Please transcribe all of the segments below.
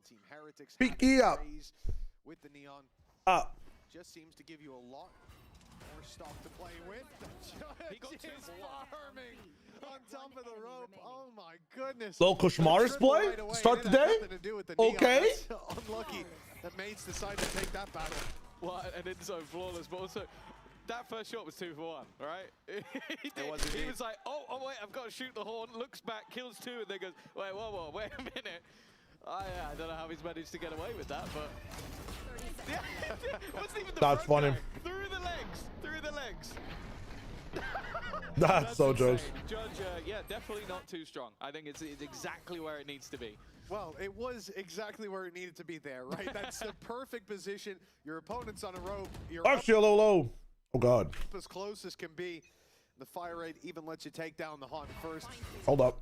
Team Heretics Picky up. with the neon. Up. Just seems to give you a lot more stuff to play with. The judge is farming on top of the rope. Oh my goodness. Little Kushmaris play. Right Start the day. Okay. Unlucky that mates decided to take that battle. Well, and in zone flawless, but also that first shot was 2 for 1, right? He was like, oh wait, I've got to shoot the horn. Looks back, kills 2, and then goes, wait, whoa, wait a minute. I don't know how he's managed to get away with that, but yeah, it wasn't even the That's front funny. guy. Through the legs. That's so insane. jokes. Judge, yeah, definitely not too strong. I think it's exactly where it needs to be. Well, it was exactly where it needed to be there, right? That's the perfect position. Your opponent's on a rope. You're up low. Oh God. as close as can be. The fire rate even lets you take down the Hunt first. Hold up.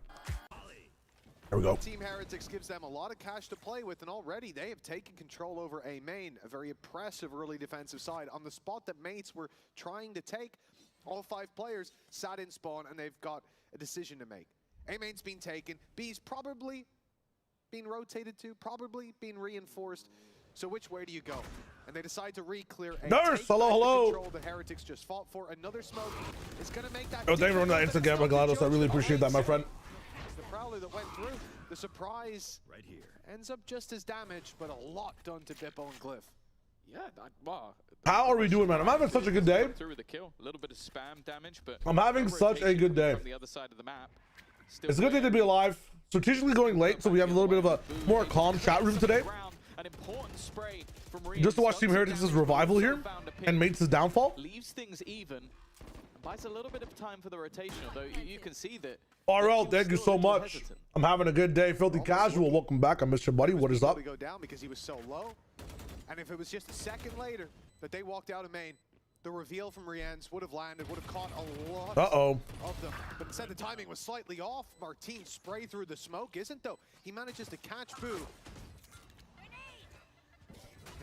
There we go. Team Heretics gives them a lot of cash to play with, and already they have taken control over A main, a very impressive early defensive side. On the spot that mates were trying to take, all 5 players sat in spawn, and they've got a decision to make. A main's been taken, B's probably being rotated to, probably being reinforced. So which way do you go? And they decide to re-clear A. Nurse, hello. Control the Heretics just fought for. Another smoke is going to make that. Oh, thank you for that instant gamma, GLaDOS. I really appreciate that, my friend. The Prowler that went through, the surprise right here ends up just as damaged, but a lot done to Bippo and Glyph. Yeah, wow. How are we doing, man? I'm having such a good day. Through with the kill, a little bit of spam damage, but I'm having such a good day. From the other side of the map. It's a good day to be alive. Strategically going late, so we have a little bit of a more calm chat room today. An important spray from Just to watch Team Heretics' revival here and Mates' downfall. Leaves things even and buys a little bit of time for the rotation, although you can see that. RL, thank you so much. I'm having a good day. Filthy Casual, welcome back. I missed your buddy. What is up? Go down because he was so low, and if it was just a second later that they walked out of main, the reveal from Rienz would have landed, would have caught a lot of them. But instead, the timing was slightly off. Martin spray through the smoke, isn't though? He manages to catch Boo.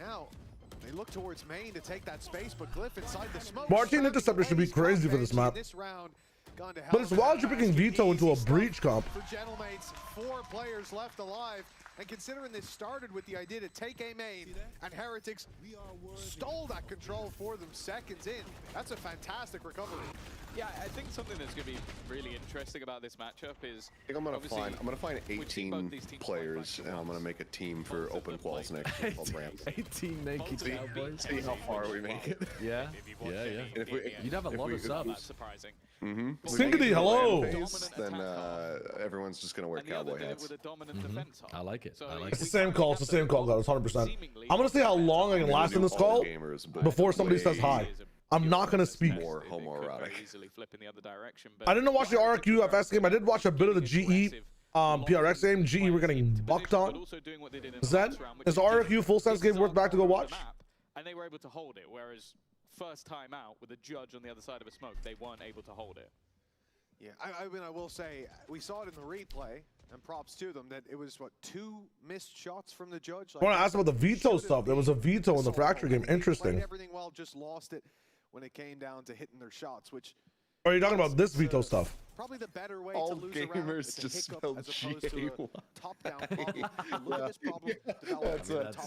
Now, they look towards main to take that space, but Glyph inside the smoke. Martin Interceptor should be crazy for this map. This round, gone to hell. But it's wild you're picking Vito into a breach comp. For Gentlemates, 4 players left alive. And considering this started with the idea to take A main, and Heretics stole that control for them seconds in, that's a fantastic recovery. Yeah, I think something that's going to be really interesting about this matchup is I think I'm gonna find 18 players, and I'm gonna make a team for open quals next year called Ramp. 18 naked cowboys. See how far we make it. Yeah. You'd have a lot of subs. That's surprising. Sinkity, hello. Then everyone's just gonna wear cowboy hats. With a dominant defense I like it. I like It's the it. same call. It's the same call, guys. 100%. I'm gonna see how long I can last in this call before somebody says hi. I'm not gonna speak. More homoerotic. I didn't watch the RQ FS game. I did watch a bit of the GE PRX game. GE were getting bucked on. Zed, is the RQ full sense game worth back to go watch? And they were able to hold it, whereas first time out with a judge on the other side of a smoke, they weren't able to hold it. Yeah, I mean, I will say, we saw it in the replay, and props to them, that it was, what, 2 missed shots from the judge? I want to ask about the veto stuff. There was a veto in the Fracture game. Interesting. Played everything well, just lost it when it came down to hitting their shots, which... Are you talking about this veto stuff? Probably the better way All to lose gamers a round. It's just a hiccup spelled as opposed to a top-down problem. Look at this problem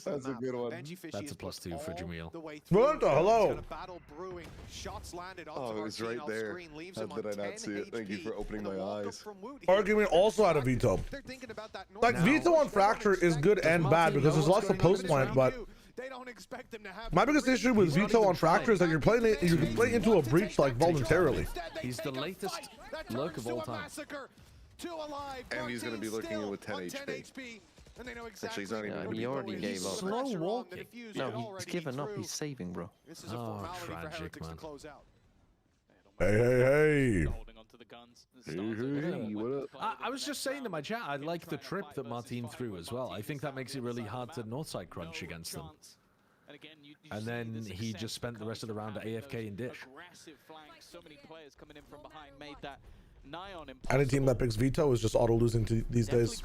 That's a good one. That's a +2 for Jamil. What the hello? Battle brewing. Shots landed Oh, it was right there. How did I not see it? Thank you for opening my eyes. Argument also had a veto. Like, veto on Fracture is good and bad because there's lots of post plant, but my biggest issue with veto on Fracture is that you're playing into a breach like voluntarily. He's the latest lurk of all time. And he's going to be looking in with 10 HP. Actually, he's not even. He already gave up. Slow walking. No, he's given up. He's saving, bro. Oh, tragic, man. Hey. What up? I was just saying to my chat, I like the trip that Martin threw as well. I think that makes it really hard to Northside crunch against them. And then he just spent the rest of the round at AFK and Dish. Any team that picks veto is just auto losing these days.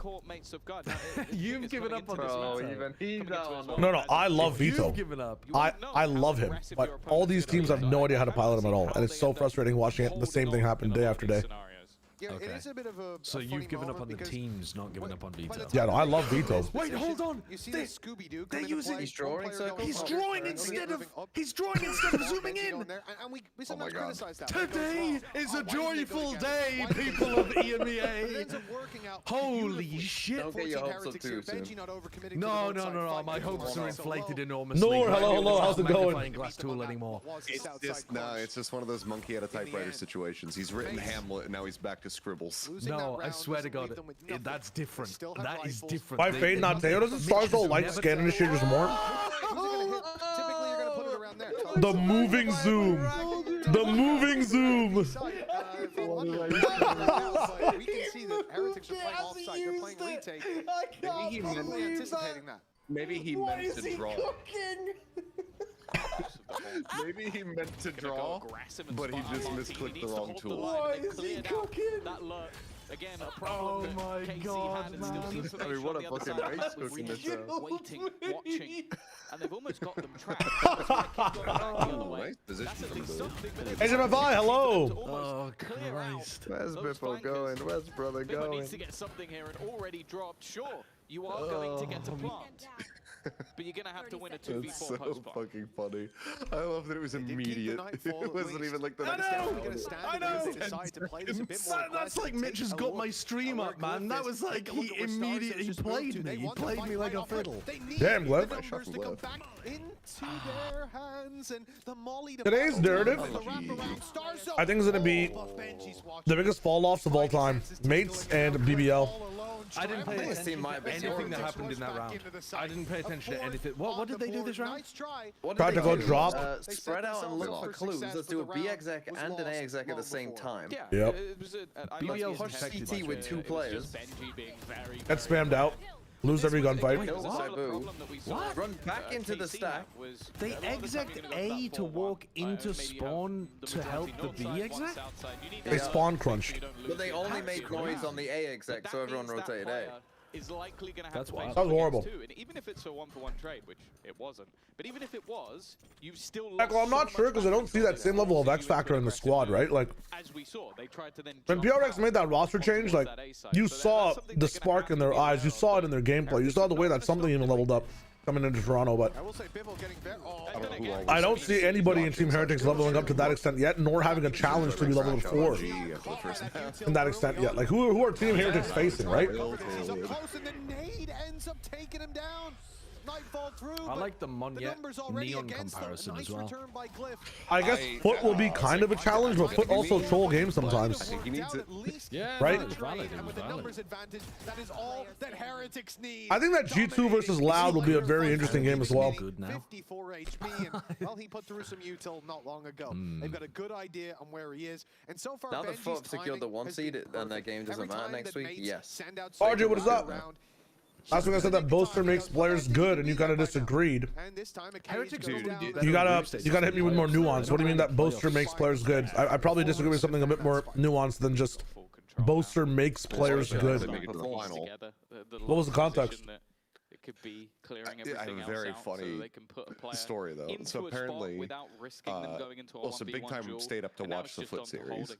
You've given up on this. No, I love veto. You've given up. I love him, but all these teams have no idea how to pilot him at all, and it's so frustrating watching it. The same thing happen day after day. Yeah, Okay. it is a bit of a So a you've funny given up moment on the because teams, not given up on by the Vito. time Yeah, no, I love Vito. Wait, hold on. You see They- the Scooby-Doo they're come into using- play, He's drawing one player circles? going He's up, drawing other instead moving of up, he's drawing instead of Benji zooming going in. there, and we sometimes God. criticize that. when it goes Today wrong. is Oh, a why didn't they go joyful together? day, Why didn't they people go of together? But it EMEA. ends up working out Holy beautifully. shit. Don't get your 14 hopes up heretics too here. soon. Benji not overcommitting to No, the no, one-side no, no. fight. My Benji hopes was are so inflated low. enormously. Noor, hello, how's it going? Magnifying glass tool anymore. It's just one of those monkey at a typewriter situations. He's written Hamlet and now he's back to scribbles. No, I swear to God, that's different. That is different. By Fade Not Teo, doesn't Starzol like scan initiators more? Typically, you're going to put it around there. The moving zoom. The moving zoom. We can see that heretics are playing offside. They're playing retake. Maybe he meant, Totally anticipating that. maybe he meant to draw. Maybe he meant to draw, but he just misclicked the wrong tool. Why is he cooking? That look, again, a problem that my KC God, had and still man. seems to I mean, make what sure a on the fucking other race side was cooking really this waiting, watching, and they've almost got them trapped. That's why I keep going back the other way. Nice position That's at from least the- something, but it's HMFI, hello. to almost Oh, clear out Christ. Where's those Bippo flankers. going? Where's brother Bippo going? needs to get something here and already dropped. Sure, you are going to get to plant, but you're going to have to win a 2v4 It's so post-plant. fucking funny. I love that it was keep the immediate. Nightfall It at wasn't least. even like the I next know. round. I know. They decide to play this a bit more That's aggressive, like take Mitch has a got look my at stream where up, man. Glyph That is. was like Take a look he at where Stars immediately has just moved played to. me. They He want to played fight me like right a off rip. fiddle. They need Damn, the Glyph. numbers to come back into their hands and the molly to Today's battle narrative, down, the wraparound Star Zone. I think it's gonna be Benji's watching. the biggest fall offs of all time. Mates and BBL. All alone. I didn't pay think this team attention might to be anything scoring. that happened in that round. I didn't pay attention to anything. What did they do this round? Nice try. What Tried did to they go do? drop. Spread out and look for clues. Let's do a B exec and an A exec at the same time. Yeah, Yep. it was I BBL like push his CT head with much, two it was players. just Benji being very, Get very spammed out. Lose every gunfight. It was a What? similar problem that we saw Run with, back into the KC stack. was They a lot of the time exec you're gonna go A for to that 4-1. walk into Maybe you have spawn the to help majority the north B side, exec? one south side. You need They to spawn make crunch. sure you don't lose But they it. only That's made it. noise on the A exec, But so that everyone means that rotated A. player is likely going to have That's to wild. face That was off horrible. against two. And even if it's a 1-for-1 trade, which it wasn't, but even if it was, you've still lost Like, well, I'm not so sure much because I don't see that same level of X factor in the squad, right? Like, as we saw, they tried to then when jump PRX out made that roster change, like, towards that A side. you So saw that's something the they're gonna spark have in to their be eyes. You aware saw of. it in their gameplay. You saw the way that something even leveled up coming into Toronto, but I will say Bibble getting better. Oh, And then who again, I don't see anybody in Team Heretics leveling up to that extent yet, nor having a challenge to be level 4 in that extent yet. Like, who are Team Heretics facing, right? He's up close and the nade ends up taking him down. Nightfall through. I but like the Monyet numbers already Neon against them. comparison Nice as well. return by Glyph. I guess Foot will be kind of a challenge, but Foot also troll games sometimes. think he needs it. Yeah, Right? no, it's valid. And It was with the valid. numbers advantage, that is all that Heretics need. I think that G2 versus Loud will be a very interesting game as well. Good now. 54 HP, and well, he put through some util not long ago. They've got a good idea on where he is, and so far, Now that Benji's Foot have secured the timing 1 has seed been and that perfect. game doesn't Every matter time next that week, mates yes. send out RJ, what is signals up? around, Last week I said that Boaster makes players good, and you kind of disagreed. and this time a Heretics goes dude, down. You gotta hit me with more nuance. What do you mean that Boaster makes players good? I probably disagree with something a bit more nuanced than just full control. Boaster makes players good. They make it to the final. Together, the What was the context? position that it could be clearing I have a everything else very out so funny they can put a player story, though. into So a spot apparently, without risking them going into a well, so 1v1 Big Time duel, stayed up to and now watch it's the just Foot on series. holding.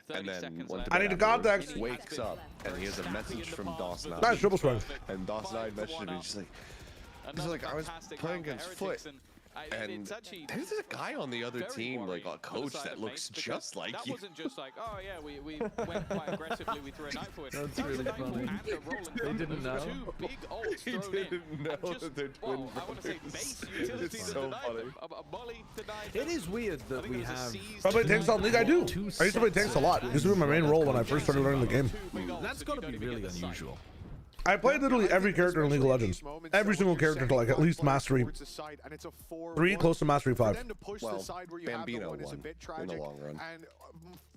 30 And then seconds went left. to I need bed the afterwards, context. wakes up and he has a message from DOS9. Nice triple swing. And DOS9 messaged me just like, he's like, I was playing against Foot, and there's a guy on the other team, like a coach that looks just like that you. wasn't just like, oh yeah, we went quite aggressively, we threw a knife for it. That's That was really a knife funny. and a roll in front didn't of them. know. Two big ults He thrown in, didn't know and just, that they're twin well, I want to say brothers. base utility It's that so denied funny. them. A volley denied It them. is weird I that think we it was a have. seized I play tanks on League. I do. I used to play tanks a lot. It used to be my main role when I first started learning the game. Two big ults That's and got you to don't be even really get the sight. unusual. I played literally every character in League of Legends. Every single character to like at least mastery 3, close to mastery 5. Well, Bambino won in the long run. And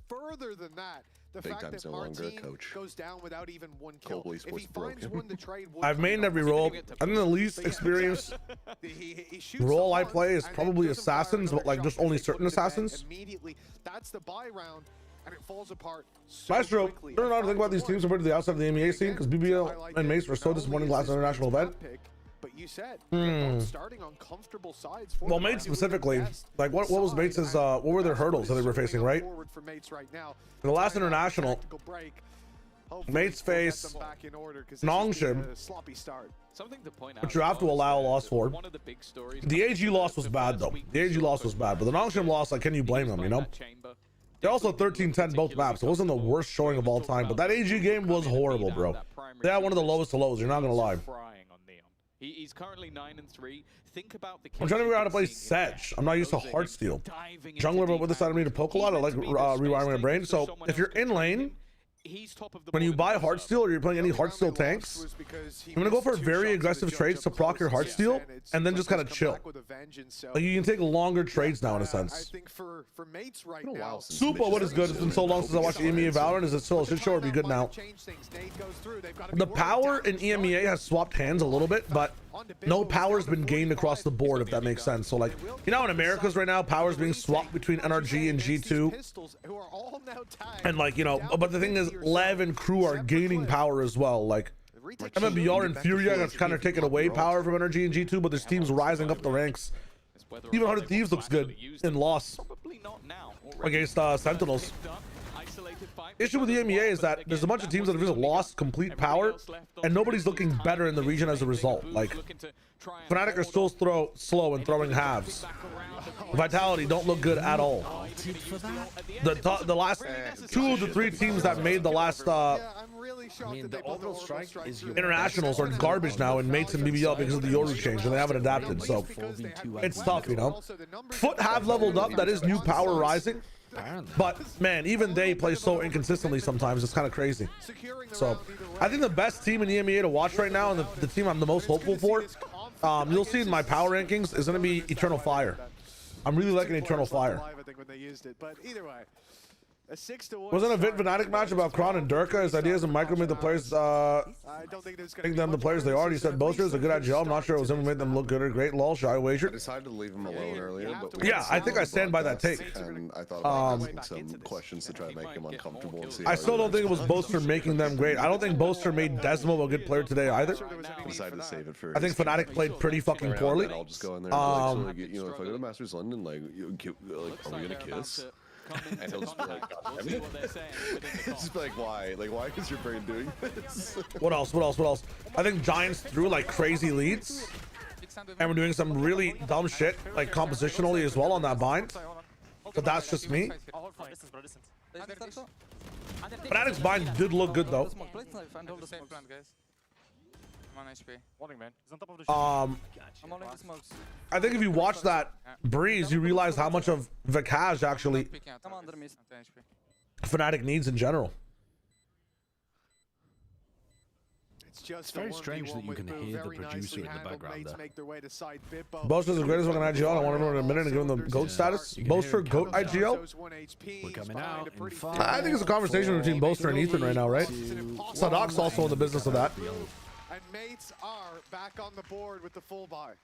further than that, the Big fact Time's that no longer a Martin coach. goes down without even one kill. Colby's If was he finds broken. one, the trade will I've come made down. every role. I think the least experienced He shoots role I someone play is and then probably doesn't fire assassins, but another like shot just because only they put certain him to bed assassins. Immediately, that's the buy round, and it falls apart so Maestro, quickly. turn around to think about these teams compared to the outside of the EMEA scene, because BBL and Mace were so disappointing last international event. you said, they're both starting on comfortable sides. For well, Mates specifically, like what was Mates' what were their hurdles that they were facing, right? In the last international, Mates face Nongshim, Something to point out, which you have to allow a loss for. one of the big stories. The AG loss was bad though. The AG loss was bad, but the Nongshim loss, like, can you blame them? You know, they're also 13-10 both maps. It wasn't the worst showing of all time, but that AG game was horrible, bro. They had one of the lowest of lows. You're not gonna lie. He's currently 9-3. Think about the. I'm trying to figure out how to play Sedge. I'm not used to Heartsteel. Jungler, but with this side of me to poke a lot. I like rewiring my brain. So if you're in lane, when you buy Heartsteel or you're playing any Heartsteel tanks, I'm gonna go for very aggressive trades to proc your Heartsteel and then just kind of chill. Like, you can take longer trades now in a sense. Supa, what is good? It's been so long since I watched EMEA Valorant. Is it still a shit show or be good now? The power in EMEA has swapped hands a little bit, but no power's been gained across the board, if that makes sense. So, like, you know, in Americas right now, power's being swapped between NRG and G2. And, like, you know, but the thing is, LEV and crew are gaining power as well. Like, MMBR and Furia have kind of taken away power from NRG and G2, but there's teams rising up the ranks. Even 100 Thieves looks good in loss against Sentinels. Issue with the EMEA is that there's a bunch of teams that have just lost complete power, and nobody's looking better in the region as a result. Like, Fnatic are still slow and throwing halves. Vitality don't look good at all. The last 2 of the 3 teams that made the last the orbital strike is internationals are garbage now in Mates and BBL because of the Yoru change, and they haven't adapted. So it's tough, you know. Foot have leveled up. That is new power rising. But man, even they play so inconsistently sometimes. It's kind of crazy. So I think the best team in EMEA to watch right now, and the team I'm the most hopeful for, you'll see in my power rankings, is going to be Eternal Fire. I'm really liking Eternal Fire. Wasn't a VIT Fnatic match about Kron and Durka? His ideas and micro made the players make them the players they are. He said Boaster is a good IGL. I'm not sure it was him who made them look good or great. Lol, shy wager. I decided to leave him alone earlier, but yeah, I think I stand by that take. And I thought about asking some questions to try to make him uncomfortable. And see I still don't think it was Boaster making them great. I don't think Boaster made Desmo a good player today either. I decided to save it for. I think Fnatic played pretty fucking poorly. I'll just go in there. And like, you know, if I go to Masters London, like, are we gonna kiss? And he'll just be like, God, just be like, why? Like, why is your brain doing this? What else? I think Giants threw like crazy leads, and we're doing some really dumb shit, like compositionally as well on that bind. But that's just me. Fnatic's bind did look good though. I think if you watch that Breeze, you realize how much of Vikaj actually Fnatic needs in general. It's very strange that you can hear the producer in the background there. Boaster's the greatest fucking IGL. I want everyone in a minute and give him the GOAT status. Boaster, GOAT IGL? We're coming out in 5. I think it's a conversation between Boaster and Ethan right now, right? Sadok's also in the business of that. And Mates are back on the board with the full buy.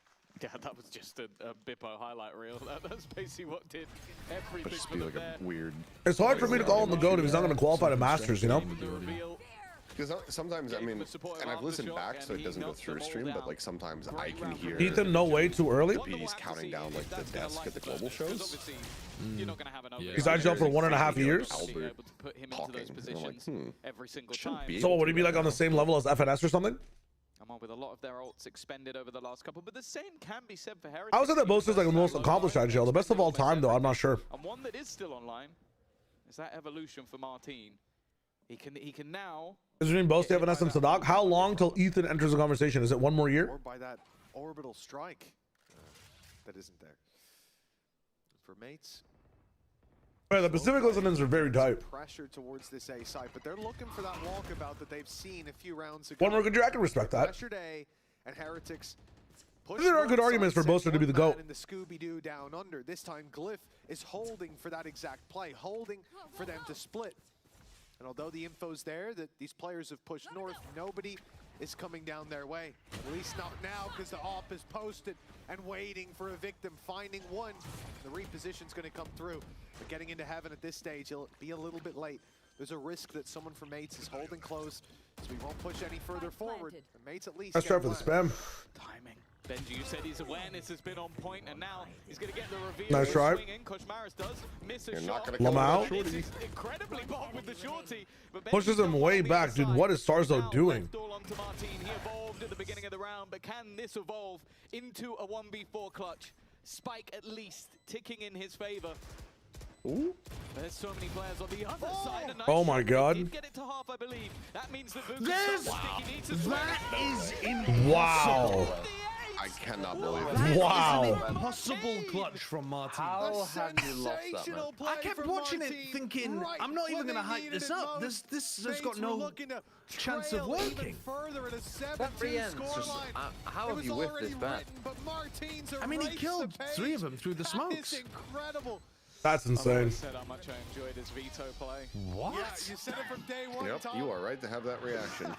Yeah, that was just a Bippo highlight reel. That's basically what did everything. Just be like a weird. It's hard for me to call him the GOAT if he's not going to qualify to Masters, you know? Because sometimes, I mean, and I've listened back so it doesn't go through stream, but like sometimes I can hear Ethan, no way, too early. PD's counting down like the desk at the global shows. He's IGL for 1.5 years. So would he be like on the same level as FNS or something? With a lot of their ults expended over the last couple, but the same can be said for Heretics. I would say that Boaster's like the most accomplished IGL, the best of all time though. I'm not sure. And one that is still online is that evolution for Martin. He can now. Is between Boaster, FNS, and Sadok. How long till Ethan enters the conversation? Is it 1 more year? Or by that orbital strike that isn't there. For Mates. Yeah, the Pacific listenings are very tight. Pressure towards this A site, but they're looking for that walkabout that they've seen a few rounds ago. 1 more good year, I can respect that. Yesterday, and Heretics. There are good arguments for Boaster to be the GOAT. In the Scooby-Doo down under. This time, Glyph is holding for that exact play, holding for them to split. And although the info's there that these players have pushed north, nobody is coming down their way. At least not now, because the AWP is posted and waiting for a victim, finding one. The reposition's going to come through. But getting into heaven at this stage, it'll be a little bit late. There's a risk that someone from Mates is holding close, so we won't push any further forward. And Mates at least. Let's try for the spam. Timing. Benji, you said his awareness has been on point, and now he's going to get the reveal. Nice try. Koshmaris does miss a You're shot. not gonna out. Incredibly bold with the shorty. Pushes him way back, dude. What is Sarzo doing? He evolved at the beginning of the round, but can this evolve into a 1v4 clutch? Spike at least ticking in his favor. Ooh. There's so many players on the other side. Oh my God. He did get it to half, I believe. That means the Wow. I cannot believe it. That Wow. is an impossible clutch from Martin. How have you lost that, man? I kept watching it thinking, I'm not even going to hype this up. This has got no chance of working. That free ends just, how have you whiffed this bat? I mean, he killed 3 of them through the smokes. Incredible. That's insane. Said how much I enjoyed his veto play. What? Yeah, you said it from day one. Yep, Tom. you are right to have that reaction.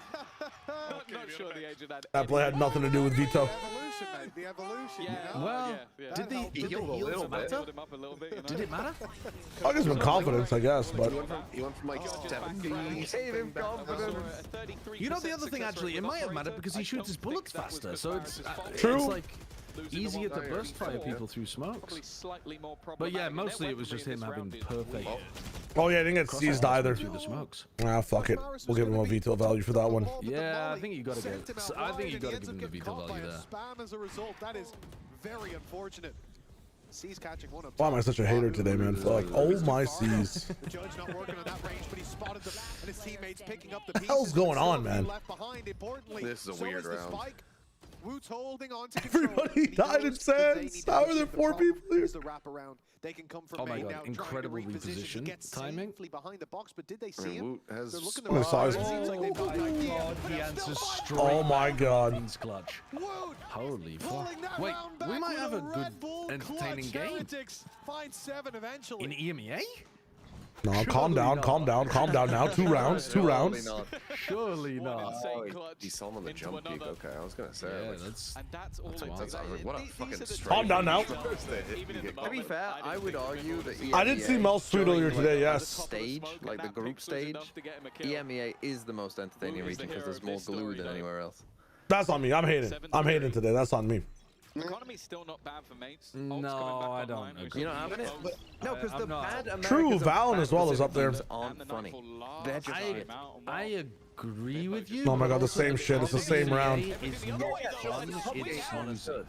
Not sure the agent had That play had nothing to do with veto. The evolution, mate. The evolution. Yeah, You know? Well, yeah. did the heals matter? Healed him up a little bit, you know? Did it matter? I guess with confidence, I guess, but He went from like 70. Gave him confidence. You know, the other thing, actually, it might have mattered because he shoots his bullets faster, so it's True. It's like easier to burst fire people through smokes. But yeah, mostly it was just him having perfect oh yeah, I didn't get seized either. through the smokes. Ah, fuck it. We'll give him a veto value for that one. Yeah, I think you gotta get. I think you gotta give him the veto value there. Spam as a result. That is very unfortunate. C's catching one up. Why am I such a hater today, man? Fuck. Oh my C's. The judge not working on that range, but he spotted them, and his teammates picking up the pieces. The hell's going on, man? Left behind, importantly. This is a weird round. Woot's holding on to control. Everybody died in sands. How are there 4 people here? The wrap-around. They can come from Oh my main God, now, incredible trying to reposition, reposition, get timing. safely behind the box, but did they see him? Woot has They're looking Oh, size. It seems like they've got an idea. He answers straight. Oh my God. Means clutch. Woot Holy fuck. pulling that Wait, round back we might with have a Red good, Bull entertaining clutch. game. Heretics find 7 eventually. In EMEA? No, calm down, calm down, calm down now. 2 rounds, 2 rounds. Surely not. He saw him on the jump peak. Okay, I was gonna say. Yeah, like, that's all wild. what a fucking strike. Calm down now. To be fair, I would argue that I did see Mel's tweet earlier today, yes. Stage, like the group stage, EMEA is the most entertaining region because there's more glue than anywhere else. That's on me. I'm hating. I'm hating today. That's on me. Economy's still not bad for mates. No, I don't agree. You're not having it? No, because the bad Americans True, and Valen bad as well is up there. Pacific teams aren't funny. They're just shit. I agree with you. Oh my God, the same shit. It's the same round. It's not fun. It's snoozy.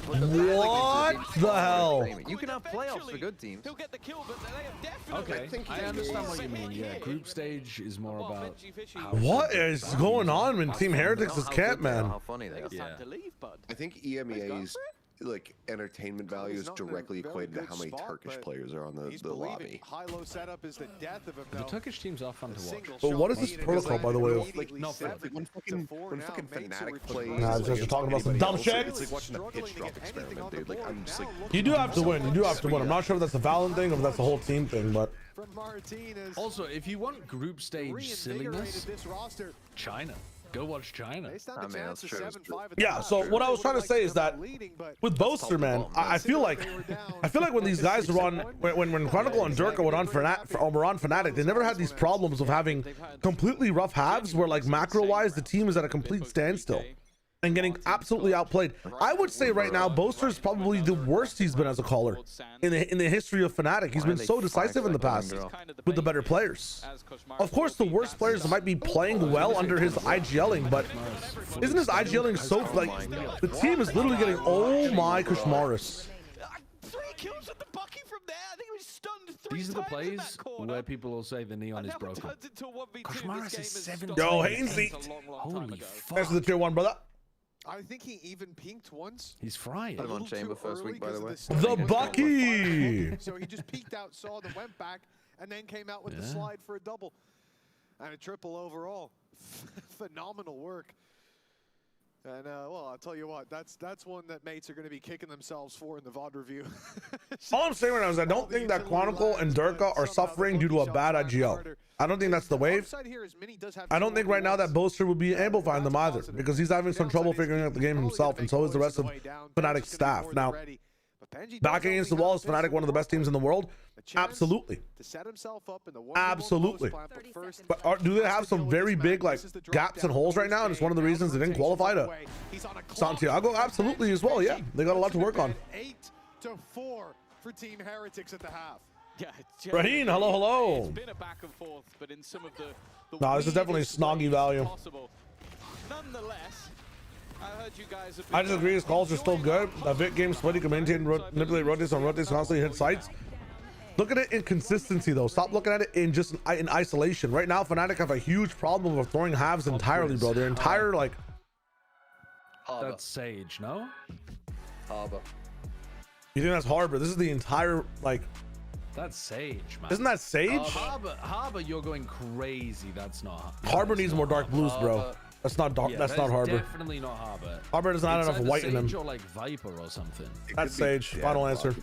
What the hell? You can have playoffs for good teams. He'll get the kill, but they have definitely. Okay, I understand what you mean. Yeah, group stage is more about. What is going on when Team Heretics is camp, man? How funny they are. Yeah. I think EMEA's like entertainment value is directly equated to how many Turkish players are on the lobby. High-low setup is the death of him. The Turkish teams are fun to watch. But what is this protocol, by the way? Like, Not fair. when fucking Fnatic plays. Nah, it's just against talking about some anybody dumb else, shit. It's like watching a pitch drop experiment, dude. Like, I'm just like. You do have to win. You do have to win. I'm not sure if that's a Valen thing or if that's a whole team thing, but. From Martinez. Also, if you want group stage silliness, This roster. China. Go watch China. They stand I a mean, chance that's of true. 7-5 at Yeah, the so top. what I was trying to Would've say liked is them that leading, but with Boaster, man, I feel like when these guys were on when Chronicle and Durka were on Fnatic, they never had these problems of having completely rough halves where like macro-wise the team is at a complete standstill and getting absolutely outplayed. I would say right now Boaster is probably the worst he's been as a caller in the history of Fnatic. He's been so decisive in the past with the better players. Of course, the worst players might be playing well under his IGLing, but isn't his IGLing so like the team is literally getting oh my Kushmaris. 3 kills with the bucky from there. I think he was stunned 3 These are the times in plays that corner. where people will say the neon is broken. Koshmaris is 7. Yo, Hainsey. Holy Thanks fuck. for the tier 1, brother. I think he even pinked once. He's frying. Put him on chamber first week, by the way. The Bucky. So he just peeked out, saw them, went back, and then came out with the slide for a double. And a triple overall. Phenomenal work. And, well, I'll tell you what, that's one that mates are going to be kicking themselves for in the VOD review. All I'm saying right now is I don't think that Chronicle and Durka are suffering due to a bad IGL. I don't think that's the wave. I don't think right now that Boaster would be amplifying them either because he's having some trouble figuring out the game himself, and so is the rest of Fnatic staff. Now, Back against the wall, is Fnatic one of the best teams in the world? Absolutely. To set himself up in the Absolutely. But do they have some very big like gaps and holes right now? And it's one of the reasons they didn't qualify to Santiago. Absolutely as well. Yeah, they got a lot to work on. 8-4 for Team Heretics at the half. Yeah, Raheen, hello. It's been a back and forth, but in some of the no, this is definitely snoggy value. Possible. Nonetheless, I heard you guys have I disagree. His calls are still good. A VIT game split, he can maintain, manipulate rotates on rotates, constantly hit sites. Look at it in consistency though. Stop looking at it in just in isolation. Right now, Fnatic have a huge problem of throwing halves entirely, bro. Their entire like. That's Sage, no? Harbor. You think that's Harbor? This is the entire like. That's Sage, man. Isn't that Sage? Harbor, you're going crazy. That's not. Harbor needs more dark blues, bro. That's not dark. Yeah, that's not Harbor. Definitely not Harbor. Harbor does not have enough white in him. Or like Viper or something. That's Sage. Final answer.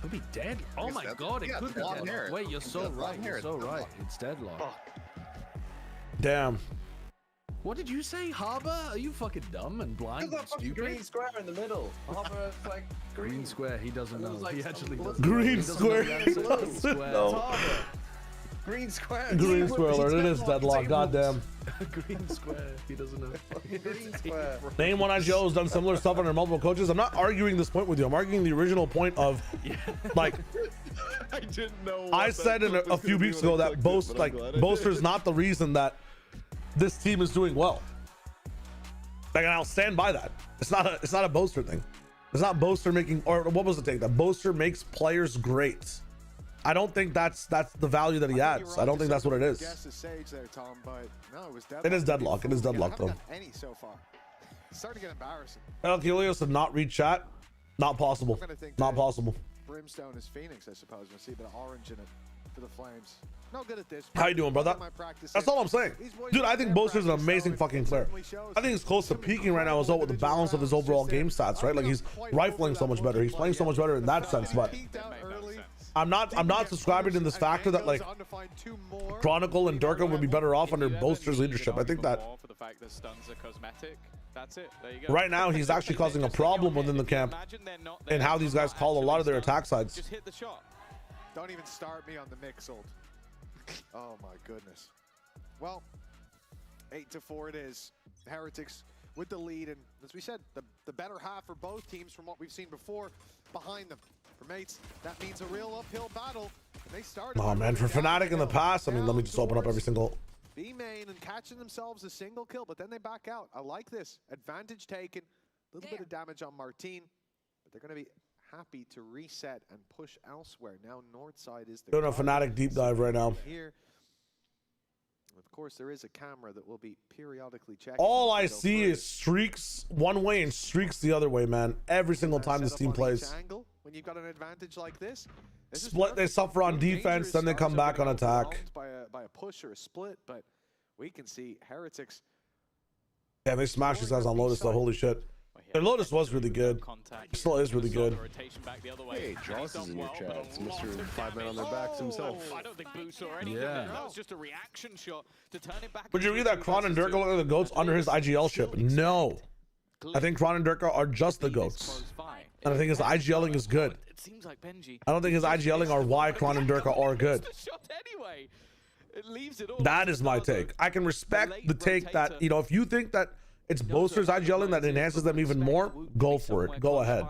Could be dead. Oh my god, it could be dead. Wait, you're so right. You're so right. It's deadlock. Damn. What did you say, Harbor? Are you fucking dumb and blind and stupid? Green square in the middle. Harbor is like green square. He doesn't know. Like he actually doesn't. Green square. He doesn't know. Green square. Green square alert. It is deadlock. Goddamn. Green square. He doesn't know. Green square. Name one IGL has done similar stuff under multiple coaches. I'm not arguing this point with you. I'm arguing the original point of, like, I didn't know. I said in a few weeks ago that Boaster is not the reason that this team is doing well. Like, and I'll stand by that. It's not a Boaster thing. It's not Boaster making, or what was the take? That Boaster makes players great. I don't think that's the value that he adds. I don't think that's what it is. It is deadlock. It is deadlock though. Any so far. It's starting to get embarrassing. El Helios did not read chat. Not possible. Not possible. Brimstone is Phoenix, I suppose. We'll see a bit of orange in it for the Flames. No good at this. How you doing, brother? That's all I'm saying. Dude, I think Boaster's an amazing fucking player. I think he's close to peaking right now as well with the balance of his overall game stats, right? Like he's rifling so much better. He's playing so much better in that sense, but I'm not subscribing to this factor that like Chronicle and Durka would be better off under Boaster's leadership. I think that right now he's actually causing a problem within the camp and how these guys call a lot of their attack sides. Don't even start me on the mix, old. Oh my goodness. Well, 8-4 it is. Heretics with the lead, and as we said, the better half for both teams from what we've seen before behind them. For Mates, that means a real uphill battle. And they started. Oh man, for Fnatic in the past, I mean, let me just open up every single. B main and catching themselves a single kill, but then they back out. I like this. Advantage taken. A little bit of damage on Martin, but they're going to be happy to reset and push elsewhere. Now north side is the doing a Fnatic deep dive right now. Here. Of course, there is a camera that will be periodically checking. All I see is streaks one way and streaks the other way, man. Every single time this team plays. When you've got an advantage like this, split, they suffer on defense, then they come back on attack. By a push or a split, but we can see Heretics. Yeah, they smashed these guys on Lotus though. Holy shit. Their Lotus was really good. Still is really good. Hey, Joss is in your chat. It's Mr. 5 Men on their backs himself. I don't think Boo saw anything. That was just a reaction shot to turn it back. Would you read that Kron and Durka are the GOATs under his IGL ship? No. I think Kron and Durka are just the GOATs. And I think his IGLing is good. I don't think his IGLing are why Kron and Durka are good. That is my take. I can respect the take that, you know, if you think that it's Boaster's IGLing that enhances them even more, go for it. Go ahead.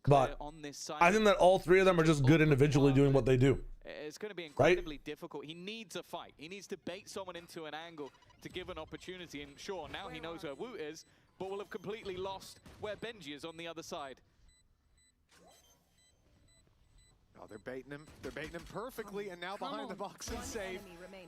But I think that all three of them are just good individually doing what they do. It's going to be incredibly difficult. He needs a fight. He needs to bait someone into an angle to give an opportunity. And sure, now he knows where Woot is, but will have completely lost where Benji is on the other side. Oh, they're baiting him. They're baiting him perfectly, and now behind the box and safe.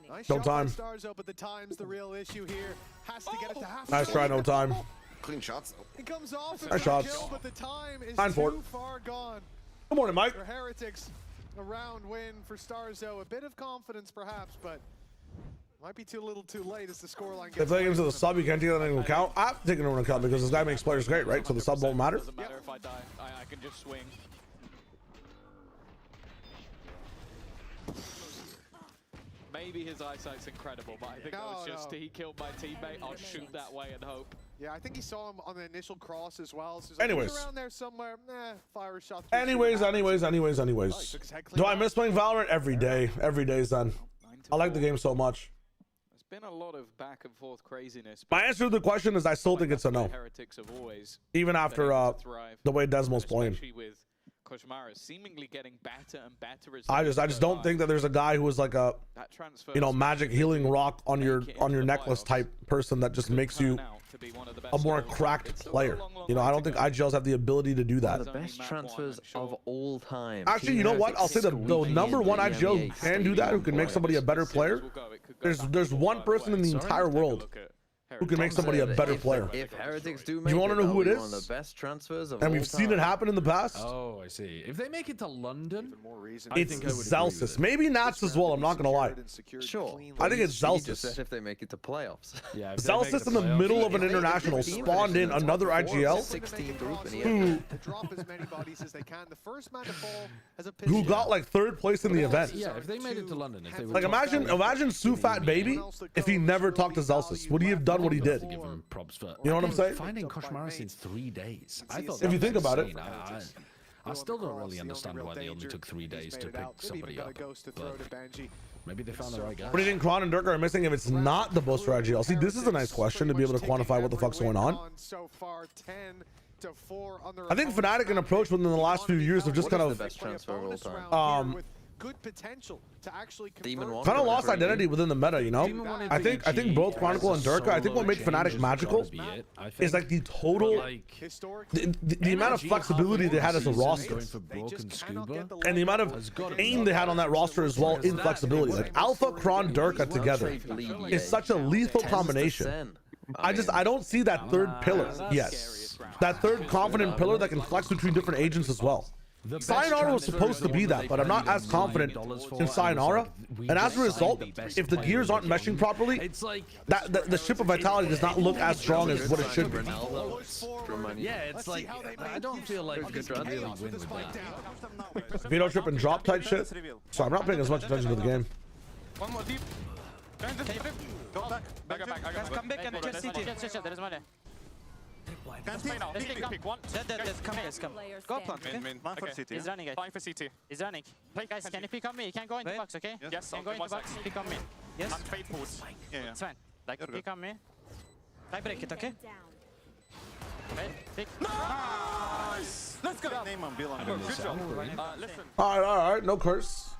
Nice no time. Stars up, but the time's the real issue here. Has to get it to half. Nice try, no time. Clean shots though. It comes off. Nice shots. Kill, but the time is 9-4. too far gone. Good morning, Mike. For Heretics, a round win for Starzo. A bit of confidence, perhaps, but might be too little, too late as the scoreline gets. If they give him to the sub, you can't take that into account. I'm taking it into account because this guy makes players great, right? So the sub won't matter. Doesn't matter if I die. I can just swing. maybe his eyesight's incredible, but I think that was just he killed my teammate. I'll shoot that way and hope. Yeah, I think he saw him on the initial cross as well. So anyways, around there somewhere. Fire a shot. Anyways. Do I miss playing Valorant? Every day, son. I like the game so much. There's been a lot of back and forth craziness. My answer to the question is I still think it's a no. Heretics have always even after the way Desmo's playing. With Koshmara seemingly getting better and better as I just don't think that there's a guy who was like a magic healing rock on your necklace type person that just makes you a more cracked player. I don't think IGLs have the ability to do that. The best transfers of all time. Actually, you know what? I'll say the number one IGL who can do that, who can make somebody a better player. There's one person in the entire world who can make somebody a better player. If Heretics do make you want to know who it is? One of the best transfers of and we've seen it happen in the past. Oh, I see. If they make it to London, it's Zelsis. Maybe Nats as well. I'm not gonna lie. Sure. I think it's Zelsis. If they make it to playoffs. Yeah. Zelsis in the middle of an international spawned in another IGL. 16 group who got like 3rd place in the event. Yeah, if they made it to London, if they like imagine Sufat Baby if he never talked to Zelsis. Would he have done what he did? Give him props for, you know what I'm saying? Finding Koshmara since 3 days. I thought if you think about it, I still don't really understand why they only took 3 days to pick somebody up. But maybe they found the right guy. What do you think Kron and Dirk are missing if it's not the Buster IGL? See, this is a nice question to be able to quantify what the fuck's going on. I think Fnatic and Approach within the last few years have just kind of good potential to actually kind of lost identity within the meta, I think both Chronicle and Durka, I think what made Fnatic magical is like the total the amount of flexibility they had as a roster and the amount of aim they had on that roster as well in flexibility. Like Alpha, Kron, Durka together is such a lethal combination. I don't see that 3rd pillar. Yes, that 3rd confident pillar that can flex between different agents as well. Sayonara was supposed to be that, but I'm not as confident in Sayonara. And as a result, if the gears aren't meshing properly, the ship of Vitality does not look as strong as what it should be. Yeah, it's like I don't feel like we could really win with that. Veto trip and drop type shit. So I'm not paying as much attention to the game. One more deep. Go back. Come back and just CT. There is money. Pick one. Come. Go plant. Main. One for CT. He's running, guys. Flying for CT. He's running. Guys, can you pick on me? You can go into box, okay? Yes, can go into box. Pick on me. Yes. I'm fade forward. Yeah. It's fine. Like, pick on me. I break it, okay? Wait, pick. Nice! Let's go! Name on Bill on listen. Alright, no curse.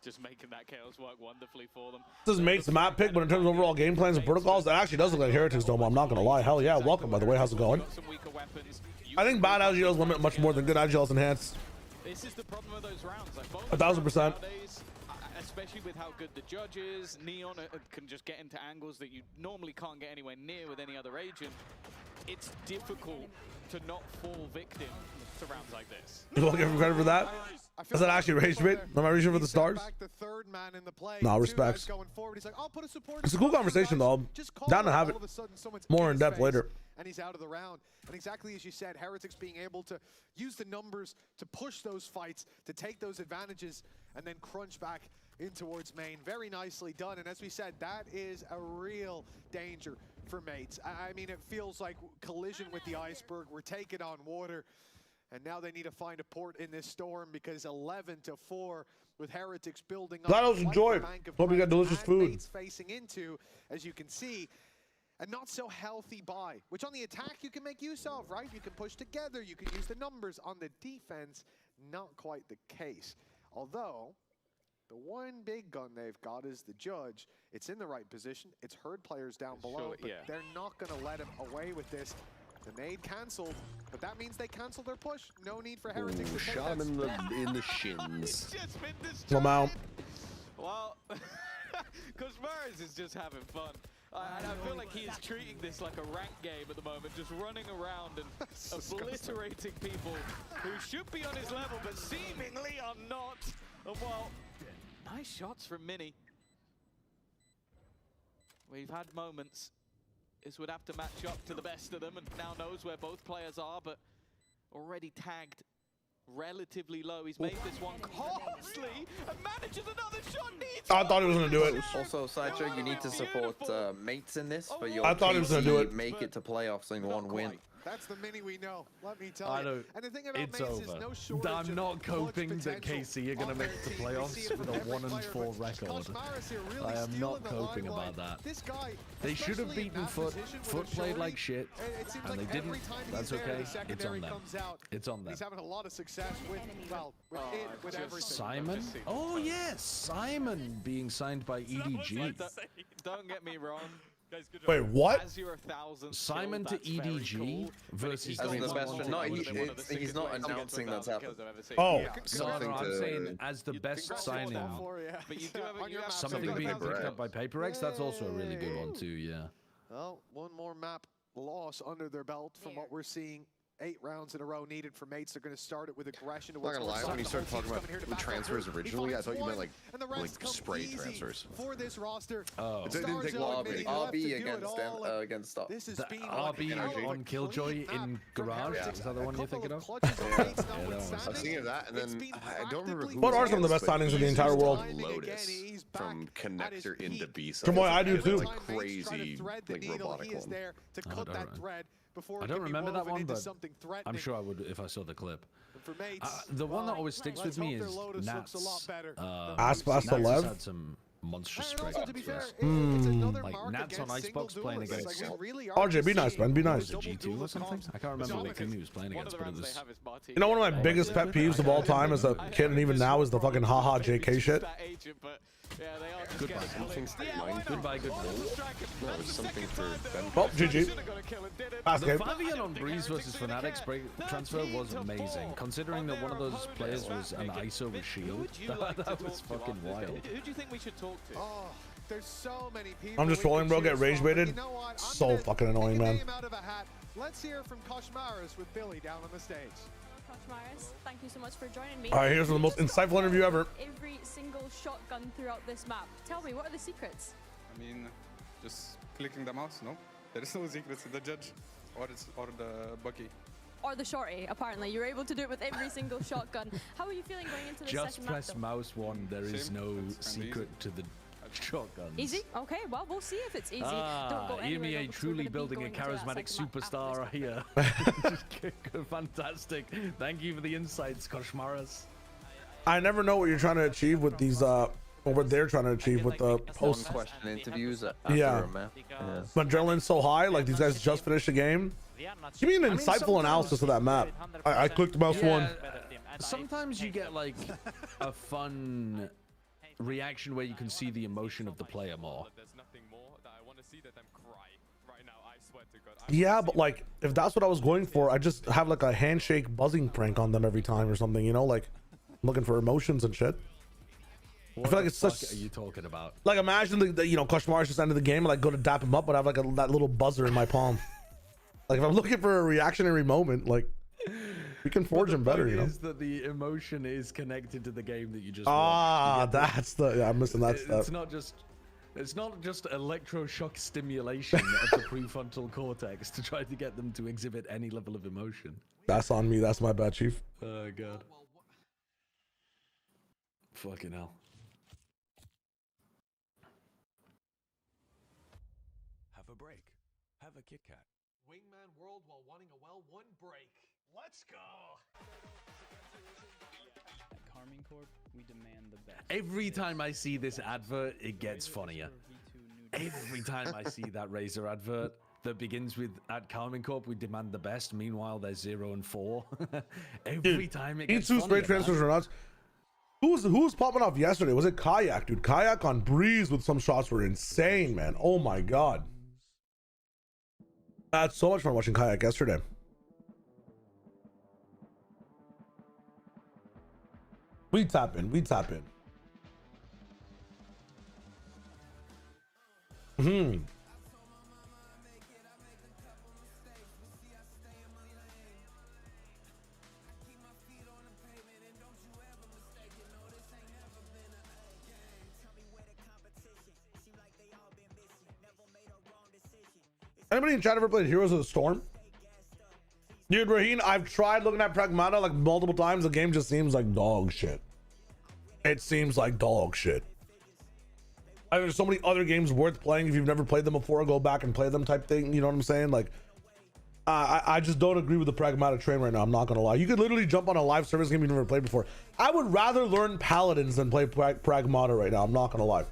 Just making that chaos work wonderfully for them. This is Mate's map pick, but in terms of overall game plans and protocols, that actually does look like Heretics Dome. I'm not gonna lie. Hell yeah, welcome by the way. How's it going? I think bad IGLs limit much more than good IGLs enhance. This is the problem with those rounds. Like 1000%. Especially with how good the judge is, Neon can just get into angles that you normally can't get anywhere near with any other agent. It's difficult to not fall victim to rounds like this. You want to give him credit for that? Is that actually rage bait? Am I reaching for the stars? No, respects. It's a cool conversation though. Down to have it more in depth later. And he's out of the round. And exactly as you said, Heretics being able to use the numbers to push those fights, to take those advantages, and then crunch back in towards main. Very nicely done. And as we said, that is a real danger for mates. I mean, it feels like collision with the iceberg. We're taking on water. And now they need to find a port in this storm because 11-4 with Heretics building up. Glad enjoyed. Hope you got delicious food. Facing into, as you can see, a not so healthy buy, which on the attack you can make use of, right? You can push together, you can use the numbers. On the defense, not quite the case. Although, the one big gun they've got is the judge. It's in the right position. It's heard players down below, but they're not going to let him away with this. The nade cancelled, but that means they canceled their push. No need for Heretics to shot him in the shins. Lamau. Well, Koshmara is just having fun. And I feel like he is treating this like a rank game at the moment, just running around and obliterating people who should be on his level, but seemingly are not. And well, nice shots from Mini. We've had moments. This would have to match up to the best of them, and now knows where both players are, but already tagged relatively low. He's made this one costly and manages another shot. I thought he was gonna do it. Also, Sideshow, you need to support mates in this for your I thought he was gonna do it. make it to playoffs in one win. That's the mini we know, let me tell you. And the thing about It's Mace over. Is no shortage I'm not coping that potential KC are going to on make their the team. playoffs with a 1-4 record. I am not coping about that. This guy, They should have beaten Foot. Foot played like shit, and they didn't. That's okay. It's on them. It's on them. He's having a lot of success with, well, with everything. Simon? Oh, yes. Simon being signed by EDG. Don't get me wrong. Wait, what? Simon to EDG versus As the best, no, he's not announcing that's happened. Oh, no, I'm saying as the best signing. But you do have Something being picked up by PaperX, that's also a really good one too, yeah. Well, one more map loss under their belt from what we're seeing. 8 rounds in a row needed for Mates. They're going to start it with aggression. I'm not gonna lie, when you started talking about the transfers originally, I thought you meant like spray transfers. For this roster, Oh, It didn't take long. RB against them, against Stop. this is being RB on Killjoy in Garage. Is that the one you're thinking of? I was thinking of that, and then I don't remember who. What are some of the best signings in the entire world? Lotus from connector into B-side. Come on, I do too. Like crazy, like robotic one. I don't remember that one, but I'm sure I would if I saw the clip. The one that always sticks with me is Nats. Aspas to Nats has Lev. had some monstrous strikes. like Nats on Icebox playing against RJ, be nice, man. Be nice. G2 or something. I can't remember what team he was playing against, but it was. You know, one of my biggest pet peeves of all time as a kid, and even now, is the fucking haha JK shit. Goodbye. Goodbye, good ball. No, it was something for Ben. Well, GG. Last The game. Fabian on Breeze versus Fanatics break transfer was amazing, considering that one of those players was an ISO with shield. That was fucking wild. Who do you think we should talk to? Oh, there's so many people. I'm just trolling, bro. Get rage baited. So fucking annoying, man. Let's hear from Koshmaris with Billy down on the stage. Koshmaris, thank you so much for joining me. All right, here's the most insightful interview ever. Every single shotgun throughout this map. Tell me, what are the secrets? I mean, just clicking the mouse, no? There is no secrets in the judge or the buggy. Or the shorty, apparently. You're able to do it with every single shotgun. How are you feeling going into the Just second press map, mouse 1, there is no It's secret to the shotguns. Easy? Okay, well, we'll see if it's easy. Don't go anywhere, EMEA though, because we're truly gonna be building a going into that charismatic second map superstar here. Fantastic. Thank you for the insights, Koshmaras. I never know what you're trying to achieve with these, or what they're trying to achieve with the post. One-question interviews after Yeah. a map. Yeah. When adrenaline's so high, like these guys just finished a game. Give me an insightful analysis of that map. I clicked mouse 1. Sometimes you get like a fun reaction where you can see the emotion of the player more. Yeah, but like, if that's what I was going for, I just have like a handshake buzzing prank on them every time or something, you know, like I'm looking for emotions and shit. What I feel like the it's fuck such. are you talking about? Like, imagine the you know, Koshmaris just ended the game and like go to dap him up, but I have like that little buzzer in my palm. Like, if I'm looking for a reactionary moment, like, we can forge him better, you know. Is that the emotion is connected to the game that you just watched. That's the. Yeah, I'm missing that step. It's not just electroshock stimulation of the prefrontal cortex to try to get them to exhibit any level of emotion. That's on me. That's my bad, Chief. Oh god. Fucking hell. Have a break. Have a Kit Kat. Wingman World while wanting a well-won break. Let's go. At Carmine Corp, we demand the best. Every time I see this advert, it gets funnier. Every time I see that Razer advert that begins with "At Carmine Corp, we demand the best." Meanwhile, they're 0 and 4. Every time it gets E2 funnier, spray transfers are nuts. Who was popping off yesterday? Was it Kayak, dude? Kayak on Breeze with some shots were insane, man. Oh my god. I had so much fun watching Kayak yesterday. We tap in. Anybody in chat ever played Heroes of the Storm? Dude, Raheen, I've tried looking at Pragmata like multiple times. The game just seems like dog shit. It seems like dog shit. There's so many other games worth playing. If you've never played them before, go back and play them type thing. You know what I'm saying? Like, I just don't agree with the Pragmata train right now. I'm not gonna lie. You could literally jump on a live service game you've never played before. I would rather learn Paladins than play Pragmata right now. I'm not gonna lie.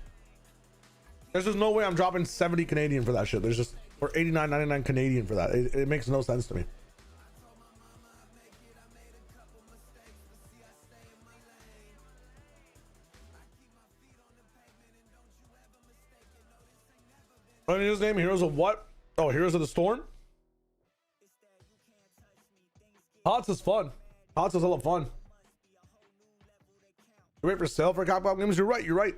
There's just no way I'm dropping 70 Canadian for that shit. There's just, or 89.99 Canadian for that. It makes no sense to me. What is his name? Heroes of what? Oh, Heroes of the Storm? HOTS is fun. HOTS is hella fun. You wait for sale for Capcom games? You're right, you're right.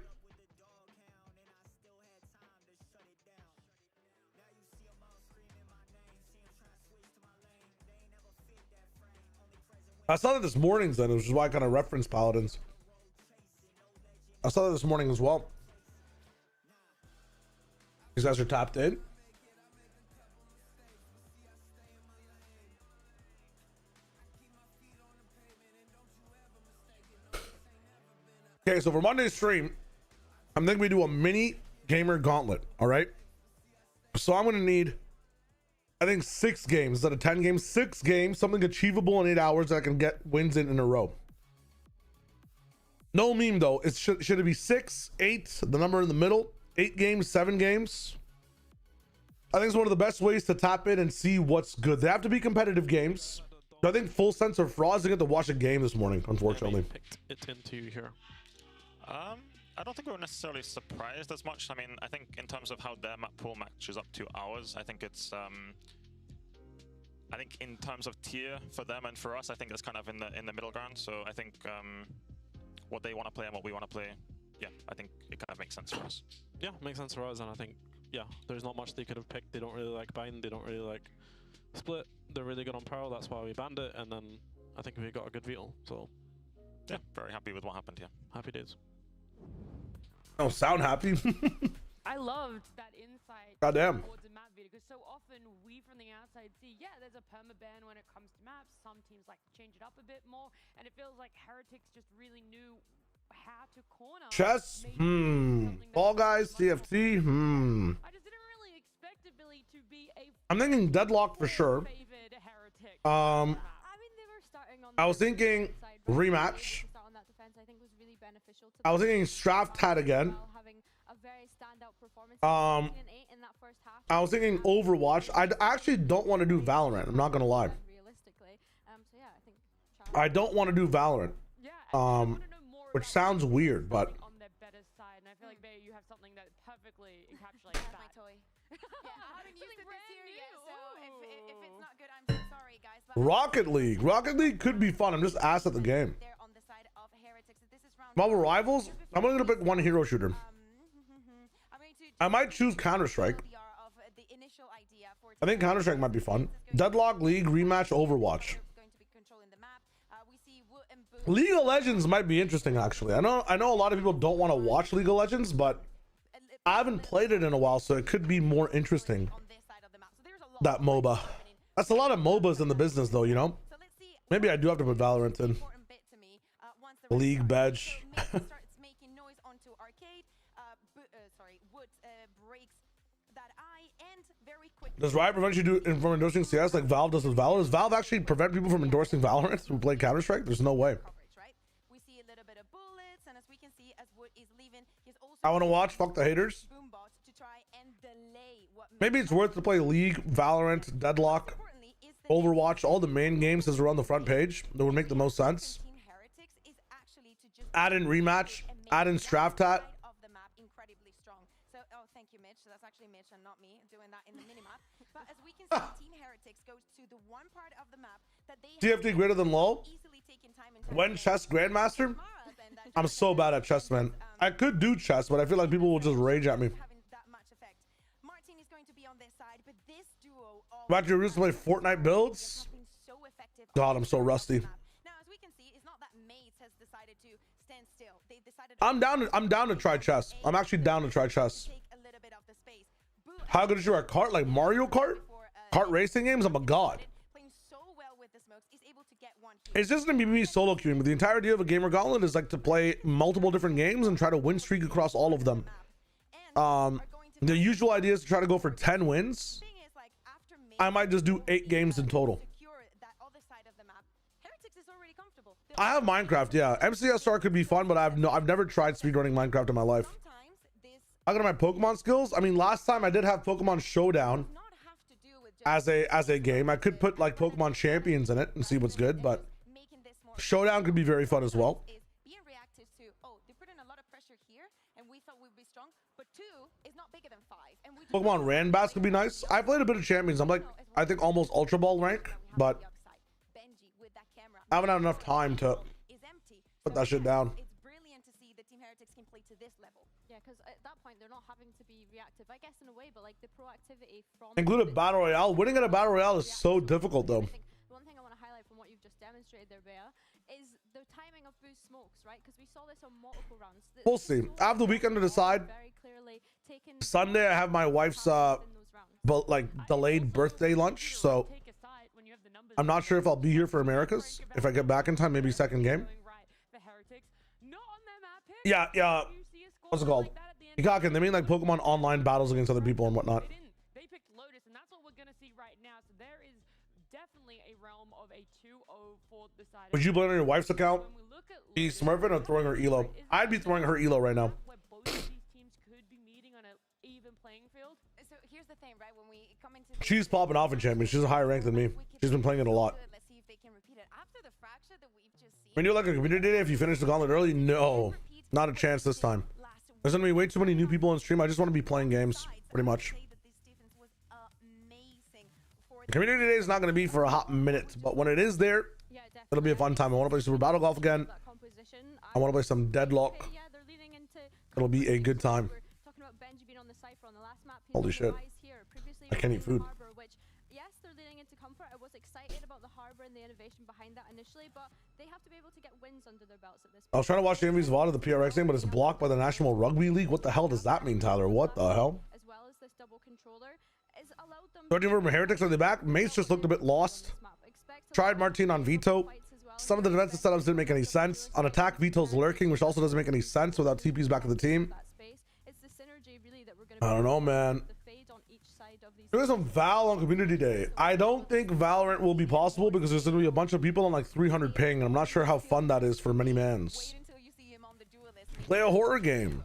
I saw that this morning, then, which is why I kind of referenced Paladins. I saw that this morning as well. These guys are tapped in. Okay, so for Monday's stream, I'm thinking we do a mini gamer gauntlet. All right. So I'm going to need, I think, 6 games instead of 10 games. 6 games, something achievable in 8 hours that I can get wins in a row. No meme though. Should it be 6, 8, the number in the middle? 8 games, 7 games. I think it's one of the best ways to tap in and see what's good. They have to be competitive games. So I think full sense of fraud is to get to watch a game this morning, unfortunately. Picked it into you here. I don't think we were necessarily surprised as much. I mean, I think in terms of how their map pool matches up to ours, I think it's I think in terms of tier for them and for us, I think it's kind of in the middle ground. So I think what they want to play and what we want to play, yeah, I think it kind of makes sense for us. Yeah, makes sense for us, and I think, yeah, there's not much they could have picked. They don't really like bind, they don't really like split. They're really good on Pearl, that's why we banned it, and then I think we got a good veto, so. Yeah, very happy with what happened here. Happy days. Oh, sound happy. I loved that insight Goddamn. towards a map video, because so often we from the outside see, yeah, there's a permaban when it comes to maps. Some teams like to change it up a bit more, and it feels like Heretics just really knew how to corner. Chess? Fall Guys, CFT? I just didn't really expect Billy to be a I'm thinking Deadlock for sure. I was thinking rematch. I was thinking Straft again. I was thinking Overwatch. I actually don't want to do Valorant. I'm not gonna lie. I don't want to do Valorant. Which sounds weird, but on their better side, and I feel like you have something that perfectly encapsulates that. My toy. Yeah, I haven't used it this year yet, so if it's not good, I'm so sorry, guys. But Rocket League. Rocket League could be fun. I'm just ass at the game. Marvel Rivals? I'm only gonna pick one hero shooter. I might choose Counter-Strike. I think Counter-Strike might be fun. Deadlock, League, Rematch, Overwatch. League of Legends might be interesting, actually. I know a lot of people don't want to watch League of Legends, but I haven't played it in a while, so it could be more interesting. That MOBA. That's a lot of MOBAs in the business, though, you know? Maybe I do have to put Valorant in. League badge. Does Riot prevent you from endorsing CS like Valve does with Valorant? Does Valve actually prevent people from endorsing Valorant who play Counter-Strike? There's no way. I want to watch. Fuck the haters. Maybe it's worth to play League, Valorant, Deadlock, Overwatch, all the main games as are on the front page. That would make the most sense. Add in Rematch, add in Straftat. Thank you, Mitch. So that's actually Mitch and not me doing that in the minimap. But as we can see, Team Heretics goes to the one part of the map that they TFT greater than low. When chess Grandmaster? I'm so bad at chess, man. I could do chess, but I feel like people will just rage at me. About your roots to play Fortnite builds? God, I'm so rusty. I'm down to try chess. I'm actually down to try chess. How good is your kart? Like Mario Kart? Kart racing games? I'm a god. It's just an BBB solo queuing, but the entire idea of a gamer gauntlet is like to play multiple different games and try to win streak across all of them. The usual idea is to try to go for 10 wins. I might just do 8 games in total. I have Minecraft, yeah. MCSR could be fun, but I've never tried speedrunning Minecraft in my life. I got my Pokemon skills. I mean, last time I did have Pokemon Showdown as a game. I could put like Pokemon Champions in it and see what's good, but Showdown could be very fun as well. Pokemon Ranbats could be nice. I played a bit of Champions. I'm like, I think almost Ultra Ball rank, but I haven't had enough time to put that shit down. Yeah, because at that point they're not having to be reactive, I guess, in a way, but like the proactivity from Include a battle royale. Winning at a battle royale is so difficult, though. One thing I want to highlight from what you've just demonstrated there, Bea, is the timing of boost smokes, right? Because we saw this on multiple rounds. We'll see. I have the weekend to decide. Sunday I have my wife's delayed birthday lunch, so I'm not sure if I'll be here for Americas. If I get back in time, maybe second game. Yeah. What's it called? Ikakin, they mean like Pokemon online battles against other people and whatnot. They picked Lotus, and that's what we're gonna see right now. So there is definitely a realm of a 2-0 for the side. Would you blame on your wife's account? Be smurfing or throwing her elo? I'd be throwing her elo right now. Where both of these teams could be meeting on an even playing field. So here's the thing, right? When we come into She's popping off in Champions. She's a higher rank than me. She's been playing it a lot. Let's see if they can repeat it. After the fracture that we've just seen. When you're like a community day, if you finish the gauntlet early, no, not a chance this time. There's gonna be way too many new people on stream. I just want to be playing games, pretty much. Community day is not gonna be for a hot minute, but when it is there, it'll be a fun time. I want to play Super Battle Golf again. I want to play some Deadlock. It'll be a good time. Holy shit! I can't eat food. Yes, they're leading into comfort. I was excited about the harbor and the innovation behind that initially, but they have to be able to get wins under their belts at this point. I was trying to watch the MV's VOD of the PRX game, but it's blocked by the National Rugby League. What the hell does that mean, Tyler? What the hell? As well as this double controller has allowed them. 13 from Heretics on the back. Mace just looked a bit lost. Tried Martin on Vito. Some of the defensive setups didn't make any sense. On attack, Vito's lurking, which also doesn't make any sense without TP's back to the team. I don't know, man. Doing some Val on Community Day. I don't think Valorant will be possible because there's going to be a bunch of people on like 300 ping, and I'm not sure how fun that is for many mans. Play a horror game.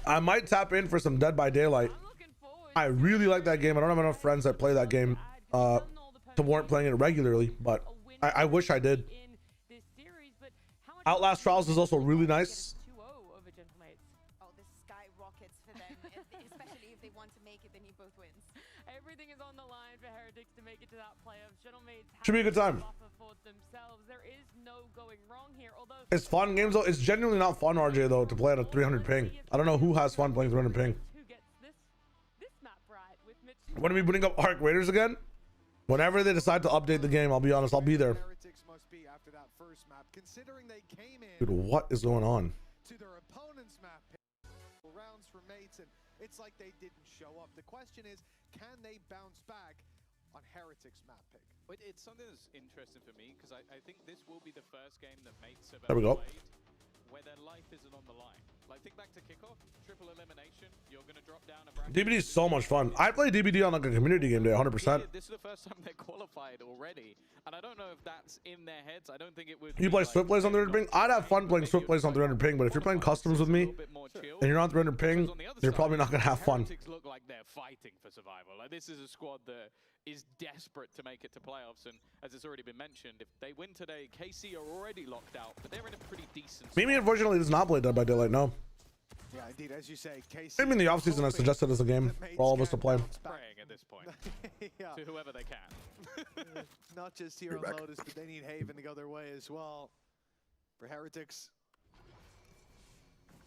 I might tap in for some Dead by Daylight. I really like that game. I don't have enough friends that play that game to warrant playing it regularly, but I wish I did. Outlast Trials is also really nice. Everything is on the line for Heretics to make it to that playoff. Should be a good time. There is no going wrong here, although It's fun games though. It's genuinely not fun, RJ, though, to play at a 300 ping. I don't know who has fun playing 300 ping. When are we putting up Arc Raiders again? Whenever they decide to update the game, I'll be honest, I'll be there. Dude, what is going on? To their opponent's map, rounds for mates, and it's like they didn't show up. The question is, can they bounce back on Heretics map pick? But it's something that's interesting for me because I think this will be the first game that mates have There we ever go. played where their life isn't on the line. Like, think back to kickoff, triple elimination, you're going to drop down a bracket. DBD is so much fun. I play DBD on like a community game day, 100%. This is the first time they're qualified already, and I don't know if that's in their heads. I don't think it would. You play Swift Plays on 300 ping? I'd have fun playing Swift Plays on 300 ping, but if you're playing customs with me and you're on 300 ping, you're probably not gonna have fun. Heretics look like they're fighting for survival. Like, this is a squad that is desperate to make it to playoffs, and as it's already been mentioned, if they win today, KC are already locked out, but they're in a pretty decent. Mimi unfortunately does not play Dead by Daylight. No. Yeah, indeed, as you say, KC. Maybe in the offseason I suggested as a game for all of us to play. Praying at this point to whoever they can. Not just here on Lotus, but they need Haven to go their way as well. For Heretics.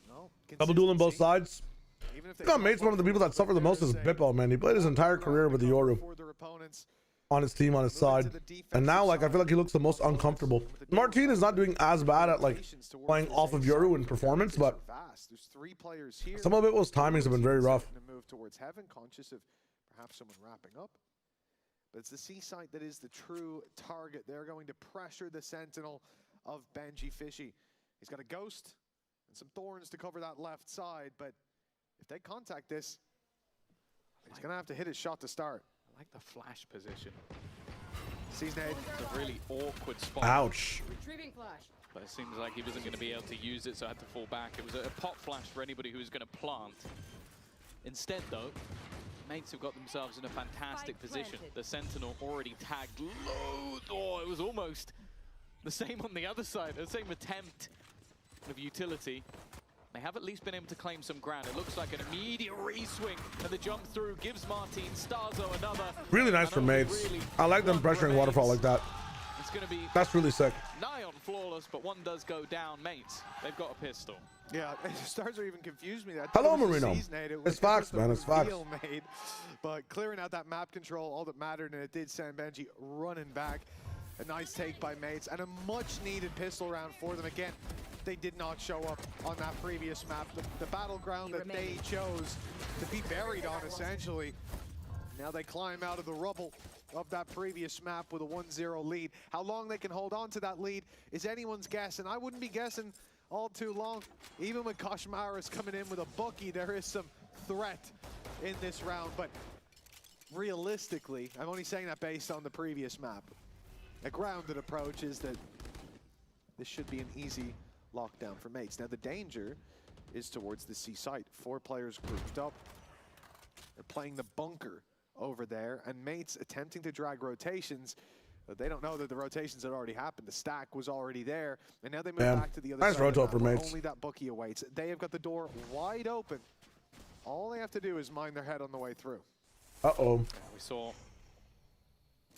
No. Double duel on both sides. Mate's one of the people that suffer the most is Bippo, man. He played his entire career with the Yoru on his team, on his side, and now like I feel like he looks the most uncomfortable. Martin is not doing as bad at like playing off of Yoru in performance, but some of it was timings have been very rough. Move towards Heaven, conscious of perhaps someone wrapping up. But it's the C site that is the true target. They're going to pressure the Sentinel of Benji Fishy. He's got a Ghost and some Thorns to cover that left side, but if they contact this, he's going to have to hit his shot to start. I like the flash position. Sees nade. It's a really awkward spot. Ouch. Retrieving flash. But it seems like he wasn't going to be able to use it, so I had to fall back. It was a pop flash for anybody who was going to plant. Instead, though, mates have got themselves in a fantastic position. The Sentinel already tagged low. Oh, it was almost the same on the other side. The same attempt of utility. They have at least been able to claim some ground. It looks like an immediate re-swing, and the jump through gives Martin Starzo another. Really nice for mates. Really I like them pressuring waterfall like that. It's going to be that's really sick. Nigh on flawless, but one does go down, mates. They've got a pistol. Yeah, Stars are even confused me. That hello, Marino. It's Fox, man. It's Fox. Made, but clearing out that map control, all that mattered, and it did send Benji running back. A nice take by mates, and a much-needed pistol round for them. Again, they did not show up on that previous map. The battleground that they chose to be buried on, essentially. Now they climb out of the rubble of that previous map with a 1-0 lead. How long they can hold on to that lead is anyone's guess, and I wouldn't be guessing all too long. Even with Koshmaris coming in with a bookie, there is some threat in this round, but realistically, I'm only saying that based on the previous map. A grounded approach is that this should be an easy lockdown for mates. Now the danger is towards the C site. 4 players grouped up. They're playing the bunker over there, and mates attempting to drag rotations. They don't know that the rotations had already happened. The stack was already there, and now they move back to the other side. Nice roto for mates. Only that bookie awaits. They have got the door wide open. All they have to do is mind their head on the way through. Uh-oh. We saw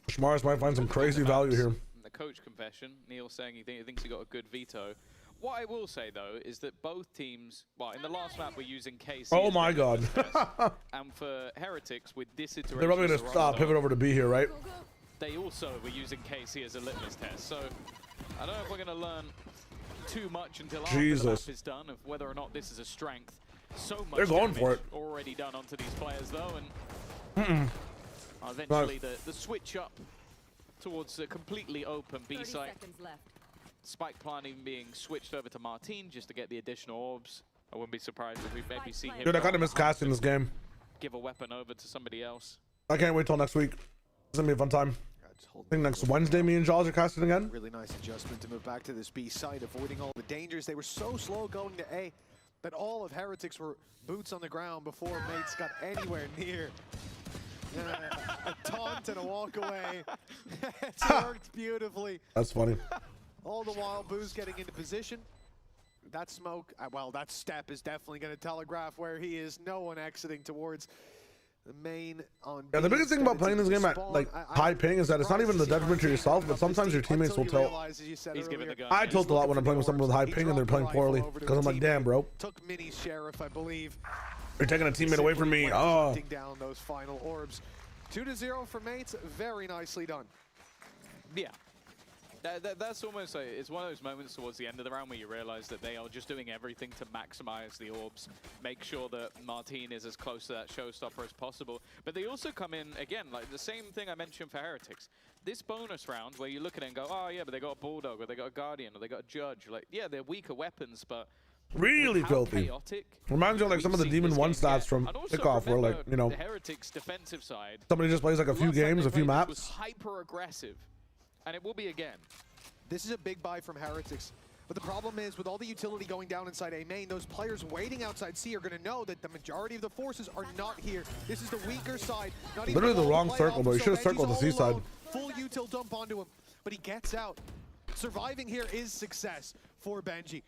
Shmars might find some crazy value here. The coach confession, Neil saying he thinks he got a good veto. What I will say, though, is that both teams, well, in the last map, we're using KC. Oh my god. And for Heretics, with this iteration, they're probably going to pivot over to B here, right? They also were using KC as a litmus test. So I don't know if we're going to learn too much until after the map is done of whether or not this is a strength. So much they're going for it. Already done onto these players, though, and eventually the switch up towards a completely open B site. Spike plan even being switched over to Martin just to get the additional orbs. I wouldn't be surprised if we maybe see him. Dude, I kind of miss casting this game. Give a weapon over to somebody else. I can't wait till next week. It's gonna be a fun time. I think next Wednesday, me and Jaws are casting again. Really nice adjustment to move back to this B site, avoiding all the dangers. They were so slow going to A that all of Heretics were boots on the ground before mates got anywhere near. A taunt and a walk away. It's worked beautifully. That's funny. All the while, Boo's getting into position. That smoke, well, that step is definitely going to telegraph where he is. No one exiting towards the main on B. Yeah, the biggest thing about playing this game at like high ping is that it's not even the detriment to yourself, but sometimes your teammates will tilt. I tilt a lot when I'm playing with someone with high ping and they're playing poorly because I'm like, damn, bro. Took mini Sheriff, I believe. You're taking a teammate away from me. Oh. Down those final orbs. 2-0 for mates. Very nicely done. Yeah. That's almost like, it's one of those moments towards the end of the round where you realize that they are just doing everything to maximize the orbs, make sure that Martin is as close to that showstopper as possible. But they also come in, again, like the same thing I mentioned for Heretics. This bonus round where you look at it and go, oh yeah, but they got a Bulldog, or they got a Guardian, or they got a Judge. Like, yeah, they're weaker weapons, but really filthy. Reminds you of like some of the Demon 1 stats from Kickoff where like, you know, the Heretics defensive side, somebody just plays like a few games, a few maps. Was hyper aggressive. And it will be again. This is a big buy from Heretics. But the problem is, with all the utility going down inside A main, those players waiting outside C are going to know that the majority of the forces are not here. This is the weaker side. Not even literally the wrong circle, but he should have circled the C side. Full util dump onto him, but he gets out. Surviving here is success for Benji.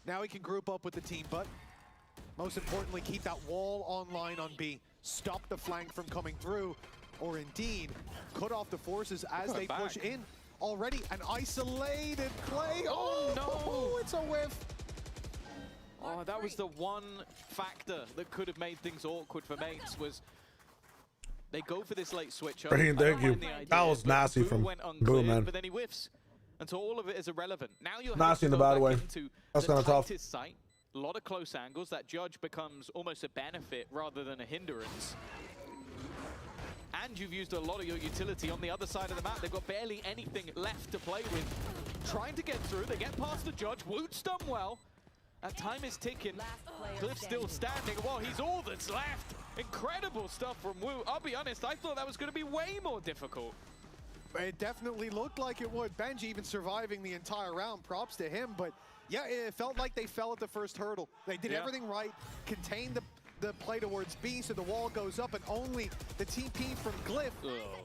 Now he can group up with the team, but most importantly, keep that wall online on B. Stop the flank from coming through, or indeed, cut off the forces as they push in. Already an isolated play. Oh no, it's a whiff. Oh, that was the one factor that could have made things awkward for mates, was they go for this late switch. Thank you. That was nasty from Boo, man. But then he whiffs. And so all of it is irrelevant. Now you're nasty in the bad way. That's kind of tough. Site, a lot of close angles. That Judge becomes almost a benefit rather than a hindrance. and you've used a lot of your utility on the other side of the map. They've got barely anything left to play with. Trying to get through, they get past the judge. Woot's done well. Time is ticking. Cliff's still standing. Well, he's all that's left. Incredible stuff from Woot. I'll be honest, I thought that was going to be way more difficult. It definitely looked like it would. Benji even surviving the entire round, props to him. But yeah, it felt like they fell at the first hurdle. They did everything right, contained the play towards B, so the wall goes up, and only the TP from Glyph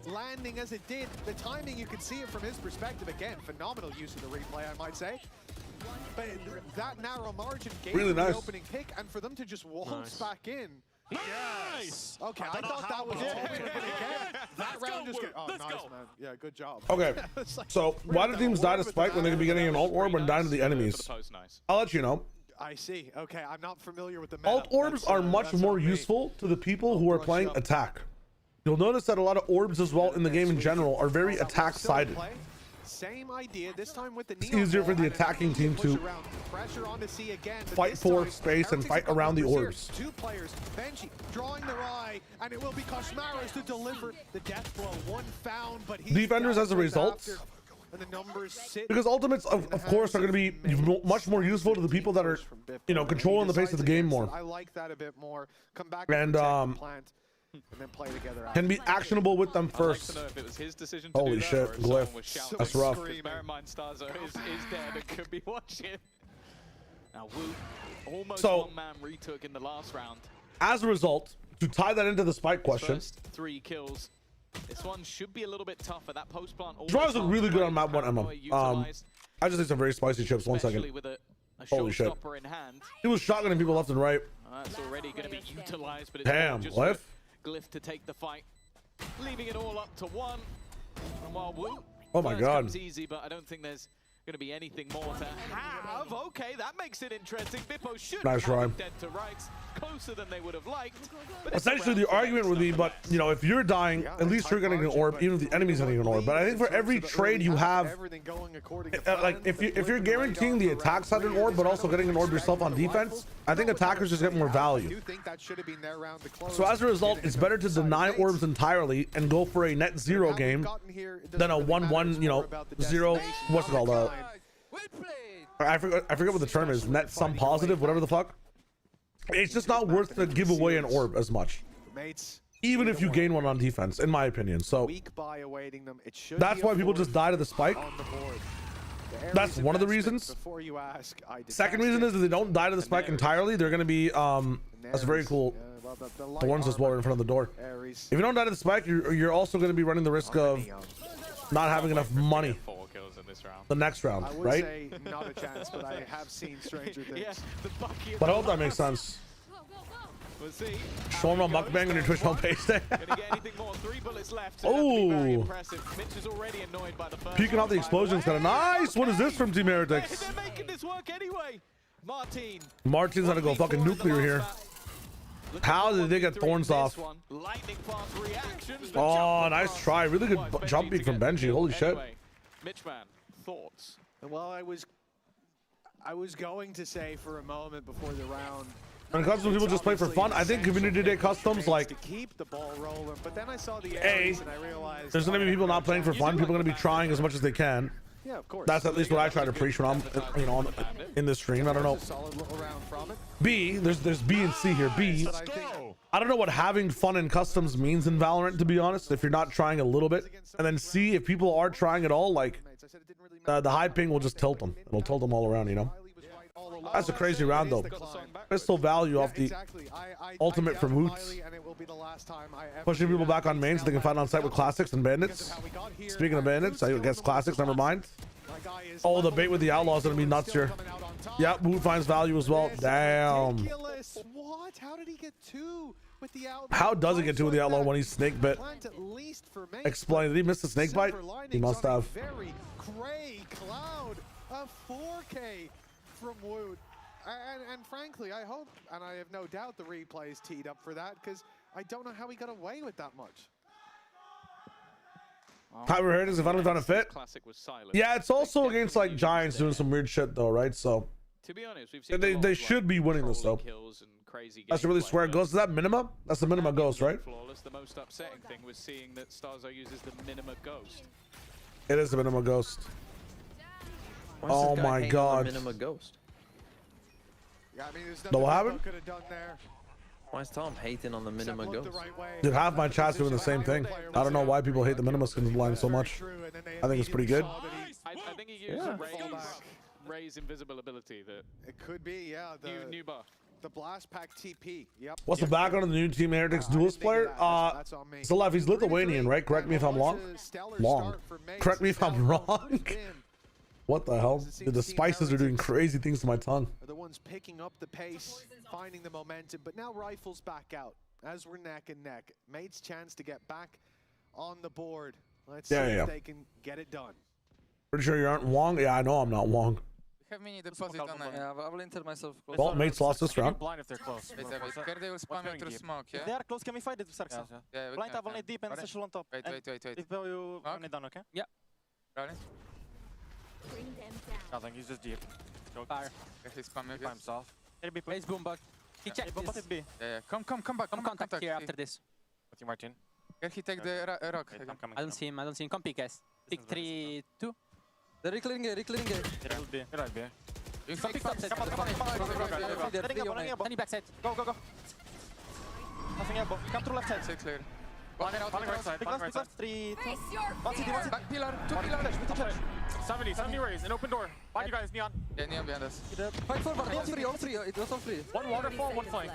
landing as it did. The timing, you could see it from his perspective. Again, phenomenal use of the replay, I might say. But that narrow margin gave really them nice. the opening pick, and for them to just waltz back in. Nice! Okay, I thought that was it. But again, that round just oh, nice, man. Yeah, good job. Okay, so why do teams die to Spike when they could be getting an ult orb when dying to the enemies? I'll let you know. I see. Okay, I'm not familiar with the meta. Alt orbs are much more useful to the people who are playing attack. You'll notice that a lot of orbs as well in the game in general are very attack-sided. Same idea, this time with the It's easier for the attacking team to fight for space and fight around the orbs. Two players, Benji drawing their eye, and it will be Koshmaros to deliver the death blow. One found, but he's defenders as a result. And the numbers sit because ultimates, of course, are going to be much more useful to the people that are, you know, controlling the pace of the game more. I like that a bit more. Come back and plant. And then play together can be actionable with them first. Like to know if it was his decision to Holy do shit, that, Glyph. That's rough. Bear in mind, Starzo is dead and could be watching. Now, Woot almost one-man retook in the last round. As a result, to tie that into the Spike question, first 3 kills. This one should be a little bit tougher. That post plant. Draws look really good on map 1 Emma. I just need some very spicy chips. 1 second. With a holy shit. In hand. He was shotgunning people left and right. That's already going to be utilized, but it's damn, Glyph to take the fight, leaving it all up to 1. And while Woot, oh my god, comes easy, but I don't think there's going to be anything more to have. Okay, that makes it interesting. Bippo should nice have dead to rights, closer than they would have liked. Essentially, the argument would be, but you know, if you're dying, at least you're getting an orb, even if the enemy's getting an orb. But I think for every trade you have, like if you're guaranteeing the attack side an orb, but also getting an orb yourself on defense, I think attackers just get more value. So as a result, it's better to deny orbs entirely and go for a net 0 game than a 1-1, you know, 0. What's it called? I forget what the term is. Net sum positive, whatever the fuck. It's just not worth to give away an orb as much, even if you gain one on defense, in my opinion. So that's why people just die to the Spike. That's one of the reasons. Second reason is if they don't die to the Spike entirely, they're going to be that's very cool. Thorns as well in front of the door. If you don't die to the Spike, you're also going to be running the risk of not having enough money the next round, right? Say not a chance, but I have seen stranger things. But I hope that makes sense. We'll see. Shawarma mukbang on your Twitch homepage day. Oh, peeking out the explosion's kind of nice. What is this from Team Heretics? They're making this work anyway. Martin's gonna go fucking nuclear here. How did they get Thorns off? Oh, nice try. Really good jump beat from Benji. Holy shit. Mitchman, thoughts? Well, I was going to say for a moment before the round, when custom people just play for fun, I think community day customs, like, to keep the ball rolling, but then I saw the A, and I realized there's gonna be people not playing for fun. People are gonna be trying as much as they can. Yeah, of course. That's at least what I try to preach when I'm, you know, in this stream. I don't know. B, there's B and C here. B, I don't know what having fun in customs means in Valorant, to be honest, if you're not trying a little bit. And then C, if people are trying at all, like, the high ping will just tilt them. It'll tilt them all around, you know? That's a crazy round, though. Pistol value off the ultimate from Woots. Pushing people back on main so they can fight on site with classics and bandits. Speaking of bandits, I guess classics, never mind. Oh, the bait with the outlaw is going to be nuts here. Yeah, Woot finds value as well. Damn. What? How did he get 2 with the outlaw? How does he get 2 with the outlaw when he's snake bit? Explain. Did he miss the snake bite? He must have. Very gray cloud of 4K from Woot. And frankly, I hope, and I have no doubt the replay is teed up for that, because I don't know how he got away with that much. Kyber Heretics, if I don't fit. Yeah, it's also against like Giants doing some weird shit though, right? So To be honest, we've seen They should be winning this though. That's a really square ghost. Is that minima? That's the minima ghost, right? Flawless. The most upsetting thing was seeing that Starzo uses the minima ghost. It is the minima ghost. Why is Oh this guy my hating on god. the minima ghost? Yeah, I mean, there's No, what nothing happened? could have done there. Why is Tom hating on the minima ghost? Dude, half my chat's doing the same thing. I don't know why people hate the minima skin line so much. I think it's pretty good. I think he used Ray's invisible ability that It could be, yeah. The new buff. The blast pack TP. Yep. What's the background of the new Team Heretics duelist player? It's LEV. He's Lithuanian, right? Correct me if I'm wrong. Correct me if I'm wrong. What the hell? Dude, the spices are doing crazy things to my tongue. Are the ones picking up the pace, finding the momentum, but now Rifles back out as we're neck and neck. Mate's chance to get back on the board. Let's see if they can get it done. Pretty sure you aren't Wong? Yeah, I know I'm not Wong. Have mini deposit on it. Yeah, I will enter myself close. Well, Mate's lost this round. Blind if they're close. Wait, here they will spam you through smoke, yeah? If they are close, can we fight it, Sarksa? Yeah, we Blind can. have only deep and special on top. Wait. If you run it down, okay? Yeah. Rolling. Nothing, he's just deep. Go. Fire. He spam you. Time's off. Base boom bug. He checked Bomb this. B. Yeah. Come back. Come contact here after this. With you, Martin. Can he take the rock? I'm coming. I don't see him. Come pick, guys. Pick 3, 2. They're reclearing it. It'll be. You Come fake pick top. Come on. Penny backside. Go. Nothing above. Come through left side. Six clear. Falling right side. Pick left. 3, 2. One CT. Back pillar. 2 One pillar. flash. With the flash. 70 raise. An open door. Find you guys, Neon. Yeah, Neon behind us. Fight forward. All three. It was all three. One waterfall, one flank.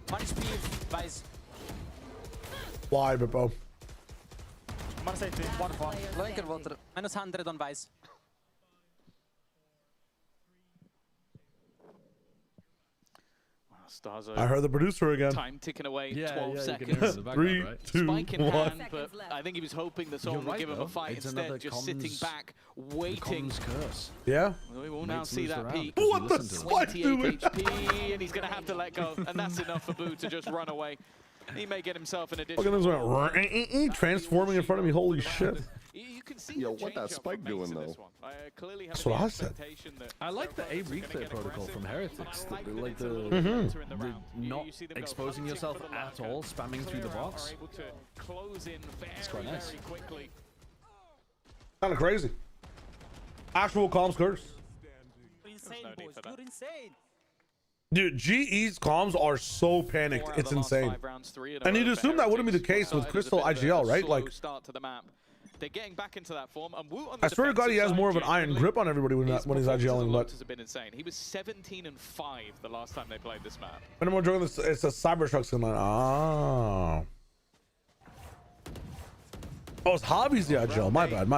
One speed, Vice. Why, Bippo? One safety. One fall. Blanket water. Minus 100 on Vice. Starzo. I heard the producer again. Time ticking away, Yeah, 12 yeah, seconds. 3, 2, Spike in 1. hand, but I think he was hoping that someone would give him a fight It's instead, another just sitting back, waiting. Curse. Yeah? We will now see that peak. What the spike 28 doing? HP, and he's going to have to let go, and that's enough for Boo to just run away. He may get himself an Look at additional. this one. Transforming in front of me. Holy shit. You can see Yo, the what that change up spike from doing, Mace in though? this one. I clearly have That's the what I said. expectation that I like the A Starzo's gonna replay get protocol aggressive, from but Heretics. I like that Like it's a little bit later in the round. not You see them go exposing hunting yourself for the at lurker, all, spamming through the clear out, box. are able to close in quite nice. very quickly. Kind of crazy. Actual comms curse. Insane, no need boys. for that. You're insane. Dude, GE's comms are so panicked. Four out of It's the last insane. 5 rounds, 3 in a And you'd row for assume that wouldn't be the Heretics. case with Started Crystal a bit of a IGL, right? slow Like, start to the map. They're getting back into that form, and Woot on the I swear to God, he has defensive more of side an iron genuinely, grip on everybody when his he's performances IGLing, and but launches have been insane. He was 17-5 the last time they played this map. when I'm enjoying this, it's a Cybertruck skin line. Oh. Oh, it's Hobby's the IGL. My bad.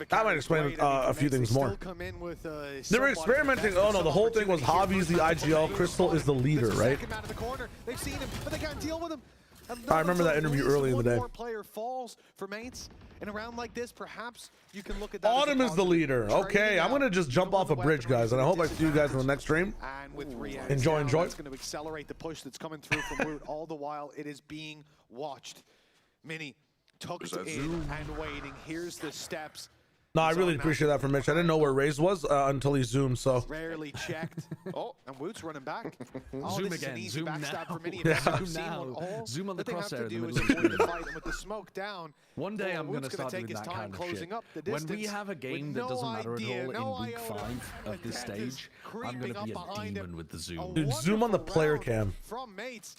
That might explain a few things more. They were experimenting. Oh no, the whole thing was Hobby's the IGL. Crystal is the leader, right? They've seen him, but they can't deal with him. I remember that interview early in the day. One more player falls for Mates. In a round like this, perhaps you can look at that. Autumn is the leader. Okay, I'm gonna just jump off a bridge, guys, and I hope I see you guys in the next stream. And with Enjoy. It's going to accelerate the push that's coming through from Woot. All the while, it is being watched. Mini tucked in and waiting. Here's the steps. No, I really appreciate that from Mitch. I didn't know where Raze was until he zoomed, so. Rarely checked. And Woot's running back. Zoom again. Zoom now. For Mini. Zoom now. Zoom on the crosshair in the middle of the screen. With the smoke down. One day I'm going to start doing take his that time kind of closing shit. up the When we distance have a game with that doesn't no matter at idea, all no in week iota 5 of this stage, I'm going to be a demon with the zoom. Dude, zoom on the player cam. From Mates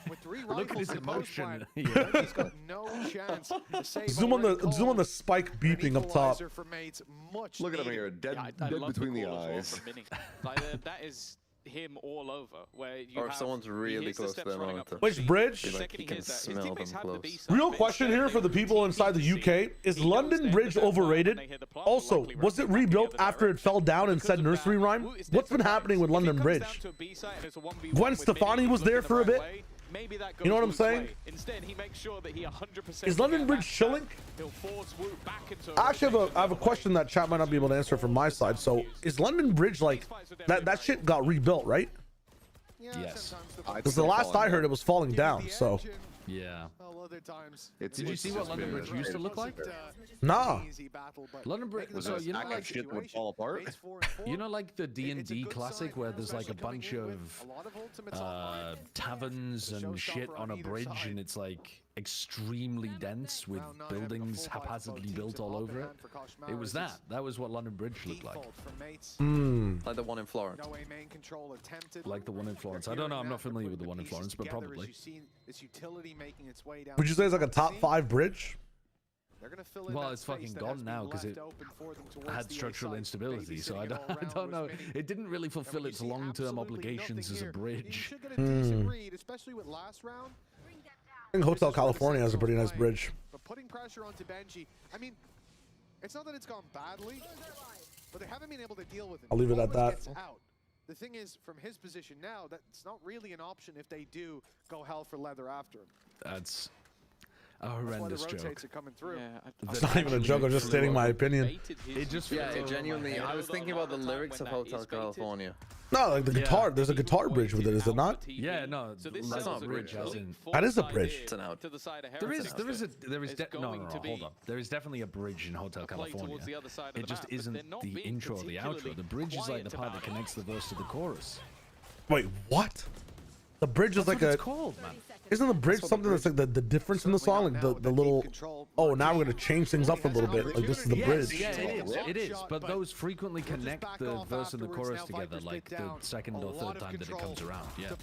with 3 Look at his rifles in post emotion. plan. He's got no chance to save Zoom on the spike beeping up top. For Mates, much Look at him here, dead between the eyes. That is him all over. Where you Or if someone's really close to them on it. Which bridge? Like you can smell them close. Real question here for the people inside the UK. Is London Bridge overrated? Also, was it rebuilt after it fell down and said nursery rhyme? What's been happening with London Bridge? Gwen Stefani was there for a bit. You know what I'm saying? Instead, he makes sure that he 100% Is London Bridge chilling? He'll force Woot back into I actually have a question that chat might not be able to answer from my side. So, is London Bridge like that shit got rebuilt, right? Yes. Because the last I heard, it was falling down. So, Yeah. Well, other times. Did you see what London Bridge used to look like? Nah. London Bridge. So you know, like shit would fall apart. You know, like the D&D classic where there's like a bunch of taverns and shit on a bridge, and it's like extremely dense with buildings haphazardly built all over it. It was that. That was what London Bridge looked like. Like the one in Florence. Like the one in Florence. I don't know. I'm not familiar with the one in Florence, but probably. Would you say it's like a top 5 bridge? Well, it's fucking gone now because it had structural instability, so I don't know. It didn't really fulfill its long-term obligations as a bridge. I think Hotel California has a pretty nice bridge. But putting pressure onto Benji, I mean, it's not that it's gone badly, but they haven't been able to deal with it. I'll leave it at that. The thing is, from his position now, that's not really an option if they do go hell for leather after him. That's a horrendous joke. Are coming through. It's not even a joke. I'm just stating my opinion. It just genuinely. I was thinking about the lyrics of Hotel California. No, like the guitar. There's a guitar bridge with it, is it not? Yeah, no, that's not a bridge. That is a bridge. It's an out. There is hold on. There is definitely a bridge in Hotel California. It just isn't the intro or the outro. The bridge is like the part that connects the verse to the chorus. Wait, what? The bridge is like a. Called, man. Isn't the bridge something that's like the difference in the song, like the little? Oh, now we're gonna change things up a little bit. Like this is the bridge. Yeah, it is. But those frequently connect the verse and the chorus together, like the second or third time that it comes around. Yeah.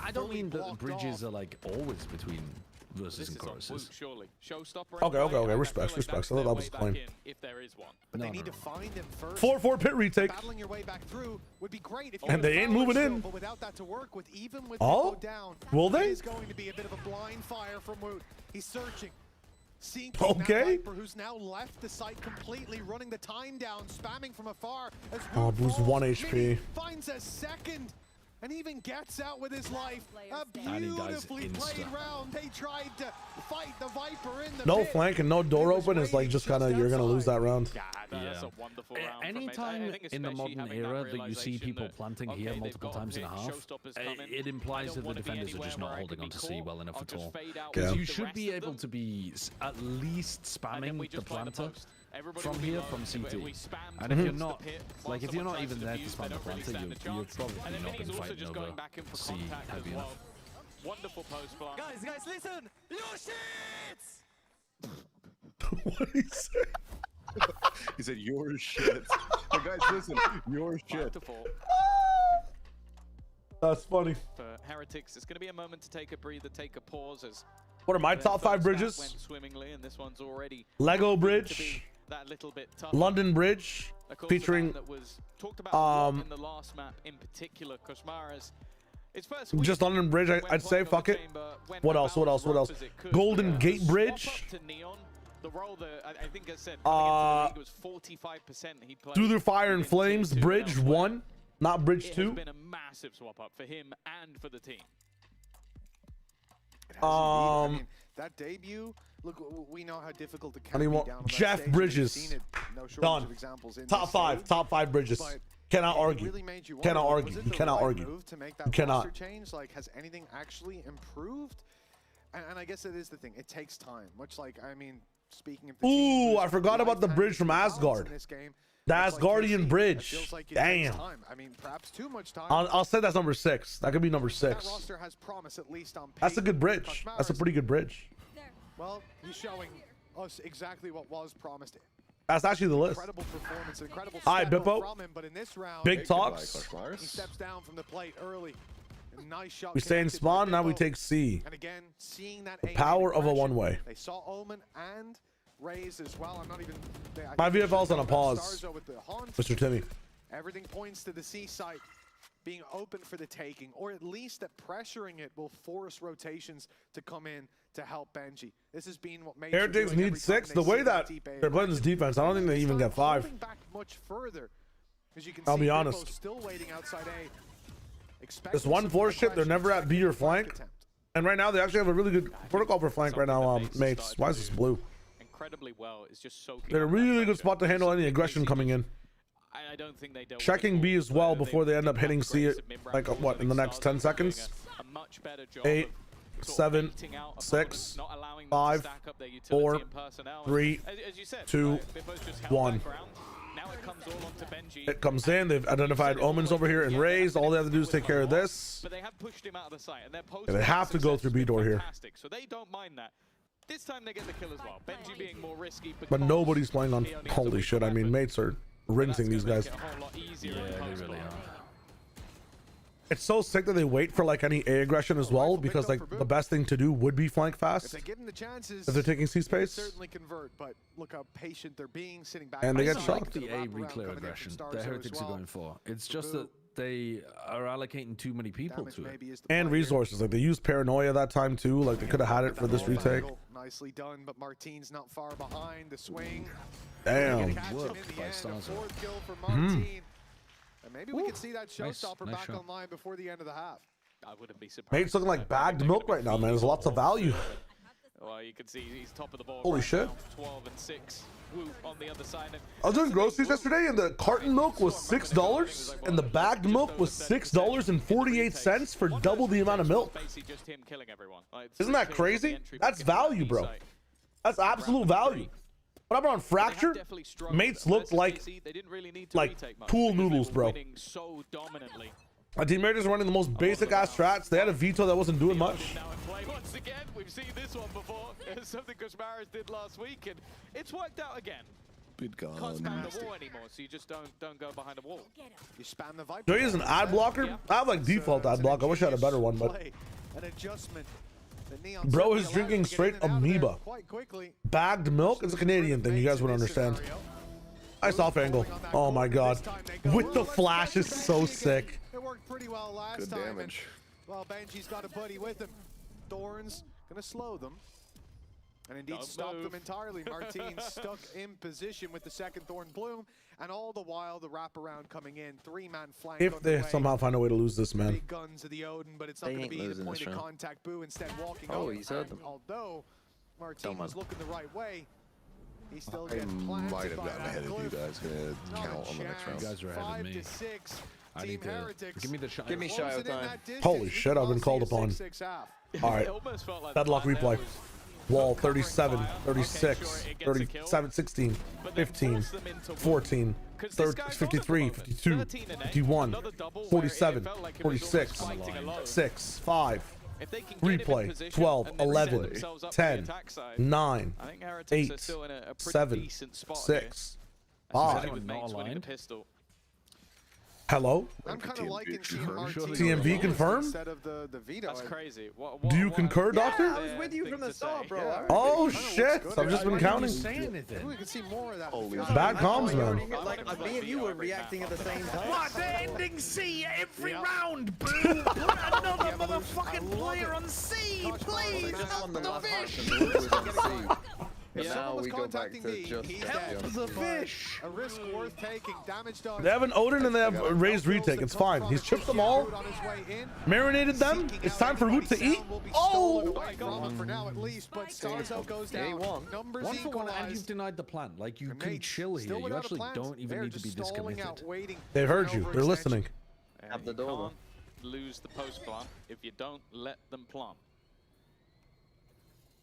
I don't mean that the bridges are like always between verses and choruses. Okay. Respect. I thought that was a claim. If there is one. But they need to find him first. 4-4 pit retake. Battling your way back through would be great if and they ain't moving in. But without that to work with, even with down, will they? It's going to be a bit of a blind fire from Woot. He's searching. Okay. Viper, who's now left the site completely, running the time down, spamming from afar. As Blue's 1 HP. Finds a second. And even gets out with his life. A beautifully played round. They tried to fight the Viper in the no pit. flank and no door open is like just kind of you're gonna lose that round. That's a wonderful round. Anytime in the modern era that you see people planting here multiple times in a half, it implies that the defenders are just not holding on to C well enough at all. Because you should be able to be at least spamming the planter from here, from CT. And if you're not, like if you're not even there to spam the planter, you've probably not been fighting over C heavy enough. Wonderful post plant. Guys, listen! Your shit! What did he say? He said your shit. Hey guys, listen, your shit. That's funny. For Heretics, it's going to be a moment to take a breather, take a pause. As what are my top 5 bridges? went swimmingly, and this one's already Lego Bridge. That little bit tough. London Bridge, featuring that was talked about in the last map in particular. Koshmara's just London Bridge. I'd say fuck it. What else? Golden Gate Bridge. The role that I think I said was 45%. He played Through the Fire and Flames Bridge 1, not Bridge 2. It's been a massive swap up for him and for the team. I mean, that debut. Look, we know how difficult it can be down on Jeff that Bridges. stage. No Done. of examples in Top 5 Bridges. Cannot argue. Cannot argue. You cannot argue. You cannot. Change? Like, has anything actually improved? And I guess it is the thing. It takes time. Much like, I mean, speaking of the Ooh, I forgot about the bridge from Asgard. The Asgardian Bridge. Damn. I mean, perhaps too much time. I'll say that's number 6. That could be number 6. That roster has promise, at least on paper. That's a good bridge. That's a pretty good bridge. Well, he's showing us exactly what was promised. That's actually the list. Incredible performance, incredible All right, step Bippo. up from him, but in this round, Big talks. He steps down from the plate early. A nice shot. We stay in spawn, now we take C. And again, seeing that the power of a one-way. They saw Omen and Raze as well. I'm not even. My VFL's on a pause. Mr. Timmy. Everything points to the C site being open for the taking, or at least that pressuring it will force rotations to come in to help Benji. This has been what made Heretics need 6. The way that they're playing this defense, I don't think they even get 5. Back much further. As you can I'll see, be honest. still waiting outside A. This 1-4 ship, they're never at B or flank. And right now, they actually have a really good protocol for flank right now, mates. Why is this blue? Incredibly well. It's just soaking. They're a really good spot to handle any aggression coming in. I don't think they dealt Checking B as well before they end up hitting C, like what, in the next 10 seconds? 8, 7, 6, 5, 4, 3, 2, 1. Now it comes all onto Benji. It comes in. They've identified Omens over here and raised. All they have to do is take care of this. But they have pushed him out of the site, and their post And they have to go through B door here. So they don't mind that. This time they get the kill as well. Benji being more risky, But nobody's playing on. Holy shit! I mean, mates are rinsing these guys. Yeah, they really are. It's so sick that they wait for like any A aggression as well, because like the best thing to do would be flank fast. If they give them the chances, if they're taking C space, certainly convert. But look how patient they're being, sitting back. And they get I shot. like the A reclear aggression that Heretics are going for. It's just that they are allocating too many people to it. And resources. Like they used paranoia that time too. Like they could have had it for this retake. Nicely done, but Martin's not far behind. The swing. Damn. Worked by Starzo. Fourth kill for Martin. And maybe we could see that showstopper back online before the end of the half. I wouldn't be surprised. Mate's looking like bagged milk right now, man. There's lots of value. Well, you can see he's top of the ball. Holy shit. 12 and 6. Woo on the other side. I was doing groceries yesterday and the carton milk was $6 and the bagged milk was $6.48 for double the amount of milk. Isn't that crazy? That's value, bro. That's absolute value. What happened on Fracture? Mates looked like pool noodles, bro. My teammates are running the most basic ass strats. They had a veto that wasn't doing much. Once again, we've seen this one before. It's something Kushmaras did last week, and it's worked out again. Good God. Can't spam the wall anymore, so you just don't go behind a wall. You spam the Viper. Do you use an ad blocker? I have like default ad block. I wish I had a better one, but an adjustment. bro is drinking straight amoeba. Bagged milk is a Canadian thing. You guys would understand. Nice off angle. Oh my God. With the flash is so sick. It worked pretty well last time. Good damage. Well, Benji's got a buddy with him. Thorns gonna slow them. And indeed stop them entirely. Martin stuck in position with the second Thorn Bloom. And all the while, the wraparound coming in. 3-man flank. If they somehow find a way to lose this, man. Big guns of the Odin, but it's not going to be the point of contact. Boo instead walking over. He's heard them. Although Martin was looking the right way, he still I gets might have gotten ahead of you guys. Gonna count on the next round. You guys are ahead of me. 5-6. I need to give me the shot. Give me Shio time. Holy shit, I've been called upon. All right. Deadlock replay. Wall 37, 36, 37, 16, 15, 14, 53, 52, 51, 47, 46, 6, 5. Replay 12, 11, 10, 9, 8, 7, 6, 5. Hello? I'm kind of liking TMV confirmed? Instead of the veto. That's crazy. Do you concur, Doctor? I was with you from the start, bro. Oh shit! I've just been counting. We can see more of that. Bad comms, man. Like me and you were reacting at the same time. What? They're ending C every round, boo! Put another motherfucking player on C, please! Help the fish! If now someone was we go back contacting to me, just help the fish! A risk worth taking. Damage done. They have an Odin and they have a raised retake. It's fine. He's chipped them all, marinated them. It's time for Woot to eat. Oh! For now at least, but Starzo goes down. Numbers One for one, and equalized. you've denied the plan. Like, you can chill here. You actually don't even need to be discommitted. They've heard you. They're listening. Have the door. Lose the post plant if you don't let them plant.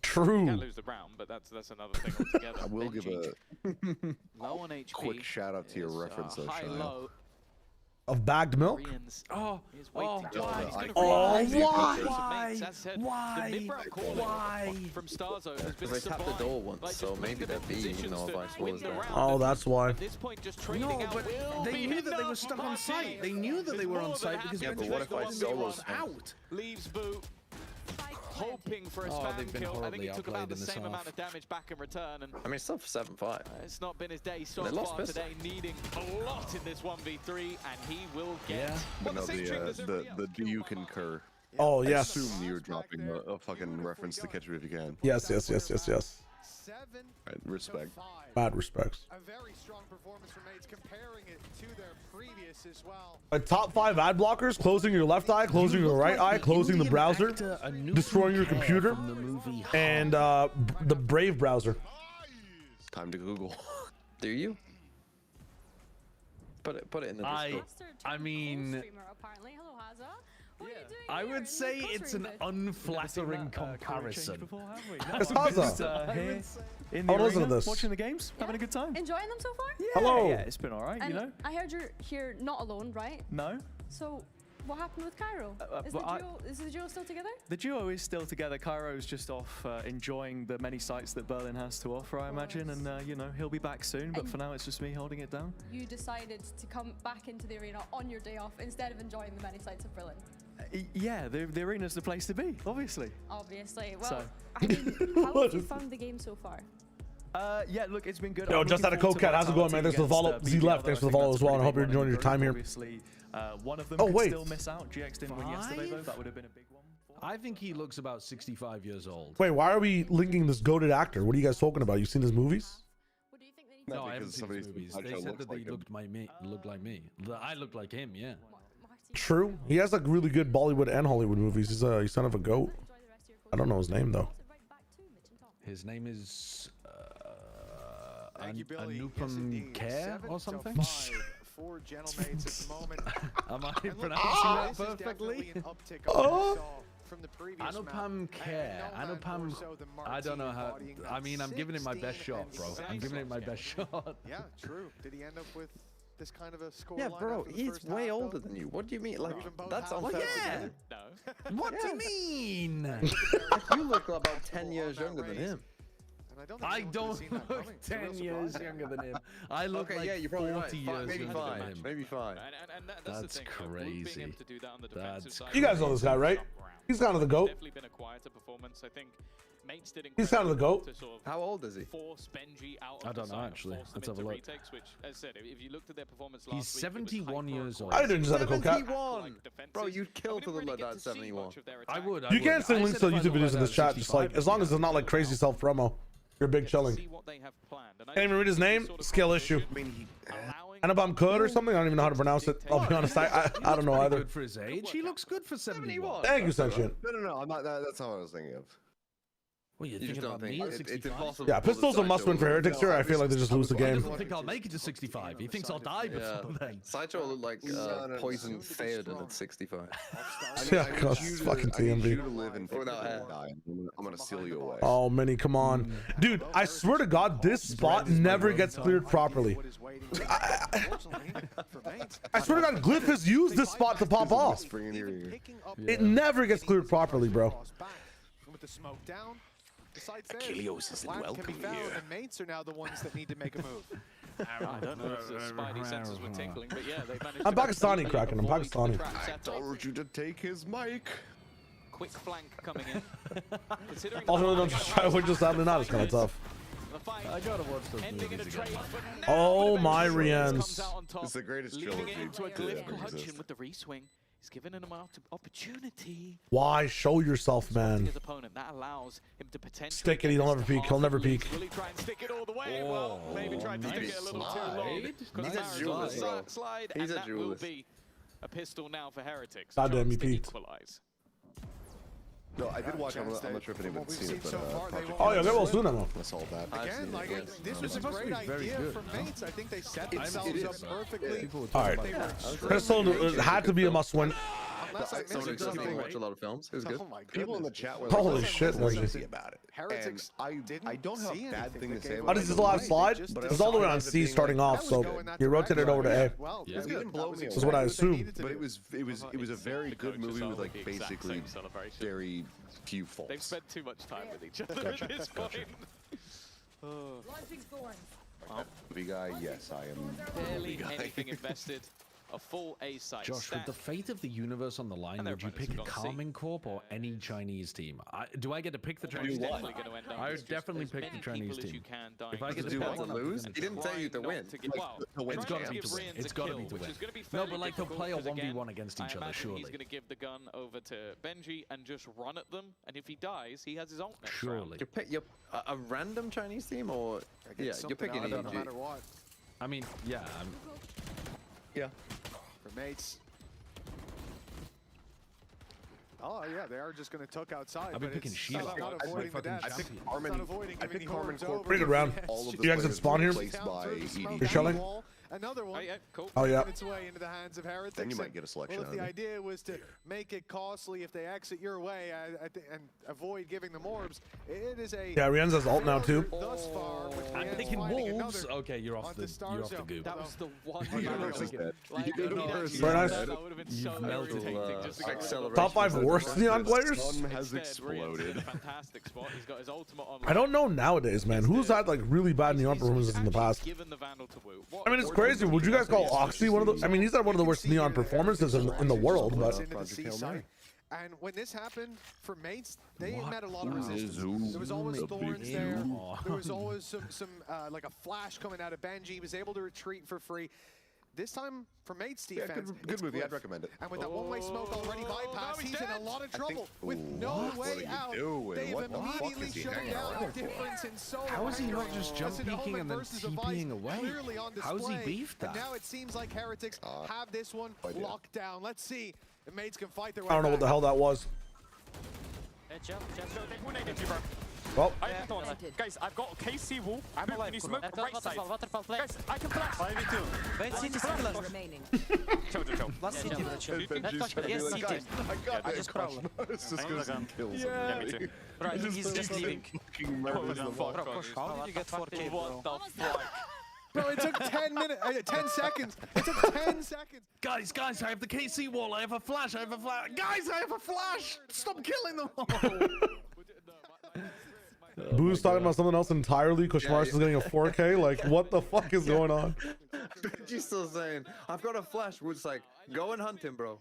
True. You can't lose the round, but that's another thing altogether. I will give a low on HP. quick shout out to your reference, though, Shio. Of bagged milk? Oh, why? From Starzo has been Because they tapped the door once, so maybe they'd be, you know, vice versa. Oh, that's why. No, but they knew that they were stuck on site. They knew that they were on site because but what if I solo spam? out. Leaves Boo. Hoping for a spam kill. I think he took about the same amount of damage back in return. And I mean, it's still 7-5. It's not been his day so They lost far pistol. today, needing a lot in this 1v3, and he will get. Yeah. But no, the do you concur? Oh, I yes. assume you're dropping a fucking reference to catch it if you can. Yes, yes, yes, yes, yes. Right, respect. Mad respects. A very strong performance from Mates, comparing it to their previous as well. Top 5 ad blockers: closing your left eye, closing your right eye, closing the browser, destroying your computer, and the Brave browser. Time to Google. Do you? Put it in the Discord. I mean, I would say it's an unflattering comparison. It's Haza. In the listen to arena, this. watching the games, having a good time. Enjoying them so far? Yeah, Hello. Yeah, it's been all right, And you know. I heard you're here not alone, right? No. So what happened with Cairo? Is the duo still together? The duo is still together. Cairo's just off enjoying the many sights that Berlin has to offer, I imagine, and you know, he'll be back soon. But for now, it's just me holding it down. You decided to come back into the arena on your day off instead of enjoying the many sights of Berlin. Yeah, the arena's the place to be, obviously. Obviously. Well, So. I mean, how have you found the game so far? Yeah, look, it's been good. Yo, just out of Coke Cat, how's it going, man? Thanks for the follow. Z left, thanks for the follow as well, and I hope you're enjoying your time here. Obviously, one of them could still miss out. GX didn't win yesterday, though. That would have been a big one. I think he looks about 65 years old. Wait, why are we linking this goated actor? What are you guys talking about? You seen his movies? No, I haven't seen his movies. They said that he looked like me. That I look like him, yeah. True. He has like really good Bollywood and Hollywood movies. He's son of a goat. I don't know his name though. His name is Anupam Kher or something. For Gentlemates at the moment. Am I pronouncing that perfectly? From the previous Anupam Kher. Anupam. I don't know how. I mean, I'm giving it my best shot, bro. I'm giving it my best shot. Yeah, true. Did he end up with this kind of a score? Yeah, bro, he's way older than you. What do you mean? Like, that's unfair. Yeah. No. What do you mean? You look about 10 years younger than him. I don't look 10 years younger than him. I look like 40 years maybe younger five, than him. maybe 5. That's crazy. You guys know this guy, right? He's kind of the goat. Definitely been a quieter performance. I think Mates did He's kind of the goat. How old is he? Force Benji out I don't know actually. Let's have a look. Retakes, which, as I said, if you looked at their performance last He's week, 71 years old. I didn't just have a Coke Cat. 71! Bro, you'd kill to look like that at 71. I would. You can't send links to YouTube videos in this chat. Just like as long as it's not like crazy self promo. You're big chilling. Can't even read his name. Skill issue. Anupam Kher or something. I don't even know how to pronounce it. I'll be honest. I don't know either. Good for his age. He looks good for 71. Thank you, Sentient. No. I'm not. That's not what I was thinking of. Well, you just thinking don't about think me at it's 65? impossible. Yeah, Pistol's a must-win for Heretics here. I feel like they just lose the He game. doesn't think I'll make it to 65. He thinks I'll die before then. Sideshow looked like poison Theoden at 65. Yeah, cause it's fucking TMB. I'm gonna seal you away. Oh, Mini, come on. Dude, I swear to God, this spot never gets cleared properly. I swear to God, Glyph has used this spot to pop off. It never gets cleared properly, bro. With the smoke down, Achilles isn't welcome here. And Mates are now the ones that need to make a move. I don't know if the spidey senses were tingling, but yeah, they managed I'm to Pakistani, Kraken. I'm Pakistani. I told you to take his mic. Quick flank coming in. Also, don't just try to just sadly not. It's kind of tough. I gotta watch those movies again. Oh my Rians. It's the greatest Leading trilogy. it into a to glyph ever clutch exist. with the re-swing. He's given him an opportunity. Why? Show yourself, man. His opponent. That allows him to potentially Stick it. He don't ever peek. He'll never peek. Will he try and stick it all the way? Well, maybe tried to stick it a little too long. He's a jeweler, bro. Slide, He's and a that will jeweler. be a pistol now for Heretics. Goddamn, he Chance to peeked. equalize. No, I did watch. I'm not sure if anyone's seen it, but Oh yeah, get well soon, Emma. I saw that. Again, like this was a great idea from Mates. I think they set themselves up perfectly. All right. Pistol had to be a must-win. Someone who doesn't watch a lot of films. It was good. People in the chat were Holy like, shit, crazy about it. Heretics I don't have a bad thing to say How about does it. this live slide? It's all the way on C starting off, so you rotated over to A. It didn't blow me This is what I away, assumed. But it was a very good movie with like basically very few faults. They've spent too much time with each other at this point. Well, movie guy, yes, I am. Barely anything invested. A full A site. Josh, with the fate of the universe on the line, would you pick a Carmine Corp or any Chinese team? Do I get to pick the Chinese team? I would definitely pick the Chinese team. If I get to Do pick what to one, lose? He didn't tell you to win. It's got to be to win. It's got to be to win. No, but like they'll play a 1v1 against each other, surely. He's going to give the gun over to Benji and just run at them, and if he dies, he has his ult next Surely. You pick a random Chinese team, or yeah, you're picking no EG. matter what. I mean, yeah. Yeah. For Mates. Oh yeah, they are just going to tuck outside. I've been picking Shiva. Not avoiding the death. I picked Carmen. I picked Carmen Corp. Pretty good round. All of the You guys players at spawn here? replaced by EDG. You're shelling? Another one. Cool. Oh, yeah. Its way into the hands of Heretics. Then you might get a selection. Well, if the idea was to make it costly if they exit your way and avoid giving them orbs, it is a. Yeah, Rienza's ult now too. Thus far, I'm thinking wolves. Okay, you're off the goop. That was the one. Very Nice. nice. That would have been so irritating. Just Top 5 worst Neon players? Sun has exploded. Fantastic spot. He's got his ultimate on. I don't know nowadays, man. Who's had like really bad Neon performances in the past? Given the Vandal to Wu. I mean, it's crazy. Would you guys call Oxy one of the? I mean, he's had one of the worst Neon performances in the world, but. And when this happened for mates, they met a lot of resistance. There was always thorns there. There was always some like a flash coming out of Benji. He was able to retreat for free. This time, for mates defense, good movie. I'd recommend it. And with that one-way smoke already bypassed, he's in a lot of trouble. With no way out, they have immediately shown down the difference in solo. How is he not just jump peeking and then TPing away? How is he beefed that? And now it seems like Heretics have this one locked down. Let's see if mates can fight their way I don't know what the hell that was. Well, guys, I've got KC wall. I'm alive. You smoke right side. Guys, I can flash. 5v2. VCT still remaining. Chill. Last CT. Yes, CT. I just prowler. It's just goes and kills him. Yeah, me too. Bro, he's just leaving. Bro, How did you get 4K, bro? what the fuck? Bro, it took 10 minutes, 10 seconds. It took 10 seconds. Guys, I have the KC wall. I have a flash. Guys, I have a flash. Stop killing them. Boo's talking about something else entirely. Koshmars is getting a 4K. Like, what the fuck is going on? Benji's still saying, I've got a flash. Wood's like, go and hunt him, bro.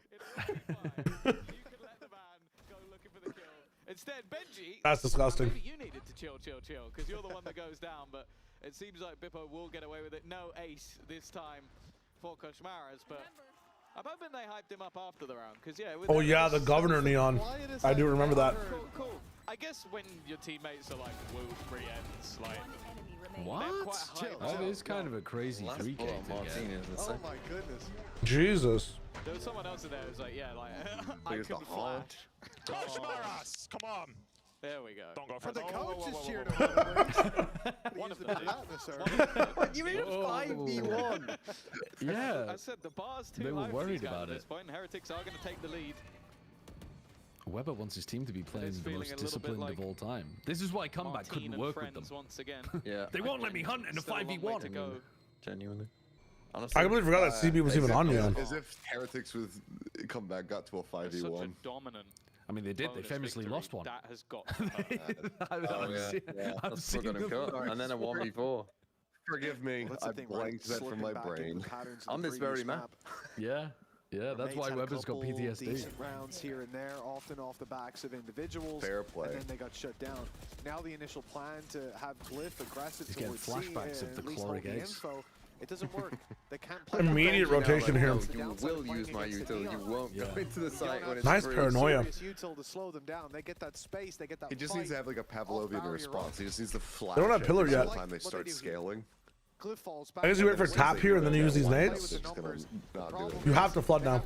Instead, Benji. That's disgusting. Maybe you needed to chill, because you're the one that goes down. But it seems like Bippo will get away with it. No ace this time for Koshmaras, but I'm hoping they hyped him up after the round, because yeah. Oh yeah, the Governor Neon. I do remember that. Cool. I guess when your teammates are like Wu 3 ends, like. What? That is kind of a crazy 3K to get. Oh my goodness. Jesus. There was someone else in there who was like, yeah, like, I can flash. Koshmaras, come on. There we go. Don't go for The it. coach is cheering him. One of them You made it 5v1. Yeah. I said the bar's too They were high for worried these guys about at this it. point. Heretics are going to take the lead. Weber wants his team to be playing the feeling most a little disciplined bit like of all time. This is why comeback Martine couldn't and work with friends them. once again. Yeah. They won't let me hunt in a Still a long way to 5v1. go. Genuinely. Honestly, I completely forgot that CB was even on Neon. As if Heretics with comeback got to a 5v1. Such a dominant. I mean, they did. They bonus famously victory. lost one. That has got. I've seen got him cut. And then a 1v4. Forgive me, I blanked that from my brain. On this very map. Yeah, that's why Weber's got PTSD. Decent rounds here and there, often off the backs of individuals. Fair play. And then they got shut down. Now the initial plan to have Glyph aggressive He's getting towards C, flashbacks of the at least chloric hold the eggs. info. It doesn't work. They can't play Immediate rotation here. You will use my util. You won't go into the site when it's Nice free. paranoia. Util to slow them down. They get that space. They get that. He just needs to have like a Pavlovian response. He just needs to flash. They don't have pillar every yet. single time they start scaling. Glyph falls back. I guess you wait for tap here and then you use these nades. You have to flood now.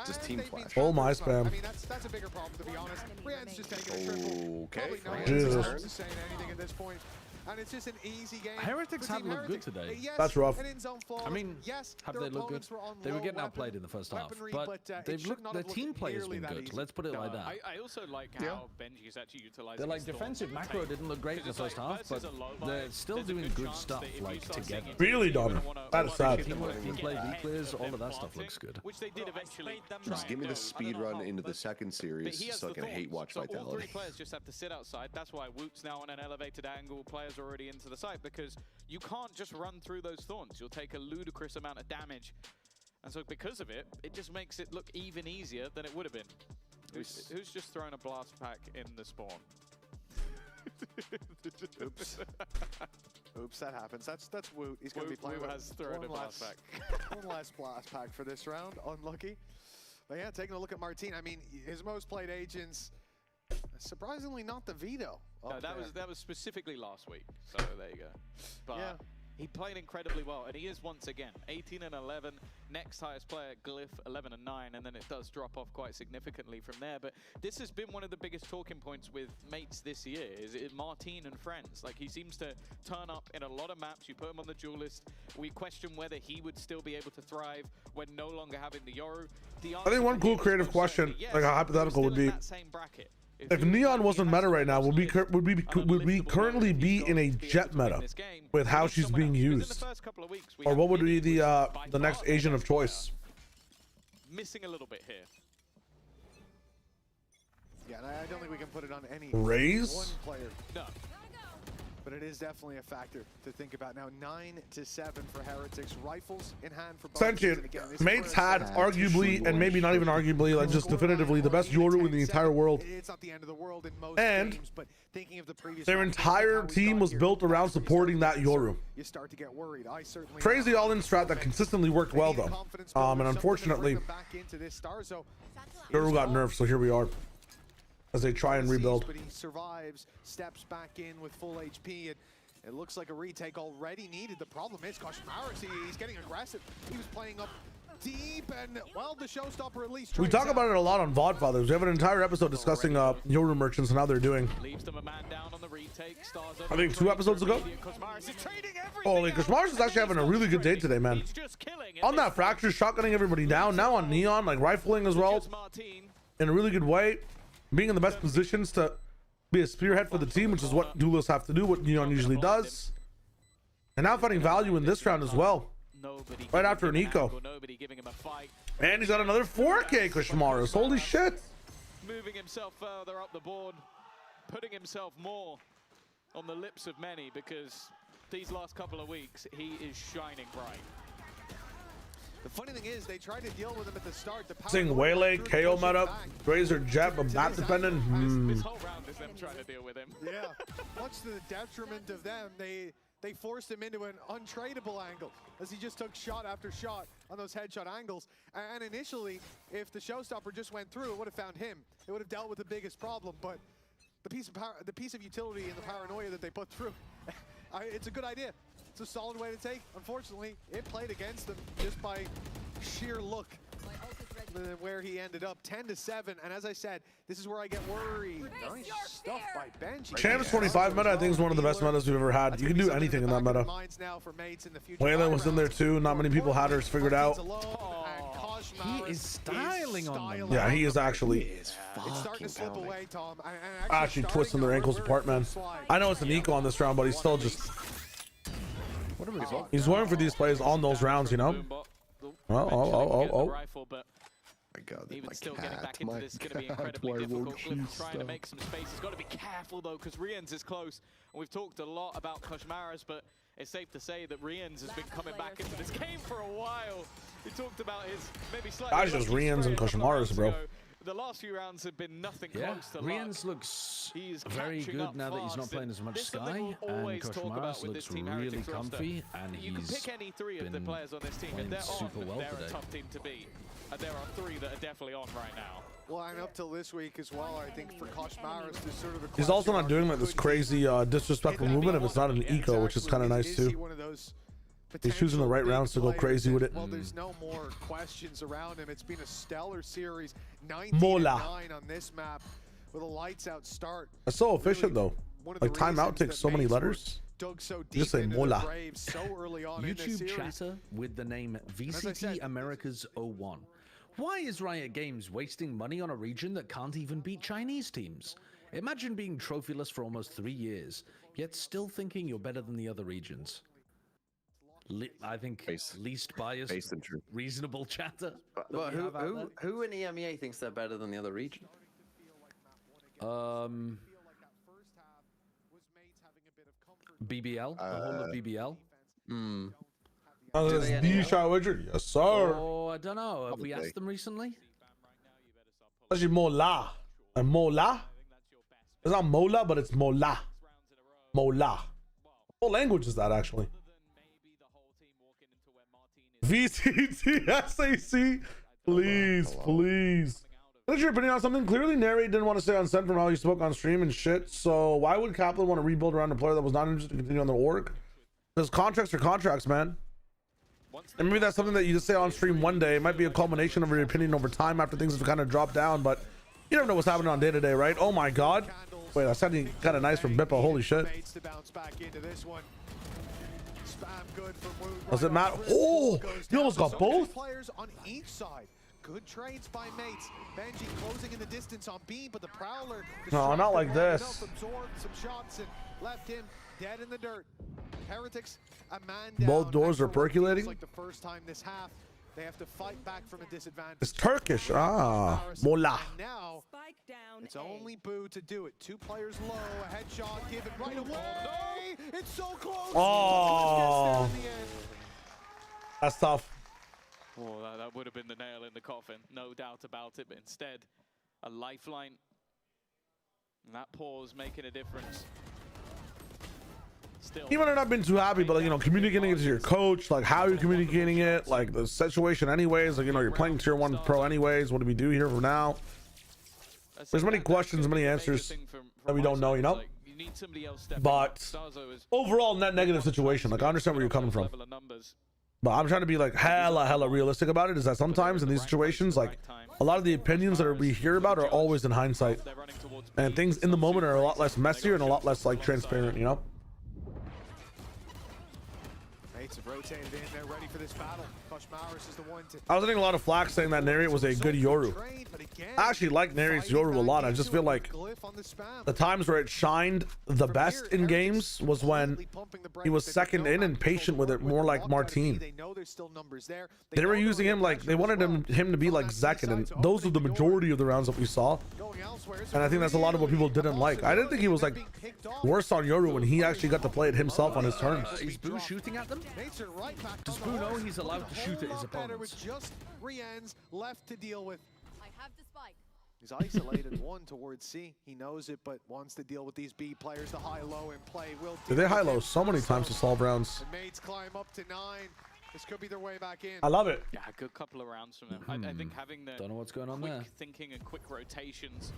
Just team flash. Oh my spam. I mean, that's a bigger problem, to be honest. Rian's just taking a triple. Okay. Jesus. Saying anything at this point. And it's just an easy game. Heretics have looked good today. Yes, That's rough. I mean, yes, have they looked good? They were getting outplayed in the first half, but they've looked. Their team play has been good. Let's put it like that. I also like how Benji is actually utilizing. They're like defensive macro didn't look great in the first half, but they're still doing good stuff like together. Really dominant. That is sad. Team play, V clears, all of that stuff looks good. Which they did eventually. Just give me the speed run into the second series so I can hate watch All three Vitality. players just have to sit outside. That's why Woot's now on an elevated angle. Players are already into the site because you can't just run through those thorns. You'll take a ludicrous amount of damage. And so because of it, it just makes it look even easier than it would have been. Who's just thrown a blast pack in the spawn? Oops. Oops, that happens. That's Woot. He's going to be playing Woot with has thrown a blast pack. One last blast pack for this round. Unlucky. But yeah, taking a look at Martine. I mean, his most played agents, surprisingly not the Veto. No, that was specifically last week. So there you go. But yeah. He played incredibly well, and he is once again 18 and 11, next highest player, Glyph 11 and 9, and then it does drop off quite significantly from there. But this has been one of the biggest talking points with mates this year, is Martin and friends. Like, he seems to turn up in a lot of maps. You put him on the duel list. We question whether he would still be able to thrive when no longer having the Yoru. I think one cool creative question, like a hypothetical, would be, if Neon wasn't meta right now, would we currently be in a Jet meta with how she's being used, or what would be the next Asian of choice? Missing a little bit here. Yeah, and I don't think we can put it on any Raise? one player. No. But it is definitely a factor to think about now. 9-7 for Heretics. Rifles in hand for both. Sentient, mates had arguably, and maybe not even arguably, like just definitively, the best Yoru in the entire world. It's not the end of the world in most and games, but thinking of the previous their entire team was built around supporting that Yoru. You start to get worried. I certainly Crazy all-in strat that consistently worked well though. And unfortunately, Yoru got nerfed, so here we are as they try and rebuild. But he survives, steps back in with full HP, and it looks like a retake already needed. The problem is Koshmaris, he's getting aggressive. He was playing up deep, and well, the showstopper at least. We talk about it a lot on VOD Fathers. We have an entire episode discussing Yoru merchants and how they're doing. I think 2 episodes ago. Holy, Koshmaris is actually having a really good day today, man. On that fracture, shotgunning everybody down. Now on Neon, like rifling as well, in a really good way. Being in the best positions to be a spearhead for the team, which is what duelists have to do, what Neon usually does. And now finding value in this round as well. Right after an eco. And he's got another 4K Koshmaris. Holy shit. Moving himself further up the board, putting himself more on the lips of many, because these last couple of weeks, he is shining bright. The funny thing is, they tried to deal with him at the start. Seeing Waylay, KO meta, Razor Jet, but bat dependent. This whole round is them trying to deal with him. Yeah, much to the detriment of them, they forced him into an untradeable angle as he just took shot after shot on those headshot angles. And initially, if the showstopper just went through, it would have found him. It would have dealt with the biggest problem. But the piece of utility and the paranoia that they put through, it's a good idea. It's a solid way to take. Unfortunately, it played against them just by sheer look where he ended up. 10-7, and as I said, this is where I get worried. Nice stuff by Benji. Champs 25 meta, I think, is one of the best metas we've ever had. You can do anything in that meta. Waylay was in there too. Not many people had hers figured out. He is styling on them. Yeah, he is actually. It's starting to slip away, Tom. Actually twisting their ankles apart, man. I know it's an eco on this round, but he's still just. He's waiting for these plays on those rounds, you know? Oh. My God, even still getting back into this is going to be incredibly difficult. Cliff trying to make some space. He's got to be careful though, because Rians is close. And we've talked a lot about Koshmaris, but it's safe to say that Rians has been coming back into this game for a while. We talked about his maybe slightly. That's just Rians and Koshmaris, bro. The last few rounds have been nothing close to Rians looks very good now that he's not playing as much Sky, and Koshmaris looks really comfy, and you can pick any 3 of the players on this team, and they're a tough team to beat. And there are 3 that are definitely on right now. Well, and up till this week as well, I think for Koshmaris, there's sort of a he's also not doing like this crazy disrespectful movement if it's not an eco, which is kind of nice too. He's choosing the right rounds to go crazy with it. Well, there's no more questions around him. It's been a stellar series. 19-9 on this map with a lights out start. That's so efficient though. Like timeout takes so many letters. So just say Mola. So early on YouTube chatter with the name VCT Americas 01. Why is Riot Games wasting money on a region that can't even beat Chinese teams? Imagine being trophyless for almost 3 years, yet still thinking you're better than the other regions. I think least biased, reasonable chatter. But who in EMEA thinks they're better than the other region? BBL, the whole of BBL. Yes, sir. Oh, I don't know. Have we asked them recently? Actually, Mola. And Mola? It's not Mola, but it's Mola. Mola. What language is that actually? VCT SAC, please. What's your opinion on something? Clearly, Narrate didn't want to stay on set from how he spoke on stream and shit. So why would Kaplan want to rebuild around a player that was not interested to continue on the org? Because contracts are contracts, man. And maybe that's something that you just say on stream one day. It might be a culmination of your opinion over time after things have kind of dropped down, but you never know what's happening on day to day, right? Oh my God. Wait, that's sounding kind of nice from Bippa. Holy shit. Does it matter? Oh, you almost got both. Players on each side. Good trades by mates. Benji closing in the distance on B, but the Prowler. No, not like this. Absorbed some shots and left him dead in the dirt. Heretics, a man down. Both doors are percolating. Like the first time this half, they have to fight back from a disadvantage. It's Turkish. Ah, Mola. Now it's only Boo to do it. 2 players low, a headshot given right away. It's so close. Oh, that's tough. Oh, that would have been the nail in the coffin, no doubt about it. But instead, a lifeline. And that pause making a difference. Still, You might have not been too happy, but like, you know, communicating it to your coach, like how you're communicating it, like the situation anyways, like, you know, you're playing tier 1 pro anyways. What do we do here for now? There's many questions, many answers that we don't know, you know? But overall, net negative situation. Like, I understand where you're coming from. But I'm trying to be like hella realistic about it. Is that sometimes in these situations, like a lot of the opinions that we hear about are always in hindsight. And things in the moment are a lot less messier and a lot less like transparent, you know? Mates have rotated in. They're ready for this battle. Koshmaris is the one to... I was getting a lot of flack saying that Nary was a good Yoru. I actually like Nary's Yoru a lot. I just feel like the times where it shined the best in games was when he was second in and patient with it, more like Martine. They were using him like they wanted him to be like Zekin, and those are the majority of the rounds that we saw. And I think that's a lot of what people didn't like. I didn't think he was like worse on Yoru when he actually got to play it himself on his terms. Is Boo shooting at them? Does Boo know he's allowed to shoot at his opponents? Just Rian's left to deal with. I have the spike. He's isolated one towards C. He knows it, but wants to deal with these B players. The high-low in play will. Did they high-low so many times to solve rounds? The mates climb up to 9. This could be their way back in. I love it. Yeah, a good couple of rounds from them. I think having the don't know what's going on quick there. thinking and quick rotations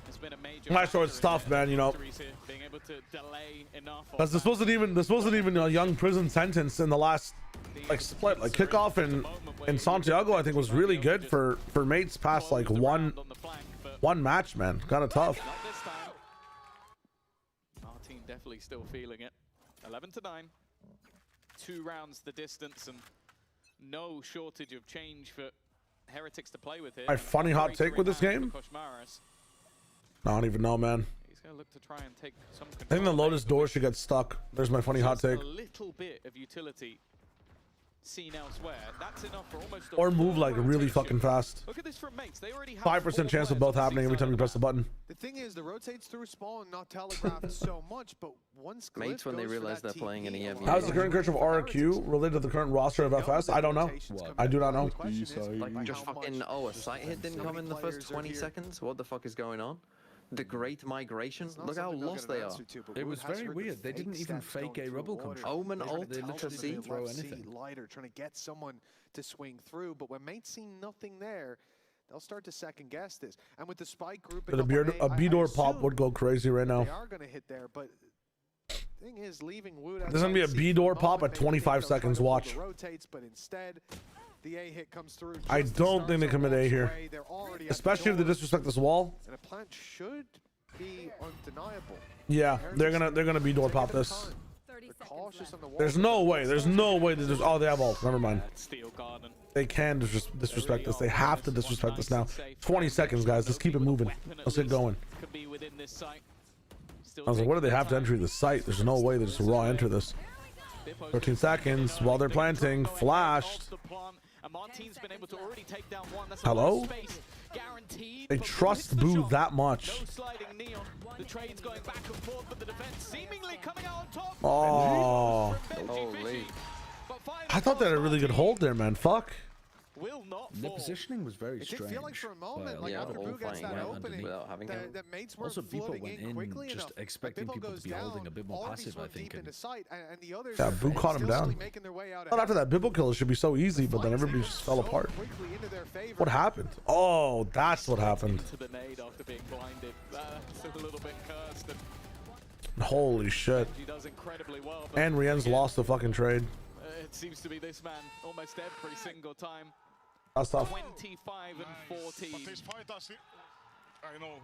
has been a major. My short's tough, man. You know. Being able to delay enough. Because this wasn't even a young prison sentence in the last like split, like kickoff and Santiago. I think was really good for mates past like one match, man. Kind of tough. Not this time. Our team definitely still feeling it. 11-9. 2 rounds the distance and no shortage of change for Heretics to play with here. My funny hot take with this game? I don't even know, man. He's gonna look to try and take some control. I think the Lotus door should get stuck. There's my funny hot take. A little bit of utility seen elsewhere. That's enough for almost Or move like really fucking fast. Look at this from mates. They already have 5% chance of both happening every time you press the button. The thing is, the rotates through spawn, not telegraphed so much, but once mates when they realize they're playing in EMEA. How's the current coach of RQ related to the current roster of FS? I don't know. I do not know. Like just fucking a sight hit didn't come in the first 20 seconds. What the fuck is going on? The Great Migration. Look how lost they are. It was very weird. They didn't even fake a rubble control. Omen ult. They literally didn't throw anything. Lighter, trying to get someone to swing through, but when mates see nothing there, they'll start to second guess this. And with the spike group, A B door pop would go crazy right now. They are going to hit there, but thing is, leaving Wood. There's gonna be a B door pop at 25 seconds. Watch. Rotates, but instead, the A hit comes through. I don't think they commit A here, especially if they disrespect this wall. And a plant should be undeniable. Yeah, they're gonna B door pop this. There's no way. There's no way that there's. Oh, they have ult. Never mind. They can disrespect this. They have to disrespect this now. 20 seconds, guys. Let's keep it moving. Let's get going. I was like, what do they have to enter the site? There's no way they just raw enter this. 13 seconds while they're planting. Flashed. Hello? They trust Boo that much. Oh. Holy. I thought they had a really good hold there, man. Fuck. The positioning was very strange. It did feel like for a moment, like yeah, after Boo gets that opening, the mates were also, people floating went in quickly just enough. expecting Like, people to be holding a bit more passive, I think. And yeah, Boo caught him down. Well, after that Bibble kill, it should be so easy, but then everybody just fell apart. What happened? Oh, that's what happened. Holy shit. He does incredibly well. And Rien's lost the fucking trade. It seems to be this man almost every single time. That's tough. 25 and 14. But this fight, I know.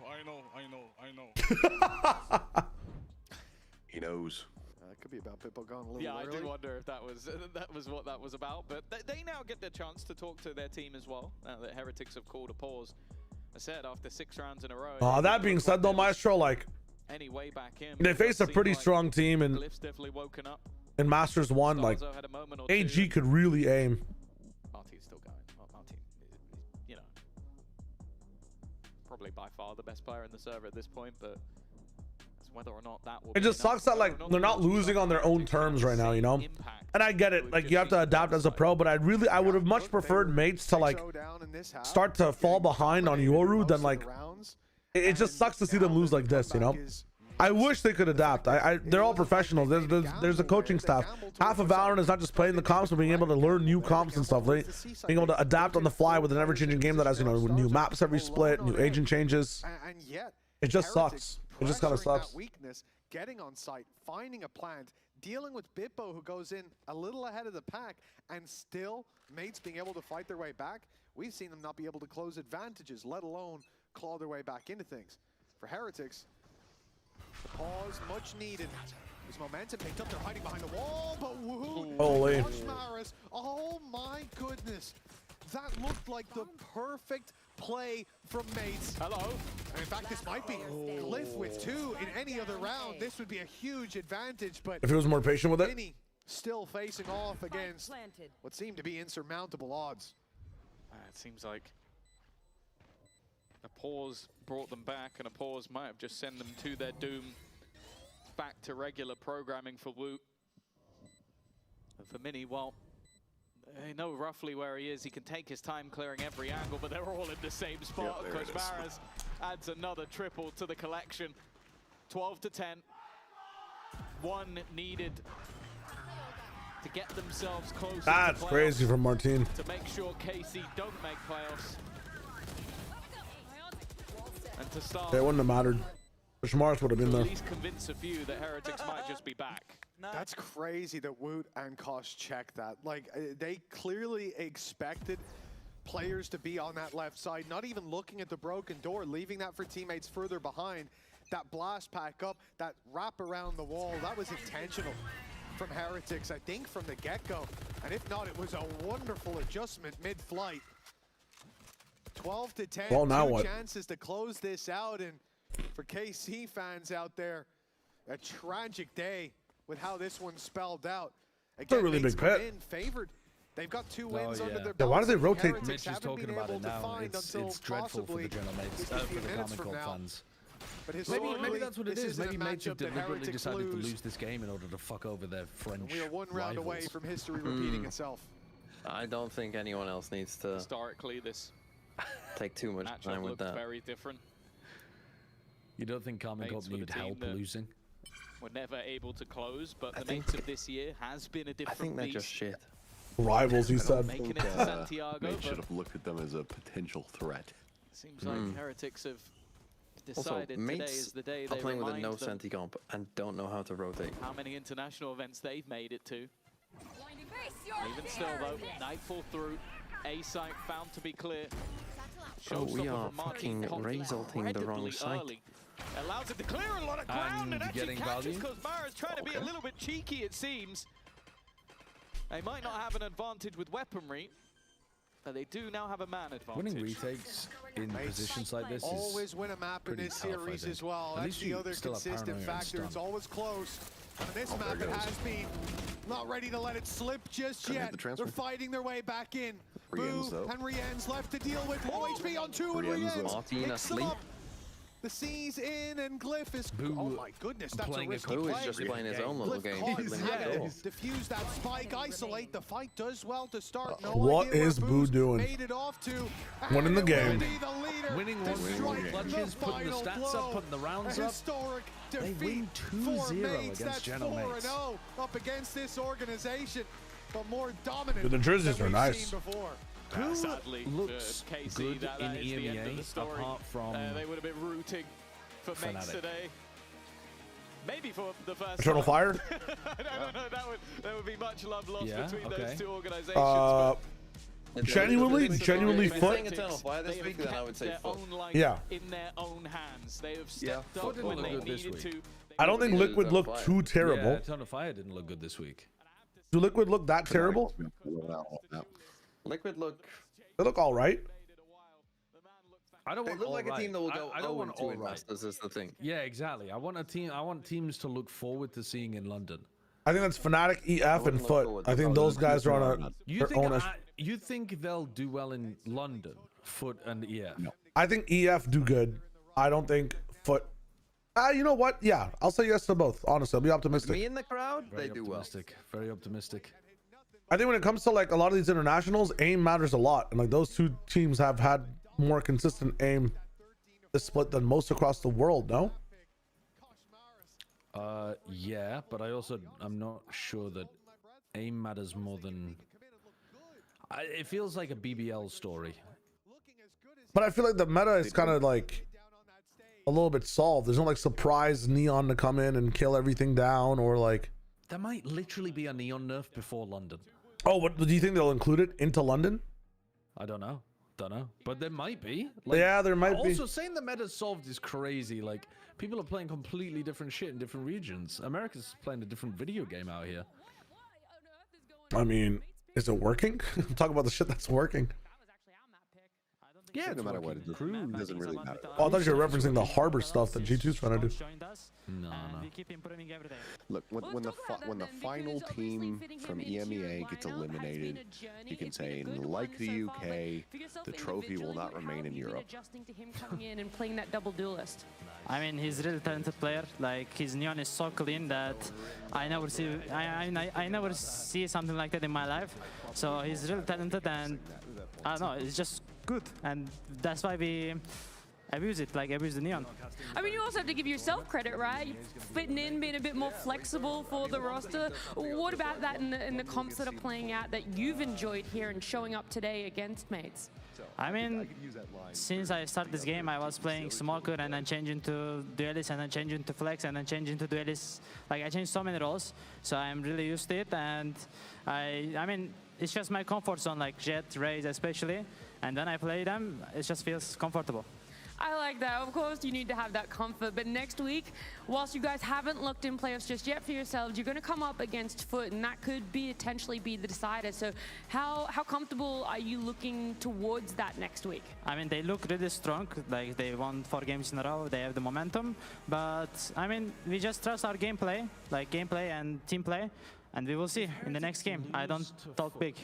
He knows. That could be about Pippo going a little Yeah, early. I do wonder if that was what that was about. But they now get the chance to talk to their team as well. The Heretics have called a pause. I said after 6 rounds in a row. That being said, though, Maestro, like, any way back in, they faced a pretty strong team, and Glyph's definitely woken up. in Masters 1, like, Starzo had a moment or AG two. could really aim. Martin's still going. Martin, you know, probably by far the best player in the server at this point, but it's whether or not that will. It just sucks that, like, they're not losing on their own terms right now, you know? And I get it, like, you have to adapt as a pro, but I would have much preferred mates to, like, start to fall behind on Yoru than, like, it just sucks to see them lose like this, you know? I wish they could adapt. They're all professionals. There's a coaching staff. Half of Valorant is not just playing the comps, but being able to learn new comps and stuff. Being able to adapt on the fly with an ever-changing game that has, you know, new maps every split, new agent changes. And yet, It just sucks. It just kind of pressuring sucks. that weakness, getting on site, finding a plant, dealing with Bippo, who goes in a little ahead of the pack, and still mates being able to fight their way back. We've seen them not be able to close advantages, let alone claw their way back into things. For Heretics, the pause much needed. There's momentum picked up. They're hiding behind the wall, but woohoo! Holy. Maris. Oh my goodness. That looked like the perfect play from mates. Hello. And in fact, this might be Glyph with 2 in any other round. This would be a huge advantage, but If he was more patient with it. Vinny still facing off against what seemed to be insurmountable odds. It seems like a pause brought them back, and a pause might have just sent them to their doom. Back to regular programming for Woot. And for Mini, well, they know roughly where he is. He can take his time clearing every angle, but they're all in the same spot. Yep, there it is. Maris adds another triple to the collection. 12 to 10. 1 needed to get themselves closer. That's to playoffs, crazy from Martin. to make sure KC don't make playoffs. And to start, It wouldn't have mattered. Mars would have been to there. at least convince a few that Heretics might just be back. That's crazy that Woot and Kosh checked that. Like, they clearly expected players to be on that left side, not even looking at the broken door, leaving that for teammates further behind. That blast pack up, that wrap around the wall, that was intentional from Heretics, I think, from the get-go. And if not, it was a wonderful adjustment mid-flight. 12 to 10, Well, now 2 what? chances to close this out, and for KC fans out there, a tragic day with how this one spelled out. It's a really Mates big come pit. in favored. They've got 2 wins under their Yeah, belts. why do they and rotate? Heretics Mitch is haven't talking been about able it to now. find It's until dreadful for possibly the general mates, 50 for the minutes Common from Cold now. fans. But Maybe historically, that's what it this is. isn't Maybe a mates have matchup that deliberately Heretics decided to lose. lose this game in order to fuck over their French And we are 1 round away rivals. from history repeating itself. I don't think anyone else needs to Historically, this take too much matchup time with looks that. very different. You don't think Carmen Mates Corp with a need team help that losing? We're never able to close, but I the think- mates of this year has been a I different think they're beast. just shit. Rivals, he said. Making it to Santiago, Mate but should have looked at them as a potential threat. seems like Heretics have Also, decided today mates is the day are they playing with a remind no them senti comp and don't know how to rotate. how many international events they've made it to. Even still, though, Nightfall through, A site found to be clear. Bro, we Showstopper are from Martin fucking Colt resulting the wrong incredibly site. early. Allows it to clear a lot of ground and actually getting catches value. Cosmara's trying to be a little bit cheeky, it seems. They might not have an advantage with weaponry, but they do now have a man advantage. Winning retakes in positions like this is Always win a map in pretty this tough, I series think. as well. At That's least the you other still have consistent paranoia and factor. It's stun. always close. On this Oh, there map, it it goes. has been not ready to let it slip just Couldn't hit yet. the transfer. They're fighting their way back in. Rien's, Boo though. and Rien's left to deal with. Low HP on 2 and Rien's, though. Rien's Martin picks them asleep. up. The C's in and Glyph is. Boo Oh my goodness, that's a playing a risky Who play. is just playing his own little Glyph game? caught fiddling having with to it. defuse that spike, isolate. The fight does well to start. No What idea where is Boo Boo's doing? made it off to. Winning the And it will game. be the leader Winning to one, strike winning the clutches, putting the final stats blow. up, putting the rounds A up. historic They defeat win for 2-0 mates. against That's General 4-0 up against this organization, but more dominant. Dude, the jerseys than are we've nice. seen before. Who Sadly, looks KC, good that in is the end of EMEA the story. apart from They would have been rooting for mates Fnatic? today. maybe for the first Eternal time. Fire? No, there would be much love lost between those two organizations. Genuinely Foot. Saying Eternal Fire this week, then I would say Foot. Yeah. In their own hands. They have stepped Foot up when they look good needed this to. week. I don't think Liquid looked too terrible. Yeah, Eternal Fire didn't look good this week. Do Liquid look that terrible? Liquid look. They look all right. I don't They want look like all a team that will go I don't want 0-2 all in Masters. Is the thing. Yeah, exactly. I want teams to look forward to seeing in London. I think that's Fnatic, EF, and Foot. I think those guys are on You think they'll do well in London, Foot and EF? No. I think EF do good. I don't think Foot. You know what? Yeah, I'll say yes to both. Honestly, I'll be optimistic. Me in the crowd, they do well. Very optimistic. I think when it comes to like a lot of these internationals, aim matters a lot, and like those two teams have had more consistent aim this split than most across the world. No. Yeah, but I'm not sure that aim matters more than. It feels like a BBL story. But I feel like the meta is kind of like a little bit solved. There's no like surprise Neon to come in and kill everything down, or like. There might literally be a Neon nerf before London. Oh, what do you think they'll include it into London? I don't know. But there might be. Yeah, there might be. Also, saying the meta's solved is crazy. Like, people are playing completely different shit in different regions. America's playing a different video game out here. I mean, is it working? Talk about the shit that's working. Yeah, no matter what, it doesn't really matter. Oh, I thought you were referencing the harbor stuff that G2's trying to do. No. Look, when the final team from EMEA gets eliminated, you can say, like the UK, the trophy will not remain in Europe. And playing that double duelist. I mean, he's a really talented player. Like, his Neon is so clean that I never see something like that in my life. So he's really talented, and I don't know, it's just good, and that's why we abuse the Neon. I mean, you also have to give yourself credit, right? Fitting in, being a bit more flexible for the roster. What about that in the comps that are playing out that you've enjoyed here and showing up today against mates? I mean, since I started this game, I was playing Smoker and then changing to Duelist and then changing to Flex and then changing to Duelist. Like, I changed so many roles, so I'm really used to it, and I mean, it's just my comfort zone, like Jet, Raze especially, and when I play them, it just feels comfortable. I like that. Of course, you need to have that comfort. But next week, whilst you guys haven't looked in playoffs just yet for yourselves, you're going to come up against Foot, and that could potentially be the decider. So how comfortable are you looking towards that next week? I mean, they look really strong. Like, they won 4 games in a row. They have the momentum. But, I mean, we just trust our gameplay, like gameplay and team play. And we will see in the next game. I don't talk big.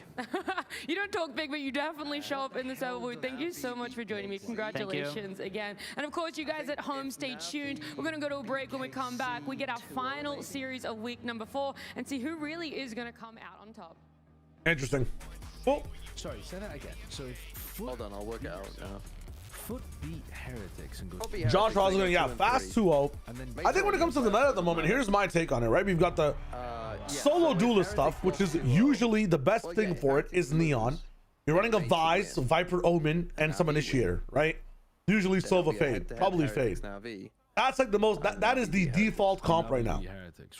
You don't talk big, but you definitely show up in the server booth. Thank you so much for joining me. Congratulations again. And of course, you guys at home, stay tuned. We're going to go to a break. When we come back, we get our final series of week number 4 and see who really is going to come out on top. Interesting. Oh. Sorry, say that again. So if Foot, hold on, I'll work it out now. Foot beat Heretics and go. Josh Rosling, yeah, fast 2-0. I think when it comes to the meta at the moment, here's my take on it, right? We've got the solo duelist stuff, which is usually the best thing for it is Neon. You're running a Vise, Viper Omen, and some Initiator, right? Usually Sova Fade, probably Fade. That's like the most, that is the default comp right now.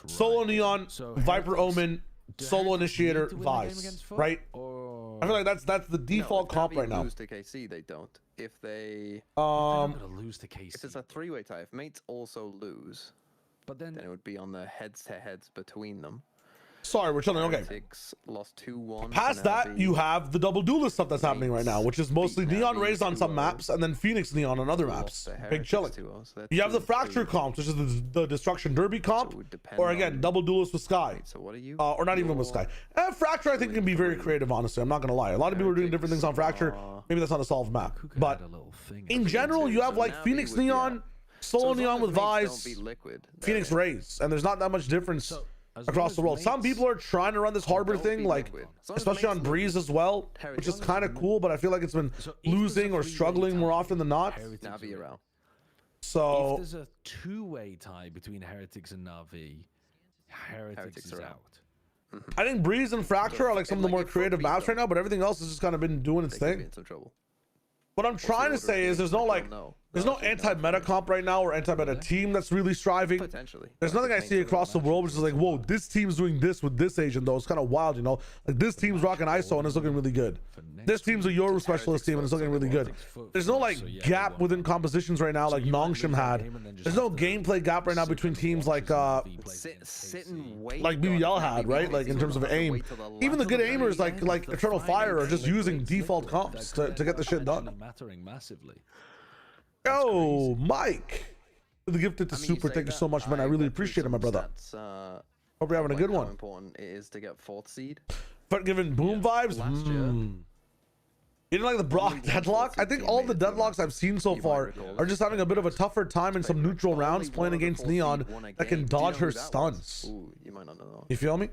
Solo Neon, Viper Omen, Solo Initiator, Vise, right? I feel like that's the default comp right now. Lose to KC, they don't. If they lose to KC. If it's a 3-way tie, if mates also lose, but then it would be on the heads-to-heads between them. Sorry, we're chilling. Okay. Lost 2-1. Past that, you have the double duelist stuff that's happening right now, which is mostly Neon Raised on some maps and then Phoenix Neon on other maps. Big chilling. You have the Fracture comp, which is the Destruction Derby comp, or again, double duelist with Sky. So what are you? Or not even with Sky. Fracture, I think, can be very creative, honestly. I'm not going to lie. A lot of people are doing different things on Fracture. Maybe that's not a solved map. But in general, you have like Phoenix Neon, Solo Neon with Vise, Phoenix Raised, and there's not that much difference across the world. Some people are trying to run this harbor thing, like especially on Breeze as well, which is kind of cool, but I feel like it's been losing or struggling more often than not. So if there's a 2-way tie between Heretics and Na'Vi, Heretics is out. I think Breeze and Fracture are like some of the more creative maps right now, but everything else has just kind of been doing its thing. What I'm trying to say is there's no like There's no anti-meta comp right now or anti-meta team that's really striving. Potentially. There's nothing I see across the world which is like, whoa, this team's doing this with this agent though. It's kind of wild, you know. Like this team's rocking ISO and it's looking really good. This team's a Yoru specialist team and it's looking really good. There's no like gap within compositions right now like Nongshim had. There's no gameplay gap right now between teams like BBL had, right? Like in terms of aim. Even the good aimers like Eternal Fire are just using default comps to get the shit done. Mattering massively. Yo, Mike, the gifted to super. Thank you so much, man. I really appreciate it, my brother. Hope you're having a good one. How important it is to get 4th seed. But giving boom vibes. You didn't like the Brock deadlock? I think all the deadlocks I've seen so far are just having a bit of a tougher time in some neutral rounds playing against Neon that can dodge her stuns. You might not know. You feel me?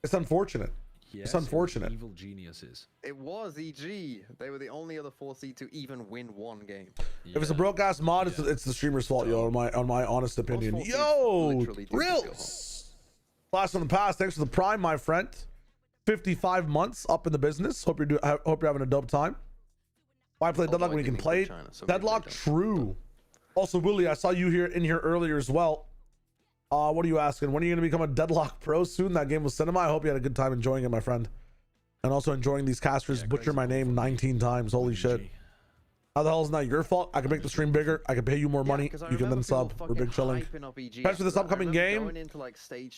It's unfortunate. Yes, it's unfortunate. Evil geniuses. It was EG. They were the only other 4th seed to even win one game. If it's a broke ass mod, it's the streamer's fault, yo. On my honest opinion. Yo, Reels. Blast on the past. Thanks for the prime, my friend. 55 months up in the business. Hope you're having a dope time. Why play Deadlock when you can play Deadlock? True. Also, Willie, I saw you in here earlier as well. What are you asking? When are you going to become a Deadlock pro soon? That game was cinema. I hope you had a good time enjoying it, my friend. And also enjoying these casters butcher my name 19 times. Holy shit. How the hell is not your fault? I can make the stream bigger. I can pay you more money. You can then sub. We're big chilling. As for this upcoming game,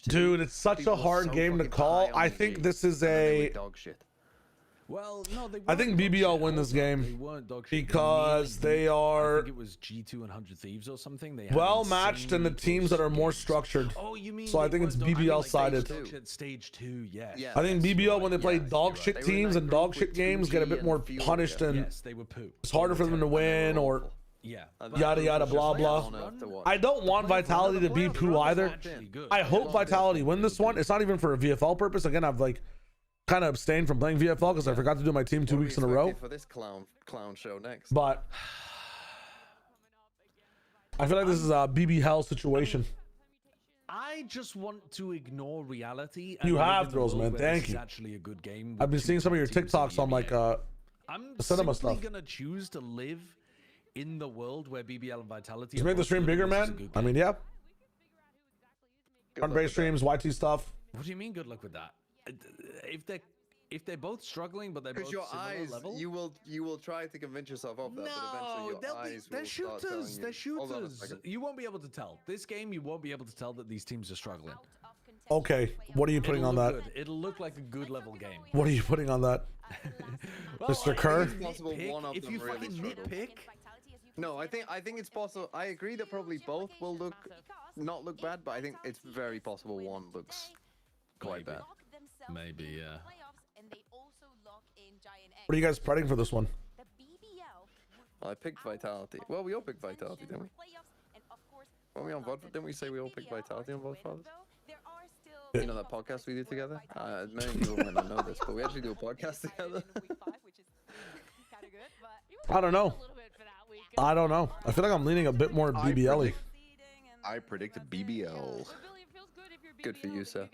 dude, it's such a hard game to call. I think this is a... Well, no, I think BBL win this game because they are I think it was G2 and 100 Thieves or something. They well matched in the teams that are more structured. Oh, you mean so I think it's BBL sided. Stage 2, yes. I think BBL when they play dog shit teams and dog shit games get a bit more punished and they were poo. It's harder for them to win or yada yada blah blah. I don't want Vitality to be poo either. I hope Vitality win this one. It's not even for a VFL purpose. Again, I've like kind of abstained from playing VFL because I forgot to do my team 2 weeks in a row. For this clown show next. But I feel like this is a BB Hell situation. I just want to ignore reality. You have throws, man. Thank you. Actually, a good game. I've been seeing some of your TikToks on like I'm cinema stuff. simply gonna choose to live in the world where BBL and Vitality. Just make the stream bigger, man. I mean, yeah. On base streams, YT stuff. What do you mean? Good luck with that. If they're both struggling, but they're both your similar eyes, level. you will try to convince yourself of that, but eventually your eyes they're will start shooters. telling They're you. Hold on a shooters. second. You won't be able to tell. This game, you won't be able to tell that these teams are struggling. Okay, what are you putting on that? Good. It'll look like a good level game. What are you putting on that? Well, Mr. Kerr? If you fucking nitpick. No, I think it's possible. I agree that probably both will not look bad, but I think it's very possible one looks quite bad. Maybe, yeah. What are you guys spreading for this one? I picked Vitality. Well, we all picked Vitality, didn't we? When we on VOD, didn't we say we all picked Vitality on VOD Fathers? You know that podcast we did together? Many people might not know this, but we actually do a podcast together. I don't know. I don't know. I feel like I'm leaning a bit more BBL-y. I predicted BBL. Good for you, sir.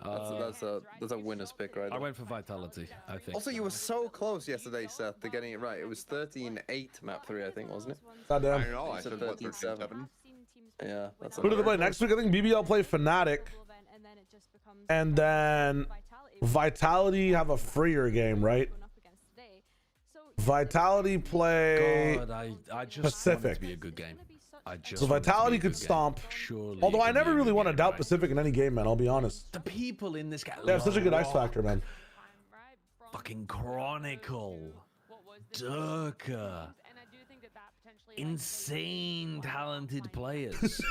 That's a winner's pick, right? I went for Vitality, I think. Also, you were so close yesterday, Seth, to getting it right. It was 13-8 map 3, I think, wasn't it? Goddamn. I know. I said 13-7. Yeah, that's. Who do they play next week? I think BBL play Fnatic, and then Vitality have a freer game, right? Vitality play I just Pacific. want it to be a good game. So Vitality could stomp. Surely Although I never really want to doubt Pacific in any game, man. I'll be honest. The people in this game. They have such a good X factor, man. Fucking Chronicle, Durka, insane talented players.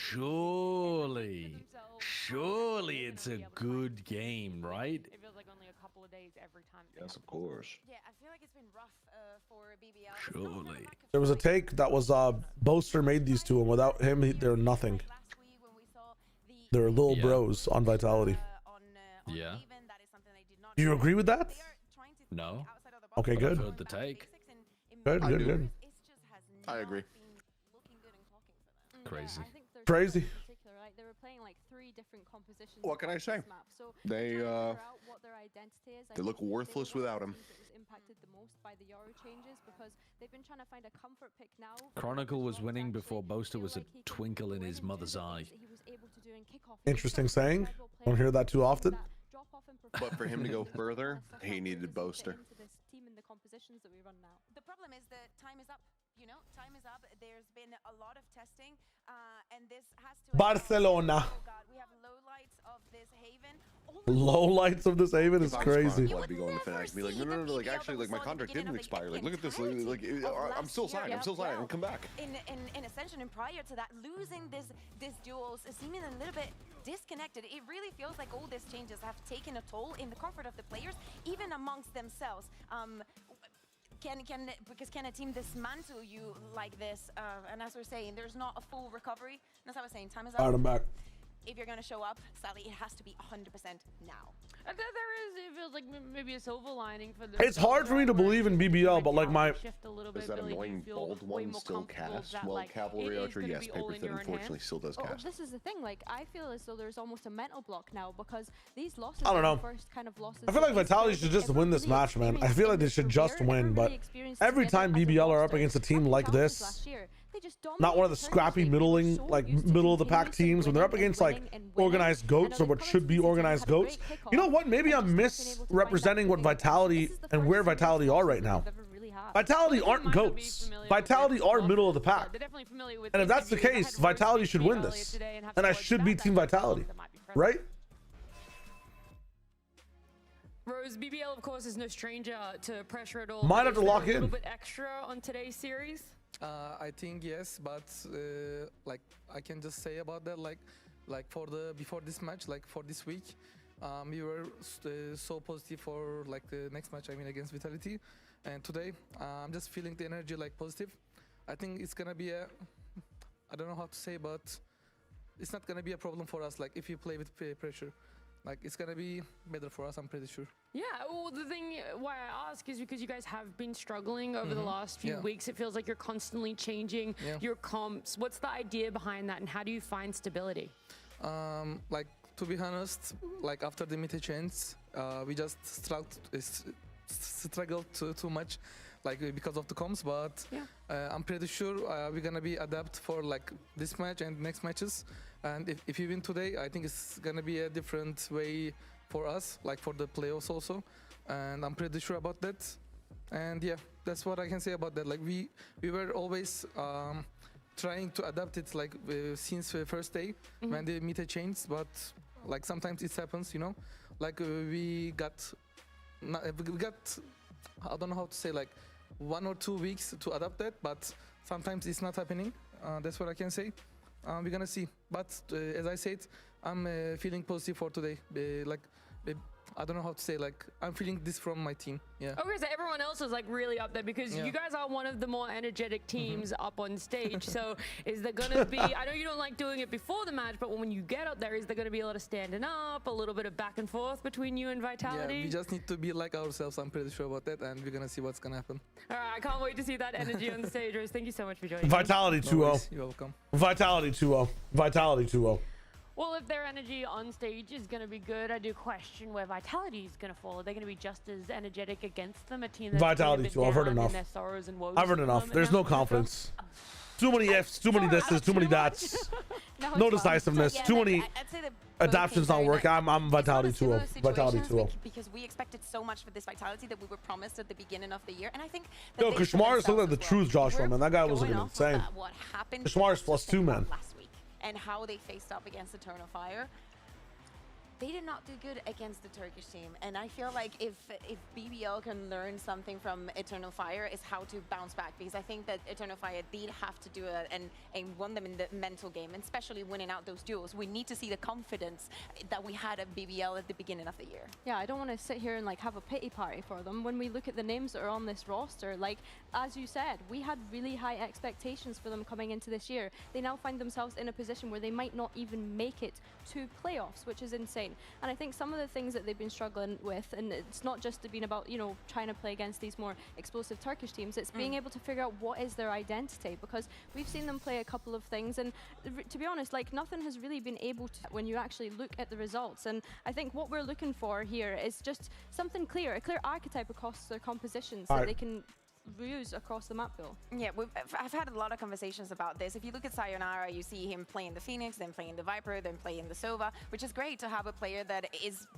Surely it's a good game, right? It feels like only a couple of days every time. Yes, of course. Yeah, I feel like it's been rough for BBL. Surely. There was a take that was Boaster made these two, and without him, they're nothing. They're little bros on Vitality. Yeah. Do you agree with that? No. Okay, good. I've heard the take. Good. I agree. Crazy. Crazy. were playing like 3 different compositions. What can I say? So They what their identity is. they look worthless without him. It was impacted the most by the Yoru changes because they've been trying to find a comfort pick now. Chronicle was winning before Boaster was a twinkle in his mother's eye. Interesting saying. Don't hear that too often. But for him to go further, he needed Boaster. The problem is that time is up. You know, time is up. There's been a lot of testing, and this has to. Barcelona. Oh God, we have lowlights of this haven. Lowlights of this haven is crazy. I'd be going to Fnatic and be like, no, like actually, like my contract didn't expire. Like, look at this. Like, I'm still signed. I'm still signed. I'll come back. In Ascension and prior to that, losing this duels, seeming a little bit disconnected. It really feels like all these changes have taken a toll in the comfort of the players, even amongst themselves. Can a team dismantle you like this? And as we're saying, there's not a full recovery. That's how I was saying. Time is up. Alright, I'm back. If you're gonna show up, sadly, it has to be 100% now. There is, it feels like maybe a silver lining for the. It's hard for me to believe in BBL, but like my. Is that annoying bald one still cast? Well, Cavalry Archer, yes. Paper Thin, unfortunately, still does cast. This is the thing. Like, I feel as though there's almost a mental block now because these losses. I don't know. First kind of losses I feel like Vitality should just win this match, man. I feel like they should just win, but every time BBL are up against a team like this, not one of the scrappy middle of the pack teams, when they're up against like organized goats or what should be organized goats, you know what? Maybe I'm misrepresenting what Vitality and where Vitality are right now. Vitality aren't goats. Vitality are middle of the pack. And if that's the case, Vitality should win this. And I should be Team Vitality, right? Rose, BBL, of course, is no stranger to pressure at all. Might have to lock in. A little bit extra on today's series. I think yes, but like I can just say about that, like before this match, like for this week, we were so positive for like the next match. I mean against Vitality, and today I'm just feeling the energy like positive. I think it's gonna be I don't know how to say, but it's not gonna be a problem for us. Like if you play with pressure. Like, it's gonna be better for us, I'm pretty sure. Yeah, well, the thing why I ask is because you guys have been struggling over the last few weeks. It feels like you're constantly changing your comps. What's the idea behind that, and how do you find stability? Like, to be honest, like after the meta change, we just struggled too much, like because of the comps. But I'm pretty sure we're gonna be adapt for like this match and next matches. And if you win today, I think it's gonna be a different way for us, like for the playoffs also. And I'm pretty sure about that. And yeah, that's what I can say about that. Like we were always trying to adapt it, like since the first day when the meta changed. But like sometimes it happens, you know. Like we got I don't know how to say, like 1 or 2 weeks to adapt that. But sometimes it's not happening. That's what I can say. We're gonna see, but as I said, I'm feeling positive for today. I don't know how to say, like I'm feeling this from my team. Yeah. Okay, so everyone else is like really up there because you guys are one of the more energetic teams up on stage. So is there gonna be? I know you don't like doing it before the match, but when you get up there, is there gonna be a lot of standing up, a little bit of back and forth between you and Vitality? Yeah, we just need to be like ourselves. I'm pretty sure about that, and we're gonna see what's gonna happen. All right, I can't wait to see that energy on stage, Rose. Thank you so much for joining. Vitality 2-0. You're welcome. Vitality 2-0. Vitality 2-0. Well, if their energy on stage is going to be good, I do question where Vitality is going to fall. Are they going to be just as energetic against them? A team that's Vitality too. I've heard enough. I've heard enough. There's no confidence. Too many ifs, too many thises, too many that's. No decisiveness. Too many adaptations not working. I'm Vitality 2-0. Vitality 2-0. Because we expected so much for this Vitality that we were promised at the beginning of the year, and I think. Yo, Kashmar looked like the truth, Joshua, man. That guy was looking insane. Kashmar's +2, man. And how they faced up against Eternal Fire. They did not do good against the Turkish team, and I feel like if BBL can learn something from Eternal Fire is how to bounce back, because I think that Eternal Fire did have to do it and won them in the mental game, and especially winning out those duels. We need to see the confidence that we had at BBL at the beginning of the year. Yeah, I don't want to sit here and like have a pity party for them. When we look at the names that are on this roster, like as you said, we had really high expectations for them coming into this year. They now find themselves in a position where they might not even make it to playoffs, which is insane. playing. And I think some of the things that they've been struggling with, and it's not just been about, you know, trying to play against these more explosive Turkish teams, it's being able to figure out what is their identity, because we've seen them play a couple of things, and to be honest, like, nothing has really been able to when you actually look at the results. And I think what we're looking for here is just something clear, a clear archetype across their compositions that they can use across the map pool. Yeah, I've had a lot of conversations about this. If you look at Sayonara, you see him playing the Phoenix, then playing the Viper, then playing the Sova, which is great to have a player that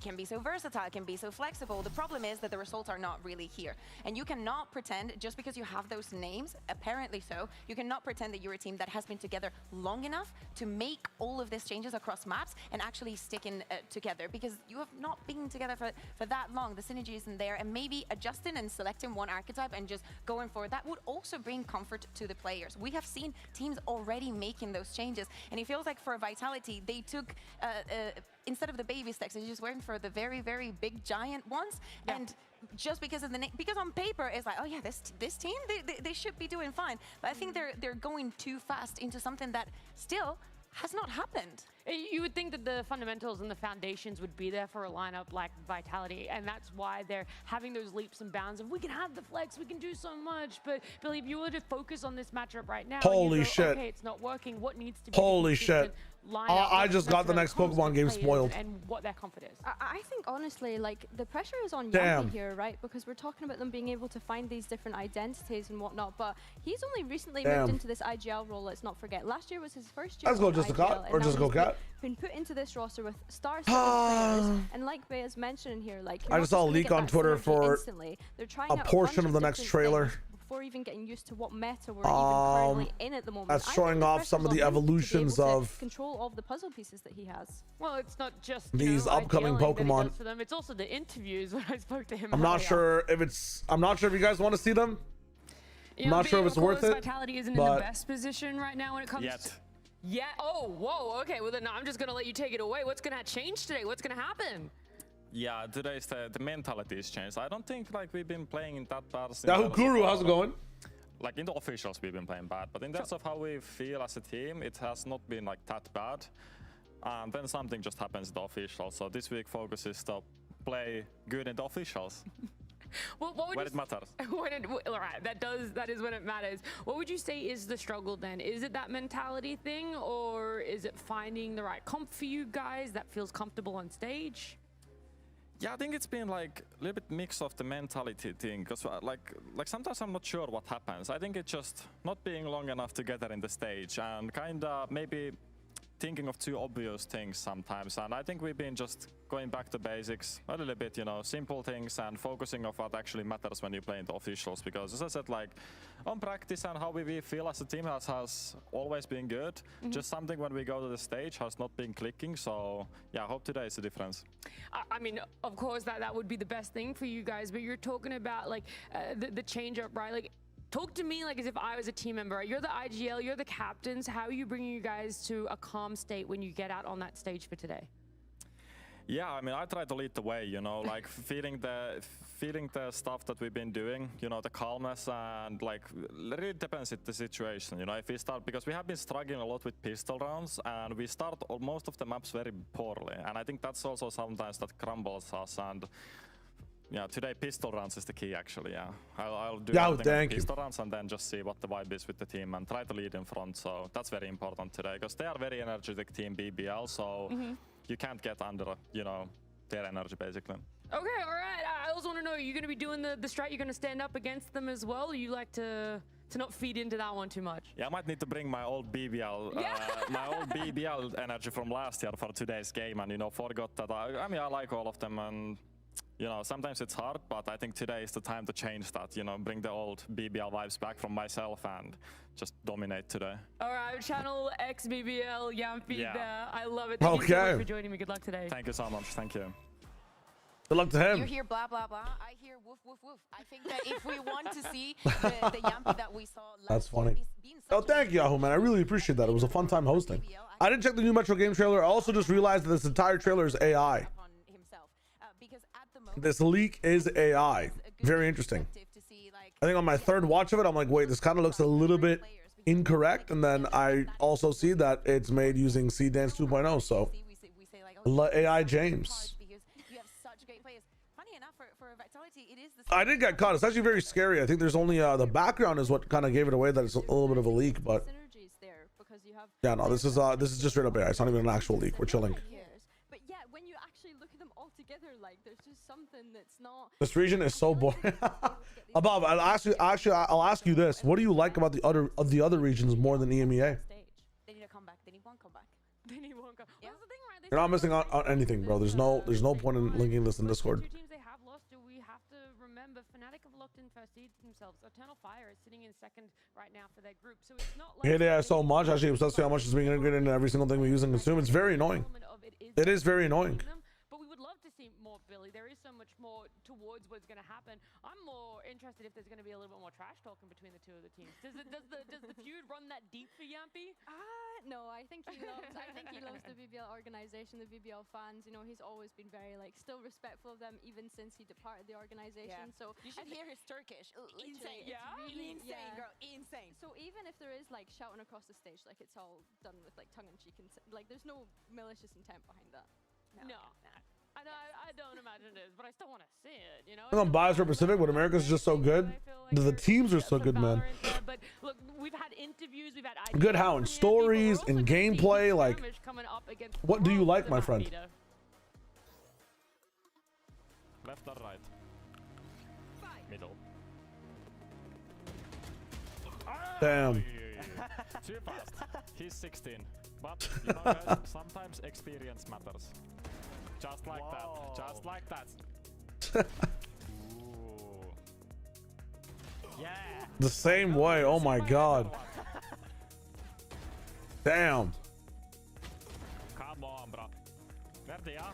can be so versatile, can be so flexible. The problem is that the results are not really here. And you cannot pretend, just because you have those names, apparently so, you cannot pretend that you're a team that has been together long enough to make all of these changes across maps and actually sticking together, because you have not been together for that long. The synergy isn't there, and maybe adjusting and selecting one archetype and just going forward, that would also bring comfort to the players. We have seen teams already making those changes, and it feels like for Vitality, they took instead of the baby steps, they just went for the very, very big giant ones. Yeah. And just because of the name, because on paper it's like, oh yeah, this team, they should be doing fine. But I think they're going too fast into something that still has not happened. You would think that the fundamentals and the foundations would be there for a lineup like Vitality, and that's why they're having those leaps and bounds of, we can have the flex, we can do so much. But Billy, if you were to focus on this matchup right now, holy go, shit, okay, it's not working, what needs to be holy shit, I just got the next Pokemon game spoiled. And what their comfort is. I think honestly, like, the pressure is on Yampy here, right? Because we're talking about them being able to find these different identities and whatnot, but he's only recently moved into this IGL role, let's not forget. Last year was his first year. Let's go just a cut, or just go cat. Been put into this roster with star-studded players, and like Bea's mentioned here, like, I just saw a leak on Twitter for a portion of the next trailer before even getting used to what meta we're even currently in at the moment. That's showing off some of the evolutions of control of the puzzle pieces that he has. Well, it's not just these upcoming Pokemon. For them, it's also the interviews when I spoke to him. I'm not sure if you guys want to see them. I'm not sure if it's worth it. Vitality isn't in the best position right now when it comes to... Yeah. Oh, whoa. Okay. Well, then I'm just going to let you take it away. What's going to change today? What's going to happen? Yeah, today's the mentality is changed. I don't think like we've been playing in that bad. Yahoo Guru, how's it going? Like in the officials, we've been playing bad, but in terms of how we feel as a team, it has not been like that bad. And then something just happens in the officials. So this week focus is to play good in the officials. Well, what would when it matters. All right, that is when it matters. What would you say is the struggle then? Is it that mentality thing, or is it finding the right comp for you guys that feels comfortable on stage? Yeah, I think it's been like a little bit mix of the mentality thing, because like sometimes I'm not sure what happens. I think it's just not being long enough together in the stage and kind of maybe thinking of too obvious things sometimes. And I think we've been just going back to basics a little bit, you know, simple things and focusing on what actually matters when you play in the officials. Because as I said, like on practice and how we feel as a team has always been good. Just something when we go to the stage has not been clicking. So yeah, I hope today is the difference. I mean, of course that would be the best thing for you guys, but you're talking about like the change up, right? Like, talk to me like as if I was a team member. Right? You're the IGL, you're the captains. How are you bringing you guys to a calm state when you get out on that stage for today? Yeah, I mean, I try to lead the way, you know, like feeding the stuff that we've been doing, you know, the calmness, and like it really depends on the situation, you know. If we start, because we have been struggling a lot with pistol rounds, and we start most of the maps very poorly, and I think that's also sometimes that crumbles us. And yeah, today pistol rounds is the key, actually. Yeah, I'll do pistol rounds and then just see what the vibe is with the team and try to lead in front. So that's very important today, because they are very energetic team, BBL. So you can't get under, you know, their energy basically. Okay, all right. I also want to know, are you going to be doing the strat? You're going to stand up against them as well? Or you like to not feed into that one too much? Yeah, I might need to bring my old BBL, my old BBL energy from last year for today's game, and you know, forgot that. I mean, I like all of them, and you know, sometimes it's hard, but I think today is the time to change that, you know, bring the old BBL vibes back from myself and just dominate today. All right, channel X BBL, Yampy there. I love it. Thank you so much for joining me. Good luck today. Thank you so much. Thank you. Good luck to him. You hear blah, blah, blah. I hear woof, woof, woof. I think that if we want to see the Yampy that we saw last That's funny. Oh, thank you, Yahoo, man. I really appreciate that. It was a fun time hosting. I didn't check the new Metro game trailer. I also just realized that this entire trailer is AI. This leak is AI. Very interesting. I think on my third watch of it, I'm like, wait, this kind of looks a little bit incorrect. And then I also see that it's made using C Dance 2.0. So AI James. Because you have such great players. Funny enough, for Vitality, it is the I didn't get caught. It's actually very scary. I think there's only the background is what kind of gave it away that it's a little bit of a leak, but yeah, no, this is just straight up AI. It's not even an actual leak. We're chilling. But yeah, when you actually look at them all together, like there's just something that's not. This region is so boring. Above, I'll ask you this: what do you like about the other regions more than EMEA? They need a comeback. They need one comeback. They need one comeback. Yeah. The thing, right? You're not missing out on anything, bro. There's no point in linking this in Discord. Two teams they have lost. Do we have to remember Fnatic have locked in first seed themselves. Eternal Fire is sitting in second right now for their group, so it's not like. I hate AI so much. Actually, I'm obsessed with how much is being integrated into every single thing we use and consume. It's very annoying. It is very annoying. But we would love to see more Billy. There is so much more towards what's going to happen. I'm more interested if there's going to be a little bit more trash talking between the two of the teams. Does the feud run that deep for Yampy? No, I think he loves. I think he loves the BBL organization, the BBL fans. You know, he's always been very still respectful of them, even since he departed the organization. Yeah. So you should hear his Turkish. Insane. Yeah, really insane, girl. Insane. So even if there is shouting across the stage, it's all done with tongue in cheek and there's no malicious intent behind that. No. I don't imagine it is, but I still want to see it, you know? I'm biased for Pacific, but America's just so good. The teams are so good, man. But look, we've had interviews, we've had Good how in stories, in gameplay, what do you like, my friend? Left or right? Middle. Damn. Too fast. He's 16. But, you know guys, sometimes experience matters. Just like that. Just like that. Ooh. Yeah. The same way. Oh my god. Damn. Come on, bro. Where they are?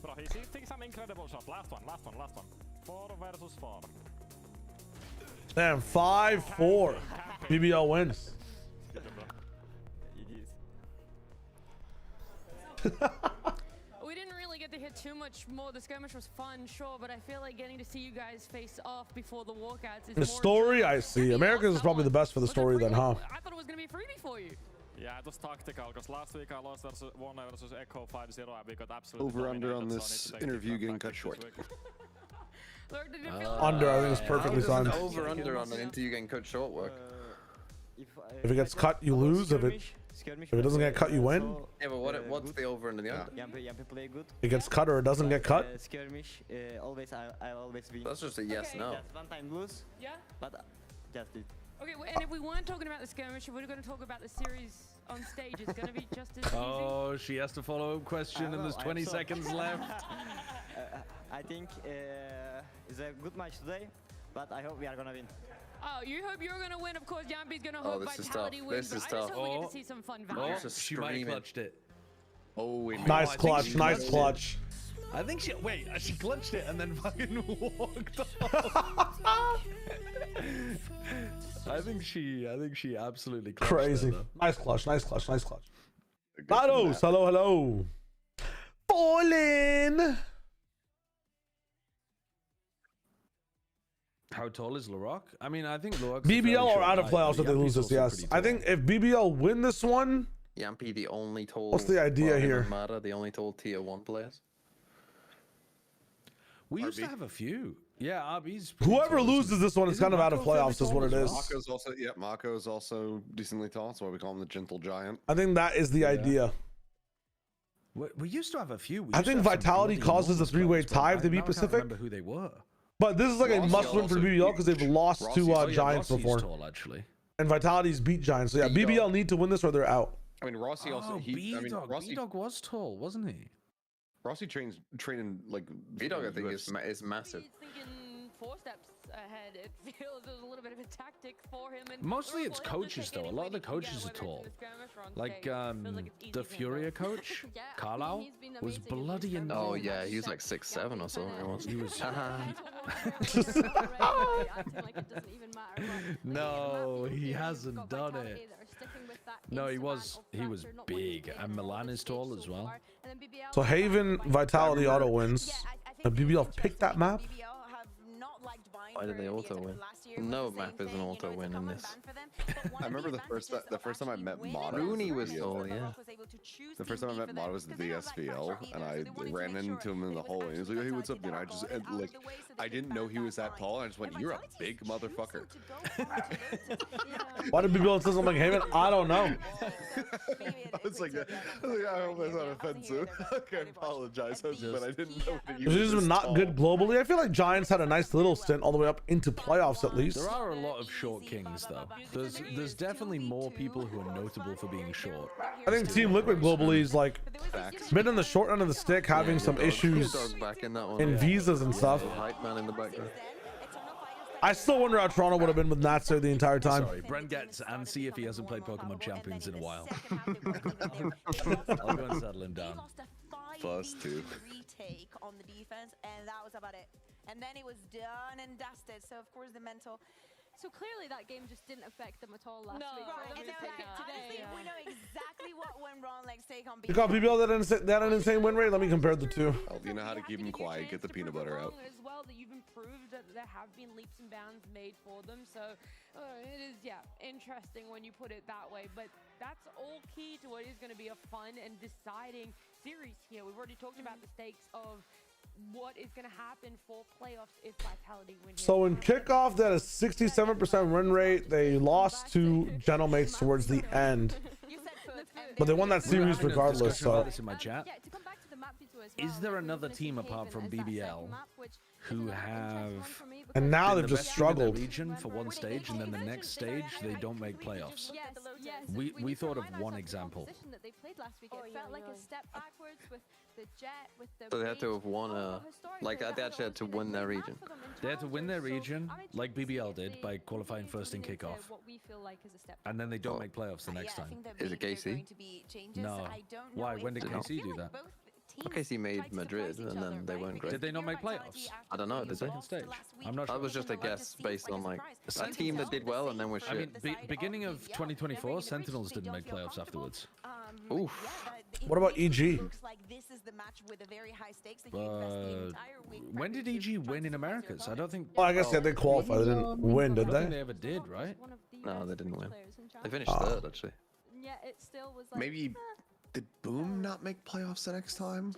Bro, he's hitting some incredible shot. Last one. 4 versus 4. Damn, 5-4. BBL wins. We didn't really get to hear too much more. The skirmish was fun, sure, but I feel like getting to see you guys face off before the walkouts is The story, I see. America's is probably the best for the story then, huh? I thought it was going to be a freebie for you. Yeah, it was tactical, because last week I lost versus 1 versus Echo 5-0, and we got absolutely over-under on this interview getting cut short. Under, I think it's perfectly timed. Over-under on an interview getting cut short work. If it gets cut, you lose. If it doesn't get cut, you win. Yeah, but what's the over and the under? Yampy play good. It gets cut or it doesn't get cut. Skirmish, always I always win. That's just a yes no. Just one time lose. Yeah. But just it. Okay, and if we weren't talking about the skirmish, we're going to talk about the series on stage. It's going to be just as easy. Oh, she has to follow up question, and there's 20 seconds left. I think it's a good match today, but I hope we are gonna win. Oh, you hope you're gonna win. Of course, Yampy's gonna hope Vitality wins. This is but I tough. just hope we get to see some fun value. She might have clutched it. Oh, nice clutch, nice clutch. I think she she clutched it and then fucking walked off. I think she absolutely clutched crazy. It, nice clutch. Battles, hello. Fallen. How tall is Larocque? I mean, I think Larocque. BBL are out of playoffs if they lose this. Yes, I think if BBL win this one. Yampy, the only tall. What's the idea here? Mata, the only tall tier 1 players. We used to have a few. Yeah, RB's. Whoever loses this one is kind of out of playoffs, is what it is. Marco's also decently tall. That's why we call him the gentle giant. I think that is the idea. We used to have a few. I think Vitality causes a 3-way tie if they beat Pacific. I remember who they were. But this is like a must-win for BBL because they've lost to Giants before. Tall, actually. And Vitality's beat Giants. So yeah, BBL need to win this or they're out. I mean, Rossi also. B-Dog was tall, wasn't he? Rossi training like B-Dog, I think is massive. Thinking 4 steps ahead. It feels there's a little bit of a tactic for him. And mostly it's coaches though. A lot of the coaches are tall. Like the Furia coach, Carlisle, was bloody enormous. Oh yeah, he was like 6'7" or something. He was. No, he hasn't done it. No, he was big, and Milan is tall as well. So Haven Vitality auto wins. BBL picked that map. BBL have not liked buying Why did they auto win? No map is an auto win in this. I remember the first time I met Mata. Rooney was solo, yeah. The first time I met Mata was at the SVL, and I ran into him in the hallway. He was like, "Hey, what's up?" And I just I didn't know he was that tall. And I just went, "You're a big motherfucker." Why did BBL say something like Haven? I don't know. I was like, I hope that's not offensive. I apologize, but I didn't know that you This were is not good globally. I feel like Giants had a nice little stint all the way up into playoffs at least. There are a lot of short kings though. There's definitely more people who are notable for being short. I think Team Liquid globally is like been in the short end of the stick, having some issues in visas and stuff. I still wonder how Toronto would have been with Natsu the entire time. Sorry, Brent gets and see if he hasn't played Pokemon Champions in a while. I'll go and settle him down. +2. Retake on the defense, and that was about it. And then it was done and dusted. So of course the mental. So clearly that game just didn't affect them at all last week. Right, and then honestly, we know exactly what went wrong. Like stake on You got BBL that an insane win rate. Let me compare the two. Oh, you know how to keep him quiet. Get the peanut butter out. As well, that you've improved, that there have been leaps and bounds made for them. So it is, interesting when you put it that way. But that's all key to what is going to be a fun and deciding series here. We've already talked about the stakes of what is going to happen for playoffs if Vitality win. So in kickoff, that is 67% win rate. They lost to Gentlemates towards the end, but they won that series regardless. So in my chat. Is there another team apart from BBL who have and now they've just struggled region for one stage, and then the next stage they don't make playoffs? We thought of one example. They played last week. It felt like a step backwards with the Jet, with the So they had to have won like they actually had to win their region. They had to win their region, like BBL did, by qualifying first in kickoff. And then they don't make playoffs the next time. Is it KC? No. Why? When did KC do that? KC made Madrid, and then they weren't great. Did they not make playoffs? I don't know. Did they? Second stage. I'm not sure. That was just a guess based on like a team that did well and then was shit. I mean, beginning of 2024, Sentinels didn't make playoffs afterwards. Oof. What about EG? When did EG win in Americas? I don't think. Well, I guess they qualified. They didn't win, did I don't think they? they ever did, right? No, they didn't win. They finished third, actually. Yeah, it still was like. Maybe did Boom not make playoffs the next time?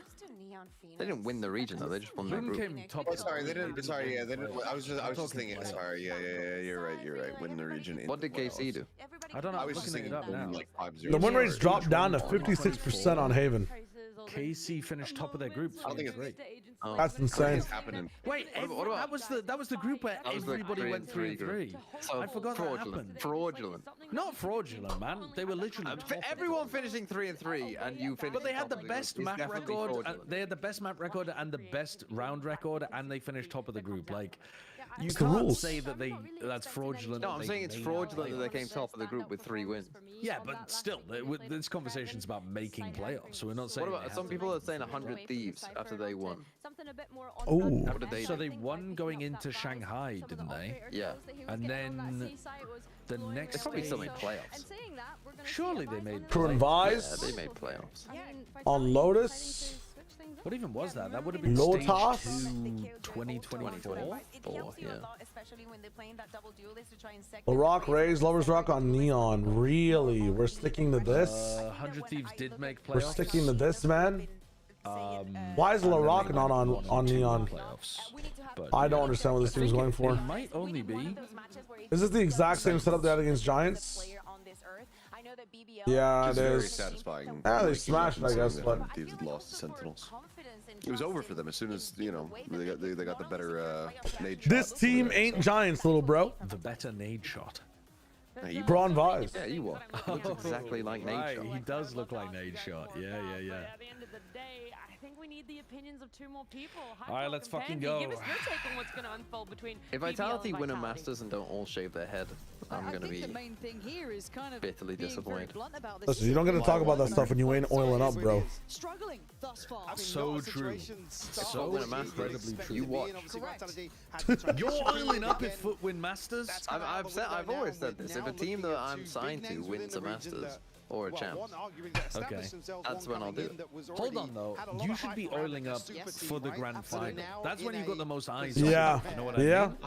They didn't win the region though. They just won the Boom group. came top. Oh, sorry, they didn't. Sorry, yeah, they didn't. I was just thinking. Sorry, yeah. You're right. Win the region. What did KC do? I don't know. I was just thinking up now. like 5-0. The win rate's dropped down to 56% on Haven. KC finished top of their group. I think it's great. That's insane. Wait, that was the group where everybody went 3-3. So I forgot that happened. Fraudulent. Not fraudulent, man. They were literally everyone finishing 3-3, and you finished. But they had the best map record. They had the best map record and the best round record, and they finished top of the group. Like, you can't say that that's fraudulent. No, I'm saying it's fraudulent that they came top of the group with 3 wins. Yeah, but still, this conversation's about making playoffs, so we're not saying. What about some people are saying 100 Thieves after they won? Oh, what did they so do? they won going into Shanghai, didn't they? Yeah. And then the next They probably still made stage- playoffs. Surely they made. Crew and Vise Yeah, they made playoffs. on Lotus. What even was that? That would have been Lotus? stage 2, 2024. Yeah. Rock Rays, Lovers Rock on Neon. Really? We're sticking to this? 100 Thieves did make playoffs. We're sticking to this, man? Why is La Rock not on Neon? Playoffs, but I don't understand what this team's going for. It might only be. Is this the exact same setup they had against Giants? Yeah, it Very is. satisfying. Yeah, they smashed, I guess, but Thieves had lost to Sentinels. It was over for them as soon as they got the better nade shot. this team ain't Giants, little bro. The better nade shot. Braun Vise. Yeah, you are. Looks exactly like Nate Right, Shot. he does look like Nade Shot. Yeah. At the end of the day, I think we need the opinions of 2 more people. All right, let's fucking Give go. us your take on what's going to unfold between If BBL Vitality and win a Vitality. Masters and don't all shave their head, I'm going to be the main thing here is kind of bitterly disappointed. Listen, you don't get to talk about that stuff when you ain't oiling up, bro. Struggling thus far. So true. So win a Masters, you watch. You're oiling up if Foot win Masters. I've always said this. If a team that I'm signed to wins a Masters or a champ, Okay. that's when I'll do it. Hold on though. You should be oiling up for the grand final. That's when you've got the most eyes on. Yeah. You know what I Yeah. mean?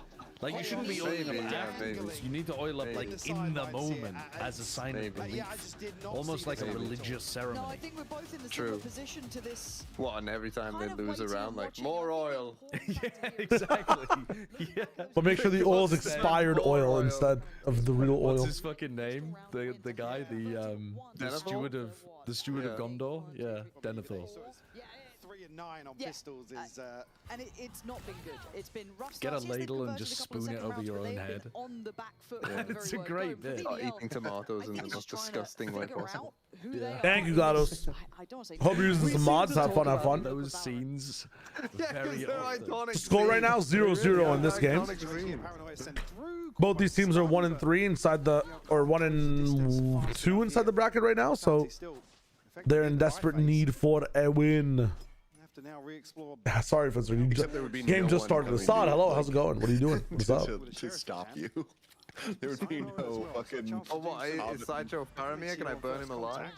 Like, you shouldn't be oiling up afterwards. You need to oil up, like, in the moment as a sign of belief. Almost like a religious ceremony. No, I think we're both in the similar position to this. What, and every time they lose a round, like, more oil. Yeah, exactly. Yeah. But make sure the oil is expired oil instead of the real oil. What's his fucking name? The guy, the steward of Gondor? Yeah, Denethor. 3 and 9 on pistols is and it's not been good. It's been rough. Get a ladle and just spoon it over your own head. On the back foot. It's a great bit. Eating tomatoes in the most disgusting way possible. Thank you, GLaDOS. Hope you're using some mods. Have fun, have fun. Those scenes. Very Score right now 0-0 in this game. Both these teams are 1 and 3 inside the, or 1 and 2 inside the bracket right now. So they're in desperate need for a win. Sorry, Fencer. Game just started. Assad, hello. How's it going? What are you doing? What's up? To stop you. There would be no fucking. Oh, what? Is Sideshow Faramir? Can I burn him alive?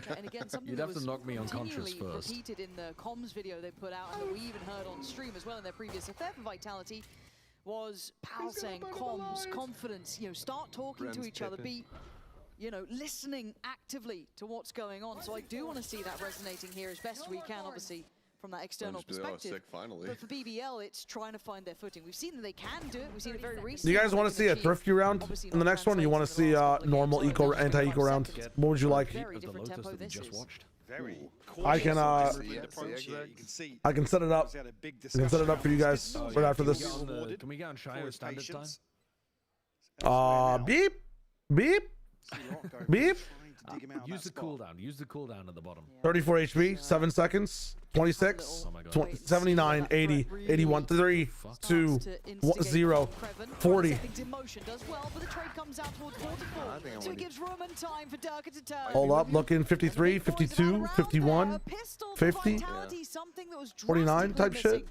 And again, something You'd have to knock me unconscious unconscious first. Repeated in the comms video they put out, and that we even heard on stream as well in their previous affair for Vitality, was Pal saying comms, confidence, you know, start talking to each other, be, you know, listening actively to what's going on. So I do want to see that resonating here as best we can, obviously, from that external perspective. But for BBL, it's trying to find their footing. We've seen that they can do it. We've seen it very recently. Do you guys want to see a thrifty round in the next one? Or you want to see normal eco anti-eco round? What would you like? I can I can set it up. I can set it up for you guys right after this. Can we get on Shire standard time? Beep, beep, beep. Use the cooldown. Use the cooldown at the bottom. 34 HP, 7 seconds, 26, 79, 80, 81, 3, 2, 0, 40. Hold up, looking 53, 52, 51, 50, 49 type shit,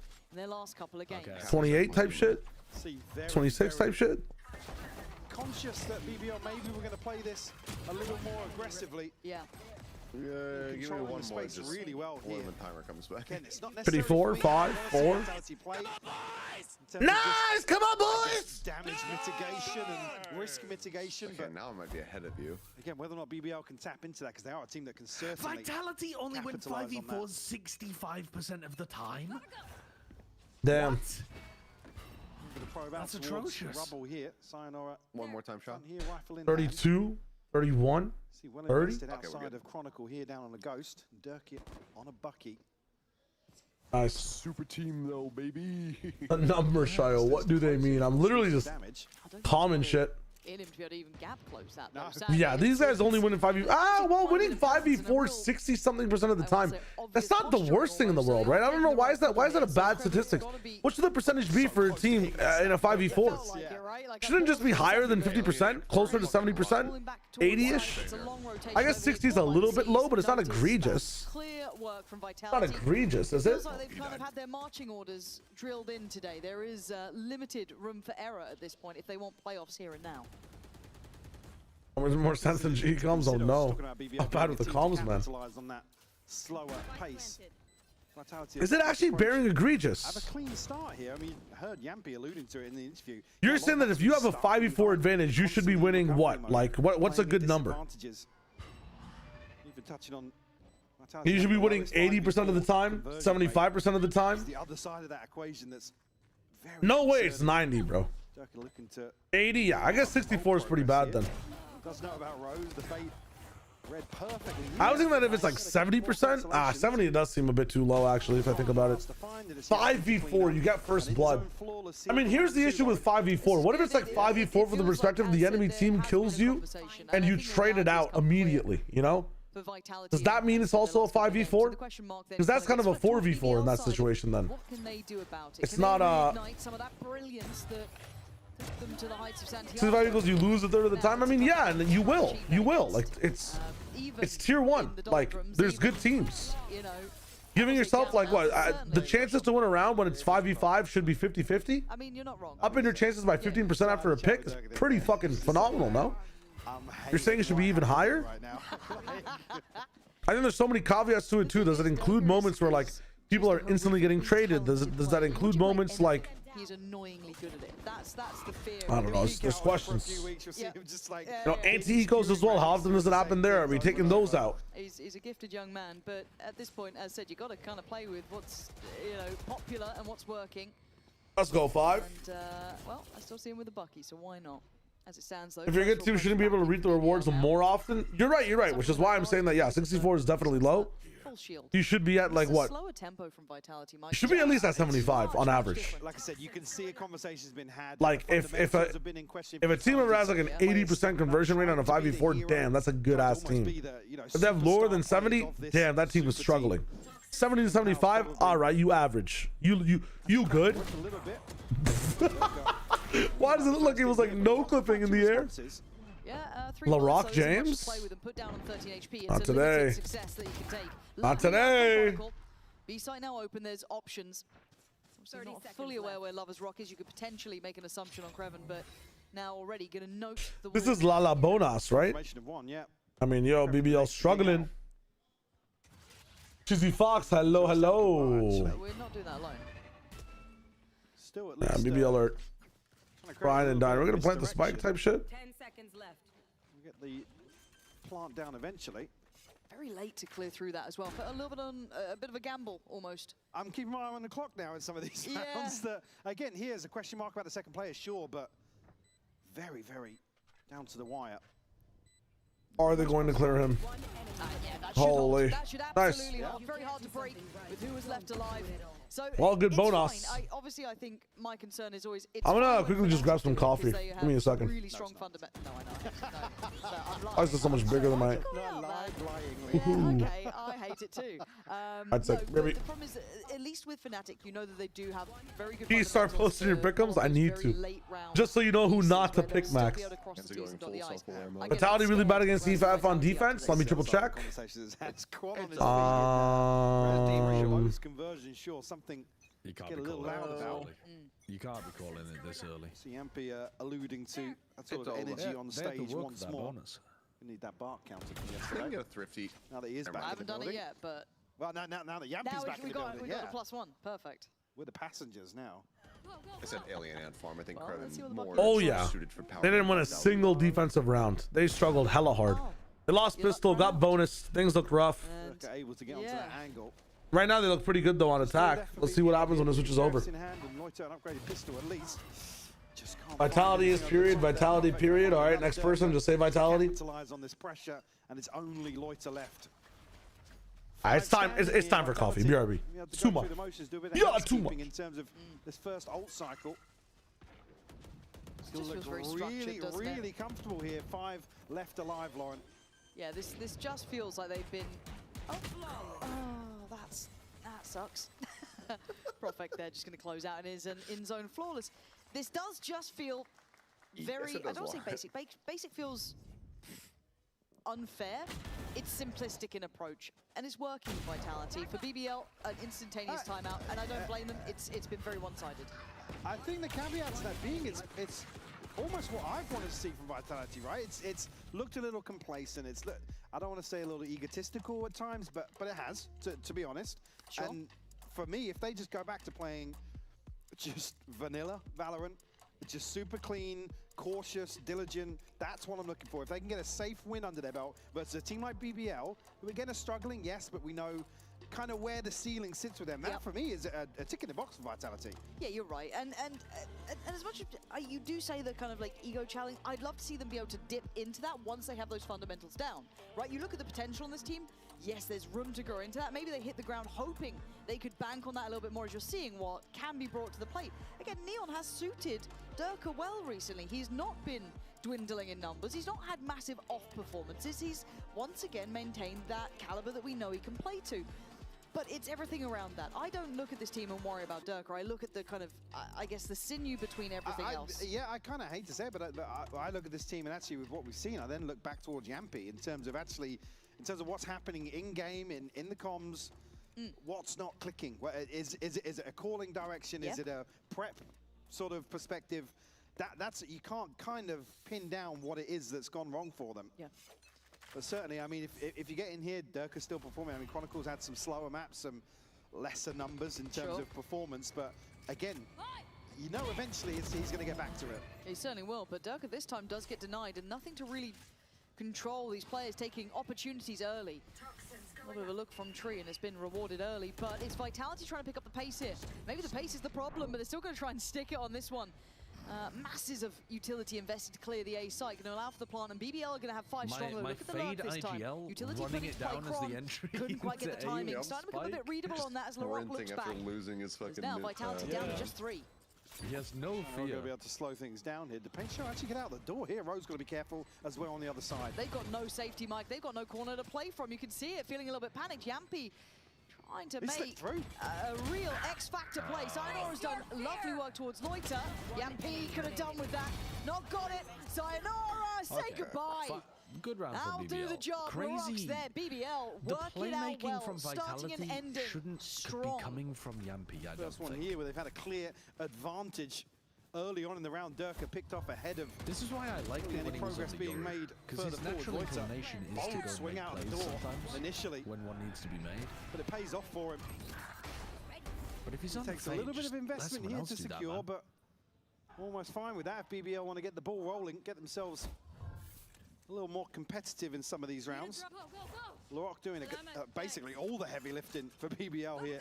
28 type shit, 26 type shit. Conscious that BBL maybe we're going to play this a little more aggressively. Yeah. Give me one more just really well here. When the timer comes back. Again, it's not 54, 5, 4. Nice! Come on, boys! Damage mitigation and risk mitigation. Okay, now I might be ahead of you. Again, whether or not BBL can tap into that, because they are a team that can certainly Vitality only went 5v4 65% of the time. Damn. That's atrocious. Rubble here. Sayonara. One more time shot. 32, 31, See, well 30. outside of Chronicle here down on the Ghost. Dirk on a Bucky. Nice. Super team though, baby. A number, Shio. What do they mean? I'm literally just common shit. In him to be able to even gap close that. Yeah, these guys only win in 5v. Well, winning 5v4 60-something% of the time. That's not the worst thing in the world, right? I don't know why is that. Why is that a bad statistic? What should the percentage be for a team in a 5v4? Shouldn't it just be higher than 50%, closer to 70%, 80-ish? I guess 60 is a little bit low, but it's not egregious. Not egregious, is it? Feels like they've kind of had their marching orders drilled in today. There is limited room for error at this point if they want playoffs here and now. There's more sense than G comms. Oh no, I'm bad with the comms, man. Is it actually bearing egregious? Have a clean start here. I mean, I heard Yampy alluding to it in the interview. You're saying that if you have a 5v4 advantage, you should be winning what? Like, what's a good number? You should be winning 80% of the time, 75% of the time. The other side of that equation that's very no way it's 90, bro. 80, yeah. I guess 64 is pretty bad then. Does know about Rose, the fate read perfectly. I was thinking that if it's like 70%, 70 does seem a bit too low actually if I think about it. 5v4, you get first blood. I mean, here's the issue with 5v4. What if it's like 5v4 from the perspective the enemy team kills you and you trade it out immediately, you know? Does that mean it's also a 5v4? Because that's kind of a 4v4 in that situation then. It's not Since equals you lose a third of the time. I mean, yeah, and you will. Like it's tier 1. Like there's good teams. Giving yourself like what? The chances to win a round when it's 5v5 should be 50-50. I mean, you're not wrong. Upping your chances by 15% after a pick is pretty fucking phenomenal, no? You're saying it should be even higher? I think there's so many caveats to it too. Does it include moments where like people are instantly getting traded. Does that include moments like? He's annoyingly good at it. That's the fear. I don't know. There's questions. Yeah. Just like, anti-ecos as well. How often does it happen there? Are we taking those out? He's a gifted young man, but at this point, as said, you got to kind of play with what's popular and what's working. Let's go 5. And well, I still see him with a Bucky, so why not? As it stands though. If you're a good team, you shouldn't be able to reap the rewards more often. You're right. Which is why I'm saying that, yeah, 64 is definitely low. You should be at like what? Slower tempo from Vitality. You should be at least at 75 on average. Like I said, you can see a conversation's been had. Like if a team ever has like an 80% conversion rate on a 5v4, damn, that's a good ass team. If they have lower than 70, damn, that team is struggling. 70 to 75, all right, you average. You good? Why does it look like it was like no clipping in the air? Yeah, LaRock James? Not today. Not today. B-site now open, there's options. I'm not fully aware where Lover's Rock is. You could potentially make an assumption on Creven, but now already gonna note the This is Lala Bonas, right? I mean, yo, BBL struggling. Chizzy Fox, hello. We're not doing that alone. Still at least, BBL alert. Brian and Dine. We're gonna plant the spike type shit. 10 seconds left. We'll get the plant down eventually. Very late to clear through that as well. But a little bit on a bit of a gamble almost. I'm keeping my eye on the clock now in some of these rounds. That, again, here's a question mark about the second player, sure, but very, very down to the wire. Are they going to clear him? Holy. That should Nice. absolutely hold. Very hard to break with who was left alive. So well, good it's bonus. fine. Obviously, I think my concern is always. I'm gonna quickly just grab some coffee. Give me a second. Really strong fundamental. No, I know. Why is this so much bigger than mine? Yeah, okay, I hate it too. I'd say, no, the problem is, at least with Fnatic, you know that they do have very good. Can you start posting your pickums? I need to. Just so you know who not to pick, Max. Vitality really bad against E5 on defense. Let me triple check. Conversion, sure, something you can't get a be little loud about. You can't be calling it this early. See Ampi alluding to that sort of energy on stage once more. We need that bark counter from yesterday. Can get a thrifty. Now that he is back I haven't done it yet, but well, now that Yampi's back in the building, we got a +1. Perfect. We're the passengers now. I said alien ant farm. I think Creven more Oh yeah, suited for power. they didn't win a single defensive round. They struggled hella hard. They lost pistol, got bonus. Things looked rough. Able to get onto that angle. Right now they look pretty good though on attack. Let's see what happens when it switches over. Vitality is period. Vitality period. All right, next person, just say Vitality. Capitalize on this pressure, and it's only Loiter left. It's time. It's time for coffee. BRB. Too much. Yeah, too much. In terms of this first ult cycle, still looks really comfortable here. 5 left alive, Lauren. Yeah, this just feels like they've been. Oh, that sucks. Profect there, just going to close out and is an in-zone flawless. This does just feel very. Yes, I don't say basic. Basic feels unfair. It's simplistic in approach, and it's working with Vitality. For BBL, an instantaneous timeout, and I don't blame them. It's been very one-sided. I think the caveat to that being it's almost what I've wanted to see from Vitality, right? It's looked a little complacent. I don't want to say a little egotistical at times, but it has, to be honest. Sure. And for me, if they just go back to playing just vanilla Valorant, just super clean, cautious, diligent, that's what I'm looking for. If they can get a safe win under their belt versus a team like BBL, who again are struggling, yes, but we know kind of where the ceiling sits with them. That for me is a tick in the box for Vitality. Yeah, you're right. And as much as you do say that kind of like ego challenge, I'd love to see them be able to dip into that once they have those fundamentals down, right? You look at the potential in this team. Yes, there's room to grow into that. Maybe they hit the ground hoping they could bank on that a little bit more as you're seeing what can be brought to the plate. Again, Neon has suited Durka well recently. He's not been dwindling in numbers. He's not had massive off performances. He's once again maintained that caliber that we know he can play to. But it's everything around that. I don't look at this team and worry about Durka. I look at the kind of, I guess, the sinew between everything else. Yeah, I kind of hate to say it, but I look at this team and actually with what we've seen, I then look back towards Yampi in terms of what's happening in-game, in the comms, what's not clicking. Is it a calling direction? Is it a prep sort of perspective? That's you can't kind of pin down what it is that's gone wrong for them. Yeah. But certainly, I mean, if you get in here, Durka's still performing. I mean, Chronicles had some slower maps, some lesser numbers in terms of performance, but again, you know eventually he's going to get back to it. He certainly will, but Durka this time does get denied, and nothing to really control these players taking opportunities early. A little bit of a look from Tree, and it's been rewarded early, but it's Vitality trying to pick up the pace here. Maybe the pace is the problem, but they're still going to try and stick it on this one. Masses of utility invested to clear the A site, going to allow for the plant, and BBL are going to have 5 strong. My Look at the lurk this time. IGL Utility running it down as the entry. Couldn't quite get the timing. Starting to become a bit readable on that as Larocque looks back. Losing his fucking now Vitality down to just 3. He has no fear. We're going to be able to slow things down here. Depensho actually get out the door here. Rowe's got to be careful as well on the other side. They've got no safety, Mike. They've got no corner to play from. You can see it, feeling a little bit panicked. Yampy trying to make a real X-Factor play. Sayonara has done lovely work towards Loiter. Yampy could have done with that. Not got it. Sayonara, say goodbye. Good round I'll from BBL. do the job. Crazy. There. BBL, The work it out well. from Starting and Vitality ending shouldn't strong. be coming from Yampy. First one here where they've had a clear advantage early on in the round. Durka picked off ahead of. This is why I like it any when he was progress on the being Euro, made because further his forward. natural Loiter, inclination is to bold go swing make out the plays door sometimes initially, when one needs to be made. but it pays off for him. But if he's It on takes the a fade, little bit of just let investment someone here else to do that, secure, man. but almost fine with that. If BBL want to get the ball rolling, get themselves a little more competitive in some of these rounds. Larocque doing basically all the heavy lifting for BBL here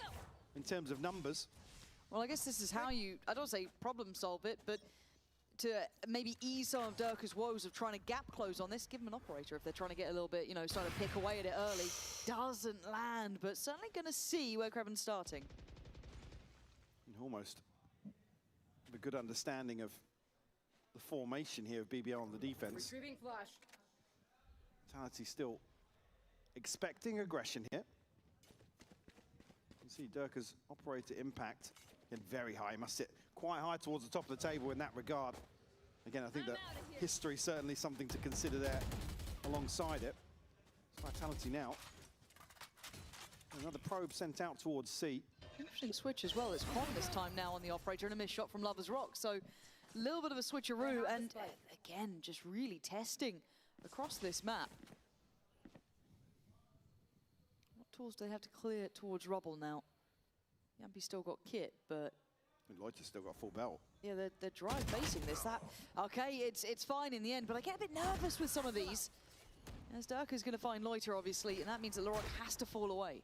in terms of numbers. Well, I guess this is how you, I don't say problem solve it, but to maybe ease some of Durka's woes of trying to gap close on this, give them an operator if they're trying to get a little bit, you know, start to pick away at it early. Doesn't land, but certainly going to see where Kreven's starting. And almost a good understanding of the formation here of BBL on the defense. Retrieving flash. Vitality still expecting aggression here. You can see Durka's operator impact and very high. Must sit quite high towards the top of the table in that regard. Again, I think that history certainly something to consider there alongside it. It's Vitality now. Another probe sent out towards C. Interesting switch as well. It's Quan this time now on the operator and a missed shot from Lover's Rock. So a little bit of a switcheroo and again, just really testing across this map. What tools do they have to clear towards rubble now? Yampy's still got kit, but Loiter's still got full belt. yeah, they're dry facing this. Okay, it's fine in the end, but I get a bit nervous with some of these. As Durka's going to find Loiter, obviously, and that means that Larocque has to fall away.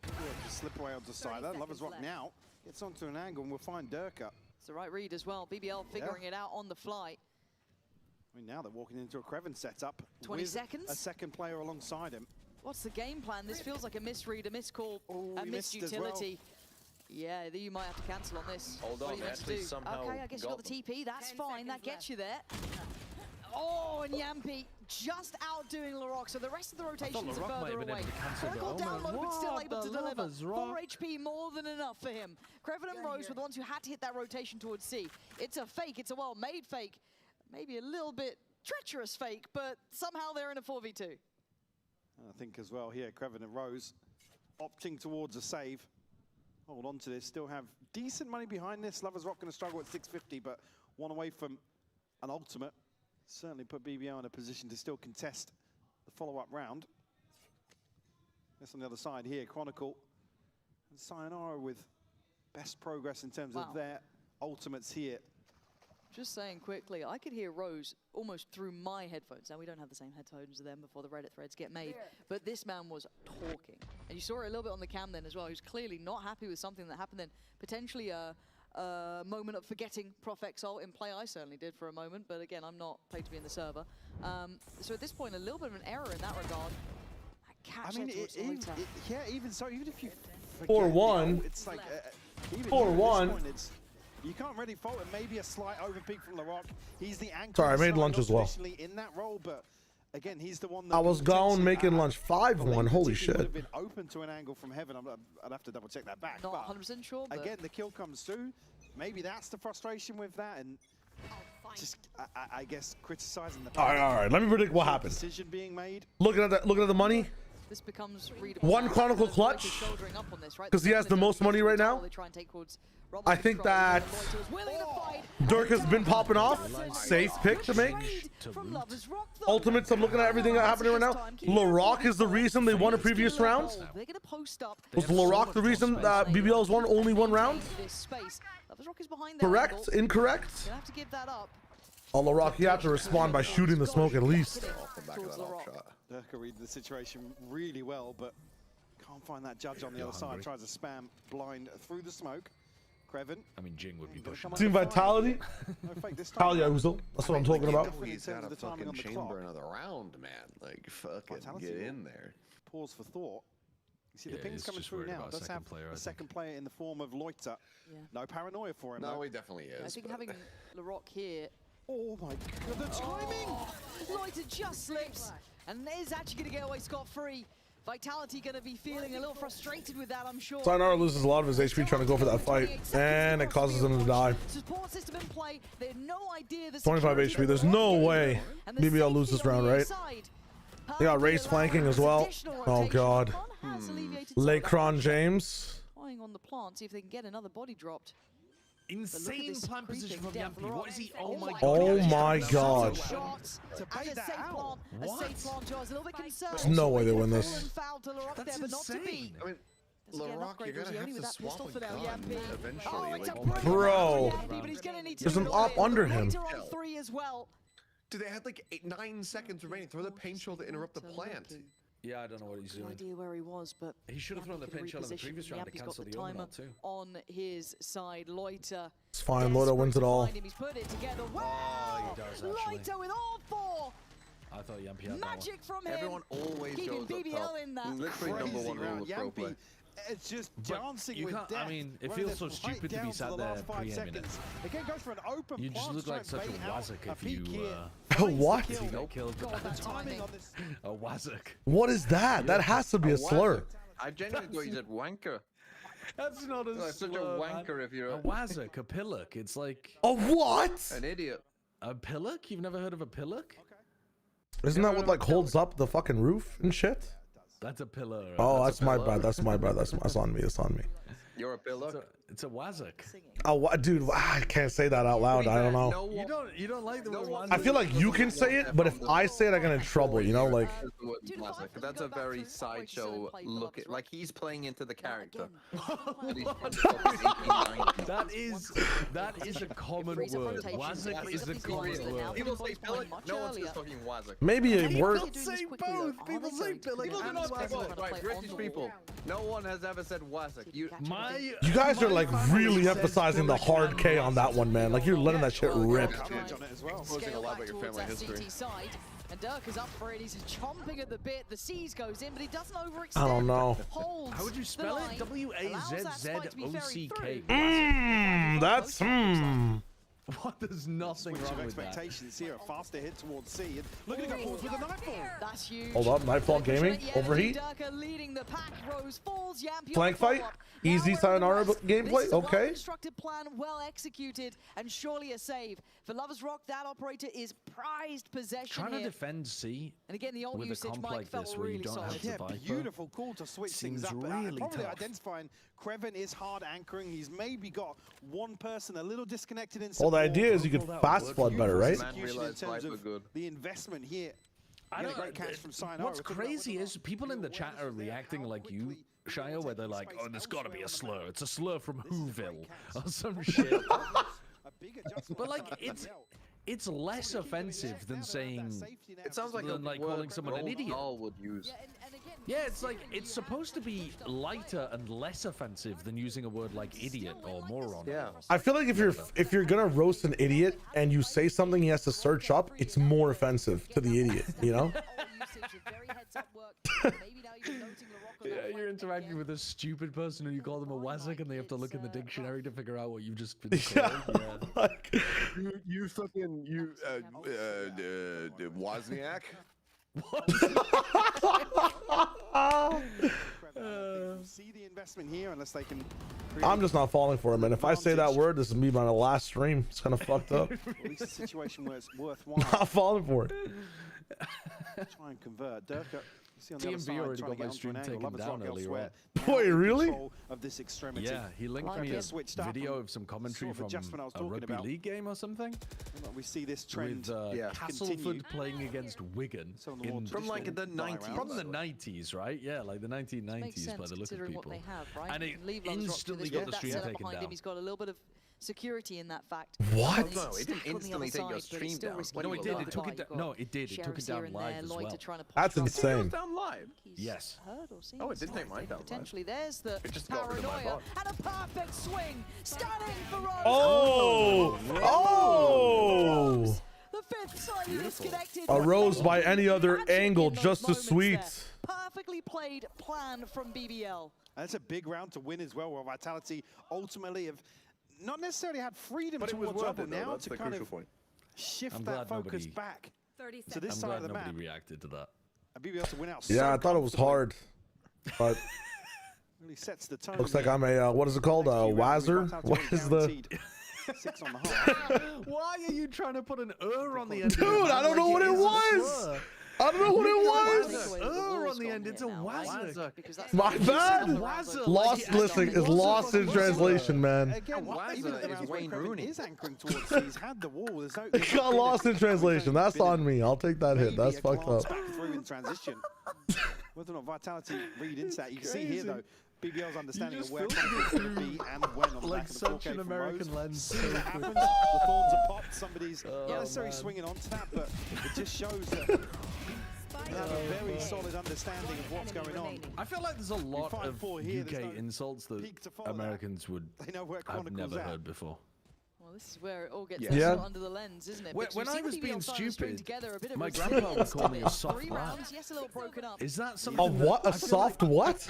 Yeah, just slip away onto the side. That Lover's Rock now gets onto an angle, and we'll find Durka. It's the right read as well. BBL figuring it out on the fly. I mean, now they're walking into a Kreven setup. 20 with seconds. A second player alongside him. What's the game plan? This feels like a misread, a miscall, a he missed missed as well. utility. Yeah, you might have to cancel on this. Hold What on, are you meant to actually do? somehow Okay, I guess you got the TP. That's fine. That gets you there. Oh, and Yampy just outdoing Larocque. So the rest of the rotations are further away. Oracle down low, but still able to deliver. 4 HP, more than enough for him. Kreven and Rose were the ones who had to hit that rotation towards C. It's a fake. It's a well-made fake. Maybe a little bit treacherous fake, but somehow they're in a 4v2. I think as well here, Kreven and Rose opting towards a save. Hold on to this, still have decent money behind this. Lover's Rock going to struggle at 650, but one away from an ultimate. Certainly put BBL in a position to still contest the follow-up round. That's on the other side here, Chronicle and Sayonara with best progress in terms of their ultimates here. Just saying quickly, I could hear Rose almost through my headphones. Now, we don't have the same headphones as them before the Reddit threads get made, but this man was talking. And you saw it a little bit on the cam then as well. He was clearly not happy with something that happened then. Potentially a moment of forgetting Prof Exalt in play. I certainly did for a moment, but again, I'm not paid to be in the server. So at this point, a little bit of an error in that regard. Catch I mean, yeah, even so, even if you 4-1. it's like even 4-1. You can't really fault it. Maybe a slight overpeak from Larocque. He's the anchor. Sorry, I made lunch as well. In that role, but again, he's the one that I was gone making lunch 5-1. Holy would shit. have been open to an angle from heaven. I'd have to double check that back. Not 100% sure. But again, the kill comes through. Maybe that's the frustration with that, and just I guess criticizing the. All right. Let me predict what happened. Decision being made. Looking at the money. this becomes readable. One Chronicle clutch, Shouldering up on this, right? because he has the most money right now. They try and take towards I think that Dirk has been popping off. Safe pick to make. Ultimates, I'm looking at everything happening right now. LaRock is the reason they won a previous round. Was LaRock the reason that BBL's won only one round? Correct? Incorrect? Oh, LaRock, you have to respond by shooting the smoke at least. Durka read the situation really well, but can't find that judge on the other side. Tries to spam blind through the smoke. Kreven. I mean, Jing would be pushing. Team Vitality. Talia Uzel. That's what I'm talking about. He's got a fucking chamber another round, man. Like, fucking get in there. Pause for thought. You see the ping's coming through now. Does have a second player in the form of Loiter. No paranoia for him. No, he definitely is. I think having LaRock here. Oh my god, the timing! Loiter just slips and is actually going to get away scot-free. Vitality going to be feeling a little frustrated with that, I'm sure. Sayonara loses a lot of his HP trying to go for that fight, and it causes him to die. Support system in play. They had no idea the 25 HP. There's no way BBL loses round, right? They got Race flanking as well. Oh god. Lakron James. On the plant, see if they can get another body dropped. Insane plant position from Yampy. What is he? Oh my god. Oh my god. What? There's no way they win this. That's insane. I mean, LaRock, you're gonna have to swap a gun eventually. Like, bro, there's an op under him. Dude, they had like 9 seconds remaining. Throw the paint shell to interrupt the plant. Yeah, I don't know what he's doing. No idea where he was, but he should have thrown the paint shell in the previous round to cancel the timer too. On his side, Loiter. It's fine. Loiter wins it all. He's put it together. Wow! Oh, he does actually. Loiter with all four. I thought Yampy had magic from him. Everyone always keeping goes BBL up top. in that. Literally number one rule of pro play. It's just dancing with death. I mean, it feels so stupid to be sat there pre-aiming it. Again, goes for an open you just look like such a wazzock if you what? If you got killed. A wazzock. What is that? That has to be a slur. I genuinely thought you said wanker. That's not a slur. Such a wanker if you're a wazzock, a pillock. It's like a what? An idiot. A pillock? You've never heard of a pillock? Isn't that what like holds up the fucking roof and shit? That's a pillar. Oh, that's my bad. That's my bad. That's on me. It's on me. You're a pillar. It's a wazzock. Oh, what, dude? I can't say that out loud. I don't know. You don't like the word wazzock. I feel like you can say it, but if I say it, I get in trouble. You know, like. That's a very sideshow look. Like he's playing into the character. That is a common word. Wazzock is a common word. People say pillar. No one's just talking wazzock. Maybe a word. People say both. People say pillock and wazzock. Right, British people. No one has ever said wazzock. You guys are like really emphasizing the hard K on that one, man. Like you're letting that shit rip. Exposing a lot about your family history. And Dirk is up for it. He's chomping at the bit. The C's goes in, but he doesn't overextend. I don't know. How would you spell it? W-A-Z-Z-O-C-K. That's What? There's nothing wrong with that. Expectations here. A faster hit towards C. And look at the forwards with a Nightfall. That's huge. Hold up, Nightfall Gaming. Overheat. Leading the pack. Rose falls. Flank fight. Easy Sayonara gameplay. Okay. Constructed plan, well executed, and surely a save. For Lovers Rock, that operator is prized possession Trying to defend C. And again, the old with usage, a comp Mike, like felt this where really you don't solid. have the Viper. Beautiful call to switch things up. Really probably tough. identifying Kreven is hard anchoring. He's maybe got one person a little disconnected in. Well, the idea is you could fast flood better, right? In terms of the investment here. I don't, what's crazy is people in the chat are reacting like you, Shia, where they're like, oh, there's got to be a slur. It's a slur from Whoville or some shit. But like, it's less offensive than saying, it sounds like calling someone an idiot. Would use. Yeah, it's like, it's supposed to be lighter and less offensive than using a word like idiot or moron. Yeah. I feel like if you're gonna roast an idiot and you say something he has to search up, it's more offensive to the idiot, you know? Yeah, you're interacting with a stupid person and you call them a wazzock and they have to look in the dictionary to figure out what you've just been called. Yeah. Like, you fucking Wozniak. See the investment here unless they can. I'm just not falling for him, and if I say that word, this is me my last stream. It's kind of fucked up. At least a situation where it's worthwhile. Not falling for it. Try and convert. Durka DMV already got my stream taken down earlier on. Wait, really? Of this extremity. Yeah, he linked me a video of some commentary from a rugby league game or something. We see this trend with Castleford playing against Wigan from like the 90s. From the 90s, right? Yeah, like the 1990s by the look of people. Right? And it instantly got the stream taken down. He's got a little bit of security in that fact. What? No, it didn't instantly take your stream down. No, it did. It took it down. No, it did. It took it down live as well. That's insane. It down live? Yes. Oh, it did take mine down live. Potentially, there's the It just got rid of my paranoia bot. and a perfect swing. Stunning for Rose. Oh! Oh! The fifth slightly disconnected. A Rose by any other angle, just as sweet. Perfectly played plan from BBL. That's a big round to win as well, where Vitality ultimately have not necessarily had freedom towards double now to kind of shift that focus back to this side of the map. Nobody reacted to that. BBL to win out. Yeah, I thought it was hard, but really sets the tone. looks like I'm a what is it called? Wazzer? What is the? 6 on the half. Why are you trying to put an on the end? Dude, I don't know what it was. I don't know what it was. On the end, it's a wazzer. My bad. Lost listening is lost in translation, man. Again, Wazzer is Wayne Rooney. Is anchoring towards. He's had the wall. It got lost in translation. That's on me. I'll take that hit. That's fucked up. Back through in transition. Whether or not Vitality read into that, you can see here though. BBL's understanding of where conflict will be and when on the back of the 4K such an American lens. See what happens. The thorns are popped. Somebody's not necessarily swinging onto that, but it just shows that they have a very solid understanding of what's going on. I feel like there's a lot of UK insults that Americans would have never heard before. Well, this is where it all gets under the lens, isn't it? When I was being stupid, my grandpa would call me a soft lad. Yes, a little broken up. Is that something? A what? A soft what?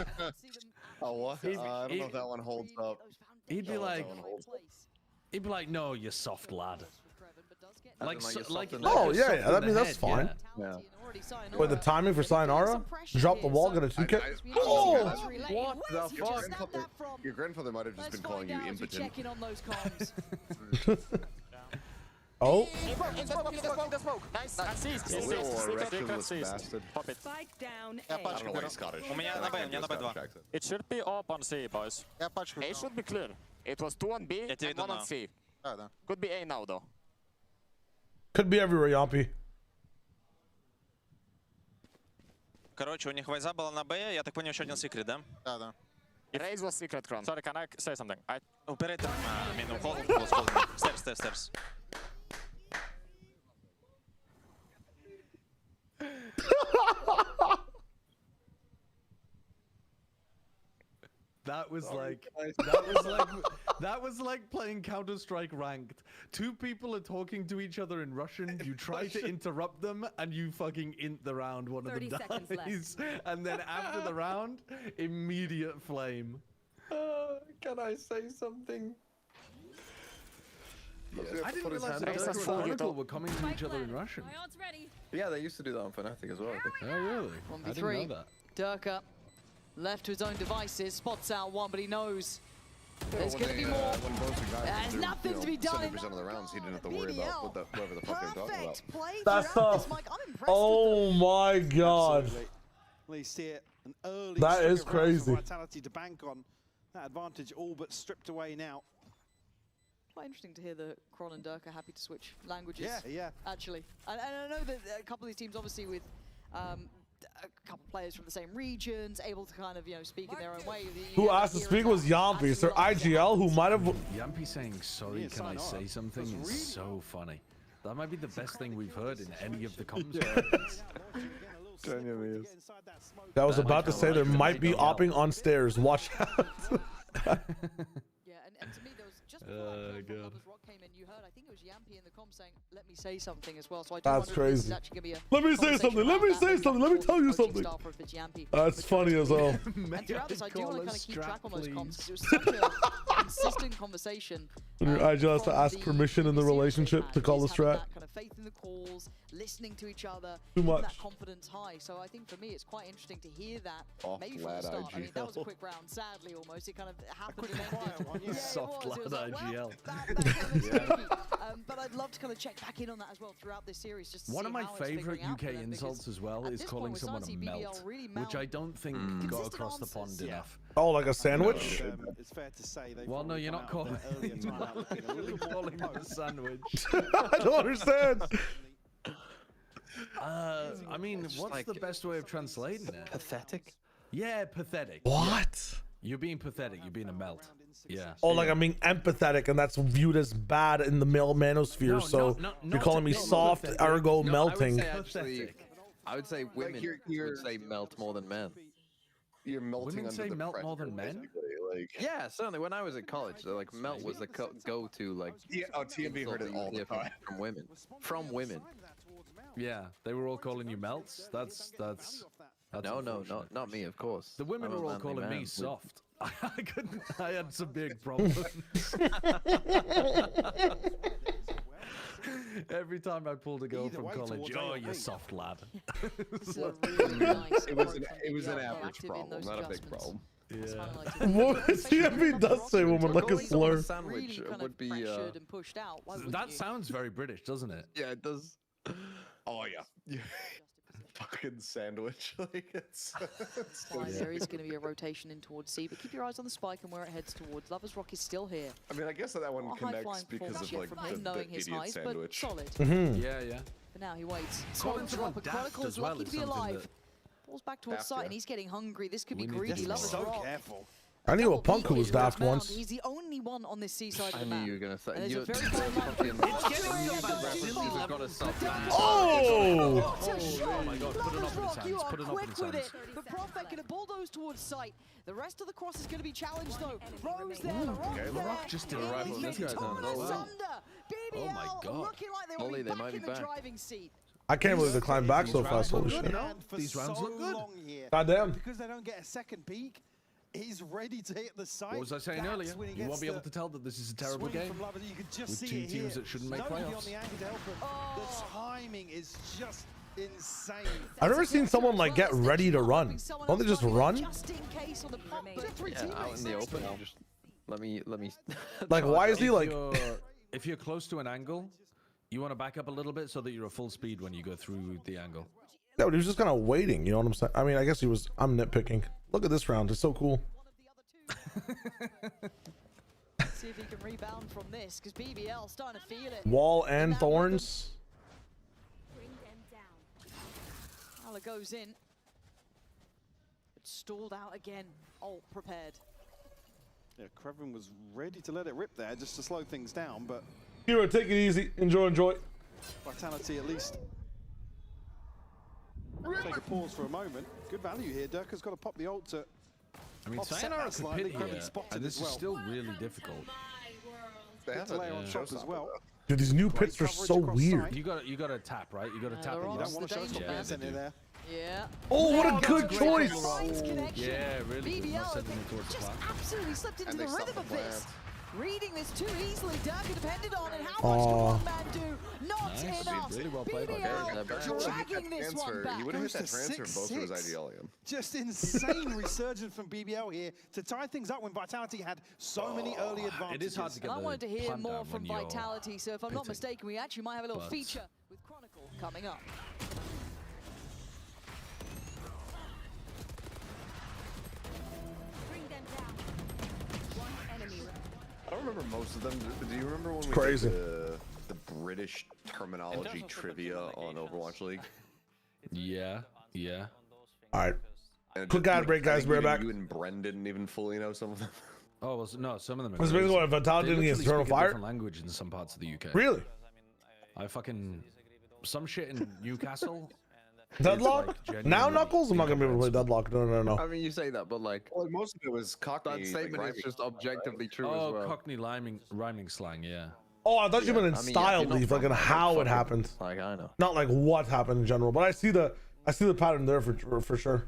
Oh, what? I don't know if that one holds up. He'd be like, no, you soft lad. Like, oh yeah, I mean that's fine. Yeah. Wait, the timing for Sayonara? Drop the wall, get a 2K. Oh! What the fuck? Your grandfather might have just been calling you impotent. Oh. Spike down I don't know why he's Scottish. It should be up on C, boys. A should be clear. It was 2 on B and 1 on C. Could be A now, though. Could be everywhere, Yampy. Короче, у них вайза была на Б, я так понял, еще один секрет, да? Да, да. Raise was secret, Kron. Sorry, can I say something? Operator, I mean, hold. Stairs. That was like playing Counter-Strike ranked. Two people are talking to each other in Russian. You try to interrupt them, and you fucking int the round. One of them dies, and then after the round, immediate flame. Can I say something? I didn't realize that Chronicle were coming to each other in Russian. Yeah, they used to do that on Fnatic as well, I think. Oh, really? 1v3. I didn't know that. Durka, left to his own devices, spots out one, but he knows there's going to be more. There's nothing to be done. 70% of the rounds, he didn't have to worry about whoever the fuck they're talking about. That's tough. Oh my god. We see it an early. That is crazy. Vitality to bank on that advantage, all but stripped away now. Quite interesting to hear that Kron and Durka happy to switch languages. Yeah. Actually, and I know that a couple of these teams, obviously, with a couple of players from the same regions, able to kind of speak in their own way. Who asked to speak was Yampy. Sir IGL, who might have. Yampy saying sorry. Can I say something? Is so funny. That might be the best thing we've heard in any of the comms. I was about to say there might be opping on stairs. Watch out. Yeah, and to me, there was just before Rock came in, you heard, I think it was Yampy in the comm saying, let me say something as well. So I That's crazy. Let me say something. Let me say something. Let me tell you something. That's funny as well. And throughout this, I do want to kind of keep track on those comms because it was such a consistent conversation. I just have to ask permission in the relationship to call the strat. Kind of faith in the calls, listening to each other, Too much. that confidence high. So I think for me, it's quite interesting to hear that. Maybe from the start. I mean, that was a quick round. Sadly, almost it kind of happened. Soft lad IGL. But I'd love to kind of check back in on that as well throughout this series. Just to One see of my how it's favorite figuring out for UK them, insults because as well at is this calling point, we're someone a starting to see melt, BBL really which I don't think got Consistent across the answers. pond enough. Oh, like a sandwich? It's fair to say they. Well, no, you're not calling. You're calling it a sandwich. I don't understand. I mean, what's like the best way of translating it? Pathetic. Yeah, pathetic. What? You're being pathetic. You're being a melt. Yeah. Oh, like I'm being empathetic, and that's viewed as bad in the male manosphere. No, so you're calling me soft, ergo melting. I would say women would say melt more than men. You're melting Women under say the melt pressure, more than men? basically, like. Yeah, certainly. When I was at college, like melt was the go-to like. Yeah, TMB heard it all the time from women. From women. Yeah, they were all calling you melts. That's No, not me, of course. The women I'm a were all manly calling man me with- soft. I couldn't. I had some big problems. Every time I pulled a girl from college, oh, you soft lad. It was an average problem, not a big problem. Yeah. Woman, TMB does say woman like a slur. Sandwich would be. And pushed out. Why wouldn't That you? sounds very British, doesn't it? Yeah, it does. Oh yeah. Fucking sandwich. Like it's so Fine, there is going to be a rotation in towards C, but keep your eyes on the spike and where it heads towards. Lovers Rock is still here. I mean, I guess that one Not a high-flying connects because performance of yet like from him, the knowing his idiot highs, sandwich. but solid. Yeah. For now, he waits. Calling Squad someone drop, and daft Chronicle as is well lucky is to be something alive. that- Falls back towards Daft, site, yeah. and he's getting hungry. This could be We need greedy. this Lovers more. Rock. Careful. I knew a Double punk who peak was is daft found. once. He's the only one on this C side of I the knew map. you were gonna say. And there's a You very fine line. Oh! What a shot! Oh my God, put it up in his Lovers Rock, hands, you are put it up in quick his with hands. it. But Prophet going to bulldoze towards site. The rest of the cross is going to be challenged though. Rose there, LaRock there. LaRock just did a rifle. He's This been guy's torn done well. asunder. BBL Oh my God. looking like they will Ollie, be they back might in be the back. driving seat. I can't believe they climbed back so fast. Holy shit. These rounds look good. Goddamn. Because they don't get a second peak, he's ready to hit the site. What was I saying That's earlier? when he You gets won't be able the to tell that this is a terrible swing game from Lovers. You can just with see two it here. teams that shouldn't make Nobody playoffs. on the angle to help him. The timing is just insane. I've never seen someone like get ready to run. Don't they just run? Just in case on the pop. Yeah, out in the open. Just let me. Like, why is he like? If you're close to an angle, you want to back up a little bit so that you're at full speed when you go through the angle. Yeah, but he was just kind of waiting. You know what I'm saying? I mean, I guess he was. I'm nitpicking. Look at this round. It's so cool. See if he can rebound from this, because BBL starting to feel it. Wall and thorns. Hala goes in. But stalled out again. Ult prepared. Yeah, Krevin was ready to let it rip there, just to slow things down, but Hero, take it easy. Enjoy. Vitality at least. Take a pause for a moment. Good value here. Durka's got to pop the ult to I mean, offset Sayonara that could slightly. pit here, Krevin spotted and this as is well. still really difficult. Good layer on top as well. Dude, these new pits are so weird. You got to tap, right? You got to tap. they're it. on You don't want to show some Yeah, bits they in do. there. Yeah. Oh, what a good choice. Yeah, really good. Not BBL sending it towards the just plan. absolutely slipped into And the they rhythm stopped of the this. plant. Reading this too easily, Durka depended on, and how much can one man do? Not Nice. enough. Really well played by BBL Durka. dragging this one back. He would have hit that Goes to transfer if both of his 6-6. idealium. Just insane resurgence from BBL here to tie things up when Vitality had so many early advantages. It is hard to get And I the wanted to hear plant more down from when you're Vitality, so if I'm not pitting. mistaken, we actually might have a little But- feature with Chronicle coming up. I don't remember most of them. Do you remember when we crazy. did the British terminology trivia on Overwatch League? Yeah. All right. And Quick ad break, guys. We're back. You and Bren didn't even fully know some of them. Oh, well, no, some of them are That's crazy. basically what Vitality They did against literally Eternal speak a Fire. different language in some parts of the UK. Really? I fucking... Some shit in Newcastle. Deadlock? Like, Now genuinely Knuckles? I'm not gonna be able to play Deadlock. No. I mean, you say that, but like, Well, most of it was Cockney. that statement like, is just objectively true Oh, as well. Cockney rhyming slang, yeah. Oh, I thought you meant in I mean, style, you're not Leaf, like from in there, how it fucking- happened, Like, I know. not like what happened in general. But I see the pattern there for sure.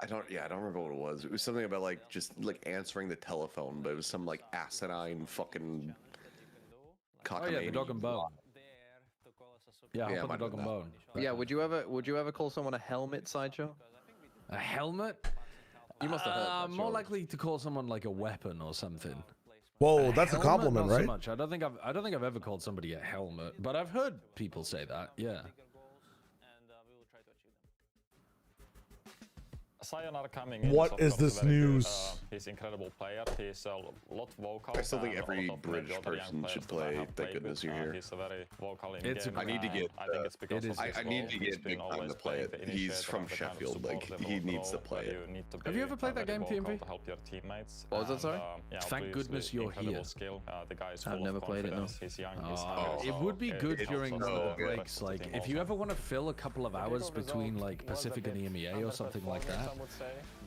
I don't remember what it was. It was something about like just like answering the telephone, but it was some like asinine fucking Oh yeah, the dog and bone. Yeah, Yeah, hop on might the have dog been and bone. Yeah, would you ever call someone a helmet, Sideshow? A helmet? You must have heard that, More surely. likely to call someone like a weapon or something. Whoa, that's a compliment, not right? So much. I don't think I've ever called somebody a helmet, but I've heard people say that. Yeah. Sayonara coming in. What is this news? He's an incredible player. He's a lot vocal. I still think every British person should play Thank Goodness You're Here. He's a very vocal in I need to get. I think it's because I need to get Big Time to play it. He's from Sheffield. Like he needs to play it. Have you ever played that game, PMV? To help your teammates. What was that, sorry? Thank goodness you're here. The guy is I've never played it, no. He's young. It would be good during the breaks. Like if you ever want to fill a couple of hours between like Pacific and EMEA or something like that,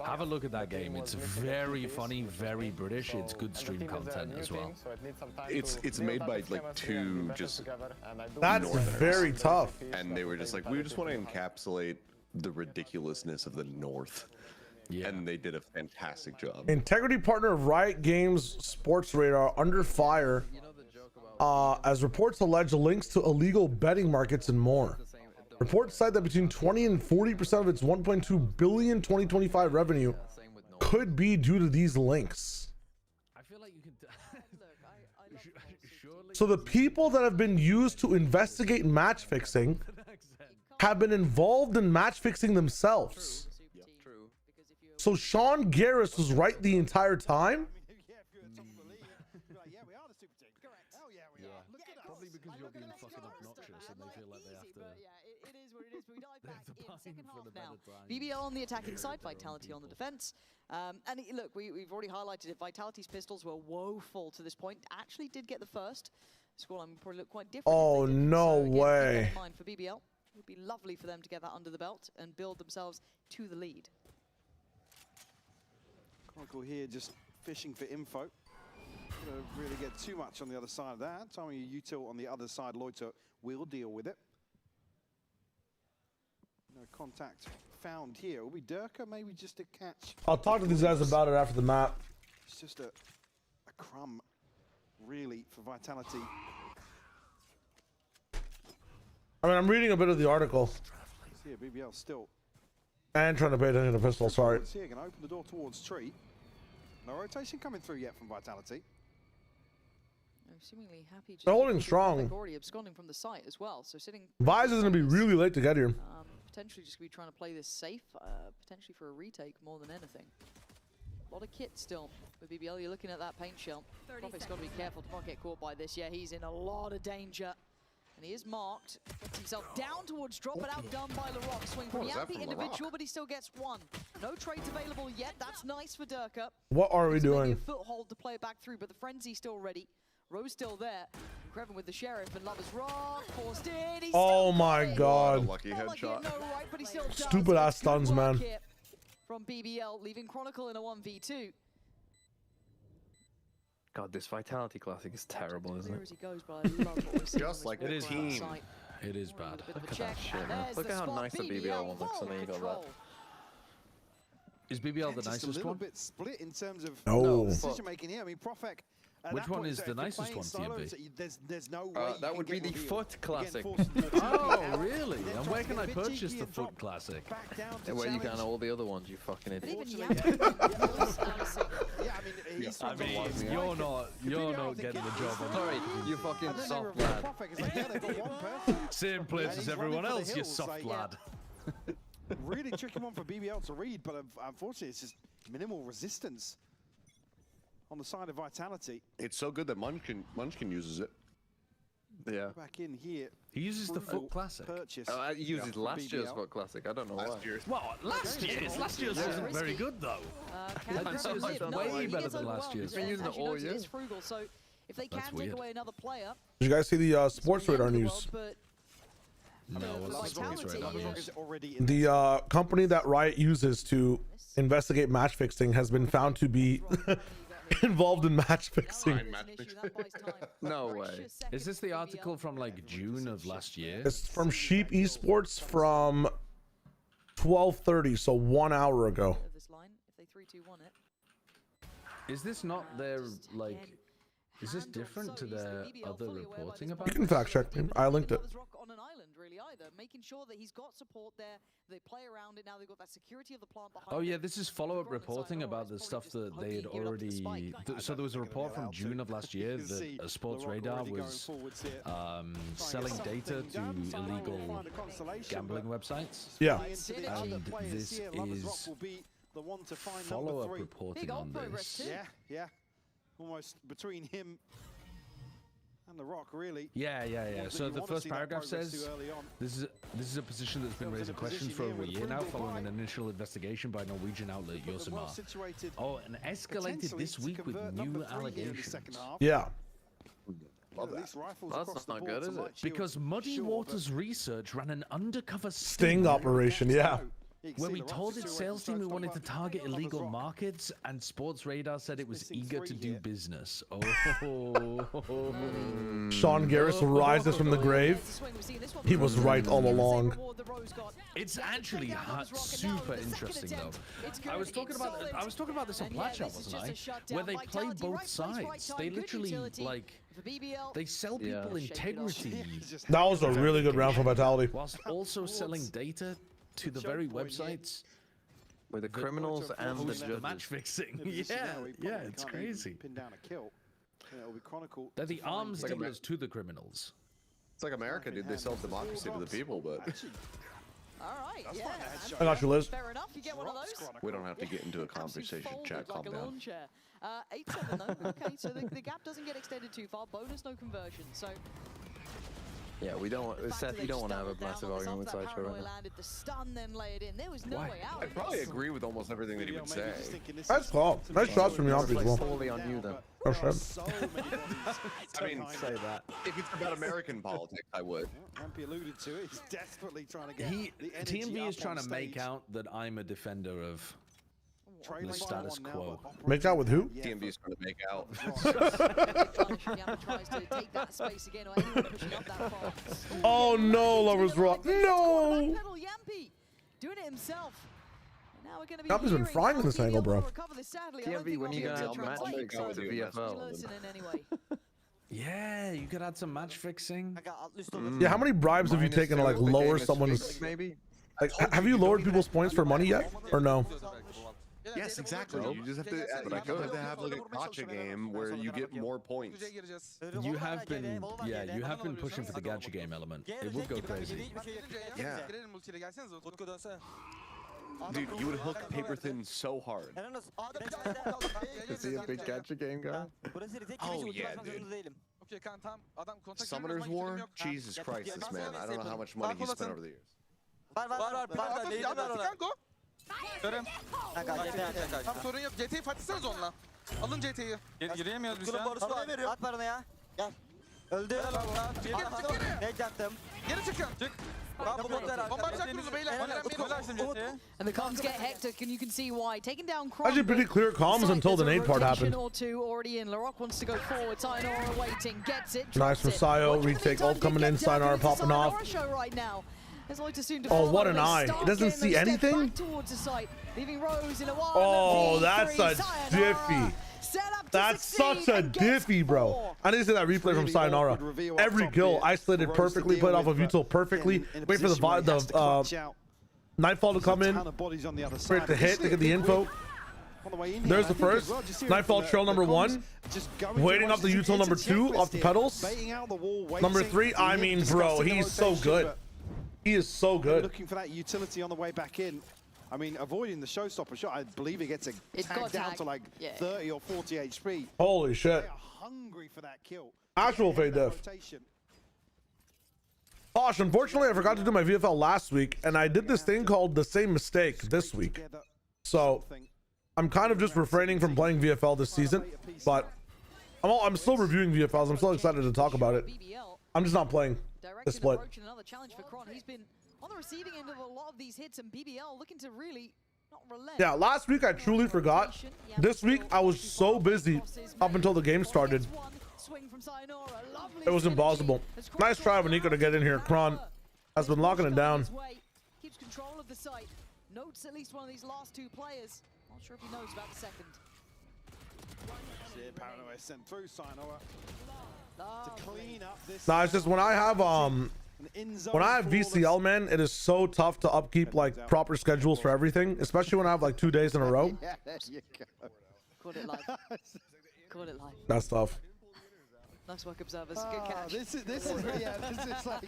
have a look at that game. It's very funny, very British. It's good stream content as well. It's made by like two just. That's very tough. And they were just like, we just want to encapsulate the ridiculousness of the North. Yeah. And they did a fantastic job. Integrity partner of Riot Games Sports Radar under fire as reports allege links to illegal betting markets and more. Reports cite that between 20 and 40% of its 1.2 billion 2025 revenue could be due to these links. I feel like you can. So the people that have been used to investigate match fixing have been involved in match fixing themselves. So Sean Garris was right the entire time? Probably because you're being fucking obnoxious and they feel like they have to. It is what it is. We dive back in second half now. BBL on the attacking side, Vitality on the defense. Look, we've already highlighted it. Vitality's pistols were woeful to this point. Actually did get the first. Scoreline would probably look quite different. Oh, no way. Keep that in mind for BBL. It would be lovely for them to get that under the belt and build themselves to the lead. Chronicle here just fishing for info. Don't really get too much on the other side of that. Time you util on the other side, Loiter will deal with it. No contact found here. Will be Durka, maybe just a catch. I'll talk to these guys about it after the map. It's just a crumb, really, for Vitality. I mean, I'm reading a bit of the article. Yeah, BBL still. And trying to pay attention to pistol, sorry. Here, going to open the door towards Tree. No rotation coming through yet from Vitality. Seemingly happy. They're holding strong. Like already absconding from the site as well. So sitting. Vise is going to be really late to get here. Potentially just going to be trying to play this safe, potentially for a retake more than anything. A lot of kit still with BBL. You're looking at that paint shell. Prophet's got to be careful to not get caught by this. Yeah, he's in a lot of danger. And he is marked. Gets himself down towards drop, but outdone by LaRock. Swing from Yampi individual, but he still gets one. No trades available yet. That's nice for Durka. What are we doing? A foothold to play it back through, but the frenzy still ready. Rose still there. Kreven with the sheriff and Lover's Rock. Forced in. He's oh my god. Lucky headshot. No, right, but he still does. Stupid ass stuns, man. From BBL, leaving Chronicle in a 1v2. God, this Vitality Classic is terrible, isn't it? As he goes, but I love what we're seeing. Just like a team. It is bad. Look at that shit, man. Look at how nice the BBL one looks, and then you got that. Is BBL the nicest one? Just a little bit split in terms of decision making here. I mean, Profek. Which one is the nicest one, TMB? There's no way that would be the Foot Classic. Oh, really? And where can I purchase the Foot Classic? Where you can all the other ones, you fucking idiot. I mean, you're not getting the job. Sorry, you fucking soft lad. Same place as everyone else, you soft lad. Really tricky one for BBL to read, but unfortunately it's just minimal resistance on the side of Vitality. It's so good that Munchkin uses it. Yeah. Back in here. He uses the Foot Classic. He uses last year's Foot Classic. I don't know why. Well, last year's wasn't very good though. Last year's way better than last year's. Been using it all year. So if they can take away another player. Did you guys see the sports radar news? No, what's the sports radar news? The company that Riot uses to investigate match fixing has been found to be involved in match fixing. No way. Is this the article from like June of last year? It's from Sheep Esports from 12:30, so 1 hour ago. Is this not their like? Is this different to their other reporting about? You can fact check me. I linked it. either. Making sure that he's got support there, they play around it now, they've got that security of the plant behind Oh them. yeah, this is follow-up reporting about the stuff that they had already... So there was a report from June of last year that Sports Radar was selling data to illegal gambling websites. Yeah. And this is follow-up reporting on this. Yeah. Almost between him and the Rock, really. Yeah. So the first paragraph says, this is a position that's been raising questions for over a year now, following an initial investigation by Norwegian outlet Josema. Oh, and escalated this week with new allegations. Yeah. That's not good, is it? Because Muddy Waters Research ran an undercover Sting operation, yeah. Where we told its sales team we wanted to target illegal markets, and Sports Radar said it was eager to do business. Oh. Sean Garris rises from the grave. He was right all along. It's actually super interesting though. I was talking about this on Plat Chat, wasn't I? Where they play both sides. They literally they sell people integrity. That was a really good round for Vitality. Whilst also selling data to the very websites with the criminals and the judges. Match fixing. Yeah, it's crazy. Pin down a kill. It'll be chronicled. They're the arms dealers to the criminals. It's like America, dude. They sell democracy to the people, but... Alright, yeah. I got you, Liz. Fair enough, you get one of those. We don't have to get into a conversation. Chat, calm down. 8-7 though. Okay, so the gap doesn't get extended too far. Bonus, no conversion. So... Yeah, we don't. Seth, you don't want to have a massive argument with Sideshow right now. Landed the stun, then laid in. There was no way out. I probably agree with almost everything that he would say. Nice call. Nice shots from Yampi as well. Fully on you, then. Oh, shit. I mean, say that. If it's about American politics, I would. Yampi alluded to it. He's desperately trying to get the energy TMV is up trying on to make stage. out that I'm a defender of the status quo. Make out with who? TMV is trying to make out. Oh no, Lover's Rock. No! Doing it himself. Now we're going to be Yampi's been frying in this angle, bro. TMV, when you gonna match fix with the VFL? Yeah, you could add some match fixing. Yeah, how many bribes have you taken to like lower someone's... Maybe? Like, have you lowered people's points for money yet? Or no? Yes, exactly. You just have to have like a gotcha game where you get more points. You have been, you have been pushing for the gacha game element. It would go crazy. Yeah. Dude, you would hook Paper Thin so hard. Is he a big gacha game guy? Oh yeah, dude. Summoner's War? Jesus Christ, this man. I don't know how much money he spent over the years. Görüm. Tam sorun yok. CT'yi fatihseniz onunla. Alın CT'yi. Yürüyemiyoruz biz ya. At barına ya. Gel. Öldü. Çık geri. Tek attım. Geri çıkın. Çık. Bomba atacaksınız beyler. And the comms get hectic, and you can see why. Taking down Actually, pretty clear comms until the nade part happened. Or two already in. Laroc wants to go forward. Sayonara waiting, gets it. Nice from Sayo. Retake ult coming in. Sayonara popping off. Right now. Oh, what an eye. It doesn't see anything? Oh, that's a diffy. That's such a diffy, bro. I need to see that replay from Sayonara. Every kill isolated perfectly, played off of Util perfectly. Wait for the Nightfall to come in. For it to hit, to get the info. There's the first. Nightfall trail number 1. Waiting up the Util number 2 off the pedals. Number 3, I mean, bro, he's so good. He is so good. Looking for that utility on the way back in. I mean, avoiding the showstopper shot. I believe he gets a tag down to like 30 or 40 HP. Holy shit. They are hungry for that kill. Actual fade diff. Gosh, unfortunately, I forgot to do my VFL last week, and I did this thing called the same mistake this week. So I'm kind of just refraining from playing VFL this season, but I'm still reviewing VFLs. I'm still excited to talk about it. I'm just not playing the split. Another challenge for Kron. He's been on the receiving end of a lot of these hits, and BBL looking to really not relent. Yeah, last week I truly forgot. This week I was so busy up until the game started. It was impossible. Nice try of Nico to get in here. Kron has been locking it down. Keeps control of the site. Notes at least one of these last two players. Not sure if he knows about the second. Paranoia sent through Sayonara to clean up this. Nah, it's just when I have When I have VCL, man, it is so tough to upkeep like proper schedules for everything, especially when I have like 2 days in a row. Yeah, there you go. Call it live. Call it live. That's tough. Nice work, observers. Good catch. This is like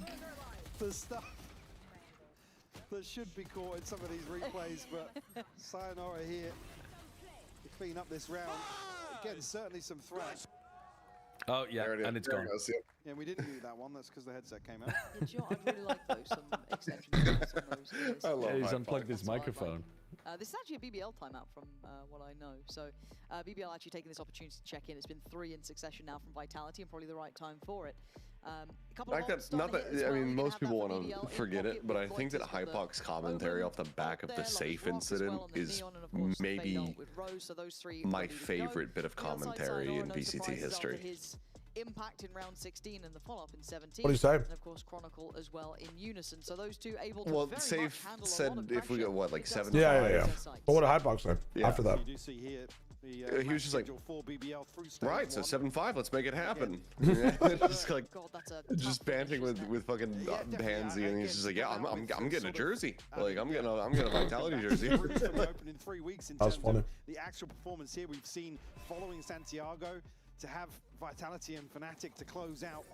the stuff that should be caught in some of these replays, but Sayonara here to clean up this round. Again, certainly some threats. Oh, yeah, and it's gone. Yeah, we didn't do that one. That's because the headset came out. Yeah, do you know what? I'd really like those, some extensions on those. I love he's unplugged his microphone. This is actually a BBL timeout from what I know. So BBL actually taking this opportunity to check in. It's been 3 in succession now from Vitality, and probably the right time for it. A couple of not that I mean, most people want to forget it, but I think that Hypox's commentary off the back of the safe incident is maybe my favorite bit of commentary in VCT history. Impact in round 16 and the follow-up in 17. What do you say? And of course Chronicle as well in unison. So those two able to very Safe much handle said if we go what, like 7-5. Yeah. But what did Hypox say after that? You do see here He was just like, BBL right, so 7-5, let's make it happen. Just like, just banting with fucking Pansy, and he's just like, yeah, I'm getting a jersey. Like, I'm getting a Vitality jersey. In 3 weeks in That was terms funny. of the actual performance here we've seen following Santiago, to have Vitality and Fnatic to close out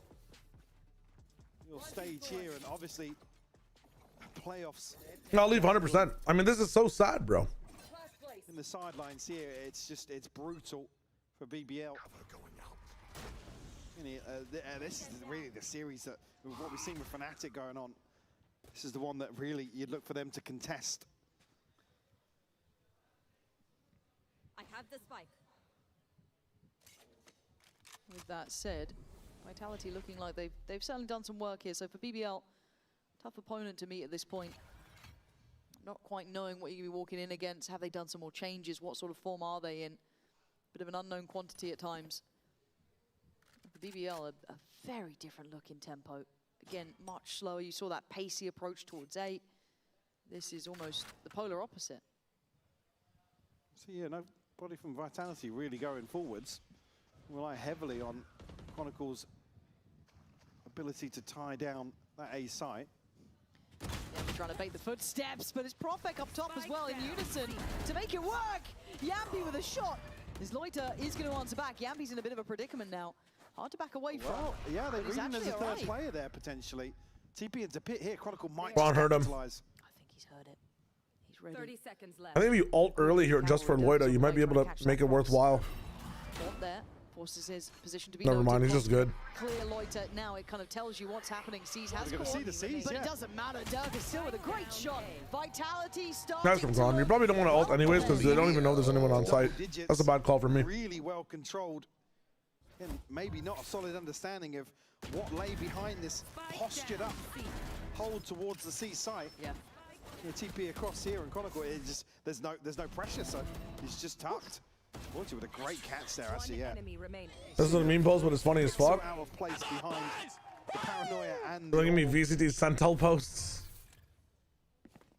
your stage here, and obviously playoffs. I'll leave 100%. I mean, this is so sad, bro. In the sidelines here, it's brutal for BBL. This is really the series that, with what we've seen with Fnatic going on, this is the one that really you'd look for them to contest. I have the spike. With that said, Vitality looking like they've certainly done some work here. So for BBL, tough opponent to meet at this point. Not quite knowing what you're going to be walking in against. Have they done some more changes? What sort of form are they in? Bit of an unknown quantity at times. For BBL, a very different look in tempo. Again, much slower. You saw that pacey approach towards 8. This is almost the polar opposite. So yeah, nobody from Vitality really going forwards. Rely heavily on Chronicle's ability to tie down that A site. Yeah, trying to bait the footsteps, but it's Profek up top as well in unison to make it work. Yampi with a shot. His Loiter is going to answer back. Yampi's in a bit of a predicament now. Hard to back away from. Yeah, they're reading as a third player there potentially. TP into pit here. Chronicle might Ron heard him. I think he's heard it. He's ready. 30 seconds left. I think if you ult early here just for Loida, you might be able to make it worthwhile. Not there. Forces his position to be Never mind, he's just good. Clear Loiter now. It kind of tells you what's happening. Seas has scored, but it doesn't matter. Dirk is still with a great shot. Vitality starts. That's from Gron. You probably don't want to ult anyways because they don't even know there's anyone on site. That's a bad call for me. Really well controlled. And maybe not a solid understanding of what lay behind this postured up hold towards the C site. Yeah. TP across here, and Chronicle, there's no pressure, so he's just tucked. With a great catch there, actually, yeah. This is a meme post, but it's funny as fuck. So out of place behind the paranoia and Don't give me VCT Sentinel posts.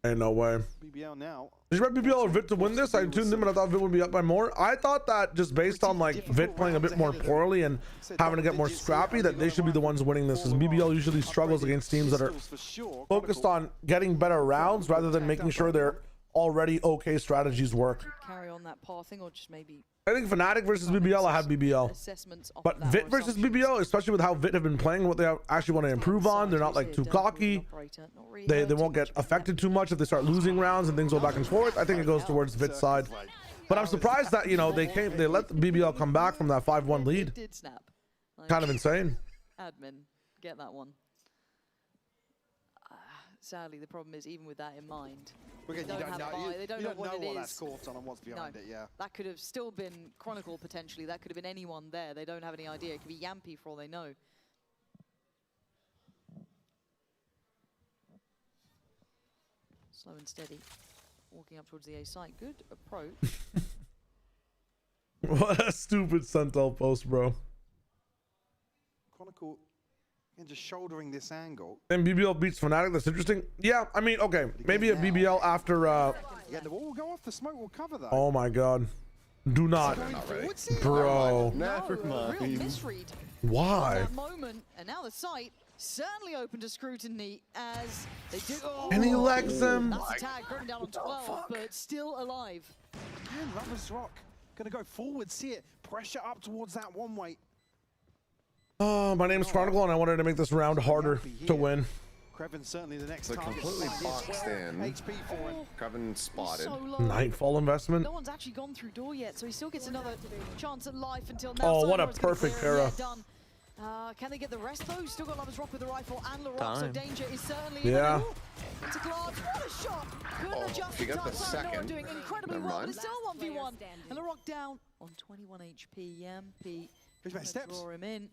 Ain't no way. BBL now. Did you bet BBL or VIT to win this? I tuned in, but I thought VIT would be up by more. I thought that just based on like VIT playing a bit more poorly and having to get more scrappy, that they should be the ones winning this, because BBL usually struggles against teams that are focused on getting better rounds rather than making sure their already okay strategies work. Carry on that pathing, or just maybe. I think Fnatic versus BBL, I have BBL. But VIT versus BBL, especially with how VIT have been playing, what they actually want to improve on, they're not like too cocky. They won't get affected too much if they start losing rounds and things go back and forth. I think it goes towards VIT's side. But I'm surprised that, you know, they let BBL come back from that 5-1 lead. Kind of insane. Admin, get that one. Sadly, the problem is, even with that in mind, they don't know what it is. That's caught on and what's behind it, yeah. That could have still been Chronicle, potentially. That could have been anyone there. They don't have any idea. It could be Yampi for all they know. Slow and steady. Walking up towards the A site. Good approach. What a stupid Sentinel post, bro. Chronicle... and just shouldering this angle. And BBL beats Fnatic, that's interesting. Yeah, I mean, okay, maybe a BBL after yeah, the wall will go off, the smoke will cover that. Oh my god. Do not. Bro. Never mind. Real misread. Why? That moment, and now the site certainly open to scrutiny as they do. Oh, And he legs him. That's a tag, broken down on 12, but still alive. And Lovers Rock gonna go forward, see it, pressure up towards that one way. Oh, my name is Chronicle, and I wanted to make this round harder to win. Creven certainly the next It's a target. completely boxed in. HP for him. Creven spotted. So low. Nightfall investment. No one's actually gone through door yet, so he still gets another chance at life until now. Oh, what a Sayonara's gonna perfect clear it. para. Yeah, done. Can they get the rest though? Still got Lovers Rock with the rifle and LaRock, so Time. danger is certainly Yeah. into Glass. What a shot! Couldn't adjust he in got time. the Sayonara second. doing incredibly Never well, mind. but it's still 1v1. And LaRock down on 21 HP. Yampi He's made steps. draw him in.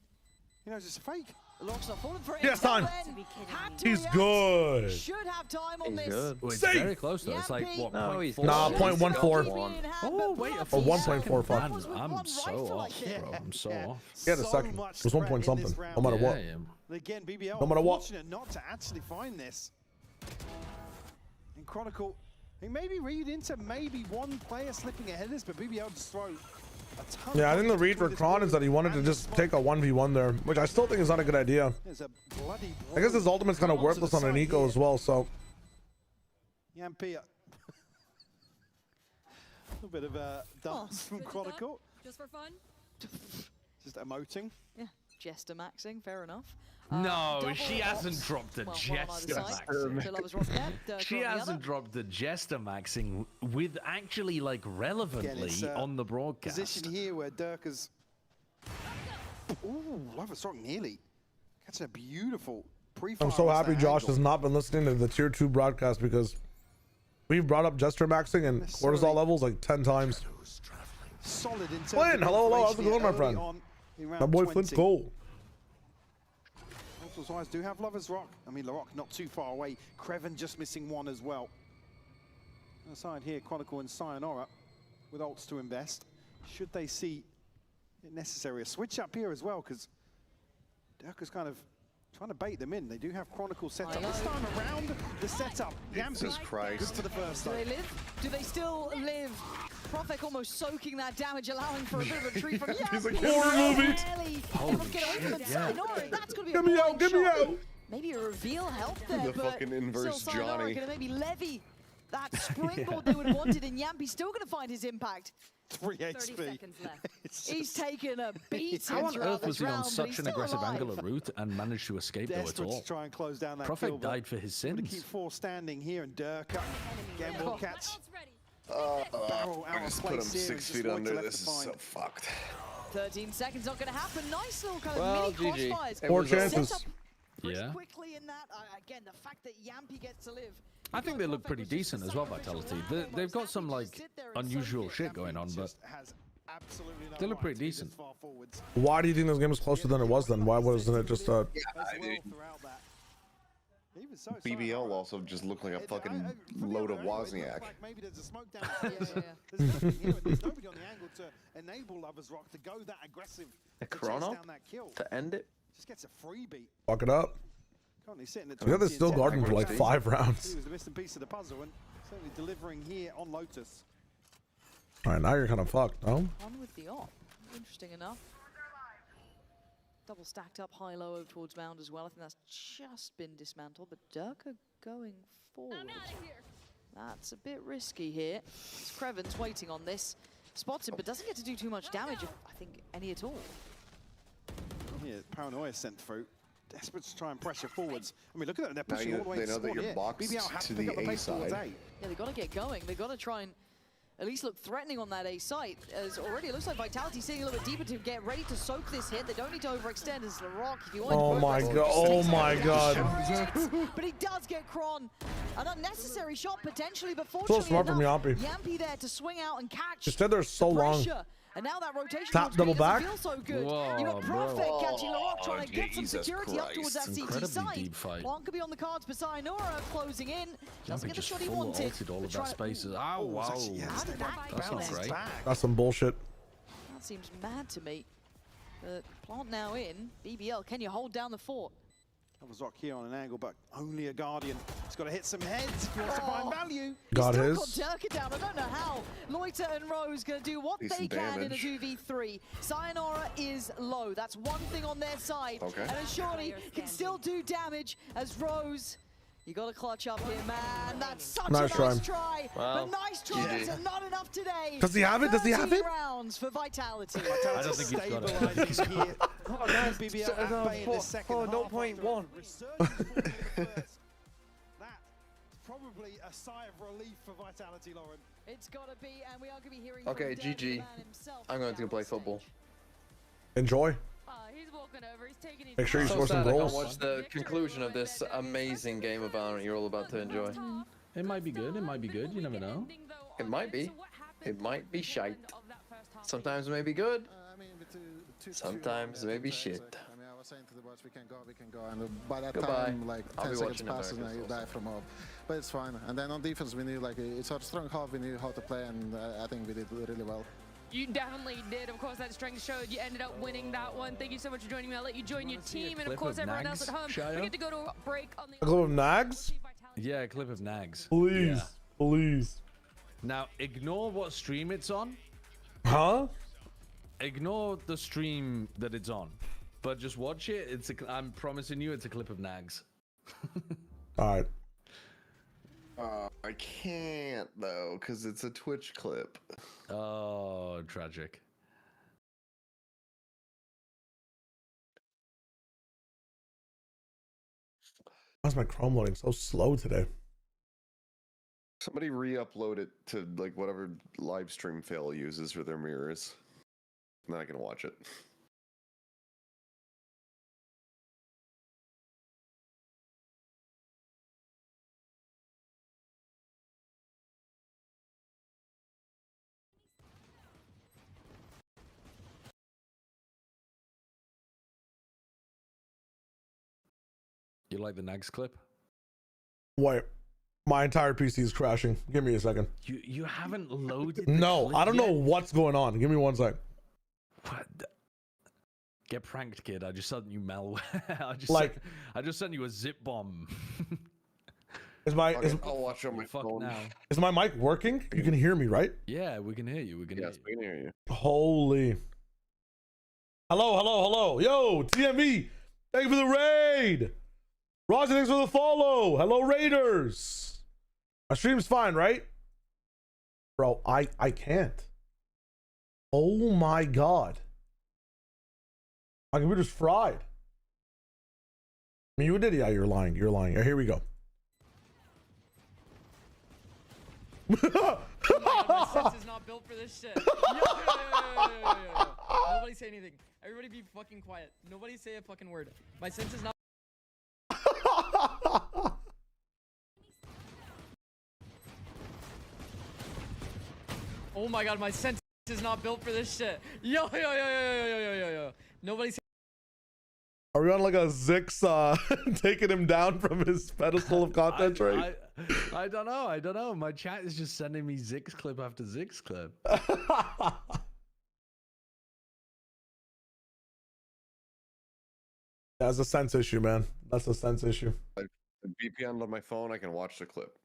He knows it's a fake. LaRock's not falling for it. Yes, time. Had to He's react. good. Should have time on He's this. good. Well, it's Safe. very close though. It's like what? No, he's 0.4? Nah, 0.14. Oh wait, a Or full 1.4. Fuck. Man, I'm so off, bro. I'm so off. He had a second. It was 1 point something. No matter what. Yeah. And again, BBL No matter what. fortunate not to actually find this. And Chronicle, he maybe read into maybe one player slipping ahead of this, but BBL just throw a ton. Yeah, I of think the points read for between this Kron is blue that he wanted to and just the take a 1v1 there, which I still think is not a good idea. There's a bloody I guess his brawl ultimate's kind of onto the worthless on an side eco here. as well, so. Yampi, a little bit of a dance from Chronicle. Just for fun. Just emoting. Yeah, Jester maxing, fair enough. No, Double she hasn't ops. dropped the Well, one on Jester either side. maxing. So Lovers Rock there, Dirk She on the hasn't other. dropped the Jester maxing with actually like relevantly it's, on the broadcast. Position here where Dirk is. Ooh, Lovers Rock nearly. That's a beautiful pre-fire. I'm so off happy that Josh angle. has not been listening to the tier 2 broadcast because we've brought up Jester maxing and cortisol levels like 10 times. Solid in terms Flynn, of hello, how's it information going, my early friend? on in round My boy 20. Flynn's goal. Ultras Wise do have Lovers Rock. I mean, LaRock not too far away. Creven just missing one as well. On the side here, Chronicle and Sayonara with ults to invest. Should they see it necessary? A switch up here as well, because Dirk is kind of trying to bait them in. They do have Chronicle set up. This time around the setup. Jesus Yampi, Christ. good for the first Do time. they live? Do they still live? Profek almost soaking that damage, allowing for a bit of a retreat from Yampi. He's like, horror movie. Everyone's getting away from him. Sayonara, that's going to be Get a me out, blind get me shot. out. Maybe a reveal helped there, The but fucking inverse still Sayonara Johnny. going to maybe levy that springboard they would have wanted, and Yampi's still going to find his impact. 3 30 HP. seconds left. He's taken a beating How on throughout earth was this he on round, but such he's an still aggressive alive. angular route and managed to escape though at Desperate all? to try and close down that kill, Prophet but died for his gonna sins. keep 4 standing here, and Dirk again will catch. I Barrel out just of put him place here 6 and just feet what's under. left This to is so find. fucked. 13 seconds not going to happen. Nice little kind of Well, mini GG. crossfires. It Four was chances. Set up pretty Yeah. quickly in that. Again, the fact that Yampi gets to live. I think they look pretty decent as well, Vitality. They've got some like unusual shit going on, but they look pretty decent. Why do you think this game was closer than it was then? Why wasn't it just a... BBL also just looked like a fucking load of Wozniak. Maybe there's a smoke down. There's nothing here, and there's nobody on the angle to enable Lovers Rock to go that aggressive. A to chase chrono down that kill. to end it. Just gets a freebie. Fuck it up. Currently sitting at I think they're 20 still and 10. guarding for like 5 He rounds. was the missing piece of the puzzle, and certainly delivering here on Lotus. Alright, now you're kind of fucked, no? On with the op. Interesting enough. Double stacked up high-low over towards Mound as well. I think that's just been dismantled, but Durka going forward. That's a bit risky here. It's Creven's waiting on this. Spots him, but doesn't get to do too much damage, if, I think, any at all. Here, Paranoia sent through. Desperate to try and pressure forwards. I mean, look at that. They're Now pushing all the way they to know that spawn you're here. boxed BBL has to to pick up the the A pace towards side. A. Yeah, they've got to get going. They've got to try and at least look threatening on that A site, as already it looks like Vitality sitting a little bit deeper to get ready to soak this hit. They don't need to overextend as LaRock. If you want Oh to my god, oh my god. But he does get Kron. An unnecessary shot potentially, but So fortunately smart from enough, Yampi. Yampi there to swing out and catch. Just stood there so long. Pressure. And now that rotation Tap, towards double B doesn't back. feel so good. Whoa, You got bro. Prophet catching LaRock, trying to get some Jesus security up towards that Christ. CT Incredibly side. deep fight. Plant could be on the cards, but Sayonara closing in. Doesn't Jumping get the just shot he full wanted. ulted all but of try that to- space. Oh, wow. How did that That's not bounce great. back? That's some bullshit. That seems mad to me. But Plant now in. BBL, can you hold down the fort? Covers Rock here on an angle, but only a Guardian. He's got to hit some heads if he wants to find value. Got He's his. still got Durka down. I don't know how Loiter and Rose going to do what they can in a 2v3. Sayonara is low. That's one thing on their side. Okay. And Ashori can still do damage as Rose. You got to clutch up here, man. That's such a nice try. Wow. But nice tries and not enough today. Does he have it? Does he have it? Rounds for Vitality. I don't think he's got it. Oh, no, BBL at bay in the second half. 0.1. That's probably a sigh of relief for Vitality, Lauren. It's got to be, and we are going to be hearing Okay, from GG. I'm going to go play football. Enjoy. He's walking over. He's taking his Make sure you So score some sad I can't goals. watch the conclusion of this amazing game of Valorant you're all about to enjoy. It might be good. It might be good. You never know. It might be. It might be shite. Sometimes it may be good. Sometimes it may be shit. I mean, I was saying to the boys, we can go, and by that Goodbye. time, like I'll 10 be seconds watching passes and Americans you die from off. But it's fine. And then on defense, we knew like it's our strong half. We knew how to play, and I think we did really well. You definitely did. Of course, that strength showed. You ended up winning that one. Thank you so much for joining me. I'll let you join your team. And of course, everyone else at home. We get to go to a break on the... A clip of Nags? Yeah, a clip of Nags. Please. Yeah. Please. Now, ignore what stream it's on. Huh? Ignore the stream that it's on. But just watch it. It's I'm promising you it's a clip of Nags. All right. I can't though, because it's a Twitch clip. Oh, tragic. Why is my Chrome loading so slow today? Somebody re-upload it to like whatever live stream fail uses for their mirrors. Then I can watch it. You like the Nags clip? Wait. My entire PC is crashing. Give me a second. You haven't loaded. No, I don't know what's going on. Give me 1 sec. What? Get pranked, kid. I just sent you malware. I just sent you a zip bomb. I'll watch it on my phone now. Is my mic working? You can hear me, right? Yeah, we can hear you. We can hear you. we can hear you. Holy. Hello. Yo, TMV. Thank you for the raid. Roger, thanks for the follow. Hello, Raiders. My stream's fine, right? Bro, I can't. Oh my God. My computer's fried. I mean, you did. Yeah, you're lying. You're lying. Here we go. My sense is not built for this shit. Yo. Nobody say anything. Everybody be fucking quiet. Nobody say a fucking word. My sense is not. Oh my God, my sense is not built for this shit. Yo. Nobody say. Are we on like a Zix taking him down from his pedestal of content, right? I don't know. My chat is just sending me Zix clip after Zix clip. That's a sense issue, man. That's a sense issue. Like VPN on my phone, I can watch the clip.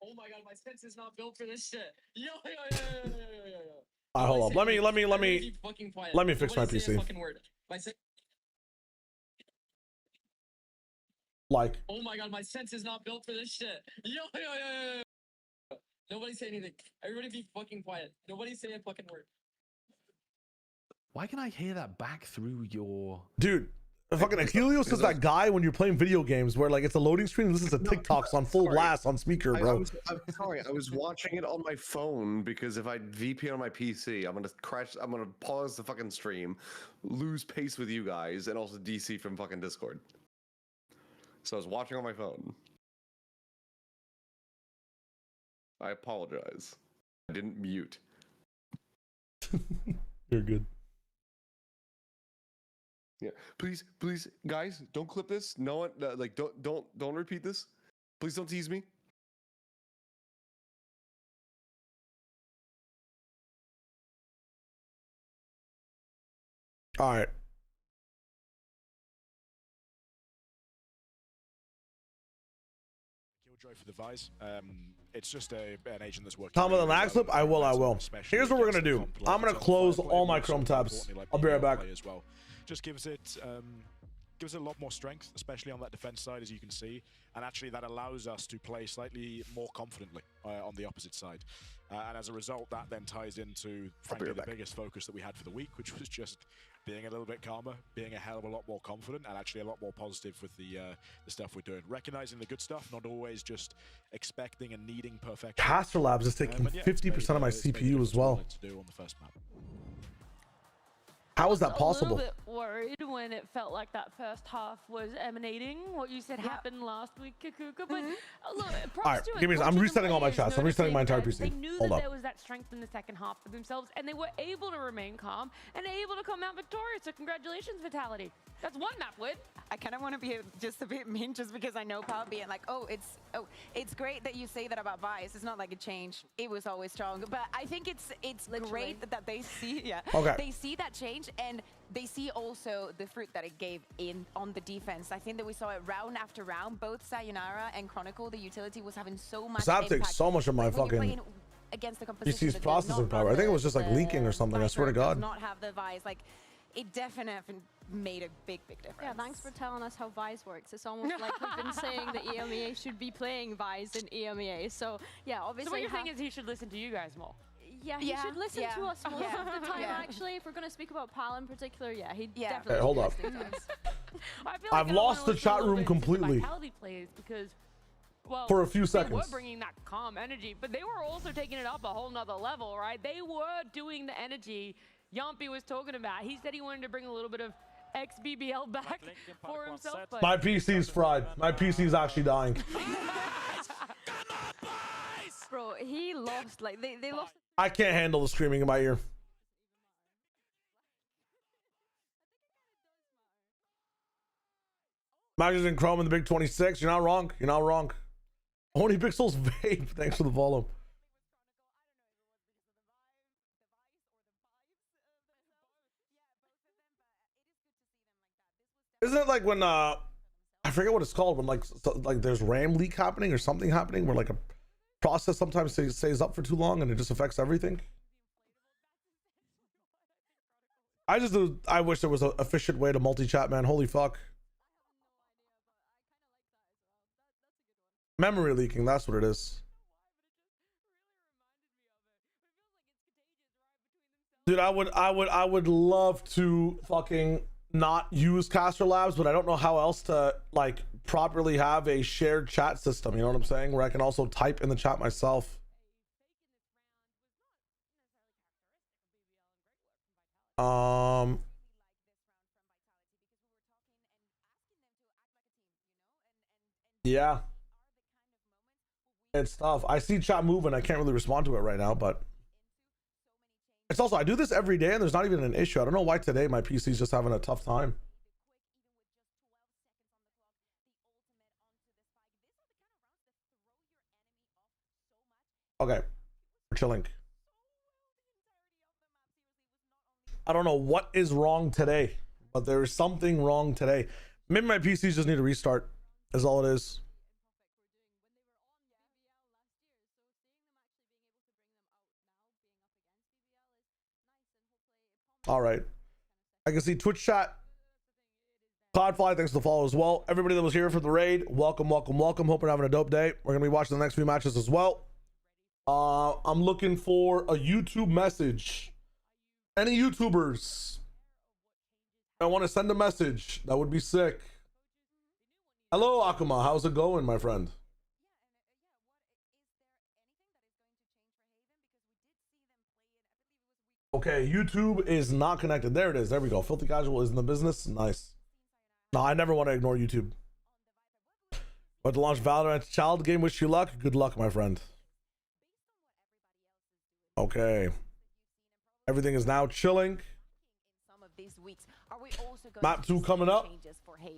Oh my God, my sense is not built for this shit. Yo. All right, hold on. Let me fix my PC. Like. Oh my God, my sense is not built for this shit. Yo. Nobody say anything. Everybody be fucking quiet. Nobody say a fucking word. Why can I hear that back through your... Dude, fucking Achilles is that guy when you're playing video games where like it's a loading screen and listens to TikToks on full blast on speaker, bro. I'm sorry, I was watching it on my phone because if I VPN on my PC, I'm gonna crash, I'm gonna pause the fucking stream, lose pace with you guys, and also DC from fucking Discord. So I was watching on my phone. I apologize. I didn't mute. You're good. Yeah, please, guys, don't clip this. No one, like, don't repeat this. Please don't tease me. All right. Killjoy for the Vise. It's just an agent that's working. Tom with an lag slip? I will. Here's what we're gonna do. I'm gonna close all my Chrome tabs. I'll be right back. As well. Just gives it a lot more strength, especially on that defense side, as you can see, and actually that allows us to play slightly more confidently on the opposite side. And as a result, that then ties into, frankly, the biggest focus that we had for the week, which was just being a little bit calmer, being a hell of a lot more confident, and actually a lot more positive with the stuff we're doing. Recognizing the good stuff, not always just expecting and needing perfection. Caster Labs is taking 50% of my CPU as well. To do on the first map. How is that A possible? little bit worried when it felt like that first half was emanating what you said happened last week, Kakuka. But look, props All right, to it. give me. I'm resetting all my chats. I'm resetting my entire PC. They knew Hold that up. there was that strength in the second half for themselves, and they were able to remain calm and able to come out victorious. So congratulations, Vitality. That's one map win. I kind of want to be just a bit mean, just because I know Power being like, it's great that you say that about Vice. It's not like a change. It was always strong, but I think it's great that they see, they see that change, and they see also the fruit that it gave on the defense. I think that we saw it round after round. Both Sayonara and Chronicle, the utility was having so much Zap impact. takes so much of my fucking against the composition PC's processing power. I think it was just like leaking or something. I swear to God. Does not have the Vice. Like, it definitely made a big difference. Yeah, thanks for telling us how Vise works. It's almost like we've been saying that EMEA should be playing Vise in EMEA. So yeah, obviously. So what you're saying is he should listen to you guys more. Yeah, he should listen to us most of the time, actually. If we're going to speak about PAL in particular, he definitely Hey, hold up. I feel like I've lost the chat room completely. Vitality plays because, well, for a few they seconds. were bringing that calm energy, but they were also taking it up a whole nother level, right? They were doing the energy Yampy was talking about. He said he wanted to bring a little bit of ex-BBL back for himself. But My PC's fried. My PC's actually dying. Bro, he lost. Like, they lost. I can't handle the screaming in my ear. Matches in Chrome in the Big 26. You're not wrong. You're not wrong. Only Pixels vape. Thanks for the follow. Isn't it like when I forget what it's called, when like there's RAM leak happening or something happening where like a process sometimes stays up for too long and it just affects everything? I wish there was an efficient way to multi-chat, man. Holy fuck. Memory leaking, that's what it is. Dude, I would love to fucking not use Caster Labs, but I don't know how else to like properly have a shared chat system, you know what I'm saying, where I can also type in the chat myself. Yeah, it's tough. I see chat moving. I can't really respond to it right now, but it's also, I do this every day and there's not even an issue. I don't know why today my PC's just having a tough time. Okay, we're chilling. I don't know what is wrong today, but there is something wrong today. Maybe my PCs just need to restart, is all it is. All right. I can see Twitch chat. Cloudfly, thanks for the follow as well. Everybody that was here for the raid, welcome, welcome, welcome. Hope you're having a dope day. We're going to be watching the next few matches as well. I'm looking for a YouTube message. Any YouTubers I want to send a message, that would be sick. Hello, Akuma. How's it going, my friend? Okay, YouTube is not connected. There it is. There we go. Filthy Casual is in the business. Nice. No, I never want to ignore YouTube. But to launch Valorant child game, wish you luck. Good luck, my friend. Okay. Everything is now chilling. Map 2 coming up.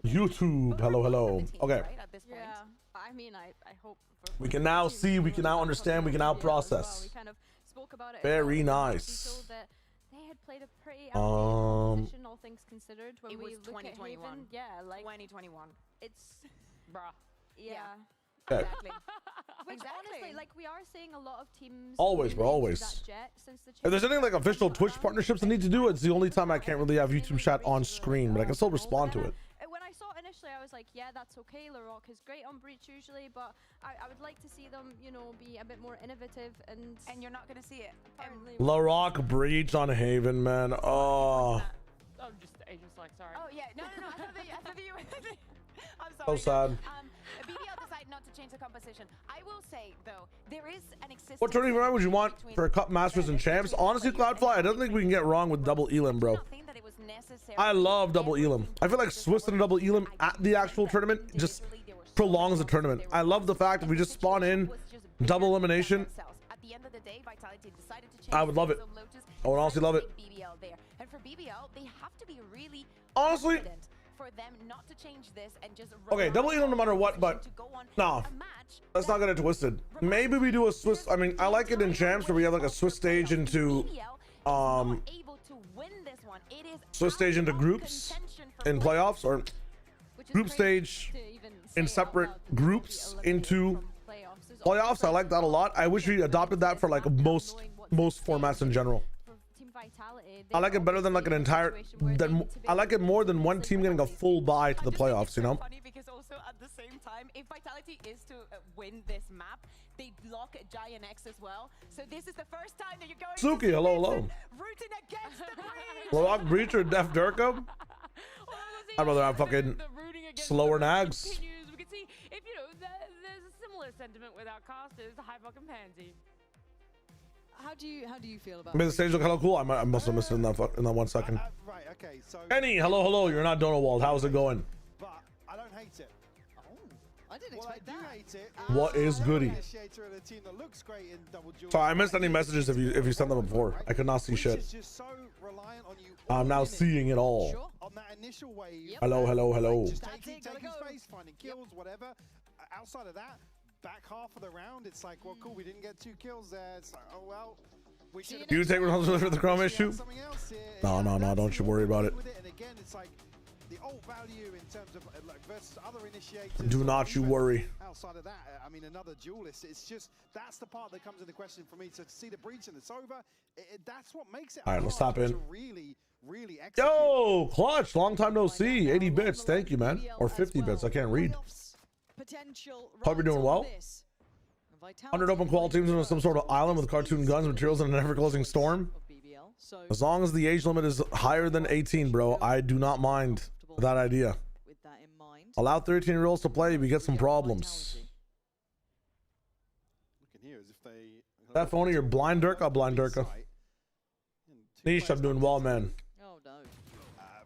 YouTube. Hello, hello. Okay. Yeah, I mean, I hope. We can now see, we can now understand, we can now process. We kind of spoke about it. Very nice. had played a pretty outdated position, all things considered. When it we was look 2021. at Haven, yeah, like 2021. it's, Bruh. yeah. Okay. Exactly. Which honestly, like we are seeing a lot of teams. Always, bro, always. If there's any like official Twitch partnerships I need to do, it's the only time I can't really have YouTube chat on screen, but I can still respond to it. When I saw it initially, I was like, yeah, that's okay. LeRock is great on Breach usually, but I would like to see them, you know, be a bit more innovative and you're not gonna see it. Apparently. LeRock Breach on Haven, man. Oh. I'm just Asian's like, sorry. Oh yeah, no. I thought that you. I'm So sorry. sad. BBL decided not to change the composition. I will say though, there is an existing. What tournament would you want for Cup Masters and Champs? Honestly, Cloudfly, I don't think we can get wrong with double Elim, bro. I love double Elim. I feel like Swiss and a double Elim at the actual tournament just prolongs the tournament. I love the fact that we just spawn in double elimination. I would love it. I would honestly love it. And for BBL, they have to be really honestly for them not to change this and just okay, double Elim no matter what, but no, let's not get it twisted. Maybe we do a Swiss. I mean, I like it in Champs where we have like a Swiss stage into Swiss stage into groups in playoffs, or group stage in separate groups into playoffs. I like that a lot. I wish we adopted that for like most formats in general. I like it better than like an entire. I like it more than one team getting a full bye to the playoffs. You know. Funny because also at the same time, if Vitality is to win this map, they block Giant X as well. So this is the first time that you're going. Suki, hello. Rooting against the Breach. LeRock Breach or Def Durka? I'd rather have fucking slower nags. We can see if you know there's a similar sentiment with our casters, High fucking Pansy. How do you feel about? Made the stage look hella cool. I must have missed it in that 1 second. Right. Okay. So. Kenny, hello. You're not Donald. How's it going? But I don't hate it. Oh, I didn't expect that. Hate it. What is goody? Initiator of the team that looks great in double duel. Sorry, I missed any messages if you sent them before. I could not see shit. Just so reliant on you. I'm now seeing it all. On that initial wave. Hello. Just taking space, finding kills, whatever. Outside of that, back half of the round, it's like, well, cool, we didn't get 2 kills there. It's like, oh well. Do you take responsibility for the Chrome issue? No, don't you worry about it. And again, it's like the old value in terms of like versus other initiators. Do not you worry. Outside of that, I mean, another duelist. It's just that's the part that comes into question for me. To see the breach and it's over, that's what makes it. All right, let's hop in. Really execute. Yo, Clutch, long time no see. 80 bits, thank you, man. Or 50 bits, I can't read. Hope you're doing well. 100 open qual teams on some sort of island with cartoon guns, materials, and an ever-closing storm. As long as the age limit is higher than 18, bro, I do not mind that idea. Allow 13-year-olds to play, we get some problems. That only you're blind Durka, blind Durka. Niche, I'm doing well, man. Oh no.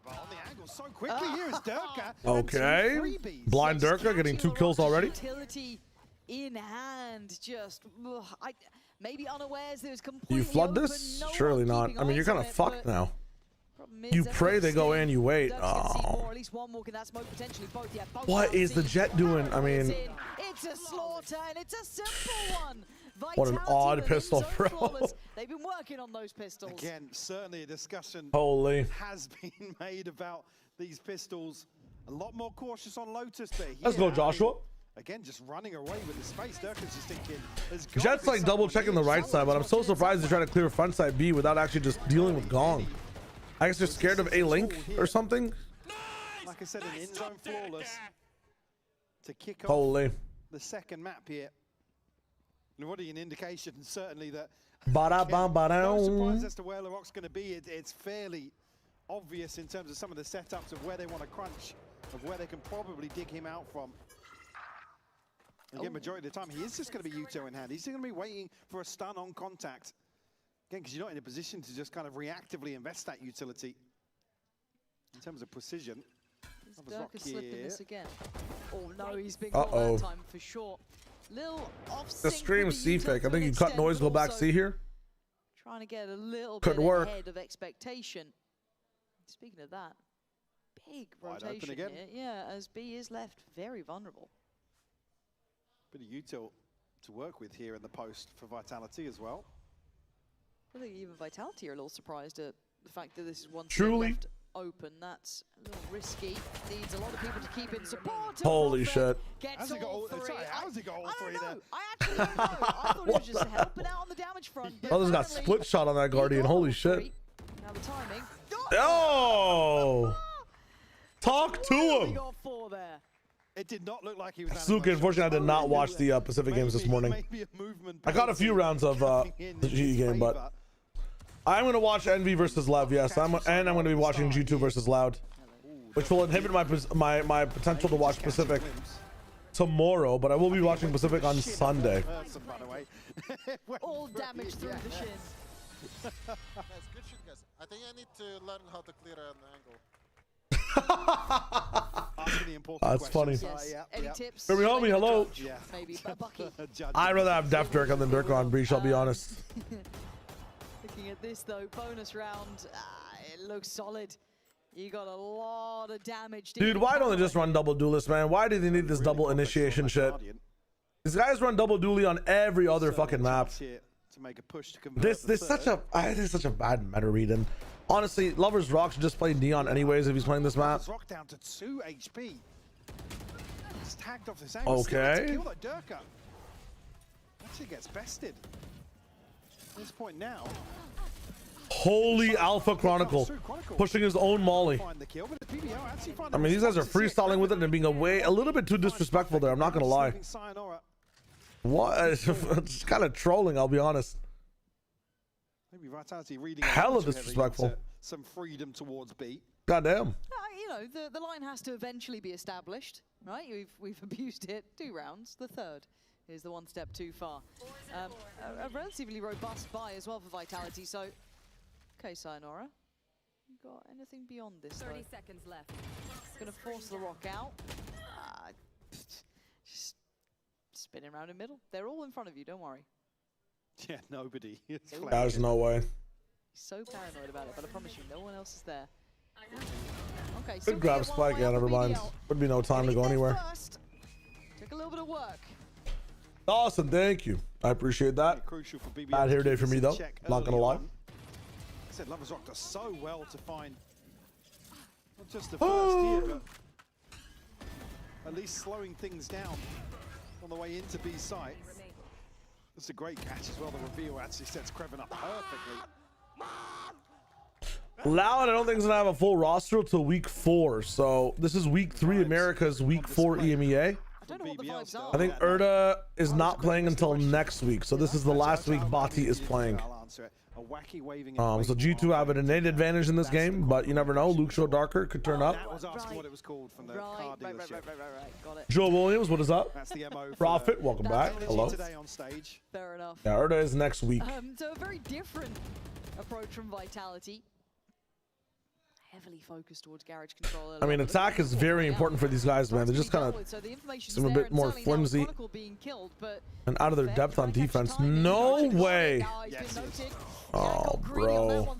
But on the angle so quickly here is Durka. Okay. Blind Durka getting 2 kills already. Utility in hand, just maybe unawares. There's completely. You flood this? Surely not. I mean, you're kind of fucked now. You pray they go in, you wait. Oh. What is the Jet doing? I mean, it's a slaughter and it's a simple one. What an odd pistol, bro. They've been working on those pistols. Again, certainly a discussion has been made about these pistols. A lot more cautious on Lotus, but let's go, Joshua. Again, just running away with the space. Durka's just thinking. Jet's like double checking the right side, but I'm so surprised they're trying to clear front side B without actually just dealing with Gong. I guess they're scared of A-Link or something. Like I said, an in-zone flawless to kick off the second map here. And already an indication, certainly, that no surprise as to where LeRock's going to be. It's fairly obvious in terms of some of the setups of where they want to crunch, of where they can probably dig him out from. Again, majority of the time, he is just going to be Yuto in hand. He's going to be waiting for a stun on contact. Again, because you're not in a position to just kind of reactively invest that utility. In terms of precision. Is Durka slipping this again? Oh no, he's been caught that time for sure. Little off the stream C fake. I think you cut noise, go back C here. Trying to get a little bit ahead of expectation. Speaking of that, big rotation here. Yeah, as B is left very vulnerable. Bit of util to work with here in the post for Vitality as well. I think even Vitality are a little surprised at the fact that this is one Truly. left open, that's a little risky. Needs a lot of people to keep in support. Holy shit. Gets How's he got all all, three. how's he got all three there? I actually don't know. I thought he was just helping out on the damage front. But Brothers got apparently split shot on that Guardian. Holy shit. Now the timing. Oh! Talk to He him. got 4 there. It did not look like he was. Suki, unfortunately, I did not watch the Pacific games this morning. I got a few rounds of the GE game, but I'm going to watch NV versus LEV, yes. And I'm going to be watching G2 versus Loud, which will inhibit my potential to watch Pacific tomorrow, but I will be watching Pacific on Sunday. All damage through the shin. Guys, good shit, guys. I think I need to learn how to clear an angle. That's funny. Yes. Any tips? Kirby Homie, hello. Yeah. Maybe Bucky. I'd rather have Def Dirk than Dirk on Breach, I'll be honest. Looking at this though, bonus round, it looks solid. You got a lot of damage. Dude, why don't they just run double duelist, man? Why do they need this double initiation shit? These guys run double dually on every other fucking map. This is such a bad meta read, and honestly, Lover's Rock should just play Neon anyways if he's playing this map. Rock down to 2 HP. He's tagged off this angle. Okay. Kill that Durka. Actually gets bested. At this point now. Holy Alpha Chronicle, pushing his own molly. I mean, these guys are freestyling with it and being a little bit too disrespectful there. I'm not gonna lie. What? It's kind of trolling, I'll be honest. Maybe Vitality reading hella disrespectful. Some freedom towards B. Goddamn. You know, the line has to eventually be established, right? We've abused it 2 rounds. The third is the one step too far. A relatively robust buy as well for Vitality. So, okay, Sayonara. You got anything beyond this? 30 seconds left. Gonna force the rock out. Just spinning around in the middle. They're all in front of you. Don't worry. Yeah, nobody. There's no way. He's so paranoid about it, but I promise you, no one else is there. Okay, Good grab spike. Yeah, never mind. Would be no time to go anywhere. Took a little bit of work. Awesome, thank you. I appreciate that. Crucial for BBL. Bad hair day for me though. Not gonna lie. I said Lover's Rock does so well to find not just the first here, but at least slowing things down on the way into B site. That's a great catch as well. The reveal actually sets Kreven up perfectly. Loud, I don't think he's gonna have a full roster till week 4. So this is week 3 America's week 4 EMEA. I think Erda is not playing until next week. So this is the last week Bati is playing. So G2 have an innate advantage in this game, but you never know. Luke Show Darker could turn up. That was asking what it was called from the car dealership. Got it. Joe Williams, what is up? That's the MO. Profit, welcome back. Hello. Today on stage. Fair enough. Yeah, Erda is next week. So a very different approach from Vitality. Heavily focused towards garage control. I mean, attack is very important for these guys, man. They're just kind of seem a bit more flimsy and out of their depth on defense. No way. Oh, bro.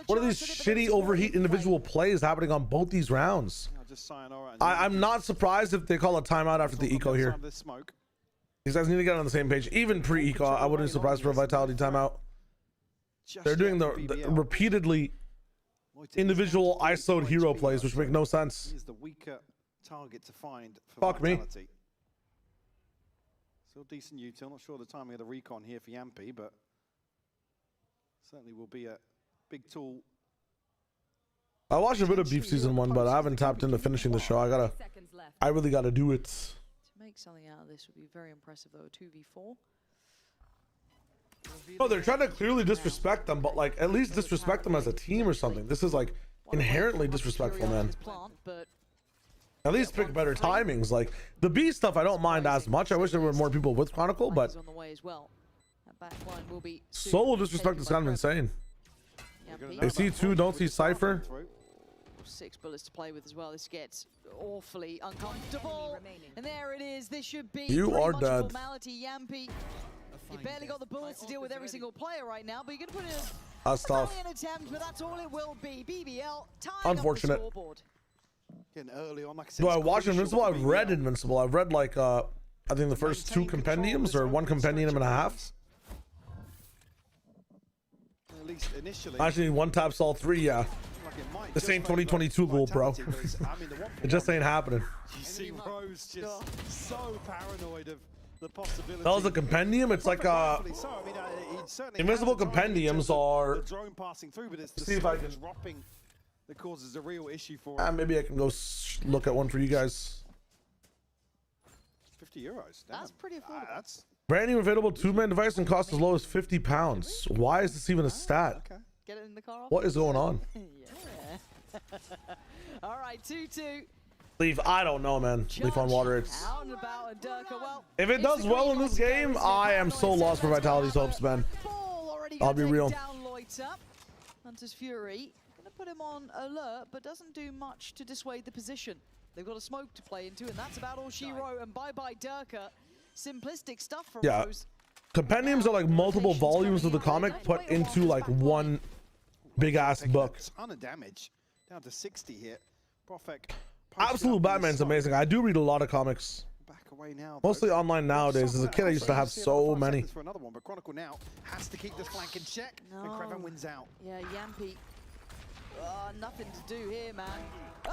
What are these shitty overheat individual plays happening on both these rounds? I'm not surprised if they call a timeout after the eco here. These guys need to get on the same page. Even pre-eco, I wouldn't be surprised for a Vitality timeout. They're doing the repeatedly individual ISO'd hero plays, which make no sense. He is the weaker target to find for Fuck me. Vitality. Still decent util. Not sure the timing of the recon here for Yampi, but certainly will be a big tool. I watched a bit of Beef Season 1, but I haven't tapped into finishing the show. I really gotta do it. To make something out of this would be very impressive though. 2v4. No, they're trying to clearly disrespect them, but like at least disrespect them as a team or something. This is like inherently disrespectful, man. At least pick better timings. Like the B stuff, I don't mind as much. I wish there were more people with Chronicle, but solo disrespect is kind of insane. They see 2, don't see Cypher. 6 bullets to play with as well. This gets awfully uncomfortable. And there it is. This should be you are dead. Formality. Yampi, you barely got the bullets to deal with every single player right now, but you're gonna put in that's tough. An attempt, but that's all it will be. BBL tying unfortunate. Up the scoreboard. Early on, like I said, Do I watch Invincible? I've read Invincible. I've read like I think the first 2 compendiums or 1 compendium and a half. at least initially. Actually, one taps all three, yeah. This ain't 2022 goal, bro. It just ain't happening. You see Rose just so paranoid of the possibility. That was a compendium. It's like invisible compendiums are. The drone passing through, but it's the see if I can dropping that causes a real issue for him. maybe I can go look at one for you guys. 50 euros. Damn. That's pretty affordable. That's Brand new available 2-man device and costs as low as £50. Why is this even a stat? Okay. Get it in the car. What is going on? Yeah. All right, 2-2. Leaf, I don't know, man. Leaf on water. It's. Out and about, and Durka, well, If it does well in this game, I am so lost for Vitality's hopes, man. I'll be real. Down Loiter. Hunter's Fury gonna put him on alert, but doesn't do much to dissuade the position. They've got a smoke to play into, and that's about all she wrote. And bye-bye Durka. Simplistic stuff from Rose. Compendiums are like multiple volumes of the comic put into like one big ass book. a ton of damage. Down to 60 here. Profek. Absolute Batman's amazing. I do read a lot of comics. Back away now. Mostly online nowadays. As a kid, I used to have so many. For another one, but Chronicle now has to keep this flank in check, and Kreven wins out. Yeah, Yampy. Nothing to do here, man.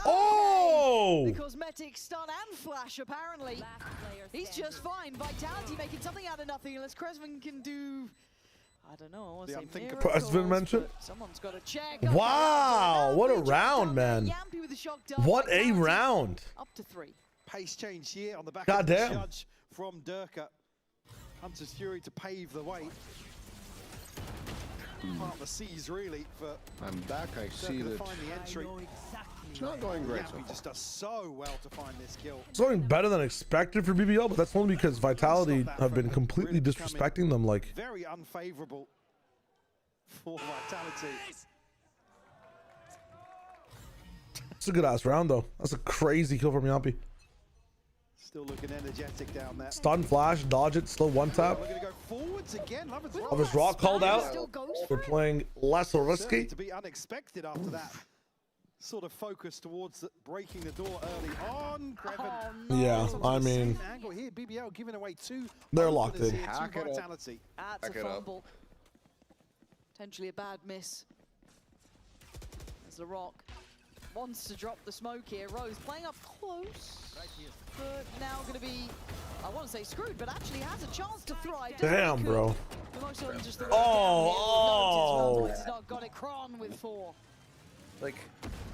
Oh! The cosmetic stun and flash, apparently. He's just fine. Vitality making something out of nothing, unless Cresvin can do... I don't know. I want to say miracles, Cresvin mentioned? Someone's got to check. Wow! What a round, man. What a round. Up to 3. Pace change here on the back God of the damn. judge from Durka. Hunter's Fury to pave the way. Part of the seas, really, for I'm back. I see Durka to that find the entry. it's not going great. Yampy just does so well to find this kill. It's going better than expected for BBL, but that's only because Vitality have been completely disrespecting them. Like, very unfavorable for Vitality. it's a good ass round though. That's a crazy kill from Yampy. Still looking energetic down there. Stun flash, dodge it, slow one tap. We're gonna go forwards again. Lover's Rock called out. We're playing less risky. To be unexpected after that sort of focus towards breaking the door early on. Yeah, I mean, angle here. BBL giving away 2. They're locked in. Hack it Vitality. That's a fumble. Potentially a bad miss. There's the Rock. Wants to drop the smoke here. Rose playing up close. But now going to be, I want to say screwed, but actually has a chance to thrive. Damn, bro. Oh, he's not got it. Kron with 4. Like,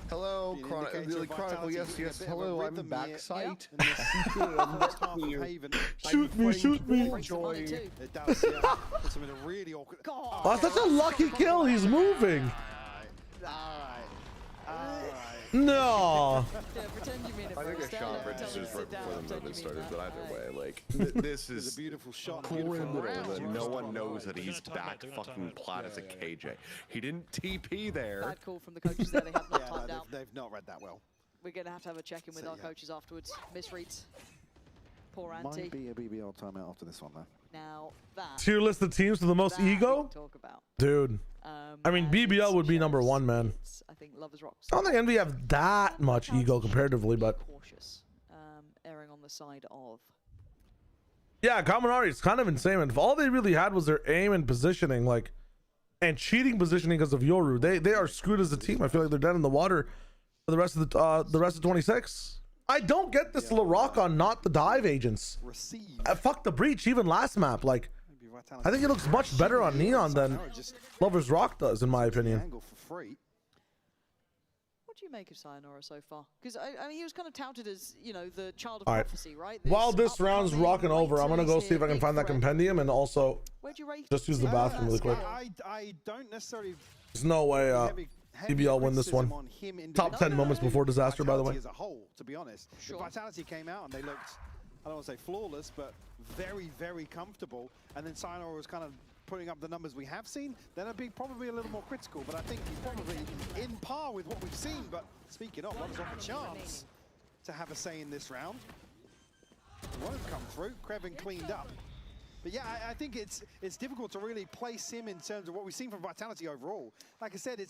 hello, Chronicle, yes, hello, I'm backside. Shoot me, shoot me. It does, yeah. Puts him in a really awkward... Oh, that's such a lucky kill. He's moving. No. I think a shot registers right before the movement started, but either way, like, this is a beautiful shot. criminal that no one knows that he's back fucking plat as a KJ. He didn't TP there. Bad call from the coaches there. They have not timed out. They've not read that well. We're going to have a check-in with our coaches afterwards. Misreads. Poor Anti. Might be a BBL timeout after this one, though. Now, that... Tier list of teams with the most ego? Dude. I mean, BBL would be number 1, man. I think Lovers Rock. I don't think Envy have that much ego comparatively, but... Cautious. Erring on the side of... Yeah, Kaminari, it's kind of insane. And if all they really had was their aim and positioning, like... And cheating positioning because of Yoru. They are screwed as a team. I feel like they're dead in the water for the rest of the rest of 26. I don't get this LaRock on not the dive agents. Fuck the breach, even last map. Like, I think it looks much better on Neon than Lover's Rock does, in my opinion. What do you make of Sayonara so far? Because I mean, he was kind of touted as, you know, the child of prophecy, right? While this round's rocking over, I'm gonna go see if I can find that compendium and also just use the bathroom really quick. I don't necessarily. There's no way BBL win this one. Top 10 moments before disaster, by the way. As a whole, to be honest, Vitality came out and they looked, I don't want to say flawless, but very, very comfortable. And then Sayonara was kind of putting up the numbers we have seen. Then it'd be probably a little more critical, but I think he's probably in par with what we've seen. But speaking of, Love's got the chance to have a say in this round. Won't come through. Kreven cleaned up. But yeah, I think it's difficult to really place him in terms of what we've seen from Vitality overall. Like I said,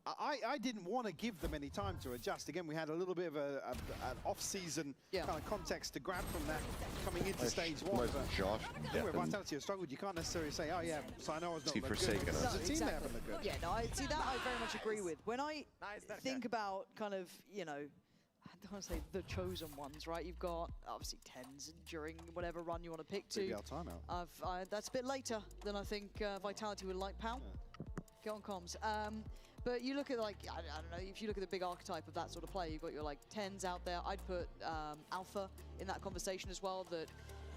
I didn't want to give them any time to adjust. Again, we had a little bit of an off-season kind of context to grab from that coming into stage one. Josh, where Vitality have struggled, you can't necessarily say, oh yeah, Sayonara's not looked good. Forsaken As a team, they haven't looked good. Yeah, no, I see that I very much agree with. When I think about kind of, you know, I don't want to say the chosen ones, right? You've got obviously tens during whatever run you want to pick to. BBL timeout. That's a bit later than I think Vitality would like, pal. Get on comms. But you look at, like, I don't know, if you look at the big archetype of that sort of play, you've got your, like, 10s out there. I'd put Alpha in that conversation as well, that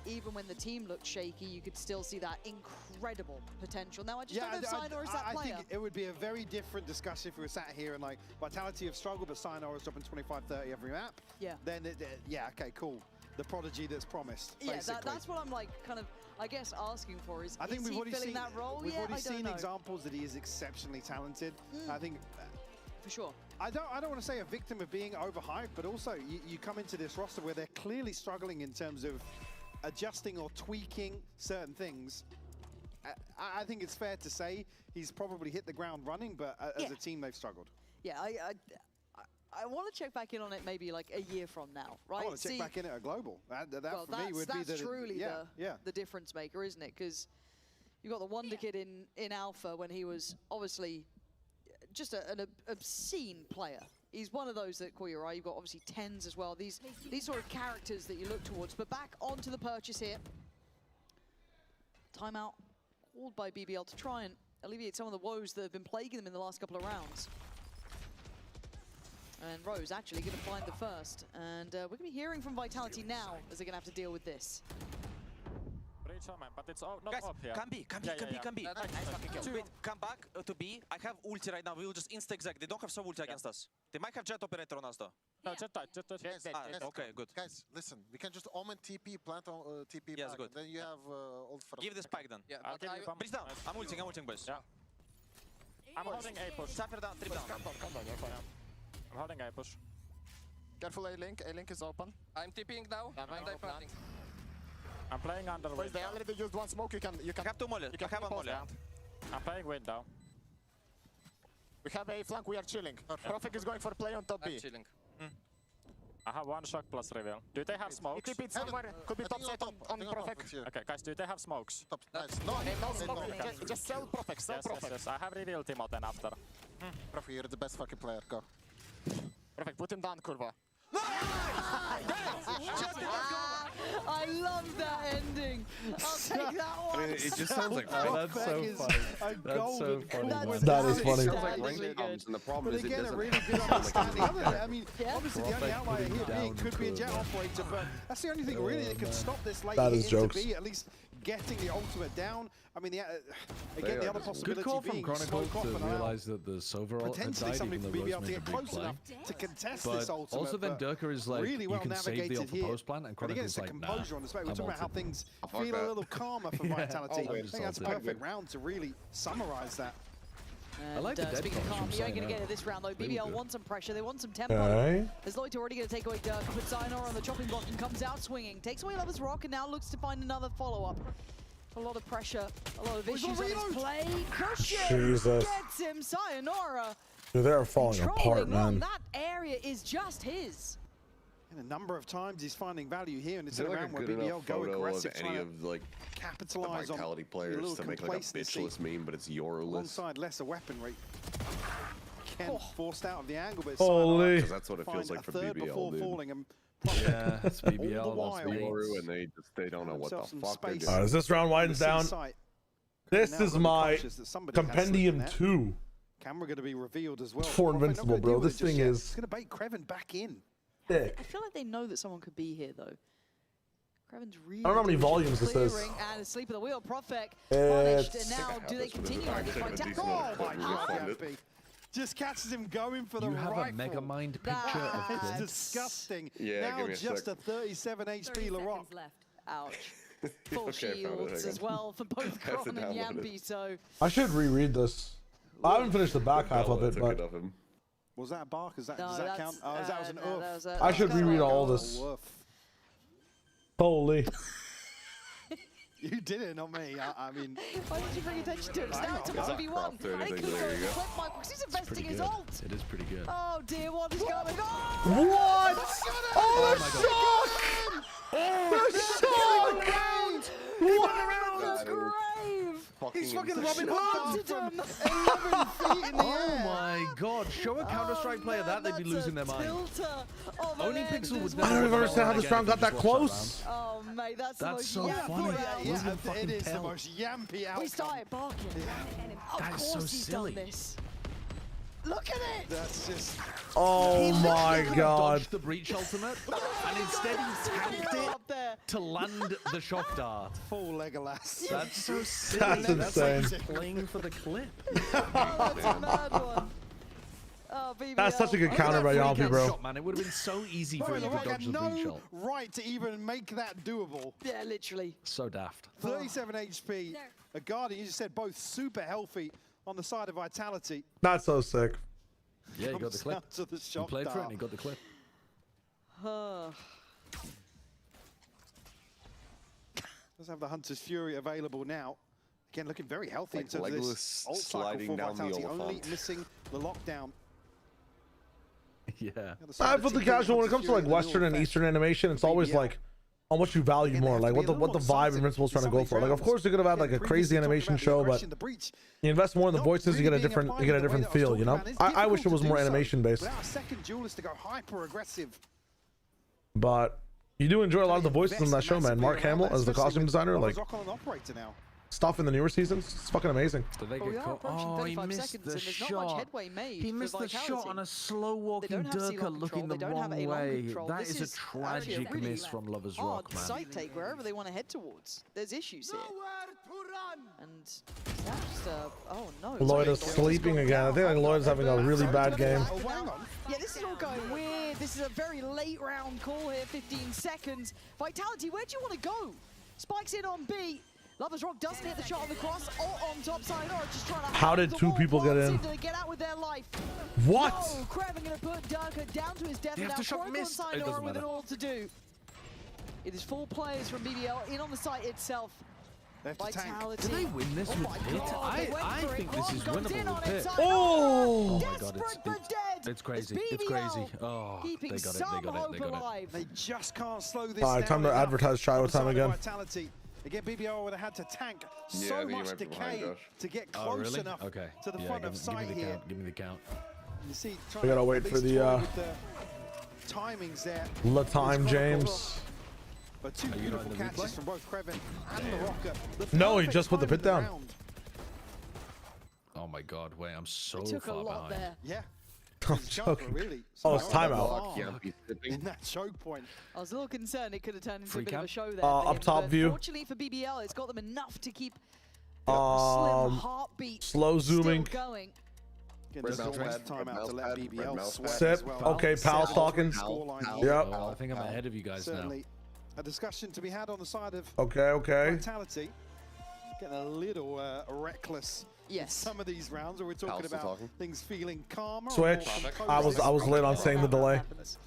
even when the team looked shaky, you could still see that incredible potential. Now, I just don't know if Sayonara is that player. I think it would be a very different discussion if we were sat here and, like, Vitality have struggled, but Sayonara's dropping 25-30 every map. Yeah. Then, yeah, okay, cool. The prodigy that's promised, basically. Yeah, that's what I'm, like, kind of, I guess, asking for is, I think is we've he already filling seen that role? We've already I don't seen know. examples that he is exceptionally talented. I think for sure. I don't want to say a victim of being overhyped, but also you come into this roster where they're clearly struggling in terms of adjusting or tweaking certain things. I think it's fair to say he's probably hit the ground running, but as a team they've struggled. Yeah, I want to check back in on it maybe like a year from now, right? I want to check back in at a global. That well, for me would be that's truly the the difference maker, isn't it? Because you got the Wonder Kid in Alpha when he was obviously just an obscene player. He's one of those that call your eye. You've got obviously 10s as well. These sort of characters that you look towards. But back onto the purchase here. Timeout called by BBL to try and alleviate some of the woes that have been plaguing them in the last couple of rounds. And Rose actually going to find the first. And we're going to be hearing from Vitality now as they're going to have to deal with this. But it's not Guys, up here. Can be. Wait, come back to B. I have ulti right now. We will just insta-exec. They don't have some ulti against us. They might have jet operator on us though. No, jet tight. Okay, good. Guys, listen, we can just omen TP, plant on TP yes, back. Good. Then you have ult for give this spike then. Yeah, I'll give you Bridge down. I'm ulting, boys. Yeah. I'm holding A push. Cypher down, trip down. Come down, you're fine. I'm holding A push. Careful A-Link. A-Link is open. I'm TPing now. I'm planting. I'm playing under wind. They already used one smoke. You can have two molly. You can have one molly. I'm playing wind now. We have A flank. We are chilling. Profik is going for play on top B. I'm chilling. I have one shock plus reveal. Do they have smokes? TP somewhere. Could be top side on Profik. Okay, guys, do they have smokes? Nice. No smoke. Just sell Profik. Sell Profik. Yes. I have reveal Timo then after. Profik, you're the best fucking player. Go. Profik, put him down, kurva. I love that ending. I'll take that one. I mean, it just sounds like that's so funny. That's so funny. That is funny. It sounds like rank comes, and the problem But is it again, a doesn't really good understanding of it. I mean, obviously the only outlier here being could be a jet operator, but that's the only thing really that can stop this late hit into B, at least getting the ultimate down. I mean, again, the other possibility good call from being Chronicle smoke off to and realize that the Sova ult had potentially died somebody even from though BBL Rose to made a get big close play. enough to contest But this ultimate. also then Durka is like, really well you can save the navigated ult for here. post plant, and But again, Chronicle's it's the like, nah, composure on the spec. We're talking about how things feel a that. little calmer for Vitality. I always think that's a salted. perfect round to really summarize that. And, I like the dead speaking of punch calm, from you ain't going to Sayonara. get it this round though. They were BBL good. wants some pressure, they want some tempo. Okay. As Lloyd already going to take away Dirk, but Sayonara on the chopping block and comes out swinging. Takes away Lover's Rock and now looks to find another follow-up. A lot of pressure, a lot of issues on his play. Cushion Jesus. gets him. Sayonara Dude, they're falling apart, controlling man. That area is just his. And a number of times he's finding value here, and it's Is in there a like a round where good enough BBL go photo aggressive, of any trying of like to the capitalize on Vitality a players little to make like a complacency bitchless meme, but it's Yorless? alongside lesser weaponry. Ken forced out of the angle, but it's Holy. Because that's what it feels like for third BBL, before dude. falling and Yeah, it's BBL. all the lost while. mates. Yoru, and they don't know what the Themselves some fuck they're space. doing. As this round widens down, this Now is they're my conscious that somebody has slipped in Compendium there. 2 Camera going to be revealed as well. for What they're not Invincible, gonna bro. deal with This just thing yet. is It's going to bait Kreven back in. thick. I feel like they know that someone could be here though. Kreven's really I don't know how many volumes this is. clearing and asleep at the wheel. Profek It's- punished, and now do they continue on this fight? Oh my god! Just catches him going for the You have rifle. a mega mind picture of That's Clint. disgusting. Yeah, now give me a just sec. a 37 HP LaRock. Ouch. Full Okay, I found it, shields hang as on. well for both I have to Kron and download it. Yampi, so I should reread this. I haven't finished the back half of it, Took but it off him. Was that a bark? Does that No, that count? Oh, that was an no, oof. that was a- I should that was reread a- all this. Woof. Holy. You did it, not me. I mean... Why did you bring attention to it? It's now to 1v1. And he could go in the clip, Mike, because he's investing his ult. It is pretty good. Oh dear, what is going on? What? Oh, the shock! The shock! What? Grave! He's fucking Robin Hood! Oh my god, show a Counter-Strike player that, they'd be losing their mind. Only Pixel would never. I don't even understand how this round got that close. Oh mate, that's the most so yappy funny. round. Yeah, it is the most yampy outcome. We started barking. Of That is so course he's silly. done this. Look at it! That's just... Oh my god. Dodged the breach ultimate, and instead he tanked it to land the shock dart. Full Legolas. That's so silly. That's insane. Like playing for the clip. Oh, that's a mad one. Oh, BBL. That's such a good counter by Yampi, bro. Shot, man. It would have been so easy for Bro, him to Leroy dodge had the breach no ult. right to even make that doable. Yeah, literally. So daft. 37 HP. A Guardian, you just said, both super healthy on the side of Vitality. That's so sick. Yeah, he got the clip. To the He shock played for it dart. and he got the clip. Does have the Hunter's Fury available now. Again, looking very healthy in terms of Legolas this ult sliding cycle for down the Vitality, only Oliphant. missing the lockdown. Yeah. I put the casual when it comes to like Western and Eastern animation, it's always like how much you value more, like what the vibe Invincible's trying to go for. Like, of course, you could have had like a crazy animation show, but you invest more in the voices, you get a different feel, you know. I wish it was more animation based, Without a second duelist to go hyper aggressive. but you do enjoy a lot of the voices in that show, man. Mark Hamill as the costume designer, like stuff in the newer seasons, it's fucking amazing. Did they get caught? Oh, he missed the shot. He missed the shot on a slow walking Durka looking the wrong way. That is a tragic miss from Lovers Rock, man. Site take wherever they want to head towards. There's issues here. And that's oh no. Lloyd is sleeping again. I think like Lloyd is having a really bad game. Yeah, this is all going weird. This is a very late round call here, 15 seconds. Vitality, where do you want to go? Spikes in on B. Lovers Rock doesn't hit the shot on the cross. Ult on top side, or just trying to How did two people get in? Get out with their life. What? No, Kraven gonna put Durka down to his death. They have Now to shot Krogo miss. and It doesn't Sayonara with it matter. all to do. It is 4 players from BBL in on the site itself. Vitality. Did they win this with Pit? I think this is winnable with Pit. Oh my god, it's crazy. It's crazy. Oh, they got it. They got it. They got it. They just can't slow this All right, down time to enough advertise Shiloh on the time side of again. Vitality. Again, BBL would have had to tank Yeah, I so think he much went decay behind Josh. to get Oh, close really? enough Okay. to the Yeah, front give of me sight the here. count. Give me the count. You see, We gotta wait for the timings there. time James. But two beautiful catches from both Kreven and the Rocker. No, he just put the pit down. Oh my god, wait, I'm so They took a far lot behind. there. Yeah. I'm Jumper, joking. really. Oh, it's timeout. Oh, in that choke point. I was a little concerned it could have turned into Free a bit of a cap? show there. Up top view. Fortunately for BBL, it's got them enough to keep a slim heartbeat slow zooming. still going. There's always time out to let BBL sweat Sip. as well. Okay, Pal's talking. Yep. Oh, I think I'm ahead of you guys Certainly a discussion to be had on the side of Okay. Vitality. Getting a little reckless. Yes. Some of these rounds where we're talking about things feeling calmer. Switch. I was late on saying the delay.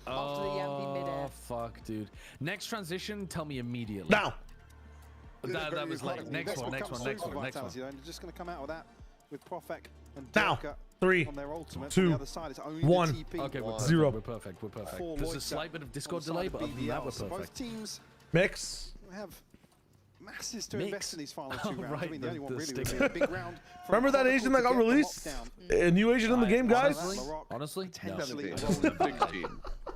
Oh, fuck, dude. Next transition, tell me immediately. Now. That was like, next one. You're just going to come out with that with Profek and Now. Durka 3, on their ultimate. 2, on the other side, it's only 1, the TP. Okay, we're 0. We're perfect. We're perfect. Four There's a Loiter slight bit of on Discord the side delay, of but other than that, we're BBL. So both perfect. teams Mix. have masses to Mix. invest in these final 2 Oh, rounds. I right, mean, the only one the really would be stinger. a big round. from Remember that Chronicle Asian that to got get the released? lockdown. A new Asian in the game, guys? Honestly, no. 16,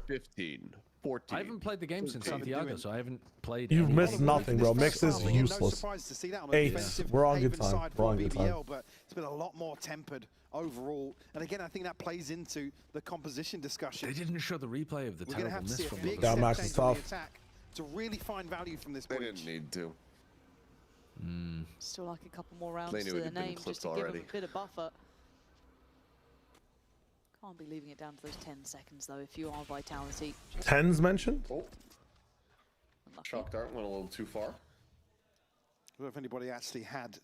15, 14. I haven't played the game since Santiago, so I haven't played. You've any missed of it. nothing, bro. Mix is No useless. surprise to see that on the 8. defensive We're on good Haven time. side We're for on good BBL, time. but it's been a lot more tempered overall. And again, I think that plays into the composition discussion. They didn't show the replay of the We're going to terrible have to miss see a from big Yeah, step Max change is on the tough. attack to really find value from this They breach. didn't need to. Still like a couple more rounds They to knew it their had been name just clipped to give them already. a bit of buffer. Can't be leaving it down to those 10 seconds though if you are Vitality. 10's mentioned? Oh. Shock dart went a little too far. I don't know if anybody actually had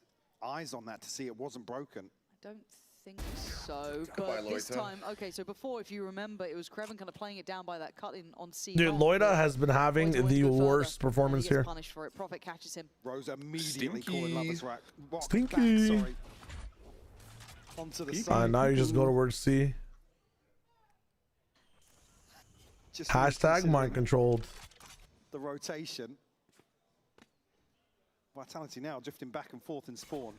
eyes on that to see it wasn't broken. I don't think so, Goodbye, but this Loita. time, okay, so before, if you remember, it was Kreven kind of playing it down by that cut in on C. Dude, Loita has been having the worst performance he gets here. punished for it. Prophet catches him. Rose immediately calling Lovers Rack. Stinky. Sorry. Onto the side. Now you just go towards C. Just Hashtag mind controlled. the rotation. Vitality now drifting back and forth in spawn.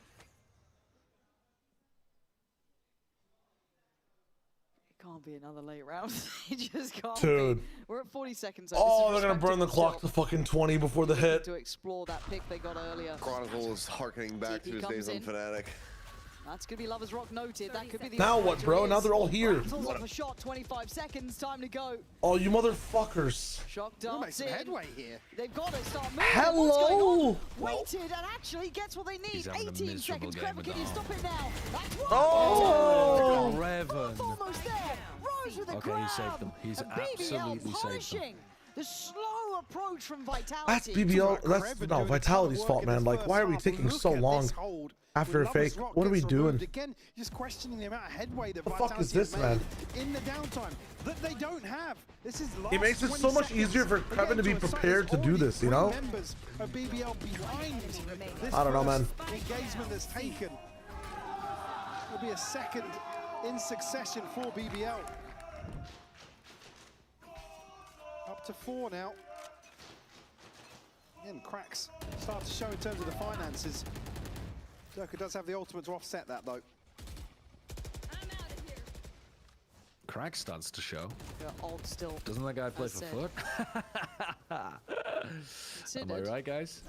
It can't be another late round. It just can't Dude. be. We're at 40 seconds. Oh, they're gonna burn the clock to fucking 20 before the hit. To explore that pick they got earlier. Chronicle is harkening back to his days on Fnatic. That's going to be Lovers Rock noted. That could be the Now what, bro? Now they're all here. Rattles off a shot, 25 seconds, time to go. Oh, you motherfuckers. Shock We'll make darts some in. headway here. They've got to start moving. Hello. What's going on? Waited and actually gets what they need. having a 18 miserable seconds. game Kreven, with can you that. stop it now? That's one. Oh! Both almost there. Rose with a Okay, grab. he saved them. He's And BBL absolutely saved them. punishing. The slow approach from Vitality. That's BBL. That's no Vitality's fault, man. Like, why are we taking so long after a fake? What are we doing? Again, just questioning the amount of headway that The fuck is Vitality this, has man? made in the downtime that they don't have. This is It makes it so much easier for Kevin to be prepared to do this, you know? Members of BBL behind this I don't know, man. first engagement that's taken. Will be a second in succession for BBL. Up to 4 now. Again, cracks start to show in terms of the finances. Durka does have the ultimate to offset that, though. Crack starts to show. Yeah, ult still. Doesn't that guy play That's for it. foot? Am I Considered. right, guys?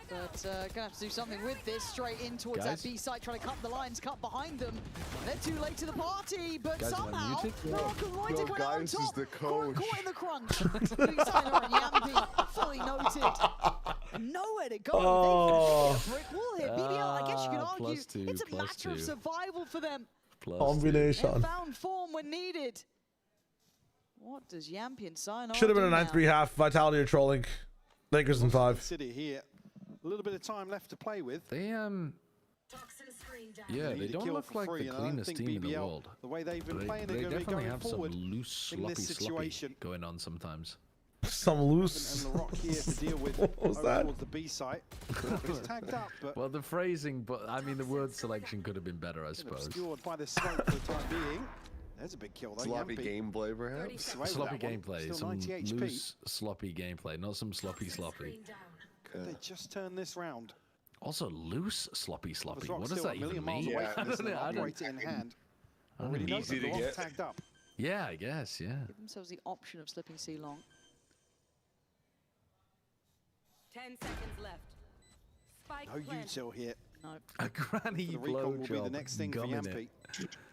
But gonna have to do something with this. Straight in towards Guys? that B site, trying to cut the lines, cut behind them. They're too late to the party, but Guys, am I somehow muted? Rock and Roy to No, come out on guys, is top. the Caught coach. in the crunch. Signer and Yampi, fully noted. Nowhere to go. Oh. They've hit a brick wall here. BBL, I guess you could argue, +2, it's a matter of +2. survival for them. Plus Combination. And found form when needed. What does Yampi and Signer Should have been a do 9-3 half. Vitality are trolling. Lakers in 5. City here. A little bit of time left to play with. They yeah, they Need a don't kill look for like free, the and I don't cleanest think team in the BBL, world. the way they've been playing, they're They going to be definitely going have some forward loose, in sloppy, this sloppy situation. going on sometimes. Some loose. And LeRock here to deal with What was over that? towards the B site. He's tagged up, but Well, the phrasing, but I mean, the word selection could have been better, I suppose. obscured by the smoke for the time being. There's a big kill though. Sloppy Yampi gameplay, perhaps. away with Sloppy that one. gameplay, Still some 90 HP. loose, sloppy gameplay, not some sloppy. They just turned this round. Also, loose, sloppy. Lovers What Rock does still that a million even miles mean? away Yeah, from this, and I don't- operate it in hand. I don't Already know. knows Easy that to LeRock get. tagged up. Yeah, I guess, yeah. Give themselves the option of slipping C long. 10 seconds left. Spike No planted. util here. No, A granny The recon will be the blowjob, next thing for gumming Yampi.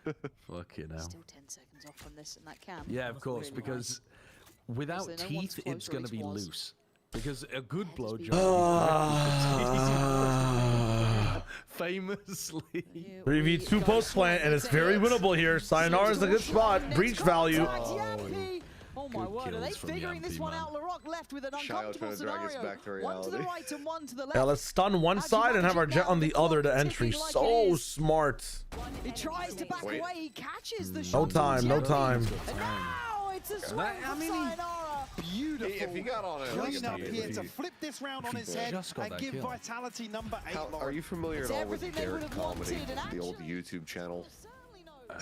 it. Fucking hell. still 10 seconds off from this, and that can. Yeah, of course, really because without Because they know one's teeth, it's closer, going to each be was. loose. Because a good blowjob. Famously. 3v2 post plant, and it's very winnable here. Sayonara is a good spot. Breach value. Oh my word, are they kills from figuring this Yampi, one man. out? LeRock left with an Shadow uncomfortable trying to drag us scenario. back to One to the reality. right and one to the left. Yeah, let's stun one side and have our jet on the other to entry. So smart. He tries to back Wait. away, he catches the No shot. time, no time. And now it's a swing from Sayonara. Beautiful. Hey, if he got on it, Clean up like, here to flip this round on his head just got and that give kill. Vitality number 8. How, are you familiar It's at all with everything they Derek would've Comedy, wanted, and the old YouTube channel?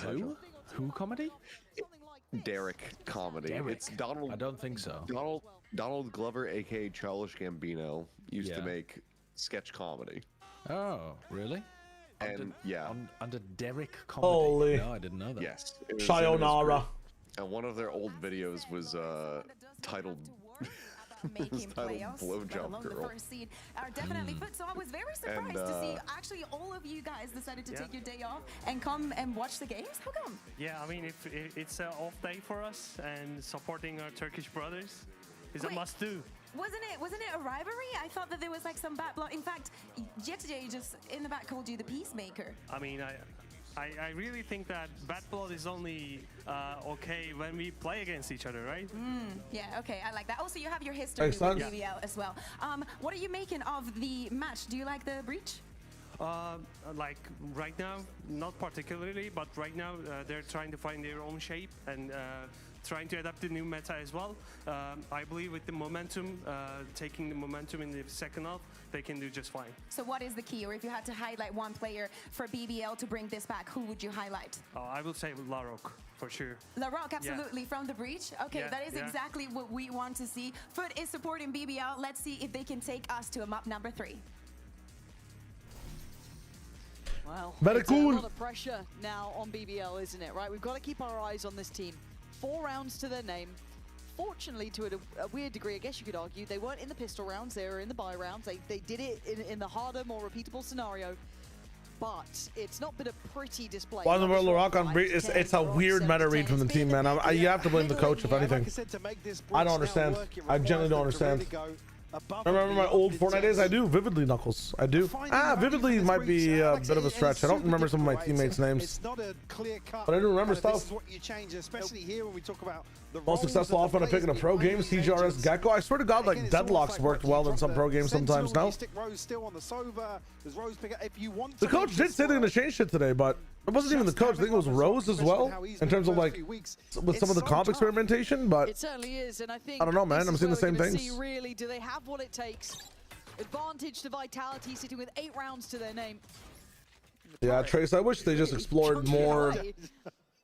Who? Who comedy? Derek Comedy. Derek. It's Donald. I don't think so. Donald Glover, aka Childish Gambino, used to Yeah. make sketch comedy. Oh, really? And yeah, Under Derek comedy. Holy. No, I didn't know that. yes. it was- Sayonara. And one of their old videos was titled Making titled playoffs, let Blowjob alone the Girl. first seed, are definitely fit. So I was very surprised And, to see actually all of you guys decided to take your day off and come and watch the games. How come? Yeah, I mean, if it's an off day for us, and supporting our Turkish brothers is a must-do. Wasn't it a rivalry? I thought that there was like some bad blood. In fact, JJ just in the back called you the peacemaker. I mean, I really think that bad blood is only okay when we play against each other, right? Yeah, okay, I like that. Also, you have your history Makes with sense. BBL as well. What are you making of the match? Do you like the breach? Like right now, not particularly, but right now they're trying to find their own shape and trying to adapt the new meta as well. I believe with the momentum, taking the momentum in the second half, they can do just fine. So what is the key, or if you had to highlight one player for BBL to bring this back, who would you highlight? I will say Larok, for sure. Larok, absolutely, from the breach. Okay, that is exactly what we want to see. Foot is supporting BBL. Let's see if they can take us to a map number 3. Well, Very cool. A lot of pressure now on BBL, isn't it? Right, we've got to keep our eyes on this team. 4 rounds to their name. Fortunately, to a weird degree, I guess you could argue, they weren't in the pistol rounds, they were in the buy rounds. They did it in the harder, more repeatable scenario. But it's not been a pretty display. Why in the world Larok on breach? It's a weird meta read from the team, man. You have to blame the coach, if anything. I don't understand. I genuinely don't understand. Remember my old Fortnite days? I do vividly, Knuckles. I do. Vividly might be a bit of a stretch. I don't remember some of my teammates' names, but I do remember stuff. Most successful offense picking a pro game, CGRS Gecko. I swear to God, like deadlocks worked well in some pro games sometimes. No. The coach did say they're gonna change shit today, but it wasn't even the coach. I think it was Rose as well, in terms of like with some of the comp experimentation. But it certainly is, and I think I don't know, man. I'm seeing the same things. Really, do they have what it takes? Advantage to Vitality, sitting with 8 rounds to their name. Yeah, Trace. I wish they just explored more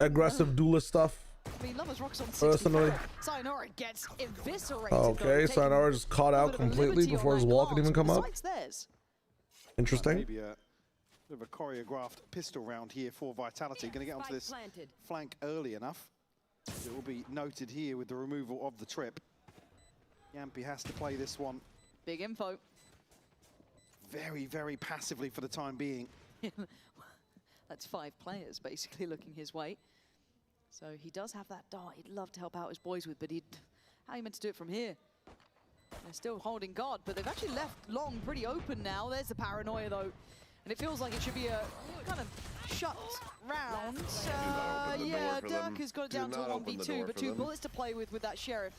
aggressive duelist stuff. I mean, Lovers rocks on Personally. Sayonara gets eviscerated. Okay, Sayonara just caught out completely before his wall could even come up. Interesting. Maybe a bit of a choreographed pistol round here for Vitality. Going to get onto this flank early enough. It will be noted here with the removal of the trip. Yampy has to play this one. Big info. Very, very passively for the time being. That's 5 players basically looking his way. So he does have that dart he'd love to help out his boys with, but how are you meant to do it from here? They're still holding guard, but they've actually left long pretty open now. There's the paranoia though. And it feels like it should be a kind of shut round. Yeah, Dirk has got it down to a 1v2, but 2 bullets to play with that Sheriff.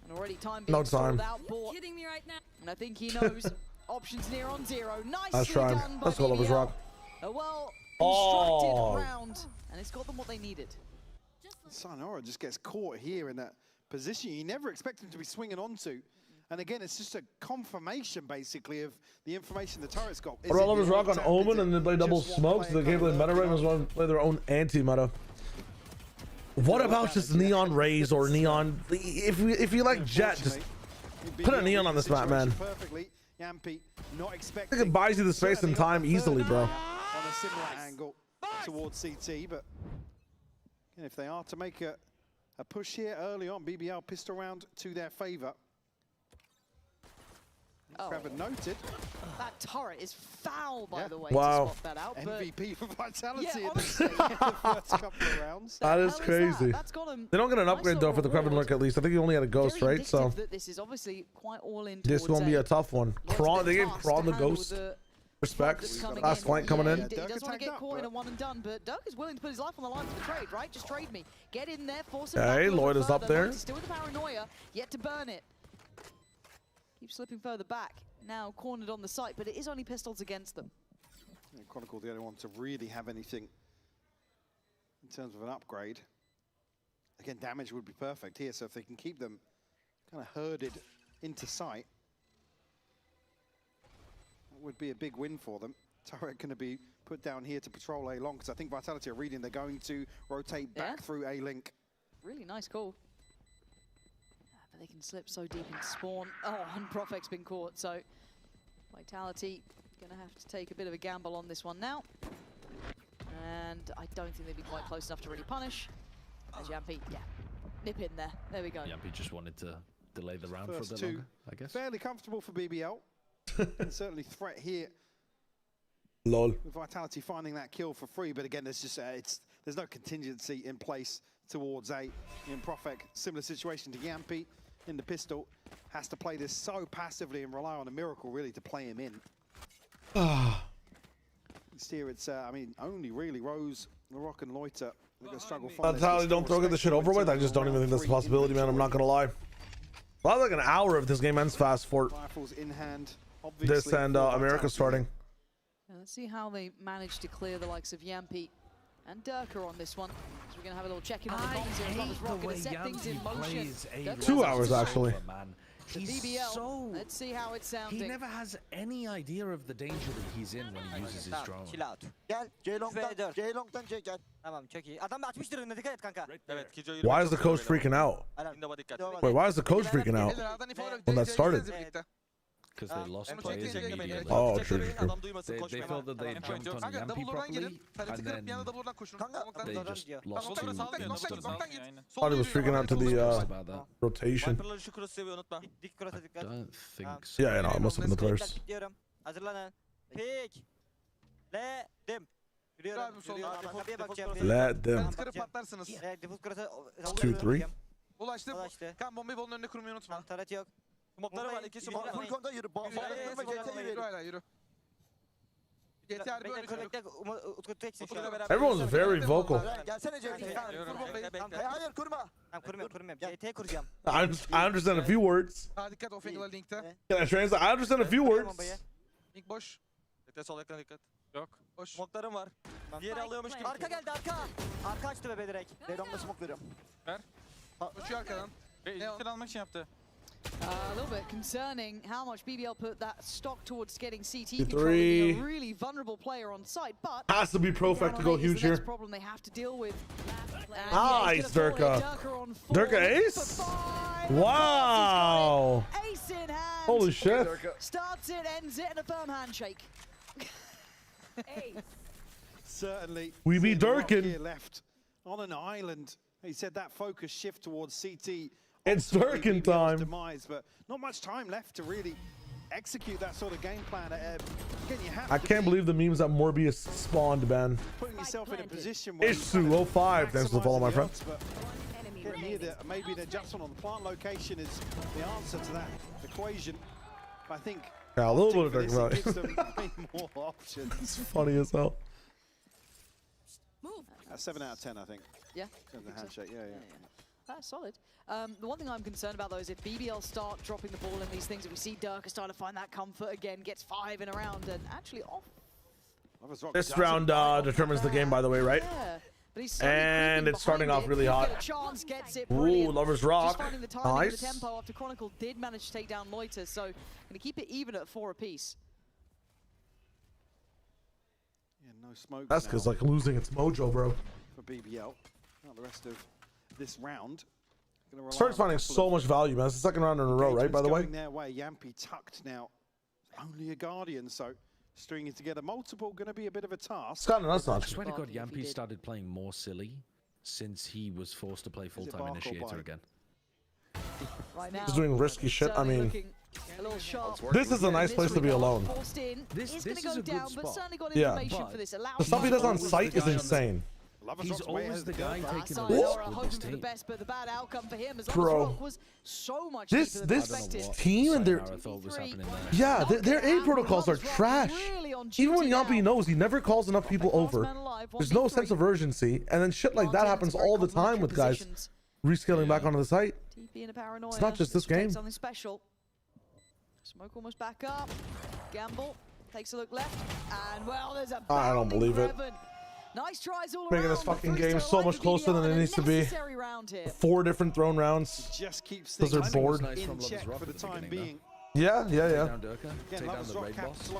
And already time being sold out. Kidding me right now. And I think he knows options near on 0. Nicely That's trying. done by Let's go, Lovers Rock. A well constructed round, and it's got them what they needed. Sayonara just gets caught here in that position you never expect him to be swinging onto. And again, it's just a confirmation, basically, of the information the turret's got. Or Lovers Rock on Omen and they play double smokes. They can't play meta right as well, play their own anti-meta. What about just Neon Rays or Neon? If you like Jet, just put a Neon on this map, man. Yampy not I think it buys you the space and time easily, bro. On a similar angle towards CT, but again, if they are to make a push here early on, BBL pistol round to their favor. Trevor noted. That turret is foul, by the way, wow. to spot that out. MVP for Vitality yeah, in the first couple of rounds. That is crazy. They don't get an upgrade though for the Kraven Lurk at least. I think he only had a ghost, right? So this is obviously quite all in. This is gonna be a tough one. Kron, they gave Kron the ghost. Respect. Last flank coming in. He doesn't want to get caught in a one and done, but Dirk is willing to put his life on the line for the trade, right? Just trade me. Get in there, force him back. Hey, Lloyd is up there. Still with the paranoia, yet to burn it. Keep slipping further back. Now cornered on the site, but it is only pistols against them. Yeah, Chronicle the only one to really have anything in terms of an upgrade. Again, damage would be perfect here, so if they can keep them kind of herded into sight, that would be a big win for them. Turret going to be put down here to patrol A long, because I think Vitality are reading they're going to rotate back through A link. Really nice call. But they can slip so deep into spawn. Oh, and Profek's been caught, so Vitality going to have to take a bit of a gamble on this one now. And I don't think they'd be quite close enough to really punish. There's Yampy, yeah, nip in there. There we go. Yampy just wanted to delay the round First for a bit longer, I guess. Fairly comfortable for BBL. And certainly threat here. Lol. With Vitality finding that kill for free, but again, there's just there's no contingency in place towards A. In Profek, similar situation to Yampy in the pistol, has to play this so passively and rely on a miracle really to play him in. Here it's, I mean, only really Rose, Larok and Loiter. They're gonna struggle. Vitality don't throw get the shit over with. I just don't even think that's a possibility, man. I'm not gonna lie. Well, like an hour if this game ends fast for rifles in hand. This and America starting. Let's see how they manage to clear the likes of Yampi and Durka on this one. So we're going to have a little check-in on the comms here as well as Rock going to set things in motion. 2 hours, actually. BBL. Let's see how it's sounding. He never has any idea of the danger that he's in when he uses his drone. Chill out. Gel. J-Long'dan C gel. Tamam çok iyi. Adam açmıştır önüne dikkat et kanka. Why is the coach freaking out? Wait, why is the coach freaking out when that started? Because they lost players immediately. Oh, true. They felt that they jumped on Yampi properly, and then they just lost two in. Thought he was freaking out to the rotation. I don't think so. Yeah, I know. It must have been the players. Hazırlanın. Pik. Ledim. Let them. 2-3. Ulaştı. Kan bombayı bolun önüne kurmayı unutma. Taret yok. Smokları var. 2 smok. Full konta yürü. Yürü hala yürü. Everyone's very vocal. I understand a few words. Can I translate? I understand a few words. Link boş. Sol ekran dikkat. Yok. Boş. Smoklarım var. Diğeri alıyormuş gibi. Arka geldi arka. Arka açtı bebe direkt. Dedom'da smoke veriyorum. Ver. Uçuyor arkadan. Kill almak için yaptı. A little bit concerning how much BBL put that stock towards getting CT control, being a really vulnerable player on site, but has to be Profect to go huge here. Problem they have to deal with. Nice, Durka. Durka ace? Wow. Ace in hand. Holy shit. Starts it, ends it, and a firm handshake. Certainly. We be Durkin. Here left on an island. He said that focus shift towards CT. It's Durkin time. Demise, but not much time left to really execute that sort of game plan. Again, you have I can't believe the memes that Morbius spawned, man. Putting yourself in a position where Issu05, thanks for the follow, my friend. Maybe the adjustment on the plant location is the answer to that equation. I think yeah, a little bit of Durkin value. Gives them more options. It's funny as hell. 7 out of 10, I think. Yeah. The handshake, yeah. That's solid. The one thing I'm concerned about, though, is if BBL start dropping the ball in these things, if we see Durka starting to find that comfort again, gets 5 in a round, and actually off. This round determines the game, by the way, right? Yeah. But and it's starting off really hot. Ooh, Lover's Rock. Nice. The tempo after Chronicle did manage to take down Loiter, so going to keep it even at 4 apiece. Yeah, no smoke. That's because like losing its mojo, bro. For BBL, not the rest of this round. Starts finding so much value, man. It's the second round in a row, right? By the way. Their way. Yampi tucked now. Only a Guardian, so stringing together multiple going to be a bit of a task. Scott, that's not. I swear to God, Yampi started playing more silly since he was forced to play full-time initiator again. Right now, he's doing risky shit. I mean, this is a nice place to be alone. This is a good spot. Yeah, the stuff he does on site is insane. He's always the guy taking the risk with this team. Bro, this team and their their A protocols are trash. Even when Yampi knows, he never calls enough people over. There's no sense of urgency, and then shit like that happens all the time with guys rescaling back onto the site. It's not just this game. Something special. Smoke almost back up. Gamble takes a look left, and well, there's a. I don't believe it. Nice tries all making this fucking game so much closer than it needs to be. 4 different thrown rounds. Just keeps because they're bored. In check for the time being. Yeah. Down Durka, take down the raid boss.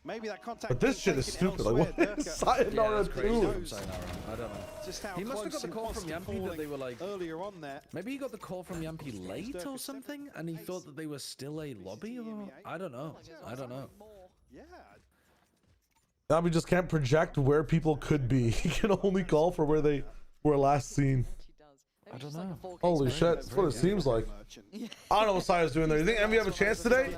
Maybe that contact. But this shit is stupid. Like, what is Sayonara 2? I don't know. Just how he must have got the call from Yampi that they were like earlier on there. Maybe he got the call from Yampi late or something, and he thought that they were still a lobby, or I don't know. Yeah. Now we just can't project where people could be. He can only call for where they were last seen. I don't know. Holy shit, that's what it seems like. I don't know what Saya's doing there. You think Envy have a chance today?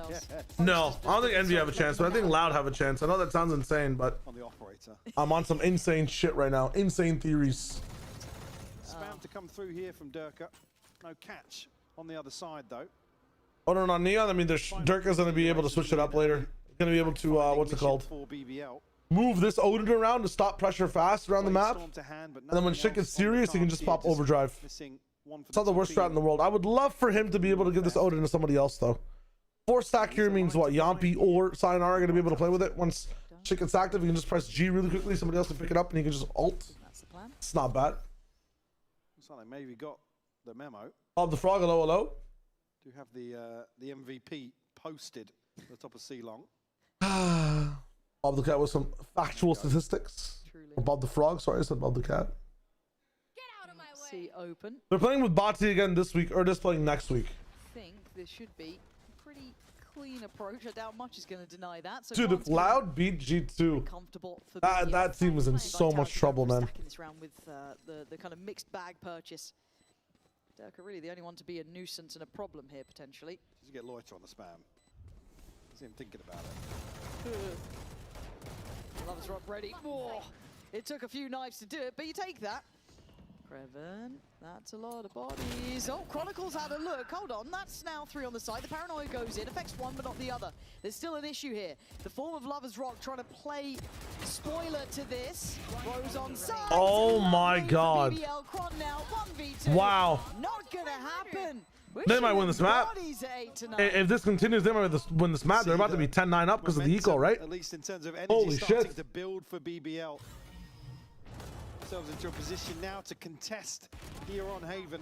No, I don't think Envy have a chance, but I think Loud have a chance. I know that sounds insane, but I'm on some insane shit right now. Insane theories. Spam to come through here from Durka. No catch on the other side, though. Oh, no, Neon. I mean, Durka's going to be able to switch it up later. Going to be able to, what's it called? Move this Odin around to stop pressure fast around the map. And then when shit gets serious, he can just pop overdrive. It's not the worst strat in the world. I would love for him to be able to give this Odin to somebody else, though. 4 stack here means what? Yampi or Sayonara are going to be able to play with it once Chicken's active. You can just press G really quickly. Somebody else can pick it up and you can just ult. That's the plan. It's not bad. Looks like they maybe got the memo. Bob the Frog, hello, hello. Do have the MVP posted at the top of C-Long. Bob the Cat with some factual statistics. Or Bob the Frog, sorry, I said Bob the Cat. See open. They're playing with Bati again this week, or just playing next week. I think this should be a pretty clean approach. I doubt much is going to deny that. So Dude, if Loud beat G2, that team is in so much trouble, man. This round with the kind of mixed bag purchase. Durka really the only one to be a nuisance and a problem here potentially. Just get Loiter on the spam. See him thinking about it. Loves Rock ready. Whoa. It took a few knives to do it, but you take that. Kreven, that's a lot of bodies. Oh, Chronicles had a look. Hold on, that's now 3 on the side. The paranoia goes in, affects one but not the other. There's still an issue here. The form of Lover's Rock trying to play spoiler to this. Rose on side. Oh my god. BBL Chron now, 1v2. Wow. Not gonna happen. They might win this map. If this continues, they might win this map. They're about to be 10-9 up because of the eco, right? At least in terms of energy. Holy starting shit. to build for BBL. Themselves into a position now to contest here on Haven.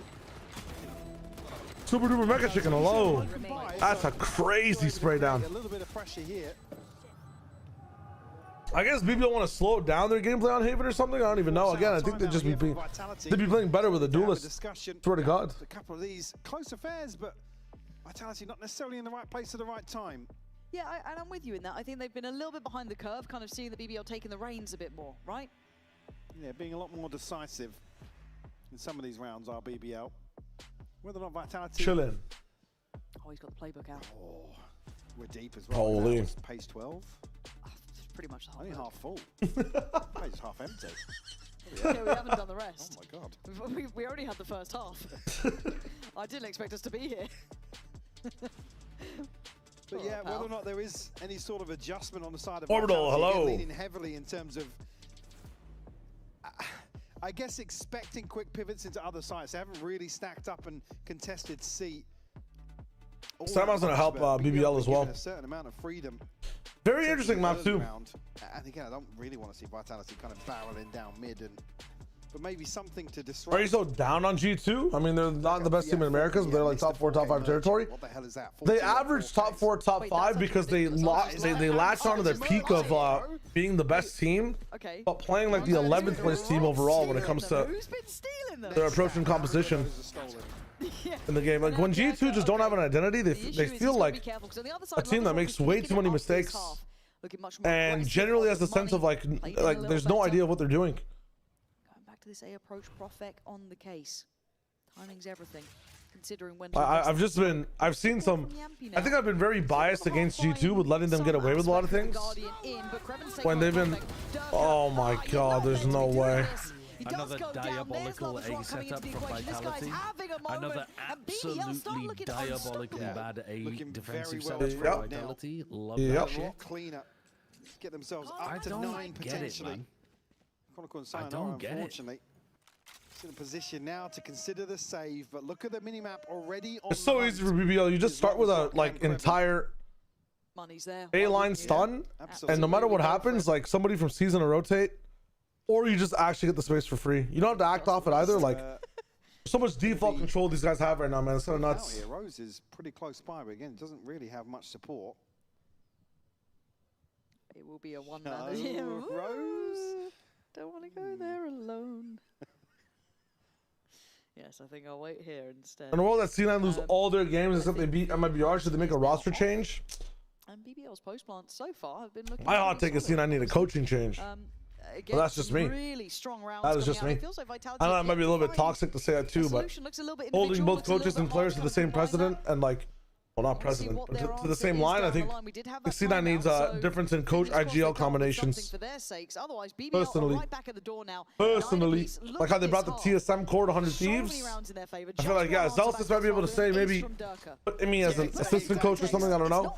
Super duper mega chicken, hello. That's a crazy spray down. A little bit of pressure here. I guess BBL want to slow down their gameplay on Haven or something. I don't even know. Again, I think they'd just be playing better with a duelist. Swear to God. A couple of these close affairs, but Vitality not necessarily in the right place at the right time. Yeah, and I'm with you in that. I think they've been a little bit behind the curve, kind of seeing the BBL taking the reins a bit more, right? Yeah, being a lot more decisive in some of these rounds are BBL. Whether or not Vitality... Chilling. Oh, he's got the playbook out. Oh, we're deep as well. Holy. Pace 12. Pretty much the whole only boat. half full. Pace half empty. Yeah, we haven't done the rest. Oh my god. We already had the first half. I didn't expect us to be here. But yeah, whether or not there is any sort of adjustment on the side of Orbital, Vitality, hello. leaning heavily in terms of, I guess, expecting quick pivots into other sites. They haven't really stacked up and contested C. Sam's going to help BBL as well. A certain amount of freedom. Very interesting map too. And again, I don't really want to see Vitality kind of barreling down mid, but maybe something to disrupt. Are you so down on G2? I mean, they're not the best team in America, but they're like top 4, top 5 territory. What the hell is that? They average top 4, top 5 because they latch onto their peak of being the best team, but playing like the 11th place team overall when it comes to their approach and composition in the game. Like when G2 just don't have an identity, they feel like a team that makes way too many mistakes and generally has a sense of like there's no idea of what they're doing. Going back to this A approach, Profec on the case. Timing's everything. Considering when I've seen some. I think I've been very biased against G2 with letting them get away with a lot of things when they've been. Oh my god, there's no way. Another diabolical A setup from Vitality. Another absolutely diabolically bad A defensive setup from Vitality. Love that shit. Cleanup. Get themselves up I to don't 9 get potentially. it, man. Chronicle and I Cyan don't are, get it. unfortunately, in a position now to consider the save, but look at the minimap already on It's so easy for BBL. You just start with a entire A-line stun, and no matter what happens, like somebody from Season to rotate, or you just actually get the space for free. You don't have to act off it either. Like so much default control these guys have right now, man. It's so nuts. Here, Rose is pretty close by, but again, doesn't really have much support. It will be a one-man. Rose. Don't want to go there alone. Yes, I think I'll wait here instead. In a world that C9 lose all their games except they beat MIBR, should they make a roster change? And BBL's post plants so far have been looking. My hot take is C9 need a coaching change. But that's just me. Really strong rounds that is just me. Like I know that might be a little bit toxic to say that too, but holding both coaches and players to the same precedent and like, well, not precedent, but to the same line, I think C9 needs a difference in coach IGL combinations. Personally, like how they brought the TSM core to 100 Thieves. I feel like, yeah, Zelsis might be able to say maybe put Emi as an assistant coach or something, I don't know.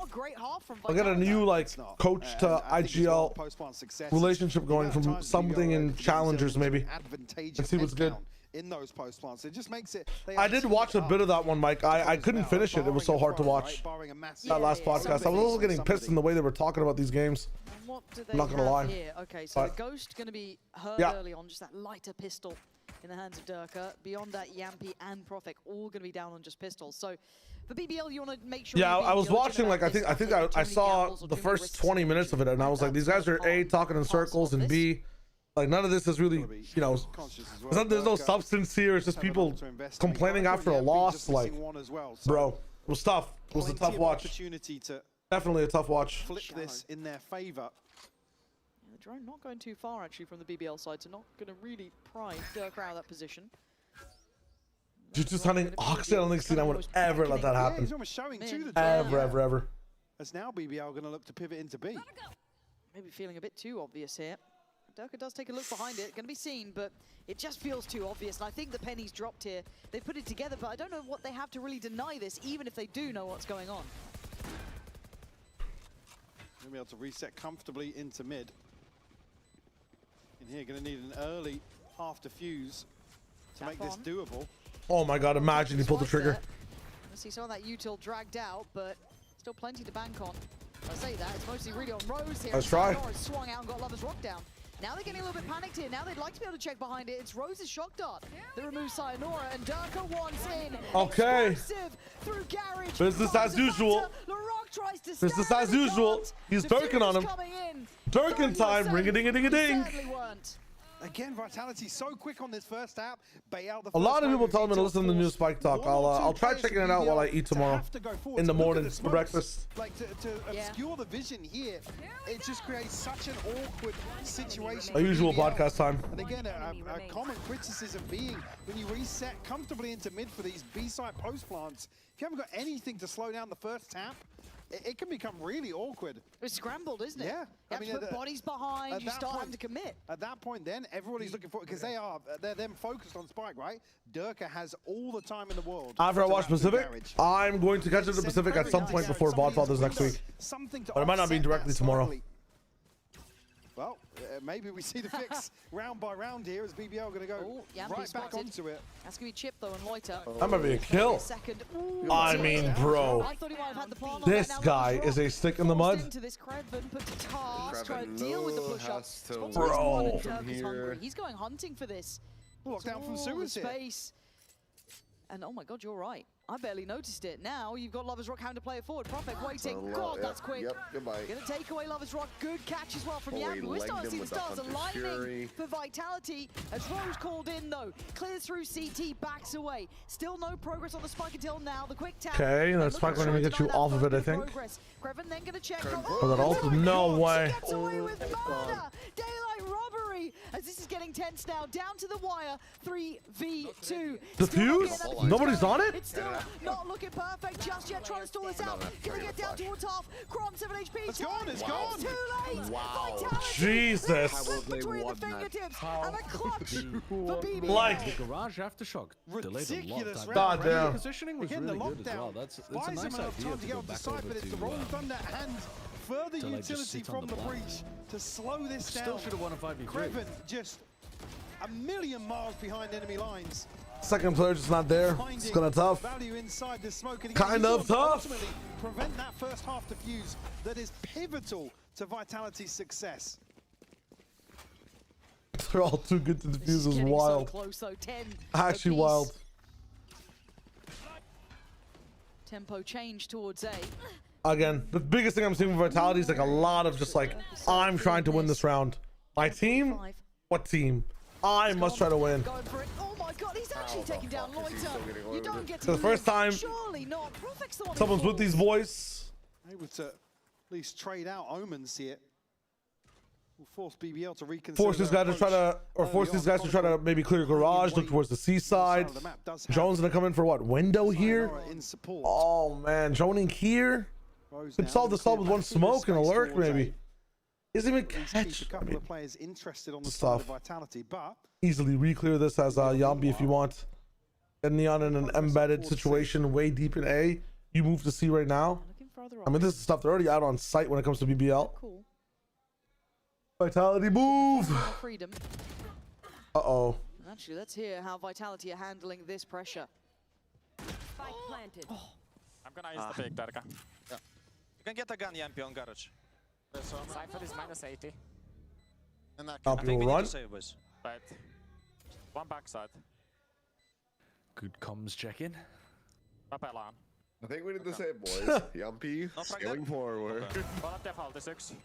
I'll get a new like coach to IGL relationship going from something in challengers maybe and see what's good. in those post plants. It just makes it. I did watch a bit of that one, Mike. I couldn't finish it. It was so hard to watch. That last podcast. I was also getting pissed in the way they were talking about these games. What do they I'm not gonna lie. Here? Okay, so the Ghost going to be hurt early on, just that lighter pistol in the hands of Durka. Beyond that, Yampy and Profek all going to be down on just pistols. So for BBL, you want to make sure. Yeah, I was watching. Like I think I saw the first 20 minutes of it, and I was like, these guys are A, talking in circles, and B, like none of this is really, you know, there's no substance here. It's just people complaining after a loss. Like, bro, it was tough. It was a tough watch. Definitely a tough watch. Flip this in their favor. The drone not going too far actually from the BBL side, so not going to really pry Durka out of that position. Just hunting Oxy, I don't think I would ever let that happen. He's almost showing to the ever. As now BBL going to look to pivot into B. Maybe feeling a bit too obvious here. Durka does take a look behind it, going to be seen, but it just feels too obvious. And I think the penny's dropped here. They put it together, but I don't know what they have to really deny this, even if they do know what's going on. Going to be able to reset comfortably into mid. In here, going to need an early half defuse to make this doable. Oh my god, imagine he pulled the trigger. I see some of that util dragged out, but still plenty to bank on. I say that, it's mostly really on Rose here. Let's try. Swung out and got Lover's Rock down. Now they're getting a little bit panicked here. Now they'd like to be able to check behind it. It's Rose's shock dart that removes Sayonara, and Durka wants in. Okay. Through garage. Business as usual. Business as usual. He's Durkin on him. Durkin time. Ring-a-ding-a-ding-a-ding. Again, Vitality so quick on this first app. A lot of people tell me to listen to the new Spike Talk. I'll try checking it out while I eat tomorrow in the morning for breakfast. Like to obscure the vision here, it just creates such an awkward situation. A usual podcast time. And again, a common criticism being when you reset comfortably into mid for these B-side post plants, if you haven't got anything to slow down the first tap, it can become really awkward. It's scrambled, isn't it? Yeah. You have to put bodies behind, you start having to commit. At that point then, everybody's looking for it, because they're them focused on Spike, right? Durka has all the time in the world. After I watch Pacific, I'm going to catch up to Pacific at some point before Godfathers next week. But it might not be directly tomorrow. Well, maybe we see the fix round by round here as BBL going to go right back onto it. That's going to be Chip, though, and Loiter. That might be a kill. I mean, bro, this guy is a stick in the mud. Bro. He's going hunting for this. Lockdown from Suez here. And oh my god, you're right. I barely noticed it. Now you've got Lover's Rock having to play it forward. Profek waiting. God, that's quick. Yep, goodbye. Gonna take away Lover's Rock. Good catch as well from Yampy. We're starting to see the stars aligning for Vitality. As Rose called in though. Clears through CT, backs away. Still no progress on the Spike until now. The quick tap. Okay, that Spike going to get you off of it, I think. Creven then gonna check. Oh, that ult? No way. Gets away with murder. Daylight robbery. As this is getting tense now. Down to the wire. 3v2. Defuse? Nobody's on it? It's still not looking perfect just yet. Trying to stall this out. Gonna get down towards half. Crom 7 HP. It's gone. It's gone. Too late. Wow. Jesus. Between the fingertips and a clutch for BBL. Like Garage Aftershock delayed a lot of time. God damn. Positioning was really good as well. That's a nice idea to go back over but it's the rolling thunder and further utility from the breach to slow this down. Still should have won a 5v3. Creven just a million miles behind enemy lines. Second player just not there. It's kind of tough. Value inside the smoke and kind of tough. Ultimately prevent that first half defuse that is pivotal to Vitality's success. They're all too good to defuse. Is wild. So close, though. 10 actually apiece. Wild. Tempo change towards A. Again, the biggest thing I'm seeing with Vitality is like a lot of just like, I'm trying to win this round. My team? What team? I must try to win. Oh my god, he's actually taking down Loiter. You don't get to For the first time, surely not. Profek's the one someone's with these boys. Able to at least trade out Omens here. Will force BBL to reconsider. Force this guy to try to, or force these guys to try to maybe clear garage, look towards the seaside. Jones gonna come in for what? Window here? Oh man, joining here? Could solve this all with one smoke and a lurk maybe. Doesn't even catch. A couple of players interested on the side of Vitality, but easily re-clear this as Yambi if you want. And Neon in an embedded situation way deep in A. You move to C right now. I mean, this is stuff they're already out on site when it comes to BBL. Vitality move. Uh-oh. Actually, let's hear how Vitality are handling this pressure. Spike planted. I'm gonna use the big Derka. You can get a gun, Yampi, on garage. Cypher is -80. And that I Up think will we need run. to save, boys. Right. One backside. Good comms check-in. Mä pelaan. I think we did the same, boys. Yumpy, scaling forward. Palat defaultis yksi.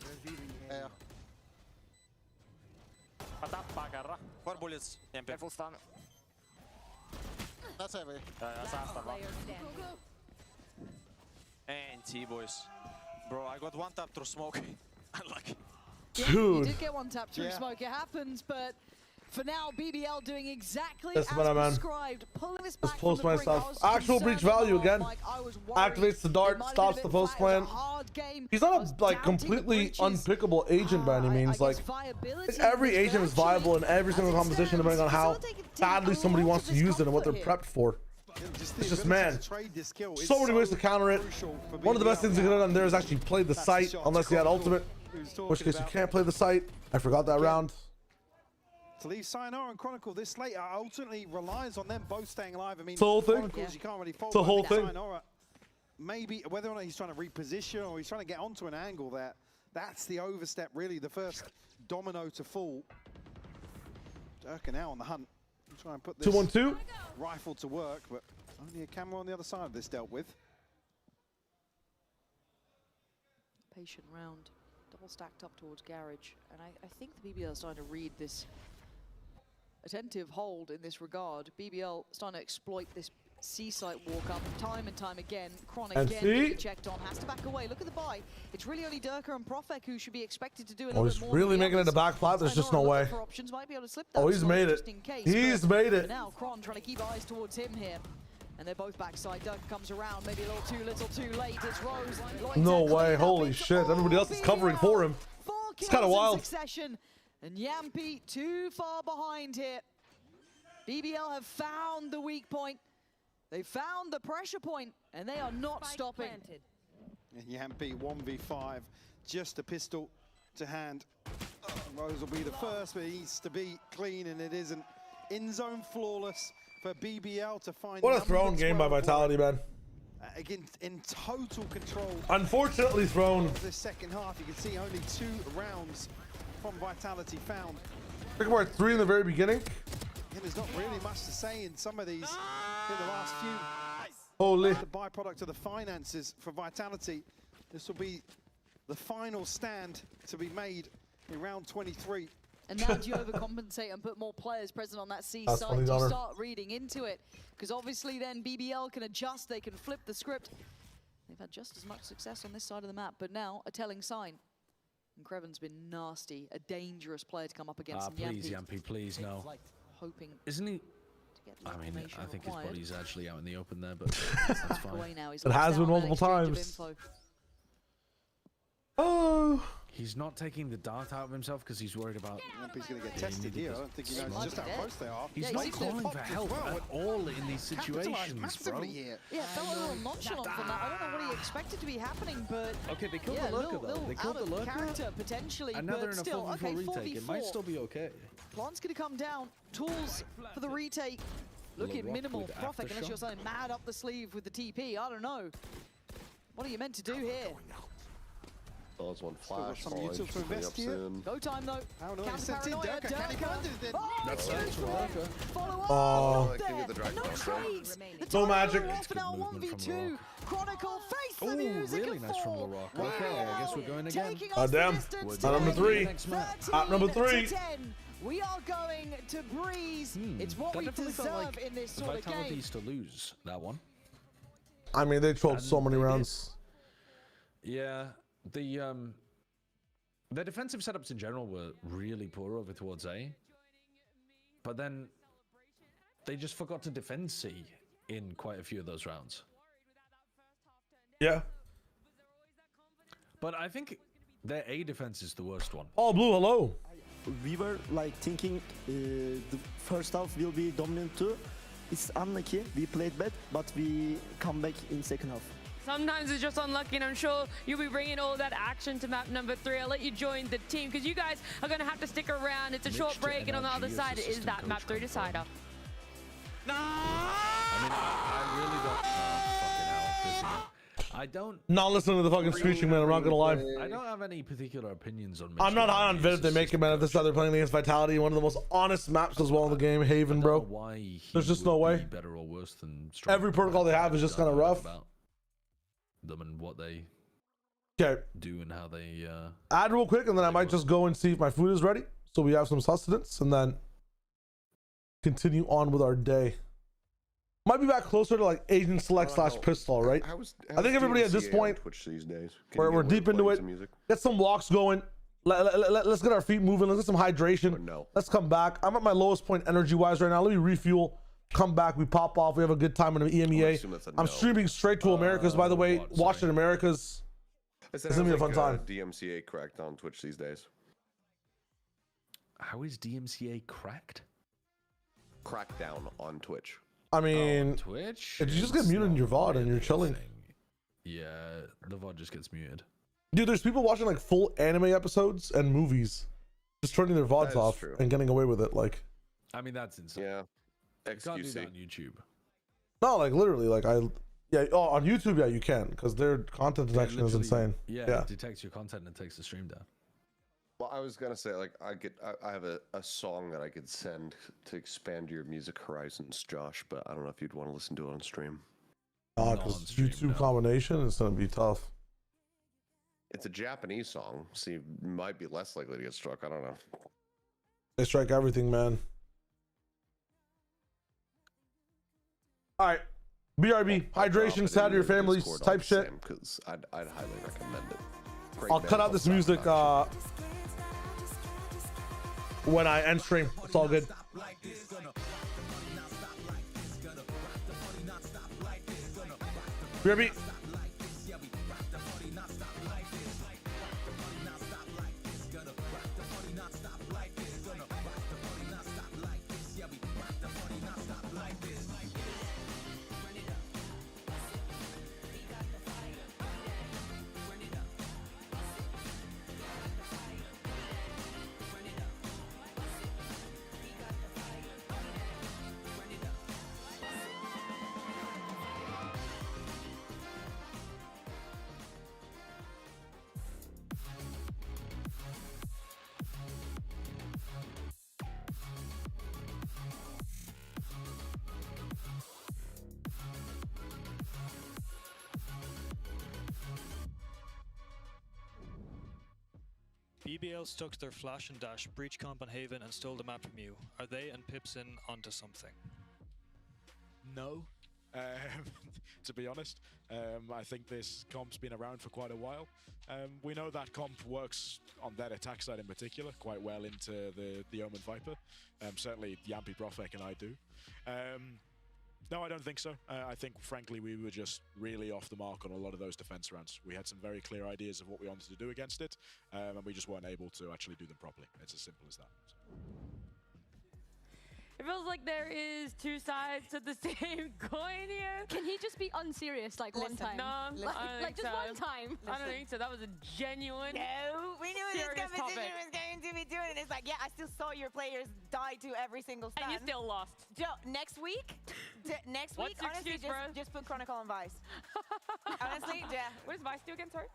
Mä tappaan kerran. 4 bullets, Yampi. Full stun. That's heavy. Ja säästä vaan. NT, boys. Bro, I got one tap through smoke. Unlucky. You did get one tap through smoke. It happens, but for now, BBL doing exactly as prescribed. Pulling this back This from post the plan brink. stuff. Actual breach value again. Activates the dart, stops the post plan. He's not a like completely unpickable agent by any means. Like every agent is viable in every single composition, depending on how badly somebody wants to use it and what they're prepped for. It's just, man, so many ways to counter it. One of the best things you could have done there is actually play the site, unless you had ultimate. In which case you can't play the site. I forgot that round. To leave Sayonara and Chronicle this late ultimately relies on them both staying alive. I mean, It's the whole thing. Chronicles, you can't really fault. It's the whole thing. Sayonara, maybe whether or not he's trying to reposition or he's trying to get onto an angle there, that's the overstep, really, the first domino to fall. Durka now on the hunt. Try and put this 2-1-2 rifle to work, but only a camera on the other side of this dealt with. Patient round, double stacked up towards garage, and I think the BBL is starting to read this attentive hold in this regard. BBL starting to exploit this C-site walk up time and time again. Chronic again getting checked on, has to back away. Look at the buy. It's really only Durka and Profek who should be expected to do a little bit more. Oh, he's really making it a back flat. There's just no way. Oh, he's made it. He's made it. Now Cron trying to keep eyes towards him here. And they're both backside. Durka comes around, maybe a little too late. It's Rose. No way. Holy shit. Everybody else is covering for him. It's kind of wild. Succession. And Yampi too far behind here. BBL have found the weak point. They found the pressure point, and they are not stopping. And Yampi 1v5, just a pistol to hand. Rose will be the first, but he needs to be clean, and it isn't. In-zone flawless for BBL to find. What a thrown game by Vitality, man. Again, in total control. Unfortunately thrown. This second half, you can see only 2 rounds from Vitality found. I think we're at 3 in the very beginning. And there's not really much to say in some of these in the last few. Holy. The byproduct of the finances for Vitality. This will be the final stand to be made in round 23. And now do you overcompensate and put more players present on that C side? Do you start reading into it? Because obviously then BBL can adjust, they can flip the script. They've had just as much success on this side of the map, but now a telling sign. And Creven's been nasty, a dangerous player to come up against. Please, Yampi, please, no. Hoping. Isn't he? To get I mean, I think required. his body's actually out in the open there, but that's fine. Now. It has been multiple times. Oh. He's not taking the dart out of himself because he's worried about. He's going to get tested here. I don't think he knows just how close they are. He's not calling for help at all in these situations, bro. Yeah, felt a little nonchalant from that. I don't know what he expected to be happening, but okay, they killed the lurker though. They killed the lurker. Character potentially, and now they're in a still, 4v4 retake. It might still be okay. Plant's going to come down. Tools for the retake. Looking minimal. Profek, unless you're something mad up the sleeve with the TP. I don't know. What are you meant to do here? There's one flash. Some util to invest here. Go time though. Durka. That's Durka. Oh. No trades. No magic. For now 1v2. Chronicle face the music. Really nice from LeRock. Okay, I guess we're going again. Damn. At number 3. At number 3. We are going to breeze. It's what we deserve in this sort of game. Vitality used to lose that one. I mean, they trolled so many rounds. Yeah, the defensive setups in general were really poor over towards A. But then they just forgot to defend C in quite a few of those rounds. Yeah. But I think their A defense is the worst one. Oh, Blue, hello. We were like thinking the first half will be dominant too. It's unlucky, we played bad, but we come back in second half. Sometimes it's just unlucky, and I'm sure you'll be bringing all that action to map number 3. I'll let you join the team because you guys are going to have to stick around. It's a short break, and on the other side it is that map 3 decider. No! I mean, I really don't. Fucking hell. I don't. Not listening to the fucking screeching, man. I'm not gonna lie. I don't have any particular opinions on. I'm not high on VIT if they make it, man. If this side they're playing against Vitality, one of the most honest maps as well in the game, Haven, bro. Why there's just no way. Better or worse than every protocol they have is just kind of rough. Them and what they do and how they add real quick, and then I might just go and see if my food is ready, so we have some sustenance, and then continue on with our day. Might be back closer to like Agent Select / Pistol, right? I think everybody at this point, these days? we're deep into it. Get some walks going. Let's get our feet moving. Let's get some hydration. Let's come back. I'm at my lowest point energy-wise right now. Let me refuel. Come back. We pop off. We have a good time in the EMEA. I'm streaming straight to Americas, by the way. Watching Americas. It's gonna be a fun time. DMCA cracked on Twitch these days. How is DMCA cracked? Crackdown on Twitch. I mean, Twitch. If you just get muted in your VOD and you're chilling. Yeah, the VOD just gets muted. Dude, there's people watching like full anime episodes and movies, just turning their VODs off and getting away with it. Like, I mean, that's insane. Yeah, you can't do that on YouTube. No, like literally, like on YouTube, yeah, you can, because their content detection is insane. Yeah, it detects your content and takes the stream down. Well, I was gonna say, like, I have a song that I could send to expand your music horizons, Josh, but I don't know if you'd want to listen to it on stream. Because YouTube combination is gonna be tough. It's a Japanese song, so you might be less likely to get struck. I don't know. They strike everything, man. All right, BRB, hydration, sad to your families, type shit. Because I'd highly recommend it. I'll cut out this music when I end stream. It's all good. BRB. BBL took their flash and dash, breach comp on Haven, and stole the map from you. Are they and Pipson onto something? No. To be honest, I think this comp's been around for quite a while. We know that comp works on their attack side in particular quite well into the Omen Viper. Certainly Yampy, Brofek and I do. No, I don't think so. I think, frankly, we were just really off the mark on a lot of those defense rounds. We had some very clear ideas of what we wanted to do against it, and we just weren't able to actually do them properly. It's as simple as that. It feels like there is two sides to the same coin here. Can he just be unserious like one time? No, like just one time. I don't think so. That was a genuine. No, we knew this serious competition topic. was going to be doing it. It's like, yeah, I still saw your players die to every single stun. And you still lost. Joe, next week, What's your honestly, excuse, bro? just put Chronicle on Vice. Honestly, yeah. What does Vice do against her?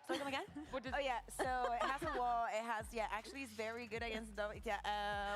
So come again? Oh yeah, so it has a wall. It has, yeah, actually it's very good against double. Yeah,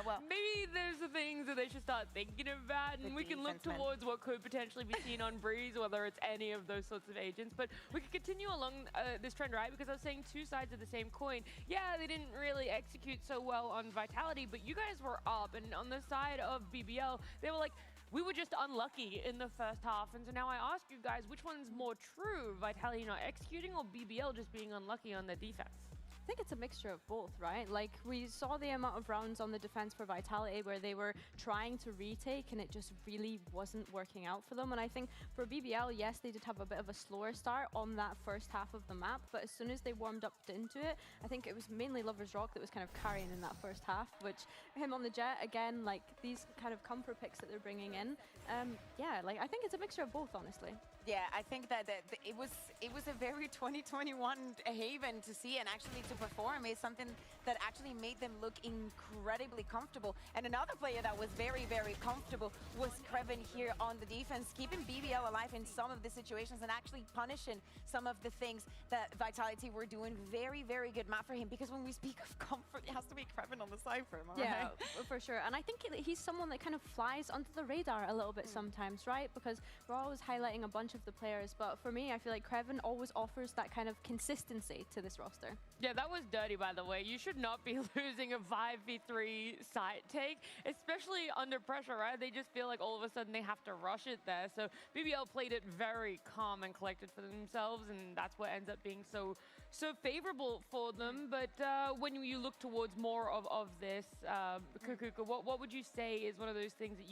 well. Maybe there's the things that they should start thinking about, and we can look towards what could potentially be seen on Breeze, whether it's any of those sorts of agents. But we could continue along this trend, right? Because I was saying two sides of the same coin. Yeah, they didn't really execute so well on Vitality, but you guys were up, and on the side of BBL, they were like, we were just unlucky in the first half. And so now I ask you guys, which one's more true? Vitality not executing or BBL just being unlucky on their defense? I think it's a mixture of both, right? Like, we saw the amount of rounds on the defense for Vitality where they were trying to retake and it just really wasn't working out for them. And I think for BBL, yes, they did have a bit of a slower start on that first half of the map, but as soon as they warmed up into it, I think it was mainly Lover's Rock that was kind of carrying in that first half, which him on the jet, again, like these kind of comfort picks that they're bringing in, yeah, like I think it's a mixture of both, honestly. Yeah, I think that it was a very 2021 Haven to see and actually to perform is something that actually made them look incredibly comfortable. And another player that was very, very comfortable was Kreven here on the defense, keeping BBL alive in some of the situations and actually punishing some of the things that Vitality were doing. Very, very good map for him, because when we speak of comfort, it has to be Kreven on the side for him. Yeah, for sure. And I think he's someone that kind of flies under the radar a little bit sometimes, right? Because we're always highlighting a bunch of the players, but for me, I feel like Kreven always offers that kind of consistency to this roster. Yeah, that was dirty, by the way. You should not be losing a 5v3 site take, especially under pressure, right? They just feel like all of a sudden they have to rush it there. So BBL played it very calm and collected for themselves, and that's what ends up being so favorable for them. But when you look towards more of this, Kukuka, what would you say is one of those things that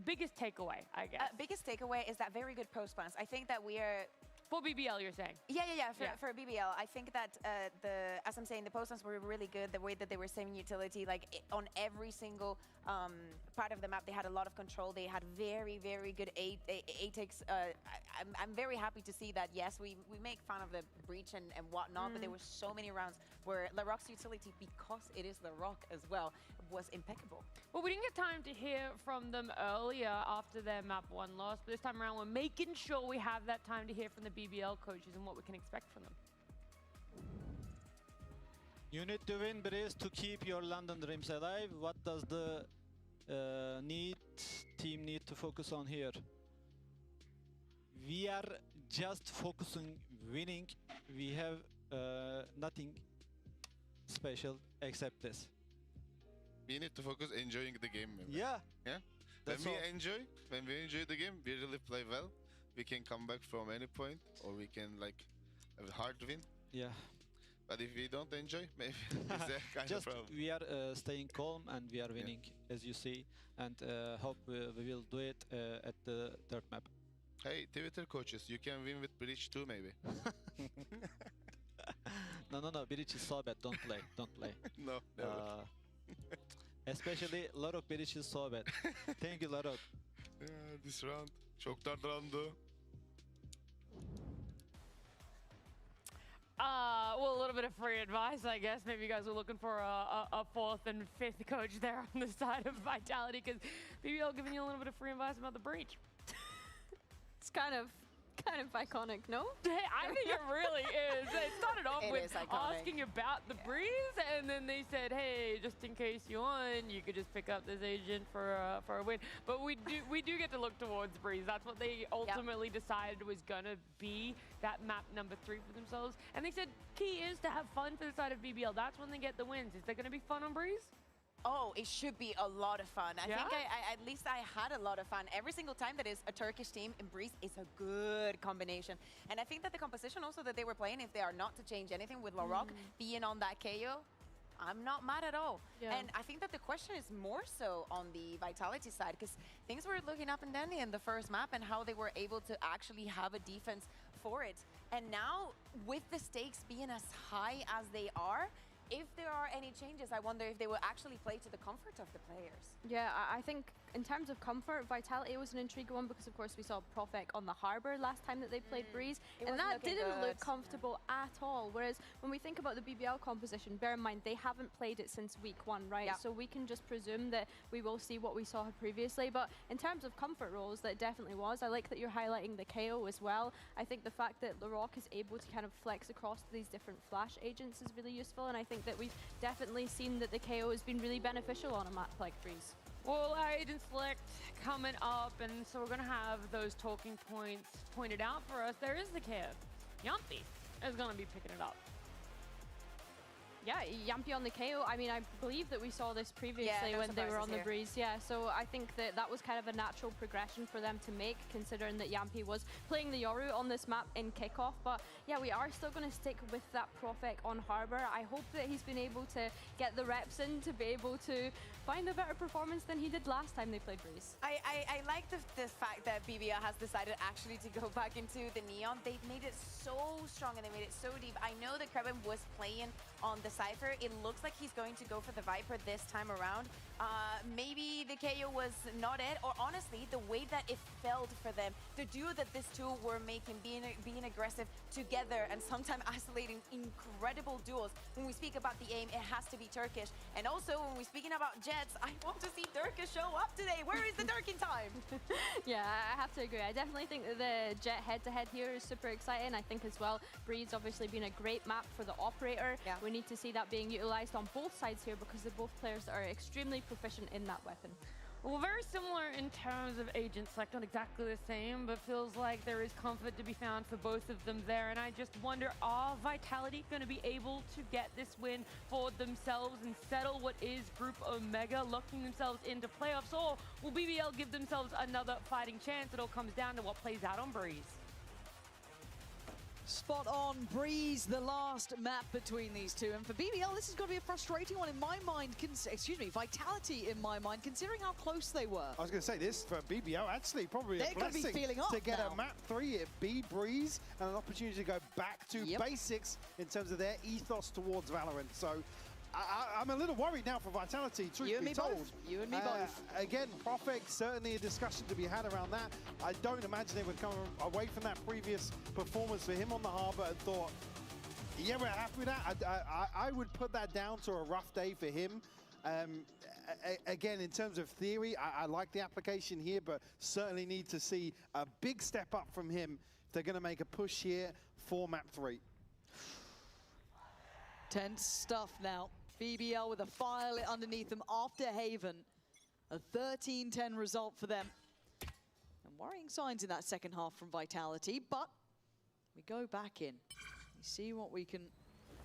biggest takeaway, I guess? Biggest takeaway is that very good post plans. I think that we are... For BBL, you're saying? Yeah. For BBL, I think that as I'm saying, the post plans were really good. The way that they were saving utility, like on every single part of the map, they had a lot of control. They had very, very good A takes. I'm very happy to see that. Yes, we make fun of the breach and whatnot, but there were so many rounds where LaRock's utility, because it is LaRock as well, was impeccable. Well, we didn't get time to hear from them earlier after their map 1 loss, but this time around we're making sure we have that time to hear from the BBL coaches and what we can expect from them. You need to win Breeze to keep your London dreams alive. What does the team need to focus on here? We are just focusing winning. We have nothing special except this. We need to focus enjoying the game. Maybe. Yeah. When we enjoy the game, we really play well. We can come back from any point, or we can like have a hard win. Yeah. But if we don't enjoy, maybe it's a kind of problem. We are staying calm and we are winning, as you see, and hope we will do it at the third map. Hey, Twitter coaches, you can win with Breach too, maybe. No, Breach is so bad. Don't play. No, never. Especially Larok Breach is so bad. Thank you, Larok. This round çok darlandı. Well, a little bit of free advice, I guess. Maybe you guys were looking for a 4th and 5th coach there on the side of Vitality, because BBL giving you a little bit of free advice about the breach. It's kind of iconic, no? I think it really is. They started off with asking about the breeze, and then they said, "Hey, just in case you won, you could just pick up this agent for a win." But we do get to look towards breeze. That's what they ultimately decided was gonna be that map number 3 for themselves. And they said key is to have fun for the side of BBL. That's when they get the wins. Is there gonna be fun on breeze? Oh, it should be a lot of fun. I think at least I had a lot of fun. Every single time that is a Turkish team in Breeze is a good combination. And I think that the composition also that they were playing, if they are not to change anything with LaRock being on that KO, I'm not mad at all. Yeah. And I think that the question is more so on the Vitality side, because things were looking up and down in the first map and how they were able to actually have a defense for it. And now, with the stakes being as high as they are, if there are any changes, I wonder if they will actually play to the comfort of the players. Yeah, I think in terms of comfort, Vitality was an intriguing one because, of course, we saw Profek on the Harbor last time that they played Breeze, and that didn't look comfortable at all. Whereas when we think about the BBL composition, bear in mind, they haven't played it since week 1, right? Yeah. So we can just presume that we will see what we saw previously. But in terms of comfort roles, that definitely was. I like that you're highlighting the KO as well. I think the fact that LaRock is able to kind of flex across these different flash agents is really useful, and I think that we've definitely seen that the KO has been really beneficial on a map like Breeze. Well, Agent Select coming up, and so we're going to have those talking points pointed out for us. There is the kid. Yumpy is going to be picking it up. Yeah, Yumpy on the KO. I mean, I believe that we saw this previously when they were on the Breeze. Yeah, so I think that that was kind of a natural progression for them to make, considering that Yumpy was playing the Yoru on this map in kickoff. But yeah, we are still going to stick with that Profek on Harbor. I hope that he's been able to get the reps in to be able to find a better performance than he did last time they played Breeze. I like the fact that BBL has decided actually to go back into the Neon. They've made it so strong and they made it so deep. I know that Kreven was playing on the the Cypher, it looks like he's going to go for the Viper this time around. Maybe the KO was not it, or honestly, the way that it felt for them, the duo that these two were making, being aggressive together and sometimes isolating incredible duels. When we speak about the aim, it has to be Turkish. And also, when we're speaking about Jets, I want to see Turkish show up today. Where is the Turk in time? Yeah, I have to agree. I definitely think that the Jet head-to-head here is super exciting. I think as well, Breed's obviously been a great map for the operator. Yeah. We need to see that being utilized on both sides here because they're both players that are extremely proficient in that weapon. Well, very similar in terms of agent select, not exactly the same, but feels like there is comfort to be found for both of them there. And I just wonder, are Vitality going to be able to get this win for themselves and settle what is Group Omega, locking themselves into playoffs? Or will BBL give themselves another fighting chance? It all comes down to what plays out on Breeze. Spot on, Breeze, the last map between these two. And for BBL, this is going to be a frustrating one in my mind. Vitality in my mind, considering how close they were. I was going to say this for BBL, actually, probably They're a blessing be feeling to get now. a map 3 at B Breeze and an opportunity to go back to basics in terms of their ethos towards Valorant. So I'm a little worried now for Vitality, truth be told. You and me both. Again, Profek, certainly a discussion to be had around that. I don't imagine they would come away from that previous performance for him on the Harbor and thought, yeah, we're happy with that. I would put that down to a rough day for him. Again, in terms of theory, I like the application here, but certainly need to see a big step up from him if they're going to make a push here for map 3. Tense stuff now. BBL with a fire lit underneath them after Haven. A 13-10 result for them. And worrying signs in that second half from Vitality, but we go back in. We see what we can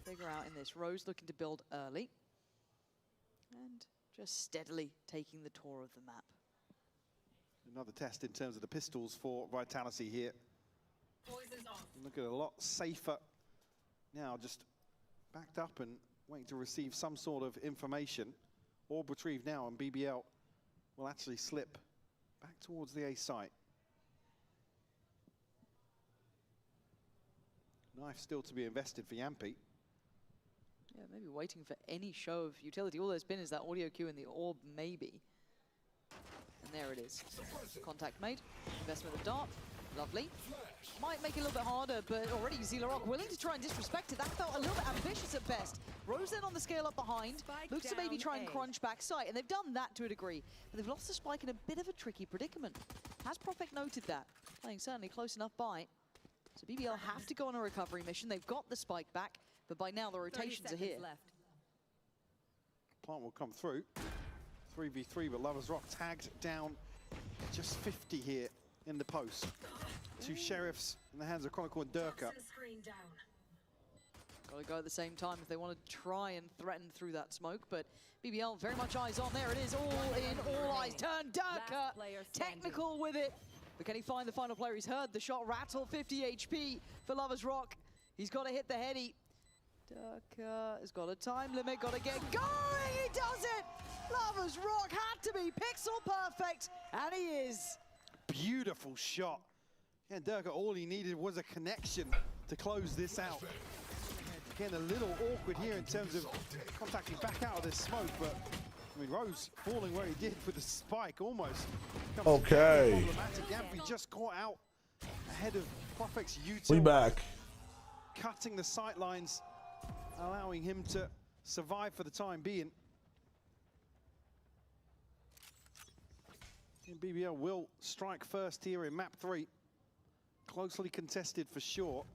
figure out in this. Rose looking to build early. And just steadily taking the tour of the map. Another test in terms of the pistols for Vitality here. Look at a lot safer now, just backed up and waiting to receive some sort of information. Orb retrieved now, and BBL will actually slip back towards the A site. Knife still to be invested for Yampi. Yeah, maybe waiting for any show of utility. All there's been is that audio cue in the orb, maybe. And there it is. Contact made. Investment of dart. Lovely. Might make it a little bit harder, but already Zilarok willing to try and disrespect it. That felt a little bit ambitious at best. Rose then on the scale up behind. Looks to maybe try and crunch back sight, and they've done that to a degree. But they've lost the spike in a bit of a tricky predicament. Has Profek noted that? Playing certainly close enough by. So BBL have to go on a recovery mission. They've got the spike back, but by now the rotations are here. Plant will come through. 3v3, but Lovers Rock tagged down just 50 here in the post. Two Sheriffs in the hands of Chronicle and Durka. Got to go at the same time if they want to try and threaten through that smoke, but BBL very much eyes on. There it is, all in, all eyes. Turn Durka, technical with it. But can he find the final player? He's heard the shot rattle, 50 HP for Lovers Rock. He's got to hit the heady. Durka has got a time limit, got to get going. He does it. Lovers Rock had to be pixel perfect, and he is. Beautiful shot. And Durka, all he needed was a connection to close this out. Again, a little awkward here in terms of contacting back out of this smoke, but I mean, Rose falling where he did with the spike almost. Okay. Yampi just caught out ahead of Profek's util. We back. Cutting the sight lines, allowing him to survive for the time being. And BBL will strike first here in map 3. Closely contested for sure.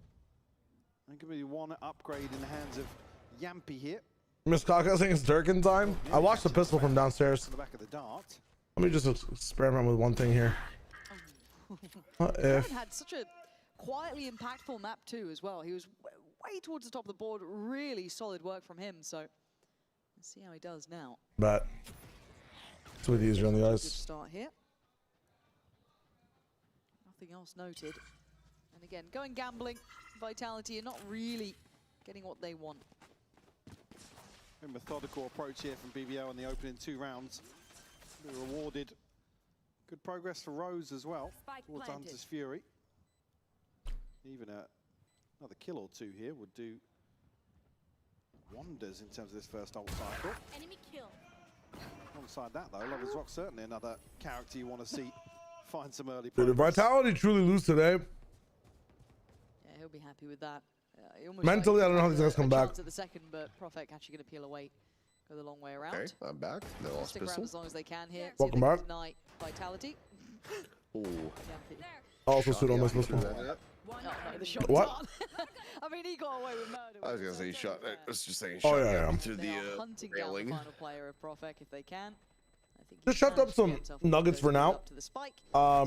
And going to be one upgrade in the hands of Yampi here. Miss Kaka, I think it's Durkin time. I watched the pistol from downstairs. On the back of the dart. Let me just experiment with one thing here. What if? Had such a quietly impactful map too as well. He was way towards the top of the board. Really solid work from him. So let's see how he does now. Bet. It's with easier on the Good eyes. start here. Nothing else noted. And again, going gambling, Vitality are not really getting what they want. A methodical approach here from BBL in the opening 2 rounds. Be rewarded. Good progress for Rose as well towards Hunter's Fury. Even another kill or 2 here would do wonders in terms of this first ult cycle. Enemy kill. Alongside that, though, Lovers Rock certainly another character you want to see find some early Dude, if progress. Vitality truly lose today, Yeah, he'll be happy with that. mentally, I don't know how these guys come back. At the second, but Profek actually going to peel away, go the long way around. Okay, I'm back. No lost Stick around pistol. as long as they can here. Welcome back. Deny Vitality. Ooh. Also, suit on my pistol. What? I mean, he got away with murder. I was gonna say he shot. I was just saying. Oh, shot yeah, yeah. through the Hunting down the railing. final player of Profek if they can. Just shoved up some nuggets for now. I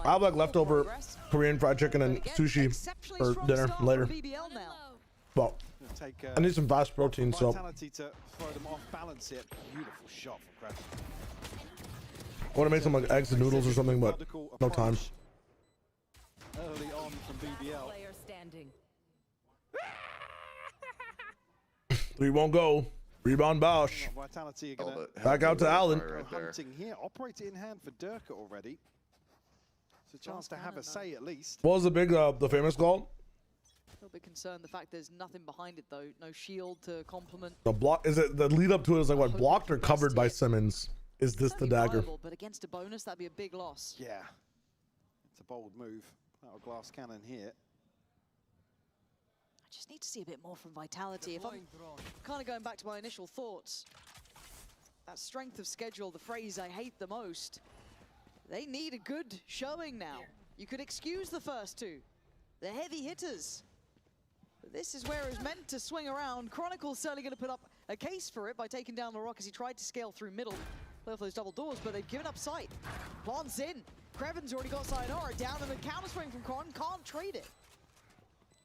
have like leftover Korean fried chicken and sushi for dinner later. But I need some fast protein, so. Vitality to throw them off balance here. Beautiful shot from Crash. I want to make some like eggs and noodles or something, but no time. Early on from BBL. Player standing. 3 won't go. Rebound Bosch. Vitality are gonna Back out to Allen. hunting here. Operate it in hand for Durka already. It's a chance to have a say at least. What was the big, the famous goal? A little bit concerned the fact there's nothing behind it though. No shield to complement. The block, is it the lead up to it is like what, blocked or covered by Simmons? Is this the dagger? Viable, but against a bonus, that'd be a big loss. Yeah. It's a bold move. That'll glass cannon here. I just need to see a bit more from Vitality. If I'm kind of going back to my initial thoughts, that strength of schedule, the phrase I hate the most, they need a good showing now. You could excuse the first two. They're heavy hitters. But this is where it's meant to swing around. Chronicle's certainly going to put up a case for it by taking down the rock as he tried to scale through middle. Play off those double doors, but they've given up sight. Plants in. Kreven's already got Sayonara down, and the counter swing from Kron can't trade it.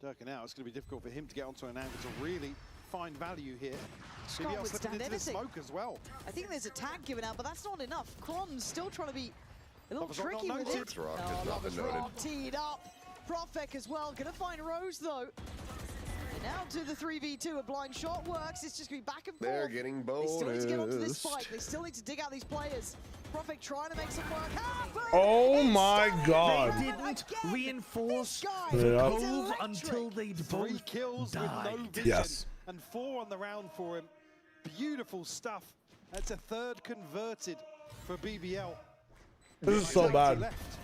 Durka now, it's going to be difficult for him to get onto an angle to really find value here. Can't BBL slipping withstand into the anything. smoke as well. I think there's a tag given out, but that's not enough. Kron's still trying to be a little Lovers Rock tricky not with noted. it. Rock has not been noted. Rock teed up. Profek as well. Gonna find Rose though. And now to the 3v2. A blind shot works. It's just gonna be back and forth. They're getting They still need to get onto this bonused. fight. They still need to dig out these players. Profek trying to make some work happen. Oh my god. They didn't reinforce Yeah. the cove until they'd 3 both kills died. with no vision. Yes. And 4 on the round for him. Beautiful stuff. That's a third converted for BBL. This is so bad. Left.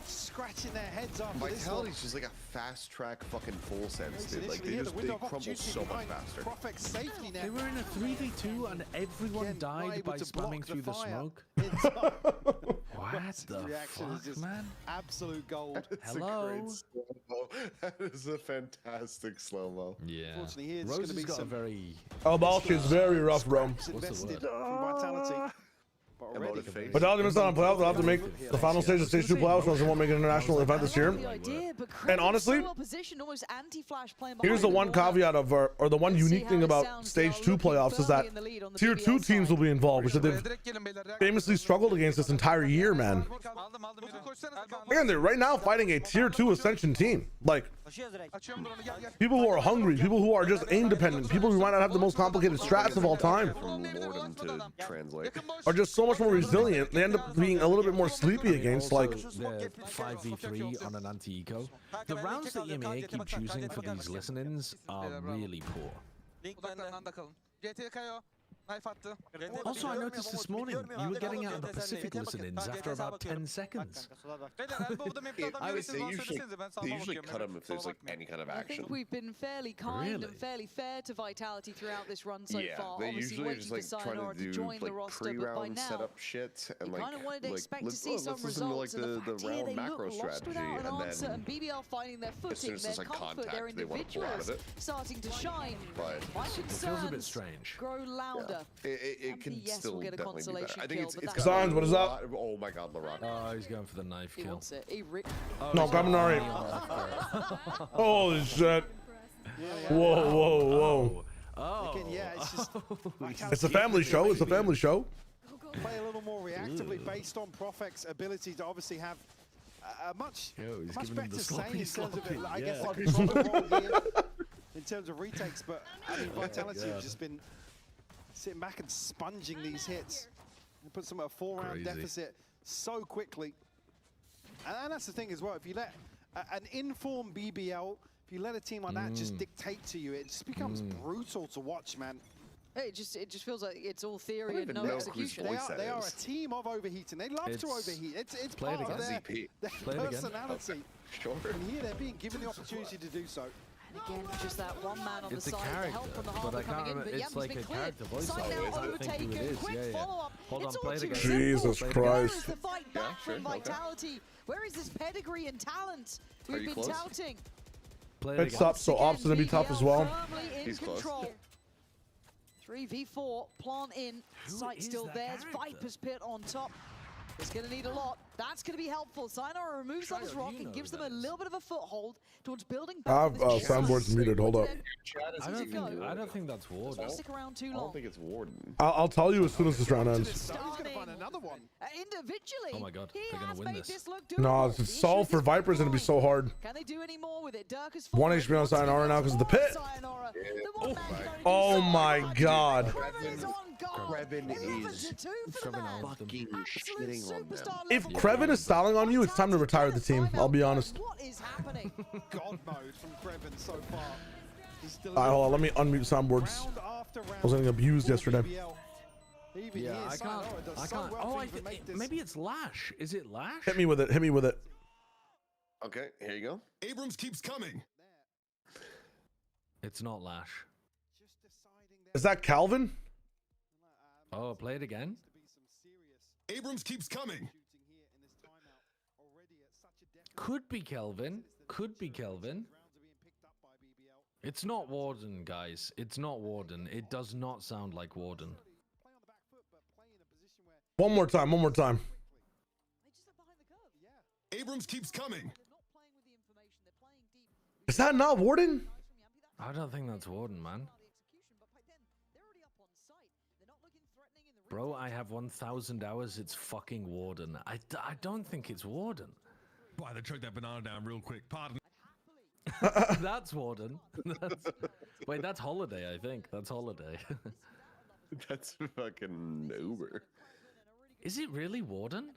Scratching their heads after this one. Vitality's just like a fast track fucking full sense, dude. Like they crumble so much faster. Profek's safety net. They were in a 3v2 and everyone Again, not died able by to block spamming through the fire smoke. What the reaction is fuck, just man? absolute gold. It's Hello? a great slow-mo. That is a fantastic slow-mo. Yeah. Unfortunately, here it's Rose going to has be got a some very... Oh, Bosch is very rough, bro. invested from Vitality. But already Vitality missed out on playoffs. They'll have to make the final stage of stage 2 playoffs, or they won't make an international event this year. And honestly, here's the one caveat of, or the one unique thing about stage 2 playoffs is that tier 2 teams will be involved, which they've famously struggled against this entire year, man. Again, they're right now fighting a tier 2 Ascension team. Like, people who are hungry, people who are just aim dependent, people who might not have the most complicated strats of all time, From Lorden to translate. are just so much more resilient. They end up being a little bit more sleepy against, like, the 5v3 on an anti-eco. The rounds that EMEA keep choosing for these listen-ins are really poor. Also, I noticed this morning you were getting out of the Pacific listen-ins after about 10 seconds. I would say they usually cut them if there's like any kind of I action. think we've been fairly kind Really? and fairly fair to Vitality throughout this run so Yeah, far. they Obviously usually waiting just for like trying Sayonara to do join the like roster, but by pre-round now setup shit and you like kind of wanted to expect to let's, see some let's listen to like results, and the fact here round they macro look lost strategy, without an and answer, then and BBL finding their as soon footing, as their there's like comfort, their contact, they want to pull out of individuals it. starting to shine. But My It feels a concerns bit strange. grow louder. it can yes, still we'll get a definitely be better. consolation I think kill, it's but got that's Signs, what is that? Oh my god, LeRock. Oh, he's going for the knife He kill. wants it. He No, Kaminari. Holy shit. Whoa, whoa, whoa. Oh. Oh. Again, yeah, it's just It's a family show. It's a family show. play a little more reactively based on Profek's ability to obviously have a much, he's much giving him better the say in terms of it. I guess yeah. like control role here in terms of retakes, but I mean Vitality have just been sitting back and sponging these hits. They put some at a 4-round deficit so quickly. And that's the thing as well, if you let an informed BBL, if If you let a team like that just dictate to you, it just becomes brutal to watch, man. Hey, it just feels like it's all theory and no execution. They are a team of overheating. They love to overheat. It's part of their personality. Sure. And here they're being given the opportunity to do so. And again, just that one man on It's the a side, character, the help from the but harbor I can't coming in. remember. But It's like a character voice. Side now overtaken. Quick follow-up. Hold on, It's play all it too again. simple. Jesus Where Christ. is the fight back from Vitality? Where is this pedigree and talent we've been touting? It's up, so Ops gonna be tough as well. He's close. 3v4, plant in, sight still there. Viper's Pit on top. It's going to need a lot. That's going to be helpful. Sayonara removes that as rock and gives them a little bit of a foothold towards building back. I have soundboards muted. Hold up. I don't think that's Warden. Stick around too long. I don't think it's Warden. I'll tell you as soon as this round ends. He's going to find another one. Individually. Oh my God, they're going to win this. No, it's solve for Viper's going to be so hard. Can they do any more with it? Dirk is 1 HP on Sayonara now because of the pit. Oh my God. Kreven is fucking shitting on them. If Kreven is styling on you, it's time to retire the team. I'll be honest. What is happening? God mode from Kreven so far. Alright, hold on. Let me unmute soundboards. I was getting abused yesterday. Yeah, I can't. Oh, maybe it's Lash. Is it Lash? Hit me with it. Hit me with it. Okay, here you go. Abrams keeps coming. It's not Lash. Is that Calvin? Oh, play it again. Abrams keeps coming. Could be Kelvin. Could be Kelvin. It's not Warden, guys. It's not Warden. It does not sound like Warden. One more time. One more time. Abrams keeps coming. Is that not Warden? I don't think that's Warden, man. Bro, I have 1,000 hours. It's fucking Warden. I don't think it's Warden. Boy, they choked that banana down real quick. Pardon. That's Warden. Wait, that's Holiday, I think. That's Holiday. That's fucking Uber. Is it really Warden?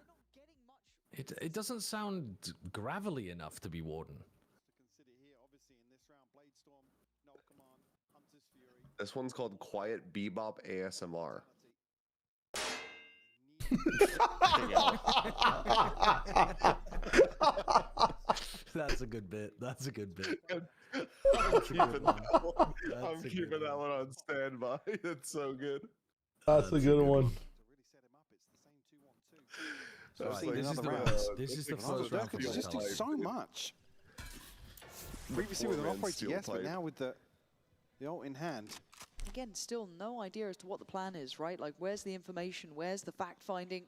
It doesn't sound gravelly enough to be Warden. This one's called Quiet Bebop ASMR. That's a good bit. That's a good bit. I'm keeping that one on standby. It's so good. That's a good one. This is the first round. They just do so much. Previously with an operator, yes, but now with the ult in hand. Again, still no idea as to what the plan is, right? Like, where's the information? Where's the fact-finding?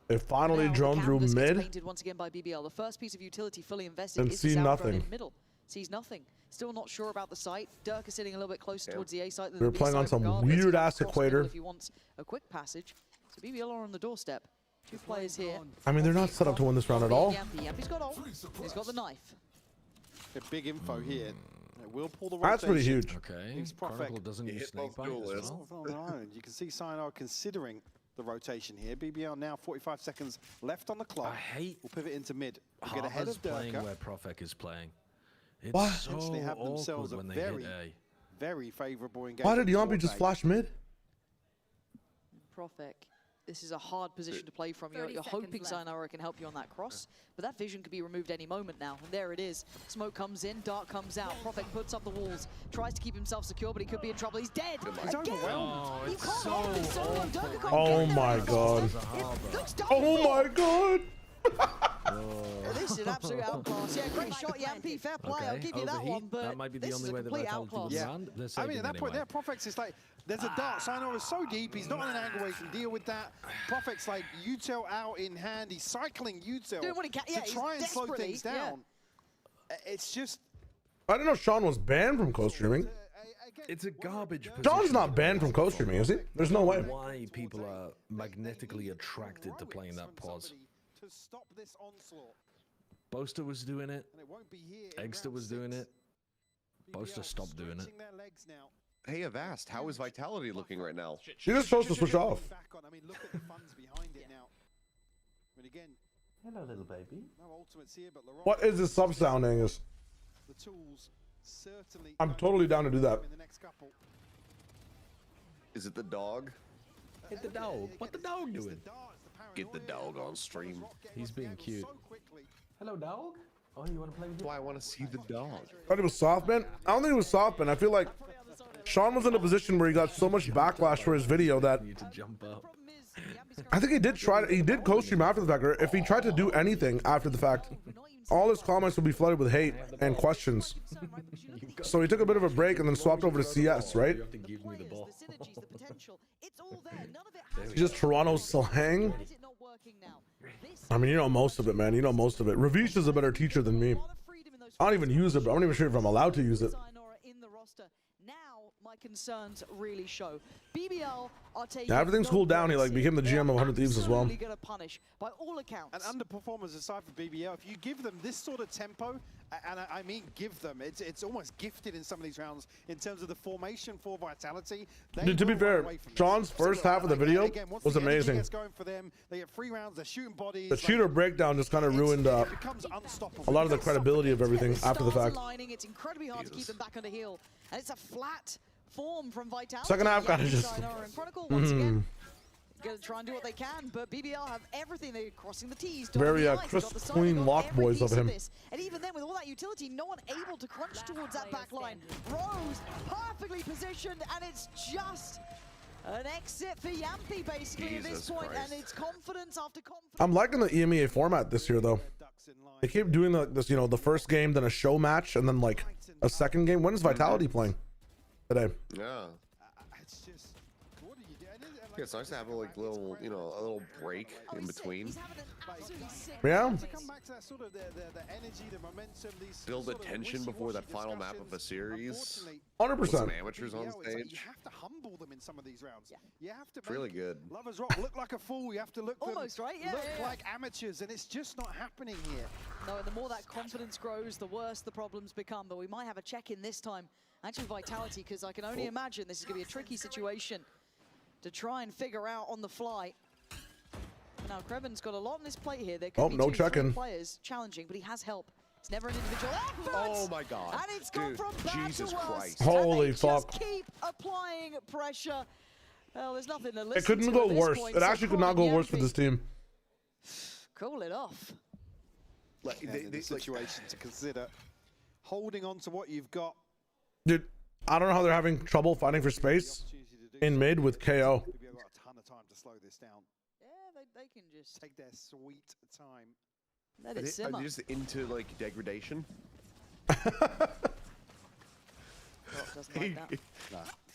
It finally drone through mid. Painted once again by BBL. The first piece of utility fully invested and is see nothing. In middle. Sees nothing. Still not sure about the site. Dirk is sitting a little bit closer towards the A site. We're playing on some weird ass equator. If he wants a quick passage, so BBL are on the doorstep. Two players here. I mean, they're not set up to win this round at all. Yampi's got ult. He's got the knife. A big info here. It will pull the rotation. That's pretty huge. Okay. Chronicle doesn't use snake bite as well. You can see Sayonara considering the rotation here. BBL now 45 seconds left on the clock. We'll pivot into mid. We'll get ahead of playing Durka. where Profek is playing. It's What? so Essentially have themselves a awkward when they very, hit A. very favorable engagement. Why did Yampi towards just A. flash mid? Profek. This is a hard position to play from. You're hoping Sayonara can help you on that cross, but that vision could be removed any moment now. And there it is. Smoke comes in, Dark comes out. Profek puts up the walls, tries to keep himself secure, but he could be in trouble. He's dead. He's overwhelmed. Oh, You it's can't so hold this solo. awkward. Durka can't Oh get there. my god. It looks done Oh for. my god. This is an absolute outclass. Yeah, great shot, Yampi. Fair play. I'll give you that Overheat. one, but That might be the this only is a way that complete Vitality outclass. win the round. They're I saving mean, at that point anyway. there, Profek's is like, there's a dart. Sayonara's so deep, he's not in an angle where he can deal with that. Profek's like, util out in hand. He's cycling util Doing what he can. Yeah, to try and slow things desperately, yeah. down. It's just... I didn't know Sean was banned from co-streaming. It's a garbage position. Sean's not banned from co-streaming, is he? There's no way. Why people are magnetically attracted to playing that pause. To stop this onslaught. Boaster was doing it. And it won't be here in Eggster round was doing 6. it. Boaster stopped doing it. Stretching their legs now. Hey, Avast, how is Vitality looking right now? She just chose to switch off. Back on. I mean, look at the funds behind it now. But again, Hello, little baby. no ultimates here, but Laurent What is this sub sound, Angus? the tools certainly. I'm totally down to do that. In the next couple. Is it the dog? Hit the dog. What the dog doing? Get the dog on stream. He's being cute. Hello, dog. Oh, you want to play with me? Why I want to see the dog. I thought it was soft, man. I don't think it was soft, man. I feel like Sean was in a position where he got so much backlash for his video that Need to jump up. I think he did co-stream after the fact, or if he tried to do anything after the fact, all his comments would be flooded with hate and questions. So he took a bit of a break and then swapped over to CS, right? You have to give me the ball. Just Toronto slang. I mean, you know most of it, man. You know most of it. Ravish is a better teacher than me. I don't even use it, but I'm not even sure if I'm allowed to use it. My concerns really show. BBL are taking Yeah, everything's cooled down. He like became the GM of 100 Thieves as well. Gonna punish by all accounts. And underperformers aside from BBL, if you give them this sort of tempo, and I mean give them, it's almost gifted in some of these rounds in terms of the formation for Vitality. Dude, to be fair, Sean's first half of the video was amazing. They get 3 rounds, they're shooting bodies. The cheater breakdown just kind of ruined a lot of the credibility of everything after the fact. It's incredibly hard to keep them back on the heel, and it's a flat form from Vitality. Second half kind of just. Once again, gonna try and do what they can, but BBL have everything. They're crossing the T's. Very crisp, clean lock boys of him. And even then, with all that utility, no one able to crunch towards that back line. Rose perfectly positioned, and it's just an exit for Yampy basically at this point, and it's confidence after confidence. I'm liking the EMEA format this year, though. They keep doing this, you know, the first game, then a show match, and then like a second game. When is Vitality playing today? Yeah. Yeah, it's nice to have a like little, you know, a little break in between. Yeah. Build the tension before that final map of a series. 100%. Some amateurs on stage. You have to humble them in some of these rounds. You have to It's really good. Lovers Rock look like a fool. You have to look almost right. Yeah, look like amateurs, and it's just not happening here. No, and the more that confidence grows, the worse the problems become. But we might have a check-in this time. Actually, Vitality, because I can only imagine this is going to be a tricky situation to try and figure out on the fly. Now, Kreven's got a lot on his plate here. There could be no 2-3 check-in. players challenging, but he has help. It's never an individual effort. Oh my God. And it's gone from bad Jesus to worse. Christ. Holy fuck. Just keep applying pressure. Well, there's nothing to listen It couldn't to go at this worse. point, It so actually could not go worse for this team. Call it off. Like, the situation to consider. Holding on to what you've got. Dude, I don't know how they're having trouble fighting for space in mid with KO. They've got a ton of time to slow this down. Yeah, they can just take their sweet time. Let it simmer. Are they just into like degradation? Like that.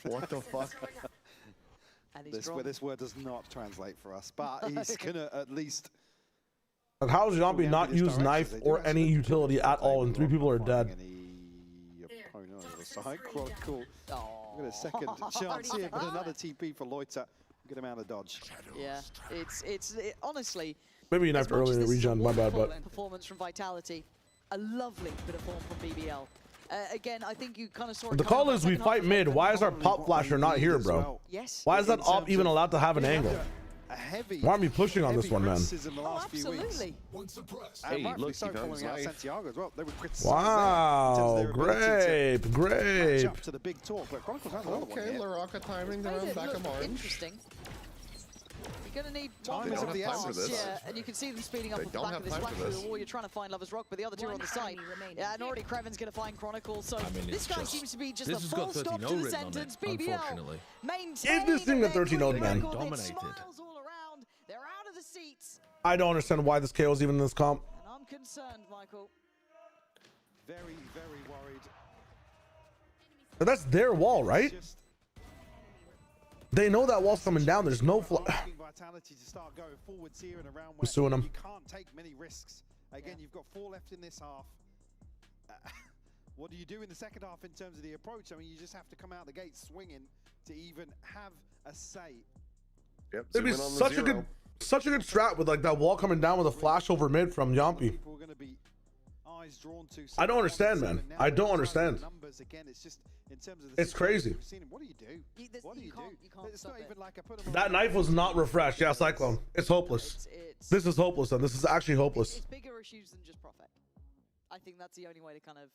What the fuck? And he's this word does not translate for us, but he's gonna at least. Like, how does Zombie not use knife or any utility at all, and 3 people are dead? Quite cool. We've got a second chance here, but another TP for Loiter. Good amount of dodge. Yeah, it's honestly. Maybe you knifed earlier in regen, my bad, but. Performance from Vitality, a lovely bit of form from BBL. Again, I think you kind of saw. The call is we fight mid. Why is our pop flasher not here, bro? Yes. Why is that op even allowed to have an angle? Why aren't we pushing on this one, man? Oh, absolutely. Hey, look, so following out Santiago as well. They were Wow, grape. Up to the big talk, but Chronicles has another one here. LaRocca timing around back of orange. Interesting. You're gonna need Time one of the time for this. Yeah, and you can see them speeding up They off the don't back of have this time flank for through this. the wall. You're trying to find Lovers Rock, but the other two are on the side. Yeah, and already Kreven's gonna find Chronicles. So this guy seems to be just a full stop to the sentence. BBL Give this thing the 13-0, man. Dominated. They're out of the seats. I don't understand why this KO is even in this comp. And I'm concerned, Michael. Very, very worried. But that's their wall, right? They know that wall's coming down. There's no Vitality to start going forwards here in a round where suing them. you can't take many risks. Again, you've got 4 left in this half. What do you do in the second half in terms of the approach? I mean, you just have to come out the gate swinging to even have a say. Yep. It'd be such a good strat with like that wall coming down with a flash over mid from Yampy. I don't understand, man. I don't understand. It's crazy. What do you do? What do you do? It's not even like I put That knife was not refreshed. Yeah, Cyclone. It's hopeless. This is hopeless, and this is actually hopeless. It's bigger issues than just Prophet. I think that's the only way to kind of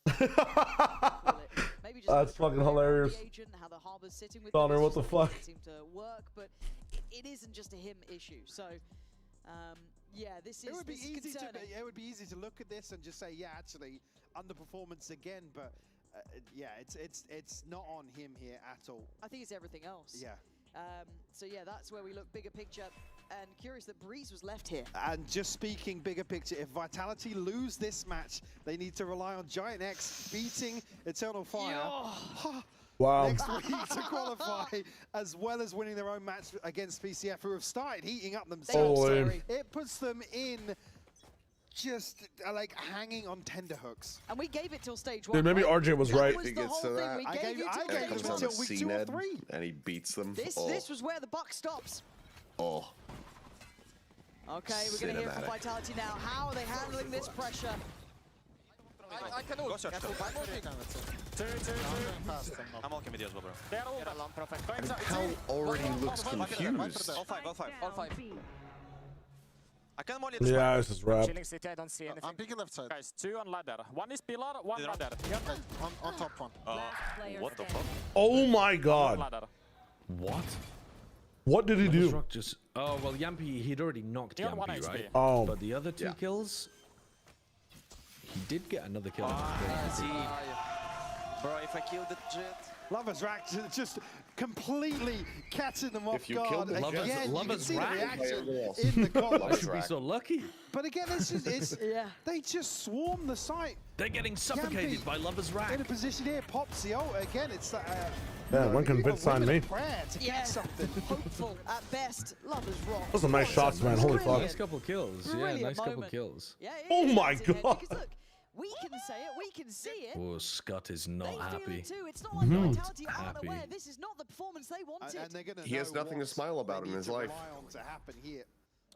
maybe just That's fucking hilarious. How the Harbor's sitting with Connor, what the fuck? Seem to work, but it isn't just a him issue. So yeah, this is concerning. It would be easy to look at this and just say, yeah, actually underperformance again, but yeah, it's not on him here at all. I think it's everything else. Yeah. So yeah, that's where we look bigger picture. And curious that Breeze was left here. And just speaking bigger picture, if Vitality lose this match, they need to rely on Giant X beating Eternal Fire. Wow. Next week to qualify, as well as winning their own match against PCF, who have started heating up themselves. Oh, it puts them in just like hanging on tenterhooks. And we gave it till stage 1. Dude, maybe RJ was right. That was the whole thing. We gave it till week 2 or 3. And he beats them. This was where the buck stops. Oh. Okay, we're going to hear from Vitality now. How are they handling this pressure? I can ult. I'm walking with you as well, bro. And Cal already looks confused. All five. I can molly this. Yeah, this is rap. Chilling city, I don't see anything. I'm picking left side. Guys, 2 on ladder. 1 is pillar, 1 ladder. Yep. On top one. What the fuck? Oh my god. What? What did he do? Just, oh, well, Yampy, he'd already knocked Yampy, right? Oh. But the other 2 kills, he did get another kill. Bro, if I kill the Jet. Lovers Rack just completely catching them off If you guard. kill the Again, you can see the Rack? reaction in the comments. I should be so lucky. But again, they just swarm the site. They're getting suffocated by Lover's Rack. In a position here, pops the ult. Again, it's yeah, one can VIT sign me. Hopeful at best. Lovers Rock. Those are nice shots, man. Holy fuck. Nice couple kills. Yeah, nice couple kills. Yeah, oh my god. We can say it, we can see it. Oh, Scott is not happy. It's not like Vitality aren't aware. This is not the performance they wanted. He has nothing to smile about in his life.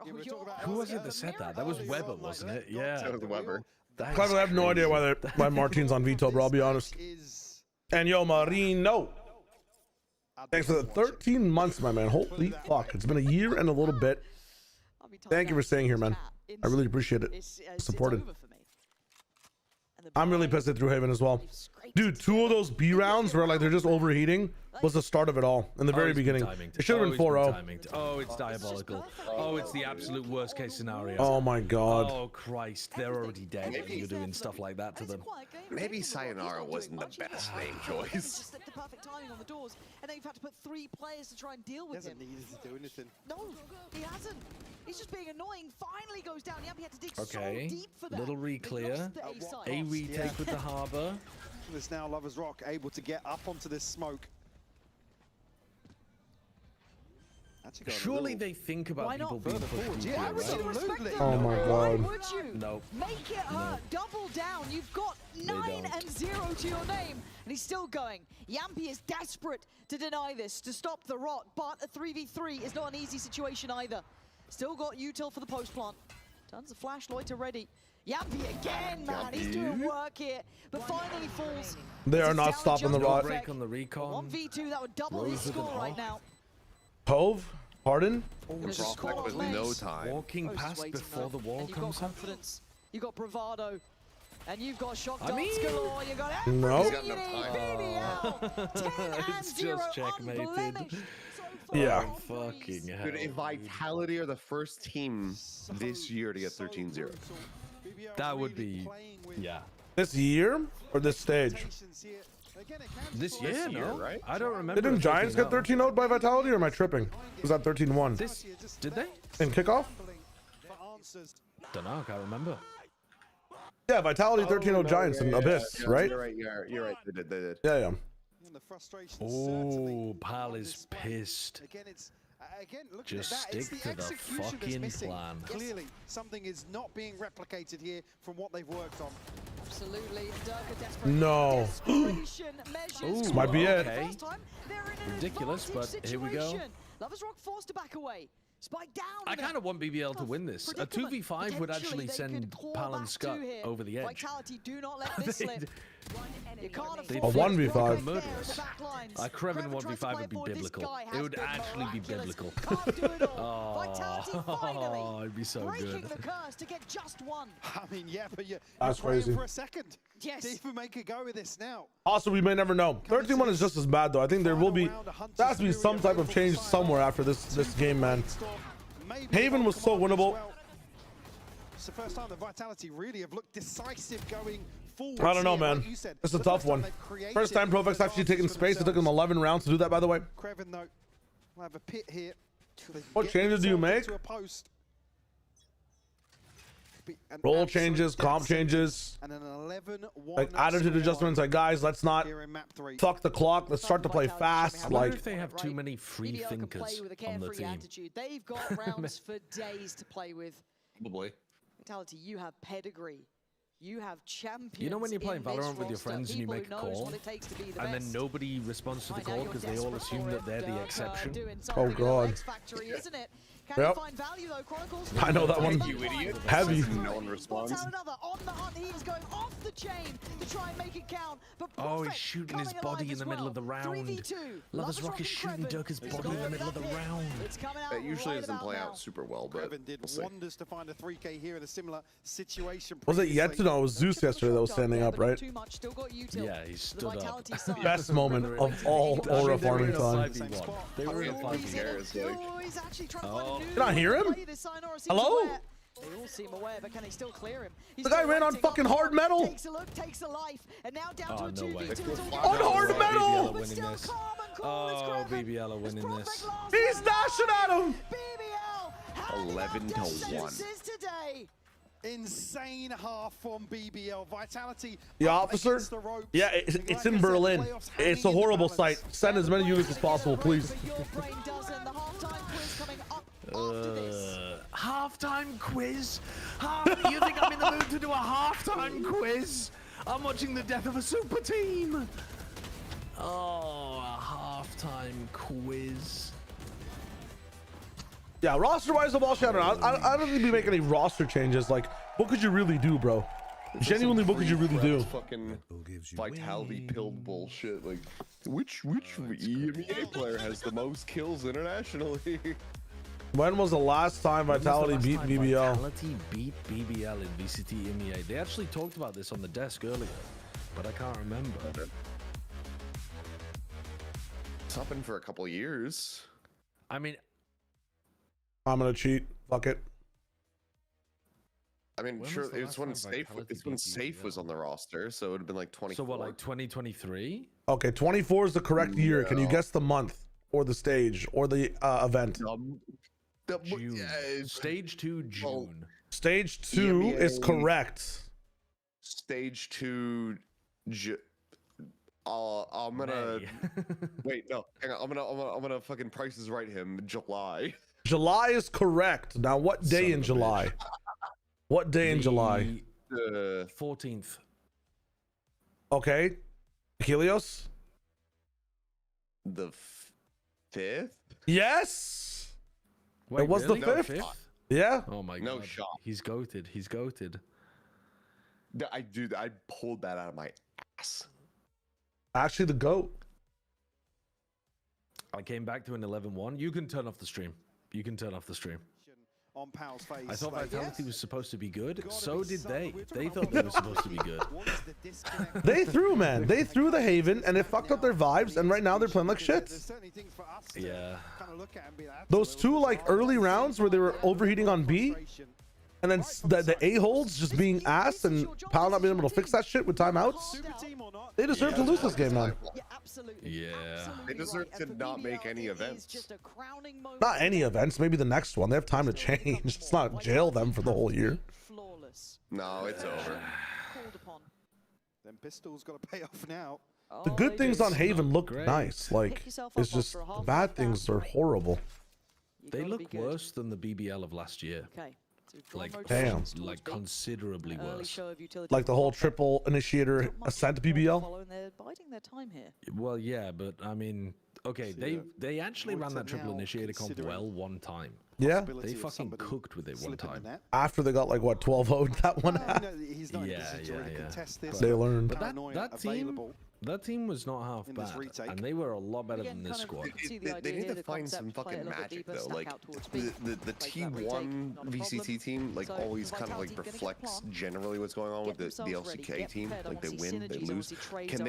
Who was it that said that? That was Weber, wasn't it? Yeah. That was Weber. I have no idea why Martin's on Vito, bro. I'll be honest. And yo, Marino. Thanks for the 13 months, my man. Holy fuck. It's been a year and a little bit. Thank you for staying here, man. I really appreciate it. Supported. I'm really pissed at Through Haven as well. Dude, 2 of those B rounds where like they're just overheating was the start of it all in the very beginning. It should have been 4-0. Oh, it's diabolical. Oh, it's the absolute worst case scenario. Oh my god. Oh Christ, they're already dead and you're doing stuff like that to them. Maybe Sayonara wasn't the best name choice. Just the perfect timing on the doors, and then you've had to put 3 players to try and deal with him. He hasn't needed to do anything. No, he hasn't. He's just being annoying. Finally goes down. Yampy had to dig so deep for that. Little re-clear. A retake with the Harbor. There's now Lovers Rock able to get up onto this smoke. Surely they think about people being pushed. Yeah, absolutely. Oh my god. Why would you? Nope. Make it hurt. Double down. You've got 9 and 0 to your name. And he's still going. Yampy is desperate to deny this, to stop the rot. But a 3v3 is not an easy situation either. Still got util for the post plant. Turns the flash loiter ready. Yampy again, man. He's doing work here, but finally falls. They are not stopping the rot. Break on the recon. 1v2, that would double his score right now. Tove? Pardon? Prospect with no time. Walking past before the wall comes up. You've got confidence. You've got bravado. And you've got shock darts galore. You've got everything you need. BBL. 10 and 0 unblemished. Yeah. Fucking hell. Dude, if Vitality are the first team this year to get 13-0. That would be, yeah. This year or this stage? This year, no? Right? I don't remember. Didn't Giants get 13-0'd by Vitality, or am I tripping? Was that 13-1? Did they? In kickoff? Don't know, I can't remember. Yeah, Vitality 13-0 Giants and Abyss, right? You're right, you're right. They did. Yeah. Oh, Pal is pissed. Just stick to the fucking plan. Clearly, something is not being replicated here from what they've worked on. Absolutely. No. This might be it. Okay. Ridiculous, but here we go. Lovers Rock forced to back away. Spike down. I kind of want BBL to win this. A 2v5 would actually send Pal and Scott over the edge. Vitality, do not let this slip. You can't a 1v5. Kreven 1v5 would be biblical. It would actually be biblical. Oh, it'd be so good. The curse to get just one. I mean, yeah, but you're That's praying crazy. for a second. Yes. To even make a go with this now. Also, we may never know. 13-1 is just as bad, though. I think there has to be some type of change somewhere after this game, man. Haven was so winnable. It's the first time the Vitality really have looked decisive going forward. I don't know, man. It's a tough one. First time Profex actually taking space. It took him 11 rounds to do that, by the way. Kreven, though, will have a pit here. What changes do you make? Role changes, comp changes, and an 11-1 like attitude adjustments. Like, guys, let's not fuck the clock. Let's start to play fast. I wonder Like, if they have too many free thinkers on the team. They've got rounds for days to play with. Probably. Vitality, you have pedigree. You have champions. You know when you're playing in this Valorant with your roster, friends and you people make a who knows call, what it takes to be the and then best. nobody responds to the call because they all assume that they're the exception? oh god. Factory, isn't it? Can Yep. you find value though, Chronicles? I know that one. You idiot. Heavy. No one responds. Another on the hunt. He is going off the chain to try and make it count. But Oh, he's shooting his body in the middle of the round. Lovers Rock is shooting Durka's body in the middle of the round. That usually doesn't play out super well, but Kreven did wonders to find a 3K here in a similar situation. Was it yet to know? It was Zeus yesterday that was standing up, right? Yeah, he stood up. Best moment of all Aura farming time. They were in 5 Oh. Can I hear him? Hello? They all seem aware, but can they still clear him? The guy ran on fucking hard metal. Takes a look, takes a life, and now down to a no way. 2v2. On hard metal! BBL winning this. Oh, BBL are winning this. He's dashing at him! 11-1. Today. Insane half from BBL. Vitality. The officer? Yeah, it's in Berlin. It's a horrible sight. Send as many units as possible, please. Halftime quiz? You think I'm in the mood to do a halftime quiz? I'm watching the death of a super team. Oh, a halftime quiz. Yeah, roster-wise, I'm also, I don't think we make any roster changes. Like, what could you really do, bro? Genuinely, what could you really do? Fucking Vitality pilled bullshit. Like, which EMEA player has the most kills internationally? When was the last time Vitality beat BBL? Vitality beat BBL in VCT EMEA. They actually talked about this on the desk earlier, but I can't remember. It's happened for a couple years. I mean, I'm gonna cheat. Fuck it. I mean, sure, it's when Safe was on the roster, so it would have been like 24. So what, like 2023? Okay, 24 is the correct year. Can you guess the month or the stage or the event? June. Stage 2, June. Stage 2 is correct. Stage 2, I'm gonna wait. No, hang on. I'm gonna fucking Price is Right him. July. July is correct. Now, what day in July? What day in July? 14th. Okay. Helios? The 5th? Yes. Wait, it was really? the 5th? No, yeah. Oh my god. No shot. He's goated. He's goated. I pulled that out of my ass. Actually, the GOAT. I came back to an 11-1. You can turn off the stream. You can turn off the stream. On Pal's face. I thought Vitality was supposed to be good. So did they. They thought they were supposed to be good. They threw, man. They threw the Haven, and it fucked up their vibes, and right now they're playing like shit. Yeah. Those two, like, early rounds where they were overheating on B, and then the A-holes just being ass, and Pal not being able to fix that shit with timeouts. They deserve to lose this game, man. Yeah. They deserve to not make any events. Not any events, maybe the next one. They have time to change. It's not jail them for the whole year. No, it's over. Then Pistol's got to pay off now. The good things on Haven look nice. Like, it's just the bad things are horrible. They look worse than the BBL of last year. Like, damn. Like considerably worse. Like the whole triple initiator ascent BBL. They're biding their time here. Well, yeah, but I mean, okay, they actually ran that triple initiator comp well one time. Yeah. They fucking cooked with it one time. After they got like what 12-0'd that one. He's not in a position to contest this. They learned. But that team, That team was not half bad, and they were a lot better than this squad. They need to find some fucking magic though. Like the T1 VCT team, like always kind of like reflects generally what's going on with the LCK team. Like they win, they lose. Can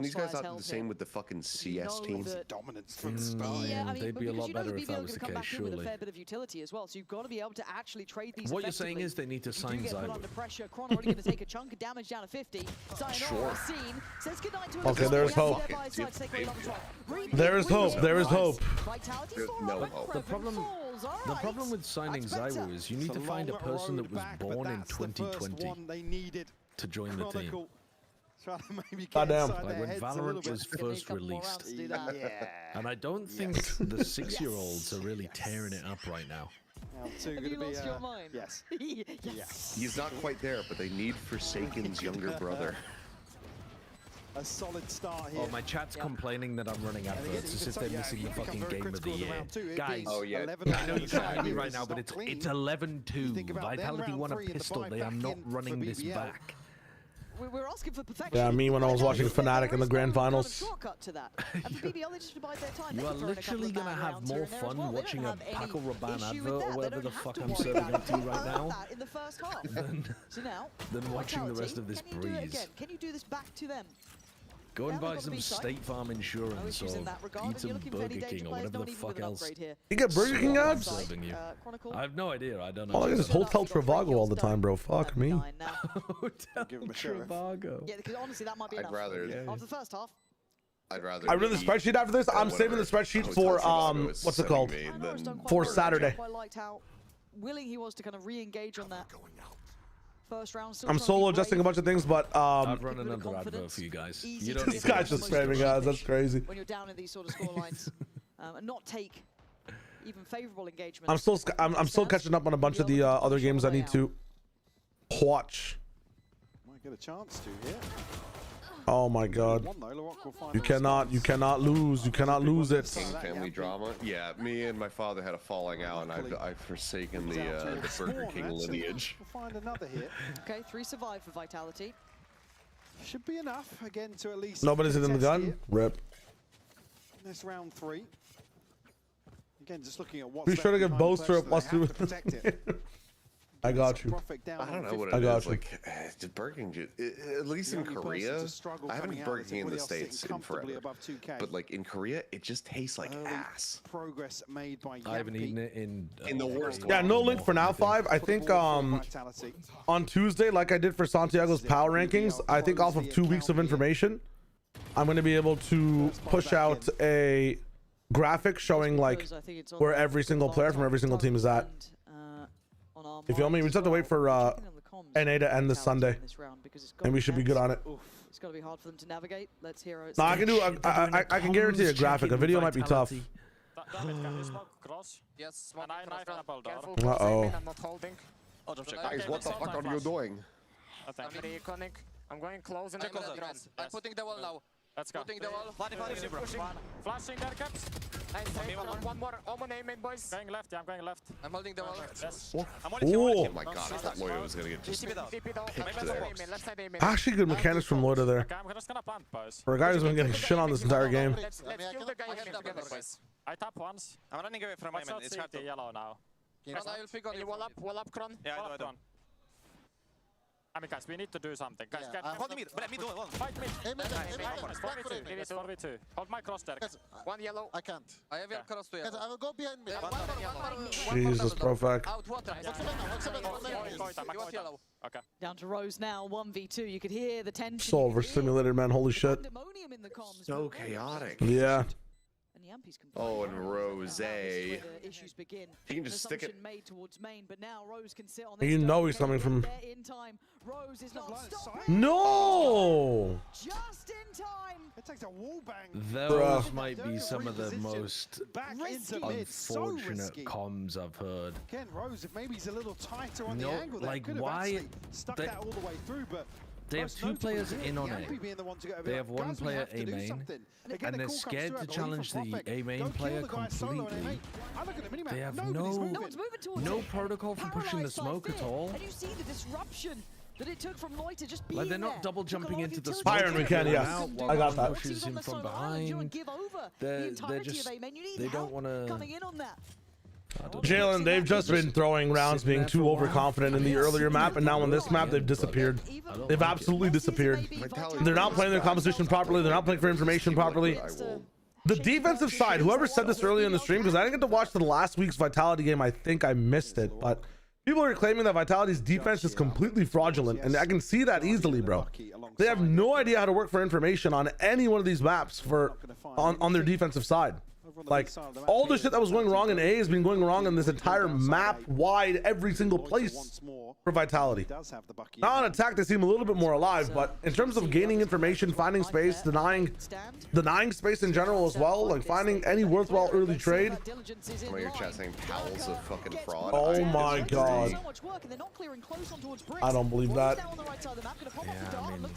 these guys not do the same with the fucking CS teams? Yeah, I mean, they'd be a lot better if that was the case, surely. With a fair bit of utility as well, so you've got to be able to actually trade these. What you're saying is they need to sign Zyber. Under pressure, Chron already going to take a chunk of damage down to 50. Sure. Says goodnight to Okay, there's hope. There is hope. There is hope. There's no hope. The problem with signing Zyber is you need to find a person that was born in 2020 to join the team. Goddamn. Like when Valorant was first released. And I don't think the 6-year-olds are really tearing it up right now. Have you lost your mind? Yes. Yes. He's not quite there, but they need Forsaken's younger brother. A solid start here. Oh, my chat's complaining that I'm running adverts as if they're missing the fucking game of the year. Guys, I know you can't hear me right now, but it's 11-2. Vitality won a pistol. They are not running this back. We're asking for perfection. Yeah, me when I was watching Fnatic in the grand finals. You are literally gonna have more fun watching a Paco Rabanne advert or whatever the fuck I'm serving up to you right now than watching the rest of this breeze. Can you do this back to them? Go and buy some State Farm insurance or eat some Burger King or whatever the fuck else. You get Burger King ads? I have no idea. I don't know. Oh, I get this Hotel Trivago all the time, bro. Fuck me. Hotel Trivago. Yeah, because honestly, that might be enough. After the first half. I'd rather. I read the spreadsheet after this. I'm saving the spreadsheet for what's it called? For Saturday. I liked how willing he was to kind of re-engage on that. First round, I'm solo adjusting a bunch of things, but I'd run another advert for you guys. You don't this guy's just spamming guys. That's crazy. When you're down in these sort of score lines, and not take even favorable engagement. I'm still catching up on a bunch of the other games I need to watch. Might get a chance to here. Oh my god. You cannot lose. You cannot lose it. Family drama. Yeah, me and my father had a falling out, and I've forsaken the Burger King lineage. We'll find another hit. Okay, 3 survive for Vitality. Should be enough again to at least. Nobody's in the gun. Rip. This round 3. Again, just looking at what's. Be sure to get Boaster up. Let's do it. I got you. I don't know what it is. Like, Burger King, at least in Korea, I haven't eaten Burger King in the States in forever. But like in Korea, it just tastes like ass. Progress made by I haven't eaten it in the worst way. Yeah, no link for now 5. I think on Tuesday, like I did for Santiago's power rankings, I think off of 2 weeks of information, I'm going to be able to push out a graphic showing like where every single player from every single team is at. You feel me? We just have to wait for NA to end this Sunday, and we should be good on it. It's got to be hard for them to navigate. Let's hear it. No, I can do. I can guarantee a graphic. A video might be tough. Yes, Uh-oh. Guys, what the fuck are you doing? I'm going close in the ground. I'm putting the wall now. Let's go. Putting the wall. Flashing their caps. One more. Omen aim in, boys. Going left, yeah, I'm going left. I'm holding the wall. Yes. Oh my god, I thought Loida was gonna get just picked there. Actually, good mechanics from Loida there. Okay, I'm just gonna plant, boys. For a guy who's been getting shit on this entire game. Let's kill the guy together, boys. I tap once. I'm running away from Omen. It's hard to yellow now. I will pick on you. Wall up, Kron. Yeah, I do. I mean, guys, we need to do something. Guys, hold mid. Mid one. Fight mid. 4v2. It is 4v2. Hold my cross there. One yellow. I can't. I have your cross to yellow. I will go behind mid. Jesus, Profak. Out water. Okay. Down to Rose now, 1v2. You could hear the tension. So overstimulated, man. Holy shit. So chaotic. Yeah. Oh, and Rose. He can just stick it. Made towards main, but now Rose can sit on You know he's coming from. in time. Rose is not stopping. No. Just in time. It takes a wall bang. Those might be some of the most unfortunate comms I've heard. Again, Rose, if maybe he's a little tighter on the No, angle, like, could have why- actually stuck that all the way through, but. They have 2 players in on A. They have 1 player A main, and they're scared to challenge the A main player completely. They have no protocol for pushing the smoke at all. And you see the disruption that it took from Loiter just being Like they're not there. double jumping into the Fire and we can, yeah. I got that. Pushes him from behind. They don't want to. Coming in on that. Jalen, they've just been throwing rounds being too overconfident in the earlier map, and now on this map they've disappeared. They've absolutely disappeared. They're not playing their composition properly. They're not playing for information properly. The defensive side, whoever said this earlier in the stream, because I didn't get to watch the last week's Vitality game, I think I missed it, but people are claiming that Vitality's defense is completely fraudulent, and I can see that easily, bro. They have no idea how to work for information on any one of these maps on their defensive side. Like, all the shit that was going wrong in A has been going wrong in this entire map wide, every single place for Vitality. Now on attack, they seem a little bit more alive, but in terms of gaining information, finding space, denying space in general as well, like finding any worthwhile early trade. Somebody in your chat saying Powell's a fucking fraud. Oh my god. I don't believe that. Yeah, I mean,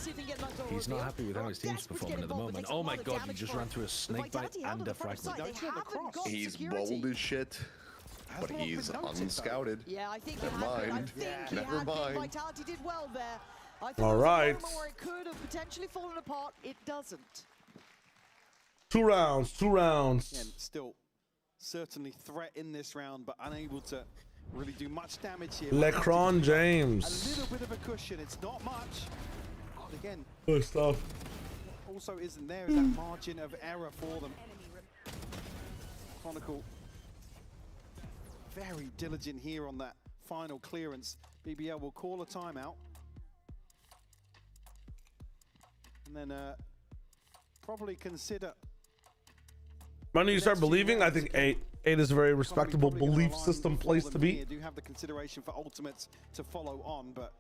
he's not happy with how his team's performing at the moment. Oh my god, he just ran through a snake bite and a fragment. He's bold as shit, but he's unscouted. Yeah, I think never mind. Never mind. Vitality did well there. I All right. Where it could have potentially fallen apart, it doesn't. 2 rounds, 2 rounds. And still certainly threat in this round, but unable to really do much damage here. LeBron James. A little bit of a cushion. It's not much. But again, good stuff. What also isn't there is that margin of error for them. Chronicle very diligent here on that final clearance. BBL will call a timeout. And then probably consider... When do you start believing? I think 8. 8 is a very respectable belief system place to be. I do have the consideration for ultimates to follow on, but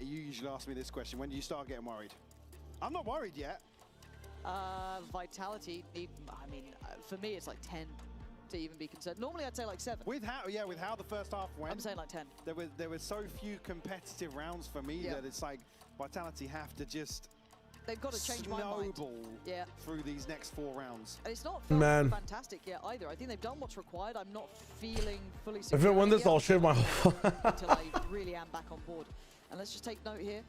you usually ask me this question. When do you start getting worried? I'm not worried yet. Vitality need, I mean, for me it's like 10 to even be concerned. Normally I'd say like 7. With how the first half went, I'm saying like 10. There were so few competitive rounds for me that it's like Vitality have to just they've got to change my mind. Through these next 4 rounds. And it's not fantastic yet either. I think they've done what's required. I'm not feeling fully secure. If it win this, I'll shave my until I really am back on board. And let's just take note here.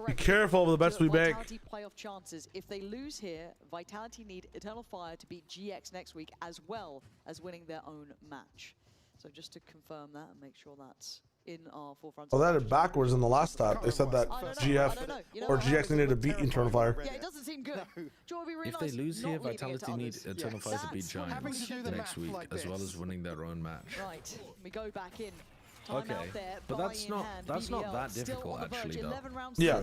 Be careful of the bets we make. Vitality playoff chances. If they lose here, Vitality need Eternal Fire to beat GX next week, as well as winning their own match. So just to confirm that and make sure that's in our forefront. Oh, that is backwards in the last stat. They said that GF or GX needed to beat Eternal Fire. Yeah, it doesn't seem good. If they lose here, Vitality need Eternal Fire to beat Giants next week, as well as winning their own match. Right, we go back in. Okay, but that's not that difficult actually, though. Yeah,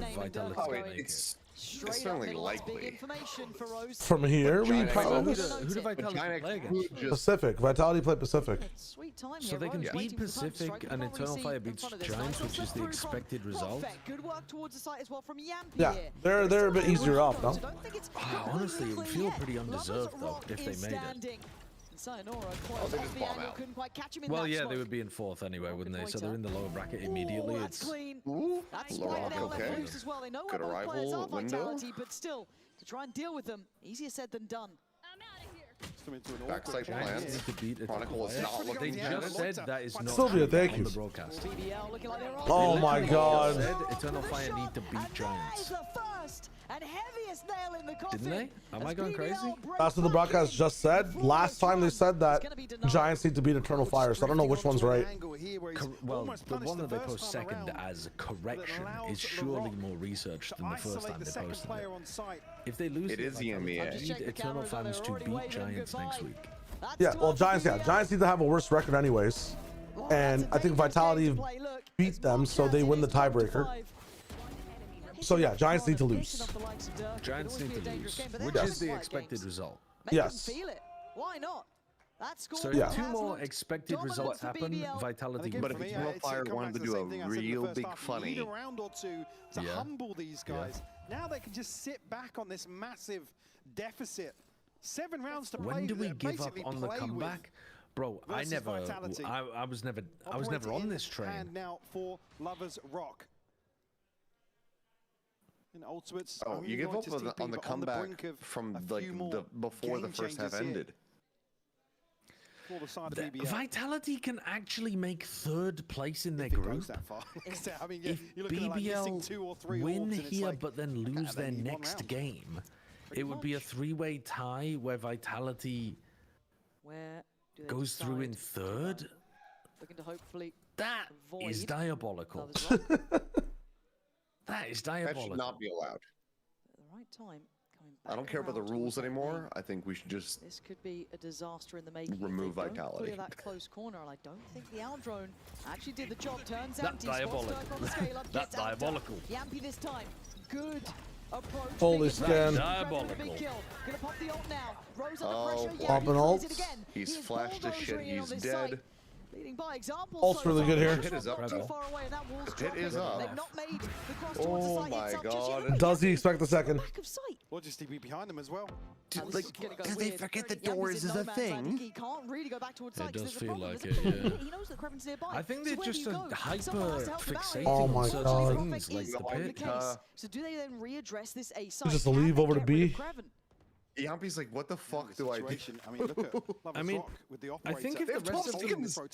it's certainly likely. From here, we probably who do Vitality play against? Pacific. Vitality play Pacific. So they can beat Pacific and Eternal Fire beats Giants, which is the expected result. Good work towards the site as well from Yampi. Yeah, they're a bit easier off, no? Honestly, it would feel pretty undeserved though if they made it. Well, yeah, they would be in 4th anyway, wouldn't they? So they're in the lower bracket immediately. That's clean. That's okay. As well. They know Good arrival window. But still, to try and deal with them, easier said than done. Backside plans. Chronicle is not looking They just said that is not Sylvia, thank you. on the broadcast. Oh my god. Said Eternal Fire need to beat Giants. And heaviest nail in the coffin. Didn't they? Am I going crazy? That's what the broadcast just said. Last time they said that Giants need to beat Eternal Fire, so I don't know which one's right. Well, the one that they post second as a correction is surely more researched than the first time they posted it. If they lose, it is EMEA. Need Eternal fans to beat Giants next week. Yeah, well, Giants need to have a worse record anyways. And I think Vitality beat them, so they win the tiebreaker. So yeah, Giants need to lose. Giants need to lose, which is the expected result. Yes. Why not? So yeah, 2 more expected results happen. Vitality. But if Eternal Fire wanted to do a real big funny, a round or 2 to humble these guys. Now they can just sit back on this massive deficit. 7 rounds to play. When do we give up on the comeback? Bro, I was never on this train. And now for Lovers Rock. In ultimates, you give up on the comeback from like before the first half ended. for the side of BBL. Vitality can actually make 3rd place in their group. That far. I mean, If you're looking at like missing 2 or 3 win orbs, and it's here like, but then lose they their need one next round. game, it would be a 3-way tie where Vitality Where do they goes through in decide 3rd. Looking to hopefully That is avoid diabolical. That is That diabolical. should not be allowed. at the right time. Coming back I don't care about the around rules towards that anymore. main. I think we should just This could be a disaster in the making. if remove they don't Vitality. Clear that close corner, and I don't think the Owl drone actually did the job. Turns That empty. diabolical. Spots on the scale up, That gets outdone. diabolical. Yampy this time. Good approach. Holy Big scan. Diabolical. Big kill. Gonna pop the ult now. Rose under Oh, pressure. Popping Yampy ults. plays it again. He's He is flashed to shit. bulldozering in on He's this dead. site. Leading by example. Ult's so really far. good here. This Hit is one's up, not too though. far away, and that wall's Hit dropping. is up. They've not made the cross towards the Oh site. my It's up just god. yet. Does he expect the second? Back of sight. Or just be behind them as well. This like, is gonna go do they weird. forget the Yampy's doors in is no a man's land. thing? He can't really go back towards It sight 'cause does there's a feel problem. like There's a it, problem. yeah. He knows that Creven's nearby. I think So they're where do just you a go? hyper Someone has to help him out. fixating Oh on my certain God. things like Is the often the pit. case. So do they then readdress this A site? Just Can leave they over to get rid of B? Creven? Yampy's like, what the fuck do I do? I mean, look at I mean, with the I think if operator. the rest of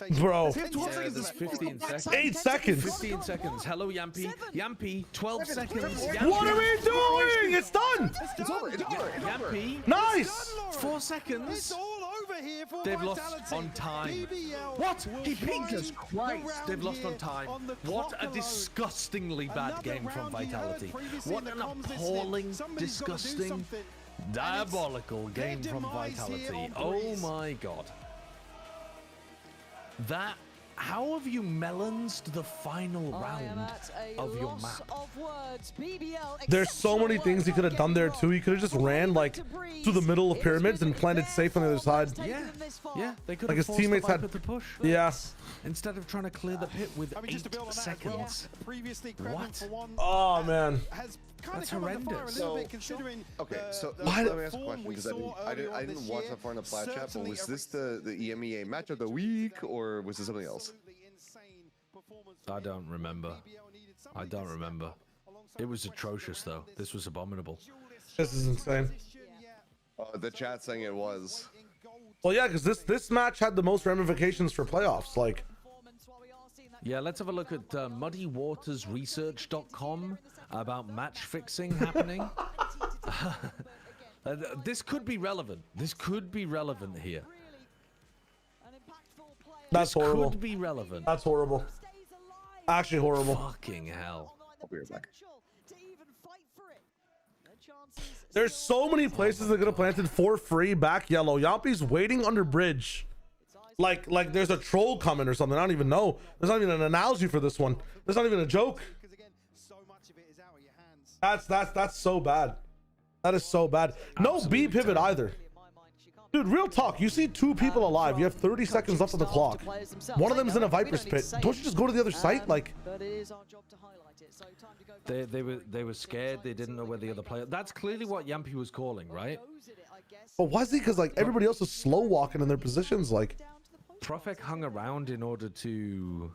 them... Bro. They have 12 Yeah, seconds. there's 15 seconds. 8 seconds. 15 seconds. Hello, Yampy. Yampy, 12 seconds. What are we doing? It's done. It's over. It's over. It's over. Yampy, Nice. 4 seconds. It's all over here for They've lost Vitality. on time. BBL What? will He find Jesus the Christ. round They've lost here on time. on the What clock a alone. disgustingly bad Another game from round you heard Vitality. previously What in an the comms listening. appalling, Somebody's gotta do disgusting, something. diabolical game from demise here Vitality. on Oh Breeze. my god. That... How have you melanced the final I am round at a of your loss map? of words. BBL, There's so many things he could have done there too. He could have just ran like through the middle of pyramids and planted safe on the other side. Yeah, they could Like have his forced teammates the had. Viper to push. Yeah. Instead of trying to clear the pit with I mean, just to 8 build on that as well, seconds. previously Creven What? for one Oh man. has kind That's of come under fire a horrendous. little So- bit considering Okay, so the let me ask a form question we because saw I earlier on didn't this watch year. that far in the plat chat, but Certainly was a this the EMEA match of the week or was it something else? I don't remember. I don't remember. It was atrocious though. This was abominable. This is insane. The chat saying it was. Well, yeah, because this match had the most ramifications for playoffs. Like, Yeah, let's have a look at muddywatersresearch.com about match fixing happening. This could be relevant. This could be relevant here. that's horrible. Could be relevant. That's horrible. Actually horrible. Fucking hell. I'll be right back. There's so many places that could have planted for free back yellow. Yampy's waiting under bridge. Like there's a troll coming or something. I don't even know. There's not even an analogy for this one. There's not even a joke. That's so bad. That is so bad. No B pivot either. Dude, real talk. You see 2 people alive. You have 30 seconds left on the clock. One of them is in a Viper's pit. Don't you just go to the other site? Like, But it is our job to highlight it. So time to go back. They were scared. They didn't know where the other player. That's clearly what Yampy was calling, right? but was he? Because like everybody else is slow walking in their positions. Like, Profek hung around in order to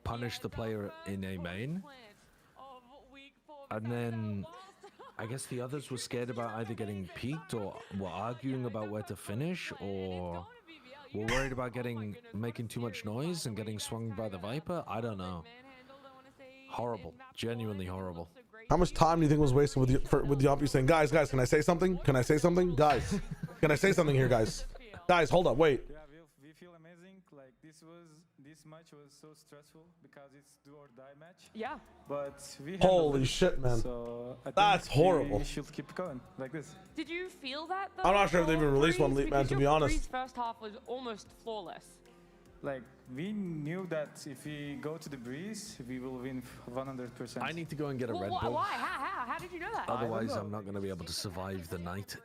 punish the player in a main, and then I guess the others were scared about either getting peeked or were arguing about where to finish, or were worried about making too much noise and getting swung by the Viper. I don't know. Horrible, genuinely horrible. how much time do you think was wasted with Yampy saying, guys, can I say something? Can I say something? Guys, can I say something here, guys? Guys, hold up, wait. Yeah, we feel amazing. Like this match was so stressful because it's do or die match. Yeah. But we Holy shit, man. So I That's think horrible. We should keep going like this. Did you feel that though? I'm not sure if they even released one, Breeze? man, Because to be your honest. Breeze first half was almost flawless. Like we knew that if we go to the breeze, we will win 100%. I need to go and get a Well, Red why? Bull. How did you know that? Otherwise, I'm not going to be able to survive the night.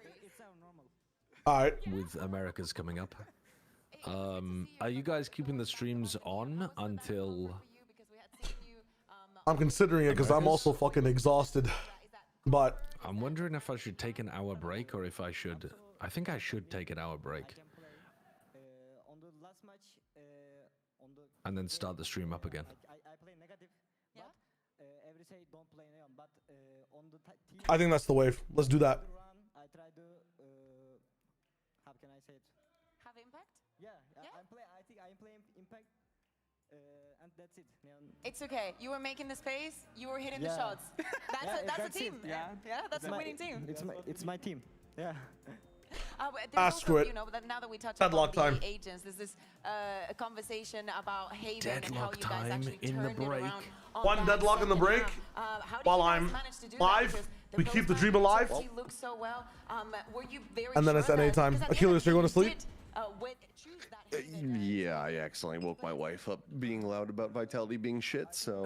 All right. With America's coming up. Are you guys keeping the streams on until... I'm considering it because I'm also fucking exhausted. But I'm wondering if I should take an hour break or if I should... I think I should take an hour break. And then start the stream up again. I think that's the wave. Let's do that. Have impact. It's okay. You were making the space. You were hitting the shots. That's a team. That's a winning team. It's my team. Yeah. Screw it. You know, that now that we touched Deadlock on time. the agents, there's this a conversation about Haven and how Deadlock you guys time actually in the turned it break. around. On One that deadlock in the second break. half. How did While you guys I'm manage to do live, that? Because we keep the dream post-match alive. actually looked so well. Were you very And then sure it's NA that- time. because at the end Achilles, of you're the going to day, sleep? you did, choose that Haven. Yeah, I accidentally woke my wife up being loud about Vitality being shit, so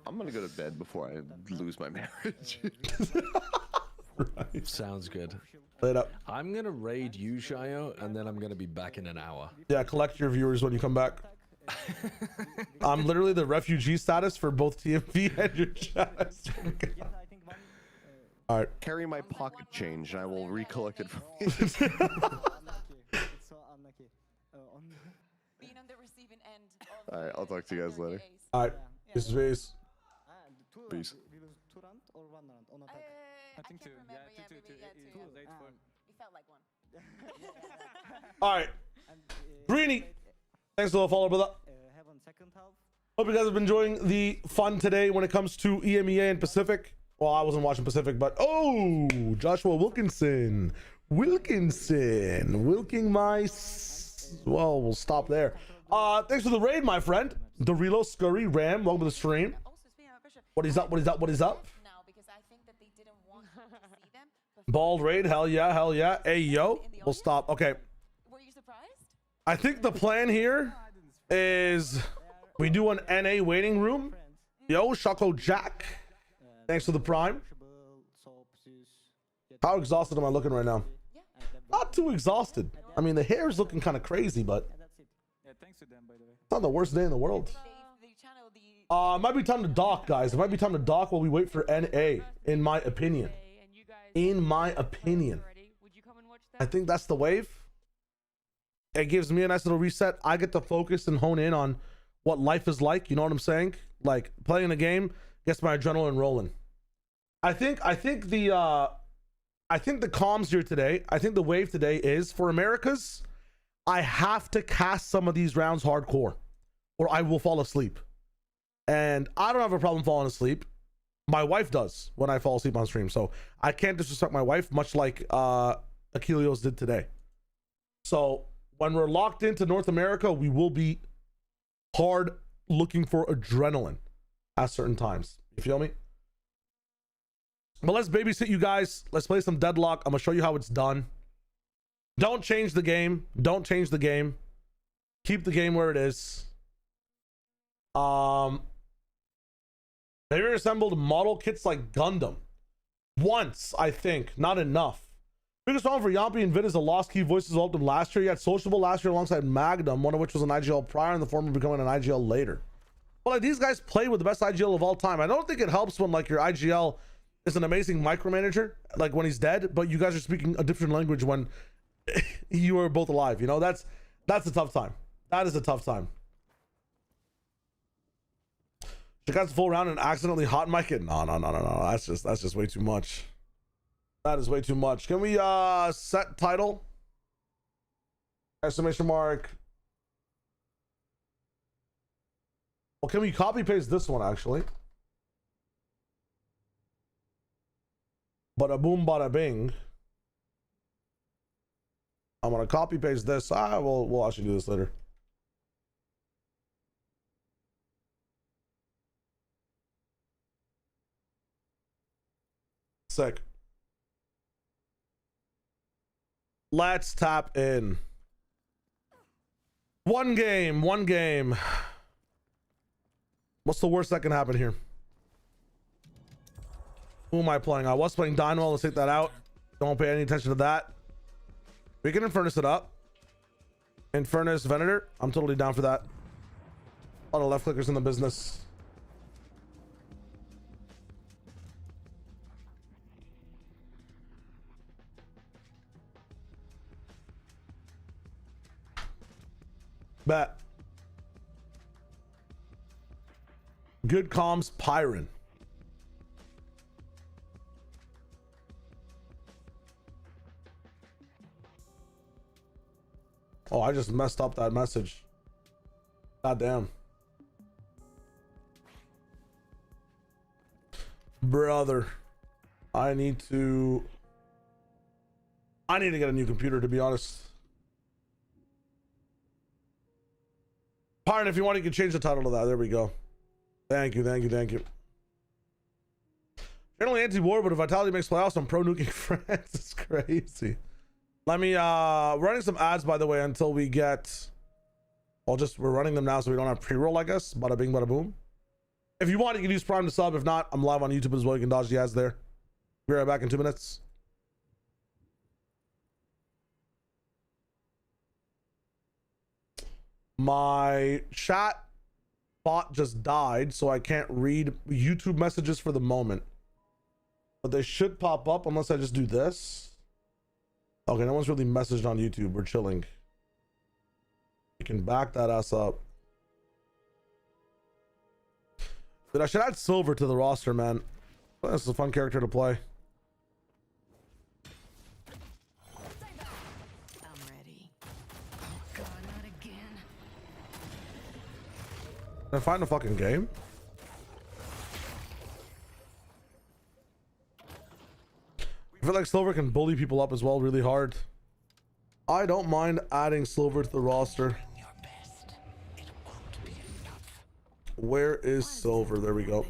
I'm gonna go to bed before I lose my marriage. Right. Sounds good. Play it up. I'm gonna raid you, Shayo, and then I'm gonna be back in an hour. Yeah, collect your viewers when you come back. I'm literally the refugee status for both TMV and your chat. All right. Carry my pocket change. I will recollect it from you. It's so unlucky. Being on the receiving end. All right, I'll talk to you guys later. All right. Peace, peace. Peace. We lose 2 rounds or 1 round on attack? I think two. Yeah, two. Late for. It felt like one. All right. Greeny. Thanks for the follow, brother. Have on second half. Hope you guys have been enjoying the fun today when it comes to EMEA and Pacific. Well, I wasn't watching Pacific, but oh, Joshua Wilkinson. Wilking mice. Well, we'll stop there. Thanks for the raid, my friend. Dorilo Scurry Ram, welcome to the stream. What is up? Bald raid, hell yeah. Hey, yo. We'll stop. Okay. Were you surprised? I think the plan here is we do an NA waiting room. Yo, Shaco Jack. Thanks for the prime. How exhausted am I looking right now? Not too exhausted. I mean, the hair is looking kind of crazy, but Yeah, thanks to them, by the way. it's not the worst day in the world. It might be time to dock, guys. It might be time to dock while we wait for NA, in my opinion. I think that's the wave. It gives me a nice little reset. I get to focus and hone in on what life is like. You know what I'm saying? Like playing a game gets my adrenaline rolling. I think the comms here today, I think the wave today is for Americas. I have to cast some of these rounds hardcore or I will fall asleep. And I don't have a problem falling asleep. My wife does when I fall asleep on stream. So I can't disrespect my wife, much like Achilles did today. So when we're locked into North America, we will be hard looking for adrenaline at certain times. You feel me? But let's babysit you guys. Let's play some Deadlock. I'm going to show you how it's done. Don't change the game. Keep the game where it is. They reassembled model kits like Gundam. Once, I think. Not enough. Biggest problem for Yampi and VIT is the lost key voices developed him last year. He had Sociable last year alongside Magnum, one of which was an IGL prior in the form of becoming an IGL later. But like these guys play with the best IGL of all time. I don't think it helps when like your IGL is an amazing micromanager, like when he's dead, but you guys are speaking a different language when you are both alive. You know, that's a tough time. That is a tough time. She got the full round and accidentally hot mic it. No. That's just way too much. That is way too much. Can we set title? Exclamation mark. Well, can we copy paste this one actually? Bada boom, bada bing. I'm gonna copy paste this. We'll actually do this later. Sick. Let's tap in. One game. What's the worst that can happen here? Who am I playing? I was playing Dynamo. Let's take that out. Don't pay any attention to that. We can Infernus it up. Infernus Venator. I'm totally down for that. A lot of left clickers in the business. Bet. Good comms, Pyron. Oh, I just messed up that message. God damn. Brother, I need to get a new computer, to be honest. Pardon, if you want, you can change the title to that. There we go. Thank you, thank you, thank you. Generally anti-war, but if Vitality makes playoffs, I'm pro-nuking France. It's crazy. Let me, we're running some ads, by the way, until we get, we're running them now so we don't have pre-roll, I guess. Bada bing, bada boom. If you want, you can use Prime to sub. If not, I'm live on YouTube as well. You can dodge the ads there. Be right back in 2 minutes. My chat bot just died, so I can't read YouTube messages for the moment. But they should pop up unless I just do this. Okay, no one's really messaged on YouTube. We're chilling. You can back that ass up. Dude, I should add Silver to the roster, man. This is a fun character to play. I'm ready. Oh God, not again. Can I find a fucking game? I feel like Silver can bully people up as well really hard. I don't mind adding Silver to the roster. Where is Silver? There we go.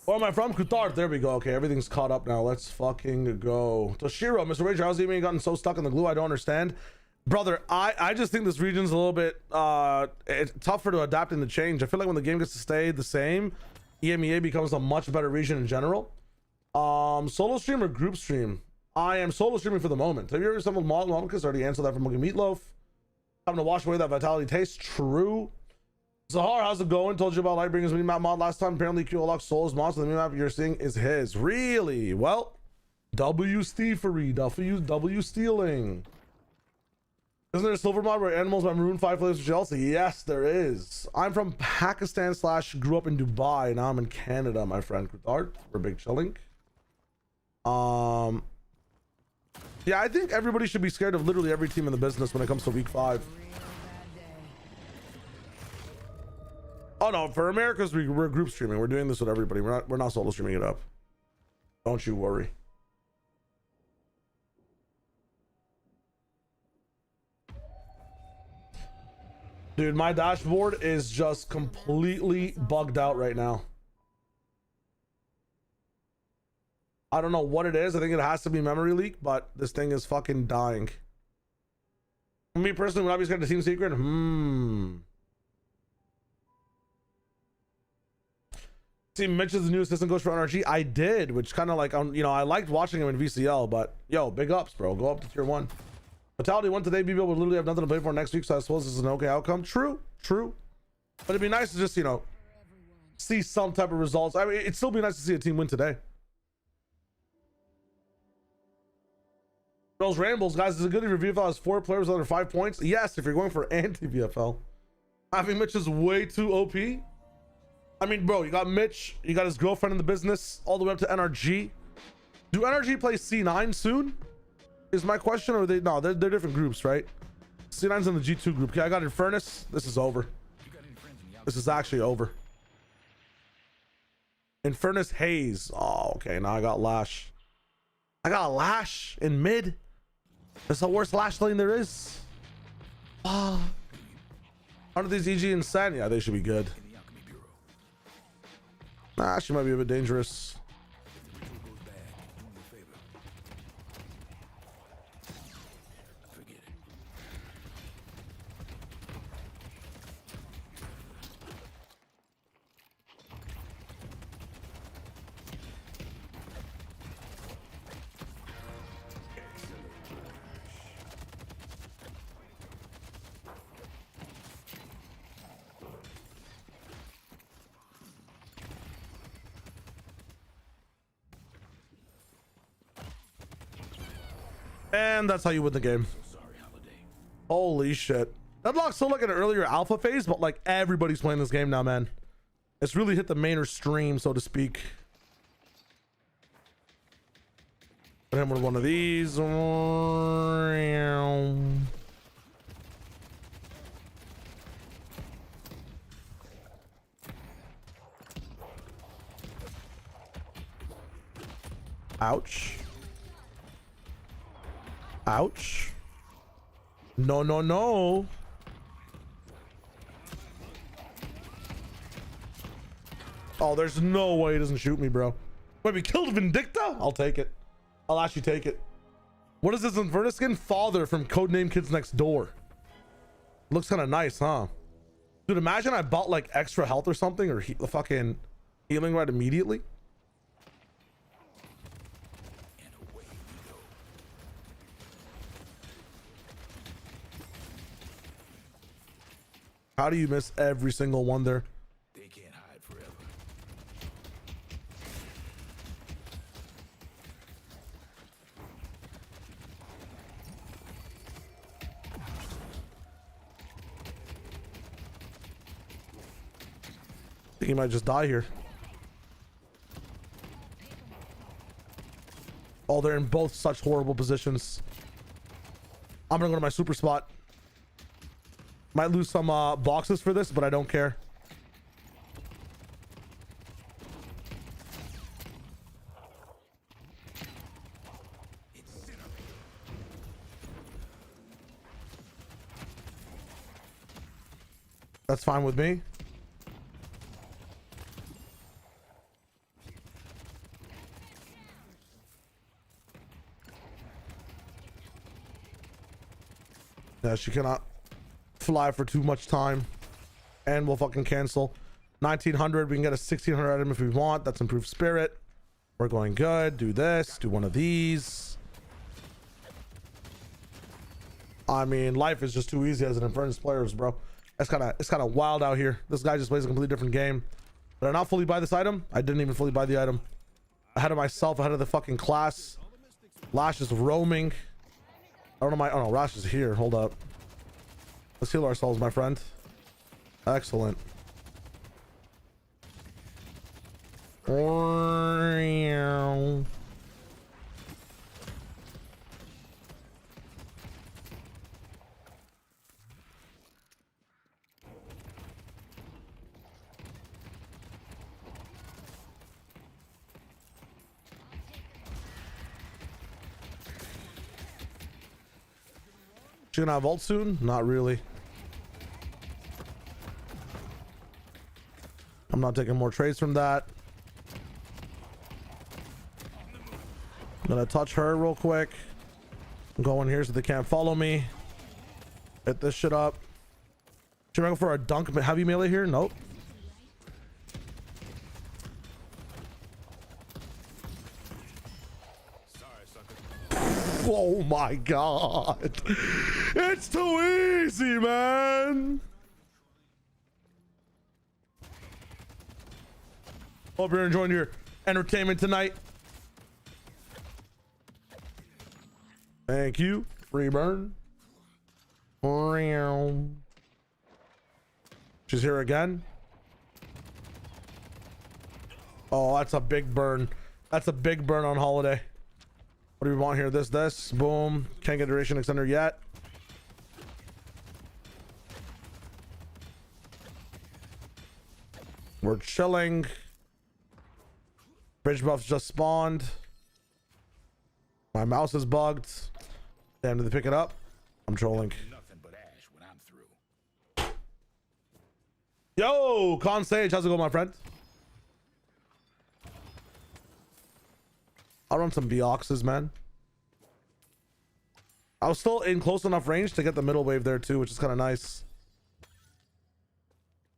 Where am I from? Qatar. There we go. Okay, everything's caught up now. Let's fucking go. Toshiro, Mr. Rager, how's the EMEA gotten so stuck in the glue? I don't understand. Brother, I just think this region's a little bit it's tougher to adapt and to change. I feel like when the game gets to stay the same, EMEA becomes a much better region in general. Solo stream or group stream? I am solo streaming for the moment. Have you ever stumbled Monicus? Already answered that from Monkey Meatloaf. Having to wash away that Vitality taste. True. Zahar, how's it going? Told you about Lightbringer's mini-map mod last time. Apparently QLOX Souls mod, so the mini-map you're seeing is his. Really? Well, W Steefery, W stealing. Isn't there a silver mod where animals by Maroon 5 flavors for Chelsea? Yes, there is. I'm from Pakistan / grew up in Dubai. Now I'm in Canada, my friend. Art, we're big chilling. Yeah, I think everybody should be scared of literally every team in the business when it comes to week 5. Oh no, for America's we're group streaming. We're doing this with everybody. We're not solo streaming it up. Don't you worry. Dude, my dashboard is just completely bugged out right now. I don't know what it is. I think it has to be memory leak, but this thing is fucking dying. Me personally, would I be scared of Team Secret? See, Mitch is the new assistant coach for NRG. I did, which kind of like, you know, I liked watching him in VCL, but yo, big ups, bro. Go up to tier 1. Vitality won today. BBL would literally have nothing to play for next week, so I suppose this is an okay outcome. True. But it'd be nice to just, you know, see some type of results. I mean, it'd still be nice to see a team win today. Those rambles, guys, is it good if your VFL has 4 players under 5 points? Yes, if you're going for anti-VFL. Having Mitch is way too OP. I mean, bro, you got Mitch, you got his girlfriend in the business, all the way up to NRG. Do NRG play C9 soon? Is my question, or they? No, they're different groups, right? C9's in the G2 group. Okay, I got Infernus. This is over. This is actually over. Infernus Haze. Oh, okay. Now I got Lash. I got Lash in mid. That's the worst Lash lane there is. Ah. How are these EG and Sen? Yeah, they should be good. Nah, she might be a bit dangerous. And that's how you win the game. Holy shit. Deadlock's still like an earlier alpha phase, but like everybody's playing this game now, man. It's really hit the mainer stream, so to speak. Put him with one of these. Ouch. Ouch. No, no, no. Oh, there's no way he doesn't shoot me, bro. Wait, we killed Vindicta? I'll take it. I'll actually take it. What is this Inferno skin? Father from Codename Kids Next Door. Looks kind of nice, huh? Dude, imagine I bought like extra health or something, or the fucking healing right immediately. How do you miss every single one there? They can't hide forever. I think he might just die here. Oh, they're in both such horrible positions. I'm gonna go to my super spot. Might lose some boxes for this, but I don't care. That's fine with me. Yeah, she cannot fly for too much time, and we'll fucking cancel. 1900. We can get a 1600 item if we want. That's improved spirit. We're going good. Do this. Do one of these. I mean, life is just too easy as an Infernus players, bro. It's kind of wild out here. This guy just plays a completely different game. Did I not fully buy this item? I didn't even fully buy the item. Ahead of myself, ahead of the fucking class. Lash is roaming. I don't know my. Oh no, Rash is here. Hold up. Let's heal ourselves, my friend. Excellent. She gonna have ult soon? Not really. I'm not taking more trades from that. I'm gonna touch her real quick. I'm going here so they can't follow me. Hit this shit up. Should I go for a dunk heavy melee here? Nope. Oh my god. It's too easy, man. Hope you're enjoying your entertainment tonight. Thank you. Free burn. She's here again. Oh, that's a big burn. That's a big burn on holiday. What do we want here? This. Boom. Can't get duration extender yet. We're chilling. Bridge buffs just spawned. My mouse is bugged. Damn, did they pick it up? I'm trolling. Nothing but ash when I'm through. Yo, Con Sage, how's it going, my friend? I'll run some Bioxes, man. I was still in close enough range to get the middle wave there too, which is kind of nice.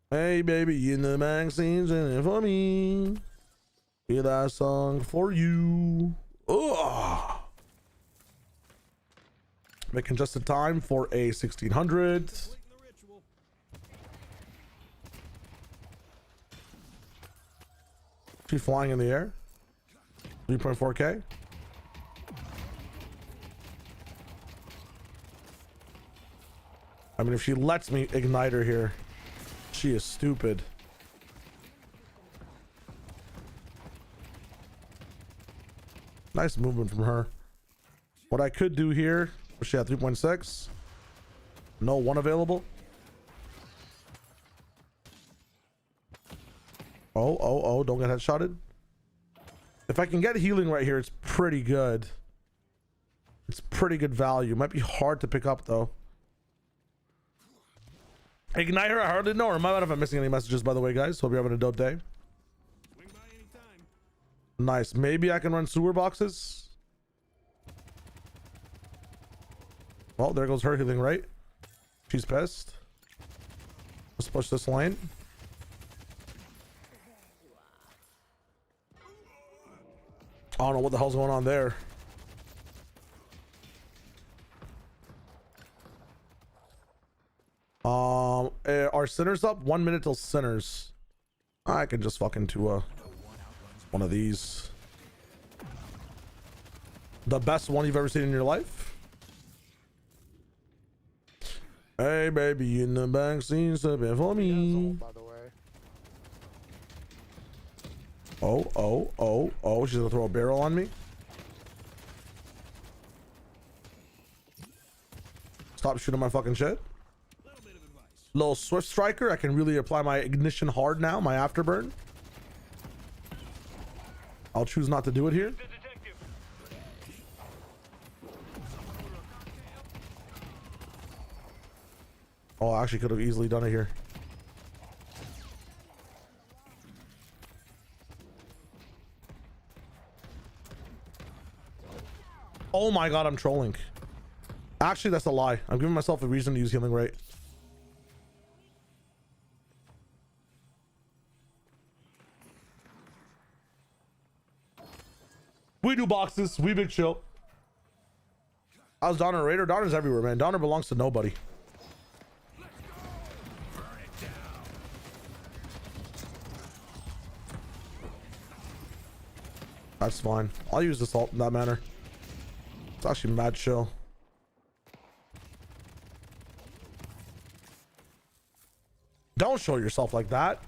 Hey, baby, in the magazines and it for me. Hear that song for you. Ugh. Making just in time for a 1600. She's flying in the air. 3.4K. I mean, if she lets me ignite her here, she is stupid. Nice movement from her. What I could do here, was she at 3.6? No one available. Oh, don't get headshotted. If I can get healing right here, it's pretty good. It's pretty good value. Might be hard to pick up though. Igniter, I hardly know her. Am I not if I'm missing any messages, by the way, guys? Hope you're having a dope day. Nice. Maybe I can run sewer boxes. Well, there goes her healing, right? She's pissed. Let's push this lane. I don't know what the hell's going on there. Are sinners up? 1 minute till sinners. I can just fucking to one of these. The best one you've ever seen in your life. Hey baby in the backseat stepping for me. Oh, she's gonna throw a barrel on me. Stop shooting my fucking shit. Little swift striker. I can really apply my ignition hard now, my afterburn. I'll choose not to do it here. Oh, I actually could have easily done it here. Oh my god, I'm trolling. Actually, that's a lie. I'm giving myself a reason to use healing rate. We do boxes. We big chill. How's Donner Raider? Donner's everywhere, man. Donner belongs to nobody. That's fine. I'll use this ult in that manner. It's actually mad chill. Don't show yourself like that.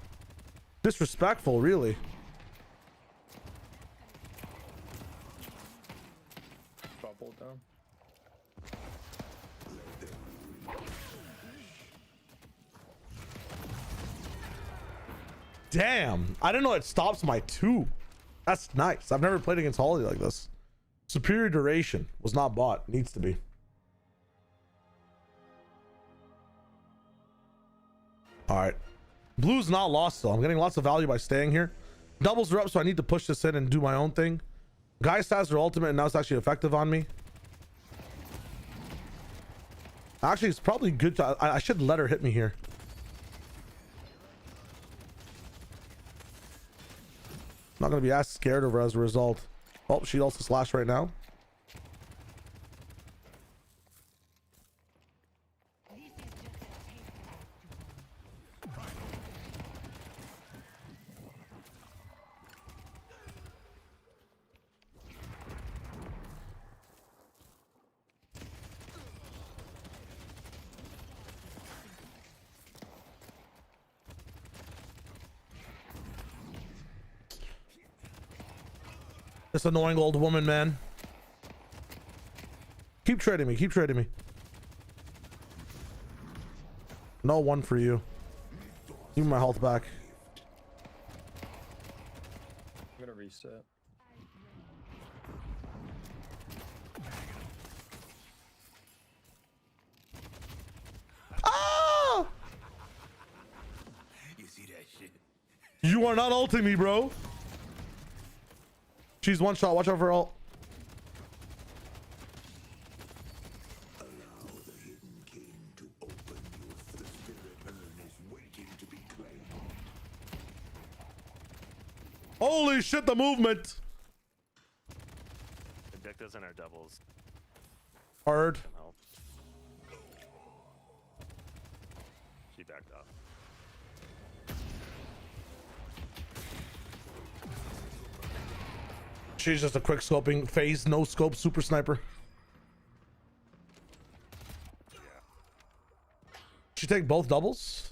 Disrespectful, really. Down. Damn, I didn't know it stops my 2. That's nice. I've never played against Holiday like this. Superior duration was not bought. Needs to be. All right. Blue's not lost though. I'm getting lots of value by staying here. Doubles are up, so I need to push this in and do my own thing. Guys has their ultimate and now it's actually effective on me. Actually, it's probably good to, I should let her hit me here. I'm not gonna be as scared of her as a result. Oh, she also slashed right now. This annoying old woman, man. Keep trading me. Keep trading me. No one for you. Give me my health back. I'm gonna reset. Ah! You see that shit? You are not ulting me, bro. She's one shot. Watch out for ult. Allow the hidden king to open you, for the spirit urn is waiting to be claimed. Holy shit, the movement. Invictus and our doubles. Hard. She backed off. She's just a quick scoping phase, no scope, super sniper. Yeah. She take both doubles?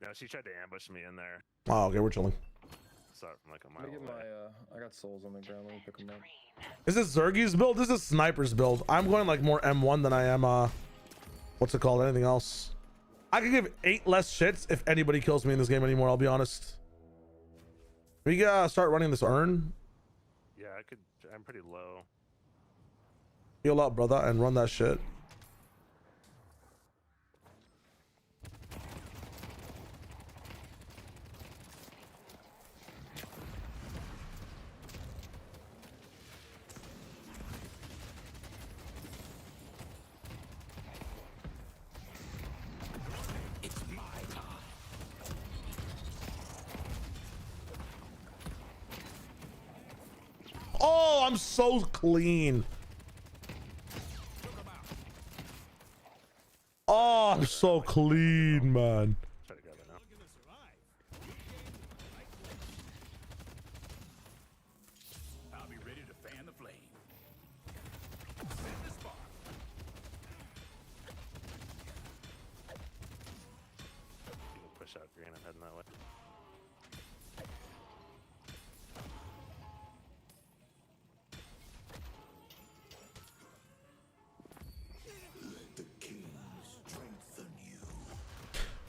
No, she tried to ambush me in there. Oh, okay, we're chilling. Sorry, I'm like a mile Let me get away. my, I got souls on the ground. Let me pick them up. Is this Zergi's build? This is Sniper's build. I'm going like more M1 than I am, what's it called? Anything else. I could give 8 less shits if anybody kills me in this game anymore, I'll be honest. We gotta start running this urn. Yeah, I could I'm pretty low. Heal up, brother, and run that shit. Oh, I'm so clean. Oh, I'm so clean, man. Try to grab it now. I'll be ready to fan the flame. Set the spark. People push out green. I'm heading that way.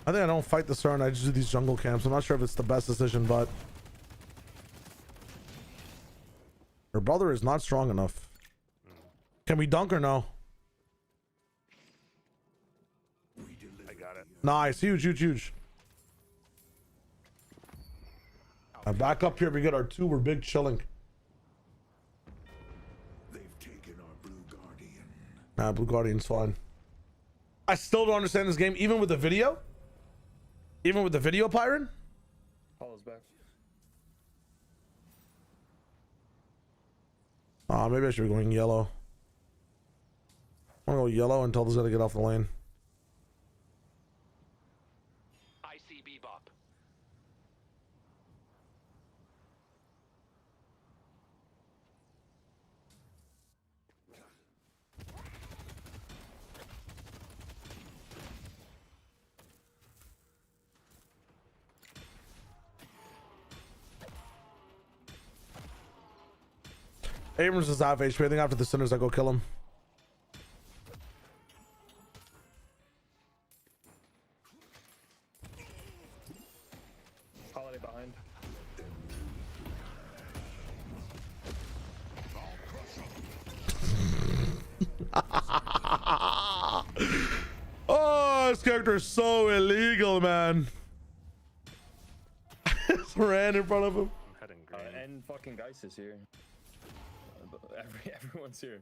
I think I don't fight the Cern. I just do these jungle camps. I'm not sure if it's the best decision, but her brother is not strong enough. Can we dunk or no? I got it. Nice, huge, huge, huge. Back up here. We get our two. We're big chilling. They've taken our Blue Guardian. Nah, Blue Guardian's fine. I still don't understand this game, even with the video. Even with the video, Pyron? Paula's back. Maybe I should be going yellow. I'm gonna go yellow until there's gonna get off the lane. I see Bebop. Abrams is half HP. I think after the Sinners, I go kill him. Holiday behind. Oh, this character is so illegal, man. Just ran in front of him. I'm heading green. And fucking Geist is here. Everyone's here.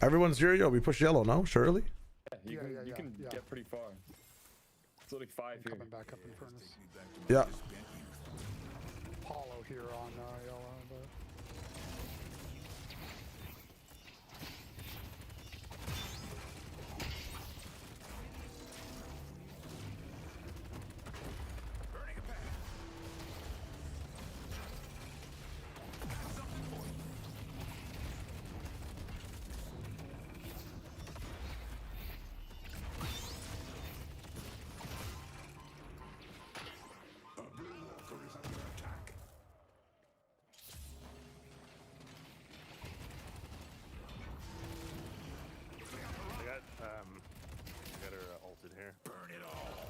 Everyone's here. Yo, we push yellow, no? Surely? Yeah, you can get pretty far. It's only 5 here. Coming back up in furnace. Yeah. Paulo here on yellow, but I got her ulted here. Burn it all.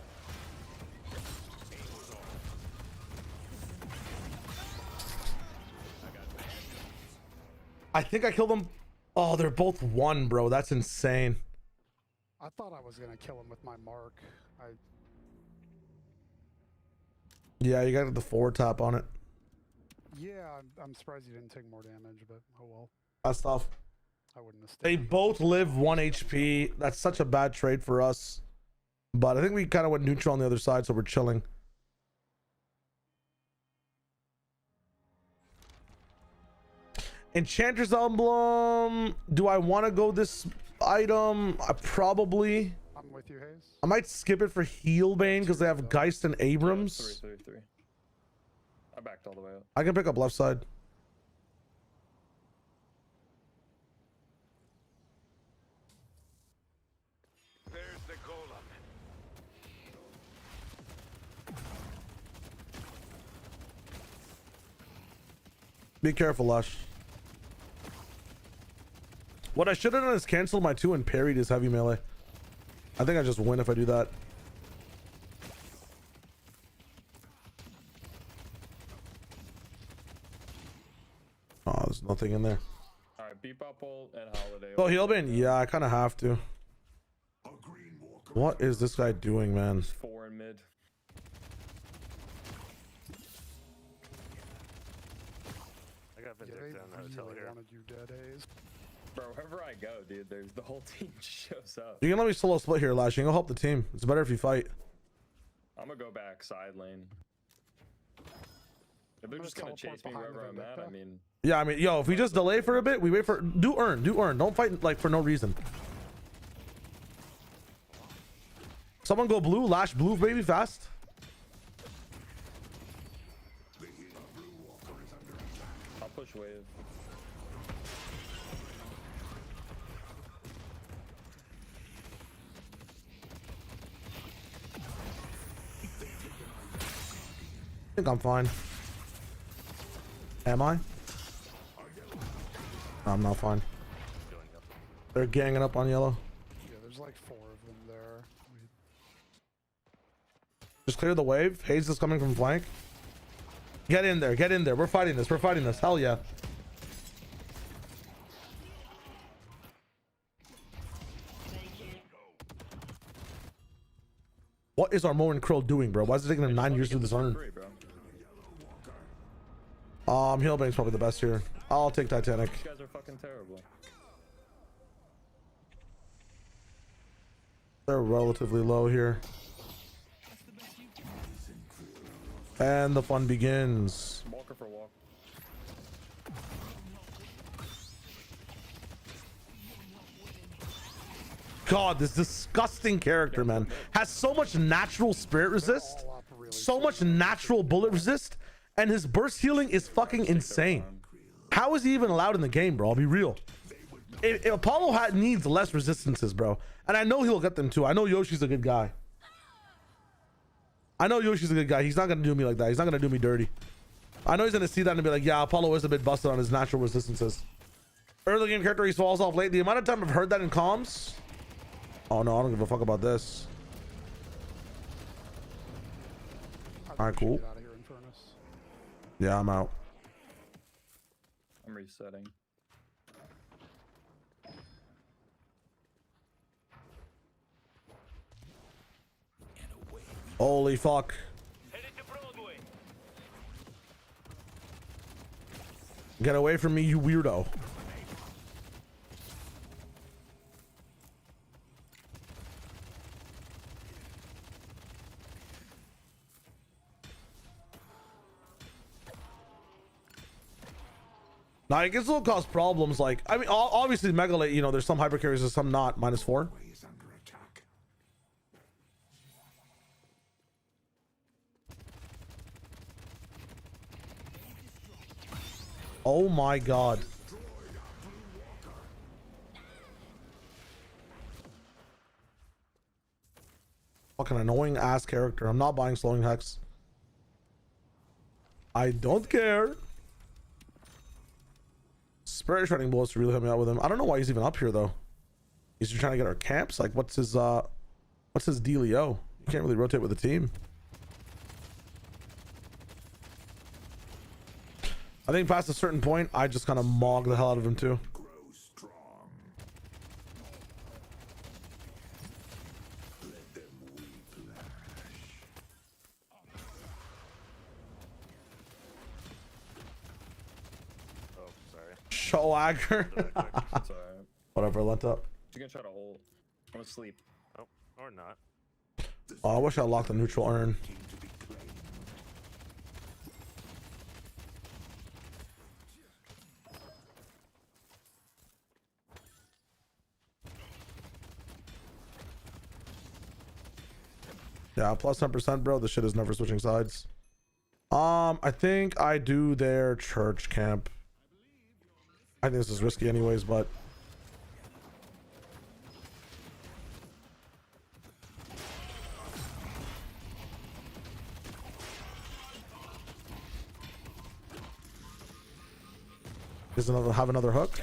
I think I killed them. Oh, they're both 1, bro. That's insane. I thought I was gonna kill him with my mark. Yeah, you got the 4 tap on it. Yeah, I'm surprised you didn't take more damage, but oh well. That's tough. I wouldn't have stayed. They both live 1 HP. That's such a bad trade for us. But I think we kind of went neutral on the other side, so we're chilling. Enchantress Emblem. Do I want to go this item? Probably. I'm with you, Hayes. I might skip it for Healbane because they have Geist and Abrams. 3. I backed all the way up. I can pick up left side. There's the golem. Be careful, Lush. What I should have done is cancel my 2 and parried his heavy melee. I think I just win if I do that. Oh, there's nothing in there. Depop ult and Holiday. Oh, heal bin? Yeah, I kind of have to. What is this guy doing, man? 4 in mid. I got Vindic down the hotel here. Wanted you dead, A's. Bro, wherever I go, dude, there's the whole team shows up. You can let me solo split here, Lash. You can help the team. It's better if you fight. I'm gonna go back side lane. If they're just gonna chase me wherever I'm at, I mean. Yeah, I mean, yo, if we just delay for a bit, we wait for do earn. Don't fight like for no reason. Someone go blue, Lash blue, baby, fast. I'll push wave. I think I'm fine. Am I? No, I'm not fine. They're ganging up on yellow. Yeah, there's like 4 of them there. Just clear the wave. Hayes is coming from flank. Get in there. Get in there. We're fighting this. We're fighting this. Hell yeah. What is Armo and Krill doing, bro? Why is it taking them 9 years to do this earn? Healbang's probably the best here. I'll take Titanic. These guys are fucking terrible. They're relatively low here. And the fun begins. Walker for walk. God, this disgusting character, man, has so much natural spirit resist, so much natural bullet resist, and his burst healing is fucking insane. How is he even allowed in the game, bro? I'll be real. If Apollo needs less resistances, bro, and I know he'll get them too. I know Yoshi's a good guy. He's not gonna do me like that. He's not gonna do me dirty. I know he's gonna see that and be like, yeah, Apollo is a bit busted on his natural resistances. Early game character, he falls off late. The amount of time I've heard that in comms. Oh no, I don't give a fuck about this. All right, cool. Yeah, I'm out. I'm resetting. Holy fuck. Get away from me, you weirdo. Now it gets a little cause problems. Like, I mean, obviously Megalate, you know, there's some hyper carries and some not. -4. Oh my god. Fucking annoying ass character. I'm not buying slowing hex. I don't care. Spirit shredding bullets to really help me out with him. I don't know why he's even up here though. He's just trying to get our camps. Like, what's his dealio? You can't really rotate with the team. I think past a certain point, I just kind of mog the hell out of him too. Schwagger. Whatever, lent up. You're gonna try to hold. I'm gonna sleep. Oh, or not. Oh, I wish I locked the neutral urn. Yeah, plus 10%, bro. This shit is never switching sides. I think I do their church camp. I think this is risky anyways, but is have another hook.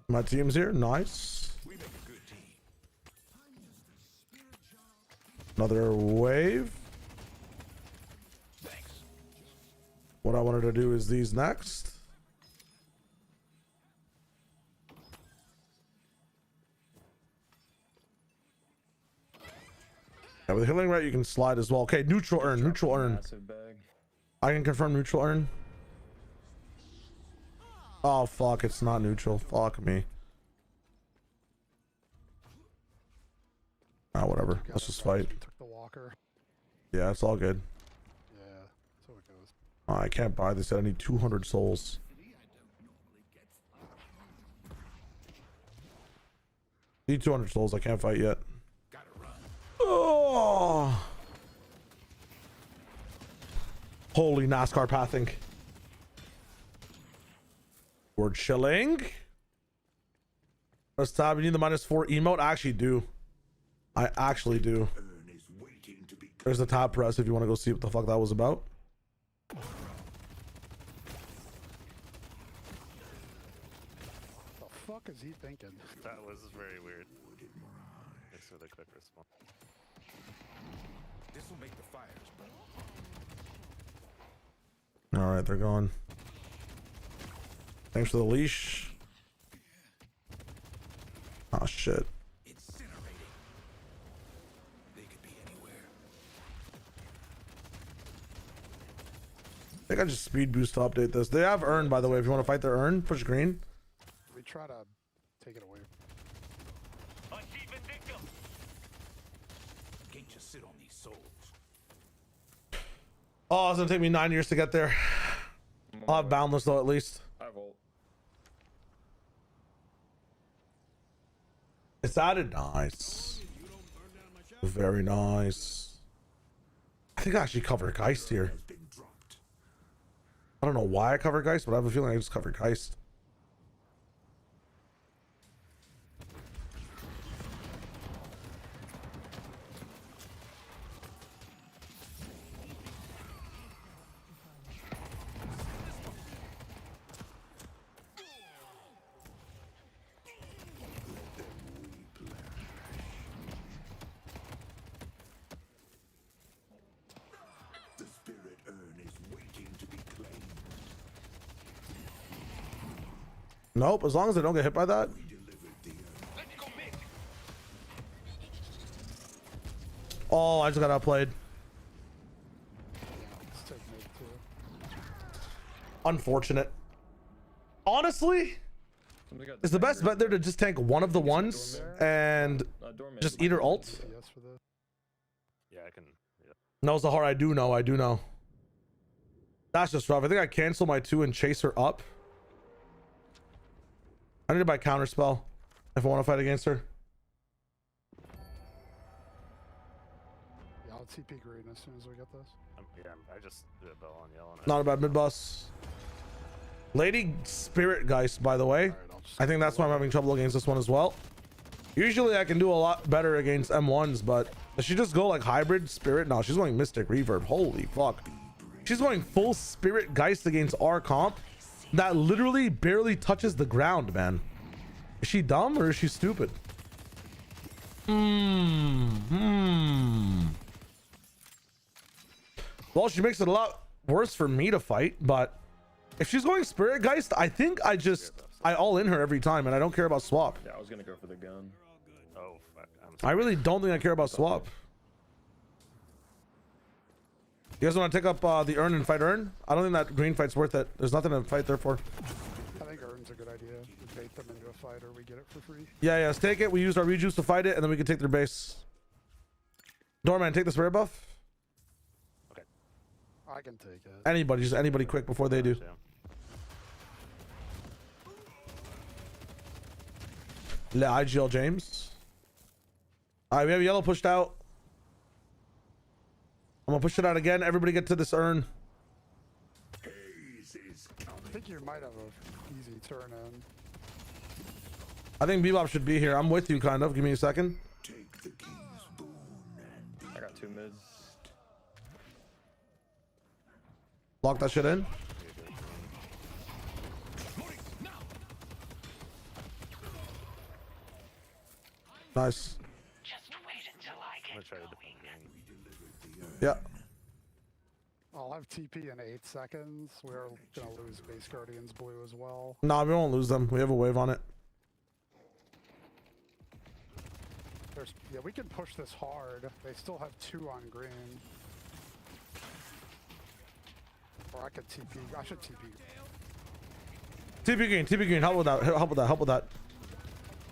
My team's here. Nice. another wave. What I wanted to do is these next. Yeah, with the healing right, you can slide as well. Okay, neutral urn, neutral urn. I can confirm neutral urn. Oh, fuck, it's not neutral. Fuck me. Ah, whatever. Let's just fight. Took the walker. Yeah, it's all good. Yeah, that's how it goes. Oh, I can't buy this. I need 200 souls. Need 200 souls. I can't fight yet. Oh! Holy NASCAR pathing. We're chilling. Let's tab. You need the -4 emote. I actually do. I actually do. There's the tab press if you want to go see what the fuck that was about. The fuck is he thinking? That was very weird. Thanks for the quick response. This will make the fires burn. All right, they're gone. Thanks for the leash. Oh shit. Incinerating. They could be anywhere. I think I just speed boost to update this. They have urn, by the way. If you want to fight their urn, push green. We try to take it away. Can't just sit on these souls. Oh, it's gonna take me 9 years to get there. I'll have boundless though, at least. I vote. It's added. Nice. Very nice. I think I actually covered Geist here. I don't know why I covered Geist, but I have a feeling I just covered Geist. Nope, as long as they don't get hit by that. Oh, I just got outplayed. Unfortunate. Honestly, is the best bet there to just tank one of the ones and just eat her ult? Yeah, I can. Yeah. No, Zahar, I do know. That's just rough. I think I cancel my 2 and chase her up. I need to buy counterspell if I want to fight against her. Yeah, I'll TP green as soon as we get this. Yeah, I just did a bell on yellow. Not a bad mid boss. Lady Spirit Geist, by the way. I think that's why I'm having trouble against this one as well. Usually I can do a lot better against M1s, but does she just go like hybrid Spirit? No, she's going Mystic Reverb. Holy fuck. She's going full Spirit Geist against our comp. That literally barely touches the ground, man. Is she dumb or is she stupid? Well, she makes it a lot worse for me to fight, but if she's going Spirit Geist, I think I all in her every time and I don't care about swap. Yeah, I was gonna go for the gun. Oh, fuck. I really don't think I care about swap. You guys want to take up the urn and fight urn? I don't think that green fight's worth it. There's nothing to fight there for. I think urn's a good idea. We bait them into a fight or we get it for free. Yeah, let's take it. We use our rejuice to fight it, and then we can take their base. Doorman, take the spirit buff. Okay. I can take it. Anybody, just anybody quick before they do. Le IGL James. All right, we have yellow pushed out. I'm gonna push it out again. Everybody get to this urn. I think you might have an easy turn in. I think Bebop should be here. I'm with you, kind of. Give me a second. I got 2 mids. Lock that shit in. Nice. I'm gonna try to defend green. Yeah. I'll have TP in 8 seconds. We're gonna lose base Guardians blue as well. Nah, we won't lose them. We have a wave on it. Yeah, we can push this hard. They still have 2 on green. Or I could TP. I should TP. TP green, TP green. Help with that. Help with that. Help with that.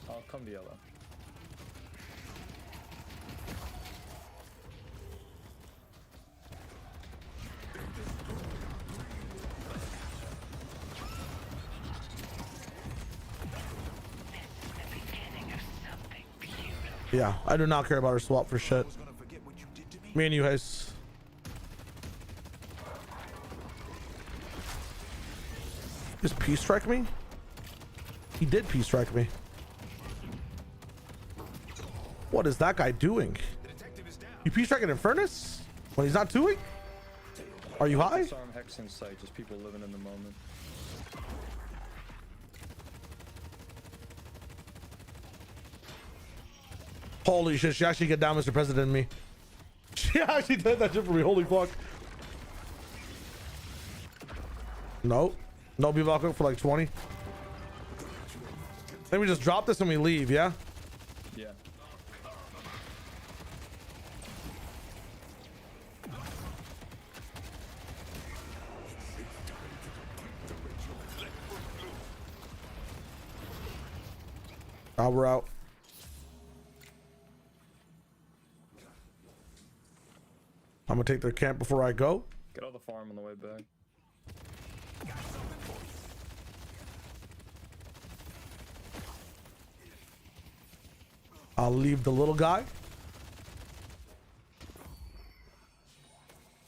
I'll come to yellow. Yeah, I do not care about our swap for shit. Me and you guys. Just P strike me? He did P strike me. What is that guy doing? You P striking Infernus? When he's not doing? Are you high? Disarm Hex in sight, just people living in the moment. Holy shit, she actually get down, Mr. President, me. She actually did that shit for me, holy fuck. No. No B-Block for like 20. Then we just drop this and we leave, yeah? Yeah. We're out. I'm gonna take their camp before I go. Get all the farm on the way back. I'll leave the little guy.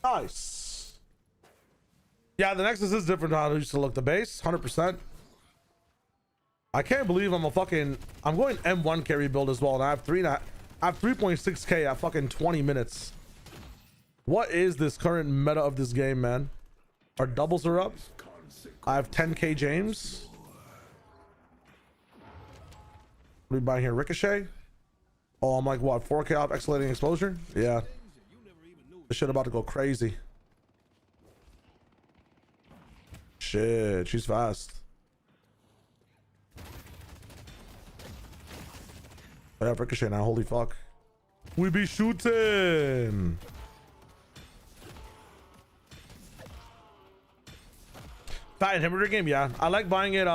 Nice. Yeah, the Nexus is different than how it used to look. The base, 100%. I can't believe I'm going M1 carry build as well, and I have 3.6k at fucking 20 minutes. What is this current meta of this game, man? Our doubles are up. I have 10k James. What are we buying here? Ricochet? Oh, I'm like, what, 4k off escalating exposure? Yeah. This shit about to go crazy. Shit, she's fast. I have Ricochet now, holy fuck. We be shooting. Fat inhibitor game, yeah. I like buying it.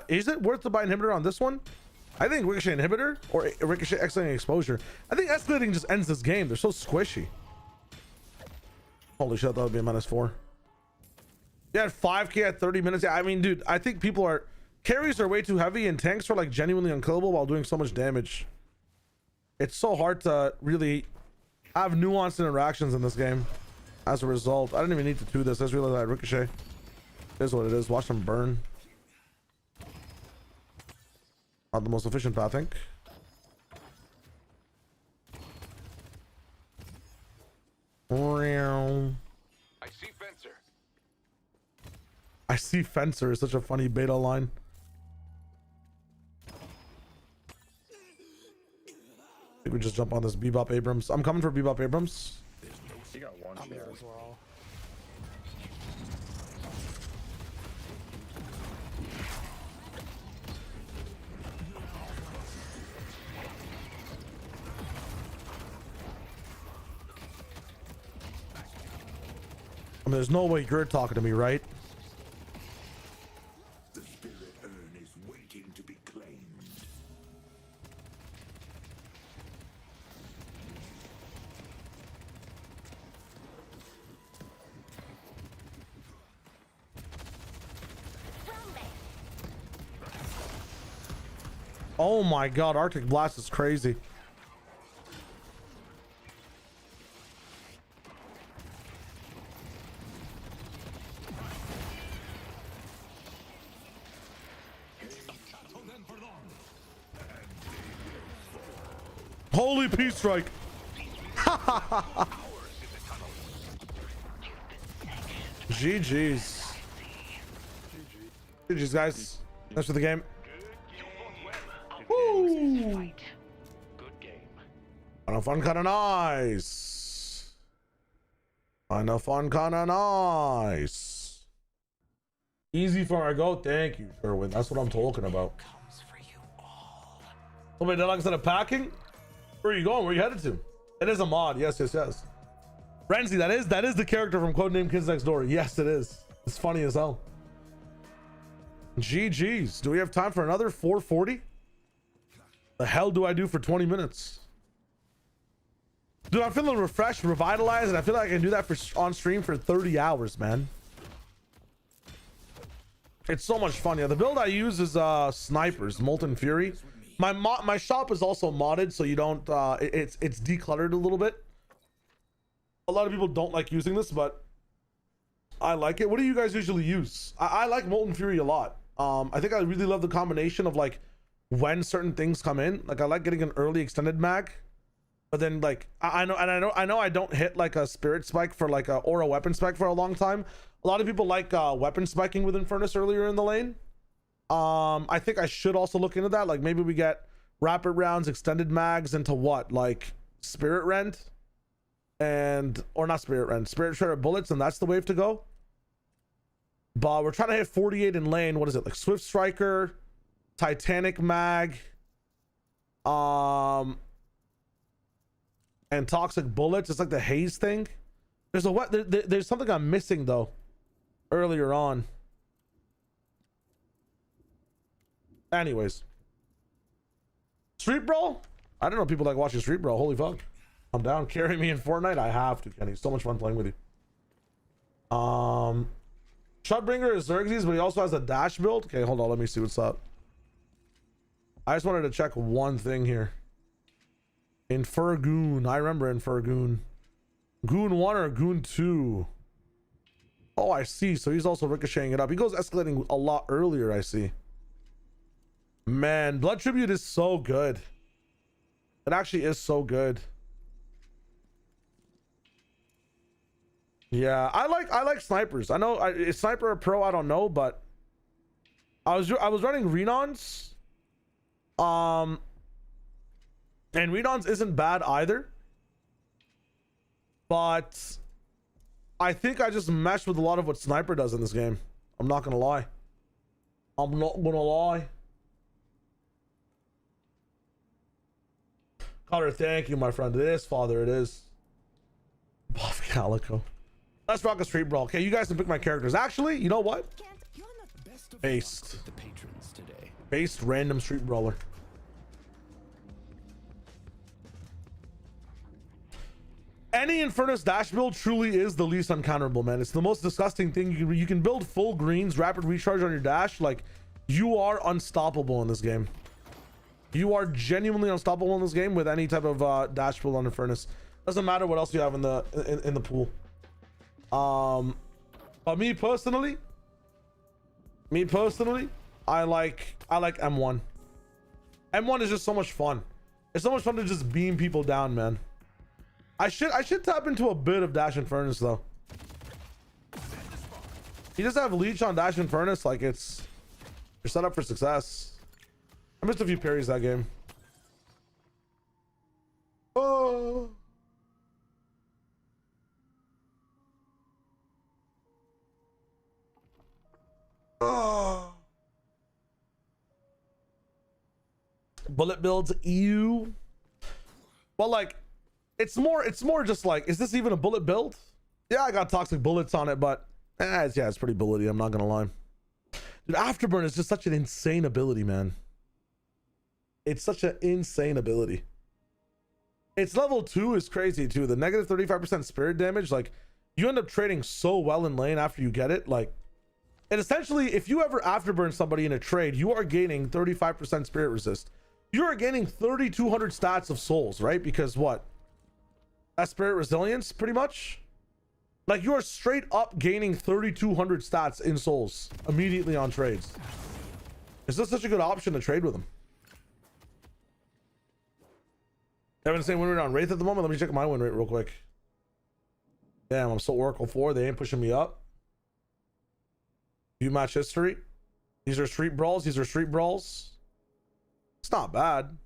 Is it worth to buy inhibitor on this one? I think Ricochet inhibitor or Ricochet escalating exposure. I think escalating just ends this game. They're so squishy. Holy shit, that would be a -4. Yeah, 5k at 30 minutes. Yeah, I mean, dude, I think carries are way too heavy and tanks are like genuinely unkillable while doing so much damage. It's so hard to really have nuanced interactions in this game. As a result, I didn't even need to do this. I just realized I had Ricochet. It is what it is. Watch them burn. Not the most efficient path, I think. I see Fencer. I see Fencer is such a funny beta line. I think we just jump on this Bebop Abrams. I'm coming for Bebop Abrams. You got one share as well. I mean, there's no way you're talking to me, right? The spirit urn is waiting to be claimed. Oh my god, Arctic Blast is crazy. Holy Peace Strike. GG's. GG's, guys. Thanks for the game. Woo! Kind of fun, kind of nice. Kinda fun, kinda nice. Easy for our goat. Thank you, Sherwin. That's what I'm talking about. Somebody did like instead of packing? Where are you going? Where are you headed to? It is a mod. Yes, yes, yes. Renzi, that is the character from Codename Kids Next Door. Yes, it is. It's funny as hell. GG's. Do we have time for another 440? The hell do I do for 20 minutes? Dude, I'm feeling refreshed, revitalized, and I feel like I can do that on stream for 30 hours, man. It's so much fun. Yeah, the build I use is snipers, Molten Fury. My shop is also modded, so you don't it's decluttered a little bit. A lot of people don't like using this, but I like it. What do you guys usually use? I like Molten Fury a lot. I think I really love the combination of like when certain things come in. Like I like getting an early extended mag, but then like I know I don't hit like a spirit spike for like or a weapon spike for a long time. A lot of people like weapon spiking with Infernus earlier in the lane. I think I should also look into that. Like maybe we get rapid rounds, extended mags into what, like Spirit Rend, or not Spirit Rend, Spirit Shredder bullets, and that's the wave to go. But we're trying to hit 48 in lane. What is it, like Swift Striker, Titanic mag, and toxic bullets. It's like the haze thing. There's something I'm missing though earlier on. Anyways, Street Brawl. I don't know people like watching Street Brawl. Holy fuck, I'm down. Carry me in Fortnite. I have to, Kenny. So much fun playing with you. Shotbringer is Xerxes, but he also has a dash build. Okay, hold on, let me see what's up. I just wanted to check one thing here. Infergoon. I remember Infergoon. Goon 1 or Goon 2? Oh, I see. So he's also ricocheting it up. He goes escalating a lot earlier, I see. Man, Blood Tribute is so good. It actually is so good. Yeah, I like snipers. I know is sniper a pro? I don't know, but I was running Renons. And Renons isn't bad either. But I think I just meshed with a lot of what sniper does in this game. I'm not gonna lie. I'm not gonna lie. Connor, thank you, my friend. It is, Father. It is. Buff Calico. Let's rock a Street Brawl. Okay, you guys can pick my characters. Actually, you know what? Based. Based random Street Brawler. Any Infernus dash build truly is the least uncounterable, man. It's the most disgusting thing. You can build full greens, rapid recharge on your dash. Like, you are unstoppable in this game. You are genuinely unstoppable in this game with any type of dash build on Infernus. Doesn't matter what else you have in the pool. But me personally, I like M1. M1 is just so much fun. It's so much fun to just beam people down, man. I should tap into a bit of Dash Infernus though. You just have Leech on Dash Infernus, like you're set up for success. I missed a few parries that game. Oh. Oh. Bullet builds, ew. Well, like, it's more just like, is this even a bullet build? Yeah, I got toxic bullets on it, but it's pretty bullety, I'm not gonna lie. Dude, Afterburn is just such an insane ability, man. It's such an insane ability. Its level 2 is crazy too. The negative 35% spirit damage, like, you end up trading so well in lane after you get it, like, and essentially, if you ever afterburn somebody in a trade, you are gaining 35% spirit resist. You are gaining 3,200 stats of souls, right? Because what? That's spirit resilience, pretty much. Like, you are straight up gaining 3,200 stats in souls immediately on trades. It's just such a good option to trade with them. Evan's saying win rate on Wraith at the moment. Let me check my win rate real quick. Damn, I'm still Oracle 4. They ain't pushing me up. View match history. These are street brawls. These are street brawls. It's not bad.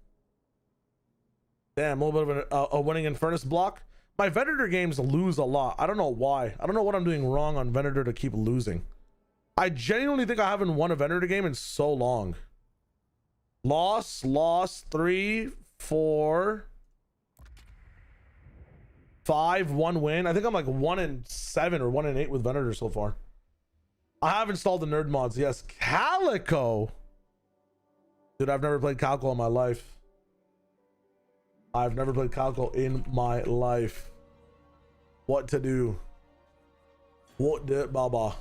Damn, a little bit of a winning Infernus block. My Venator games lose a lot. I don't know why. I don't know what I'm doing wrong on Venator to keep losing. I genuinely think I haven't won a Venator game in so long. Lost 3, 4, 5, 1 win. I think I'm like 1-7 or 1-8 with Venator so far. I have installed the nerd mods. Yes, Calico. Dude, I've never played Calico in my life. I've never played Calico in my life. What to do? What did Baba?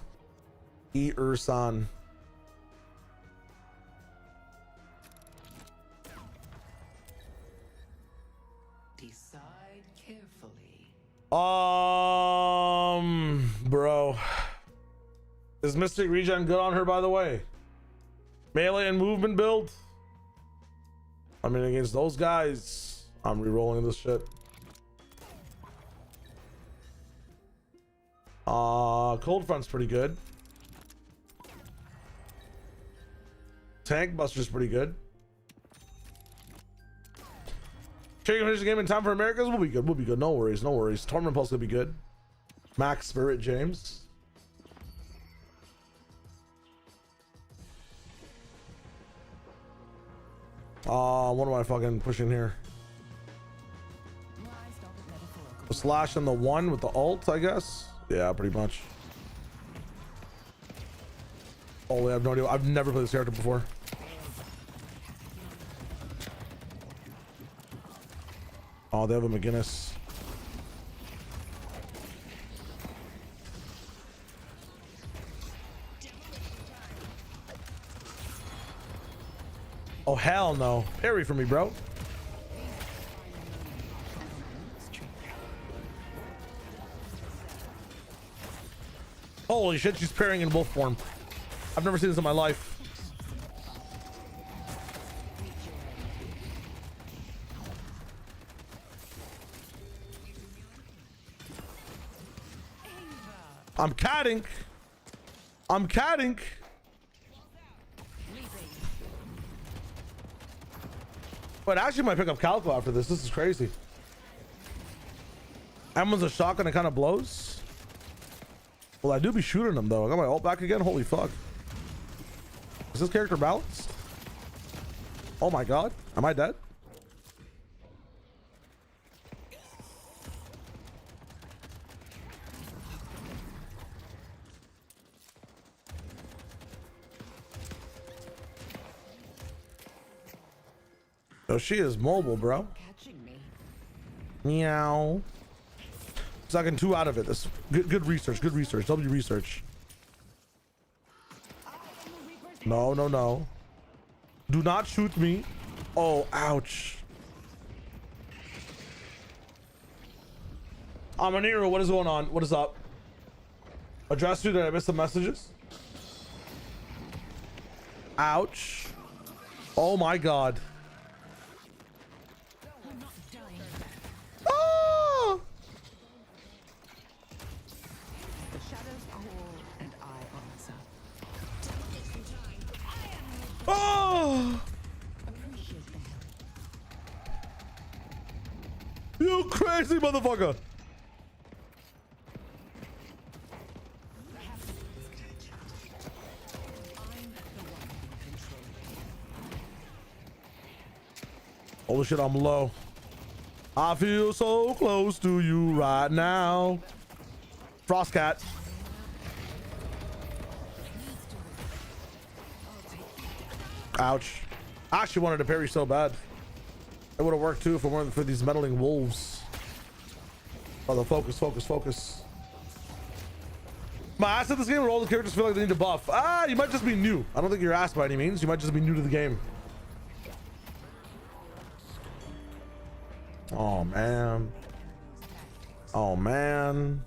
San. Decide carefully. Bro. Is Mystic Regen good on her, by the way? Melee and movement build? I mean, against those guys, I'm re-rolling this shit. Cold Front's pretty good. Tank Buster's pretty good. Sure you can finish the game in time for Americas? We'll be good. We'll be good. No worries. No worries. Torment Pulse will be good. Max Spirit James. What am I fucking pushing here? Slash on the 1 with the ult, I guess. Yeah, pretty much. Oh, I have no idea. I've never played this character before. Oh, they have a McGinnis. Oh, hell no. Parry for me, bro. Holy shit, she's parrying in wolf form. I've never seen this in my life. I'm catting. I'm catting. But I actually might pick up Calico after this. This is crazy. Everyone's a shotgun and kind of blows. Well, I do be shooting them though. I got my ult back again. Holy fuck. Is this character balanced? Oh my god. Am I dead? Oh, she is mobile, bro. Meow. Sucking 2 out of it. This good research. Good research. W research. No, no, no. Do not shoot me. Oh, ouch. I'm an hero. What is going on? What is up? Address you. Did I miss the messages? Ouch. Oh my god. Oh! The shadows call and I answer. Oh! You crazy motherfucker! Holy shit, I'm low. I feel so close to you right now. Frostcat. Ouch. I actually wanted to parry so bad. It would have worked too if it weren't for these meddling wolves. Oh, the focus, focus, focus. My ass at this game where all the characters feel like they need to buff. Ah, you might just be new. I don't think you're ass by any means. You might just be new to the game. Oh man. Oh man.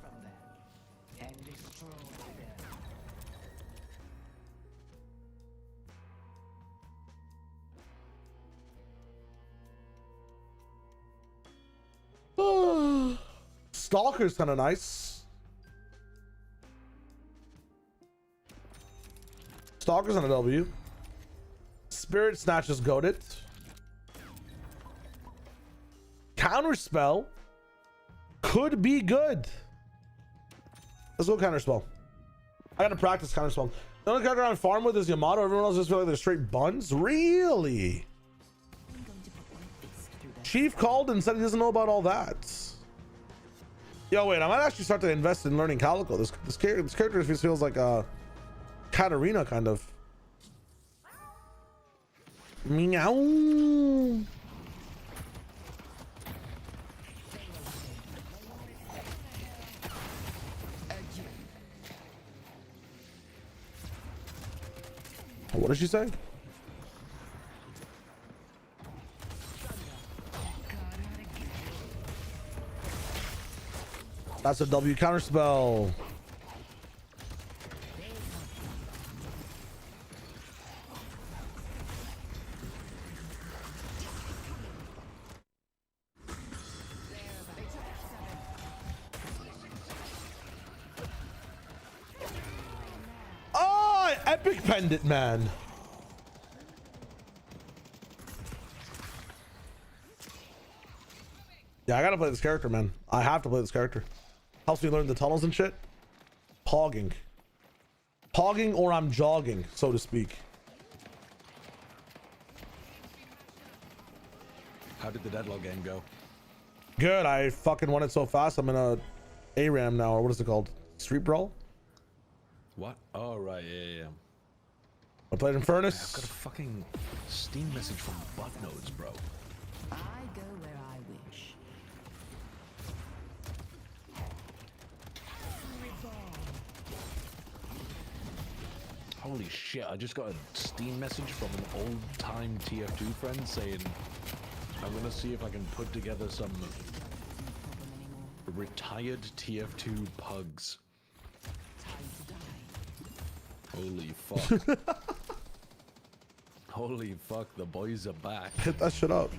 Stalker's kind of nice. Stalker's on a W. Spirit Snatch is goated. Counter spell. could be good. Let's go counterspell. I gotta practice counterspell. The only character I'm farm with is Yamato. Everyone else just feel like they're straight buns. Really? Chief called and said he doesn't know about all that. Yo, wait, I might actually start to invest in learning Calico. This character feels like a Katarina kind of. Meow. What did she say? That's a W counter spell. Oh, epic pendant, man. Yeah, I gotta play this character, man. I have to play this character. Helps me learn the tunnels and shit. Pogging. Pogging or I'm jogging, so to speak. How did the deadlock game go? Good. I fucking won it so fast. I'm in a ARAM now, or what is it called? Street Brawl? What? Oh, right. Yeah. I played in Furnace. I've got a fucking Steam message from Butt Nodes, bro. I go where I wish. Holy shit, I just got a Steam message from an old-time TF2 friend saying, I'm gonna see if I can put together some retired TF2 pugs. Holy fuck. Holy fuck, the boys are back. Hit that shit up.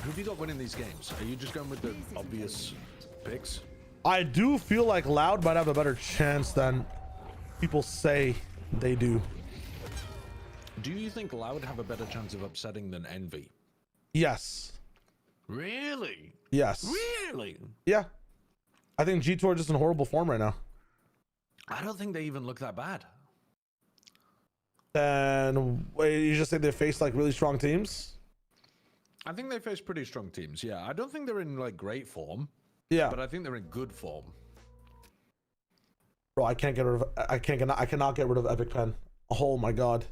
Who have you got winning these games? Are you just going with the obvious picks? I do feel like Loud might have a better chance than people say they do. Do you think Loud have a better chance of upsetting than Envy? Yes. Really? Yes. Really? Yeah. I think G2 are just in horrible form right now. I don't think they even look that bad. And wait, you just say they face like really strong teams? I think they face pretty strong teams, yeah. I don't think they're in like great form. Yeah. But I think they're in good form. Bro, I can't get rid of I cannot get rid of Epic Pen. Oh my god.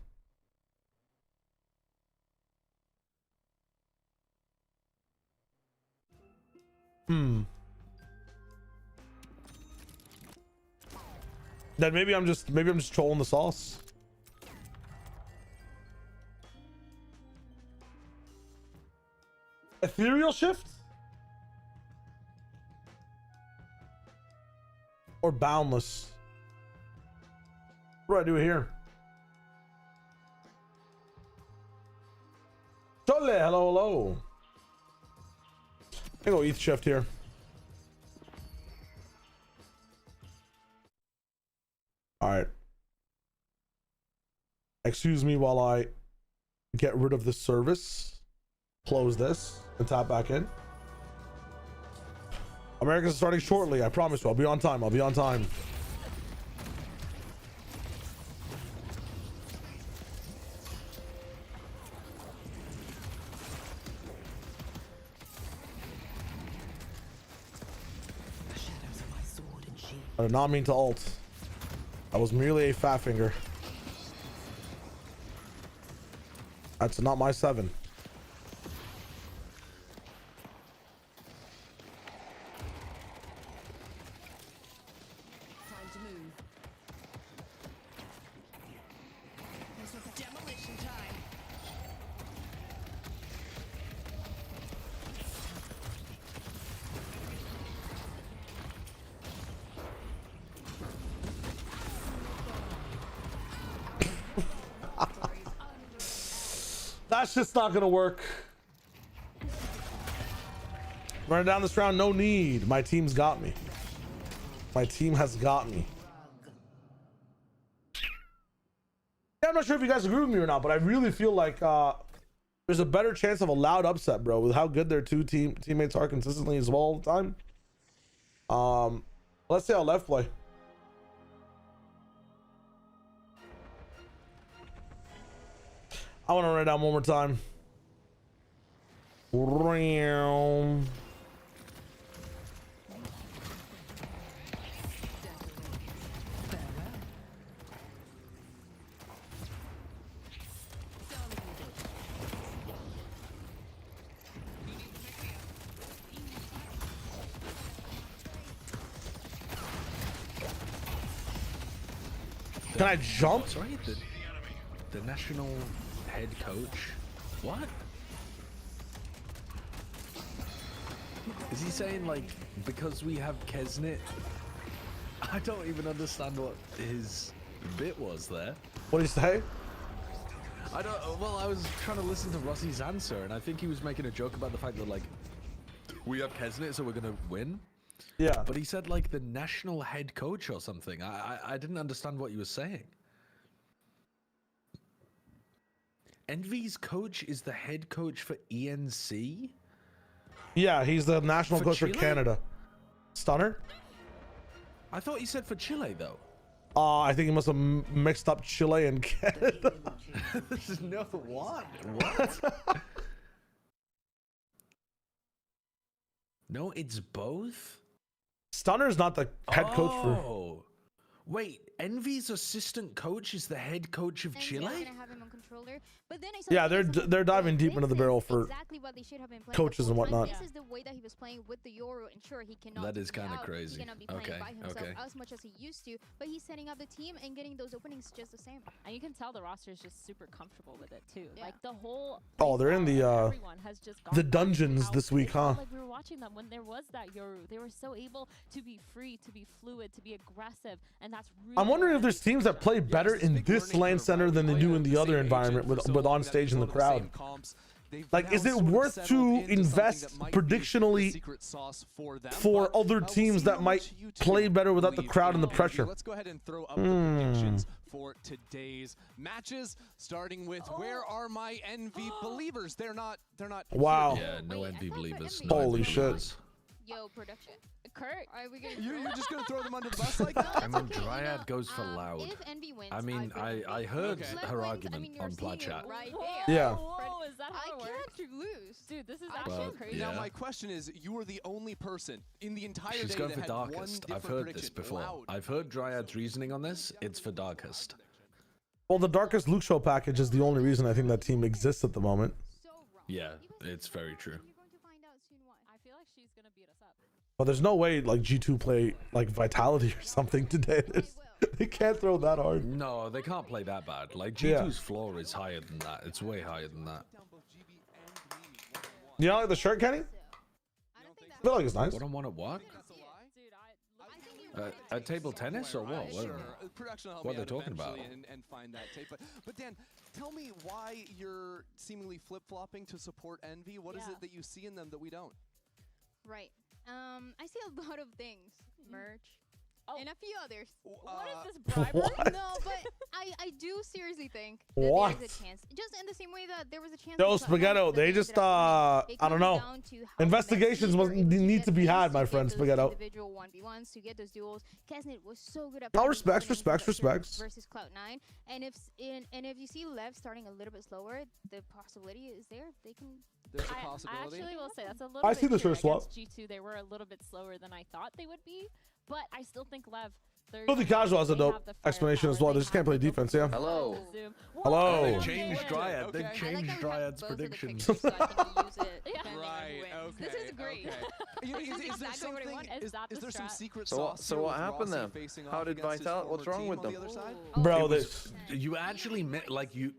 Then maybe I'm just trolling the sauce. Ethereal shift? Or boundless? What do I do here? Chole, hello. I go ETH shift here. All right. Excuse me while I get rid of the service, close this, and tap back in. America's starting shortly. I promise you. I'll be on time. I'll be on time. I did not mean to ult. I was merely a fat finger. That's not my 7. Time to move. Demolition time. That's just not gonna work. Running down this round, no need. My team's got me. My team has got me. not sure if you guys agree with me or not, but I really feel like there's a better chance of a loud upset, bro, with how good their teammates are consistently as well all the time. Let's see how LEV play. I want to write down one more time. Can I jump? Sorry, the national head coach. What? Is he saying like because we have Kesnit? I don't even understand what his bit was there. What did he say? I don't. Well, I was trying to listen to Rossi's answer, and I think he was making a joke about the fact that like we have Kesnit, so we're gonna win. Yeah. But he said like the national head coach or something. I didn't understand what he was saying. Envy's coach is the head coach for ENC? Yeah, he's the national coach for Canada. Stunner? I thought he said for Chile though. I think he must have mixed up Chile and Canada. No, what? What? No, it's both? Stunner's not the head coach for... Wait, Envy's assistant coach is the head coach of Chile? Yeah, they're diving deep into the barrel for coaches and whatnot. This is the way that he was playing with the Euro, and sure, he cannot. That is kind of crazy. He cannot be playing by himself as much as he used to, but he's setting up the team and getting those openings just the same. And you can tell the roster is just super comfortable with it too. Like the whole. Oh, they're in the dungeons this week, huh? Like we were watching them when there was that Euro, they were so able to be free, to be fluid, to be aggressive, and that's really. I'm wondering if there's teams that play better in this LAN center than they do in the other environment with on stage in the crowd. Like, is it worth to invest predictionally for other teams that might play better without the crowd and the pressure? Let's go ahead and throw up the predictions for today's matches, starting with where are my Envy believers? They're not. Wow. Yeah, no Envy believers. No Holy Envy shit. believers. Yo, production. Kurt, are we gonna? You're just gonna throw them under the bus like that? I mean, Dryad goes for loud. If Envy wins, I mean, I heard her argument on Plat Chat. Yeah. Whoa, is that how it works? I can't lose. Dude, this is actually crazy. Now, my question is, you are the only person in the entire She's day going that for had Darkest. one I've different heard this prediction. before. Loud. I've heard Dryad's reasoning on this. It's for Darkest. Well, the Darkest Luke Show package is the only reason I think that team exists at the moment. Yeah, it's very true. I feel like she's gonna beat us up. But there's no way like G2 play like Vitality or something today. They can't throw that hard. No, they can't play that bad. Like G2's floor is higher than that. It's way higher than that. You don't like the shirt, Kenny? I feel like it's nice. What on one at what? At table tennis or what? What are they talking about? And find that tape. But Dan, tell me why you're seemingly flip-flopping to support Envy. What is it that you see in them that we don't? Right. I see a lot of things. Merch. And a few others. What is this bribery? No, but I do seriously think that What? there's a chance. Just in the same way that there was a chance. Yo, that Spaghetto, they just I don't know. Investigations need to be had, my friend Spaghetto. Individual 1v1s to get those duels. Kesnit was so good at No, respects. versus Cloud9. And if you see LEV starting a little bit slower, the possibility is there. They can. There's a I possibility. actually will say that's a little I bit see the true. shirt swap. Against G2, they were a little bit slower than I thought they would be, but I still think LEV. Filthy Casual has a dope explanation as well. They just can't play defense, yeah. Hello. Hello. They changed Dryad. They changed Dryad's predictions. Right. Okay. This is great. Is there something? Is there some secret So sauce? so what happened then? How did Vital? What's wrong with them? Bro, you actually like you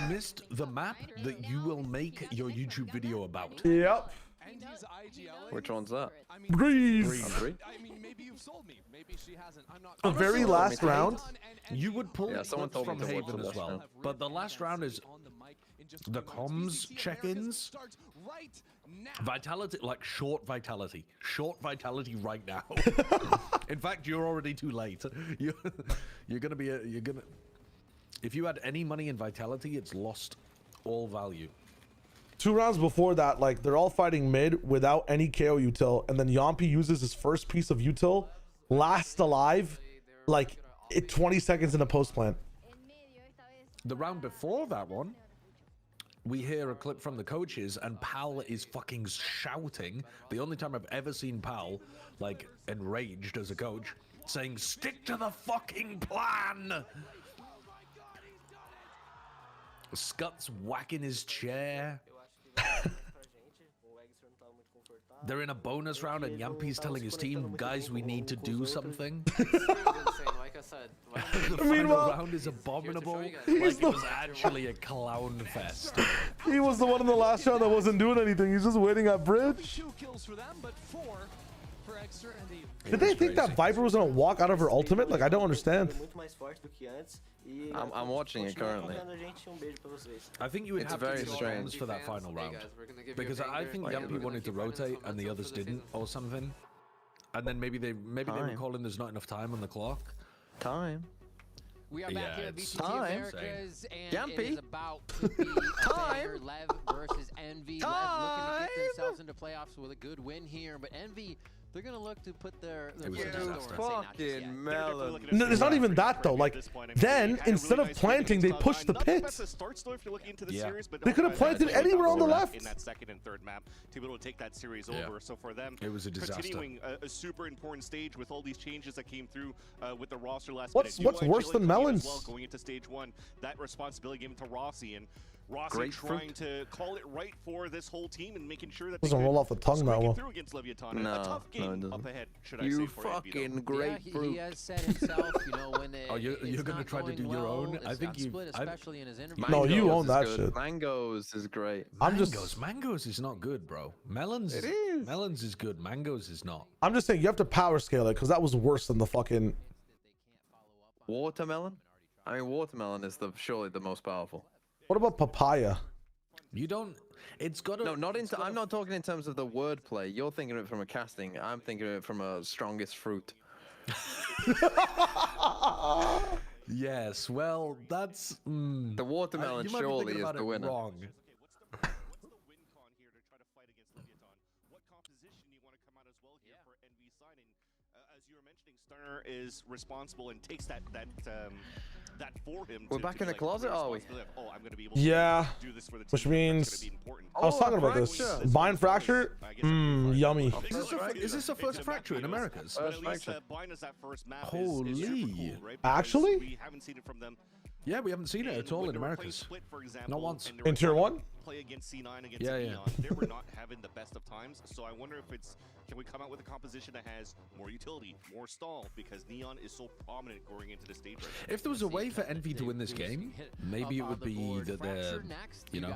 missed the map that you will make your YouTube video about. Yep. Which one's that? Breeze. I mean, maybe you've sold me. Maybe she hasn't. I'm not. The very last round. You would pull someone clips told me from to watch Haven the as last well, round. but the last round is the comms check-ins. Vitality, like short vitality right now. In fact, you're already too late. You're gonna be If you had any money in Vitality, it's lost all value. 2 rounds before that, like, they're all fighting mid without any KO util, and then Yampi uses his first piece of util, last alive, like, 20 seconds in a post plant. The round before that one, we hear a clip from the coaches, and Pal is fucking shouting. The only time I've ever seen Pal, like, enraged as a coach, saying, "Stick to the fucking plan!" Scott's whacking his chair. They're in a bonus round, and Yampi's telling his team, "Guys, we need to do something." The final round is abominable. Like it was actually a clown fest. He was the one in the last round that wasn't doing anything. He's just waiting at bridge. 2 kills for them, but 4 for Extra and the. Did they think that Viper was gonna walk out of her ultimate? Like, I don't understand. I'm watching it currently. I think you would have very to be strange for that final round, because I think Yampy wanted to rotate and the others didn't, or something. And then maybe they were calling there's not enough time on the clock. We are back here at it's VCT Americas, and Yampy. it is about to be a LEV versus Envy. LEV looking to get themselves into playoffs with a good win here, but Envy, they're going to look to put their fucking melon. No, it's not even that though. Like, then instead of planting, they pushed the pits. They could have planted anywhere on the left. In that second and third map to be able to take that series over. So for them, it was a disaster. Continuing a super important stage with all these changes that came through with the roster last What's worse than melons? Well, going into stage 1, that responsibility given to Rossi, and Rossi trying to call it right for this whole team and making sure that doesn't roll off the tongue that well. through against Leviathan. No, a tough game no, up ahead, should I you say, for fucking Envy, grapefruit. He has said himself, you know, when Oh, you're gonna try to do your own? I think you. especially in his interview. No, you own that good. shit. Mangoes is great. Mangoes is not good, bro. Melons. It is. Melons is good. Mangoes is not. I'm just saying you have to power scale it because that was worse than the fucking Watermelon. I mean, watermelon is surely the most powerful. What about papaya? You don't. It's got to. No, not into. I'm not talking in terms of the wordplay. You're thinking of it from a casting. I'm thinking of it from a strongest fruit. Yes. Well, that's. The watermelon surely is the winner. Wrong. Stunner is responsible and takes that for him. We're back in the closet, are we? Oh, I'm gonna be able Yeah, to do this for the which team. means I was talking about this. Bind fracture, yummy. Is this the first fracture in Americas? Holy! Cool, right? Actually, we haven't seen it from them. Yeah, we haven't seen it at all in Americas. Split, for example, not once. In tier 1? Play against C9 against yeah, Neon. They were not having the best of times, so I wonder if can we come out with a composition that has more utility, more stall, because Neon is so prominent going into the stage right now. If there was a way for Envy to win this game, maybe it would be that they're, you know,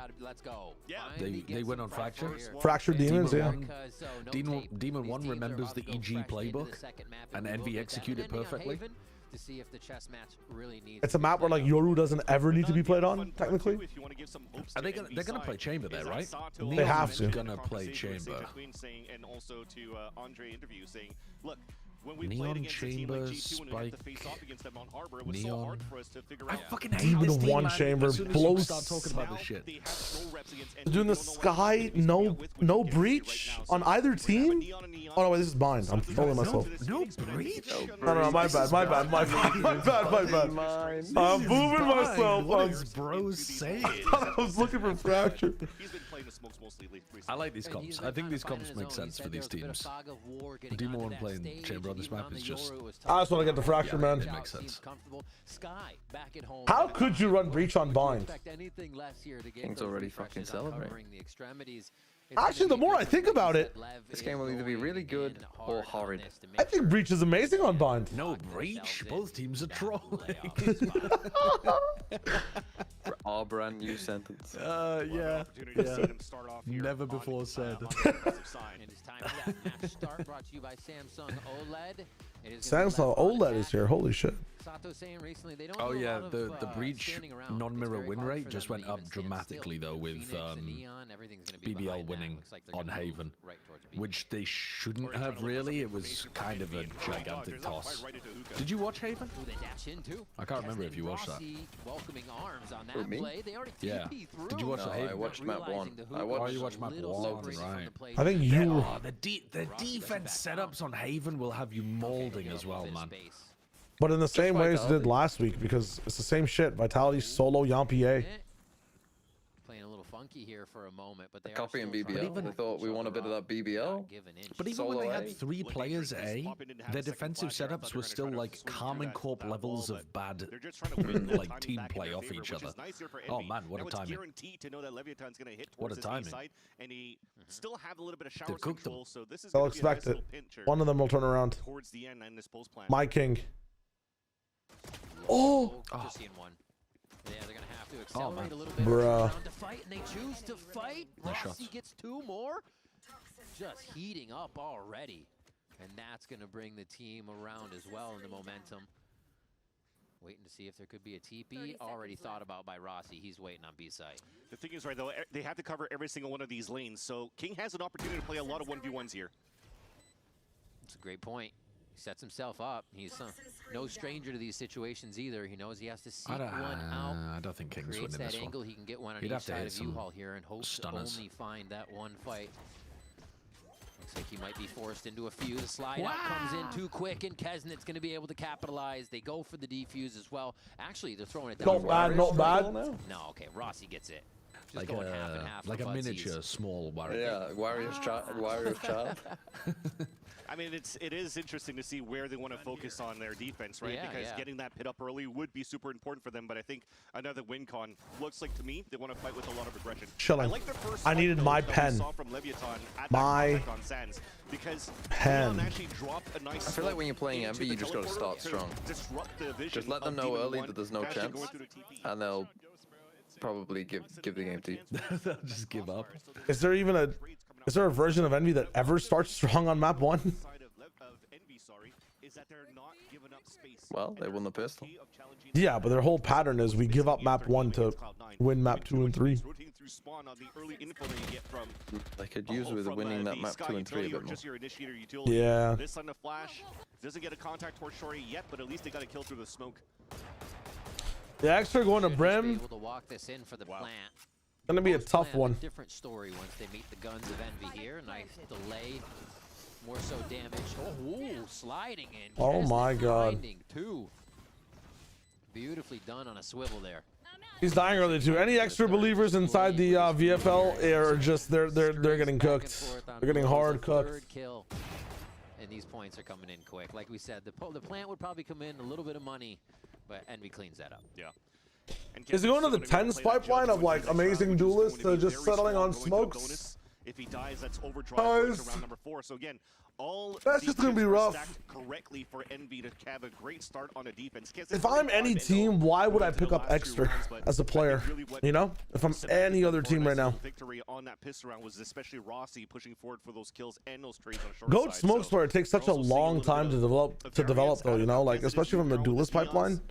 they win on Fracture. Fracture Demons, yeah. Demon 1 remembers the EG playbook, and Envy execute it perfectly. To see if the chess match really needs. It's a map where like Yoru doesn't ever need to be played on, technically. Are they they're gonna play Chamber there, right? They have to. Gonna play Chamber. And also to Andre interview saying, look, when we Neon played against Chamber, a team like G2 and we had to face off against them on Harbor, it was so hard for us to figure out. I fucking hate this team, One man. chamber As soon as blows. you start talking about this shit. Doing the sky, no breach on either team. Oh no, wait, this is bind. I'm trolling myself. No breach. No, my bad. I'm moving myself. What is bros saying? I thought I was looking for fracture. I like these comps. I think these comps make sense for these teams. Demon 1 playing Chamber on this map is just. I just want to get the fracture, man. It makes sense. How could you run breach on bind? King's already fucking celebrating. Actually, the more I think about it, this game will either be really good or horrid. I think breach is amazing on bind. No breach. Both teams are trolling. For our brand new sentence. Yeah. Never before said. It is time for that match start, brought to you by Samsung OLED. Samsung OLED is here. Holy shit. Sato saying recently they don't Oh do a yeah, lot the of, breach standing around. non-mirror It's win very hard rate for just them went to up even stand dramatically still. though with Phoenix and Neon, everything's gonna be BBL behind that. winning Looks like they're on gonna move Haven, right towards B. which they shouldn't have really. It was kind of a gigantic toss. Did you watch Haven? Ooh, they dash in too. I can't remember if you watched that. Rossi welcoming arms on Who, that me? play. They already Yeah. TP through. Did you watch No, Haven? I watched map 1. I Oh, watched you watched map 1, right? I think you. The defense setups on Haven will have you molding as well, man. But in the same way as it did last week, because it's the same shit. Vitality, solo, Yampi. Playing a little funky here for a moment, but they Copy and are still BBL. They thought we want a bit of that BBL. But even when they had 3 players A, their defensive setups were still like Carmen Corp levels of bad like team play off each other. Oh man, what a timing. What a timing. And he still have a little bit of shower cooked control, so this is They'll gonna be a nice expect it. little pincher One of them will turn around. towards the end in this post plan. My king. Oh! Just seeing one. Yeah, they're gonna have to accelerate a little bit Bruh. around to fight, and they choose to fight. Nice Rossi shots. gets 2 more. Just heating up already, and that's gonna bring the team around as well in the momentum. Waiting to see if there could be a TP. Already thought about by Rossi. He's waiting on B side. The thing is, right, though, they have to cover every single one of these lanes, so King has an opportunity to play a lot of 1v1s here. That's a great point. He sets himself up. He's no stranger to these situations either. He knows he has to seek one out. I don't think King's Creates winning that this angle. one. He can get one on He'd each have to side hit of U-Haul here and hope stunners. to only find that one fight. Looks like he might be forced into a few. The slide out comes in too quick, and Kesnet's going to be able to capitalize. They go for the defuse as well. Actually, they're throwing it down. Not bad, not bad. No, okay, Rossi gets it. Just Like going half and half like for a futsies. miniature small warrior. Yeah, Warrior's child. I mean, it is interesting to see where they want to focus on their defense, right? Yeah, because yeah. getting that pit up early would be super important for them, but I think another win con looks like to me they want to fight with a lot of aggression. Chilling. I like the first I fight, needed though, my that we pen. saw from Leviathan at My that on Sands, because pen. Leon actually dropped a nice I feel like when you're playing into Envy, the you just got to start teleporter strong. disrupt the vision Just let them of know Demon early One that there's no actually chance, going through the TP. and they'll probably give the game to you. They'll just give up. Is there even a version of Envy that ever starts strong on map 1? Well, they won the pistol. Yeah, but their whole pattern is we give up map 1 to win map 2 and 3. They could use with winning that map 2 and 3 a bit more. Yeah. This on the flash doesn't get a contact towards Shori yet, but at least they got a kill through the smoke. The extra going to Brim. Able to walk this in for the plant. Gonna be a Post tough plant, one. a different story once they meet the guns of Envy here. Nice delay. More so damage. Oh, ooh, sliding in. Oh my God. Finding 2. Beautifully done on a swivel there. He's dying early too. Any extra believers inside the VFL are just they're getting cooked. They're getting hard cooked. Third kill. And these points are coming in quick. Like we said, the plant would probably come in a little bit of money, but Envy cleans that up. Yeah. Is it going to the 10s pipeline of like amazing duelists to just settling on smokes? If he dies, that's overdrive to round number 4. So again, all that's just gonna be rough. Correctly for Envy to have a great start on a defense. If I'm any team, why would I pick up extra as a player? You know, if I'm any other team right now. Victory on that pistol round was especially Rossi pushing forward for those kills and those trades on short Goat side. smokes where it takes such a long time to develop though, you know, like especially from the duelist pipeline.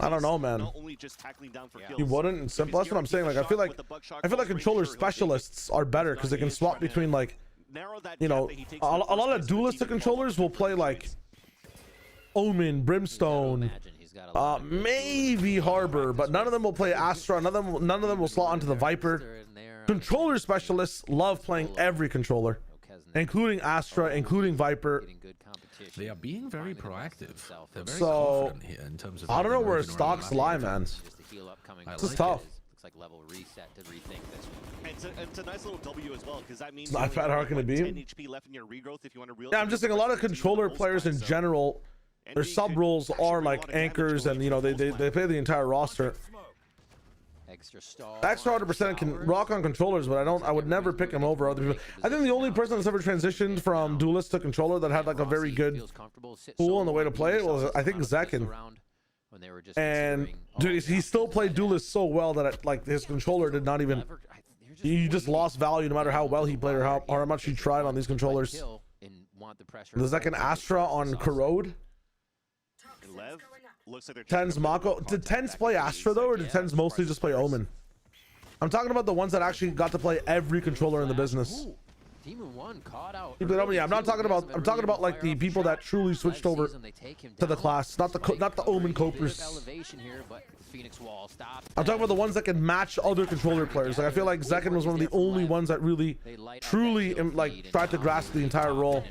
I don't know, man. You wouldn't in simple. That's what I'm saying. Like I feel like controller specialists are better because they can swap between like, you know, a lot of duelistic controllers will play like Omen, Brimstone, maybe Harbor, but none of them will play Astra. None of them will slot onto the Viper. Controller specialists love playing every controller, including Astra, including Viper. They are being very proactive. They're very So confident here in terms of I don't know where moving stocks around lie, the man. This is tough. Looks like level reset to rethink this one. It's a nice little W as well, because that means Not bad, Harkin to beam. 10 HP left in your regrowth if you want to Yeah, I'm just saying a lot of controller players in general, their sub roles are like anchors, and you know they play the entire roster. Extra 100% can rock on controllers, but I would never pick him over other people. I think the only person that's ever transitioned from duelist to controller that had like a very good tool on the way to play it was I think Zekin. And dude, he still played duelist so well that like his controller did not even. He just lost value no matter how well he played or how much he tried on these controllers. want the pressure. The second Astra on Corrode. Lev looks like they're Tens Mako. Did Tens play Astra though, or did Tens mostly just play Omen? I'm talking about the ones that actually got to play every controller in the business. Demon 1 caught out. Yeah, I'm not talking about. I'm talking about like the people that truly switched over to the class, not the Omen copers. I'm talking about the ones that can match other controller players. Like I feel like Zekken was one of the only ones that really, truly, like tried to grasp the entire role.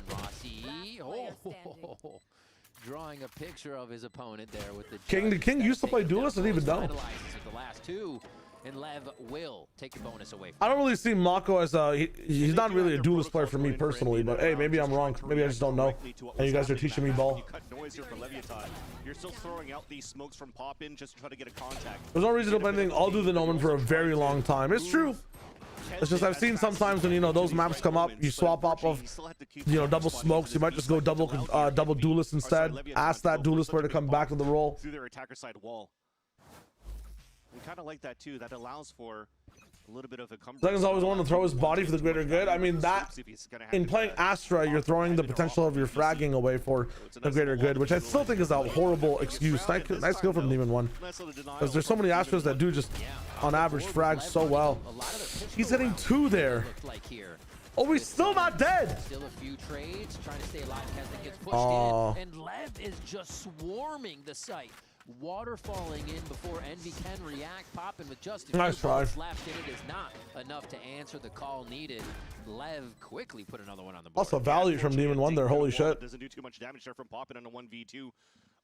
Drawing a picture of his opponent there with the King. The King used to play Duelist. I didn't even know. The last two, and Lev will take the bonus away. I don't really see Mako as a. He's not really a Duelist player for me personally. But hey, maybe I'm wrong. Maybe I just don't know. And you guys are teaching me ball. You're still throwing out these smokes from pop-in just to try to get a contact. There's no reason to play anything other than Omen for a very long time. It's true. It's just I've seen sometimes when those maps come up, you swap up of double smokes. You might just go double duelist instead. Ask that duelist player to come back to the role. Through their attacker side wall. We kind of like that too. That allows for a little bit of a comeback. Zekken's always wanting to throw his body for the greater good. I mean that in playing Astra, you're throwing the potential of your fragging away for the greater good, which I still think is a horrible excuse. Nice skill from Demon 1, because there's so many Astras that do just on average frag so well. He's hitting 2 there. Oh, he's still not dead. Still a few trades trying to stay alive. Keston gets pushed in, and Lev is just swarming the site. Water falling in before Envy can react. Popping with just a few bullets left, and it is not enough to answer the call needed. Lev quickly put another one on the board. Also value from Demon 1 there. Holy shit. Doesn't do too much damage there from Poppin on a 1v2.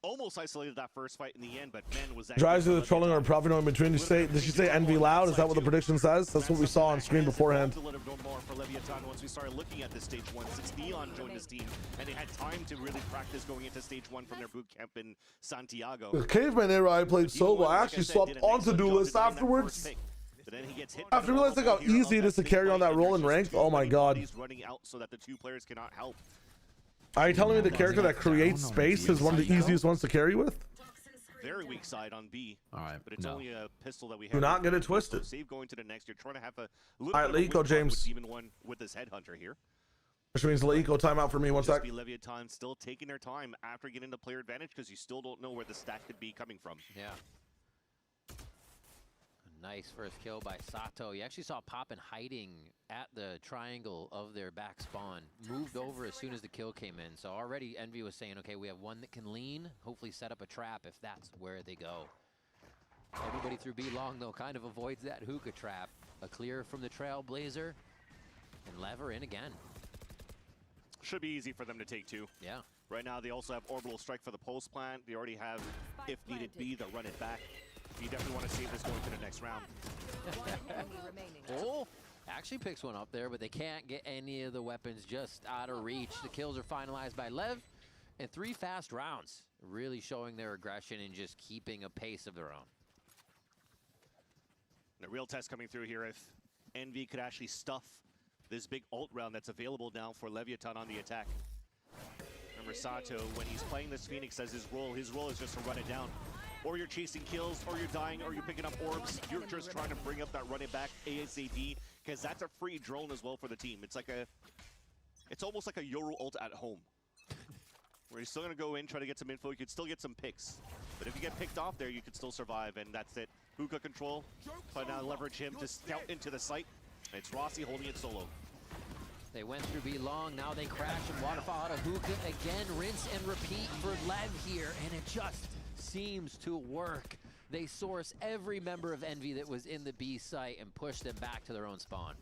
Almost isolated that first fight in the end, but man, was that Drives to the trolling or profit in between. Did she say Envy loud? Is that what the prediction says? That's what we saw on screen beforehand. Once we started looking at this stage 1, since Neon joined this team, and they had time to really practice going into stage 1 from their boot camp in Santiago. The Caveman era I played solo. I actually swapped onto Duelist afterwards. After realizing how easy it is to carry on that role in ranked, oh my god. Running out so that the two players cannot help. Are you telling me the character that creates space is one of the easiest ones to carry with? Very weak side on B. All right, but it's only a pistol that we have. Do not get it twisted. Save going to the next. You're trying to have a little all right, Leiko James. Demon 1 with this headhunter here. Which means Leiko timeout for me. One sec. Leviathan still taking their time after getting the player advantage because you still don't know where the stack could be coming from. Yeah. Nice first kill by Sato. You actually saw Poppin hiding at the triangle of their back spawn. Moved over as soon as the kill came in. So already Envy was saying, okay, we have one that can lean, hopefully set up a trap if that's where they go. Everybody through B long, though, kind of avoids that hookah trap. A clear from the Trailblazer. And Lever in again. Should be easy for them to take 2. Yeah. Right now, they also have Orbital Strike for the post plant. They already have, if needed be, they'll run it back. You definitely want to save this going to the next round. Oh, actually picks one up there, but they can't get any of the weapons just out of reach. The kills are finalized by Lev, and 3 fast rounds, really showing their aggression and just keeping a pace of their own. The real test coming through here if Envy could actually stuff this big ult round that's available now for Leviathan on the attack. Remember Sato, when he's playing this Phoenix as his role is just to run it down. Or you're chasing kills, or you're dying, or you're picking up orbs. You're just trying to bring up that running back ASAP, because that's a free drone as well for the team. It's almost like a Yoru ult at home. Where you're still gonna go in, try to get some info, you could still get some picks. But if you get picked off there, you could still survive, and that's it. Hookah control, but now leverage him to scout into the site. It's Rossi holding it solo. They went through B long, now they crash and waterfall out of hookah again. Rinse and repeat for Lev here, and it just seems to work. They source every member of Envy that was in the B site and push them back to their own spawn.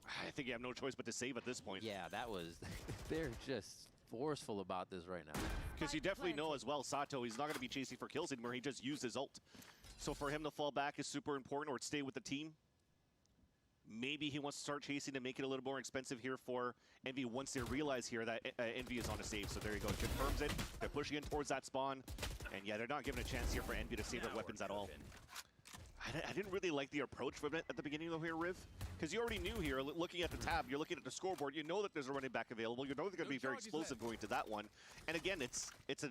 I think you have no choice but to save at this point. Yeah, that was... they're just forceful about this right now. Because you definitely know as well, Sato, he's not going to be chasing for kills anymore. He just used his ult. So for him to fall back is super important, or stay with the team. Maybe he wants to start chasing to make it a little more expensive here for Envy once they realize here that Envy is on a save. So there you go, confirms it. They're pushing in towards that spawn. And yeah, they're not giving a chance here for Envy to save their weapons at all. I didn't really like the approach from it at the beginning of here, Riv. Because you already knew here, looking at the tab, you're looking at the scoreboard, you know that there's a running back available. You know they're going to be very explosive going to that one. And again, it's a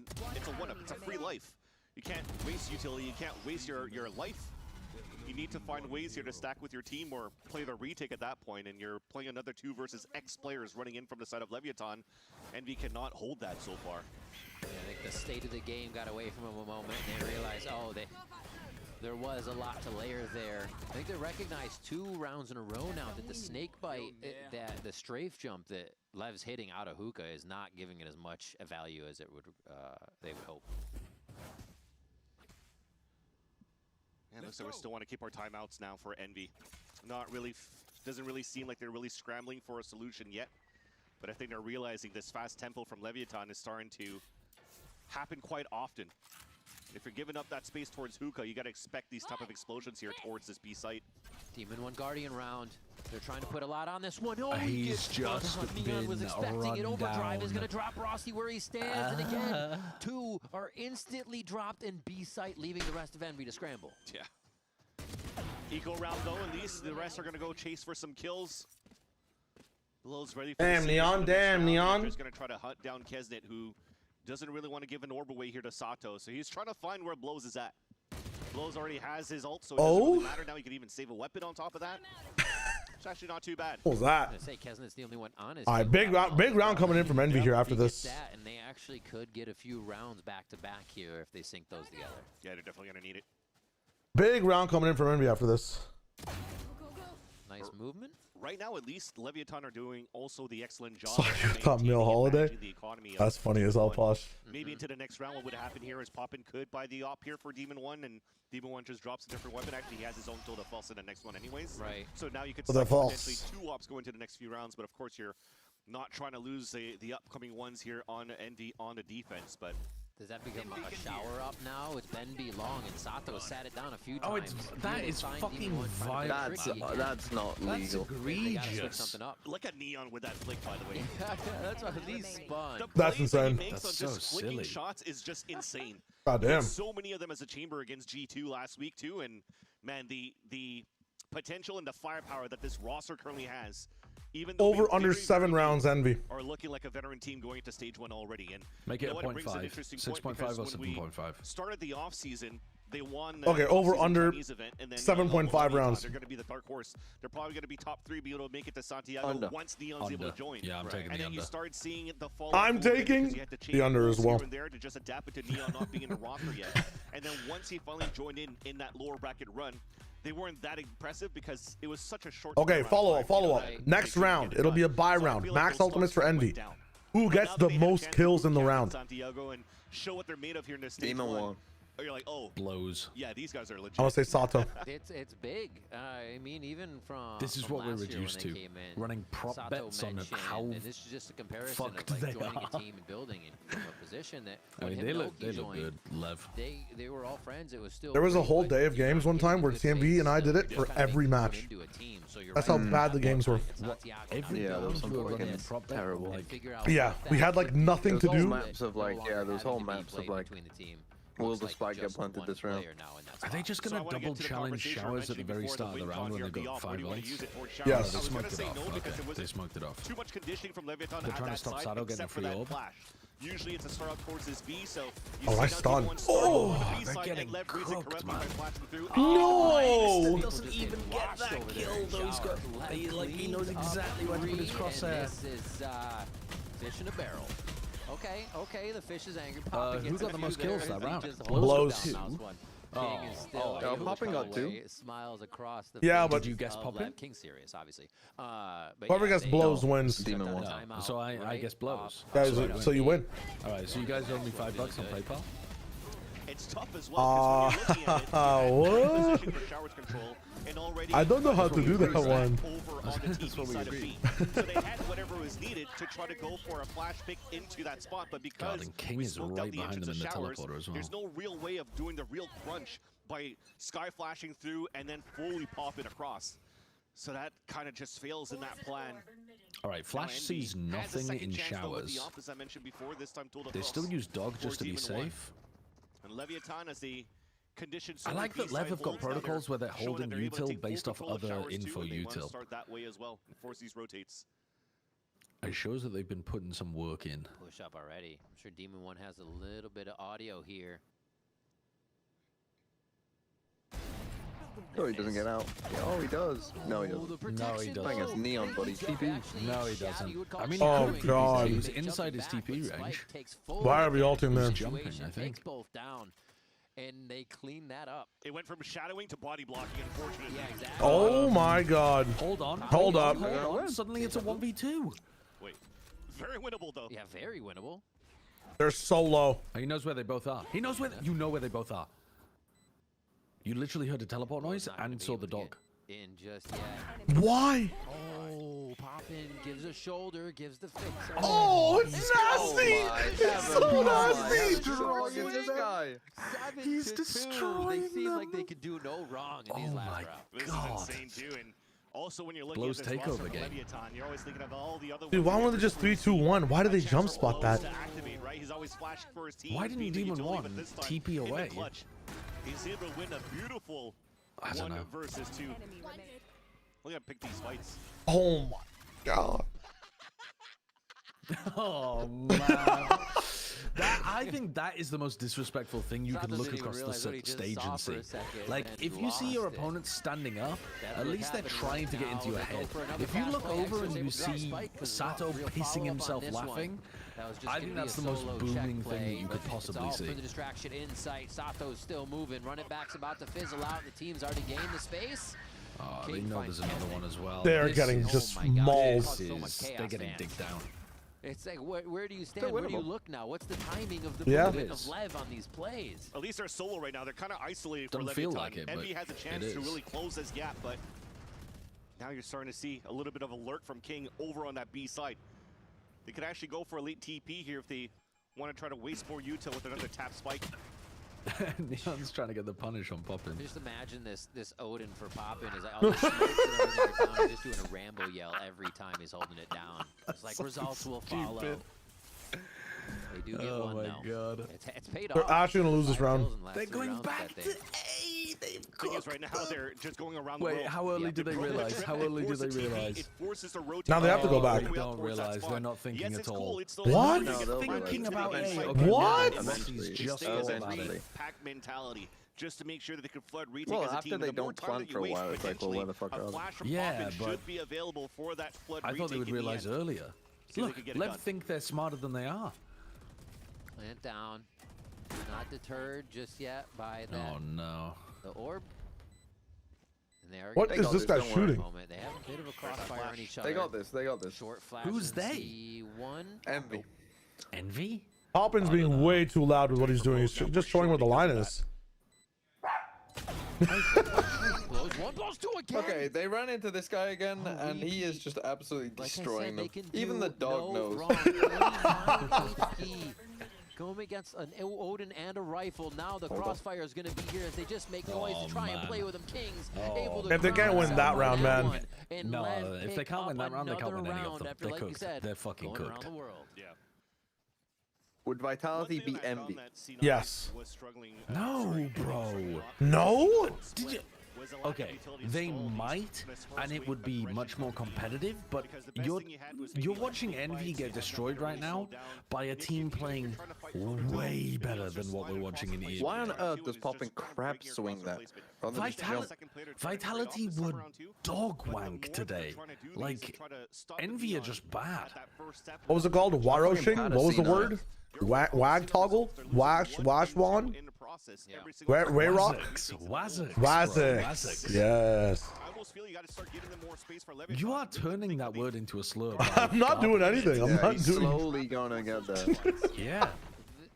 one-up, it's a free life. You can't waste utility, you can't waste your life you need to find ways here to stack with your team or play the retake at that point, and you're playing another 2 versus X players running in from the side of Leviathan. Envy cannot hold that so far. Yeah, I think the state of the game got away from them a moment, and they realized, oh, there was a lot to layer there. I think they recognized 2 rounds in a row now that the snake bite, that the strafe jump that Lev's hitting out of hookah is not giving it as much value as it would they would hope. And looks like we still want to keep our timeouts now for Envy. Not really, doesn't really seem like they're really scrambling for a solution yet. But I think they're realizing this fast tempo from Leviathan is starting to happen quite often. If you're giving up that space towards hookah, you got to expect these type of explosions here towards this B site. Demon 1 Guardian round. They're trying to put a lot on this one. Oh, he's just Neon was expecting it. Overdrive down. is going to drop Rossi where he stands. And again, 2 are instantly dropped in B site, leaving the rest of Envy to scramble. Yeah. Eco round though, at least. The rest are going to go chase for some kills. Blow's ready for Damn, Neon. Damn, Neon. He's going to try to hunt down Kesnet, who doesn't really want to give an orb away here to Sato. So he's trying to find where Blows is at. Blows already has his ult, so it doesn't really matter now. He can even save a weapon on top of that. It's actually not too bad. What was that? I was gonna say Kesnet's the only one on his All right, big round coming in from Envy here after this. That, and they actually could get a few rounds back to back here if they sync those together. Yeah, they're definitely going to need it. Big round coming in from Envy after this. Nice movement. Right now, at least, Leviathan are doing also the excellent job. Sorry, you thought Mill Holiday? That's funny as hell, Posh. Maybe into the next round, what would happen here is Poppin could buy the op here for Demon 1, and Demon 1 just drops a different weapon. Actually, he has his own tool to false in the next one anyways. Right. So now you could Well, potentially 2 ops go into the next few rounds, but of course you're not trying to lose the upcoming ones here on Envy on the defense, but... Does that become a shower up now? It's Ben B long, and Sato sat it down a few Oh, times. that is fucking vile. That's not legal. That's egregious. Something up. Look at Neon with that flick, by the way. That's what he spun. The That's plays that he insane. makes That's on so just flicking silly. shots is just insane. God damn. So many of them as a chamber against G2 last week too, and man, the potential and the firepower that this roster currently has, even though Over we under very, 7 very rounds, Envy. are looking like a veteran team going into stage 1 already. And Make you it know a what? It brings an 0.5. interesting point 6.5 or because when we 7.5. started the off season, they won. Okay, over off-season under Chinese event, and then 7.5 rounds. They're going to be the dark horse. They're probably going to be top 3, be able to make it to Santiago Under. once Neon's able to join. Yeah, I'm taking and the then you under. start seeing the fall. I'm taking the under as well. Here and there to just adapt it to Neon not being in the roster yet. And then once he finally joined in that lower bracket run, they weren't that impressive because it was such a short. Okay, turnaround follow time, up, follow you know, up. that Next they couldn't round, get it it'll be a done. buy So I round. feel like Max those ultimates for starts Envy. went down. Who But gets now the that they have a most chance to kills go in the down round? Santiago and show what they're made of here in this stage Demon 1. one. Or you're like, oh, Blows. yeah, these guys are legit. I'm gonna say Sato. It's big. I mean, even from This is from what we're last year when reduced they to. came in, Running prop Sato bets on mentioned, how and this is just a comparison fucked of like they joining are. a team and building in from a position that I when mean, him they and look Oki good, joined, Lev. they were all friends. It was still There was a great, whole but day of you games start one time getting where good TMB and I faces, did it you for just kinda every make them match. into a team. So you're That's right how there bad at the that games were. point, Santiago Every Yeah, round those we were running fucking prop bet, terrible. like, figure out Yeah, what we that had like could be. nothing to Those do. maps of like, No yeah, longer those whole having to be maps of played like, between the team. will Looks the like spike get just planted one this round? player now in that Are they spot. just So I gonna wanna get double to the challenge conversation I showers at the mentioned very before, start of the win round con when here, they the got op, where 5 do you wanna lights? use it for Yes. showers? They I was smoked gonna it say off. no because Okay, it was they smoked it off. too much conditioning from Leviathan They're at trying to that stop side, Sato getting a except for free that orb. flash. Usually it's a start out towards his B, so you Oh, see I now stunned. Demon starting Oh, on the B they're side, getting and Lev reads it cooked, correctly by man. flashing through. No! Doesn't even get that kill. Those guys, he knows exactly where to put his crosshair. This is fish in a barrel. Okay, the fish is angry. Who got the most kills that round? Blows. King is still Oh, able to Poppin cut got 2. away, smiles across the Yeah, face but- Did you guess of Poppin? Lev. King serious, obviously. But Whoever yeah, gets they blows all wins. took Demon that one. timeout So I right guess blows. off- Guys, off so you win. Alright, so you guys owe me $5 on PayPal? It's tough as well because when you're looking at it, What? you have position for showers control, and already I don't know how to do that Cruz one. over on the TV side of B. So they had whatever was needed to try to go for a flash pick into that spot, but because God, and King we is smoked right out the behind entrance them of in the showers, teleporter as well. there's no real way of doing the real crunch by sky flashing through and then fully popping across. So that kind of just fails in that plan. Alright, Flash sees nothing in showers. They still use dog just to be safe. And Leviathan as the conditions. I like that Lev have got protocols where they're holding util based off other info util. Start that way as well and force these rotates. It shows that they've been putting some work in. Push up already. I'm sure Demon 1 has a little bit of audio here. Oh, he doesn't get out. Oh, he does. No, he doesn't. No, he doesn't. Playing as Neon, buddy. TP. No, he doesn't. I mean, Oh, he God. He was inside his TP range. Why are we ulting there? Jumping, I think. Both down, and they clean that up. It went from shadowing to body blocking, unfortunately. Yeah, exactly. Oh my God. Hold on. Hold up. Hold on. Suddenly it's a 1v2. Wait. Very winnable, though. Yeah, very winnable. They're so low. He knows where they both are. He knows where you know where they both are. You literally heard a teleport noise and saw the dog. In just yet. Why? Oh, Poppin gives a shoulder, gives the fix. Oh, it's nasty! It's so nasty! This guy. He's destroying They seem them. like they could do no wrong in these last rounds. This is insane, too. And also, when you're looking Blows at this roster takeover for game. Leviathan, you're always thinking of all the other Dude, why won't they just 3-2-1? Why did they jump spot that? to activate, right? He's always flashing for his team. Why didn't being the Demon utility, 1 but this time, TP in the away? clutch, he's able to win a beautiful I don't 1 know. versus 2. Look at pick these fights. Oh my God. Oh man. I think that is the most disrespectful thing you can look across the stage and see. Like, if you see your opponent standing up, at least they're trying to get into your head. If you look over and you see Sato pissing himself laughing, I think that's the most booming thing that you could possibly see. For the distraction in sight, Sato's still moving. Running back's about to fizzle out. The team's already gained the space. Oh, they know there's another one as well. They're getting just mauled. They're getting digged down. It's like, where do you stand? Where do you look now? What's the timing of the Yeah. movement of Lev on these plays? At least they're solo right now. They're kind of isolated Doesn't for feel Leviathan. like it, but Envy has a chance it to is. really close this gap, but now you're starting to see a little bit of alert from King over on that B side. They could actually go for a late TP here if they want to try to waste more util with another tap spike. Neon's trying to get the punish on Poppin. Just imagine this Odin for Poppin is like all the smokes and everything are down. He's just doing a Rambo yell every time he's holding it down. It's like results will follow. They do get Oh one my though. God. It's paid They're off. actually gonna lose this round. They're going back to A. They've Thing is, right now they're just going around the Wait, world. how early did they realize? How early did they realize? It forces a rotate. Now they have to go back. They don't realize. They're not thinking Yes, at it's all. cool. It's still What? They're No, thinking about A. eventually. Okay, What? now Eventually, just Stay as thought a about it. pack mentality. Just to make sure that they could flood retake Well, as a after team. they The more don't time plant that for a you waste, while, it's like, well, where the fuck potentially are a they? flash from Yeah, Poppin but should be available for that flood I thought they retake would in the realize end. earlier. See if they Look, could get it Lev done. think they're smarter than they are. Plant down. Not deterred just yet by that. Oh no. The orb. And they are What getting is this a guy moment. shooting? They have a bit of a crossfire on each other. They got this. They got this. Short flash. Who's on they? C1. Envy. Envy? Poppin's being way too loud with what he's doing. He's just showing where the line is. Blows one, blows two again. Okay, they ran into this guy again, and he is just absolutely destroying them. Even the dog knows. Going against an Odin and a rifle. Now the crossfire is going to be here as they just make noise to try and play with them. Kings able to If they can't win that round, man. No, if they can't win that round, they can't win any of them. After, They're like you cooked. said, They're fucking going cooked. around the world. Yeah. Would Vitality beat Envy? Yes. No, bro. No? Did you? Okay, they might, and it would be much more competitive, but you're watching Envy get destroyed right now by a team playing way better than what we're watching in EMEA. Why on earth does Poppin crab swing that? Rather than just jump? Vitality would dog wank today. Like, Envy are just bad. What was it called? Waroshing? What was the word? Wag toggle? Washwan? Wazix. Yes. You are turning that word into a slur. I'm not doing anything. I'm not he's doing. slowly gonna get there. Yeah.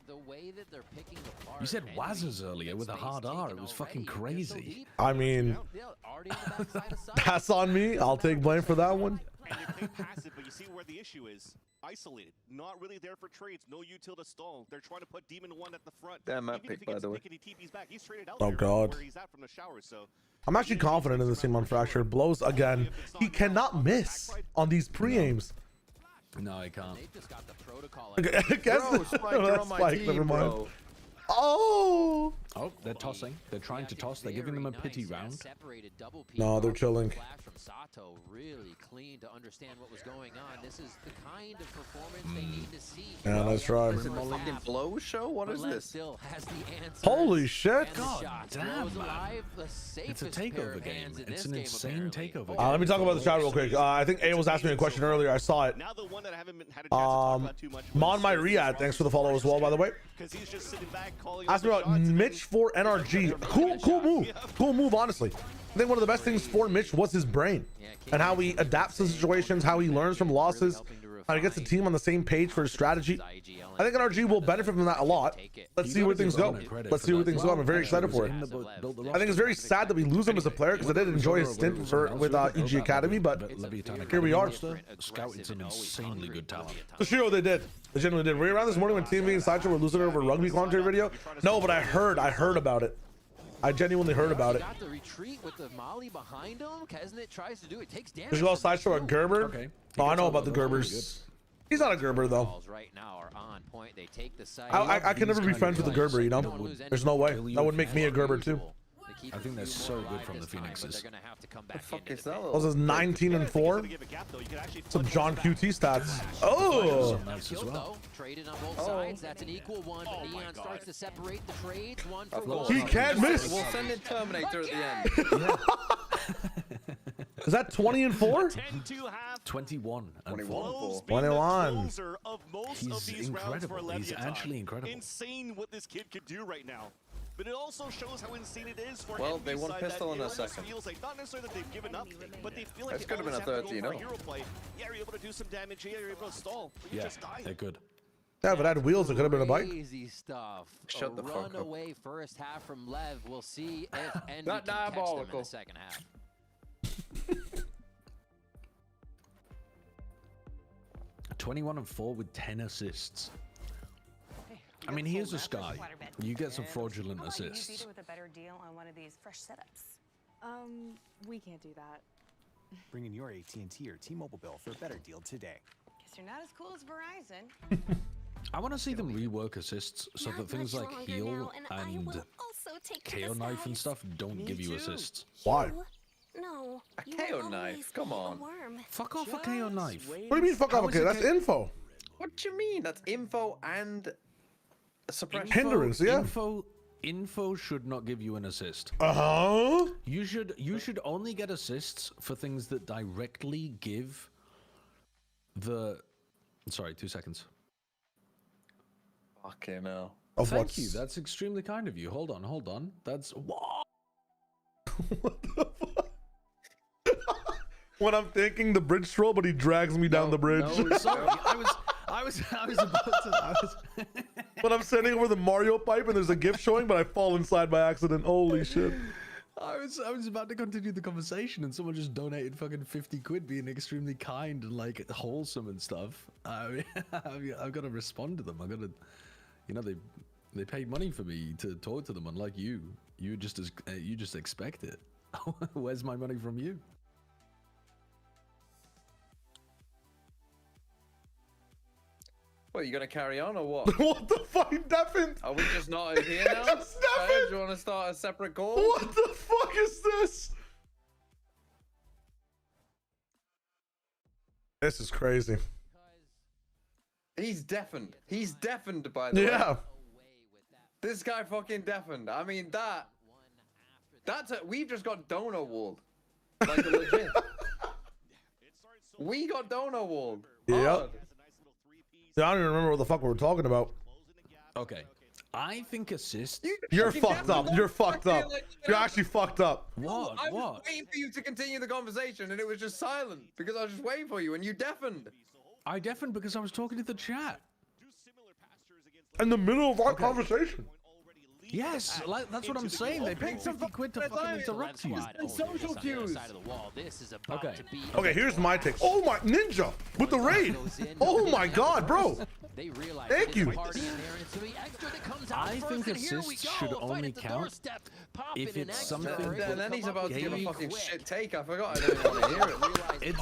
The way that they're picking apart. You said Wazers earlier with a hard R. It was fucking crazy. I mean, that's on me. I'll take blame for that one. And they play passive, but you see where the issue is. Isolated. Not really there for trades. No util to stall. They're trying to put Demon 1 at the front. Damn map Even if pick, he by gets the a way. pick and he TP's back, he's traded out Oh, there God. where he's at from the shower, so I'm actually confident in this team on Fractured. Blows again. He cannot miss on these pre-aims. No, I can't. They just got the protocol. Guess Bro, Spike, you're on my team, never mind. bro. Oh! Oh, they're tossing. They're trying to toss. They're giving them a pity round. Separated double peak No, they're off the chilling. flash from Sato. Sato really clean to understand what was going on. This is the kind of performance they need to see. Yeah, let's try. Is it a fucking blow show? What is this? Still has the answers. Holy shit! God damn, man. It's a takeover game. It's an insane takeover game. Let me talk about the chat real quick. I think A was asking me a question earlier. I saw it. Now the one that I haven't had a chance to talk about too much. Mon My Riyadh, thanks for the follow as well, by the way. Because he's just sitting back calling. Asked me about Mitch for NRG. Cool move. Cool move, honestly. I think one of the best things for Mitch was his brain and how he adapts to situations, how he learns from losses, how he gets the team on the same page for his strategy. I think NRG will benefit from that a lot. Let's see where things go. Let's see where things go. I'm very excited for it. I think it's very sad that we lose him as a player because I did enjoy his stint with EG Academy, but here we are. Scouting some insanely good talent. For sure they did. They genuinely did. Were you around this morning when TMV and Sideshow were losing over a rugby commentary video? No, but I heard about it. I genuinely heard about it. Got the retreat with the Molly behind him. Kesnet tries to do it. Takes damage. There's also Sideshow and Gerber. Okay. Oh, I know about the Gerbers. He's not a Gerber though. Right now are on point. They take the side. I can never be friends with the Gerber, you know? There's no way. That would make me a Gerber too. I think they're so good from the Phoenixes. The fuck is that? Those is 19-4. Some John QT stats. Oh! Nice as well. Traded on both sides. That's an equal one. Neon starts to separate the trades. One for goal. He can't miss. We'll send in Terminator at the end. Is that 20-4? 21 and 4. 21. He's incredible. He's actually incredible. Insane what this kid could do right now. But it also shows how insane it is for Well, they won pistol in a second. Feels like not necessarily that they've given up, but they feel like this could have been a 30-0. Hero play. Yeah, you're able to do some damage here, you're able to stall, but you just die. They're good. Yeah, if it had wheels, it could have been a bike. Crazy stuff. Shut the fuck up. Runaway first half from Lev. We'll see if Envy Not can catch them in diabolical. the second half. 21 and 4 with 10 assists. I mean, here's a Sky. You get some fraudulent assists. with a better deal on one of these fresh setups. We can't do that. Bring in your AT&T or T-Mobile bill for a better deal today. Guess you're not as cool as Verizon. I want to see them rework assists so that things like heal and KO knife and stuff don't give you assists. Why? No. A KO knife? Come on. Fuck off a KO knife. What do you mean fuck off? Okay, that's info. What do you mean? That's info and suppression. Hindrance, yeah. Info should not give you an assist. Uh-huh. You should only get assists for things that directly give the... Sorry, 2 seconds. Fucking hell. Thank you. That's extremely kind of you. Hold on. That's... What the fuck? When I'm thinking the bridge stroll, but he drags me down the bridge. No, sorry. I was about to... When I'm sitting over the Mario pipe and there's a gift showing, but I fall inside by accident. Holy shit. I was about to continue the conversation and someone just donated fucking 50 quid being extremely kind and like wholesome and stuff. I've got to respond to them. I've got to, you know, they paid money for me to talk to them, unlike you. You just expect it. Where's my money from you? What, you gonna carry on or what? What the fuck, deafened? Are we just not here now? Do you want to start a separate call? What the fuck is this? This is crazy. He's deafened. He's deafened, by the way. Yeah. This guy fucking deafened. I mean, we've just got donor walled. Like, legit. We got donor walled. Yep. I don't even remember what the fuck we were talking about. Okay. I think assists... You're fucked up. You're fucked up. You're actually fucked up. What? I was waiting for you to continue the conversation and it was just silent because I was just waiting for you and you deafened. I deafened because I was talking to the chat. In the middle of our conversation. Yes, like, that's what I'm saying. They paid 50 quid to fucking interrupt you. Social cues. Okay. Okay, here's my take. Oh my, Ninja with the raid. Oh my god, bro. Thank you. I think assists should only count if it's something. And then he's about to give a fucking shit take. I forgot. I didn't want to hear it.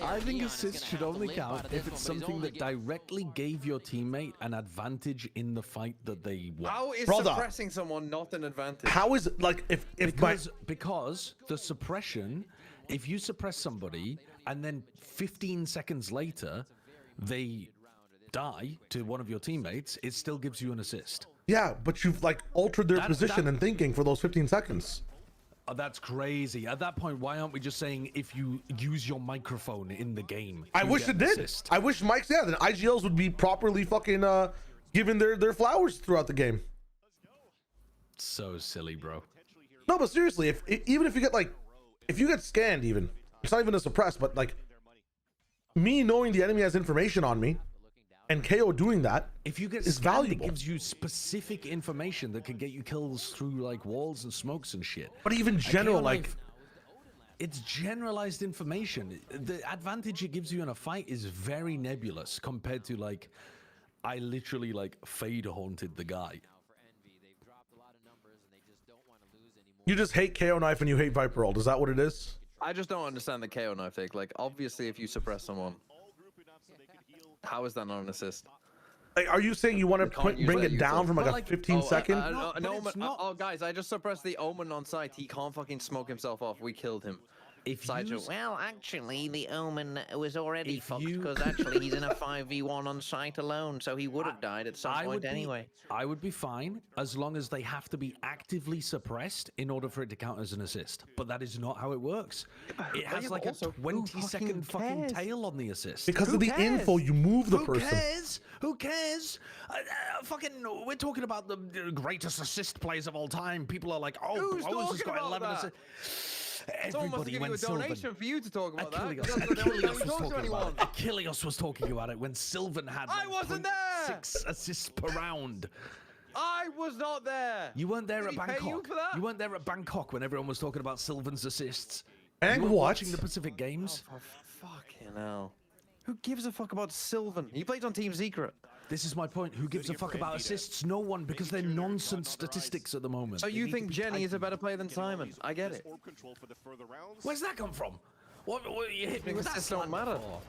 I think assists should only count if it's something that directly gave your teammate an advantage in the fight that they won. How is suppressing someone not an advantage? How is it like if because the suppression if you suppress somebody and then 15 seconds later they die to one of your teammates, it still gives you an assist. Yeah, but you've like altered their position and thinking for those 15 seconds. Oh, that's crazy. At that point, why aren't we just saying if you use your microphone in the game? I wish it did. I wish mics, yeah, then IGLs would be properly fucking given their flowers throughout the game. So silly, bro. No, but seriously, even if you get like, if you get scanned, even it's not even a suppress, but like me knowing the enemy has information on me and KO doing that, if you get is scanned, valuable. it gives you specific information that can get you kills through like walls and smokes and shit. But even general, like, it's generalized information. The advantage it gives you in a fight is very nebulous compared to like, I literally like fade haunted the guy. You just hate KO knife and you hate Viper ult. Is that what it is? I just don't understand the KO knife take. Like, obviously, if you suppress someone, how is that not an assist? Like, are you saying you want to bring it down from like a 15-second? Oh, guys, I just suppressed the Omen on site. He can't fucking smoke himself off. We killed him. Well, actually, the Omen was already fucked because actually he's in a 5v1 on site alone, so he would have died at some point anyway. I would be fine as long as they have to be actively suppressed in order for it to count as an assist. But that is not how it works. It has like a 20-second fucking tail on the assist. Because of the info, you move the person. Who cares? Who cares? Fucking, we're talking about the greatest assist players of all time. People are like, oh, Bros has got 11 assists. Everybody went Sylvan. Donation for you to talk about Achilles was talking about it when Sylvan had I wasn't there! 6 assists per round. I was not there. You weren't there Did at he pay Bangkok. you for that? You weren't there at Bangkok when everyone was talking about Sylvan's assists. And you were what? watching the Pacific Games. Oh, fucking hell. Who gives a fuck about Sylvan? He plays on Team Secret. This is my point. Who gives a fuck about assists? No one, because they're nonsense statistics at the moment. So you think Jenny is a better player than Simon? I get it. Where's that come from? What you hit me with that? Assists don't matter. Oh,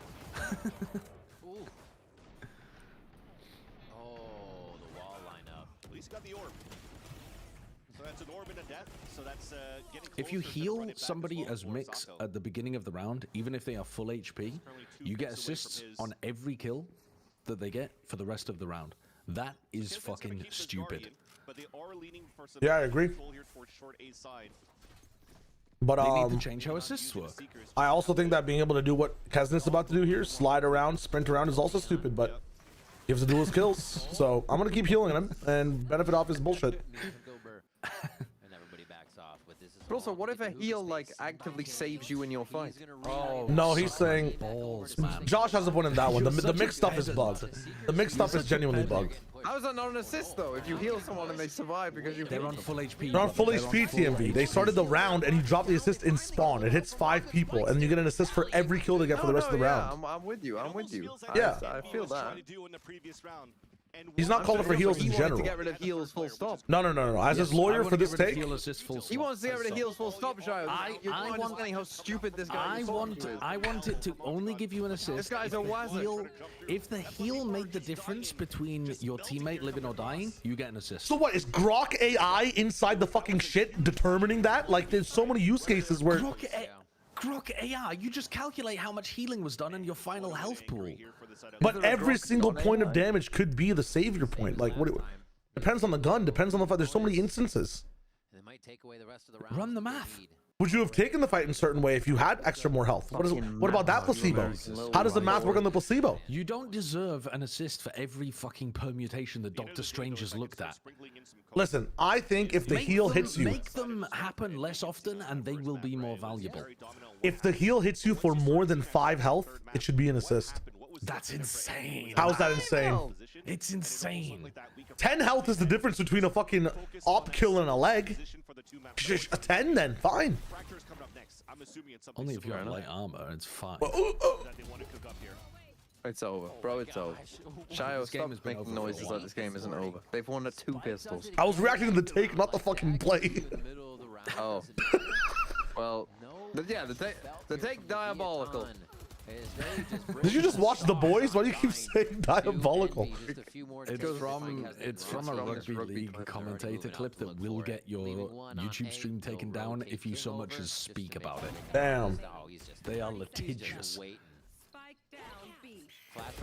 the wall lineup. At least got the orb. So that's an orb and a death. So that's getting If you closer to heal run it back somebody well as for mix Sato. at the beginning of the round, even if they are full HP, you get assists on every kill that they get for the rest of the round. That is fucking stupid. But they are leaning for some Yeah, I agree. control here towards short A side. But They need to change how assists work. I also think that being able to do what Kesnit's about to do here, slide around, sprint around, is also stupid, but gives the dual skills. So I'm gonna keep healing him and benefit off his bullshit. But also, what if a heal like actively saves you in your fight? Oh, No, he's saying balls, man. Josh has a point in that one. The mixed stuff is bugged. The mixed stuff is genuinely bugged. How is that not an assist though? If you heal someone and they survive because you They're on full HP. They're on full HP TMV. They started the round and you drop the assist in spawn. It hits 5 people and you get an assist for every kill they get for the rest of the round. I'm with you. I'm with you. Yeah. I feel that. He's not calling for heals in He wanted general. to get rid of heals full stop. No. As his lawyer for this take, He wants to get rid of heals full stop, Shio. You're not understanding how stupid this guy is. I want it to only give you an assist. This guy's a wazzer. If the heal made the difference between your teammate living or dying, you get an assist. so what, is Grok AI inside the fucking shit determining that? Like, there's so many use cases where... Grok AI, you just calculate how much healing was done in your final health pool. But every single point of damage could be the savior point. Like, what? Depends on the gun. Depends on the fight. There's so many instances. They might take away the rest of the round. Run the math. Would you have taken the fight in a certain way if you had extra more health? What about that placebo? How does the math work on the placebo? You don't deserve an assist for every fucking permutation that Doctor Strange has looked at. Listen, I think if the heal hits you... Make them happen less often and they will be more valuable. If the heal hits you for more than 5 health, it should be an assist. That's insane. How's that insane? It's insane. 10 health is the difference between a fucking op kill and a leg. A 10 then, fine. Only if you have light armor, it's fine. It's over, bro. It's over. Shio, stop making noises like this game isn't over. They've won at 2 pistols. I was reacting to the take, not the fucking play. Oh. Well, yeah, the take diabolical. Did you just watch The Boys? Why do you keep saying diabolical? It's from a rugby league commentator clip that will get your YouTube stream taken down if you so much as speak about it. Damn. They are litigious.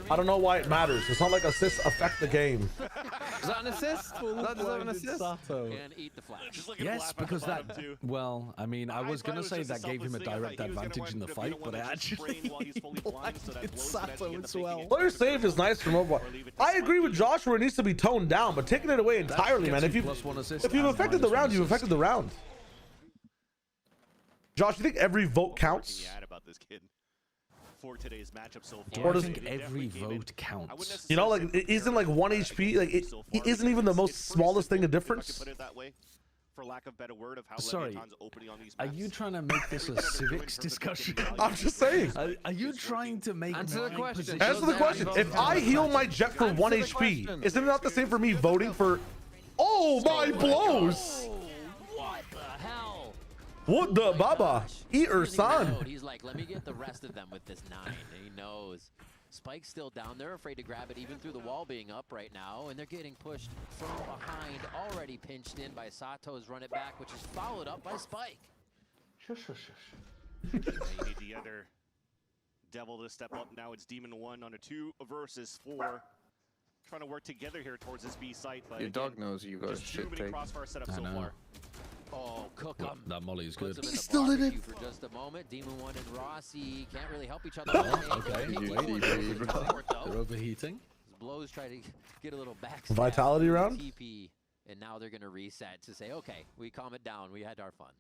I don't know why it matters. It's not like assists affect the game. Is that an assist? That deserve an assist? Yes, because that. Well, I mean, I was gonna say that gave him a direct advantage in the fight, but it actually blinded Sato as well. Player saved is nice for mobile. I agree with Josh where it needs to be toned down, but taking it away entirely, man. If you've affected the round, you've affected the round. Josh, you think every vote counts? For today's matchup so far. Or I think every vote counts. You know, like it isn't like 1 HP. Like it isn't even the most smallest thing of difference. Put it that way, for lack of better word of how Sorry, opening on these are you trying to make this a civics discussion? I'm just saying. Are you trying to make Answer the question? Answer the question. If I heal my Jet for 1 HP, isn't it not the same for me voting for? Oh my blows! What the Baba? Eater son. He's like, let me get the rest of them with this 9. And he knows. Spike's still down. They're afraid to grab it even through the wall being up right now. And they're getting pushed from behind. Already pinched in by Sato's run it back, which is followed up by Spike. You need the other Devil to step up now. It's Demon 1 on a 2 versus 4. Trying to work together here towards this B site. But your dog knows you got a shit take. Crossfire set up so far. Oh, cook him. That molly is good. He's still in it for just a moment. Demon 1 and Rossi can't really help each other. They're overheating. Blows try to get a little back. Vitality round. TP, and now they're gonna reset to say, okay, we calm it down. We had our fun.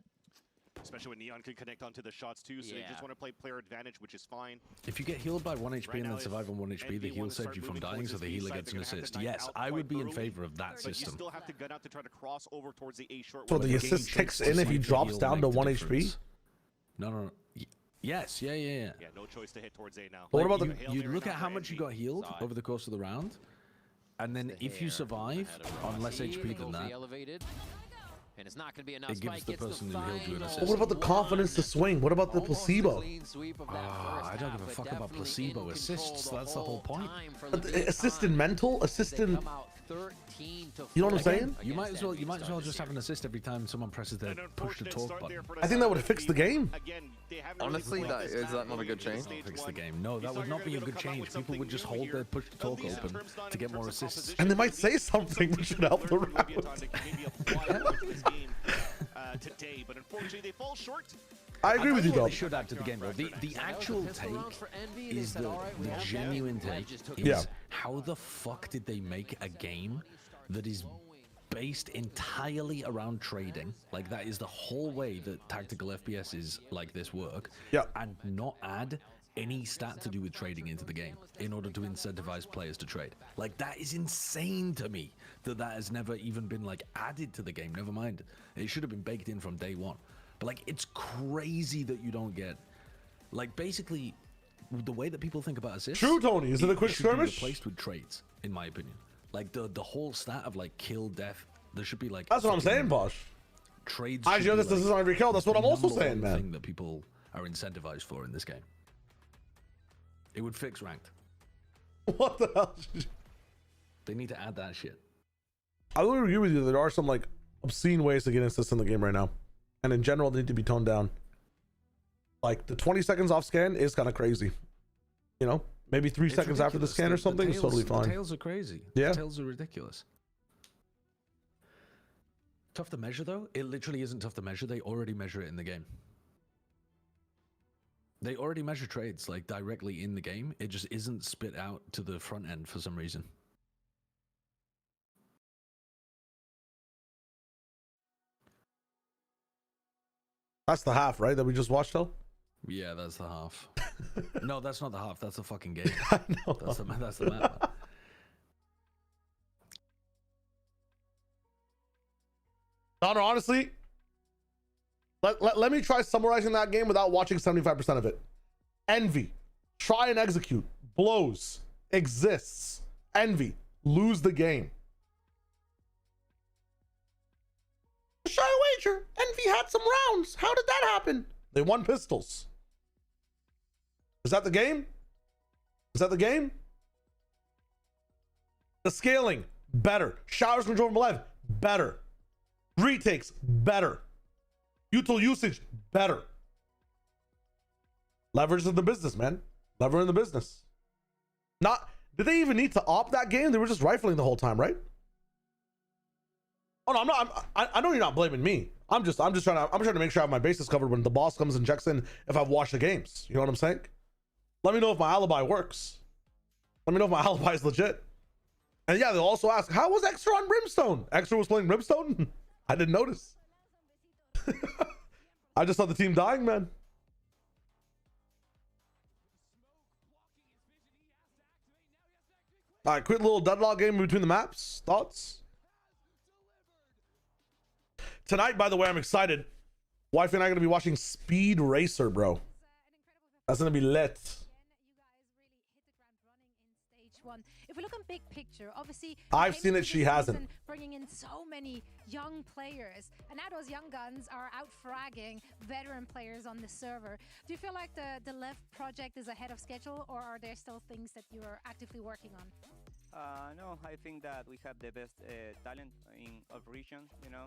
Especially when Neon can connect onto the shots too, so they just want to play player advantage, which is fine. If you get healed by 1 HP and then survive on 1 HP, the heal saves you from dying, so the healer gets an assist. Yes, I would be in favor of that system. You still have to gun out to try to cross over towards the A short. So the assist kicks in if he drops down to 1 HP? No. Yes, yeah. Yeah, no choice to hit towards A now. What about you look at how much you got healed over the course of the round, and then if you survive on less HP than that, and it's not going to be enough. It gives the person who healed you an assist. But what about the confidence to swing? What about the placebo? I don't give a fuck about placebo assists. That's the whole point. Assist in mental, assist in. You know what I'm saying? You might as well just have an assist every time someone presses their push to talk button. I think that would fix the game. Honestly, is that not a good change? Fix the game. No, that would not be a good change. People would just hold their push to talk open to get more assists. And they might say something which should help the round. Today, but unfortunately they fall short. I agree with you though. They should add to the game though. The actual take is the genuine take is how the fuck did they make a game that is based entirely around trading? Like that is the whole way that tactical FPSs like this work. Yeah. And not add any stat to do with trading into the game in order to incentivize players to trade. Like that is insane to me that has never even been like added to the game. Never mind, it should have been baked in from day one. But like it's crazy that you don't get like basically the way that people think about assists. True, Tony. Is it a quick skirmish? Should be replaced with trades, in my opinion. Like the whole stat of like kill, death. There should be like. That's what I'm saying, Bosh. Trades. I know this is on every kill. That's what I'm also saying, man. Thing that people are incentivized for in this game. It would fix ranked. What the hell? They need to add that shit. I would agree with you. There are some like obscene ways to get assists in the game right now, and in general, they need to be toned down. Like the 20 seconds off scan is kind of crazy. You know, maybe 3 seconds after the scan or something is totally fine. The tails are crazy. Yeah, the tails are ridiculous. Tough to measure though. It literally isn't tough to measure. They already measure it in the game. They already measure trades like directly in the game. It just isn't spit out to the front end for some reason. That's the half, right? That we just watched, though? Yeah, that's the half. No, that's not the half. That's the fucking game. I know. That's the map. Connor, honestly, let me try summarizing that game without watching 75% of it. Envy, try and execute, blows, exists. Envy, lose the game. Shy wager, Envy had some rounds. How did that happen? They won pistols. Is that the game? Is that the game? The scaling, better. Showers control from LEV, better. Retakes, better. Util usage, better. Leverage in the business, man. Lever in the business. Not, did they even need to opt that game? They were just rifling the whole time, right? Oh no, I'm not. I know you're not blaming me. I'm just trying to make sure I have my bases covered when the boss comes and checks in if I've watched the games. You know what I'm saying? Let me know if my alibi works. Let me know if my alibi is legit. And yeah, they'll also ask, how was Extra on Brimstone? Extra was playing Brimstone? I didn't notice. I just saw the team dying, man. All right, quick little deadlock game between the maps. Thoughts? Tonight, by the way, I'm excited. Wife and I are going to be watching Speed Racer, bro. That's going to be lit. If we look on big picture, obviously I've seen it, she hasn't. Bringing in so many young players, and now those young guns are out fragging veteran players on the server. Do you feel like the LEV project is ahead of schedule, or are there still things that you are actively working on? No, I think that we have the best talent in our region. You know,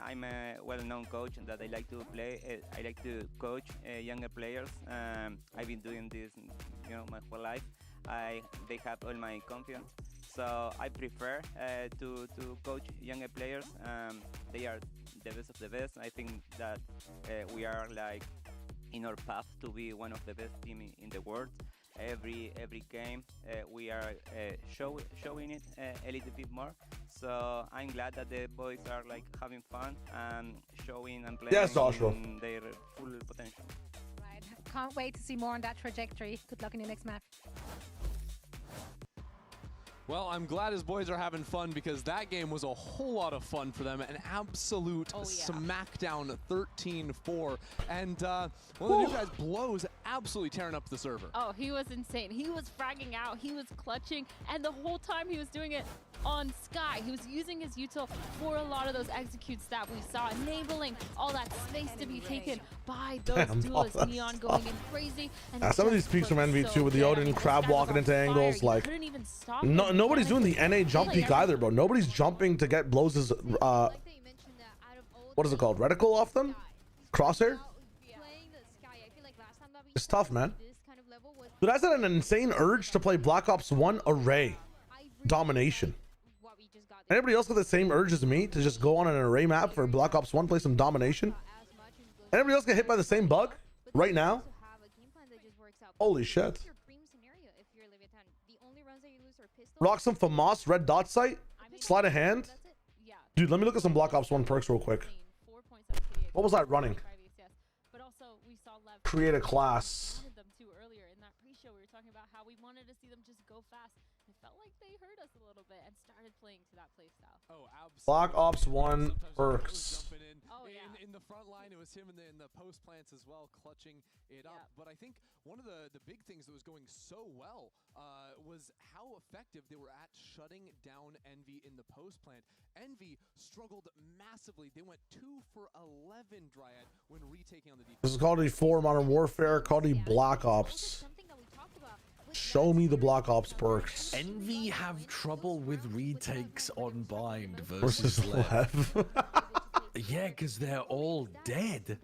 I'm a well-known coach that I like to play. I like to coach younger players. I've been doing this, you know, my whole life. They have all my confidence, so I prefer to coach younger players. They are the best of the best. I think that we are like in our path to be one of the best team in the world. Every game we are showing it a little bit more. So I'm glad that the boys are like having fun and showing and playing their full potential. Right. Can't wait to see more on that trajectory. Good luck in your next match. Well, I'm glad his boys are having fun because that game was a whole lot of fun for them. An absolute smackdown 13-4. And one of the new guys, Blows, absolutely tearing up the server. Oh, he was insane. He was fragging out. He was clutching. And the whole time he was doing it on Sky. He was using his util for a lot of those executes that we saw, enabling all that space to be taken by those duelists. Neon going in crazy. And some of these peaks from NV2 with the Odin crab walking into angles, like nobody's doing the NA jump peak either, bro. Nobody's jumping to get Blows' what is it called? Reticle off them? Crosshair? It's tough, man. Dude, I had an insane urge to play Black Ops 1 Array Domination. Anybody else got the same urge as me to just go on an array map for Black Ops 1, play some Domination? Anybody else get hit by the same bug right now? Holy shit. Rock some FAMAS red dot sight, sleight of hand. Dude, let me look at some Black Ops 1 perks real quick. What was I running? Create a class. Wanted to see them just go fast. It felt like they heard us a little bit and started playing to that play style. Oh, absolutely. Black Ops 1 perks. In the front line, it was him in the post plants as well, clutching it up. But I think one of the big things that was going so well was how effective they were at shutting down Envy in the post plant. Envy struggled massively. They went 2 for 11 Dryad when retaking on the defense. This is Call of Duty 4 Modern Warfare, Call of Duty Black Ops. Show me the Black Ops perks. Envy have trouble with retakes on bind versus LEV. Yeah, because they're all dead.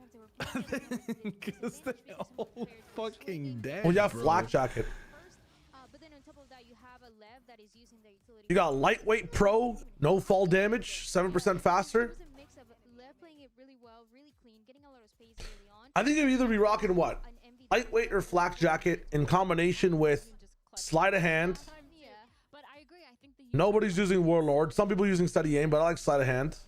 Because they're all fucking dead. Well, you have Flak Jacket. You got Lightweight Pro, no fall damage, 7% faster. I think you'd either be rocking what? Lightweight or Flak Jacket in combination with sleight of hand. Nobody's using Warlord. Some people using steady aim, but I like sleight of hand.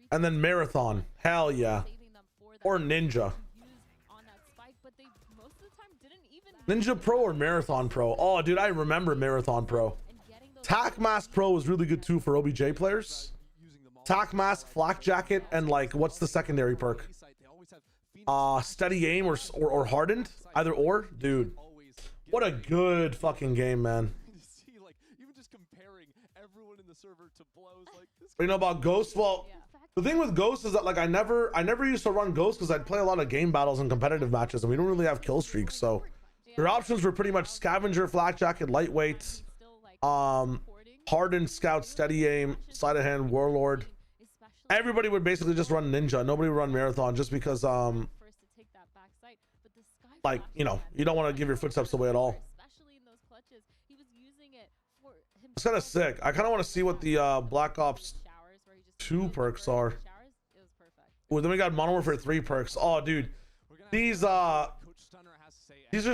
And then Marathon. Hell yeah. Or Ninja. Ninja Pro or Marathon Pro? Oh, dude, I remember Marathon Pro. Tac Mask Pro was really good too for OBJ players. Tac Mask, Flak Jacket, and like, what's the secondary perk? Steady aim or hardened? Either or? Dude. What a good fucking game, man. Even just comparing everyone in the server to Blows like this. You know about Ghost? Well, The thing with Ghost is that like I never used to run Ghost because I'd play a lot of game battles and competitive matches, and we don't really have kill streaks. So your options were pretty much Scavenger, Flak Jacket, Lightweight, Hardened, Scout, Steady Aim, Sleight of Hand, Warlord. Everybody would basically just run Ninja. Nobody would run Marathon just because like, you know, you don't want to give your footsteps away at all. It's kind of sick. I kind of want to see what the Black Ops 2 perks are. Well, then we got Modern Warfare 3 perks. Oh, dude, these are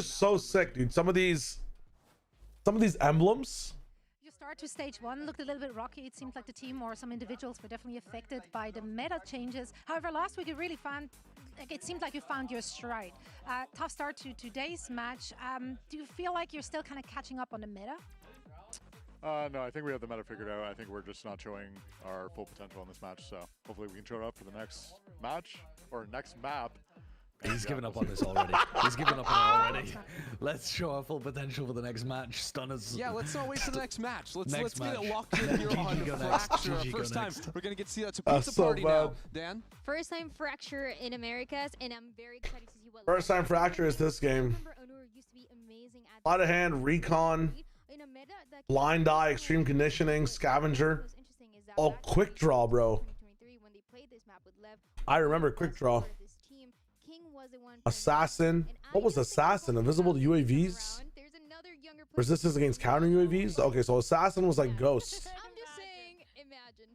so sick, dude. Some of these emblems. Your start to stage 1 looked a little bit rocky. It seemed like the team or some individuals were definitely affected by the meta changes. However, last week you really found, like, it seemed like you found your stride. Tough start to today's match. Do you feel like you're still kind of catching up on the meta? No, I think we have the meta figured out. I think we're just not showing our full potential in this match. So hopefully we can show it up for the next match or next map. He's given up on this already. He's given up on it already. Let's show our full potential for the next match. Stunners. Yeah, let's not wait for the next match. Let's Next get match. it locked in here on Fracture. First time we're gonna get to see that. So pizza so party bad. now, Dan. First time Fracture in Americas, and I'm very excited to see what. First time Fracture is this game. Sleight of Hand, Recon, Blind Eye, Extreme Conditioning, Scavenger. Oh, Quick Draw, bro. I remember Quick Draw. Assassin. What was Assassin? Invisible to UAVs? Resistance against counter UAVs? Okay, so Assassin was like Ghost. I'm just saying, imagine.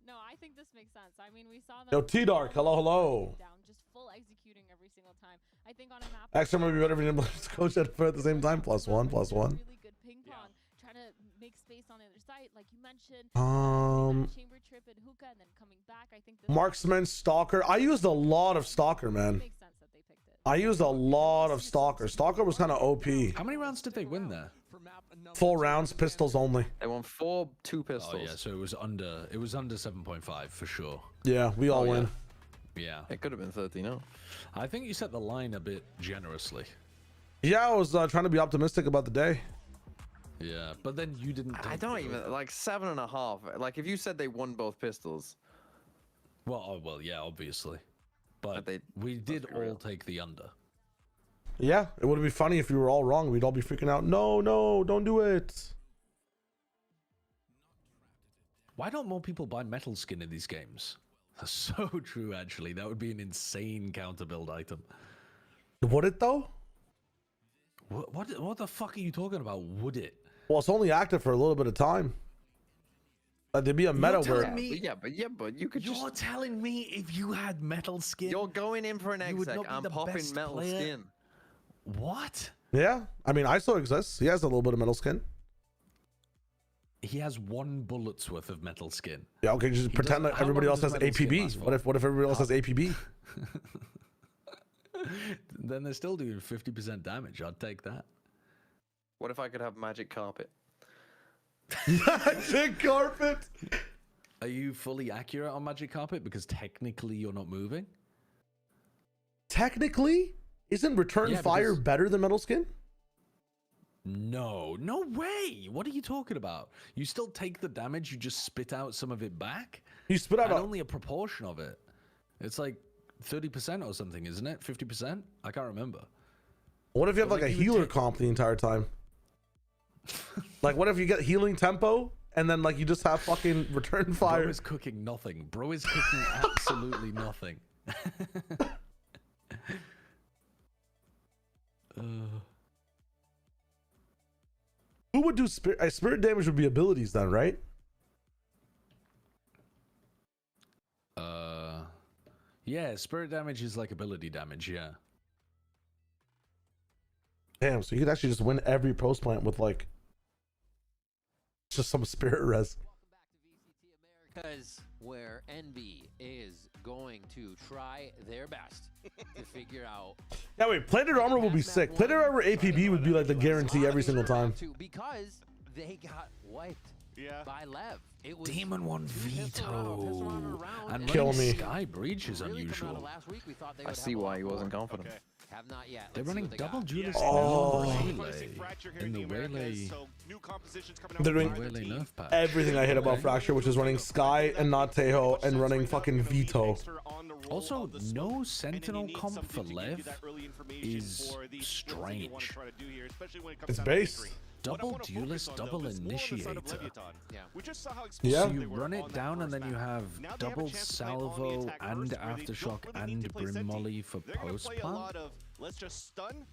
No, I think this makes sense. I mean, we saw them. Yo, T-Dark, hello. Just full executing every single time. I think on a map. Extra might be better if you didn't coach at the same time. +1, +1. Really good ping pong. Trying to make space on the other side, like you mentioned. Chamber trip and hookah, and then coming back. I think this Marksman, Stalker. I used a lot of Stalker, man. I used a lot of Stalker. Stalker was kind of OP. How many rounds did they win there? Full rounds, pistols only. They won 2 pistols. Oh yeah, so it was under 7.5 for sure. Yeah, we all win. Yeah. It could have been 13-0. I think you set the line a bit generously. Yeah, I was trying to be optimistic about the day. Yeah, but then you didn't. I don't even like 7.5. Like if you said they won both pistols. Well, yeah, obviously. But we did all take the under. Yeah, it would be funny if we were all wrong. We'd all be freaking out. No, don't do it. Why don't more people buy metal skin in these games? That's so true, actually. That would be an insane counter build item. Would it though? What the fuck are you talking about? Would it? Well, it's only active for a little bit of time. Like there'd be a meta where. But you could just. You're telling me if you had metal skin. You're going in for an exec. I'm popping metal skin. What? Yeah, I mean, ISO exists. He has a little bit of metal skin. He has 1 bullet's worth of metal skin. Yeah, okay, just pretend that everybody else has APB. What if everybody else has APB? Then they're still doing 50% damage. I'd take that. What if I could have magic carpet? Magic carpet? Are you fully accurate on magic carpet? Because technically you're not moving. Technically? Isn't return fire better than metal skin? No way. What are you talking about? You still take the damage, you just spit out some of it back? You spit out only a proportion of it. It's like 30% or something, isn't it? 50%? I can't remember. What if you have like a healer comp the entire time? Like what if you get healing tempo and then like you just have fucking return fire? Bro is cooking nothing. Bro is cooking absolutely nothing. Who would do spirit? Spirit damage would be abilities then, right? Yeah, spirit damage is like ability damage, yeah. Damn, so you could actually just win every post plant with like just some spirit res. Because where Envy is going to try their best to figure out. Yeah, wait, plated armor will be sick. Plated armor APB would be like the guarantee every single time. Because they got wiped. by LEV. It was Demon 1 veto. And Kill running me. Sky Breach is unusual. I see why he wasn't confident. Have not yet. They're running double duelist in the Waylay. They're doing Waylay nerf patch. everything I hate about Fracture, which is running Sky and not Tejo and running fucking Veto. Also, no Sentinel comp for LEV is strange. It's base. Double duelist, double initiator. Yeah. So you run it down and then you have double salvo and aftershock and brim molly for post plant. Let's just stun.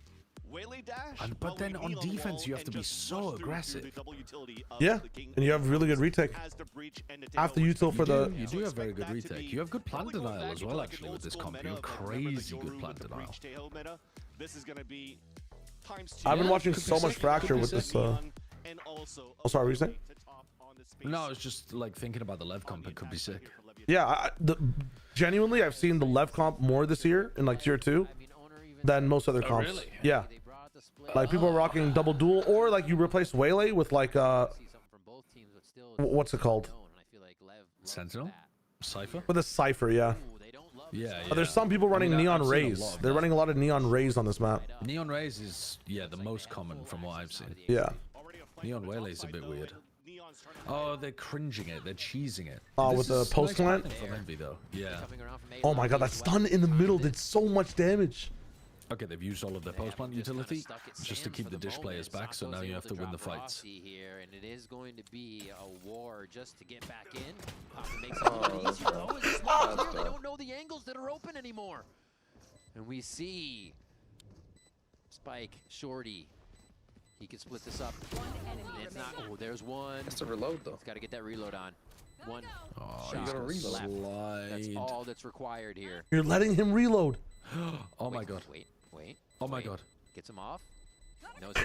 Waylay dash, But then on defense you have to be so aggressive. Yeah, and you have really good retake. After util for the... You do have very good retake. You have good plant denial as well, actually, with this comp. You have crazy good plant denial. This is going to be I've been watching so much Fracture with this... Oh, sorry, what were you saying? No, it's just like thinking about the LEV comp. It could be sick. Yeah, genuinely, I've seen the LEV comp more this year in like tier 2 than most other comps. Really? Yeah. Like people are rocking double duel, or like you replace Waylay with like what's it called? Sentinel? Cypher? With a Cypher, yeah. Yeah. There's some people running Neon I've seen a Rays. lot of They're that. running a lot of Neon Rays on this map. Neon Rays is, yeah, the most common from what I've seen. Yeah. Neon Waylay's a bit weird. Oh, they're cringing it. They're cheesing it. With the post plant? From Envy, though. Yeah. Oh my god, that stun in the middle did so much damage. Okay, they've used all of their post plant utility just to keep the dish players back, so now you have to win the fights. Here, and it is going to be a war just to get back in. Makes it a little bit easier though. It's small. They don't know the angles that are open anymore. And we see Spike, Shorty. He can split this up. It's not. Oh, there's one. Has to reload though. He's got to get that reload on. One Oh, shot he's gonna left. slide. That's all that's required here. You're letting him reload. Oh my god. Wait. Oh my god. Gets him off.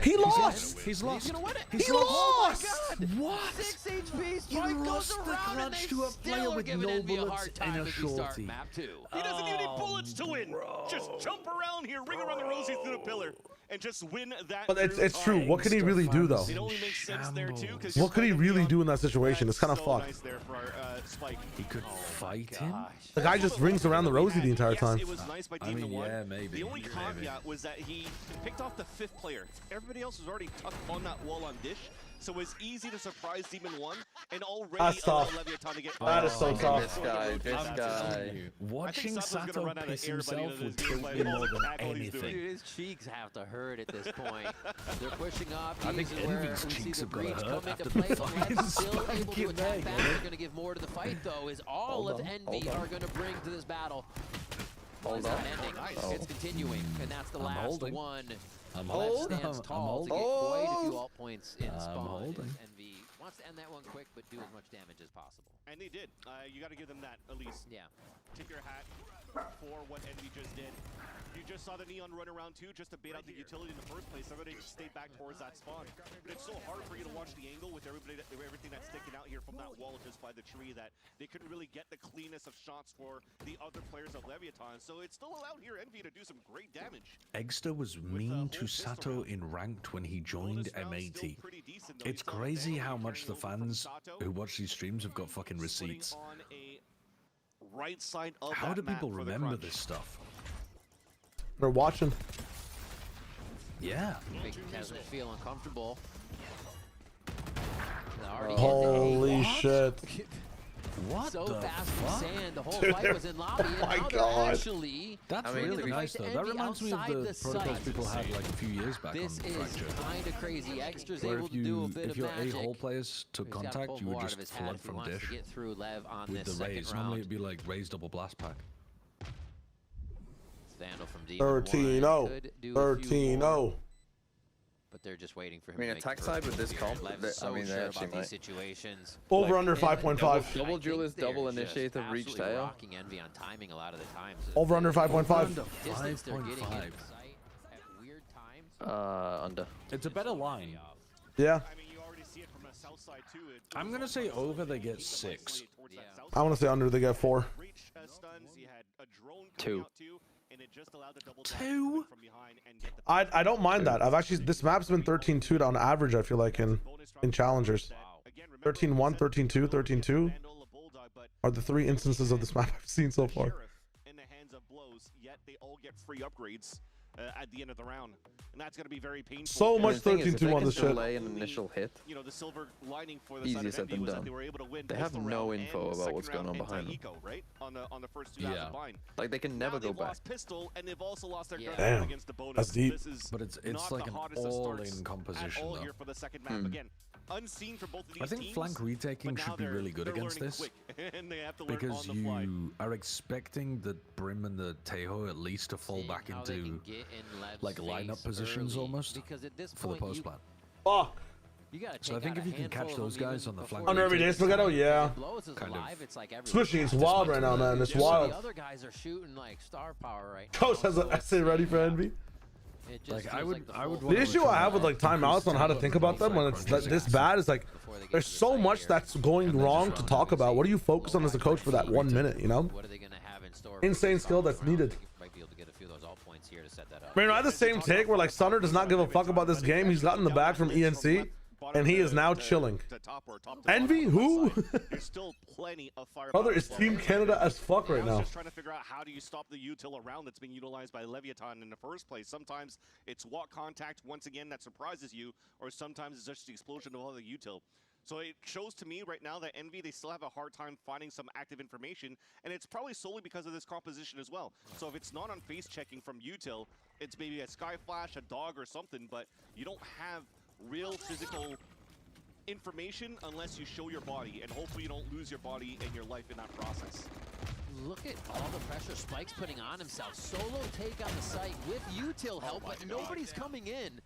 He lost! He's lost! He's gonna win it! He lost! Oh my god! What? 6 HP, You Spike goes lost the around and clutch they to a player still are with giving no Envy a bullets hard and time a as we start shorty. map 2. He doesn't even need bullets to win. Just jump around here, ring around the rosy through the pillar, and just win that. But it's true. What could he really do though? It only makes sense there too. What could he really do in that situation? It's kind of fucked. Nice there for our, Spike. He could fight him? The guy just rings around the rosy the entire time. It was nice by I Demon mean, 1. yeah, maybe. The only caveat was that he picked off the 5th player. Everybody else was already tucked on that wall on dish, so it was easy to surprise Demon 1 and already That's tough. allow Leviathan to get. That is so tough. This guy. Watching Sato piss himself would this kill me more than anything. Dude, his cheeks have to hurt at this point. They're pushing up. I think This is where Envy's we see cheeks the have gotta breach hurt come into after play. the But fucking Lev's still able to fucking attack egg, back. man. They're going to give more to the fight, though, is all of Envy are going to bring to this battle. It's not ending. It's continuing, and that's the last holding. one. I'm Left holding. stands I'm tall to holding. get quite a few alt points in spawn. holding. Envy wants to end that one quick, but do as much damage as possible. And they did. You got to give them that at least. Yeah. Tip your hat for what Envy just did. You just saw the Neon run around too, just to bait out the utility in the first place. Everybody just stayed back towards that spawn. But it's so hard for you to watch the angle with everything that's sticking out here from that wall just by the tree that they couldn't really get the cleanest of shots for the other players of Leviathan. So it's still allowed here Envy to do some great damage. Eggster was mean to Sato in ranked when he joined M80. It's crazy how much the fans who watch these streams have got fucking receipts. Right side of How do that map people for the remember crunch. this stuff? They're watching. Yeah. Making Kevin feel uncomfortable. Already Holy shit. What so the fast fuck? from sand, the whole Dude, fight was in lobby, and oh my now God. they're actually That's bringing really the nice fight though. to That Envy reminds me of outside the protocols site. people had like a few years back This on is Fracture. kind of crazy. Extra's Where able if to do a bit if of your magic. A-hole players took He's gotta contact, pull you would more out just of his hat flood if he from wants to dish get through Lev on with this the second raise. round. Normally it'd be like raise double blast pack. Vandal from Demon 13-0. could do a few 13-0. more, but they're just waiting for him I mean, to make attack the side first with this move comp, here. Lev's they- so I mean, they sure actually about these might. situations. Over under And 5.5. Double I think duelist, double they're just initiate of reach absolutely tail. rocking Envy on timing a lot of the times. Over under 5.5. Distance they're getting 5.5. into sight at weird times. Under. It's a better line. Yeah. I'm gonna say over. They get 6. I want to say under. They get 4. 2. 2. I don't mind that. I've actually this map's been 13-2 on average. I feel like in challengers, 13-1, 13-2, 13-2 are the 3 instances of this map I've seen so far. In the hands of blows, yet they all get free upgrades at the end of the round, and that's going to be very painful. So much 13-2 on this shit. Delay an initial hit. You know, the silver lining for the Easier side said of than Envy was that done. they were able to win They both have the no round info and about second what's going round on behind them. anti-eco, right? On the first 2 rounds of bind. Like they can never go They've back. lost pistol, and they've also lost their gun Damn, against the bonus. that's deep. This is But it's not like the an hottest of starts all-in composition at all though. here for the second map. Again, unseen for both of these I think teams, flank retaking but now should be really good they're against learning this. quick, and they have to learn Because on the fly. you are expecting the Brim and the Tejo at least to fall back into like lineup positions almost for the post plan. Fuck. So I think if you can catch those guys on the flank. Under every day, Spaghetto, yeah. Kind of. Squishy, it's wild right now, man. It's wild. The other guys are shooting like star power right now. Coach has an essay ready for Envy. Like I would. The issue I have with like timeouts on how to think about them when it's this bad is like there's so much that's going wrong to talk about. What do you focus on as a coach for that 1 minute? You know, insane skill that's needed. I mean, I had the same take where like Sunner does not give a fuck about this game. He's gotten the bag from ENC, and he is now chilling. Envy? Who? There's still plenty of fire. Brother, it's Team Canada as fuck right now. Just trying to figure out how do you stop the util around that's being utilized by Leviathan in the first place. Sometimes it's walk contact once again that surprises you, or sometimes it's just the explosion of all the util. So it shows to me right now that Envy, they still have a hard time finding some active information, and it's probably solely because of this composition as well. So if it's not on face checking from util, it's maybe a sky flash, a dog, or something, but you don't have real physical information unless you show your body, and hopefully you don't lose your body and your life in that process. Look at all the pressure Spike's putting on himself. Solo take on the site with util help, but nobody's coming in.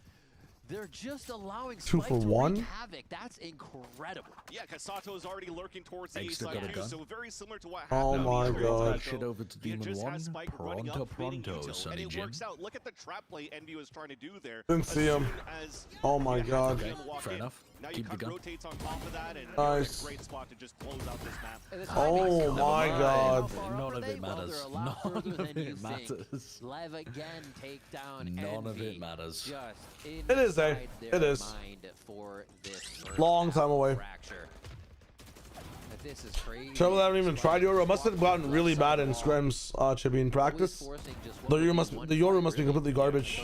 They're just allowing Spike to wreak havoc. That's incredible. Yeah, because Sato is already lurking towards the Extra side got a too, gun. so very similar to what Oh happened. my god. Shit over to Demon just 1. has Spike running up, fading Pronto, util, Sonny and it Jim. works out. Look at the trap play Envy was trying to do there. Didn't see him. Oh my god. Okay, fair enough. Now you Keep the cut gun. rotates on top of that, and Nice. a great spot to just close out this map. Oh my god. None of it matters. None of it matters. Lev again take down None of Envy. it matters. Just It is, eh? inside It their is. mind for this Long time away. fracture. But this is crazy. Trouble haven't even tried Yoru. Must have gotten really bad in scrims, Chippy, in practice. The Yoru must be completely garbage.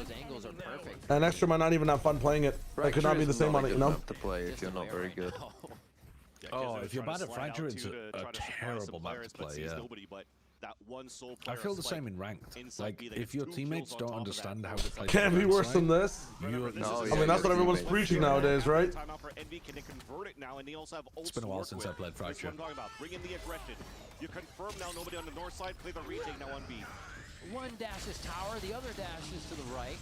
And Extra might not even have fun playing it. It could not be the same on it, you know? To play if you're not very good. Oh, if you're bad at Fracture, it's a terrible map to play, yeah. I feel the same in ranked. Like, if your teammates don't understand how to play... Can't be worse than this. I mean, that's what everyone's preaching nowadays, right? It's been a while since I played Fracture. Bring in the aggression. You confirm now nobody on the north side. Play the retake now on B. One dashes tower, the other dashes to the right.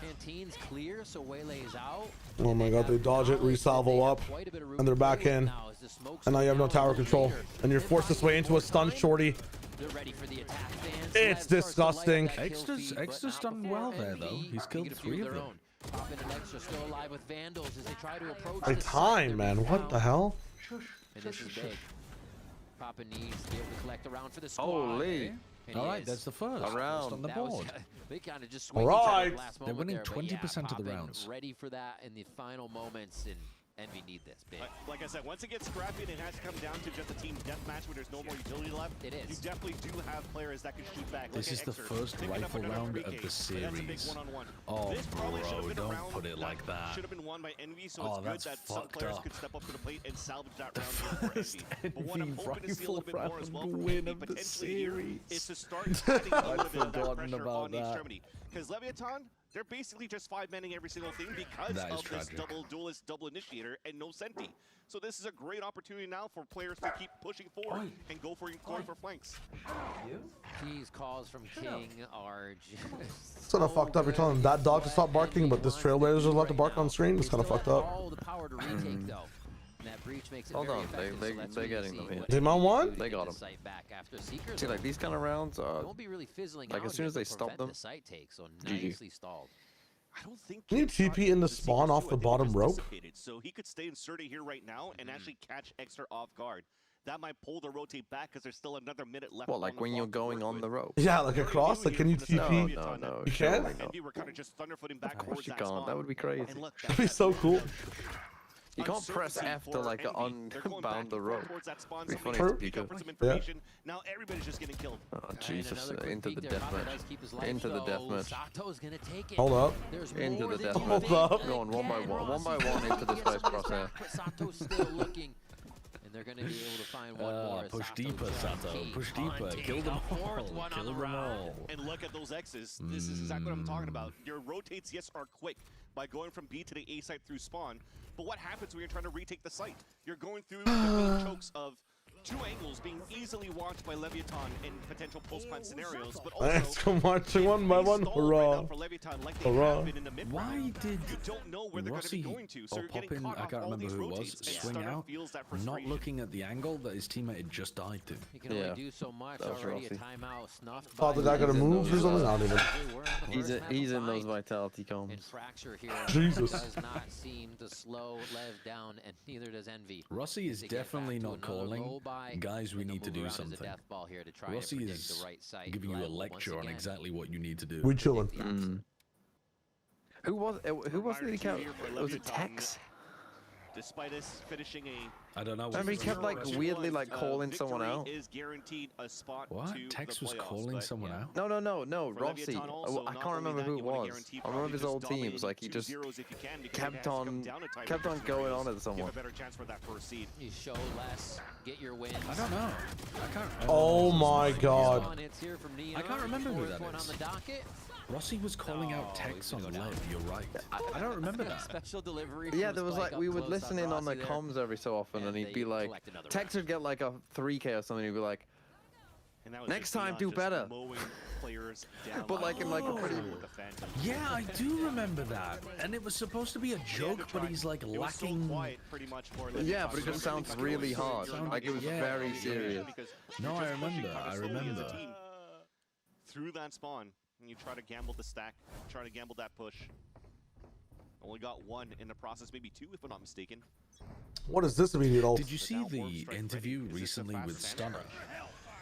Canteen's clear, so Waylay's out. Oh my god, they dodge it, resalvo up, and they're back in. And now you have no tower control. And you're forced this way into a stun shorty. They're ready for the attack dance. It's disgusting. Extra's done well there, though. He's killed 3 of them. Extra still alive with Vandals as they try to approach Like time, man. What the hell? And this is big. Papa needs to be able to collect around for the squad. Holy. Alright, that's the first. Around. On the board. They kind of just Alright. They're winning 20% of the rounds. Ready for that in the final moments, and Envy need this big. Like I said, once it gets scrappy and it has to come down to just a team deathmatch where there's no more utility left, it is. You definitely do have players that can shoot back. This is the first rifle round of the series. Oh, bro, don't put it like that. Should have been won by Envy, so Oh, it's good that's that some fucked players up. could step up to the plate and salvage that round here for Envy. But what I'm hoping to see a little bit more as well from win Envy of the potentially here series. is to start adding a little bit of that forgotten pressure about on the that. extremity. Because Leviathan, they're basically just 5-manning every single thing because That is of this tragic. double duelist, double initiator, and no Senti. So this is a great opportunity now for players to keep pushing forward and go for flanks. These calls from King are just It's kind of fucked up. You're telling that dog to stop barking, but this Trailblazers is allowed to bark on screen. It's kind of fucked up. all the power to retake though. And that breach makes it Hold very on, effective, so that's they're where you getting see them here. what Demon one? They got the him. site back after Seekers. See, like these kind of rounds are won't be really fizzling like out as soon here as they to stop prevent them. the site take, so GG. nicely stalled. I don't think Can you TP in the spawn off the bottom rope? So he could stay inserted here right now and actually catch Extra off guard. That might pull the rotate back because there's still another minute left. What, like when you're going on the rope? Yeah, like across. Like, can you TP? No. You can? We're kind of just thunderfooting back Of course towards you that can't. spawn. That would be crazy. And look, That'd be so cool. You can't press F to like unbound the rope. Be funny True. if you could. Yeah. Now everybody's just getting killed. Oh Jesus! Into the deathmatch. Into the deathmatch. Hold up. Into the deathmatch. Hold up. Go on, one by one into this guy's crosshair. And they're going to be able to find one more. Push deeper, Sato. Push deeper. Kill them all. Kill them all. And look at those X's. This is exactly what I'm talking about. Your rotates, yes, are quick by going from B to the A site through spawn. But what happens when you're trying to retake the site? You're going through the main chokes of two angles being easily watched by Leviathan in potential post-plant scenarios, but also Let's go marching one by one. Hurrah. Hurrah. Why did don't know where they're Rossi going to, so or you're getting Poppin, caught I off can't all remember these who it was, rotates, and swing Stunner out, feels that not frustration. looking at the angle that his teammate had just died to? He can only do so much. That was Already a Rossi. timeout snuffed. Oh, the guy got to move or something? I don't even. He's in those vitality And comms. Fracture here Jesus. does not seem to slow Lev down, and neither does Envy. Rossi is They get definitely back to not another calling. low buy, Guys, we and the need to move do around is a something. death ball here to try Rossi and predict is the right site. giving you a Lev, once lecture on again, exactly what you need to do. We chilling. Who was the account? Was it Tex? Despite us finishing a I don't know. Remember he kept like weirdly like calling someone out. is guaranteed a spot What? to Tex the was playoffs, calling but someone out? No, For Rossi. Leviathan also, I not can't remember only who that, it you wanna was. guarantee I remember his probably old just teams. Like he just 2-0s if you can, because kept it has to come on down to kept on tiebreakers going to on at someone. give a better chance for that first seed. You show less, get your wins. I don't know. I can't. Oh my god. I can't remember who that One on is. the docket. Rossi was calling out Tex on Lev. You're right. I don't remember that. Special delivery. Yeah, from there was Spike like we up would close listen on in on the Rossi there. comms every so often, and he'd they be like, collect another Tex would get like a 3K or something. He'd be like, And that was next just time beyond do just better. mowing players down But like in like a pretty. with the Phantom. Yeah, I do remember that. And it was supposed to be a joke, but he's like It was so lacking. quiet pretty much for Yeah, Leviathan. but it just So sounds everything really goes hard. so Like it was Yeah. very serious. because No, you're I just pushing remember. kind of I slowly as a remember. team through that spawn, and you try to gamble the stack, try to gamble that push. Only got one in the process, maybe two if I'm not mistaken. What is this immediate ult? Did you see the interview recently with Stunner?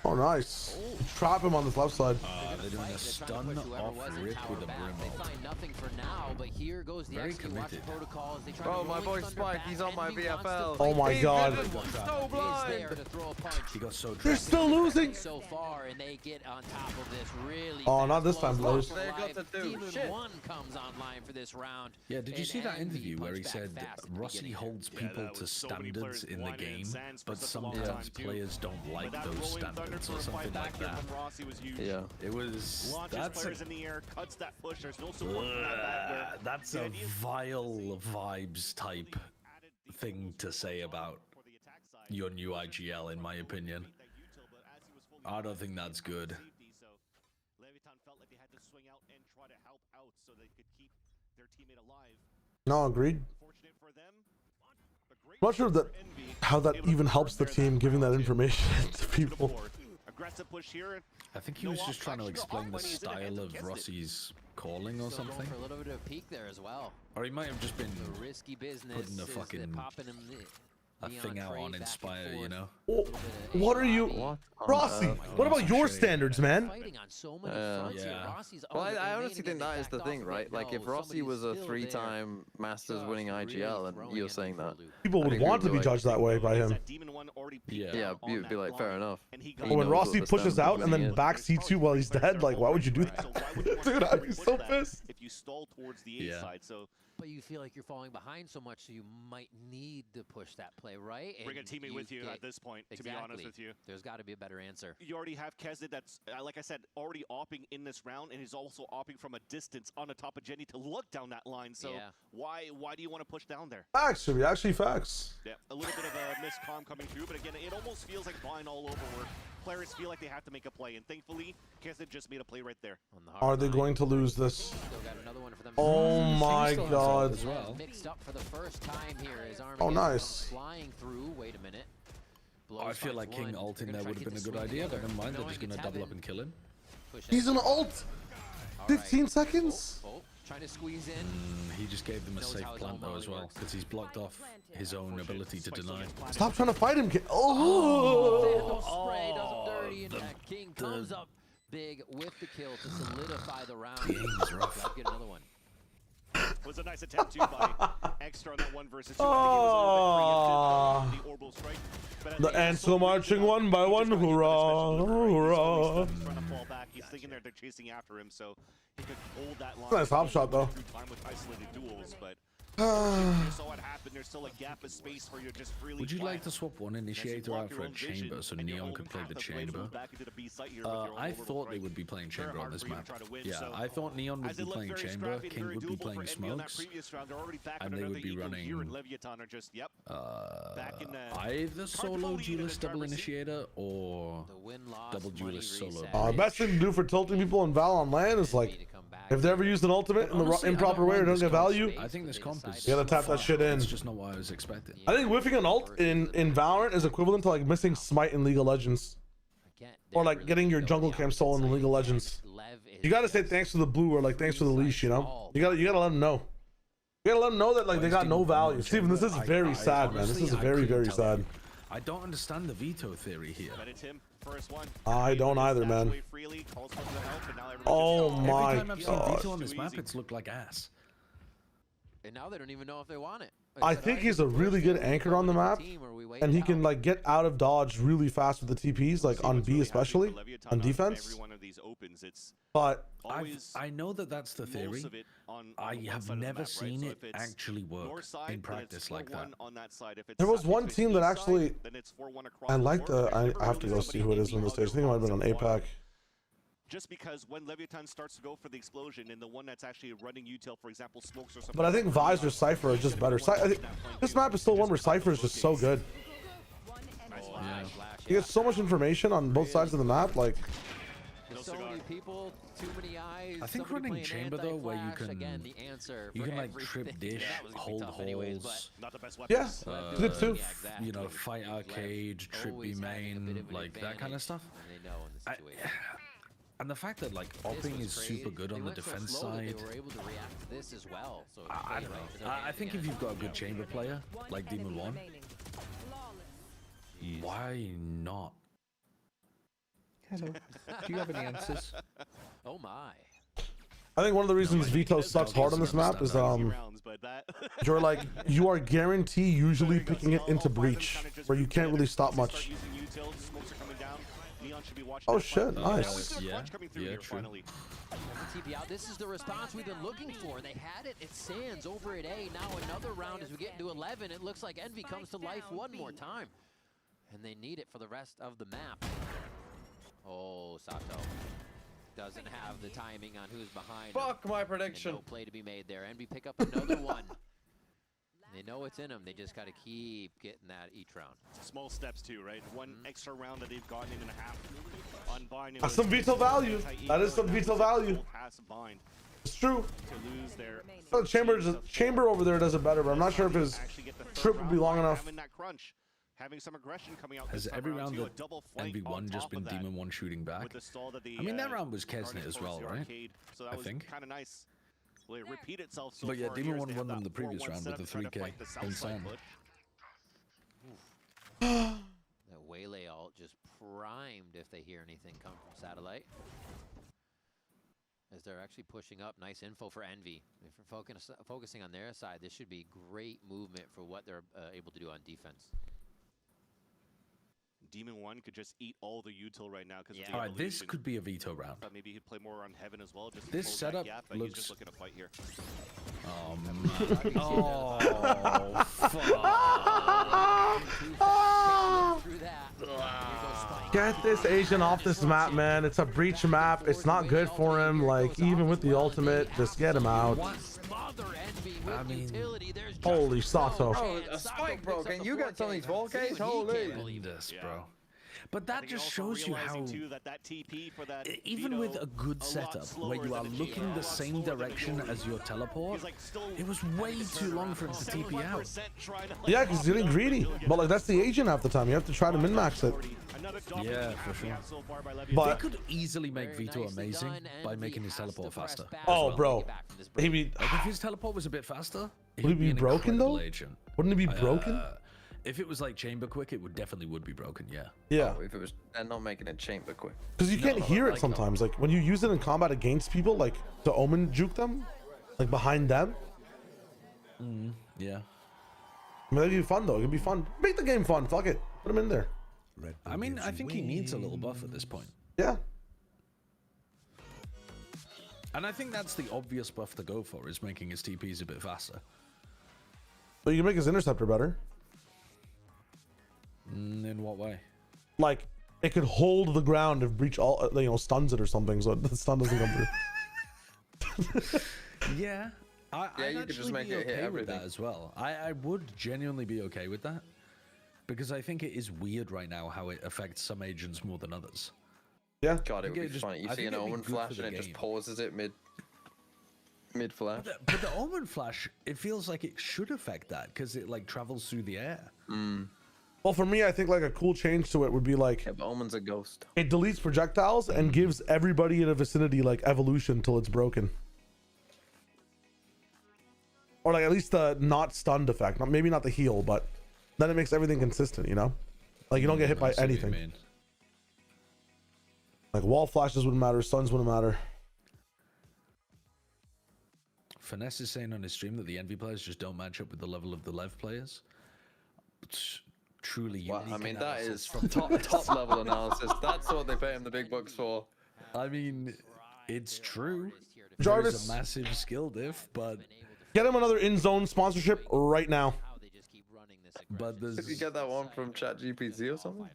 Oh, nice. Trap him on this left side. They're doing a stun off rip with a brim They ult. find nothing for now, but here goes the Very XP watch committed. protocols. They try Bro, to my roll boy Thunder Spike, back. he's on my Envy wants to VFL. Oh my He's god. vivid, so Is there blind. to throw a punch. He got so They're dragged. still losing. So far, and they get on top of this really. Oh, not fast. this time, Blows Blaze. off They got alive. to do Demon shit. 1 comes online for this round. Yeah, did you and see that Envy interview where he punched back said fast at the Rossi beginning. holds Yeah, people that to was so many standards players in the whining and game, Sands for but such a long sometimes time, too. players don't like But that those rolling thunder standards for or a something fight back like here that? from Rossi was huge. Yeah. It was Launches that's players in the air, cuts that push. There's no support from that back there. that's The a idea is vile vibes type thing to say about your new IGL, in my opinion. I don't think that's good. So Leviathan felt like they had to swing out and try to help out so they could keep their teammate alive. No, agreed. Fortunate for them. But great I'm not sure that for Envy, how that able to even helps the repair team, giving that round two. information to To the people. board. Aggressive push here. I think he No was off just trying to action, explain off the when he's in the hands style of of Keston. Rossi's calling or So going something. for a little bit of peek there as well. Or he might have just been The risky business putting a is fucking popping him a thing out on Inspire, you know? Oh, what are you, What? Rossi? What about your standards, man? fighting on so many fronts here. Yeah. Rossi's Well, already I remaining honestly in think the that is the back thing, off right? Like, if no, Rossi was a somebody's still 3-time Masters winning IGL, and you're saying that. People would think want to we'd be like- judged that way by him. That Demon 1 already peeked Yeah. Yeah, out on you'd be that like, fair line, enough. and he He got But when knows what Rossi the pushes standards out are and then gonna be. back C2 while he's dead, like, why would you do that? Dude, I'd be so pissed. If you stall towards the A Yeah. side, so But you feel like you're falling behind so much, so you might need to push that play, right? bring a And teammate with you get- at this point, to be honest Exactly. with you. There's got to be a better answer. You already have Kesed that's, like I said, already opping in this round, and he's also opping from a distance on the top of Jenny to look down that line. So Yeah. why do you want to push down there? Facts, should be actually facts. Yeah, a little bit of a miscomm coming through, but again, it almost feels like blind all over where players feel like they have to make a play, and thankfully, Kesed just made a play right there. On the hard Are they line. going to lose this? Still got another one for them. Oh my still has god. as well. Mixed up for the first time here. His arm Oh, again nice. flying through. Wait a minute. Blows I feel like finds King one. ult in They're there gonna would try have been a to good get the idea, swing but never mind, they're knowing just going to it's double heaven. up and kill him. Push He's it. an ult. All 15 right. seconds. Oh, Trying to squeeze in. He just gave them a safe plant though as well, because he's blocked off his own ability to deny. Stop trying to fight him. Oh! Spray does him dirty, and King comes up big with the kill to solidify the round. The aim is rough. I'll get another one. Was a nice attempt too by Extra on that 1 versus 2. I think he was a little bit preempted the orbital strike. But The ants go marching one by one. Hurrah! Hurrah! He's trying to fall back. He's thinking they're chasing after him, so he could hold that line. Nice hop shot though. Time with isolated duels, but you saw what happened. There's still a gap of space where you're just freely. Would you like to swap one initiator out for a chamber so Neon could play the chamber? I thought they would be playing chamber on this map. Yeah, I thought Neon would be playing chamber, King would be playing smokes, and they would be running either solo duelist double initiator or double duelist solo. Best thing to do for tilting people in Val on land is like, if they ever use an ultimate in the improper way or don't get value, I think this comp is. You gotta tap that shit in. It's just not what I was expecting. I think whiffing an ult in Valorant is equivalent to like missing Smite in League of Legends, or like getting your jungle camp stolen in League of Legends. You gotta say thanks for the blue or like thanks for the leash. You know, you gotta let them know. You gotta let them know that like they got no value. Steven, this is very sad, man. This is very sad. I don't understand the veto theory here. I don't either, man. Oh my Every time I've seen god. veto on this map, it's looked like ass. And now they don't even know if they want it. I think he's a really good anchor on the map, and he can like get out of dodge really fast with the TPs, like on B especially, on defense. But I know that that's the theory. I have never seen it actually work in practice like that. There was one team that actually, I like the, I have to go see who it is on the stage. I think it might have been on APAC. Just because when Leviathan starts to go for the explosion and the one that's actually running util, for example, smokes or something. But I think Visor Cypher are just better. I think this map is still one where Cypher is just so good. Yeah. You get so much information on both sides of the map, like. There's so many people, too many eyes. I think running chamber though, where you can like trip dish, hold holes. Yeah, good too. You know, fight arcade, trip B main, like that kind of stuff. And the fact that like Opping is super good on the defense side. I think if you've got a good chamber player like Demon 1, why not? Hello. Do you have any answers? Oh my. I think one of the reasons Veto sucks hard on this map is you're like, you are guaranteed usually picking it into breach where you can't really stop much. Oh shit, nice. Yeah, true. TP out. This is the response we've been looking for. They had it at Sands over at A. Now another round as we get into 11. It looks like Envy comes to life one more time. And they need it for the rest of the map. Oh, Sato doesn't have the timing on who's behind. Fuck my prediction. No play to be made there. Envy pick up another one. They know it's in them. They just got to keep getting that each round. Small steps too, right? One extra round that they've gotten in and a half. Unbinding. That's some Veto value. That is some Veto value. It's true. To lose their Chamber over there does it better, but I'm not sure if his trip would be long enough. Having some aggression coming out. Has every round of NV1 just been Demon 1 shooting back? I mean, that round was Kesnet as well, right? I think. Kind of nice. Will it repeat itself? So but yeah, Demon 1 won them the previous round with the 3K in Sand. The Waylay ult just primed if they hear anything come from Satellite. As they're actually pushing up. Nice info for Envy. If we're focusing on their side, this should be great movement for what they're able to do on defense. Demon 1 could just eat all the util right now because all right, this could be a veto round. Maybe he'd play more on Heaven as well. Just this setup gap, looks. He's just looking to fight here. Oh, fuck. Get this Asian off this map, man. It's a breach map. It's not good for him. Like, even with the ultimate, just get him out. I mean, holy Sato. Bro, a spike broken. You got some of these Volcans? Holy. This, bro. But that just shows you how, even with a good setup, where you are looking the same direction as your teleport, it was way too long for him to TP out. Yeah, because he's getting greedy. But like, that's the agent half the time. You have to try to min-max it. Yeah, for sure. But they could easily make Vito amazing by making his teleport faster. Oh, bro. He'd be, like, if his teleport was a bit faster, would it be broken though? Agent. Wouldn't it be broken? If it was like chamber quick, it would definitely be broken. Yeah. Yeah. Oh, if it was, and not making it chamber quick. Because you can't hear it sometimes. Like when you use it in combat against people, like to Omen juke them, like behind them. Yeah. I mean, that'd be fun though. It'd be fun. Make the game fun. Fuck it. Put him in there. I mean, I think he needs a little buff at this point. Yeah. And I think that's the obvious buff to go for, is making his TPs a bit faster. But you can make his interceptor better. In what way? Like, it could hold the ground if breach all, you know, stuns it or something, so the stun doesn't come through. Yeah. Yeah, you could just make it hit with that as well. I would genuinely be okay with that, because I think it is weird right now how it affects some agents more than others. Yeah. God, it would be funny. You see an Omen flash and it just pauses it mid flash. But the Omen flash, it feels like it should affect that because it like travels through the air. Well, for me, I think like a cool change to it would be like, if Omen's a ghost, it deletes projectiles and gives everybody in a vicinity like evolution till it's broken. Or like at least the not stunned effect. Maybe not the heal, but then it makes everything consistent, you know? Like you don't get hit by anything. Like wall flashes wouldn't matter, stuns wouldn't matter. Finesse is saying on his stream that the Envy players just don't match up with the level of the LEV players. It's truly unique. Well, I mean, that is from top level analysis. That's what they pay him the big bucks for. I mean, it's true. Jarvis, there's a massive skill diff, but get him another in-zone sponsorship right now. But did you get that one from ChatGPT or something?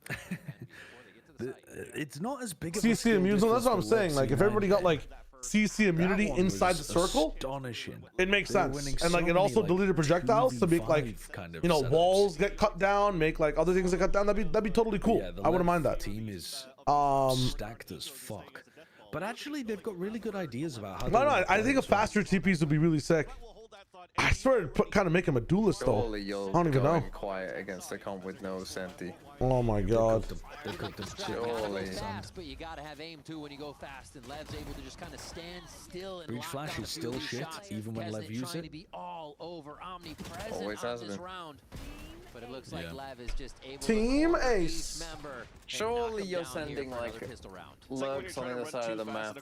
It's not as big of CC immune zone. That's what I'm saying. Like if everybody got like CC immunity inside the circle, astonishing. It makes sense. And like it also deleted projectiles to make like kind of you know walls get cut down, make like other things get cut down. That'd be totally cool. Yeah, I wouldn't mind that. Team is stacked as fuck. But actually, they've got really good ideas about how. No, I think a faster TPs would be really sick. I swear to kind of make him a duelist though. Surely you'll I don't even go know. in quiet against a comp with no Senti. Oh my god. Surely. Fast, but you gotta have aim too when you go fast, and Lev's able to just kind of stand still and Breach lock flash down is a few still of these shit, shots. even when Lev Kesnet use trying it. to be all over, omnipresent Always on has this been. round. But it looks like Lev is just able Team to Ace. Surely you're sending like lurks on the other side of the map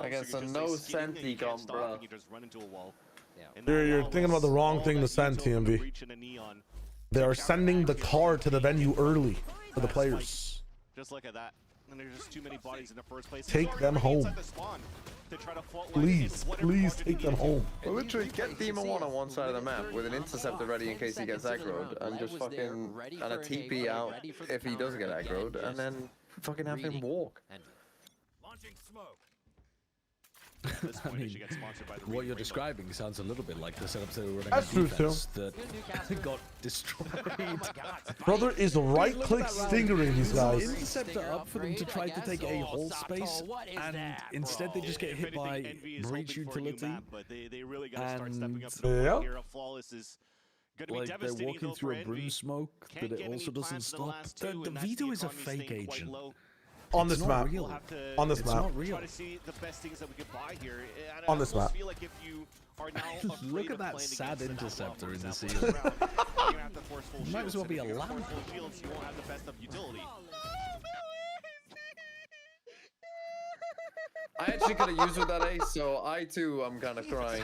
against a no Senti comp, bro. You're thinking about the wrong thing to send, TMV. They are sending the car to the venue early for the players. Just look at that. And there's just too many bodies in the first place. Take them home. Please take them home. Well, literally, get Demon 1 on one side of the map with an interceptor ready in case he gets aggroed, and just fucking and a TP out if he does get aggroed, and then fucking have him walk. Launching smoke. I mean, what you're describing sounds a little bit like the setups they were running That's on true, too. defense that got destroyed. Brother is right-click stingering these guys. Interceptor up for them to try to take a whole space, and instead they just get hit by breach utility. And yeah, like they're walking through a broom smoke that it also doesn't stop. The Vito is a fake agent. On this map. On this It's map. not real. On this map. Look at that sad interceptor in the ceiling. Might as well be a lamp. I actually could have used with that ace, so I too am kind of crying.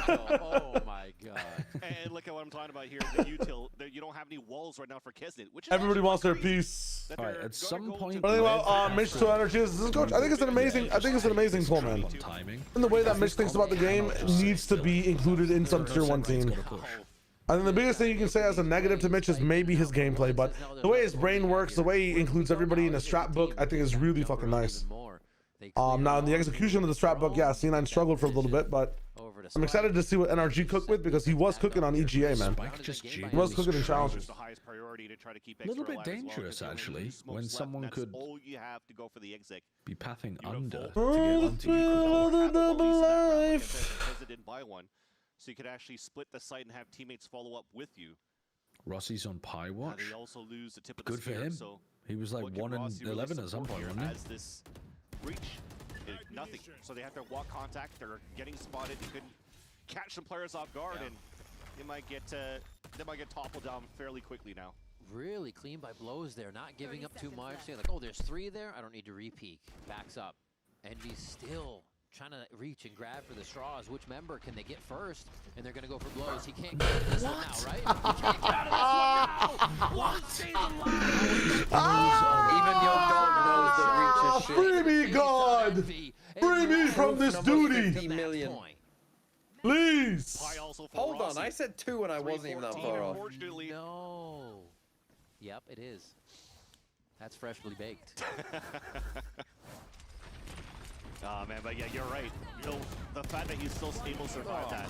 Oh my god. And look at what I'm talking about here. The util, you don't have any walls right now for Kesnet, which is Everybody wants their piece. All right, at some point. But anyway, Mitch to energy. Coach, I think it's an amazing. I think it's an amazing pull, man. And the way that Mitch thinks about the game needs to be included in some tier 1 team. I think the biggest thing you can say as a negative to Mitch is maybe his gameplay, but the way his brain works, the way he includes everybody in a strat book, I think is really fucking nice. Now in the execution of the strat book, yeah, C9 struggled for a little bit, but I'm excited to see what NRG cooked with because he was cooking on EGA, man. He was cooking in challenges. A little bit dangerous, actually, when someone could be pathing under to get onto you. So you could actually split the site and have teammates follow up with you. Rossi's on Pie Watch. They also lose the tip of the Good for spear, him. So He was like 1 in 11 at some point, wasn't he? as this breach is nothing. So they have to walk contact. They're getting spotted. They couldn't catch some players off guard, and they might get toppled down fairly quickly now. Really clean by blows there, not giving up too much. Saying like, oh, there's 3 there. I don't need to re-peek. Backs up. Envy's still trying to reach and grab for the straws. Which member can they get first? And they're going to go for blows. He can't get out of this one now, right? He can't get out of this one now! What? Stays alive! Even your dog knows the reach is shit. Free me, God! Free me from this duty! 50 million. Please! Hold on, I said 2 and I wasn't even that far off. No. Yep, it is. That's freshly baked. Oh man, but yeah, you're right. You know, the fact that he's still able to survive that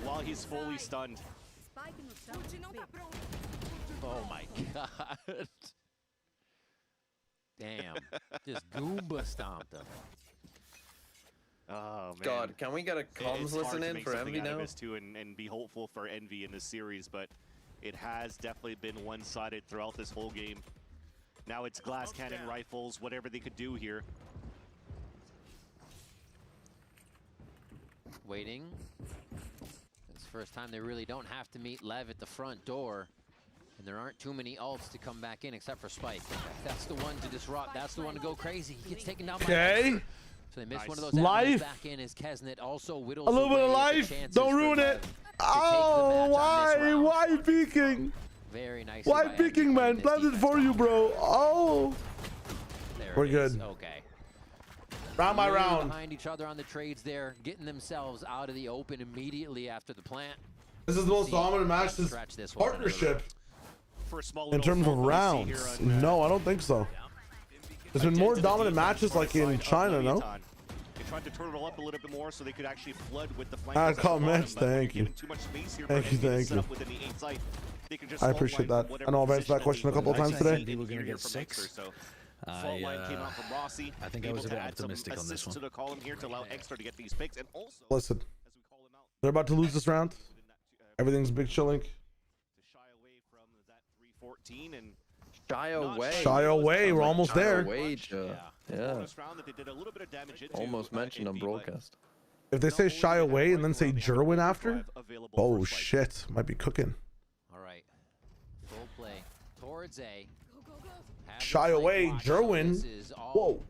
while he's fully stunned. Oh my god. Damn. Just Goomba stomped him. Oh man. God, can we get a comms listen in for Envy now? Too, and be hopeful for Envy in this series, but it has definitely been one-sided throughout this whole game. Now it's glass cannon rifles, whatever they could do here. Waiting. It's the first time they really don't have to meet Lev at the front door. And there aren't too many ults to come back in except for Spike. That's the one to disrupt. That's the one to go crazy. He gets taken down by Okay. So they miss one of those life. Back in as Kesnet also whittles A little bit of away life. Don't ruin it. Oh, Why peeking? Very nice. Why peeking, man? Blended for you, bro. Oh. We're good. Okay. Round by Really round. behind each other on the trades there, getting themselves out of the open immediately after the plant. This is the most dominant match this partnership in terms of rounds. No, I don't think so. There's been more dominant matches like in China, no? They tried to turn it up a little bit more so they could actually flood with the Ah, flankers. comments. Thank you. Thank you. I appreciate that. I know I've answered that question a couple of times today. We're going to get 6. Fault line came out from Rossi. I think I was a bit optimistic on this one. To the column here to allow Extra to get these picks, and also Listen, they're about to lose this round. Everything's big chilling. to shy away from that 314 and Shy away. We're almost there. Yeah. Almost mentioned on broadcast. If they say shy away and then say Jerwin after, oh shit, might be cooking. All right. Full play towards A. Shy away, Jerwin. Whoa.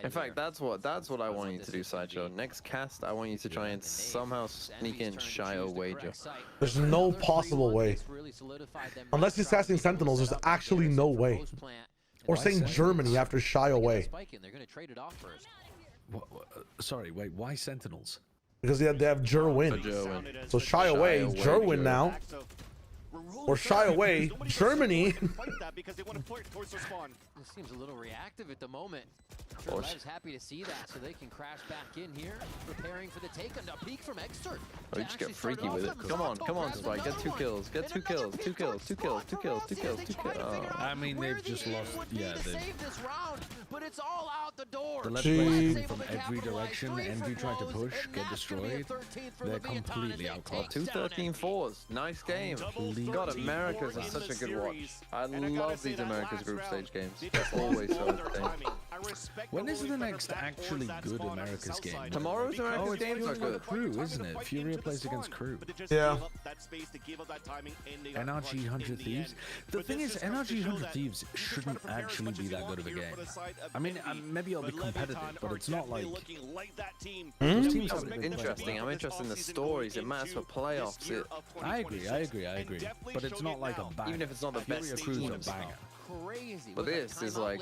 In fact, that's what I want you to do, Sideshow. Next cast, I want you to try and somehow sneak in Shio Wager. There's no possible way. Unless he's casting Sentinels, there's actually no way. Or saying Germany after shy away. They're going to trade it off first. Sorry, wait, why Sentinels? Because they have Jerwin. So shy away, Jerwin now. Or shy away, Germany. This seems a little reactive at the moment. Sure, Lev's happy to see that, so they can crash back in here, preparing for the take. A peek from Exter. Oh, you just get freaky with it. Come on, Spike. Get 2 kills. Get 2 kills. 2 kills. 2 kills. 2 kills. 2 kills. 2 kills. Oh. I mean, they've just lost. Yeah, they've. This round, but it's all out the door. The left players from every direction. Envy tried to push, get destroyed. They're completely outclassed. 2 13-4s. Nice game. God, America's is such a good watch. I love these America's group stage games. They're always so entertaining. When is the next actually good America's game? Tomorrow's America's games are good. Crew, isn't it? Furia plays against Crew. Yeah. NRG 100 Thieves. The thing is, NRG 100 Thieves shouldn't actually be that good of a game. I mean, maybe it'll be competitive, but it's not like. Those teams are interesting. I'm interested in the stories. It matters for playoffs. I agree. But it's not like a banger. Even if it's not the best Furia Crew's a banger. But this is like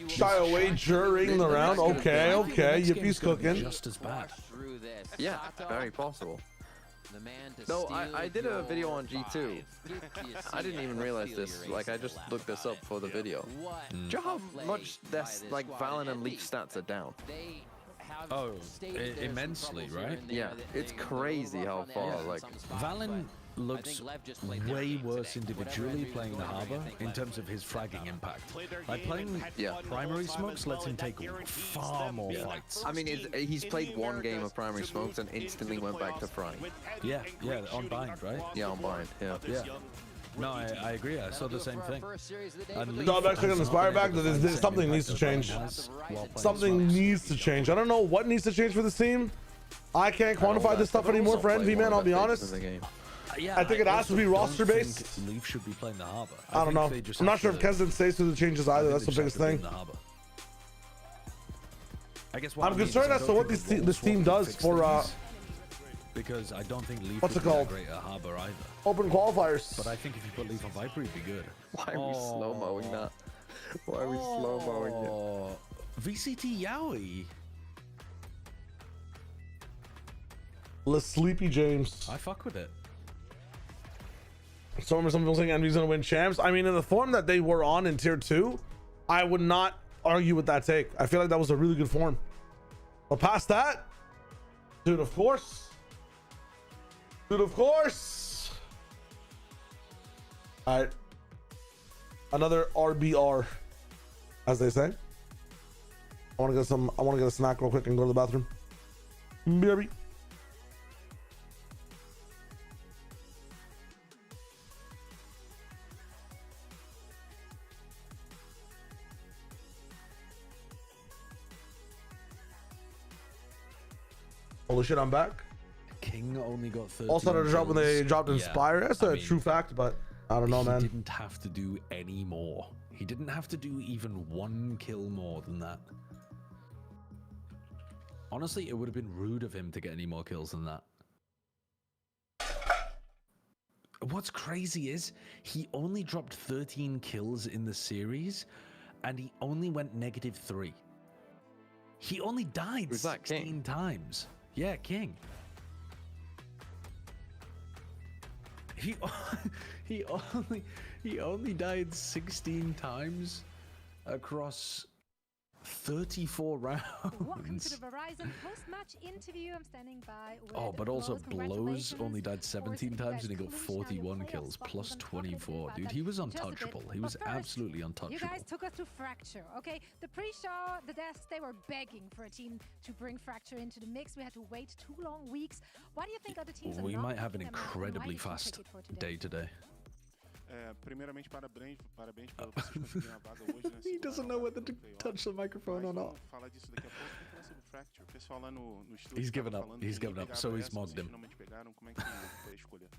Shy away during the round. Okay. Yippie's cooking. Just as bad. Yeah, very possible. No, I did a video on G2. I didn't even realize this. Like, I just looked this up for the video. Do you know how much this, like, Valen and Leaf stats are down? Oh, immensely, right? Yeah, it's crazy how far. Like Valen looks way worse individually playing the Harbor in terms of his fragging impact. Like playing primary smokes lets him take far more fights. I mean, he's played one game of primary smokes and instantly went back to frying. Yeah, on bind, right? Yeah, on bind. Yeah. No, I agree. I saw the same thing. No, I'm actually gonna inspire back that something needs to change. Something needs to change. I don't know what needs to change for this team. I can't quantify this stuff anymore for Envy, man. I'll be honest. I think it has to be roster based. LEV should be playing the Harbor. I don't know. I'm not sure if Kesden stays through the changes either. That's the biggest thing. I guess I'm concerned as to what this team does for because I don't think LEV what's it would be called? that great at Harbor either. Open qualifiers. But I think if you put LEV on Viper, he'd be good. Why are we slow-moing that? Why are we slow-moing it? VCT Yowie. Le Sleepy James. I fuck with it. Some people saying Envy's gonna win champs. I mean, in the form that they were on in tier 2, I would not argue with that take. I feel like that was a really good form. But past that, dude, of course. Dude, of course. All right. Another RBR, as they say. I want to get a snack real quick and go to the bathroom. BRB. Holy shit, I'm back. King only got 13 Also started to drop when they dropped Yeah, Inspire. That's a true fact, but I don't know, man. He didn't have to do any more. He didn't have to do even one kill more than that. Honestly, it would have been rude of him to get any more kills than that. What's crazy is he only dropped 13 kills in the series, and he only went -3. He only died 16 times. Yeah, King. He only died 16 times across 34 rounds. Welcome to the Verizon post-match interview. I'm standing by with but also Blows Congratulations. only died 17 times and he got 41 kills, plus 24. Dude, he was untouchable. He was absolutely untouchable. You guys took us to Fracture, okay? The pre-show, the deaths, they were begging for a team to bring Fracture into the mix. We had to wait 2 long weeks. Why do you think other teams are We not might have an picking them up? incredibly Why did you fast pick it for day today. Primeiramente, parabéns pelo vocês conseguirem a vaga hoje, né? He doesn't know whether to touch the microphone or not. Falar disso daqui a pouco. Vamos falar sobre Fracture. O pessoal lá no estúdio He's given tava up. falando He's que given up. pegaram So he's essa, mogged vocês him. finalmente pegaram. Como é que foi a escolha?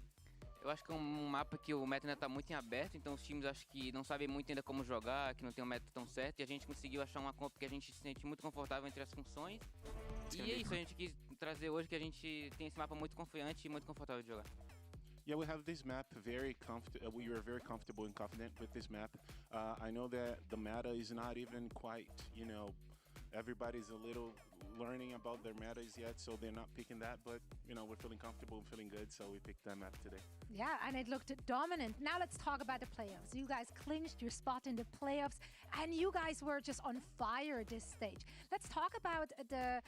Eu acho que é um mapa que o meta ainda tá muito em aberto, então os times acho que não sabem muito ainda como jogar, que não tem um meta tão certo, e a gente conseguiu achar uma comp que a gente se sente muito confortável entre as funções. E é isso, a gente quis trazer hoje que a gente tem esse mapa muito confiante e muito confortável de jogar. Yeah, we have this map very we were very comfortable and confident with this map. I know that the meta is not even quite, everybody's a little learning about their metas yet, so they're not picking that, but, we're feeling comfortable and feeling good, so we picked that map today. Yeah, and it looked dominant. Now let's talk about the playoffs. You guys clinched your spot in the playoffs, and you guys were just on fire this stage. Let's talk about the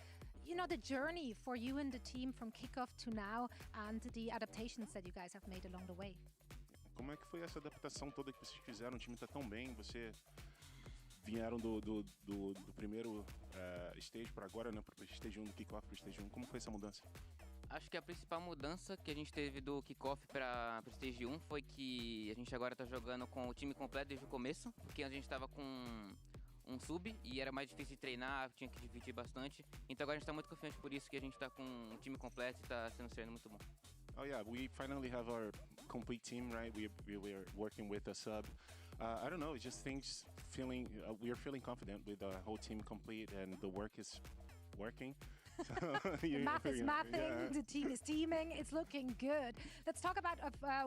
journey for you and the team from kickoff to now and the adaptations that you guys have made along the way. Como é que foi essa adaptação toda que vocês fizeram? O time tá tão bem, você vieram do primeiro stage para agora, né, pro stage 1 do kickoff pro stage 1. Como foi essa mudança? Acho que a principal mudança que a gente teve do kickoff para o stage 1 foi que a gente agora tá jogando com o time completo desde o começo, porque a gente tava com um sub e era mais difícil de treinar, tinha que dividir bastante. Então agora a gente tá muito confiante por isso que a gente tá com um time completo e tá sendo um treino muito bom. Oh yeah, we finally have our complete team, right? We are working with a sub. I don't know, just things feeling, we are feeling confident with the whole team complete and the work is working. The math is mathing, the team is teaming, it's looking good. Let's talk about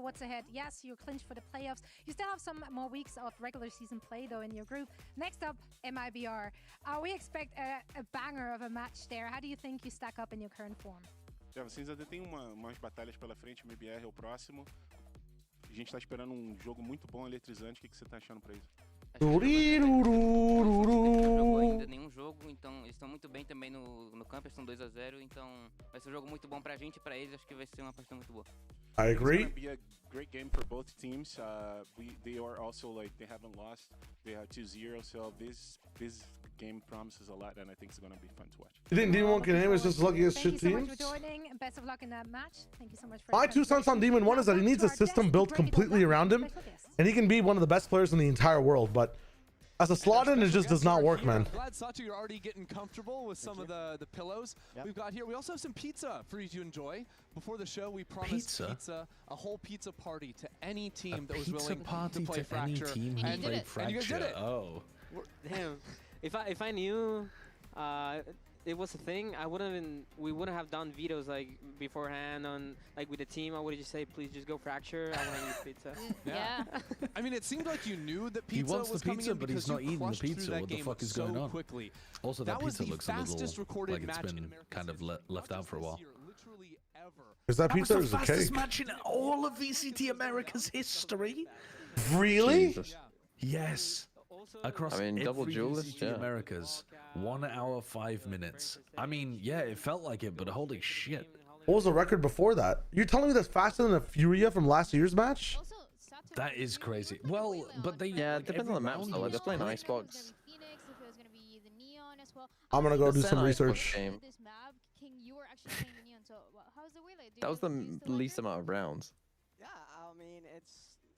what's ahead. Yes, you're clinched for the playoffs. You still have some more weeks of regular season play though in your group. Next up, MIBR. We expect a banger of a match there. How do you think you stack up in your current form? Vocês ainda tem umas batalhas pela frente, o MBR é o próximo. A gente tá esperando um jogo muito bom, eletrizante. O que você tá achando pra isso? Não jogou ainda nenhum jogo, então eles estão muito bem também no campo Vipers estão 2-0, então vai ser um jogo muito bom pra gente e pra eles. Acho que vai ser uma partida muito boa. I agree. It's gonna be a great game for both teams. They are also like they haven't lost. They are 2-0, so this game promises a lot, and I think it's gonna be fun to watch. You think Demon 1 can aim is just lucky as shit Thank you so teams? much for joining. Best of luck in that match. Thank you so much for My 2 cents on Demon 1 is that he needs a system built completely around him, and he can be one of the best players in the entire world, but as a slot in, it just does not work, man. Glad, Sato, you're already getting comfortable with some of the pillows we've got here. We also have some pizza for you to enjoy. Before the show, we promised pizza, a whole pizza party to any team that was willing to play Fracture. And you guys did it. Oh. Damn. If I knew it was a thing, we wouldn't have done vetoes like beforehand on like with the team. I would just say, please just go Fracture. I want to eat pizza. Yeah. I mean, it seemed like you knew that pizza He wants was the coming pizza, in but he's because not you eating the crushed through pizza. that What the game fuck is so going on? quickly. Also, That that was pizza the looks a little fastest recorded like it's match in been America's kind of left out for a while. Is that pizza or was is the it fastest cake? match in all of VCT America's history. Really? Jesus. Yes. Across I mean, double every duelist, VCT yeah. Americas, 1 hour 5 minutes. I mean, yeah, it felt like it, but holy shit. What was the record before that? You're telling me that's faster than a Furia from last year's match? That is crazy. Well, but they Yeah, it like, depends on the every maps round though. Like was they're playing quick. Icebox. I'm gonna go do It's some an Icebox research. game. That was the least amount of rounds. Yeah, I mean, it's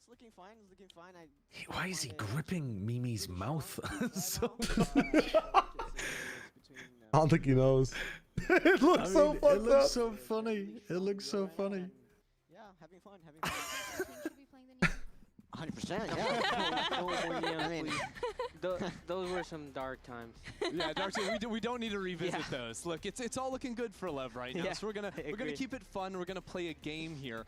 looking fine. It's looking fine. Why is he gripping Mimi's mouth? So I don't think he knows. It looks so fucked It looks up. so funny. It looks so funny. Yeah, having fun. 100%. Yeah. I mean, those were some dark times. Yeah, Darcy, we don't need to revisit those. Look, it's all looking good for LEV right now. Yeah, So we're gonna keep it fun. We're gonna play a game here,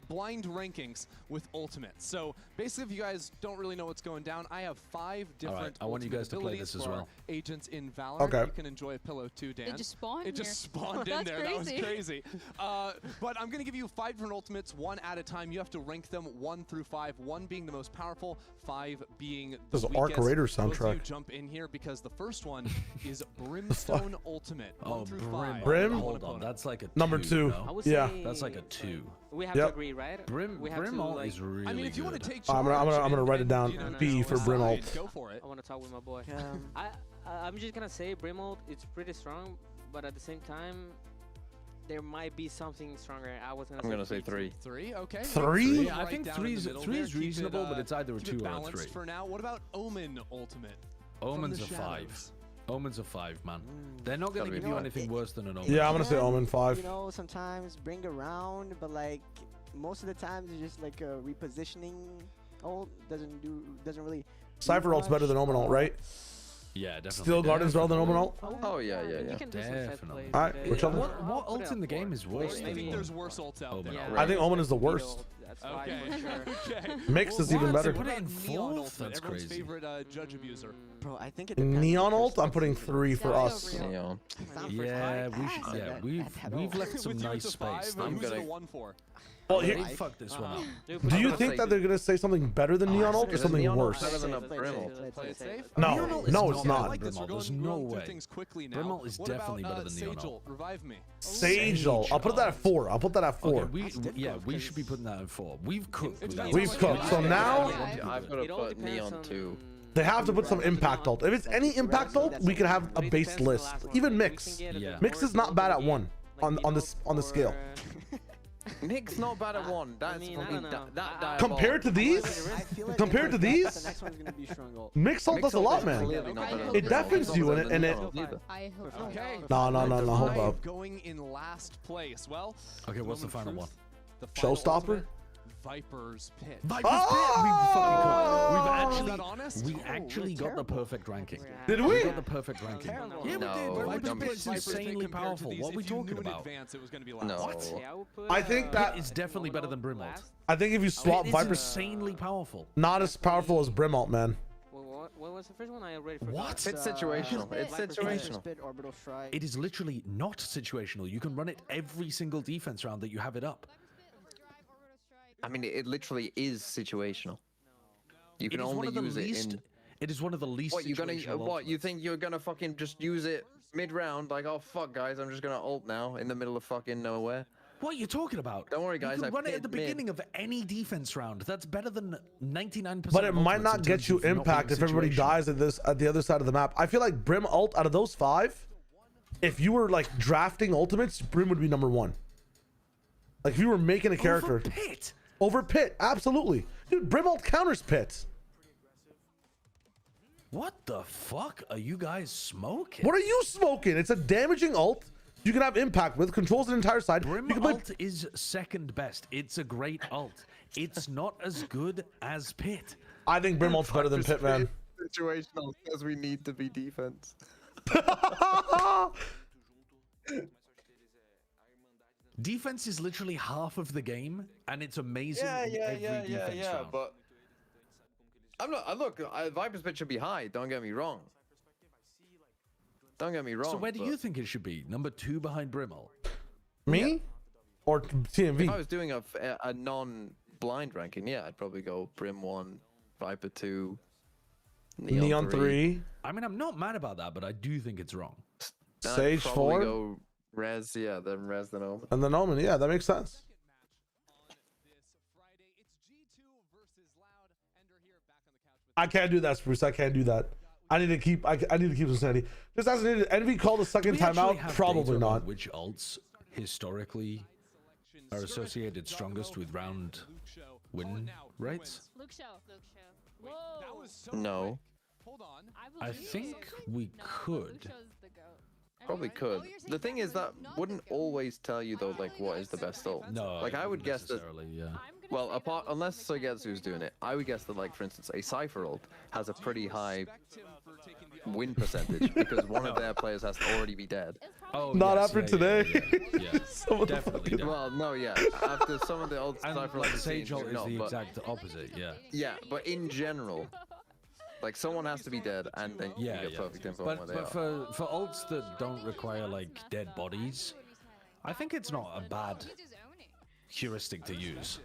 blind rankings with Ultimate. So basically, if you guys don't really know what's going down, I have 5 different. I want you guys to play abilities this as for our well. Agents in Valorant. Okay. You can enjoy a pillow too, Dan. It just spawned It just here. spawned in That's there. That was crazy. crazy. But I'm gonna give you 5 different ultimates, one at a time. You have to rank them 1 through 5. 1 being the most powerful, 5 being the This is weakest. Arc Raider Both of you soundtrack. jump in here because the first one is Brimstone Ultimate. 1 through 5. Brim? Hold on, that's like a Number 2. 2. No? Yeah. That's like a 2. We have Yep. to agree, right? Brim we have to, Ult like, is really I mean, if you want good. to take I'm gonna write it down. B for Brim ult. Go for it. I want to talk with my boy. I'm just gonna say Brimald, it's pretty strong, but at the same time, there might be something stronger. I'm gonna say 3. 3, okay. 3? Yeah, I think 3 is reasonable, but it's either a 2 or a 3. For now, what about Omen Ultimate? Omen's a From the 5. shadows. Omen's a 5, man. They're not going to Gotta be give you five. anything worse than an Omen. Yeah, I'm gonna say Omen 5. You know, sometimes bring around, but like most of the times it's just like a repositioning. Ult doesn't really. Cypher ult's better than Omen ult, right? Yeah, definitely. Steel Guardian's better than Omen ult? Oh yeah, yeah, You yeah. can do some set Definitely. plays. Alright, today. whichever. What ult in the game is worse I than think there's worse ults out Omen there. ult? I think Omen is the worst. That's Okay. fine for sure. Okay. Mixed is even What better. about Put it in Neon fourth? Ultimate, That's everyone's crazy. favorite judge abuser. Bro, I think it depends. Neon on ult, I'm putting 3 for us. Neon. Yeah, we should. Yeah, we've left some With you, nice it's a 5, space. and I'm who's it a gonna- 1 for? Well, They here, fucked this one up. do you think that they're gonna say something better than Neon ult or Is something Neon ult worse? better than a Brim ult? Play it safe? No, Neon ult is no, it's better not. than like this. Brim ult. We're There's going no through way. things quickly now. Brim ult is What definitely about, better than Neon Sage ult. Revive me. Sage ult. I'll put that at 4. I'll put that at 4. Okay, we should be putting that at 4. We've cooked. with that. We've cooked. So now I've got to It all put depends Neon on- 2. they have to put some impact ult. If it's any impact ult, we can have a base list. Even Mix. Yeah. Mix is not bad at 1 on the scale. Nick's not bad at 1. That's mean, I fucking don't know. that Compared to these, I feel like compared to the these, next one's gonna be strong ult. Mix ult does a lot, man. Clearly not better than It Brim ult. deafens It's you not and better it. than Neon ult either. I hope so. Okay. No, hold Five up. Going in last place. Well. Okay, what's the final Truth, one? the final Showstopper? ultimate, Viper's Pit. Viper's Oh! Pit. We fucking cooked. Is We've that actually, honest? we actually got the perfect ranking. Did We we? got the perfect ranking. Terrible. Yeah, we No, did. we Viper's don't. Pit is Viper's Pit insanely compared to powerful. these, What are we if you talking knew in about? advance it was going to be last. No. Yeah, I would put, I think that- Pit is definitely better than Brim ult. I think if you swap It is Viper's, insanely powerful. not as powerful as Brim ult, man. What was the first one? I already forgot. What? It's situational. It's situational. Spit, orbital strike. It is literally not situational. You can run it every single defense round that you have it up. I mean, it literally is situational. You It can is one only of the use least. it in. It is one of the least. What you gonna? situational What you ultimates. think you're gonna fucking just use it mid-round, like, oh fuck, guys, I'm just gonna ult now in the middle of fucking nowhere. What are you talking about? Don't worry, guys. You I can run it at the mid. beginning of any defense round. That's better than 99%. But it might of not ultimates get in you terms of not being impact if everybody situational. dies at the other side of the map. I feel like Brim ult out of those 5, if you were like drafting ultimates, Brim would be number 1. Like if you were making a character. Over Pit. Over Pit, absolutely. Dude, Brim ult counters Pit. What the fuck are you guys smoking? What are you smoking? It's a damaging ult. You can have impact with, controls an entire side. Brim you can play... ult is second best. It's a great ult. It's not as good as Pit. I think Brim ult's better than Pit, man. Situational because we need to be defense. Defense is literally half of the game, and it's amazing in every defense round. But I'm not. Look, Viper's bit should be high. Don't get me wrong. Don't get me wrong. So where do you think it should be? Number 2 behind Brim ult? Me? Or TMV? If I was doing a non-blind ranking, yeah, I'd probably go Brim 1, Viper 2, Neon 3. I mean, I'm not mad about that, but I do think it's wrong. Then Sage I'd probably 4. Go Res, yeah, then Res, then Omen. And then Omen, yeah, that makes sense. I can't do that, Spruce. I can't do that. I need to keep. I need to keep some sanity. Just as needed. Envy called the second time out. Probably not. Which ults historically are associated strongest with round win rates? Luke Show. Whoa. No. I think we could. Probably could. The thing is that wouldn't always tell you though, like what is the best ult. No. Like I would guess that. Yeah. Well, apart unless Sogetsu's doing it, I would guess that like for instance a Cypher ult has a pretty high win percentage because one of their players has to already be dead. Oh, not after today. Yeah, Some of the definitely. fucking- Well, no, yeah. After some of the old And Cypher like ults, Sage ult is not, the but- exact opposite. Yeah. Yeah, but in general, like someone has to be dead, and then you Yeah, get yeah. perfect info on where But they are. for ults that don't require like dead bodies, I think it's not a bad heuristic to use.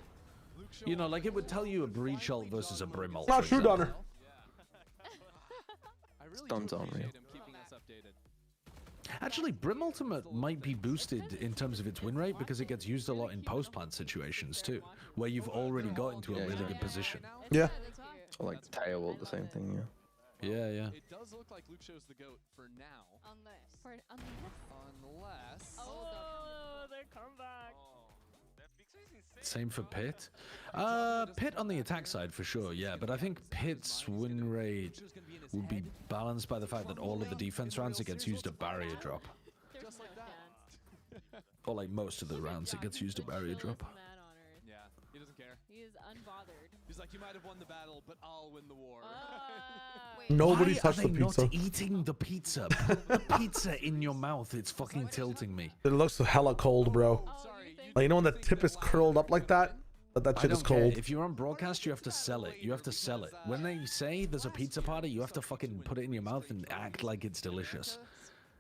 You know, like it would tell you a breach ult versus a brim ult. Not for true, example. Donner. Stuns on real. Actually, Brim Ultimate might be boosted in terms of its win rate because it gets used a lot in post-plant situations too, where you've already got into a really good position. Yeah. Or like tail ult, the same thing, yeah. Yeah, yeah. It does look like Luke Show's the GOAT for now. Unless. Oh, their comeback. Same for Pit. Pit on the attack side for sure, yeah, but I think Pit's win rate would be balanced by the fact that all of the defense rounds it gets used a barrier drop. Just like that. Or like most of the rounds it gets used a barrier drop. Yeah, he doesn't care. He is unbothered. He's like, you might have won the battle, but I'll win the war. Nobody Why touched are the they pizza. not eating the pizza? Put the pizza in your mouth. It's fucking tilting me. It looks hella cold, bro. Like, you know when the tip is curled up like that? That I shit is don't care. cold. If you're on broadcast, you have to sell it. You have to sell it. When they say there's a pizza party, you have to fucking put it in your mouth and act like it's delicious.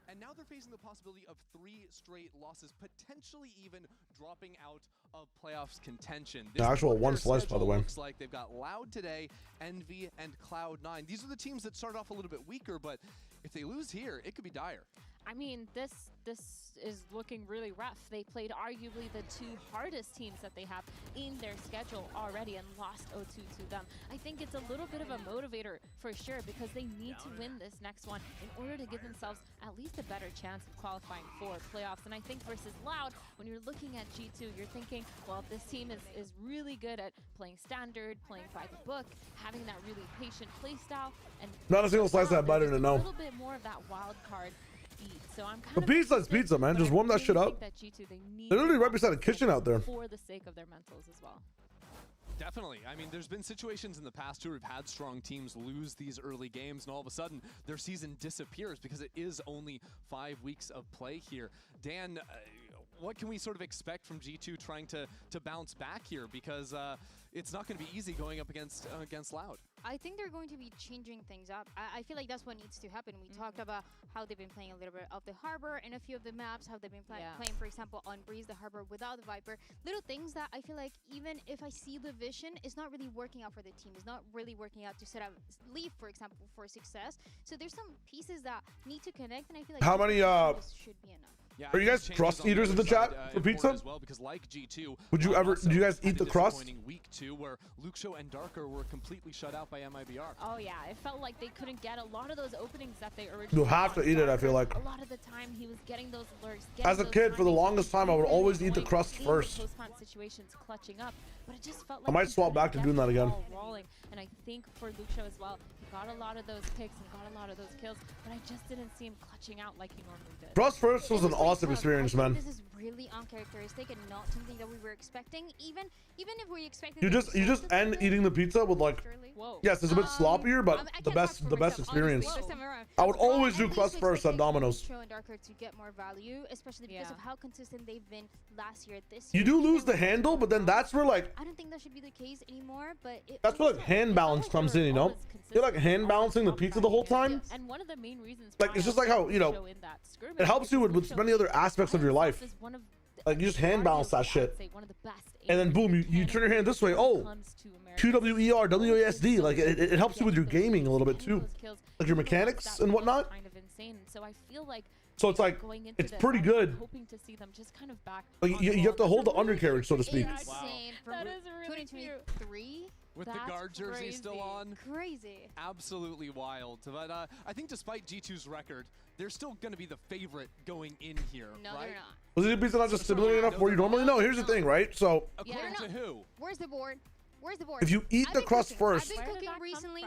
And now they're facing the possibility of 3 straight losses, potentially even dropping out of playoffs contention. The actual is what one their slice, by the schedule way. Looks like they've got Loud today, Envy, and Cloud9. These are the teams that started off a little bit weaker, but if they lose here, it could be dire. I mean, this is looking really rough. They played arguably the 2 hardest teams that they have in their schedule already and lost 0-2 to them. I think it's a little bit of a motivator for sure because they need to win this next one in order to give themselves at least a better chance of qualifying for playoffs. And I think versus Loud, when you're looking at G2, you're thinking, well, this team is really good at playing standard, playing by the book, having that really patient play style. And Not a single slice that bite in it, a no. little bit more of that wild card. So I'm kind The of pizza is pizza, man. Just warm that shit up. that G2, they need They're literally right beside the kitchen out there. for the sake of their mentals as well. Definitely. I mean, there's been situations in the past where we've had strong teams lose these early games, and all of a sudden their season disappears because it is only 5 weeks of play here. Dan, what can we sort of expect from G2 trying to bounce back here? Because it's not going to be easy going up against Loud. I think they're going to be changing things up. I feel like that's what needs to happen. We talked about how they've been playing a little bit of the Harbor in a few of the maps, how they've been playing, for example, on Breeze, the Harbor without the Viper. Little things that I feel like even if I see the vision, it's not really working out for the team. It's not really working out to set up LEV, for example, for success. So there's some pieces that need to connect, and I feel like how many should be enough. Yeah, are you guys crust eaters in the chat for pizza? As well, because like G2, would you ever? Do you guys eat the crust? Week 2, where Luxo and Darker were completely shut out by MIBR. Oh yeah, it felt like they couldn't get a lot of those openings that they originally. You have to eat it. I feel like. A lot of the time he was getting those lurks. As a kid, for the longest time, I would always eat the crust first. Post-plant situations clutching up, but it just felt like I might swap back to doing that again. Rolling, and I think for Luxo as well, he got a lot of those picks and got a lot of those kills, but I just didn't see him clutching out like he normally did. Crust first was an awesome experience, man. This is really uncharacteristic and not something that we were expecting. Even if we expected. You just end eating the pizza with like. Yes, it's a bit sloppier, but the best experience. I would always do crust first at Domino's. And Darker to get more value, especially because of how consistent they've been last year. This You do lose the handle, but then that's where like. I don't think that should be the case anymore, but that's where like hand balance comes in, you know. You're like hand balancing the pizza the whole time. And one of the main reasons. Like it's just like how it helps you with many other aspects of your life. Like you just hand balance that shit, and then boom, you turn your hand this way. Oh, QWER, WASD. Like it helps you with your gaming a little bit too, like your mechanics and whatnot. Kind of insane. So I feel like. So it's like it's pretty good. Hoping to see them just kind of back. Like you have to hold the undercarriage, so to speak. Wow. That is really cute. With the guard jersey still on. Crazy. Absolutely wild. But I think despite G2's record, they're still going to be the favorite going in here, no, right? They're not. Was the pizza not just stimulating enough for you normally? No, here's the thing, right? So according to who? Where's the board? Where's the board? If you eat the crust first,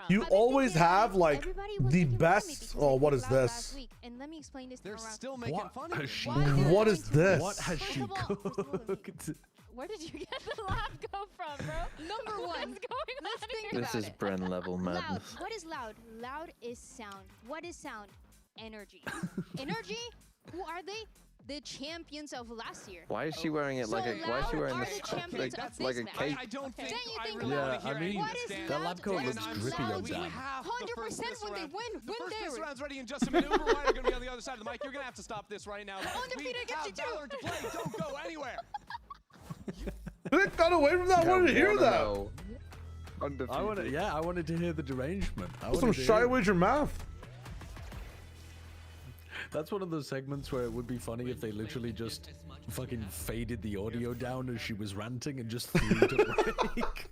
you always have like the best. Oh, what is this? And let me explain this. They're still making fun of it. What is this? What has she cooked? Where did you get the laugh go from, bro? Number one. Let's think about it. This is Bren level madness. Loud. What is loud? Loud is sound. What is sound? Energy. Energy? Who are they? The champions of last year. Why is she wearing it like a? Why is she wearing this like a cape? I don't think I really yeah, I mean, the lab coat looks grippy on that. 100% when they win This round's ready in just a minute. Uber Rider gonna be on the other side of the mic. You're gonna have to stop this right now. Undefeated against you Valor to play. Don't go anywhere. They got away from that. I wanted to hear that. I wanted to hear the derangement. Some shy wager math. That's one of those segments where it would be funny if they literally just fucking faded the audio down as she was ranting and just threw it break.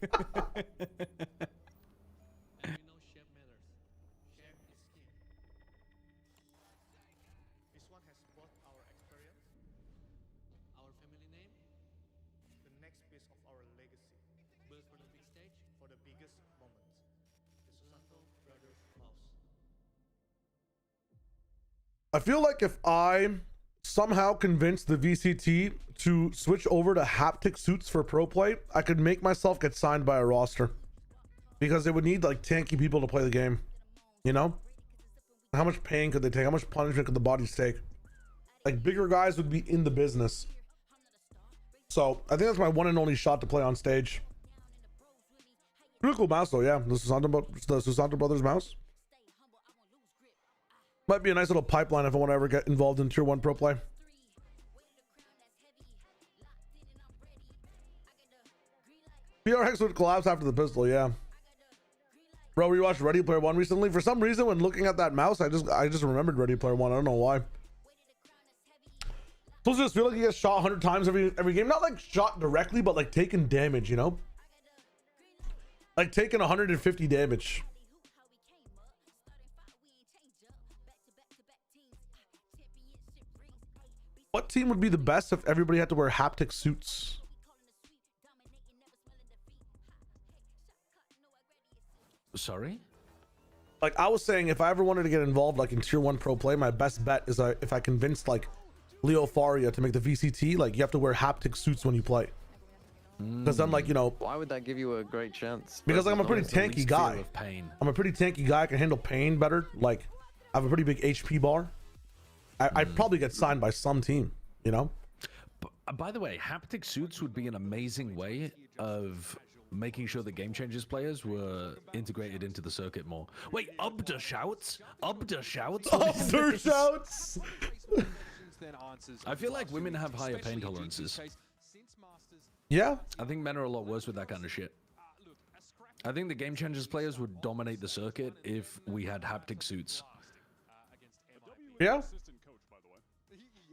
This one has both our experience, our family name, the next piece of our legacy, built for the big stage, for the biggest moments. The Susanto Brothers Mouse. I feel like if I somehow convinced the VCT to switch over to haptic suits for pro play, I could make myself get signed by a roster, because they would need like tanky people to play the game, you know? How much pain could they take? How much punishment could the bodies take? Like bigger guys would be in the business. So I think that's my one and only shot to play on stage. Pretty cool mouse though, yeah. The Susanto Brothers mouse. Might be a nice little pipeline if I want to ever get involved in Tier 1 pro play. PRX would collapse after the pistol, yeah. Bro, we watched Ready Player One recently. For some reason, when looking at that mouse, I just remembered Ready Player One. I don't know why. Supposed to just feel like you get shot 100 times every game. Not like shot directly, but like taking damage, you know? Like taking 150 damage. What team would be the best if everybody had to wear haptic suits? Sorry? Like I was saying, if I ever wanted to get involved like in Tier 1 pro play, my best bet is if I convinced like Leo Faria to make the VCT, like you have to wear haptic suits when you play. Because I'm like, you know, why would that give you a great chance? Because I'm a pretty tanky guy. I'm a pretty tanky guy. I can handle pain better. Like I have a pretty big HP bar. I'd probably get signed by some team, you know? By the way, haptic suits would be an amazing way of making sure that Game Changers players were integrated into the circuit more. Wait, Ubda shouts? Ubda shouts? Ubda shouts! I feel like women have higher pain tolerances. Yeah? I think men are a lot worse with that kind of shit. I think the Game Changers players would dominate the circuit if we had haptic suits. Yeah?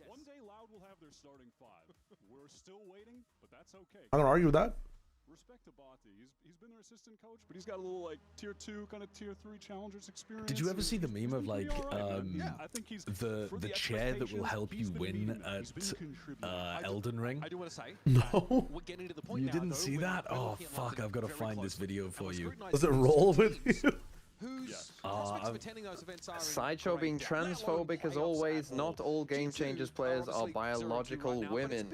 One day Loud will have their starting 5. We're still waiting, but that's okay. I'm gonna argue with that. Respect to Bati. He's been their assistant coach, but he's got a little like tier 2, kind of tier 3 challengers experience. Did you ever see the meme of like I think he's the chair that will help you win at Elden Ring? I do want to say, No. we're getting to the point You now, didn't though, see where that? we're Oh looking at fuck! London I've got to very find this closely. video for you. Does it roll with you? Whose Uh, prospects of attending those events are in Sideshow being great doubt, let alone transphobic as playoffs always. at Not all Game Changers players are biological women.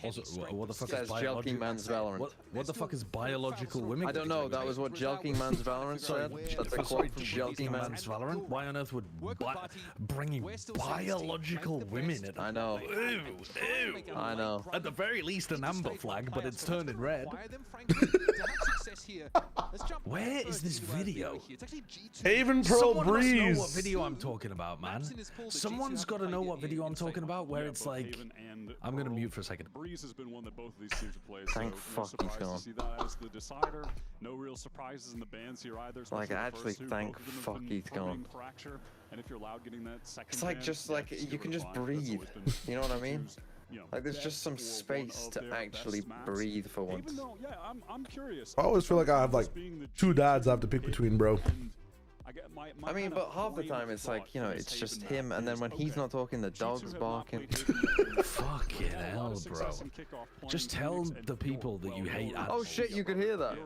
Also, what the fuck Says is Jelking biological? Man's Valorant. What the fuck is biological women? I don't know. That was what Jelking Man's Valorant said. That's a quote from Jelking Man's Valorant. Why on earth would bringing biological women in? I know. Ew, ew. I know. At the very least, an amber flag, but it's turning red. Where is this video? Haven Pearl Someone must know what Breeze. video I'm talking about, man. Someone's got to know what video I'm talking about. Where it's like, I'm gonna mute for a second. Breeze has been one that both of these teams have played. Thank so fuck no he's surprise gone. to see that as the decider. No real surprises in the bans here either. Like, especially the actually, first two. thank Both of them have fuck been he's gone. harming Fracture, and if you're Loud getting that second It's like ban, just yeah, like just you give can it a just five. That's breathe. always been You know what I mean? G2's, you know, Like there's just some best space of to their actually best maps. breathe for once. Even though, yeah, I'm curious. I always feel like I have like 2 dads I have to pick between, bro. I mean, but half the time it's like, you know, it's just him, and then when he's not talking, the dog's barking. Fucking hell, bro. Just tell the people that you hate animals. Oh shit, you could hear that.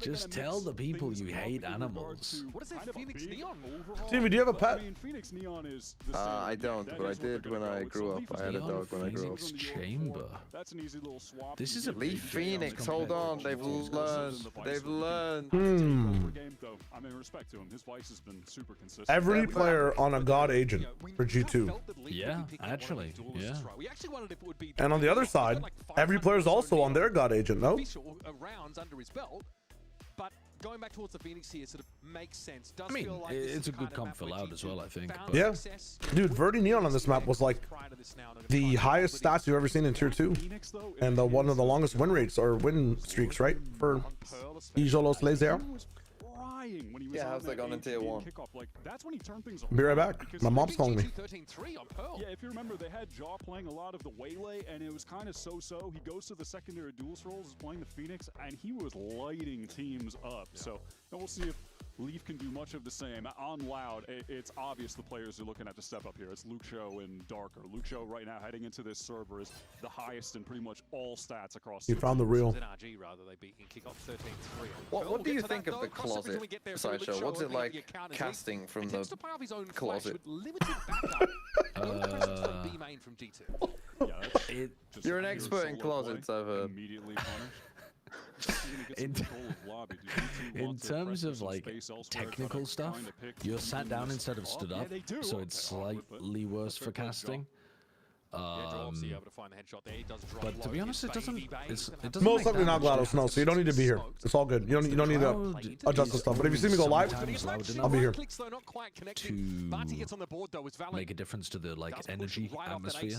Just tell the people you hate animals. What is that Phoenix Neon move? Stevie, do you have a pet? Phoenix Neon is I don't, but I did when I grew up. I had a dog when I grew up. Phoenix Chamber. That's an easy little swap. This is a Leaf Phoenix, hold on, they've learned. They've learned. I mean, respect to him. His vice has been super consistent. Every player on a god agent for G2. Yeah, actually, yeah. And on the other side, every player's also on their god agent, no? Rounds under his belt, but going back towards the Phoenix here sort of makes sense. Does I mean, feel like this it's is a good kind of comp for where Loud G2 as well, I think. found but- Yeah. success. Dude, Verdi Neon on this map was like the highest stats you've ever seen in Tier 2. And one of the longest win rates or win streaks, right? For Ijolos Laser. When he was Yeah, how's that gone in Tier 1? Kickoff, like, that's when he turned things Be right around, back. because My mom's calling me. 13-3 on Pearl. Yeah, if you remember, they had Jaw playing a lot of the Waylay, and it was kind of so-so. He goes to the secondary duels roles, is playing the Phoenix, and he was lighting teams up. So, and we'll see if Leaf can do much of the same. On Loud, it's obvious the players are looking at to step up here. It's Luke Show and Darker. Luke Show right now heading into this server is the highest in pretty much all stats across. You found the real. NRG rather, they beat and kick off 13-3. What do you think of the closet, Sideshow? What's it like casting from the closet? You're an expert in closets, I've heard. In terms of like technical stuff, you're sat down instead of stood up, so it's slightly worse for casting. But to be honest, it doesn't. It doesn't Most make likely that not much GLaDOS, no, so you don't need to be here. It's all good. You don't need to adjust the stuff. But if you see me go live, I'll be here. To make a difference to the like energy atmosphere.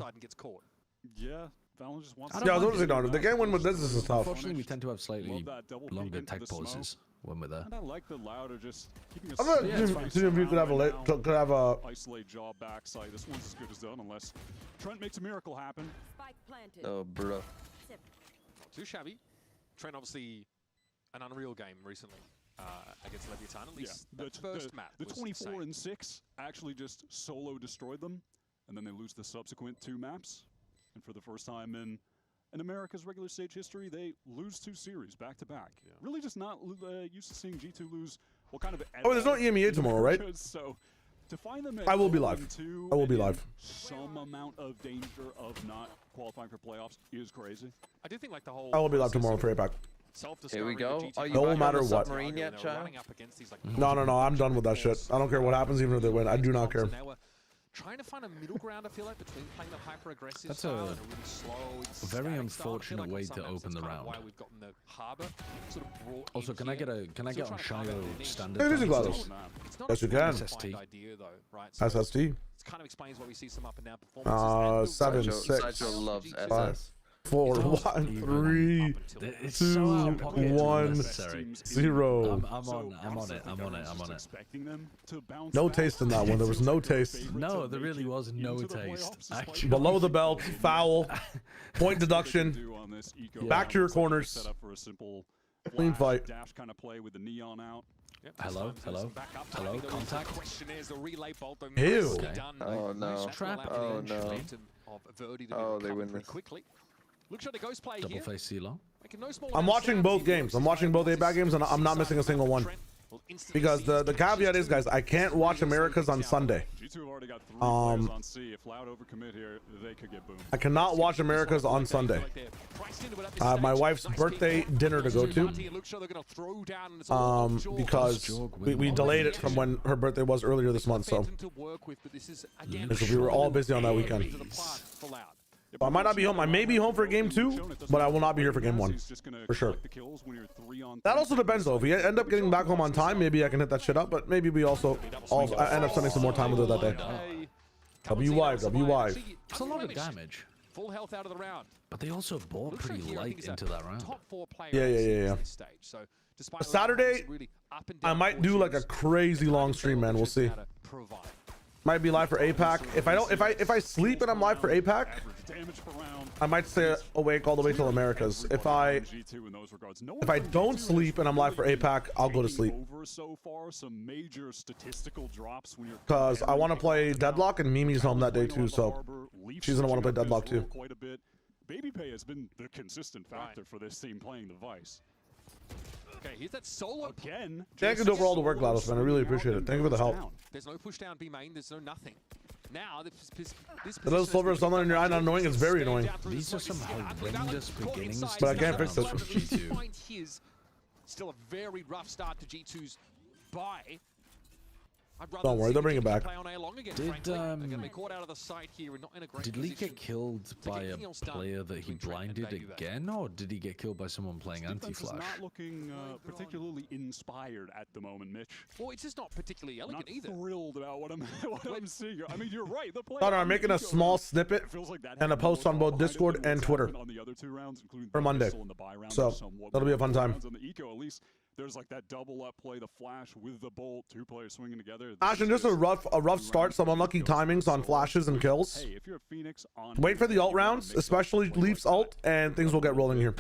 Yeah, Valen just wants. Yeah, I was going to say, no, the game win with this is tough. Unfortunately, we tend to have slightly longer tech pauses when we're there. And I like the Loud are just keeping a I'm not safe seeing if you could have a isolate jaw backside. This one's as good as done unless Trent makes a miracle happen. Oh, bro. Not too shabby. Trent obviously an unreal game recently against Leviathan. At least Yeah, that first map. the was 24 insane. and 6 actually just solo destroyed them, and then they lose the subsequent 2 maps. And for the first time in America's regular stage history, they lose 2 series back to back. Really, just not used to seeing G2 lose. What kind of? Oh, there's no EMEA tomorrow, right? So to find them, at I will be live. 0-2 I will be and in live. Some amount of danger of not qualifying for playoffs is crazy. I do think like the whole. I will be live tomorrow for APAC. Here we go. Are you No back matter on the what. submarine yet, child? No, I'm done with that shit. I don't care what happens, even if they win. I do not care. trying to find a middle ground, I feel like, between playing the hyper-aggressive That's style a and a really slow, very static unfortunate style. I way feel like to on some open maps the that's kind of round. why we've gotten the harbor sort of brought Also, in can I here. get on Still trying to carve out Shio their niche. standard? Hey, music times? levels. It's not Yes, a you can. well-defined idea, though, right? So SST. it kind of explains why we see some up and down performances. 7, Sideshow 6, loves 5, SS. 4, 1, 3, It's 2, so out of pocket and 1, unnecessary. 0. I'm on it. Expecting them to bounce No back. taste in that one. There was no taste. No, there really was no taste. Actually. Below the belt, foul, point deduction, back to your corners. Set up for a simple Clean flash, fight. dash kind of play with the neon out. Hello, contact. Ew. Okay. Oh no. Trap Oh no. Oh, they win this. Double face C-Long. I'm watching both games. I'm watching both APAC games, and I'm not missing a single one. Because the caveat is, guys, I can't watch Americas on Sunday. G2 have already got 3 players on C. If Loud overcommit here, they could get boomed. I cannot watch Americas on Sunday. My wife's birthday dinner to go to. Because we delayed it from when her birthday was earlier this month, so we were all busy on that weekend. I might not be home. I may be home for game 2, but I will not be here for game 1 for sure. That also depends though. If we end up getting back home on time, maybe I can hit that shit up. But maybe we also end up spending some more time with her that day. W-Wive. It's a lot of damage. Full health out of the round. But they also bought pretty light into that round. Top 4 players Yeah. at this stage. So despite Saturday, I might do like a crazy long stream, man. We'll see. Might be live for APAC. If I sleep and I'm live for APAC, I might stay awake all the way till Americas. If I don't sleep and I'm live for APAC, I'll go to sleep. Because I want to play Deadlock, and Mimi's home that day too, so she's gonna want to play Deadlock too. BabyPay has been the consistent factor for this team playing the Vice. Okay, here's that solo again. Thank you for all the work, GLaDOS, man. I really appreciate it. Thank you for the help. There's no push down B main. There's no nothing. Now this The little sliver of sunlight in your eye, not annoying. It's very annoying. These are some horrendous beginnings. But I can't fix this. G2. Still a very rough start to G2's buy. Don't worry, they'll bring it back. Did Lee get killed by a player that he blinded again, or did he get killed by someone playing anti-flash? Not looking particularly inspired at the moment, Mitch. Well, it's just not particularly elegant either. Not thrilled about what I'm seeing. I mean, you're right. The player. Thought I'm making a small snippet and a post on both Discord and Twitter for Monday. So that'll be a fun time. On the eco, at least there's like that double up play, the flash with the bolt, 2 players swinging together. Ashton, just a rough start, some unlucky timings on flashes and kills. Hey, if you're a Phoenix on Wait for the ult rounds, especially Leaf's ult, and things will get rolling here.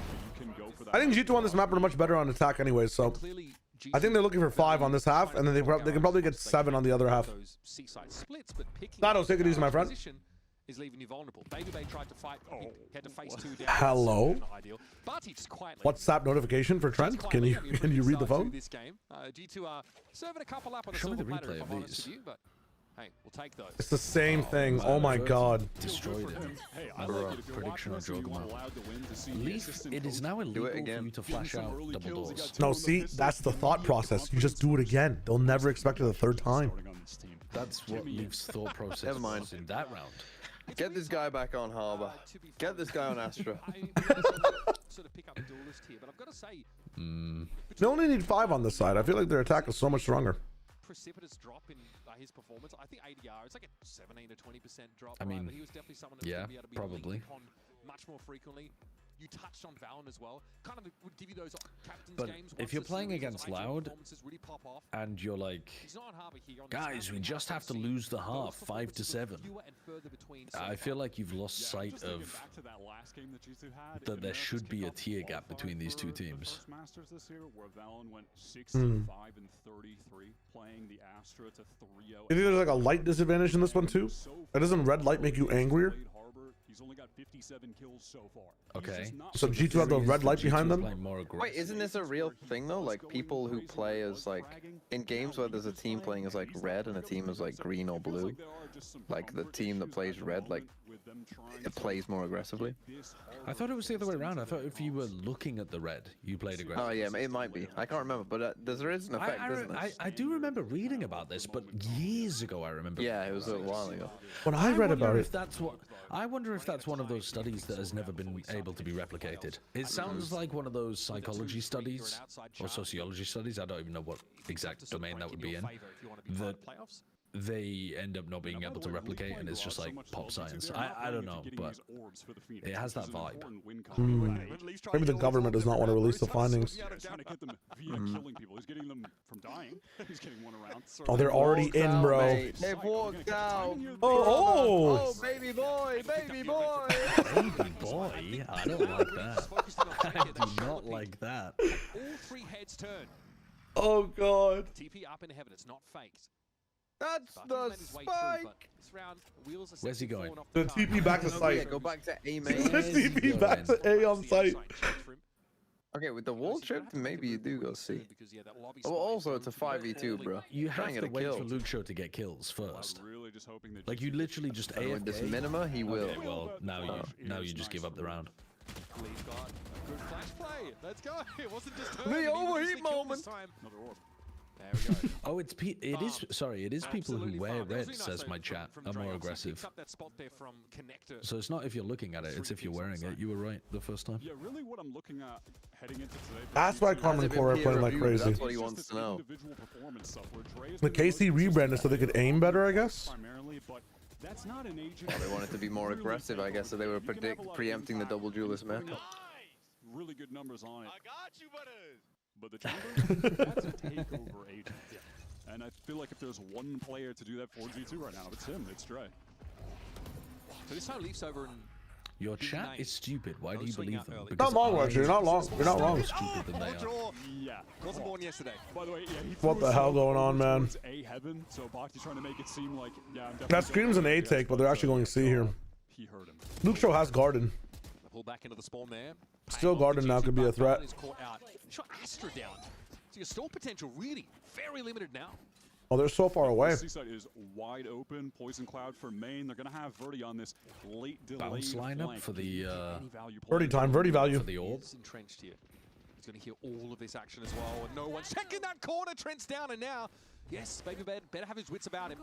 I think G2 on this map are much better on attack anyways, so I think they're looking for 5 on this half, and then they can probably get 7 on the other half. GLaDOS, take it easy, my friend. Is leaving you vulnerable. BabyBay tried to fight, he had to face 2 down. Hello. But he just quietly WhatsApp notification for Trent? Can you read the phone? This game. G2 are serving a couple up on the Show me silver the platter, replay if of I'm honest these. with you, but hey, we'll take those. It's the same thing. Oh my god. Destroyed him. My prediction on Juggernaut. Leaf, it is now illegal for you to flash out double doors. No, see, that's the thought process. You just do it again. They'll never expect it a 3rd time. That's what Leaf's thought process was in that round. Get this guy back on Harbor. Get this guy on Astra. They only need 5 on this side. I feel like their attack is so much stronger. Precipitous drop in his performance. I think ADR, it's like a 17 to 20% drop. I mean, but he was definitely someone that's yeah, going to be able to be probably. linked upon much more frequently. You touched on Valen as well. Kind of would give you those captain's But games. if you're playing against Loud and you're like, guys, we just have to lose the half 5-7, I feel like you've lost sight of that there should be a tier gap between these 2 teams. Masters this year, where Valen went 65 and 33, playing the Astra to 3-0. You think there's like a light disadvantage in this one too? Doesn't red light make you angrier? He's only got 57 kills so far. Okay. So G2 have the red light behind them? Wait, isn't this a real thing though? Like people who play as like in games where there's a team playing as like red and a team is like green or blue. Like the team that plays red like plays more aggressively. I thought it was the other way around. I thought if you were looking at the red, you played aggressive. Oh yeah, it might be. I can't remember, but there is an effect, isn't there? I do remember reading about this, but years ago I remember. Yeah, it was a while ago. When I read about it, I wonder if that's one of those studies that has never been able to be replicated. It sounds like one of those psychology studies or sociology studies. I don't even know what exact domain that would be in. That they end up not being able to replicate, and it's just like pop science. I don't know, but it has that vibe. Maybe the government does not want to release the findings. Oh, they're already in, bro. They've walked out. Oh, baby boy, baby boy. Baby boy? I don't like that. I do not like that. All three heads turn. Oh god. TP up in heaven. It's not faked. That's the spike. Where's he going? The TP back to site. Yeah, go back to A The main. TP back to A on site. Okay, with the wall trip, maybe you do go C. Oh, also, it's a 5v2, bro. You have to wait kill. for Luke Show to get kills first. Like you literally just AFK. With this minima, he will. Okay, well, now you just give up the round. Lee's got a good flash play. Let's go. It wasn't just The overheat moment. There we go. Oh, it is people who wear red, says my chat, are more aggressive. So it's not if you're looking at it, it's if you're wearing it. You were right the first time. Yeah, really what I'm looking at heading into today. That's why Carmen Core are playing like crazy. That's what he wants to know. The KC rebranded so they could aim better, I guess. That's not an agent. Well, they wanted to be more aggressive, I guess, so they were preempting the double duelist map. Really good numbers on it. I got you, but the chamber, that's a takeover agent. Yeah. And I feel like if there's one player to do that for G2 right now, it's him. It's Dre. So this time Leaf's over and your chat is stupid. Why do you believe them? Not long, Roger. You're not long. You're not wrong. Stupid than they are. Yeah. Wasn't born yesterday. By the way, yeah, he What the hell going on, man? A heaven, so Bhakti's trying to make it seem like, yeah, I'm That screams an A take, but they're actually going C here. He heard him. Luke Show has Garden. Pull back into the spawn there. Still Garden now could be a threat. Shot Astra down. So your stall potential really very limited now. Oh, they're so far away. Seaside is wide open. Poison Cloud for main. They're going to have Verdi on this late delay bounce lineup for the Verdi time, Verdi value. For the orb. Entrenched here. He's going to hear all of this action as well, and no one's checking that corner. Trent's down, and now, yes, Baby Bear better have his wits about him.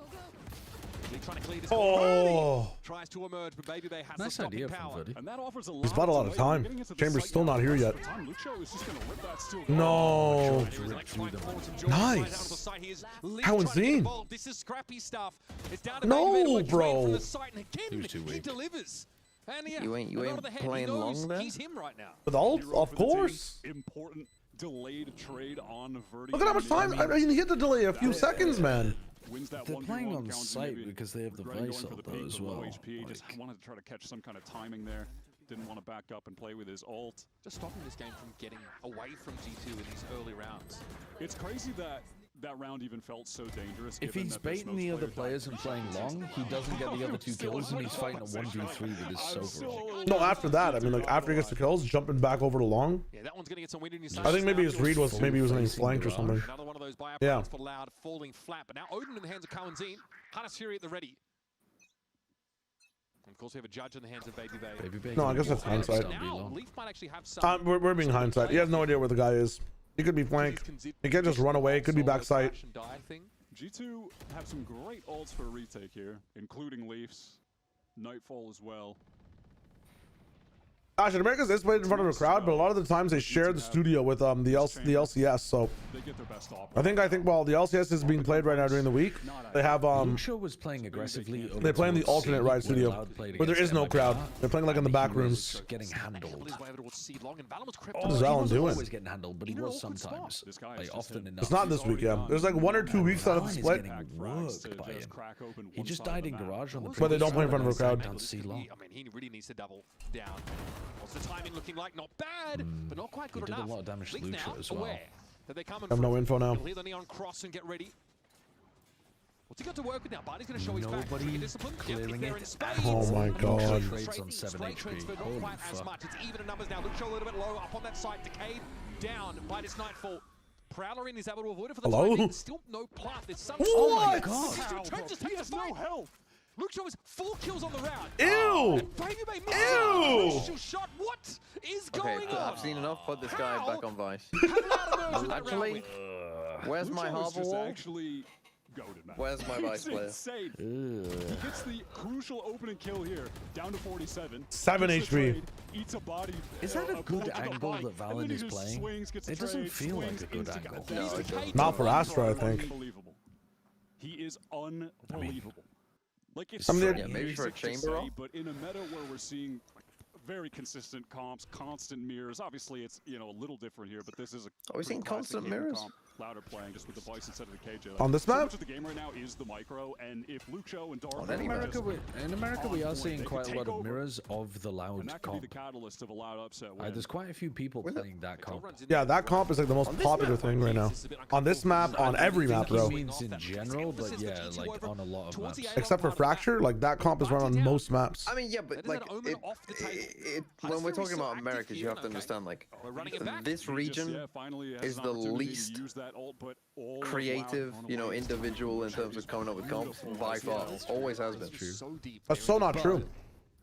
Trying to clear this tries to emerge, but Baby Bear has nice some idea power. from Verdi. And that offers a lot. He's bought a lot of time. Chamber's still not here yet. No. Nice. How insane. This is scrappy stuff. It's down to No, bro. He was too weak. He delivers. And yeah, You ain't playing long there. He's him right now. With ult, of course. Important delayed trade on Verdi. Look at how much time. I mean, he hit the delay a few seconds, man. They're playing on site because they have the vice ult though as well. Just wanted to try to catch some kind of timing there. Didn't want to back up and play with his ult. Just stopping this game from getting away from G2 in these early rounds. It's crazy that that round even felt so dangerous. If he's baiting the other players and playing long, he doesn't get the other 2 kills and he's fighting a 1v3 with his Sovereign. No, after that, I mean, like after he gets the kills, jumping back over to long. Yeah, that one's gonna get some wind in his I think maybe his read was maybe he was getting flanked or something. Another one of those buyout Yeah. for Loud falling flat, but now Odin in the hands of Kawanzine. Hannah's Fury at the ready. And of course, we have a judge in the hands of Baby Bay. No, I guess that's hindsight. Now, Leaf might actually have some. We're being hindsight. He has no idea where the guy is. He could be flanked. He can't just run away. It could be backside. G2 have some great ults for a retake here, including Leafs, Nightfall as well. Gosh, in America's it's played in front of a crowd, but a lot of the times they share the studio with the LCS. So They get their best off. I think while the LCS is being played right now during the week, they have Show was playing aggressively. they play in the alternate ride studio where there is no crowd. They're playing like in the back rooms. Getting handled. What is Alan doing? Always getting handled, but he was sometimes. Like often enough. It's not this week, yeah. There's like 1 or 2 weeks out of the split. Worked by him. He just died in garage on the. But they don't play in front of a crowd. I mean, he really needs to double down. What's the timing looking like? Not bad, but not quite good He did enough. a lot of damage to Leaf Lucia now as well. aware that they come I have no info now. He'll hear the neon cross and get ready. What's he got to work with now? Barty's going to show his back. Nobody Discipline. clearing it. Oh my god. Trades on 7 HP. Not Holy quite as fuck. much. It's even in numbers now. Luke Shaw a little bit low up on that side. Decayed down by this Nightfall. Prowler in is able to avoid it for the Hello? time being. Still no plot. There's some. Oh my god. Trent just takes a fight. No health. Lucho has 4 kills on the round. Ew! And Baby Bay misses Ew! a crucial shot. What is going on? I've seen enough. Put this guy back on Vice. Actually, where's my Lucho is harbor just wall? actually goated, man. Where's my Vice It's player? insane. He gets the crucial opening kill here, down to 47. 7 Gets the HP. trade, eats a body. Is that a good bullet to the angle body, that and then Valen he is just playing? swings, gets the It doesn't trade, feel like swings a good insta- angle. No, it doesn't. Not for Astra, I think. Unbelievable. He is unbelievable. Like it's Some of the- so Yeah, maybe for a easy to chamber say, roll? but in a meta where we're seeing like very consistent comps, constant mirrors. Obviously, it's a little different here, but this is a. Are we pretty seeing classic constant gamer mirrors? comp. Louder playing just with the Vice instead of the KJ. Like, On this so map? much of the game right now is the micro, and if Lucho and Dark In America, we are seeing quite a lot of over. mirrors of the and loud that could be the comp. catalyst of a loud upset win. There's quite a few people playing that comp. Yeah, that comp is like the most popular thing right now. On this map, on every map, He though. means in general, but yeah, like on a lot of maps. Except for Fracture, like that comp is run on most maps. I mean, yeah, but like when we're talking about Americas, you have to understand like this region is the least creative, individual in terms of coming up with comps by far. Always has been. That's so not true.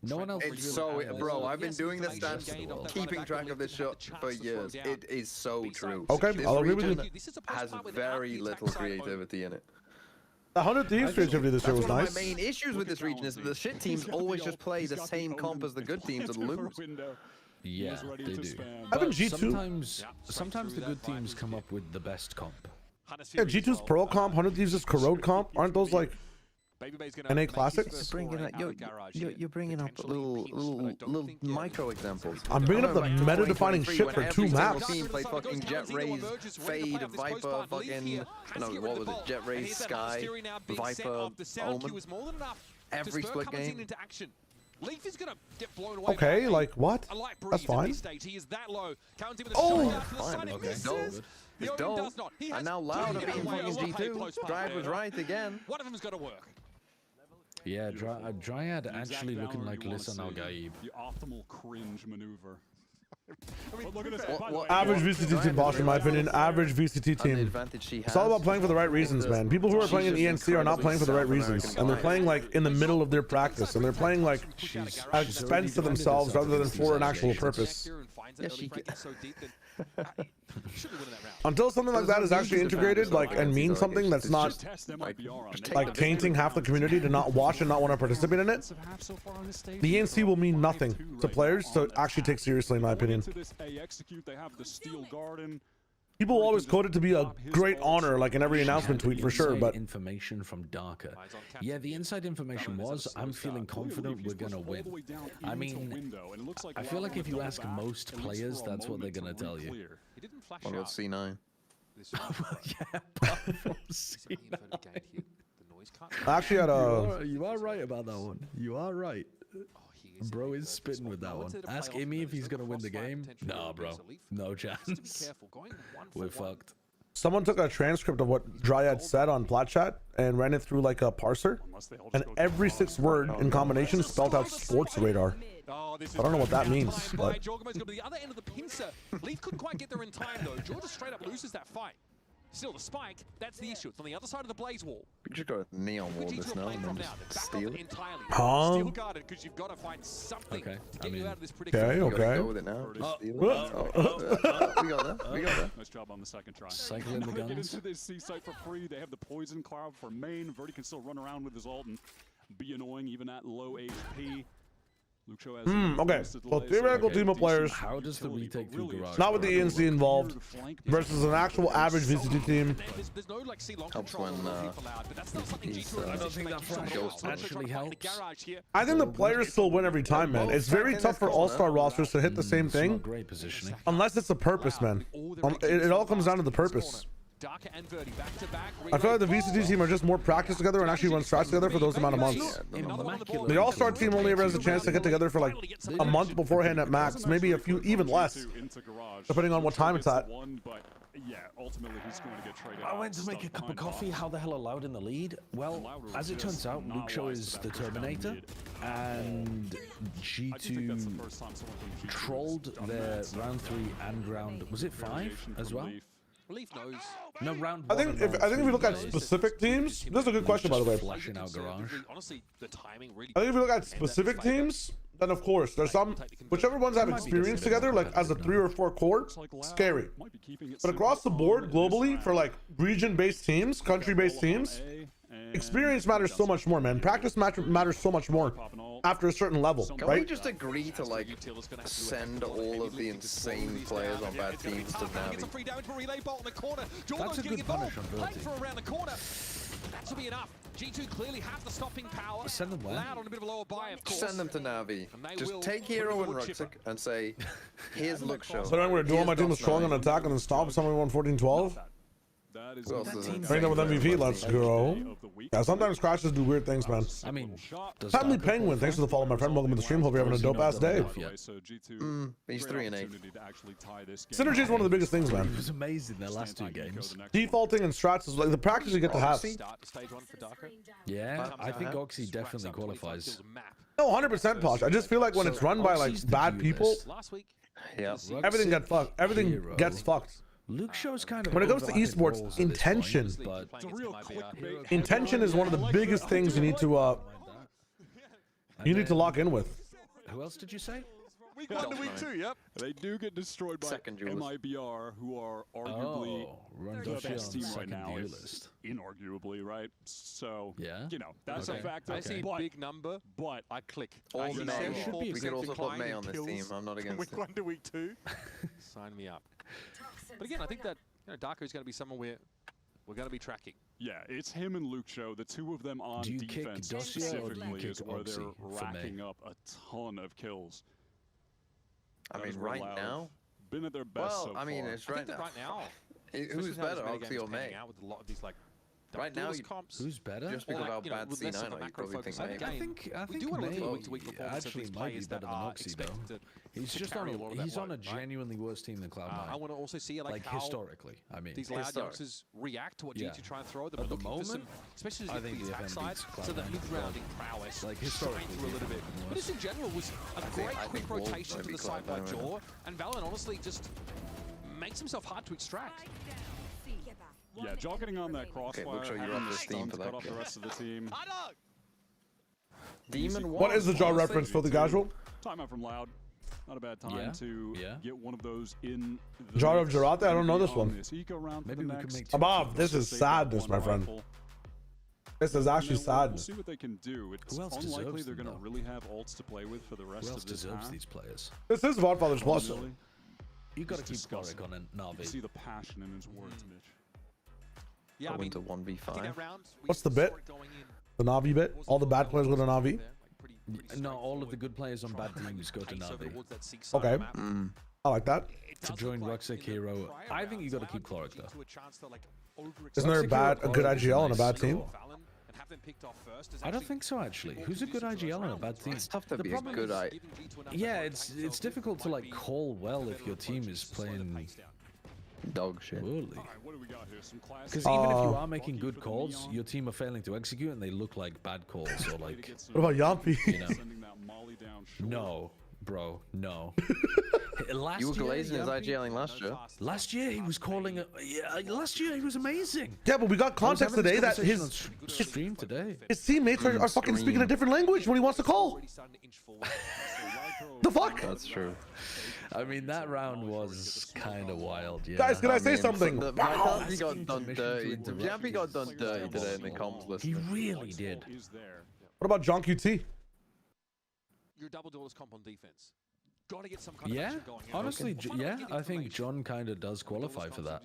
No one else. It's so, bro. I've been doing this stats, keeping track of this shot for years. It is so true. Okay, this I'll agree with you. region has very little creativity in it. 100 Thieves creativity this year was One nice. of my main issues with this region is that the shit teams always just play the same comp as the good teams and lose. Yeah, they do. Haven't G2? Sometimes the good teams come up with the best comp. Yeah, G2's Pearl comp, 100 Thieves is Corrode comp. Aren't those like NA classics? You're bringing up little micro examples. I'm bringing up the meta-defining shit for 2 maps. Team played fucking Jet Rays, Fade, Viper, fucking what was it? Jet Rays, Sky, Viper, Omen. Every split game. Leaf is gonna get blown away. Okay, like what? That's fine. He is that low. Oh, fine. Okay. It's dope. And now Loud are being fucking G2. Drive was right again. One of them's got to work. Yeah, Dryad actually looking like Listen Al Gaib. The optimal cringe maneuver. Look at this. Average VCT team, boss, in my opinion. Average VCT team. It's all about playing for the right reasons, man. People who are playing in ENC are not playing for the right reasons, and they're playing like in the middle of their practice, and they're playing like at expense to themselves rather than for an actual purpose. Yeah, she can. Until something like that is actually integrated, like, and means something that's not like tainting half the community to not watch and not want to participate in it, the ENC will mean nothing to players to actually take seriously, in my opinion. People will always quote it to be a great honor, like in every announcement tweet for sure, but information from Darker. Yeah, the inside information was, I'm feeling confident we're gonna win. I mean, I feel like if you ask most players, that's what they're gonna tell you. What about C9? Yeah, apart from C9. I actually had a... You are right about that one. You are right. Bro is spitting with that one. Ask Imi if he's gonna win the game. Nah, bro. No chance. We're fucked. Someone took a transcript of what Dryad said on Plat Chat and ran it through like a parser, and every 6th word in combination spelled out sports radar. I don't know what that means, but... The other end of the pincer. Leaf couldn't quite get there in time though. Georgia straight up loses that fight. Still, the spike, that's the issue. It's on the other side of the blaze wall. We just got a neon wall this now and then just steal it. Huh? Still guarded because you've got to find something to get you out of this Okay, okay. Go with it now. Just steal it. We got that. We got that. Nice job on the second try. Cycling the Get guns. into this C site for free. They have the poison cloud for main. Verdi can still run around with his ult and be annoying even at low HP. Lucho has okay. So theoretical team of players, How does the retake through garage? not with the ENC involved, versus an actual average VCT team. Helps when he's I don't think that front actually helps. I think the players still win every time, man. It's very tough for all-star rosters to hit the same thing, Great positioning. unless it's a purpose, man. It all comes down to the purpose. I feel like the VCT team are just more practice together and actually run strats together for those amount of months. The all-star team only ever has a chance to get together for like a month beforehand at max, maybe a few, even less, depending on what time it's at. I went to make a cup of coffee. How the hell are Loud in the lead? Well, as it turns out, Lucho is the Terminator, and G2 trolled their round 3 and round, was it 5 as well? Leaf knows. No, round I one. think if you look at specific teams, this is a good question, by the way. Flashing out garage. Honestly, the timing really. I think if you look at specific teams, then of course there's some, whichever ones have experience together, like as a 3 or 4 core, scary. But across the board, globally, for like region-based teams, country-based teams, experience matters so much more, man. Practice matters so much more after a certain level, Can right? we just agree to like send all of the insane players on bad teams to Navi? That's a good punish on Verti. Around the corner. That should be enough. G2 clearly have the stopping power. Send them where? Loud on a bit of a lower buy, of course. Send them to Navi. Just take Hero and Ruxic and say, here's Look Show. So then we're doing my team is strong on attack and then stop someone won 14-12. Bring them with MVP, let's go. Yeah, sometimes crashes do weird things, man. I mean, Family Penguin, thanks for the follow, my friend. Welcome to the stream. Hope you're having a dope ass day. He's 3-8. Synergy is one of the biggest things, man. It was amazing their last 2 games. Defaulting and strats is like the practice you get to have. Yeah, I think Oxy definitely qualifies. No, 100% Posh. I just feel like when it's run by like bad people, everything gets fucked. Everything gets fucked. Luke Show's kind of when it comes to esports, intention. Intention is one of the biggest things you need to lock in with. Who else did you say? Week 1 to week 2, yep. They do get destroyed by MIBR, who are arguably the best team right now. Inarguably, right? So, you know, that's a factor. I see big number, but I click. All May. We could also put May on this team. I'm not against Week 1 to week 2. Sign me up. But again, I think that Darko is going to be someone we're going to be tracking. Yeah, it's him and Luke Show, the two of them on defense specifically is where they're racking up a ton of kills. I mean, right now, been at their best so far. I mean, it's right now. Who's better, Oxy or May? Right now, who's better? Just because of how bad C9 are, you probably think May. I think May actually might be better than Oxy, though. He's just on a genuinely worse team than Cloud9. I want to also see like how historically. I mean, these loud youngsters react to what G2 try and throw them. At the moment, moment, especially as I think the backside, so that mid-rounding prowess like historically through a little bit. But this in general was a great quick rotation to the side by Jaw, and Valen honestly just makes himself hard to extract. Yeah, Jaw getting on that crossfire, having the stuns cut off the rest of the team. Demon, what is the Jaw reference for the casual? Timeout from Loud. Not a bad time to get one of those in the Jar of Jarate? I don't know this one. Maybe we can make Above, this is sadness, my friend. This is actually sad. We'll see what they can do. It's unlikely they're going to really have ults to play with for the rest of this half. These players? This is Godfather's Plus. You got to keep Cloric on a Navi. See the passion in his words, Mitch. Yeah, go into 1v5. What's the bit? The Navi bit? All the bad players go to Navi? No, all of the good players on bad teams go to Navi. Okay. I like that. To join Ruxic Hero, I think you got to keep Cloric though. Isn't there a good IGL on a bad team? I don't think so, actually. Who's a good IGL on a bad team? It's tough to be a good Yeah, it's difficult to like call well if your team is playing dog shit. Because even if you are making good calls, your team are failing to execute and they look like bad calls or like. What about Yampi? You know? No, bro, no. You were glazing his IGLing last year. Last year he was calling. Last year he was amazing. Yeah, but we got context today that his stream today. His teammates are fucking speaking a different language when he wants to call. The fuck? That's true. I mean, that round was kind of wild, yeah. Guys, can I say something? He got done dirty. Yappy got done dirty today in the comms list. He really did. What about John QT? Your double duelist comp on defense. Got to get some kind of action going. Honestly, yeah, I think John kind of does qualify for that.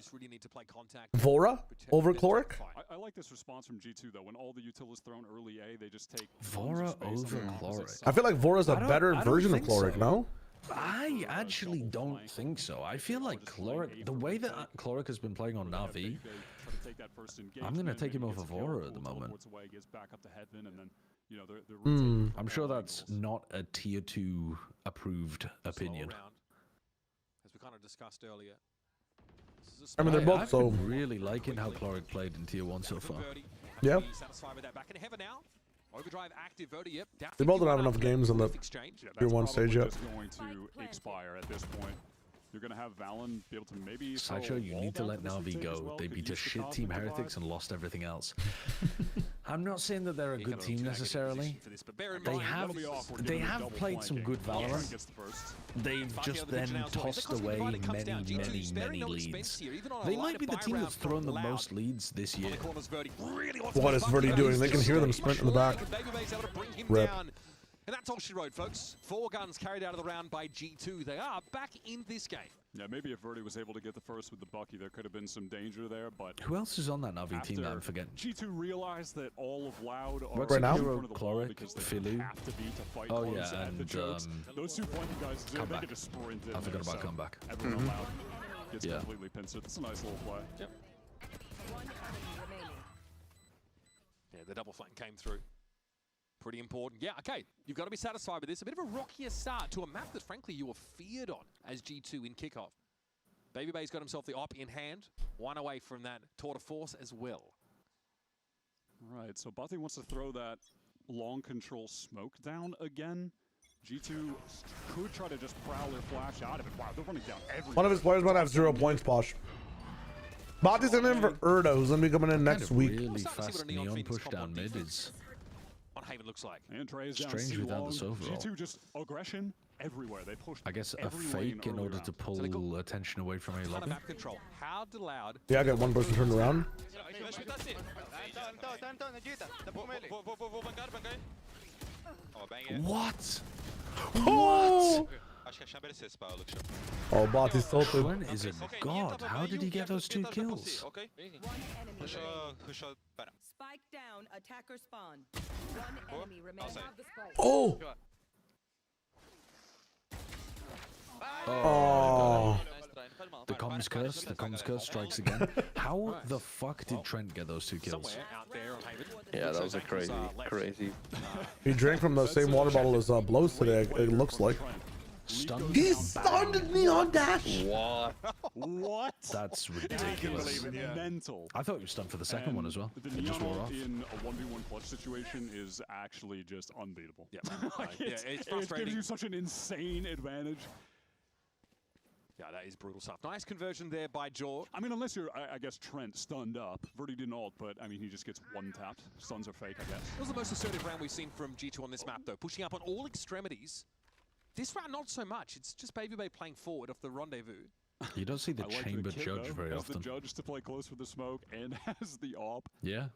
Vora over Cloric? I like this response from G2 though. When all the util is thrown early A, they just take Vora over Cloric. I feel like Vora's a better version of Cloric, no? I actually don't think so. I feel like Cloric, the way that Cloric has been playing on Navi, I'm going to take him over Vora at the moment. I'm sure that's not a tier 2 approved opinion. As we kind of discussed earlier. I mean, they're both so. I'm really liking how Cloric played in tier 1 so far. Yeah. Overdrive active, yep. They both don't have enough games on the tier 1 stage yet. Going to expire at this point. You're going to have Valen be able to maybe... Sideshow, you need to let Na'Vi go. They beat a shit team Heretics and lost everything else. I'm not saying that they're a good team necessarily. They have played some good Valorant. They've just then tossed away many leads. They might be the team that's thrown the most leads this year. What is VIT doing? They can hear them sprint in the back. Rip. And that's all she wrote, folks. 4 guns carried out of the round by G2. They are back in this game. Yeah, maybe if VIT was able to get the first with the Bucky, there could have been some danger there, but... Who else is on that Na'Vi team that I'm forgetting? G2 realized that all of Loud are right now? in front of the wall Chloric, because they Philu. have to be to fight Oh close yeah, at and the jokes. Those 2 pointy guys, they could just sprint in I forgot there, about so comeback. Everyone on Loud gets completely pincered. It's a nice little play. Yep. Yeah, the double flank came through. Pretty important. Yeah, okay. You've got to be satisfied with this. A bit of a rockier start to a map that, frankly, you were feared on as G2 in kickoff. BBL's got himself the op in hand. 1 away from that tour de force as well. Right, so Bati wants to throw that long control smoke down again. G2 could try to just prowl their flash out of it. Wow, they're running down everything. One of his players might have 0 points, Posh. Bati's in for Urda, who's going to be coming in next week. Really fast neon push down mid is... What Haven looks like. And Trey's down strange without this overall. G2 just aggression everywhere. They pushed. I guess a fake in order to pull attention away from a lobby. Map control. How loud? Yeah, I got one person turned around. What? Oh! Oh, Bati's tilted. Trent is a god. How did he get those 2 kills? Spike down, attacker spawn. 1 enemy remains. Oh! Oh. The comms curse strikes again. How the fuck did Trent get those 2 kills? Yeah, that was a crazy. He drank from the same water bottle as Blows today, it looks like. Stunned. He stunned me on dash. What? What? That's ridiculous. Mental. I thought he was stunned for the second one as well. The It just wore off. in a 1v1 clutch situation is actually just unbeatable. Yeah, It's frustrating. It gives you such an insane advantage. Yeah, that is brutal stuff. Nice conversion there by Jaw. I mean, unless you're, I guess, Trent stunned up. VIT didn't ult, but I mean, he just gets 1-tapped. Stuns are fake, I guess. It was the most assertive round we've seen from G2 on this map, though. Pushing up on all extremities. This round, not so much. It's just BBL playing forward off the rendezvous. You don't see the I like chamber kid, judge though, very as often. the judge to play close with the smoke and as the op. Yeah.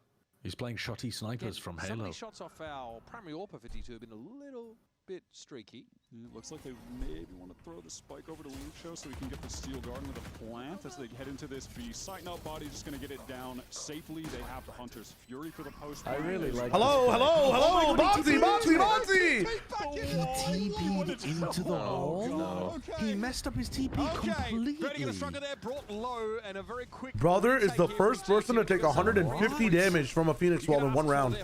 He's playing shotty snipers from Some of Halo. these shots off our primary AWP for G2 have been a little bit streaky. It looks like they maybe want to throw the spike over to Lucho so he can get the steel garden with a plant as they head into this B. Sight Out Body just going to get it down safely. They have the Hunter's Fury for the post. I really like Hello! Bonzi! He TP'd into the wall? No. He messed up his TP completely. Ready to struggle there, brought low and a very quick... Brother is the first person to take 150 damage from a Phoenix Wall in 1 round.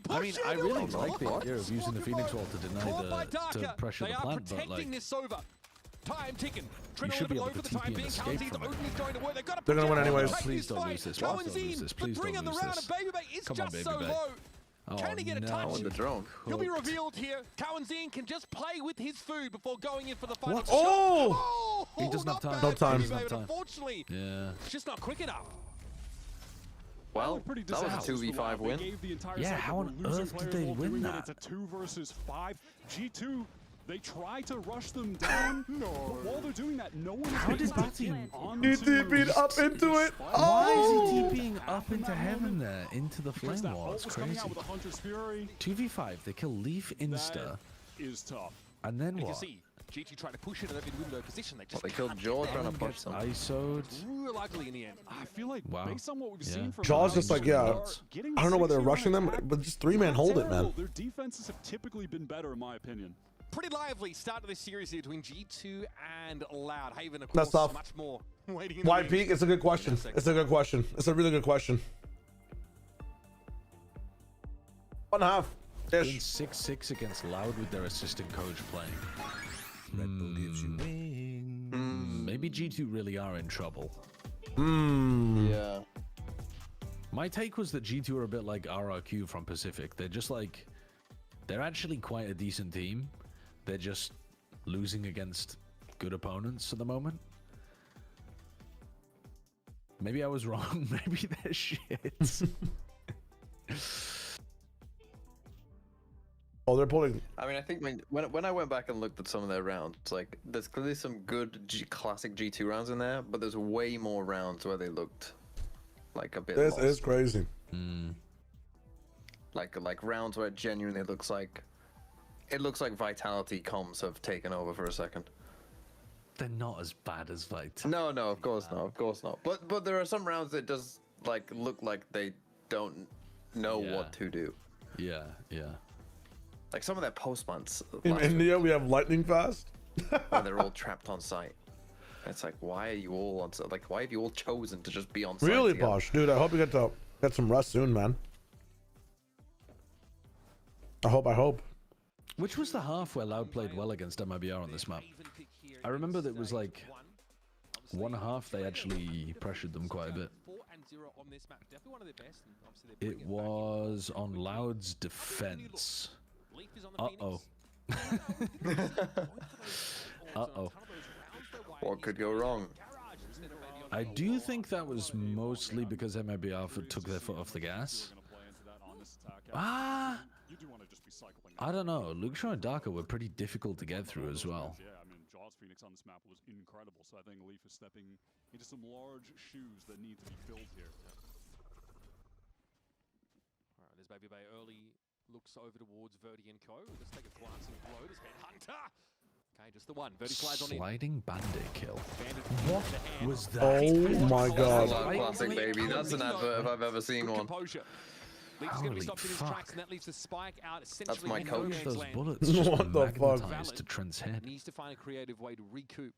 I mean, I really like the idea of using the Phoenix Wall to deny to pressure the plant, but like, this over. Time ticking. you should be able to TP and escape from it. They're gonna win anyways. Please don't lose this. Please don't lose this. Please don't lose this. Come on, baby. Oh, Can he get a touch? Oh, the drone. He'll be revealed here. Cowanzine can just play with his food before going in for the final What? shot. Oh! He doesn't have time. No time. Unfortunately, yeah. it's just not quick enough. Well, that was a 2v5 win. Yeah, how on earth did they win that? It's a 2 versus 5. G2, they try to rush them down. But while they're doing that, no one How did Bati? He TP'd up into it. Why Oh! is he TPing up into heaven there, into the flame wall? It's crazy. 2v5, they kill Leaf Insta. Is tough. And then You what? can see GT trying to push it in a window position. They just They killed Jaw trying to push them. ISO'd. real ugly in the end. I feel like Wow. based on what we've Yeah. seen from Jaw's just like, yeah. getting I don't know whether they're 69 rushing them, attack, but just 3-man hold it, man. Their defenses have typically been better, in my opinion. Pretty lively start to this series here between G2 and Loud. Haven, of That's course, tough. much more waiting in the Why wings. peak? It's a good question. It's a good question. It's a really good question. 1.5. In 6-6 against Loud with their assistant coach playing. Maybe G2 really are in trouble. Yeah. My take was that G2 are a bit like RRQ from Pacific. They're just like, they're actually quite a decent team. They're just losing against good opponents at the moment. Maybe I was wrong. Maybe they're shit. Oh, they're pulling. I mean, I think when I went back and looked at some of their rounds, like there's clearly some good classic G2 rounds in there, but there's way more rounds where they looked like a bit. This lost. is crazy. Like rounds where it genuinely looks like Vitality comms have taken over for a second. They're not as bad as VIT. No, of course not. But there are some rounds that does like look like they don't know what to do. Yeah. Like some of their post months. In India, we have lightning fast. Where they're all trapped on site. It's like, why are you all on site? Like, why have you all chosen to just be on site? Really, together? Posh, dude. I hope you get some rest soon, man. I hope. Which was the half where Loud played well against MIBR on this map? I remember that it was like one half they actually pressured them quite a bit. It was on Loud's defense. Uh-oh. Uh-oh. What could go wrong? I do think that was mostly because MIBR took their foot off the gas. I don't know. Luxor and Darker were pretty difficult to get through as well. Yeah, I mean, Jaws Phoenix on this map was incredible, so I think Leaf is stepping into some large shoes that need to be filled here. All right, there's Baby Bay early, looks over towards Verdi and Co. Let's take a glancing blow. There's Headhunter. Okay, just the one. Verdi slides on in. Sliding bandit kill. What was that? Oh my god. Classic, baby. That's an advert if I've ever seen one. Holy fuck. And that leaves the spike out That's my coach. Those bullets just What the fuck? magnetized to Trent's head. Needs to find a creative way to recoup.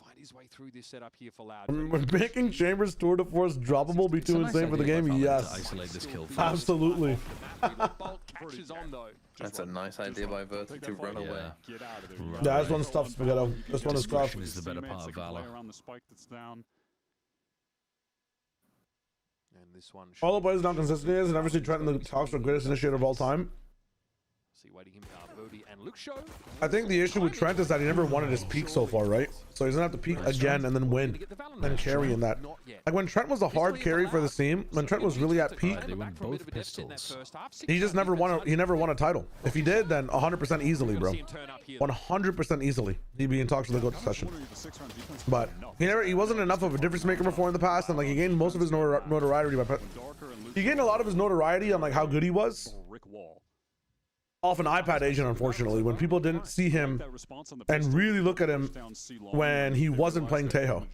Find his way through this setup here for Loud. Making Chambers tour de force droppable be too insane for the game? Yes. Isolate this kill first. Absolutely. That's a nice idea by Verti to run away. Yeah, this one's tough, Spaghetto. This one is tough. Is the better part of Valor. And this one. All the players not consistent is, and never see Trent in the talks for greatest initiator of all time. See, waiting him Verdi and Luke Show. I think the issue with Trent is that he never wanted his peak so far, right? So he's gonna have to peak again and then win, and carry in that. Like when Trent was a hard carry for the team, when Trent was really at peak, They went both pistols. he just never won. He never won a title. If he did, then 100% easily, bro. 100% easily, he'd be in talks with the GOAT session. But he wasn't enough of a difference maker before in the past, and like he gained most of his notoriety by. He gained a lot of his notoriety on like how good he was. Off an iPad agent, unfortunately, when people didn't see him and really look at him when he wasn't playing Tejo.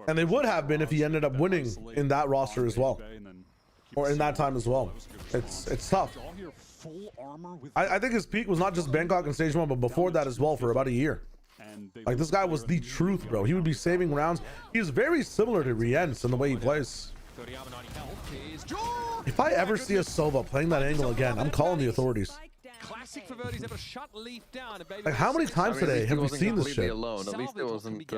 And they would have been if he ended up winning in that roster as well, or in that time as well. It's tough. I think his peak was not just Bangkok and Stage 1, but before that as well for about a year. Like this guy was the truth, bro. He would be saving rounds. He was very similar to Rienz in the way he plays. If I ever see a Sova playing that angle again, I'm calling the authorities. Classic for Verdi's able to shut Leaf down. And Like how many times today have we seen this shit? Alone. At least it wasn't.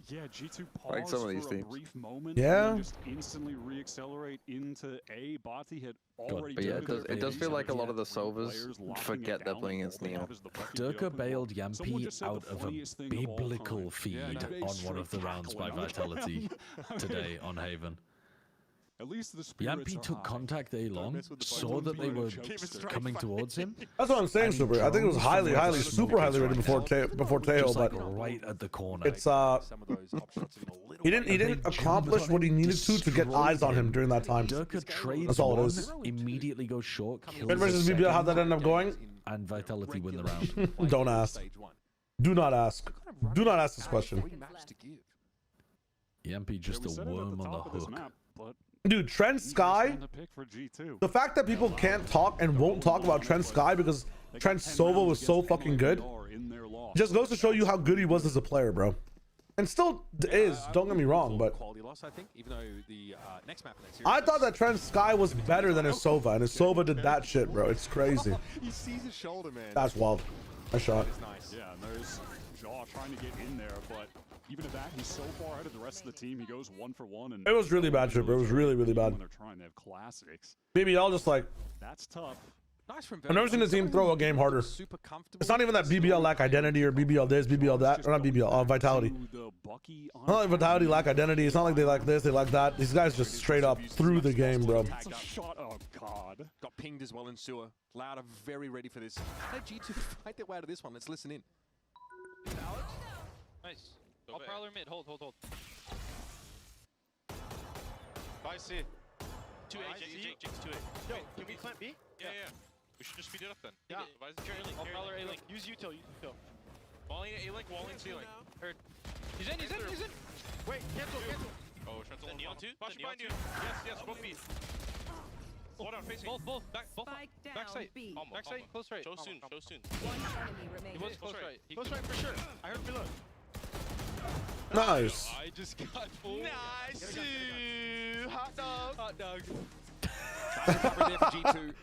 Yeah, G2 like paused some of these for a teams. brief moment. Yeah. And just instantly reaccelerate into A. Bati had already. But yeah, done it does feel like a lot of the Sovas forget they're playing against Neo. Durka bailed Yampi out of a biblical feed on one of the rounds by Vitality today on Haven. At least the Yampi took contact A long, saw that they were coming towards him. That's what I'm saying, Super. I think it was super highly rated before Tejo, but right at the corner. It's he didn't accomplish what he needed to get eyes on him during that time. That's all it is. Immediately go short. Red versus BBL, how'd that end up going? And Vitality win the round. Don't ask. Do not ask. Do not ask this question. Yampi just a worm on the hook. Dude, Trent Sky, the fact that people can't talk and won't talk about Trent Sky because Trent Sova was so fucking good just goes to show you how good he was as a player, bro. And still is, don't get me wrong, but I thought that Trent Sky was better than his Sova, and his Sova did that shit, bro. It's crazy. He sees his shoulder, man. That's wild. Nice shot. Yeah, and there's Jaw trying to get in there, but even at that, he's so far ahead of the rest of the team. He goes 1 for 1, and It was really bad shit, bro. It was really, really bad. when they're trying, they have classics. BBL just like, That's tough. Nice from I've never seen a team throw a game harder. It's not even that BBL lack identity or BBL this, BBL that, or not BBL, Vitality. It's not like Vitality lack identity. It's not like they like this, they like that. These guys just straight up threw the game, bro. That's a shot. Oh god. Got pinged as well in sewer. Loud are very ready for this. Let G2 fight their way out of this one. Let's listen in. Nice. I'll prowler mid. Hold. Bye C. 2A, Jake's 2A. Yo, can we plant B? Yeah. We should just speed it up then. Yeah. I'll prowler A link. Use util. Walling A link, walling C link. Heard. He's in. Wait, cancel. Oh, Shrentzel. The Neon 2? Flash behind you. Yes, both B. One out, facing. Both. Back side. Back side, close right. Show soon. One enemy He remaining. was close right. Close right for sure. I heard reload. Nice. I just got full. Nice. Hot dog. G2.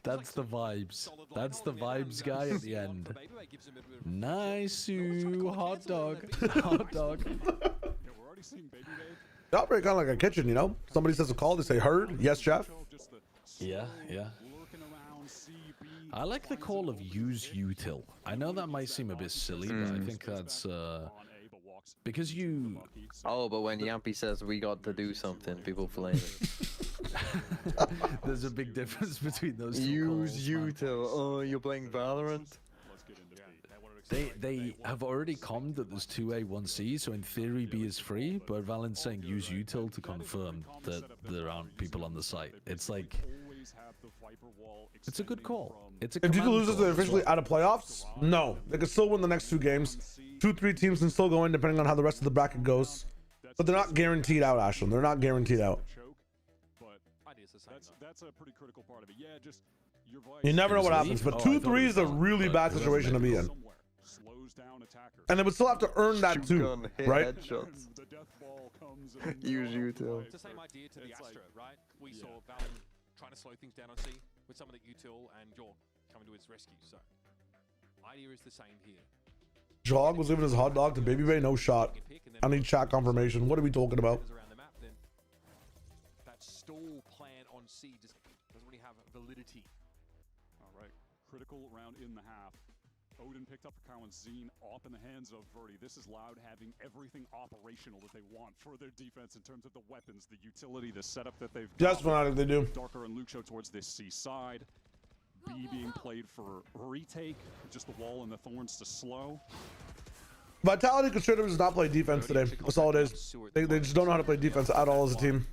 That's the vibes. That's the vibes guy at the end. Nice, hot dog. Hot dog. They operate kind of like a kitchen, you know? Somebody says a call, they say heard. Yes, chef. Yeah. I like the call of use util. I know that might seem a bit silly, but I think that's because you. Oh, but when Yampy says we got to do something, people flame it. There's a big difference between those two Use calls, util. Oh, you're playing Valorant. They have already commed that there's 2A, 1C, so in theory B is free, but Valent's saying use util to confirm that there aren't people on the site. It's like, it's a good call. It's a If G2 command loses, call they're as officially well. out of playoffs? No. They can still win the next 2 games. 2-3 teams can still go in depending on how the rest of the bracket goes. But they're not guaranteed out, Ashland. They're not guaranteed out. That's a pretty critical part of it. Yeah, just your voice. You never know what happens, but 2-3 is a really bad situation to be in. And they would still have to earn that too, right? Use util. It's the same idea to the Astra, right? We saw Valen trying to slow things down on C with some of the util and Jorg coming to his rescue. So, idea is the same here. Jog was giving his hot dog to Baby Bay, no shot. I need chat confirmation. What are we talking about? That stall plan on C just doesn't really have validity. All right, critical round in the half. Odin picked up a Cowan Zine off in the hands of Verdi. This is Loud having everything operational that they want for their defense in terms of the weapons, the utility, the setup that they've Just Fnatic, they do. Darker and Luke show towards this C side. B being played for retake, just the wall and the thorns to slow. Vitality Conservatives does not play defense today. That's all it is. They just don't know how to play defense at all as a team.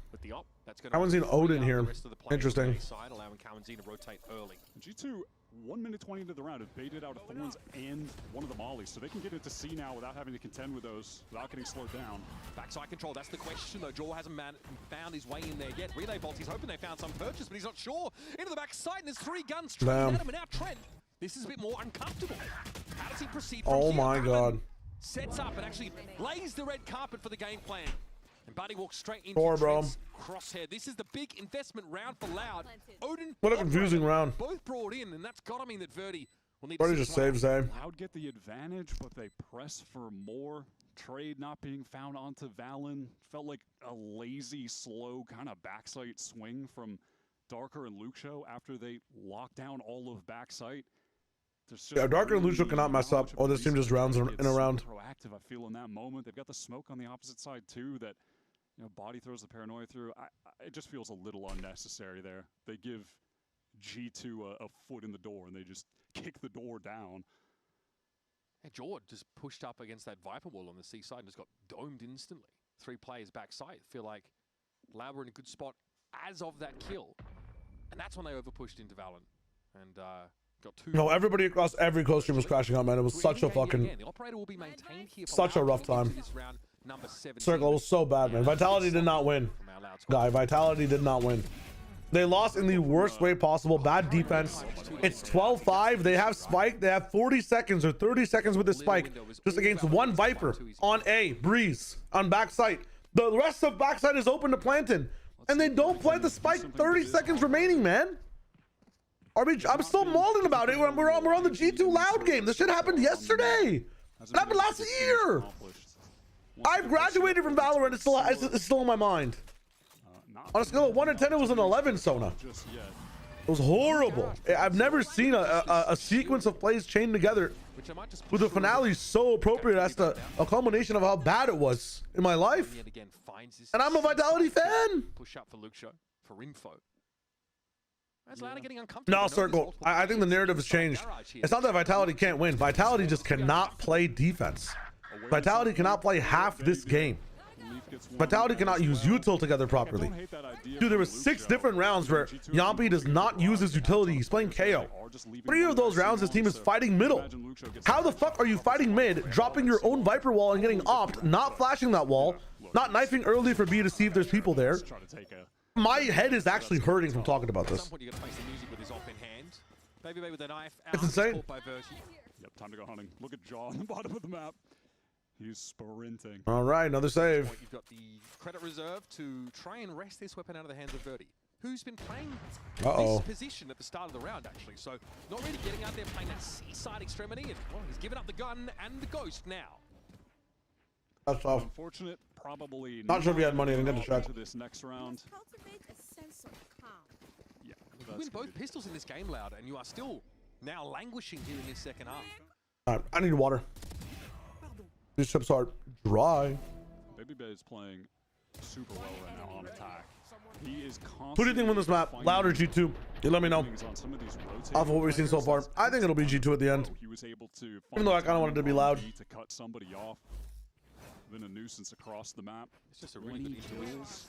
I haven't seen Odin here. Interesting. Allowing Cowan Zine to rotate early. G2, 1 minute 20 into the round, have baited out Thorns and one of the mollies, so they can get into C now without having to contend with those, without getting slowed down. Backside control, that's the question though. Jaw hasn't found his way in there yet. Relay Bolt, he's hoping they found some purchase, but he's not sure. Into the backside, and there's 3 guns straight at him, and now Trent. This is a bit more uncomfortable. How does he proceed from Oh here? my god. Sets up and actually lays the red carpet for the game plan. And Buddy walks straight into Trent's crosshair. This is the big investment round for Loud. Odin, What a confusing round. both brought in, and that's got to mean that Verdi will need Verdi to just saves them. Loud get the advantage, but they press for more. Trade not being found onto Valen. Felt like a lazy, slow kind of backside swing from Darker and Luke Show after they locked down all of backside. Yeah, Darker and Lucio cannot mess up. Oh, this team just rounds in a round. Proactive, I feel, in that moment. They've got the smoke on the opposite side too. That, you know, Body throws the paranoia through. It just feels a little unnecessary there. They give G2 a foot in the door and they just kick the door down. Yeah, Jord just pushed up against that Viper wall on the C side and just got domed instantly. 3 players backside feel like Loud were in a good spot as of that kill, and that's when they overpushed into Valen and got 2. No, everybody across every close stream was crashing out, man. It was such a fucking, The operator will be maintained here for such a Loud rough to get time. to this round number 17. Circle was so bad, man. Vitality did not win. Guy, Vitality did not win. They lost in the worst way possible. Bad defense. It's 12-5. They have Spike. They have 40 seconds or 30 seconds with the Spike just against one Viper on A, Breeze, on backside. The rest of backside is open to planting. And they don't plant the Spike. 30 seconds remaining, man. I'm still mauling about it. We're on the G2 Loud game. This shit happened yesterday. It happened last year. I've graduated from Valorant. It's still in my mind. On a scale of 1 to 10, it was an 11, Sona. It was horrible. I've never seen a sequence of plays chained together with the finale so appropriate as to a culmination of how bad it was in my life. And I'm a Vitality fan. Push up for Luxo for info. That's Louder getting uncomfortable. No, Circle. I think the narrative has changed. It's not that Vitality can't win. Vitality just cannot play defense. Vitality cannot play half this game. Vitality cannot use util together properly. Dude, there were 6 different rounds where Yampi does not use his utility. He's playing KO. 3 of those rounds, his team is fighting middle. How the fuck are you fighting mid, dropping your own Viper wall and getting opt, not flashing that wall, not knifing early for B to see if there's people there? My head is actually hurting from talking about this. It's insane. Yep, time to go hunting. Look at Jaw on the bottom of the map. He's sprinting. All right, another save. You've got the credit reserve to try and wrest this weapon out of the hands of Verdi, who's been playing this position at the start of the round, actually. So not really getting out there playing that seaside extremity. And well, he's given up the gun and the ghost now. That's tough. Unfortunate, probably not sure if he had money. I didn't get to check. To this next round. Yeah, you win both pistols in this game, Loud, and you are still now languishing here in this second half. All right, I need water. These chips are dry. Baby Bay is playing super well right now on attack. He is constantly. Who do you think win this map? Loud or G2? You let me know. Off of what we've seen so far, I think it'll be G2 at the end. He was able to even though I kind of wanted to be Loud. To cut somebody off. Been a nuisance across the map. It's just a really good duels.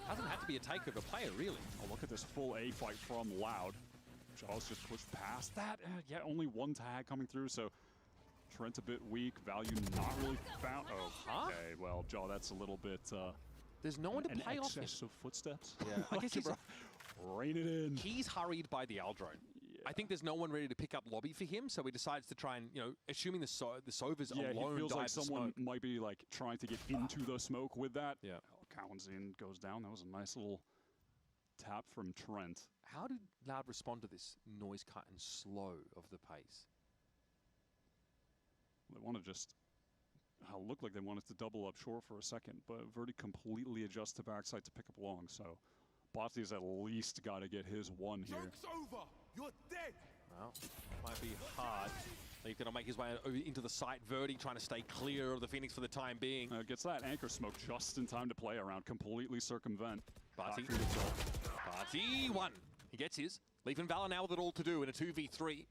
Doesn't have to be a takeover player, really. Oh, look at this full A fight from Loud. Jaws just pushed past that. Yeah, only one tag coming through, so Trent's a bit weak. Value not really found. Oh, okay. Well, Jaw, that's a little bit. There's no one to play off him. Of footsteps. Yeah, I guess he's rein it in. He's hurried by the Aldrone. I think there's no one ready to pick up lobby for him, so he decides to try and, you know, assuming the Sovers alone he feels like someone smoke. might be like trying to get into the smoke with that. Yeah. Oh, Cowanzine goes down. That was a nice little tap from Trent. How did Loud respond to this noise cut and slow of the pace? They want to just look like they wanted to double up short for a second, but Verdi completely adjusts to backside to pick up long. So Botsy's at least got to get his one here. Joke's over. You're dead. Well, might be hard. He's going to make his way into the site. Verdi trying to stay clear of the Phoenix for the time being. Gets that anchor smoke just in time to play around, completely circumvent. Barty 1. He gets his. Leaving Valor now with it all to do in a 2v3.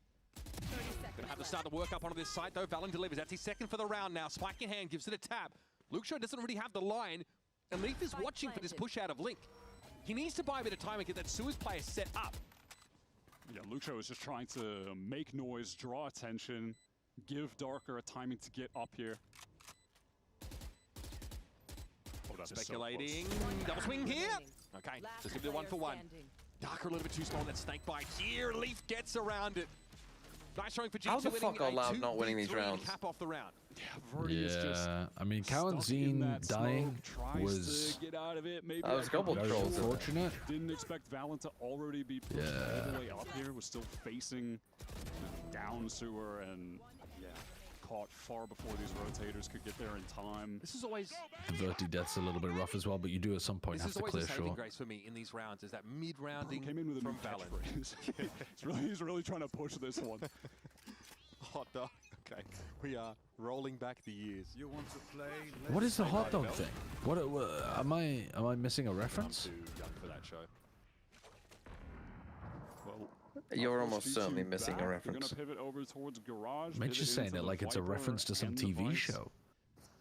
Gonna have to start to work up onto this site though. Valen delivers. That's his second for the round now. Spike in hand, gives it a tap. Luxo doesn't really have the line. And Leaf is watching for this push out of Link. He needs to buy a bit of time and get that Suez player set up. Yeah, Luxo is just trying to make noise, draw attention, give Darker a timing to get up here. Oh, that's speculating. So double swing here. Okay, just give it a 1-for-1. Darker a little bit too strong. That snake bite here. Leaf gets around it. Nice showing for G2. How the fuck are Loud not winning these rounds? Cap off the round. Yeah, I mean, Cowanzine dying was was a couple very trolls. unfortunate. Didn't expect Valen to already be pushed all the way up here. Was still facing down sewer and caught far before these rotators could get there in time. This is always Verti death's a little bit rough as well, but you do at some point have to clear This is always a saving short. grace for me in these rounds, is that mid-rounding Came in with a from new Valen. catchphrase. He's really trying to push this one. Hot dog. Okay, we are rolling back the years. You want to play? What is the hot dog thing? What am I missing a reference? I'm too young for that show. Well, you're almost certainly missing a reference. Gonna pivot over towards Garage. Mitch is saying it like it's a reference to some TV show.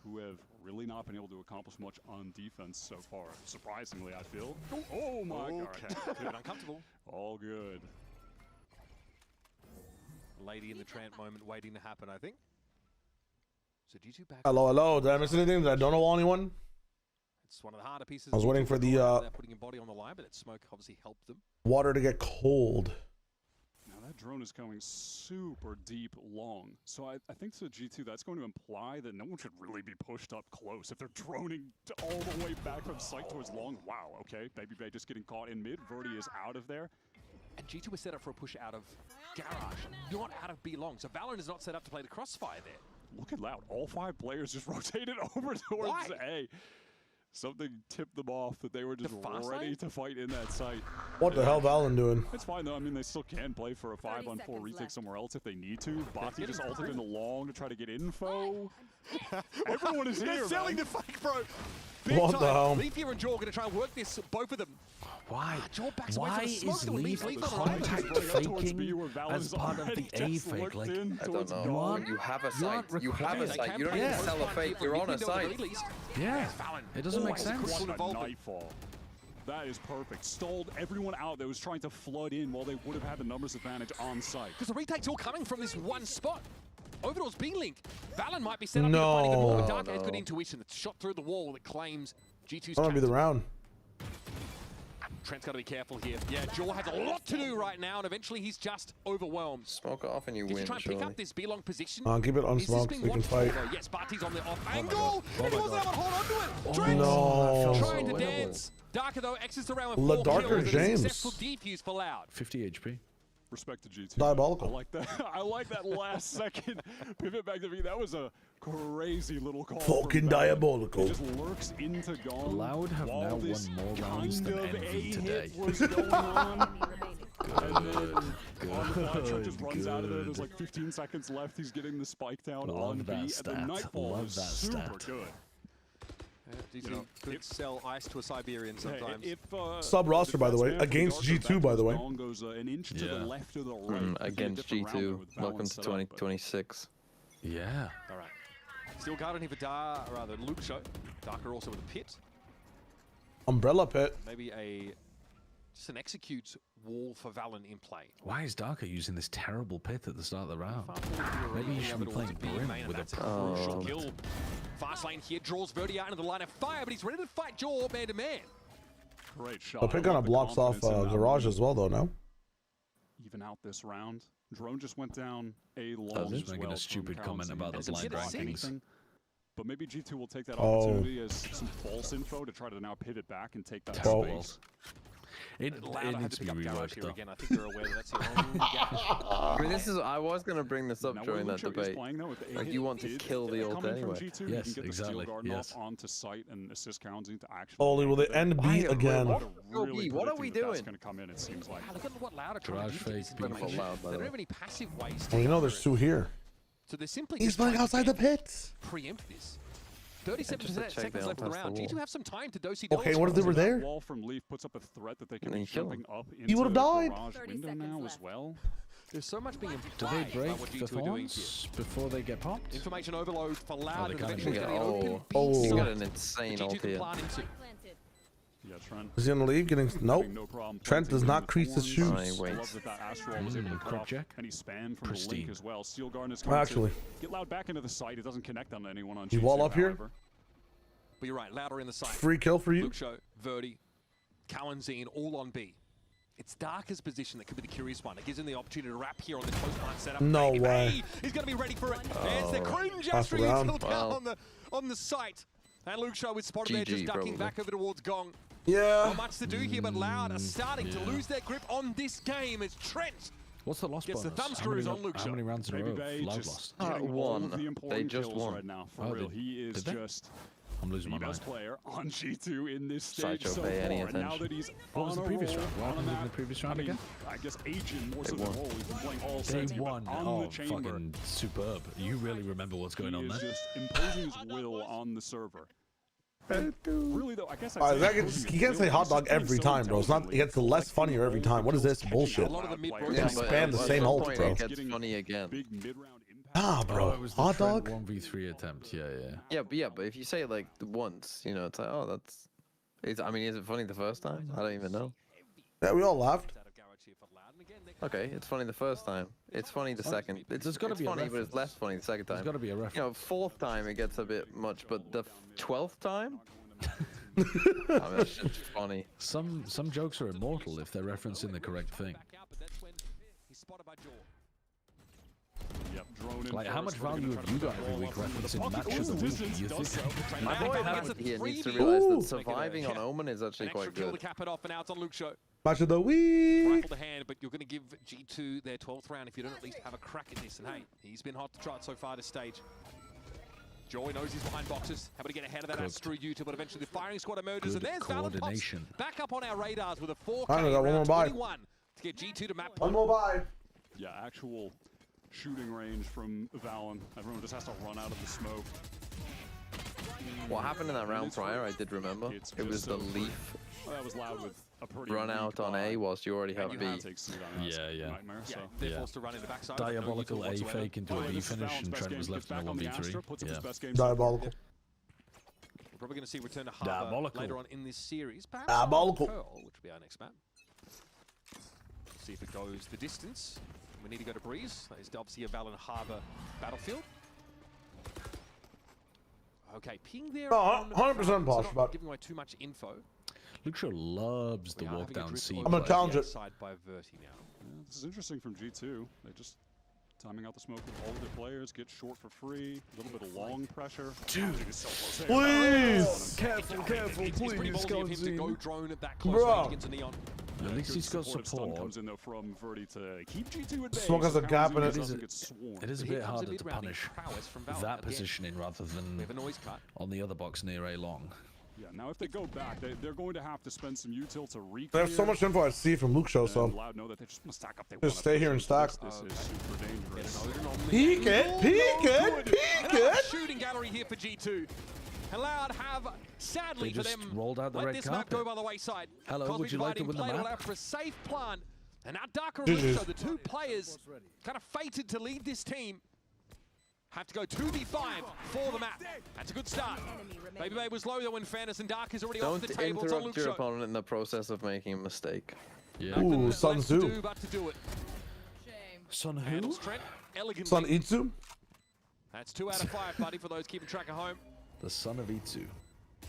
Who have really not been able to accomplish much on defense so far. Surprisingly, I feel. Oh my god. Feeling uncomfortable. All good. Lady in the Trant moment waiting to happen, I think. So G2 back. Hello. Did I miss anything? Did I don't know anyone? It's one of the harder pieces. I was waiting for the they're putting a body on the line, but that smoke obviously helped them. water to get cold. Now that drone is going super deep long. So I think to G2 that's going to imply that no one should really be pushed up close. If they're droning all the way back from site towards long, wow, okay. Baby Bay just getting caught in mid. Verdi is out of there. And G2 was set up for a push out of Garage, not out of B long. So Valorant is not set up to play the crossfire there. Look at Loud. All 5 players just rotated over towards A. something tipped them off that they were just ready to fight in that site. What the hell Valen doing? It's fine though. I mean, they still can play for a 5-on-4 retake somewhere else if they need to. Bati just ulted in the long to try to get info. Everyone is here. They're selling the fake, bro. What the hell? Leaf here and Jaw are going to try and work this, both of them. Why? Jaw backs Why away from the smoke. is Leaf contact faking as part of the A fake? Like, I don't know. You have a site. You have a site. You don't need to sell a fake. You're on a site. Yeah, it doesn't make sense. Nightfall. That is perfect. Stalled everyone out that was trying to flood in while they would have had the numbers advantage on site. Because the retake's all coming from this one spot. Overall's B-Link. Valen might be set up No. here finding a ball, but Dark has good intuition. It's shot through the wall that claims G2's That'll be the round. Trent's got to be careful here. Yeah, Jaw has a lot to do right now, and eventually he's just overwhelmed. Smoke it off and you Did win, you try and pick up this B-long position? Keep it on Is this smoke being so we can watched for, fight. though? Yes, Barty's on the off angle, and he wasn't able to hold on to it. Trent No. trying to dance. Darker, though, exits the round with Le 4 Darker kills. And a James. successful defuse for Loud. 50 HP. Respect to G2. Diabolical. I like that. I like that last second pivot back to me. That was a crazy little call. Fucking diabolical. He just lurks into Gong. Loud have while now this won more rounds kind than of Envy a today. hit was going on. Good. Good. Just runs out of there. There's like 15 seconds left. He's getting the spike down on B. And the Nightfall Love was that super stat. good. G2 could sell ice to a Siberian sometimes. Sub roster, by the way, against G2, by the way. Gong goes an inch to the left or the right. Against G2. Welcome to 2026. Yeah. All right. Still guarding here for Luke Show. Darker also with a pit. Umbrella pit. Maybe just an execute wall for Valen in play. Why is Darker using this terrible pit at the start of the round? Maybe he should be playing Brim with a crucial kill. Fast lane here draws Verdi out into the line of fire, but he's ready to fight Jaw man to man. Great shot. The pick kind of blocks off Garage as well, though, no? Even out this round. Drone just went down a long just making a stupid comment about those line rankings. But maybe G2 will take that opportunity as some false info to try to now pivot back and take that space. It needs to be reworked, though. Again. I think they're aware that that's the only gap. I mean, I was going to bring this up during that debate. Like, you want to kill the ult anyway. Yes, exactly. Yes. Onto site and assist Counting to action. Holy, will they end B again? What are we doing? That's going to come in, it seems like. Look at what Loud are trying to do. They don't have any passive ways to Well, you know there's 2 here. So they're simply He's playing outside the pit. Preempt this. 37 seconds left in the round. G2 have some time to dosey. Okay, what if they were there? Wall from Leaf puts up a threat that they can be jumping up into He would have died. window now as well. There's so much being implied. Do they break what the G2 are doing thorns before they get popped? Information overload for Loud. they And can't eventually do an that. open Oh, B he got site an that insane G2 ult can here. plant into. Yeah, Trent. Is he on the leave? Getting nope. Trent does not crease his shoes. Love that Astral was able to cut off any spam from the link as well. Steel Garden's Well, actually, get Loud back into the site. It doesn't connect on anyone on you wall up here. But you're right, Louder in the site. Free kill for you. Luke Show, Verdi, Cowanzine, all on B. It's Darker's position that could be the curious one. It gives him the opportunity to wrap here on the close line setup. No Maybe way. He's going to be ready for it. There's the cringe Pass after he's around. killed down on the site. And Luke Show is spotted there, just ducking back over towards Gong. Yeah. Not much to do here, but Loud are starting to lose their grip on this game as Trent What's the loss gets bonus? the thumb screws on Luke How Show. many rounds in a row Bay have Loud just lost? One. They just won. Right now, for Oh, real. they- He is did they? just I'm losing my the best mind. player on G2 in this stage Sideshow so pay any far. And now attention. that he's What was on the previous a roll, round? What on a happened in map, the previous round I mean, again? I guess Agent more so They than won. Roll. He's been playing all Day sets, but one. on Oh, the chamber. fucking superb. You really remember what's going on He is there. just imposing his will on the server. Really though, I guess You can't say hot dog every time, bro. It's not. It gets less funnier every time. What is this bullshit? Yeah, Spam the same ult, bro. It gets funny again. Ah, bro. it was the Hot Trent dog. 1v3 attempt. Yeah. Yeah, but if you say it like once, you know, it's like, oh, that's. I mean, is it funny the first time? I don't even know. Yeah, we all laughed. Okay, it's funny the first time. It's funny the second. There's gotta it's be a funny, but reference. it's less funny the second time. There's got to be a You know, reference. fourth time it gets a bit much, but the 12th time? I mean, that shit's funny. Some jokes are immortal if they're referencing the correct thing. Yep, drone in Like, how much first, but they're value gonna have you try got to every week roll up. referencing The match pocket of the goes week? distance, You does think? so. My boy Howard here needs to freebie. realize that Ooh. surviving on Omen is actually An extra quite kill to good. cap it off, and now it's on Luke Show. Match of the week. Rifle the hand, but you're going to give G2 their 12th round if you don't at least have a crack at this. And hey, he's been hot to trot so far this stage. Joey knows he's behind boxes. How about to get ahead of that Astro util, but eventually the firing squad emerges, Good and there's Valon pops coordination. back up on our radars with a 4K I got one more round buy. 21 to get G2 to map One point. more buy. Yeah, actual shooting range from Valon. Everyone just has to run out of the smoke. What happened in that round prior, I did remember. It was the Leaf That was loud with a pretty run out on A whilst you already have B. Yeah. They're forced to run in the backside. Diabolical No A util fake into a Well, B this is finish, Valon's and best Trent game. was Gets left in a back on the 1v3. Astra, puts up his best game. Diabolical. We're probably going to see return to Harbour Diabolical. later on in this series. Perhaps Diabolical. Pearl, which will be our next map. See if it goes the distance. We need to go to Breeze. That is obviously a Valon Harbour battlefield. Okay, ping there. Oh, 100% Valon, so Posh, not but giving away too much info. Luxo loves the We are walk having a down drift C. I'm gonna challenge it. Side by Verti now. Yeah, this is interesting from G2. They just timing out the smoke with all of their players, get short for free, a little bit of long pressure. Dude, please! Careful, please. It's pretty ballsy of him to go drone at that close Bro. range against Neon. At least he's got Supportive stun support. comes in though from Verti to keep G2 at bay. Smoke has so a gap in it. doesn't get swarmed. It is a But here bit comes harder to mid-round punish prowess from Valon that again. positioning rather We than have a noise cut. on the other box near A long. Yeah, now if they go back, they're going to have to spend some util to re. They have so much info at C from Luke Show, so Loud know that they just want to stack up. They just stay here and stack. This is super dangerous. Peek it, peek it, peek it. Shooting gallery here for G2. And Loud have, sadly They for just them, rolled out the let red this map carpet. go by the wayside. Hello, Cosmic would you like to Dividing win the played all map? out for a safe plant. And now Darker and GG's. Luxo, the two players kind of fated to lead this team, have to go 2v5 for the map. That's a good start. Baby Babe was low though in fairness, and Dark is already off Don't the table. It's on interrupt your Luxo. opponent in the process of making a mistake. Yeah. Ooh, Left Sun to Tzu. do but to do it. Son who? Handles Trent elegantly. Son Itsu. That's 2 out of 5, buddy, for those keeping track at home. The son of Itsu.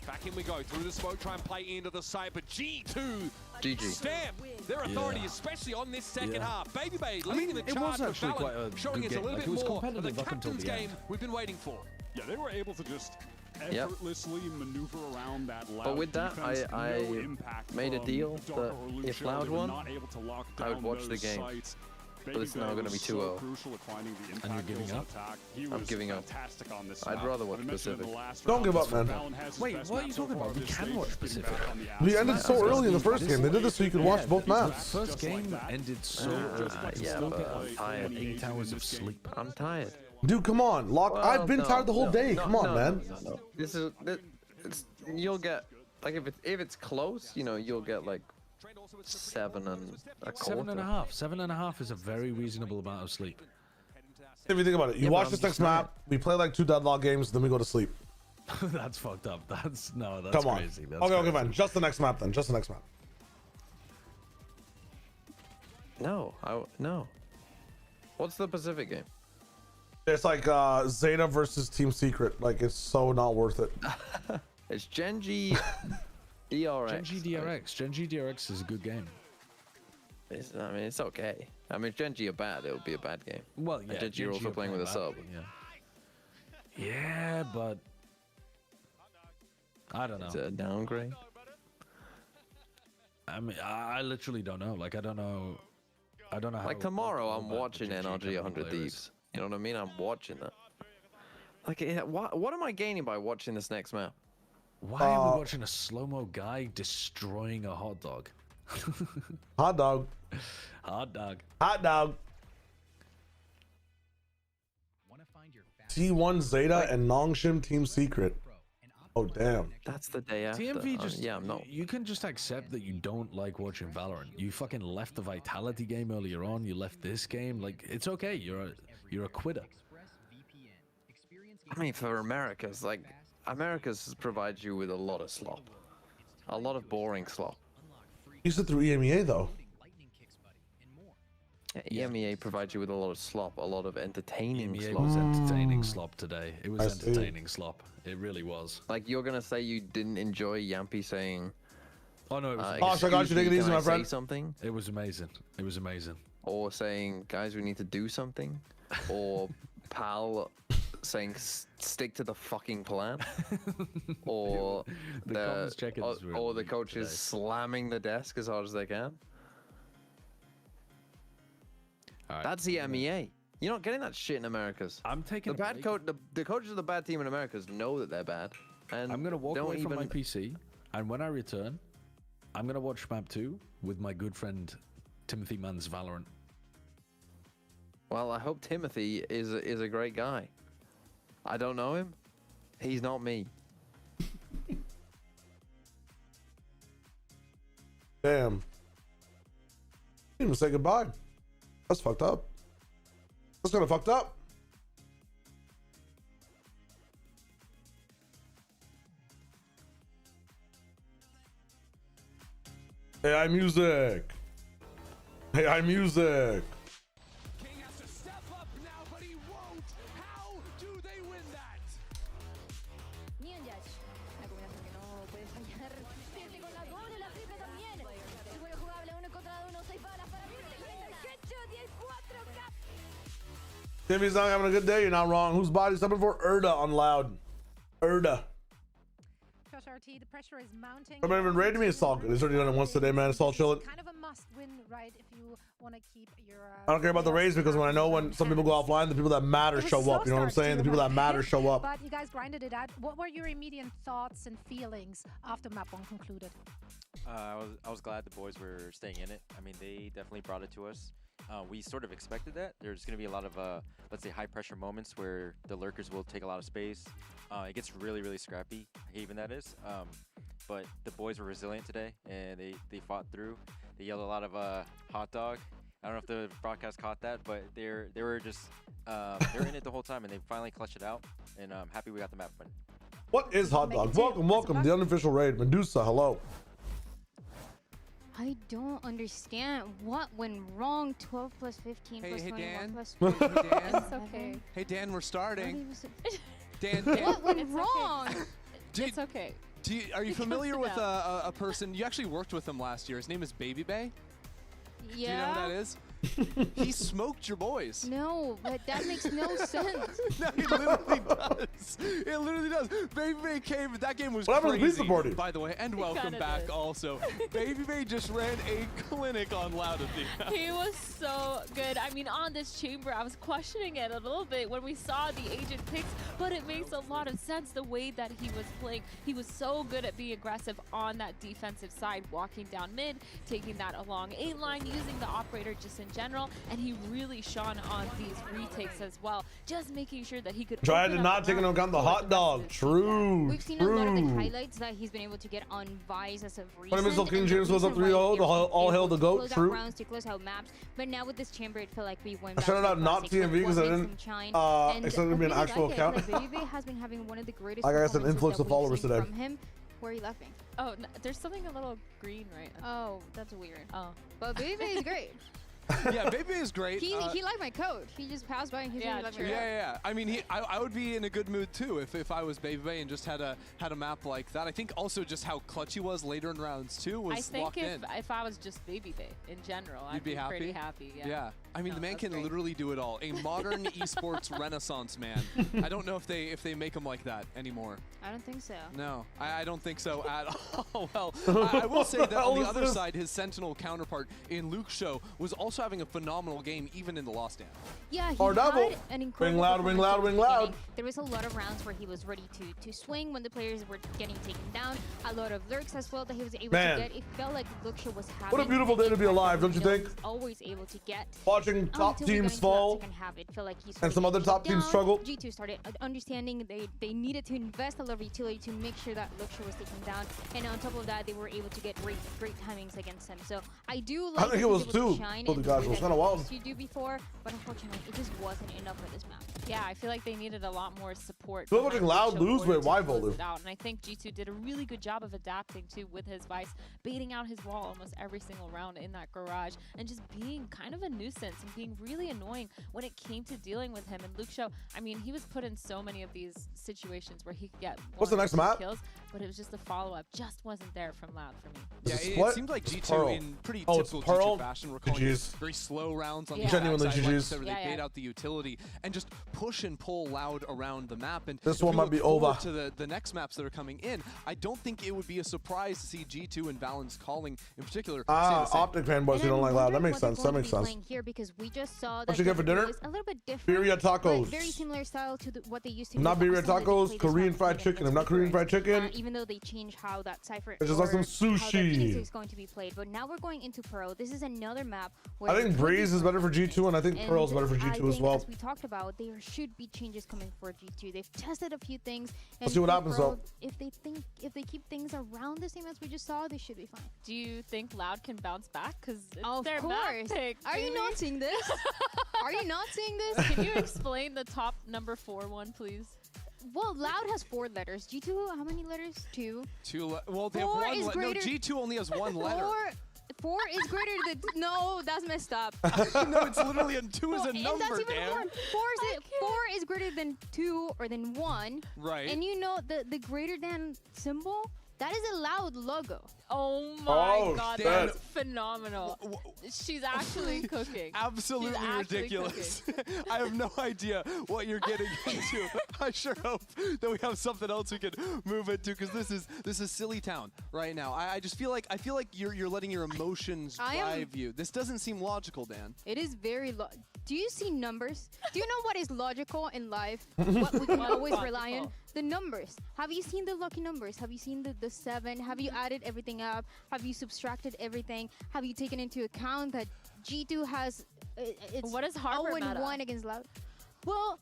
Back in we go, through the smoke, try and play into the side, but G2 GG. stamp their authority, Yeah. especially on this second Yeah. half. Baby Babe I leading mean, the it charge was for actually Valon, quite a showing good us a game. little Like, bit it was more of the competitive up until captain's the game end. we've been waiting for. Yeah, they were able to just Yep. effortlessly maneuver around that Loud But with that, defense, I no impact made a from deal Darker that or if Luxo. Loud They were won, not able to lock I would down watch the those game. sites. But Baby it's now Bear gonna was be so 2-0. crucial at finding the you're impact giving kills on up? attack. He I'm was giving up. fantastic on this I'd map. rather watch I mentioned in the Pacific. last Don't round, give up, this man. Valon has his Wait, best what are map you so talking far about? We this can stage, watch getting Pacific. back on the We outside. ended so early in the first game. They did this so you could watch both The maps. first Just like game that. ended so Yeah, still but get I'm tired. 8 hours of sleep. I'm tired. Dude, come on. Lock. Well, I've been no, tired the whole no, day. no, Come on, no, man. no. You'll get like if it's close, you know, you'll get like 7 and a quarter. 7.5. 7.5 is a very reasonable amount of sleep. If you think about it, you Yeah, watch but this I'm next just map, we play like 2 deadlock games, then we go to sleep. That's fucked up. That's Come on. crazy. That's Okay, crazy. fine. Just the next map then. Just the next map. No. What's the Pacific game? It's like Zeta versus Team Secret. Like, it's so not worth it. It's Genji DRX. Genji DRX. Genji DRX is a good game. I mean, it's okay. I mean, if Genji are bad, it would be a bad game. Well, yeah. And Genji are also playing with a sub. Yeah, but I don't know. Is it a downgrade? I mean, I literally don't know. Like, I don't know. I don't know how. Like tomorrow, I'm bad the watching Genji NRG general 100 player is. Thieves. You know what I mean? I'm watching that. Like, what am I gaining by watching this next map? Why are we watching a slow-mo guy destroying a hot dog? Hot dog. Hot dog. Hot dog. T1 Zeta and Nongshim Team Secret. Oh, damn. That's the day after. TMV just yeah, no. You can just accept that you don't like watching Valorant. You fucking left the Vitality game earlier on. You left this game. Like, it's okay. You're a quitter. I mean, for Americas, like, Americas provides you with a lot of slop. A lot of boring slop. You said through EMEA, though. Yeah, EMEA provides you with a lot of slop, a lot of entertaining EMEA slop. was entertaining slop today. It was I see. entertaining slop. It really was. Like, you're gonna say you didn't enjoy Yampy saying... Oh, no, it was Oh, so I got you. Take it easy, my friend. Something? It was amazing. It was amazing. Or saying, guys, we need to do something. Or Pal saying, stick to the fucking plan. Or The comms check-ins were or the elite coaches today. slamming the desk as hard as they can. All right. That's the EMEA. You're not getting that shit in Americas. I'm taking the bad coach. The coaches of the bad team in Americas know that they're bad, and I'm gonna walk don't away even... from my PC, and when I return, I'm gonna watch Map 2 with my good friend Timothy Mann's Valorant. Well, I hope Timothy is a great guy. I don't know him. He's not me. Damn. Didn't even say goodbye. That's fucked up. That's kind of fucked up. AI music. AI music. King has to step up now, but he won't. How do they win that? Neon Dash. La combinación que no puede fallar. Siente con la doble, la triple también. El juego jugable 1 contra 1, 6 balas para Headshot 10-4K. Timmy's not having a good day. You're not wrong. Whose body's stepping for Erda on loud? Erda. Josh RT, the pressure is mounting. I've even rated me assault. He's already done it once today, man. Assault chilling. Kind of a must win, right? If you want to keep your. I don't care about the raise because when I know when some people go offline, the people that matter show up. You know what I'm saying? The people that matter show up. But you guys grinded it out. What were your immediate thoughts and feelings after map 1 concluded? I was glad the boys were staying in it. I mean, they definitely brought it to us. We sort of expected that. There's going to be a lot of, let's say, high-pressure moments where the lurkers will take a lot of space. It gets really, really scrappy, even that is. But the boys were resilient today, and they fought through. They yelled a lot of hot dog. I don't know if the broadcast caught that, but they were just they were in it the whole time, and they finally clutched it out. And I'm happy we got the map win. What is hot dog? Welcome. The unofficial raid. Medusa, hello. I don't understand what went wrong. 12 plus 15 plus 21 plus 4. Hey, Dan. It's okay. Hey, Dan, we're starting. Dan, What went wrong? It's okay. Are you familiar with a person? You actually worked with him last year. His name is Baby Bay. Yeah. Do you know who that is? He smoked your boys. No, but that makes no sense. No, it literally does. It literally does. Baby Bay came. That game was What happened to crazy, the pizza party? by the way, and welcome back also. Baby Bay just ran a clinic on Loud Athena. He was so good. I mean, on this chamber, I was questioning it a little bit when we saw the agent picks, but it makes a lot of sense the way that he was playing. He was so good at being aggressive on that defensive side, walking down mid, taking that along A line, using the operator just in general, and he really shone on these retakes as well, just making sure that he could. Tried to not take into account the hot dog. True. We've seen a lot of the highlights that he's been able to get on Vice as of recent. When Missile King James was up 3-0, all hail the GOAT. True. Rounds to close out maps, but now with this chamber, it felt like we went I back shouted to out not classics, TMV because I what didn't makes him shine. expect it to be an I really actual like account. It. Like, Baby has been having one of the greatest I got some performances influx that of we've followers seen today. from him. Where are you laughing? Oh, there's something a little green right now. Oh, that's weird. Oh. But Baby is great. Yeah, Baby is great. He liked my code. He just passed by and he really liked my code. Yeah. I mean, I would be in a good mood too if I was Baby Bay and just had a map like that. I think also just how clutch he was later in rounds too was I think locked in. if I was just Baby Bay in general, You'd I'd be happy? pretty happy. Yeah. Yeah. I mean, the man can literally do it all. A modern esports renaissance man. I don't know if they make him like that anymore. I don't think so. No, I don't think so at all. Well, I will say that on the other side, his Sentinel counterpart in Luke's show was also having a phenomenal game, even in the lost stand. Yeah, he Or double. had an incredible Ring loud, ring loud, ring performance at the loud. beginning. There was a lot of rounds where he was ready to swing when the players were getting taken down. A lot of lurks as well that he was able Man. to get. It felt like Luxia was having. What a beautiful day to be alive, don't you think? He's always able to get. Watching top Until we got teams into that fall second half, it felt like he and started some other getting top teams down. struggle. G2 started understanding they needed to invest a lot of utility to make sure that Luxia was taken down, and on top of that, they were able to get great timings against him. So I do like. I think it was that he able two. to shine Oh in the gosh, way it was that kind of he wild. used to do before, but unfortunately, it just wasn't enough for this map. Yeah, I feel like they needed a lot more support. Still from watching that Loud Luxia lose order with to Y close Volder. it out. And I think G2 did a really good job of adapting too with his Vice, baiting out his wall almost every single round in that garage, and just being kind of a nuisance and being really annoying when it came to dealing with him. And Luke Show, I mean, he was put in so many of these situations where he could get What's the one or next two map? kills, but it was just the follow-up just wasn't there from Loud for me. Yeah, Is it it split? seemed like It's G2 Pearl. in pretty Oh, it's typical Pearl? G2 fashion. We're calling Jeez. very slow rounds on Yeah. the Genuinely backside, like you GGs. said, where they paid out the utility and just push and pull Loud around the map. And This if one we might look be forward over. to the next maps that are coming in, I don't think it would be a surprise to see G2 and Valens Calling in particular. stay the same. Optic fanboys, you don't like Loud. That makes sense. That makes sense. Playing here because we just saw What that you get for the dinner? is a little bit different. Birria but tacos. Very similar style to what they used to do. Not with birria Arsenal, that they tacos, played this Korean one fried against chicken. If the not Korean fried Clippers. chicken, Even though they changed how that Cypher it's just like some or how the Phoenix sushi. is going to be played. But now we're going into Pearl. This is another map where I think Breeze is better for G2, and I think and Pearl's better for I G2 as think, well. as we talked about, there should be changes coming for G2. They've tested a few things. Let's see what for happens, Pearl, though. If they keep things around the same as we just saw, they should be fine. Do you think Loud can bounce back? Because Of their map course. pick, Are you baby. not seeing this? Are you not seeing this? Can you explain the top number 4 one, please? Well, Loud has 4 letters. G2, how many letters? 2. Well, they have 4 one. is No, greater- G2 only has one letter. 4 is greater than... No, that's messed up. No, it's literally a 2 is a And number, that's even Dan. more. 4 is greater than 2 or than 1. Right. And you know the greater than symbol? That is a Loud logo. Oh my Oh, god, shit. that's phenomenal. She's actually cooking. Absolutely She's actually ridiculous. I have no idea what you're getting into. I sure hope that we have something else we can move into because this is silly town right now. I just feel like you're letting your emotions drive you. This doesn't seem logical, Dan. It is very do you see numbers? Do you know what is logical in life? What we can always rely on? The numbers. Have you seen the lucky numbers? Have you seen the 7? Have you added everything up? Have you subtracted everything? Have you taken into account that G2 has it's What is Harbor meta? 0-1 against Loud? Well,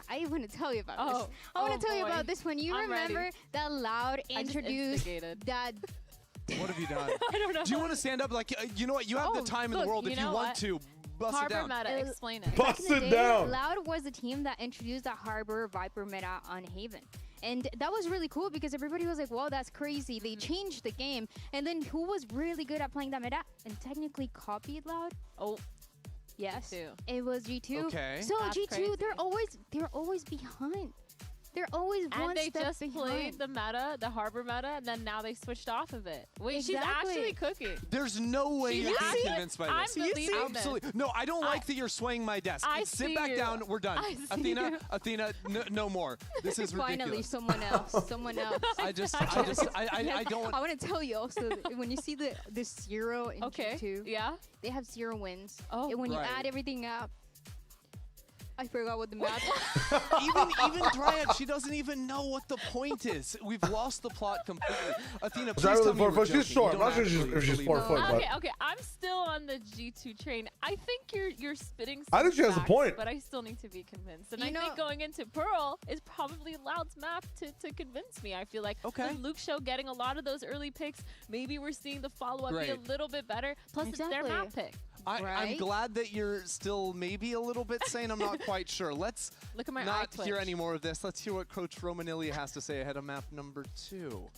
I want to tell you about this. Oh, I want to tell you boy. about this one. You I'm ready. remember that Loud I just introduced instigated. that What have you done? I don't know. Do you want to stand up? Like, you know what? You have the time in the look, world you if you know want what? to. Bust Harbor it down. meta, explain it. Bust Back in the it day, down. Loud was the team that introduced the Harbor Viper meta on Haven. And that was really cool because everybody was like, whoa, that's crazy. They changed the game. And then who was really good at playing that meta and technically copied Loud? Oh, yes. G2. It was G2. Okay. So That's G2, crazy. they're always behind. They're always And one they step just behind. played the meta, the Harbor meta, and then now they switched off of it. Wait, Exactly. she's actually cooking. There's no way She's you're actually- convinced by I'm this. believing this. Absolutely. No, I don't like that you're swaying my desk. I Sit see back you. down. We're done. I see Athena, you. Athena, no more. This is ridiculous. Finally, someone else. Someone else. I don't. I want to tell you also that when you see the 0 in G2, yeah, they have 0 wins. Oh, and when Right. you add everything up, I forgot what the math. even Dryad, she doesn't even know what the point is. We've lost the plot completely. Athena, please that really tell me 4 you were foot? She's joking. short. You I'm not don't sure if actually she's believe 4 that. foot, but Okay, I'm still on the G2 train. I think you're spitting I some think she has a facts, point. but I still need to be convinced. And You I know- think going into Pearl is probably Loud's map to convince me. I feel like with Luke Show getting a lot of those early picks, maybe we're seeing the follow-up be a Right. little bit better. Plus, it's their Exactly. map pick. I'm Right? glad that you're still maybe a little bit sane. I'm not quite sure. Let's Look at my eye not twitch. hear any more of this. Let's hear what Coach Romanilli has to say ahead of map number 2.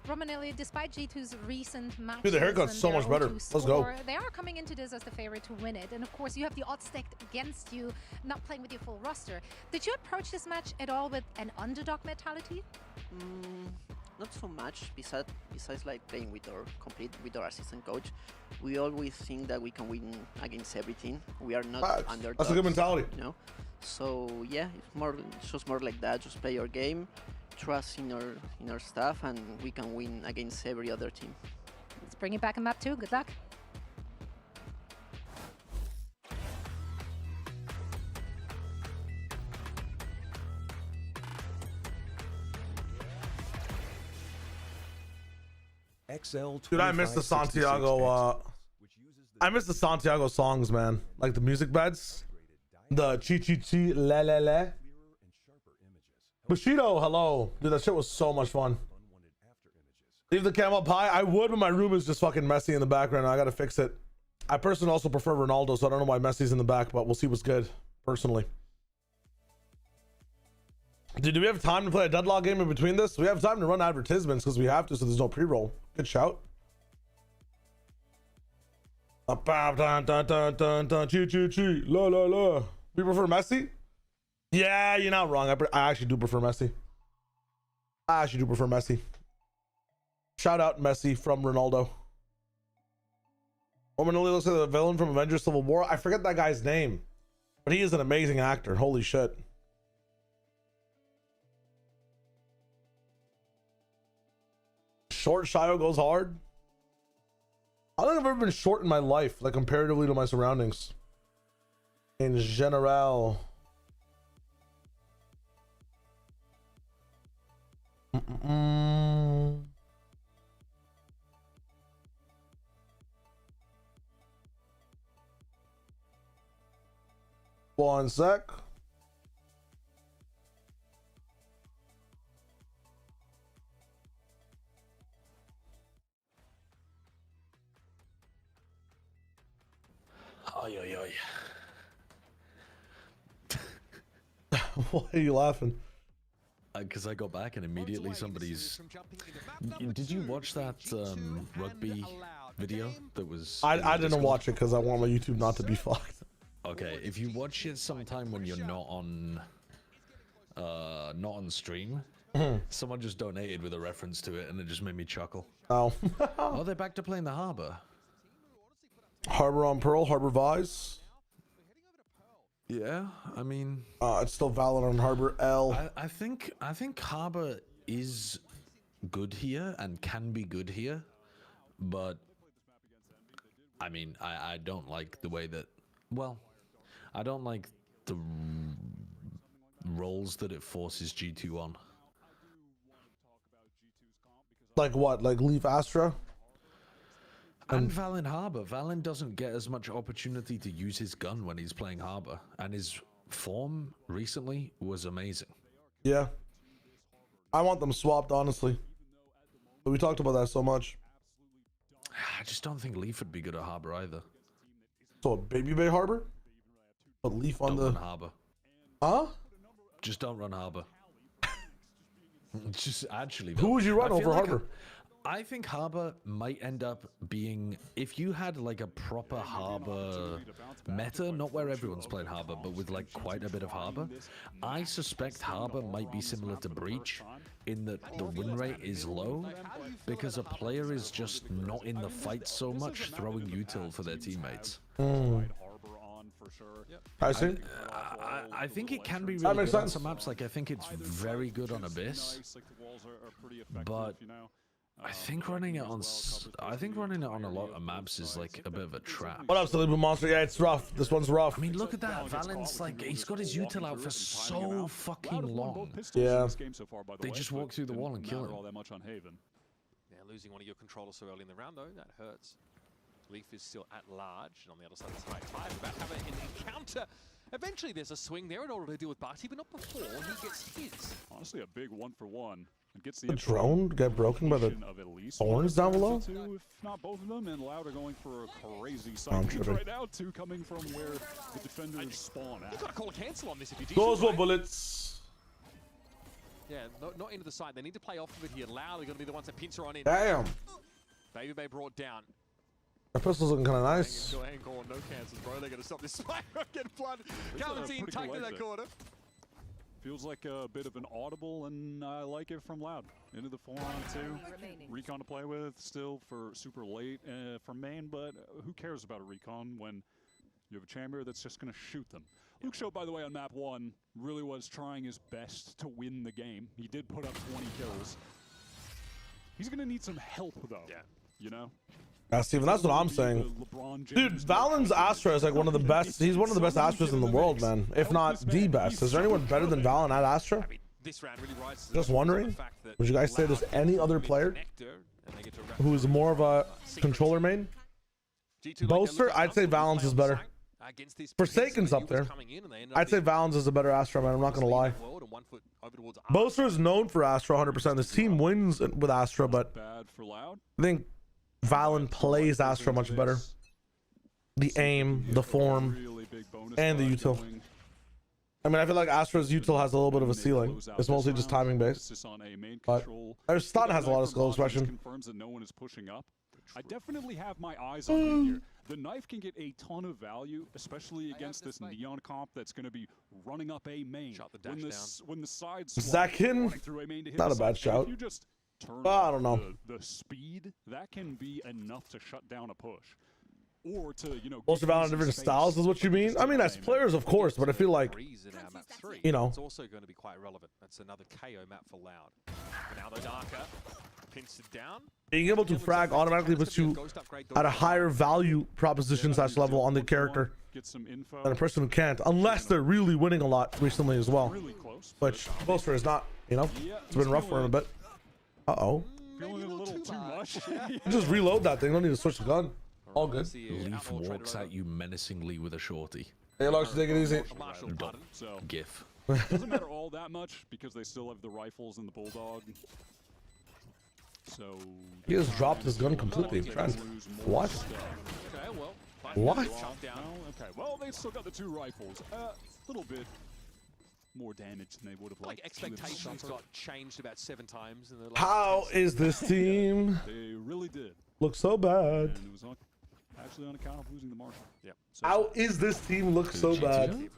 Romanelli, despite G2's recent matches, Dude, the haircut's and so their much better. 0-2 Let's go. score, they are coming into this as the favorite to win it. And of course, you have the odds stacked against you, not playing with your full roster. Did you approach this match at all with an underdog mentality? Not so much. Besides like playing with our assistant coach, we always think that we can win against everything. We are not Facts. underdogs. That's a good mentality. You know? So yeah, it's just more like that. Just play your game, trust in our stuff, and we can win against every other team. Let's bring it back in map 2. Good luck. Dude, I miss the Santiago. I miss the Santiago songs, man. Like the music beds, the chi chi chi la la la. Bushido, hello, dude. That shit was so much fun. Leave the cam up high. I would, but my room is just fucking messy in the background. I gotta fix it. I personally also prefer Ronaldo, so I don't know why Messi's in the back, but we'll see what's good. Personally. Dude, do we have time to play a deadlock game in between this? We have time to run advertisements because we have to, so there's no pre-roll. Good shout. Choo-choo-choo. La la la. You prefer Messi? Yeah, you're not wrong. I actually do prefer Messi. I actually do prefer Messi. Shout out Messi from Ronaldo. Roman Lily looks like the villain from Avengers Civil War. I forget that guy's name, but he is an amazing actor. Holy shit. Short Shio goes hard. I don't think I've ever been short in my life, like comparatively to my surroundings. In general. One sec. Oy, oy, oy. Why are you laughing? Because I go back and immediately somebody's... Did you watch that rugby video that was... I didn't watch it because I want my YouTube not to be fucked. Okay, if you watch it sometime when you're not on stream, someone just donated with a reference to it and it just made me chuckle. Oh. Oh, they're back to playing the Harbor. Harbor on Pearl, Harbor Vise. Yeah, I mean... it's still valid on Harbor L. I think Harbor is good here and can be good here, but I mean, I don't like the way that... Well, I don't like the roles that it forces G2 on. Like what? Like leave Astra? And Valen Harbor. Valen doesn't get as much opportunity to use his gun when he's playing Harbor, and his form recently was amazing. Yeah. I want them swapped, honestly. But we talked about that so much. I just don't think Leaf would be good at Harbor either. So a Baby Bay Harbor? But Leaf on don't the... run Harbor. Huh? Just don't run Harbor. Just actually... Who would you run over Harbor? I think Harbor might end up being, if you had like a proper Harbor meta, not where everyone's playing Harbor, but with like quite a bit of Harbor, I suspect Harbor might be similar to Breach in that the win rate is low because a player is just not in the fight so much throwing util for their teammates. I see. I think it can be really good on some maps. Like I think it's very good on Abyss, but I think running it on a lot of maps is like a bit of a trap. What up, Silly Blue Monster? Yeah, it's rough. This one's rough. I mean, look at that. Valen's like, he's got his util out for so fucking long. Yeah. They just walk through the wall and kill him. Yeah, losing one of your controllers so early in the round though, that hurts. Leaf is still at large, and on the other side of the side, Five about to have an encounter. Eventually there's a swing there in order to deal with Barty, but not before he gets his. Honestly, a big 1-for-1. Gets the drone get broken by the thorns down below? If not both of them, and Loud are going for a crazy side right now, too, coming from where the defenders spawn at. You gotta call a cancel on this if you do. Those were bullets. Yeah, not into the side. They need to play off of it here. Loud are gonna be the ones that pincer on in. Damn. Baby Bay brought down. That pistol's looking kind of nice. No cancels, bro. They're gonna stop this spike. Get blood. Calvin tucked in that corner. Feels like a bit of an audible, and I like it from Loud. Into the 4-on-2. Recon to play with still for super late from main, but who cares about a recon when you have a chamber that's just going to shoot them? Luke Show, by the way, on map 1, really was trying his best to win the game. He did put up 20 kills. He's going to need some help, though. Yeah. You know? Yeah, Steven, that's what I'm saying. Dude, Valen's Astra is like one of the best. He's one of the best Astras in the world, man. If not the best. Is there anyone better than Valen at Astra? Just wondering. Would you guys say there's any other player who is more of a controller main? Boaster, I'd say Valen's is better. Forsaken's up there. I'd say Valen's is a better Astra, man. I'm not gonna lie. Boaster is known for Astra 100%. This team wins with Astra, but I think Valen plays Astra much better. The aim, the form, and the util. I mean, I feel like Astra's util has a little bit of a ceiling. It's mostly just timing based. But their stun has a lot of skill expression. Confirms that no one is pushing up. I definitely have my eyes on it here. The knife can get a ton of value, especially against this Neon comp that's going to be running up A main. When the sides Zakin, not a bad shout. If you just turn I don't know. The speed, that can be enough to shut down a push. or to, you know, Most of different styles is what you mean? I mean, as players, of course, but I feel like, you know, it's also going to be quite relevant. That's another KO map for Loud. Now the Darker pins it down. being able to frag automatically puts you at a higher value proposition / level on the character than a person who can't, unless they're really winning a lot recently as well. Which Bolster is not, you know, it's been rough for him a bit. Uh-oh. Feeling a little too much. Just reload that thing, don't need to switch the gun. All good. Leaf walks at you menacingly with a shorty. Hey, Lars, take it easy. So GIF. doesn't matter all that much because they still have the rifles and the Bulldog. So he just dropped his gun completely. What? Okay, well, what? Okay, well, they still got the 2 rifles. A little bit more damage than they would have liked. Like expectations got changed about 7 times in the last How is this team? They really did. Look so bad. And it was actually on account of losing the Marshal. Yeah. How is this team look so bad?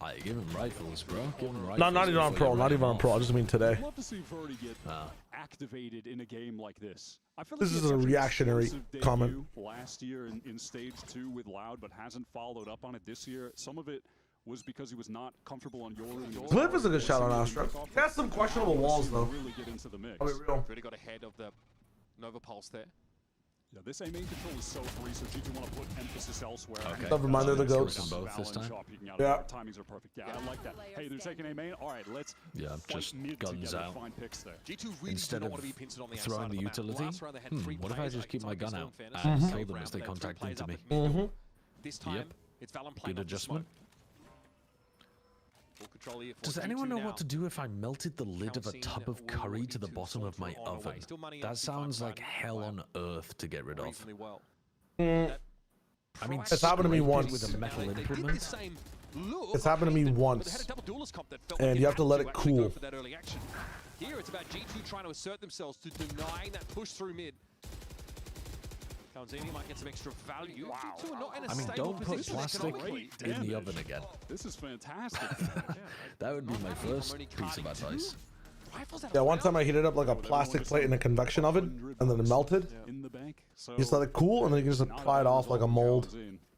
I give him rifles, bro. Give him rifles. Not even on pro. Not even on pro. I just mean today. I'd love to see Verdi get activated in a game like this. I feel like This is a reactionary comment. Last year in stage 2 with Loud, but hasn't followed up on it this year. Some of it was because he was not comfortable on your. Cliff is a good shot on Astra. He has some questionable walls though. Really get into the mix. I'll be real. Really got ahead of the Nova Pulse there. Yeah, this A main control is so free, so G2 want to put emphasis elsewhere. Okay. Never mind, they're the goats. Both this time. Yeah. Timings are perfect. Yeah, I like that. Hey, they're taking A main. All right, let's just guns out. Find picks there. G2 really Instead do not of want to be pincered on the throwing the outside of utility, Last round they had 3 what if I players, just keep my gun out fairness, and save kill them round, as they but had 3 contact players into up me? in mid. This time, it's Valen playing Good off the smoke. adjustment. Full control here for Does G2 anyone know now. what to do if I melted the lid of a Pouncing tub of curry to the bottom of my on away. oven? Still money That up, sounds 55 like hell on earth to get rid of. reasonably well. I mean, It's happened to me scrape it once. with a metal They did the implement. same look, It's happened to me but they had once. a double duelist comp that felt And like you have to let it actually go cool. for that early action. Here it's about G2 trying to assert themselves to denying that push through mid. Calzini might get some extra value. Wow. G2 are not in a I mean, stable don't put position plastic economically. in the oven again. This is fantastic. That would be my first piece of advice. Yeah, one time I heated up like a plastic plate in a convection oven, and then it melted. In the bank. You just let it cool, and then you can just pry it off like a mold.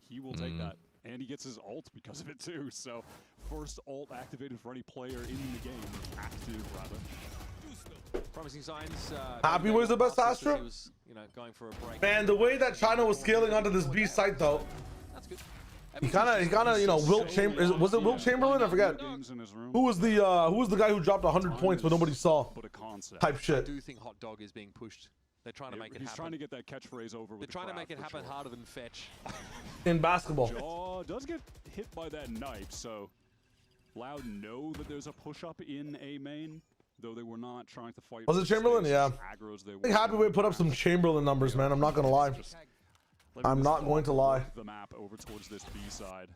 He will take that. And he gets his ult because of it too. So first ult activated for any player in the game. Active rather. Promising signs. Happy was the best Astra? He was, going for a break. Man, the way that China was scaling onto this B site though, That's good. he kind of, you know, Wilt Chamberlain. Was it Wilt Chamberlain? I forget. Who was the guy who dropped 100 points but nobody saw? Type I shit. do think Hot Dog is being pushed. They're trying to make it happen. He's trying to get that catchphrase over with They're trying to make it happen harder than Fetch. In basketball. Jaw does get hit by that knife, so Loud know that there's a push-up in A main, though they were not trying to fight. Was it Chamberlain? Yeah. I think Happy Way put up some Chamberlain numbers, man. I'm not gonna lie. I'm not going to lie. The map over towards this B side.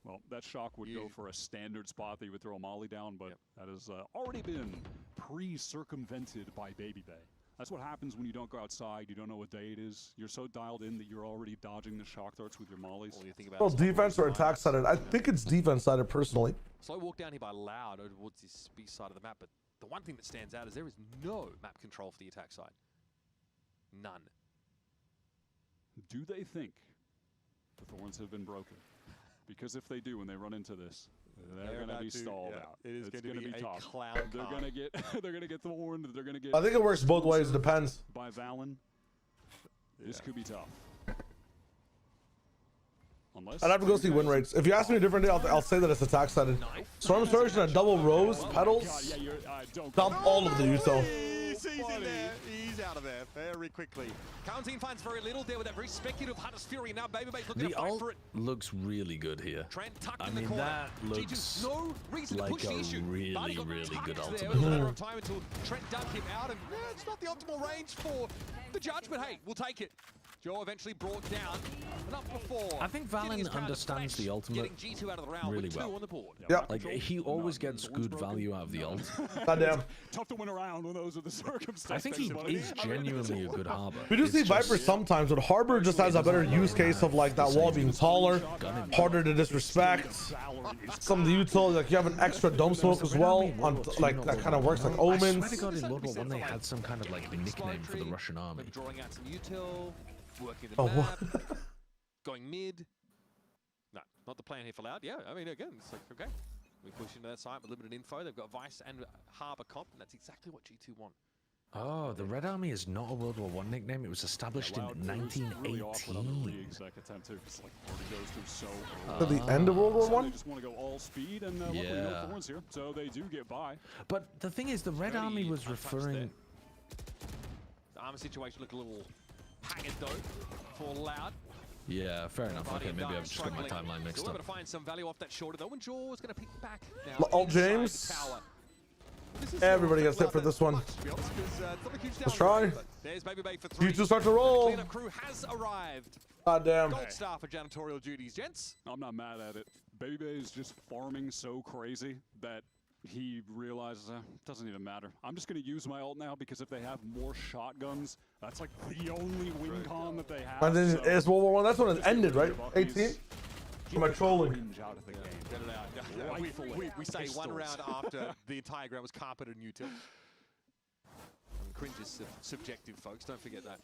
Well, that shock would go for a standard spot that you would throw a molly down, but that has already been pre-circumvented by Baby Bay. That's what happens when you don't go outside, you don't know what day it is. You're so dialed in that you're already dodging the shock darts with your mollies. Well, defense or attack sided? I think it's defense sided personally. Slow walk down here by Loud over towards this B side of the map, but the one thing that stands out is there is no map control for the attack side. None. Do they think the Thorns have been broken? Because if they do, when they run into this, they're going to be stalled out. It is going to be tough. clown They're going to get thorned. They're going to get. I think it works both ways. It depends. By Valen, this could be tough. Unless I'd have to go see win rates. If you ask me a different day, I'll say that it's attack sided. Storm Surge and a double rose petals. Dump all of the Uso. He's in there. He's out of there very quickly. Countine finds very little there with that very speculative Hunter's Fury. Now Baby Babe's looking The to fight ult for it. looks really good here. Trent tucked I in the mean, corner. that looks G2, no reason to like push the a issue. really, Barney got really good tucked there. ultimate. It was a matter of time until Trent dug him out, and it's not the optimal range for the judge, but hey, we'll take it. Joe eventually brought down, but not before. I think Valen understands the ultimate G2 out of the round really with 2 well. on the board. Yep. Like, he always gets good value out of the ult. Goddamn. Tough to win around when those are the circumstances. I think he is genuinely a good Harbor. We do see Viper sometimes, but Harbor just has a better use case of like that wall being taller, harder to disrespect. Some of the util, like you have an extra dome smoke as well, on like that kind of works like I swear omens. to God, in World War I, they had some kind of like nickname for the Russian army. Drawing out some util, working the Oh, map, going mid. No, not the plan here for Loud. Yeah, I mean, again, it's like, okay, we push into that site with limited info. They've got Vice and Harbor comp, and that's exactly what G2 want. Oh, the Red Army is not a World War I nickname. It was established in 1918. At the end of World War I? They just want to go all speed, and luckily no thorns here, so they do get by. But the thing is, the Red Army was referring... The armor situation looked a little haggard, though, for Loud. Yeah, fair enough. Okay, maybe I've just got my timeline mixed Still up. able to find some value off that shoulder, though, and Jaw is going to pick back now. Alt James. Everybody gets hit for this one. Let's try. There's Baby Bay for 3. You two start to roll. Cleanup crew has arrived. Goddamn. Gold star for janitorial duties, gents. I'm not mad at it. Baby Bay is just farming so crazy that he realizes it doesn't even matter. I'm just going to use my ult now because if they have more shotguns, that's like the only win con that they have. And then it's World War I. That's when it ended, right? 18? Am I trolling? Get it out. We say one round after the entire ground was carpeted in util. Cringe is subjective, folks. Don't forget that.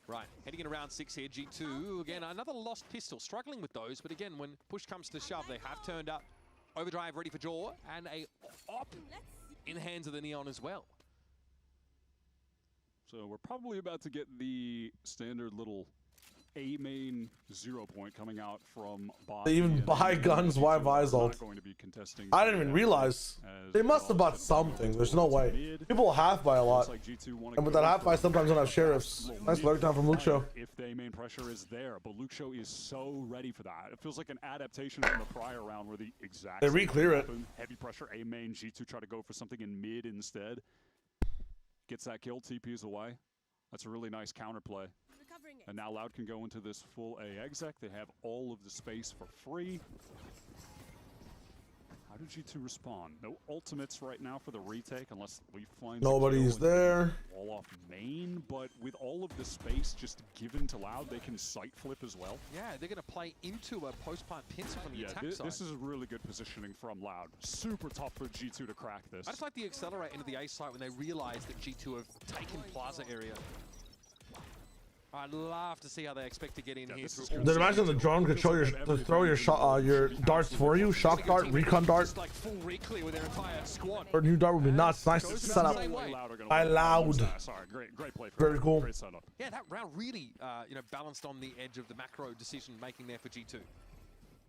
Right, heading in around 6 here. G2, again, another lost pistol. Struggling with those, but again, when push comes to shove, they have turned up. Overdrive ready for Jaw, and a op in the hands of the Neon as well. So we're probably about to get the standard little A main 0 point coming out from Bot. They even buy guns, why Visalt? I didn't even realize. They must have bought something. There's no way. People half buy a lot. And with that half buy, sometimes don't have sheriffs. Nice lurk down from Luke Show. If the main pressure is there, but Luke Show is so ready for that. It feels like an adaptation from the prior round where the exact They re-clear it. Heavy pressure, A main, G2 try to go for something in mid instead. Gets that kill, TPs away. That's a really nice counterplay. And now Loud can go into this full A exec. They have all of the space for free. How did G2 respond? No ultimates right now for the retake unless we find Nobody's there. Wall off main, but with all of the space just given to Loud, they can sight flip as well. Yeah, they're going to play into a post-plant pincer from the attack side. This is really good positioning from Loud. Super tough for G2 to crack this. I just like the accelerate into the A site when they realize that G2 have taken Plaza area. I'd love to see how they expect to get in here. Then imagine the drone could show throw your shot, your darts for you. Shock dart, recon dart. Like full reclear with their entire squad. Or new dart would be nuts. Nice setup. I Loud. Sorry, great play. Very cool. Great setup. Yeah, that round really, balanced on the edge of the macro decision making there for G2.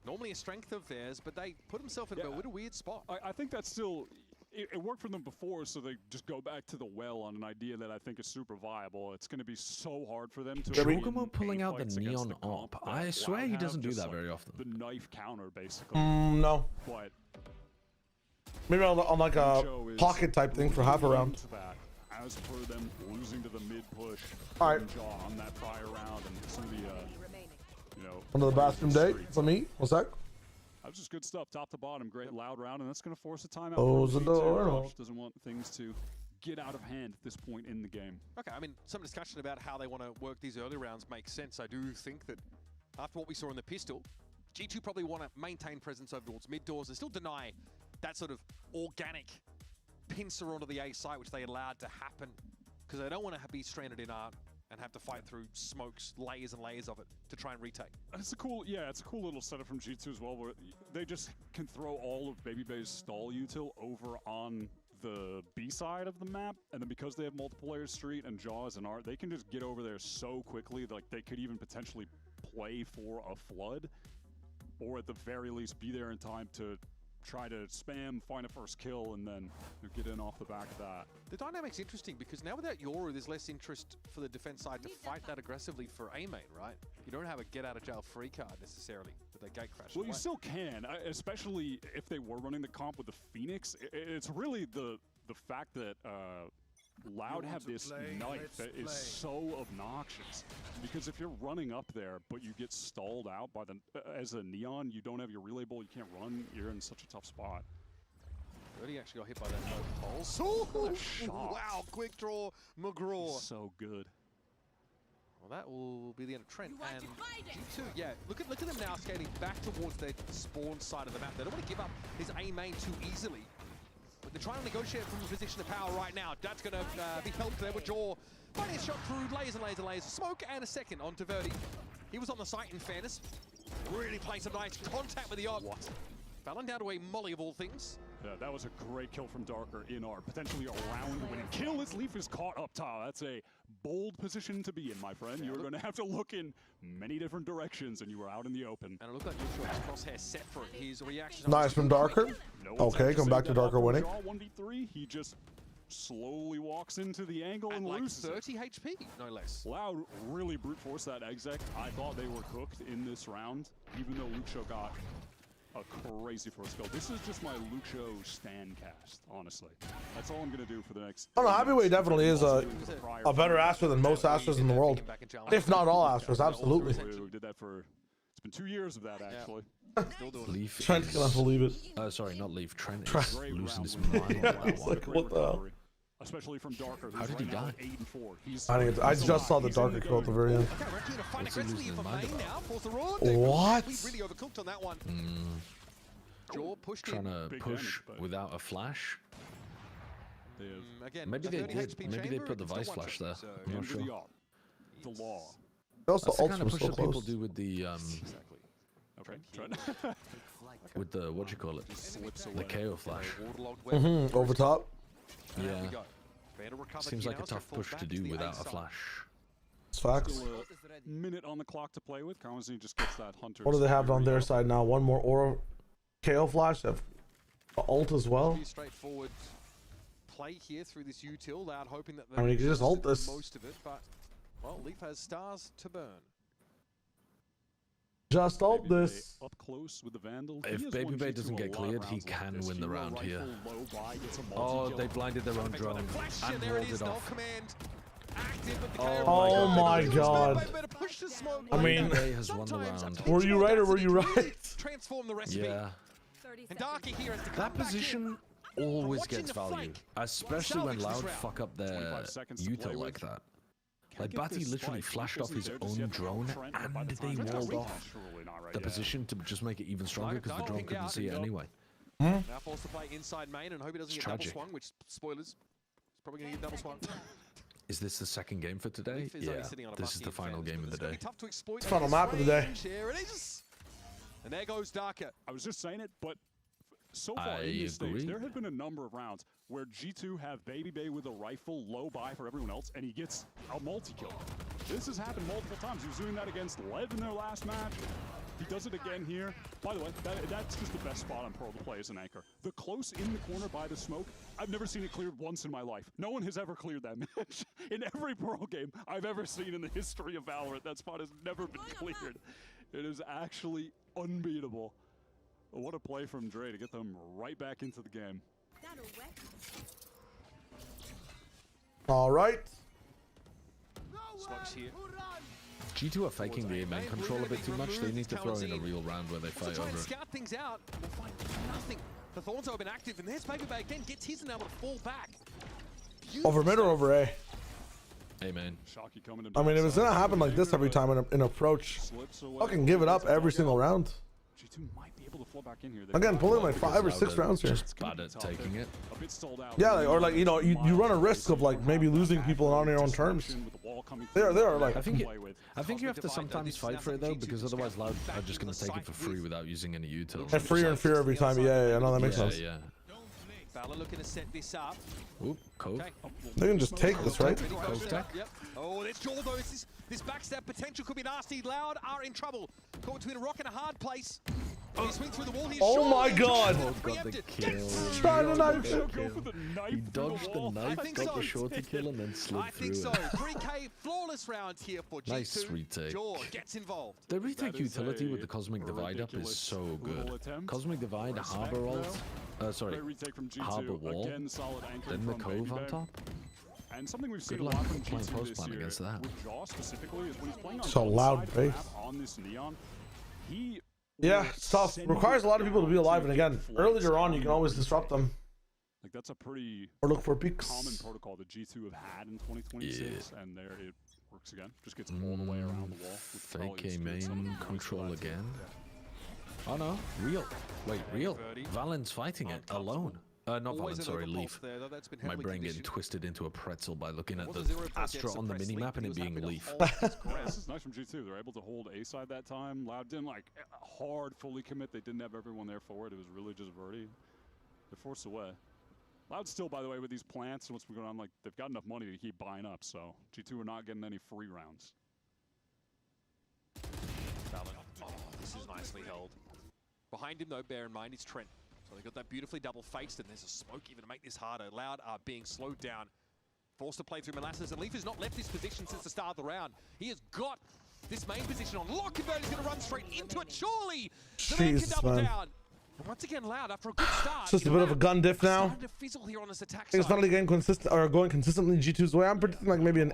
Normally a strength of theirs, but they put themselves in a weird spot. I think that's still. It worked for them before, so they just go back to the well on an idea that I think is super viable. It's going to be so hard for them to. Shogamo pulling out the Neon op. I swear he doesn't do that very often. The knife counter, basically. No. But maybe on like a pocket type thing for half a round. As per them losing to the mid push. All right. On that prior round and some of the, Under the bathroom date for me. What's that? That was just good stuff, top to bottom. Great Loud round, and that's going to force a timeout. Close the door. Rush doesn't want things to get out of hand at this point in the game. Okay, I mean, some discussion about how they want to work these early rounds makes sense. I do think that after what we saw in the pistol, G2 probably want to maintain presence over towards mid doors and still deny that sort of organic pincer onto the A site, which they allowed to happen, because they don't want to be stranded in art and have to fight through smokes, layers and layers of it to try and retake. It's a cool little setup from G2 as well, where they just can throw all of Baby Bay's stall util over on the B side of the map, and then because they have multiple layers street and Jaws and art, they can just get over there so quickly, like they could even potentially play for a flood, or at the very least be there in time to try to spam, find a first kill, and then get in off the back of that. The dynamic's interesting because now without Yoru, there's less interest for the defense side to fight that aggressively for A main, right? You don't have a get-out-of-jail-free card necessarily with that gate crash. Well, you still can, especially if they were running the comp with the Phoenix. It's really the fact that Loud have this knife that is so obnoxious, because if you're running up there but you get stalled out by the as a Neon, you don't have your relay ball, you can't run, you're in such a tough spot. He actually got hit by that pulse. Wow, quick draw, McGraw. So good. Well, that will be the end of Trent and G2. Yeah, look at them now skating back towards their spawn side of the map. They don't want to give up his A main too easily. But they're trying to negotiate from a position of power right now. That's going to be helped there with Jaw. Finding a shot through, layers and layers and layers. Smoke and a second onto Verdi. He was on the site in fairness. Really playing some nice contact with the op. Fallon down to a molly of all things. Yeah, that was a great kill from Darker in our potentially a round-winning kill as Leaf is caught up top. That's a bold position to be in, my friend. You're going to have to look in many different directions, and you are out in the open. And it looked like Lucio has crosshair set for it. His reaction. Nice from Darker. Okay, come back to Darker winning. 1v3, he just slowly walks into the angle and like loses 30 HP, no less. Loud really brute forced that exec. I thought they were cooked in this round, even though Lucio got a crazy first kill. This is just my Lucio stand cast, honestly. That's all I'm going to do for the next... Oh no, Heavyweight definitely is a better Astra than most Astras in the world. If not all Astras, absolutely. We did that for... It's been 2 years of that, actually. Leaf. Trent cannot believe it. Sorry, not Leaf. Trent is losing his mind. Yeah, it's like, what the hell? Especially from Darker. How did he die? 8-4. I just saw the Darker kill at the very end. What's he losing his mind about? What? Really overcooked on that one. Jaw pushed Trying to push without a flash. Again, Maybe they did. Maybe they put the Vice Flash there. I'm not sure. The law. Also, That's the kind of Ultima's push so that people close. do with the Okay. with the what do you call it? The KO flash. Over top. Yeah. Seems like a tough push to do without a flash. It's facts. Still a minute on the clock to play with. Kamikaze just gets that hunter. What do they have on their side now? One more Aura KO flash. They have ult as well. Straightforward play here through this util. Loud hoping that I mean, you can just ult this. most of it, but well, Leaf has stars to burn. Just ult this. Up close with the Vandal. If Baby Bay doesn't get cleared, he can win the round here. Oh, they blinded their own drone and rolled it off. Oh my god. I mean, Bay has won the round. were you right or were you right? Transform the recipe. Yeah. And Darky here has to come That back position always gets value, especially when Loud fuck up their util like that. Like Batty literally flashed off his own drone and they walled off the position to just make it even stronger because the drone couldn't see it anyway. Now forced to play inside main and hope he doesn't It's get double tragic. swung, which, spoilers, he's probably going to get double swung. Is this the second game for today? Leaf is only Yeah, sitting on a this is bucket the in final fairness, game of but the it's day. gonna be tough to exploit It's final map of the day. Here it is. And there goes Darker. I was just saying it, but so far I in this agree. stage, there have been a number of rounds where G2 have Baby Bay with a rifle low buy for everyone else, and he gets a multi-kill. This has happened multiple times. He was doing that against LEV in their last match. He does it again here. By the way, that's just the best spot on Pearl to play as an anchor. The close in the corner by the smoke, I've never seen it cleared once in my life. No one has ever cleared that match. In every Pearl game I've ever seen in the history of Valorant, that spot has never been cleared. It is actually unbeatable. What a play from Dre to get them right back into the game. All right. Smokes here. G2 are faking the main control a bit too much. They need to throw in a real round where they fight Try over and it. scout things out. We'll find nothing. The Thorns have been active, and there's Baby Bay again. Gets his and able to fall back. Over mid or over A? Hey man. I mean, if it's gonna happen like this every time in approach, fucking give it up every single round. G2 might be able to flow back in here. Again, pulling like 5 or 6 rounds here. Just bad at taking it. Yeah, like, or like you know, you run a risk of like maybe losing people on your own terms. They are like. I think you have to sometimes fight for it though, because otherwise Loud are just gonna take it for free without using any util. And freer and fear every time. Yeah, I know that makes sense. Yeah. Valor looking to set this up. Oop, Cove. Okay. They can just take this, right? Cove tech. Yep. Oh, this Jaw though. This backstab potential could be nasty. Loud are in trouble. Caught between a rock and a hard place. He swing through the wall. He's Oh short. my god! Got the kill. Trying to knife He it. dodged the knife, got the shorty kill, and then slid I through think so. it. 3K flawless round here for G2. Nice retake. Jaw gets involved. The retake utility with the Cosmic Divide up is so good. Cosmic Divide, Harbor ult, sorry, Harbor Wall, then the Cove on top. And something we've seen Good a luck lot from playing G2 post this plan year against that. with Jaw specifically is when he's playing on So one loud side of the bass. map on this Neon, he Yeah, it's tough. Requires a lot of people to be alive. And again, earlier on, you can always disrupt them. Like that's a pretty or look for peaks. common protocol that G2 have had in 2026, and there it works again. Just gets all the way around the wall. Fake A main control again. Oh no, real. Wait, real. Valen's fighting it alone. Not Valen, sorry, Leaf. My brain getting twisted into a pretzel by looking at the Astra on the minimap and it being Leaf. This is nice from G2. They're able to hold A side that time. Loud didn't like hard fully commit. They didn't have everyone there for it. It was really just Verdi. They're forced away. Loud still, by the way, with these plants and what's been going on, like they've got enough money to keep buying up. So G2 are not getting any free rounds. Valen. Oh, this is nicely held. Behind him, though, bear in mind, it's Trent. So they got that beautifully double-faced, and there's a smoke even to make this harder. Loud are being slowed down. Forced to play through Molasses, and Leaf has not left this position since the start of the round. He has got this main position on lock, and he's going to run straight into it, surely! The man can double down. And once again, Loud, after a good start. It's just a bit of a gun diff now. Starting to fizzle here on this attack I think it's not really getting consistent or going consistently G2's way. I'm predicting like maybe an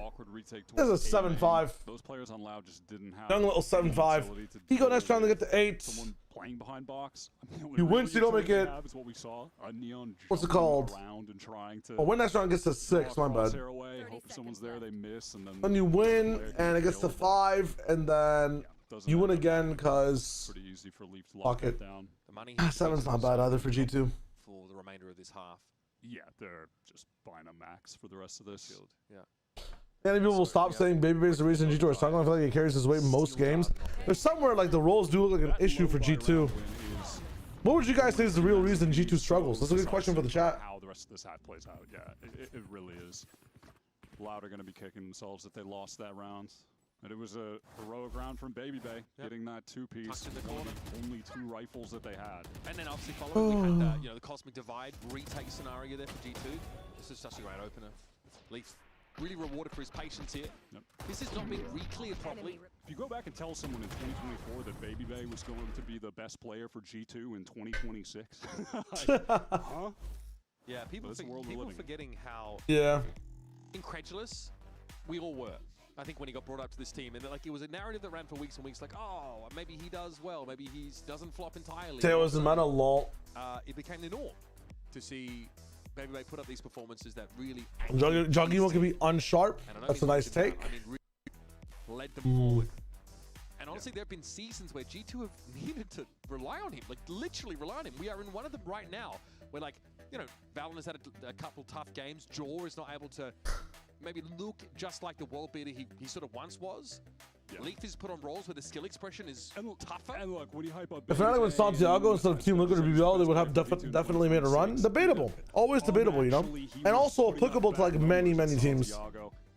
there's a 7-5. Those players on Loud just didn't have Young little 7-5. He go next round to get to 8. Someone playing behind box. You win, so you don't make it. Is what we saw. A Neon What's it called? around and trying to Oh, win next round gets to 6. My bad. away, hope someone's there, they miss, and then Then you win, and it gets to 5, and then you win again because pretty easy for Leaf to fuck lock it. it down. The money 7's not bad either for G2. for the remainder of this half. Yeah, they're just buying a max for the rest of this. Yeah. Many people will stop saying Baby Baby is the reason G2 are struggling. I feel like he carries his weight in most games. There's somewhere like the roles do look like an issue for G2. What would you guys say is the real reason G2 struggles? That's a good question for the chat. How the rest of this half plays out, yeah, it really is. Loud are going to be kicking themselves if they lost that round. And it was a heroic round from Baby Bay, getting that 2-piece. Only 2 rifles that they had. And then obviously following, we had the Cosmic Divide retake scenario there for G2. This is such a great opener. Leaf really rewarded for his patience here. This has not been re-cleared properly. If you go back and tell someone in 2024 that Baby Bay was going to be the best player for G2 in 2026, huh? Yeah, people forgetting how incredulous we all were. I think when he got brought up to this team, and like it was a narrative that ran for weeks and weeks, like, oh, maybe he does well, maybe he doesn't flop entirely. Tails and Mana lol. It became the norm to see Baby Bay put up these performances that really. Joggy can be unsharp. That's a nice take. Really led them forward. And honestly, there have been seasons where G2 have needed to rely on him, like literally rely on him. We are in one of them right now, where like, Valen has had a couple tough games. Jaw is not able to maybe look just like the world beater he sort of once was. Yeah. Leaf is put on roles where the skill expression is tougher. And look, when you hype up, If not with Santiago instead of Team Liquid or BBL, they would have definitely made a run. Debatable. Always debatable, And also applicable to like many teams.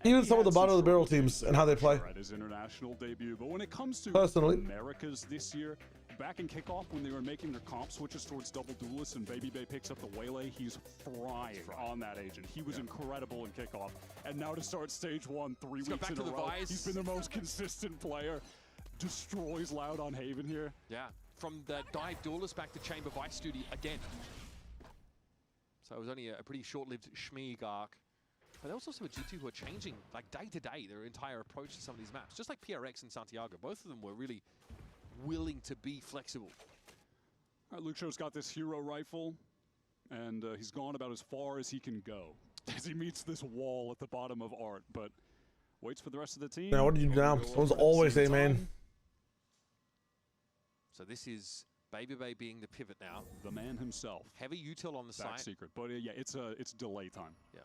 Even some of the bottom of the barrel teams and how they play. At his international debut, but when it comes to Personally, Americas this year, back in kickoff when they were making their comp switches towards double duelists and Baby Bay picks up the Waylay, he's frying on that agent. He was incredible in kickoff, and now to start stage 1 3 weeks in a row, he's been the most consistent player. Destroys Loud on Haven here. Yeah, from the dive duelist back to Chamber Vice Studio again. So it was only a pretty short-lived Schmeeg arc. But there's also a G2 who are changing, like day to day, their entire approach to some of these maps. Just like PRX and Santiago, both of them were really willing to be flexible. All right, Luxio's got this hero rifle, and he's gone about as far as he can go as he meets this wall at the bottom of Art, but waits for the rest of the team. Now, what do you do now? Someone's always a man. So this is Baby Bay being the pivot now. The man himself. Heavy util on the side. Secret, but yeah, it's delay time. Yeah.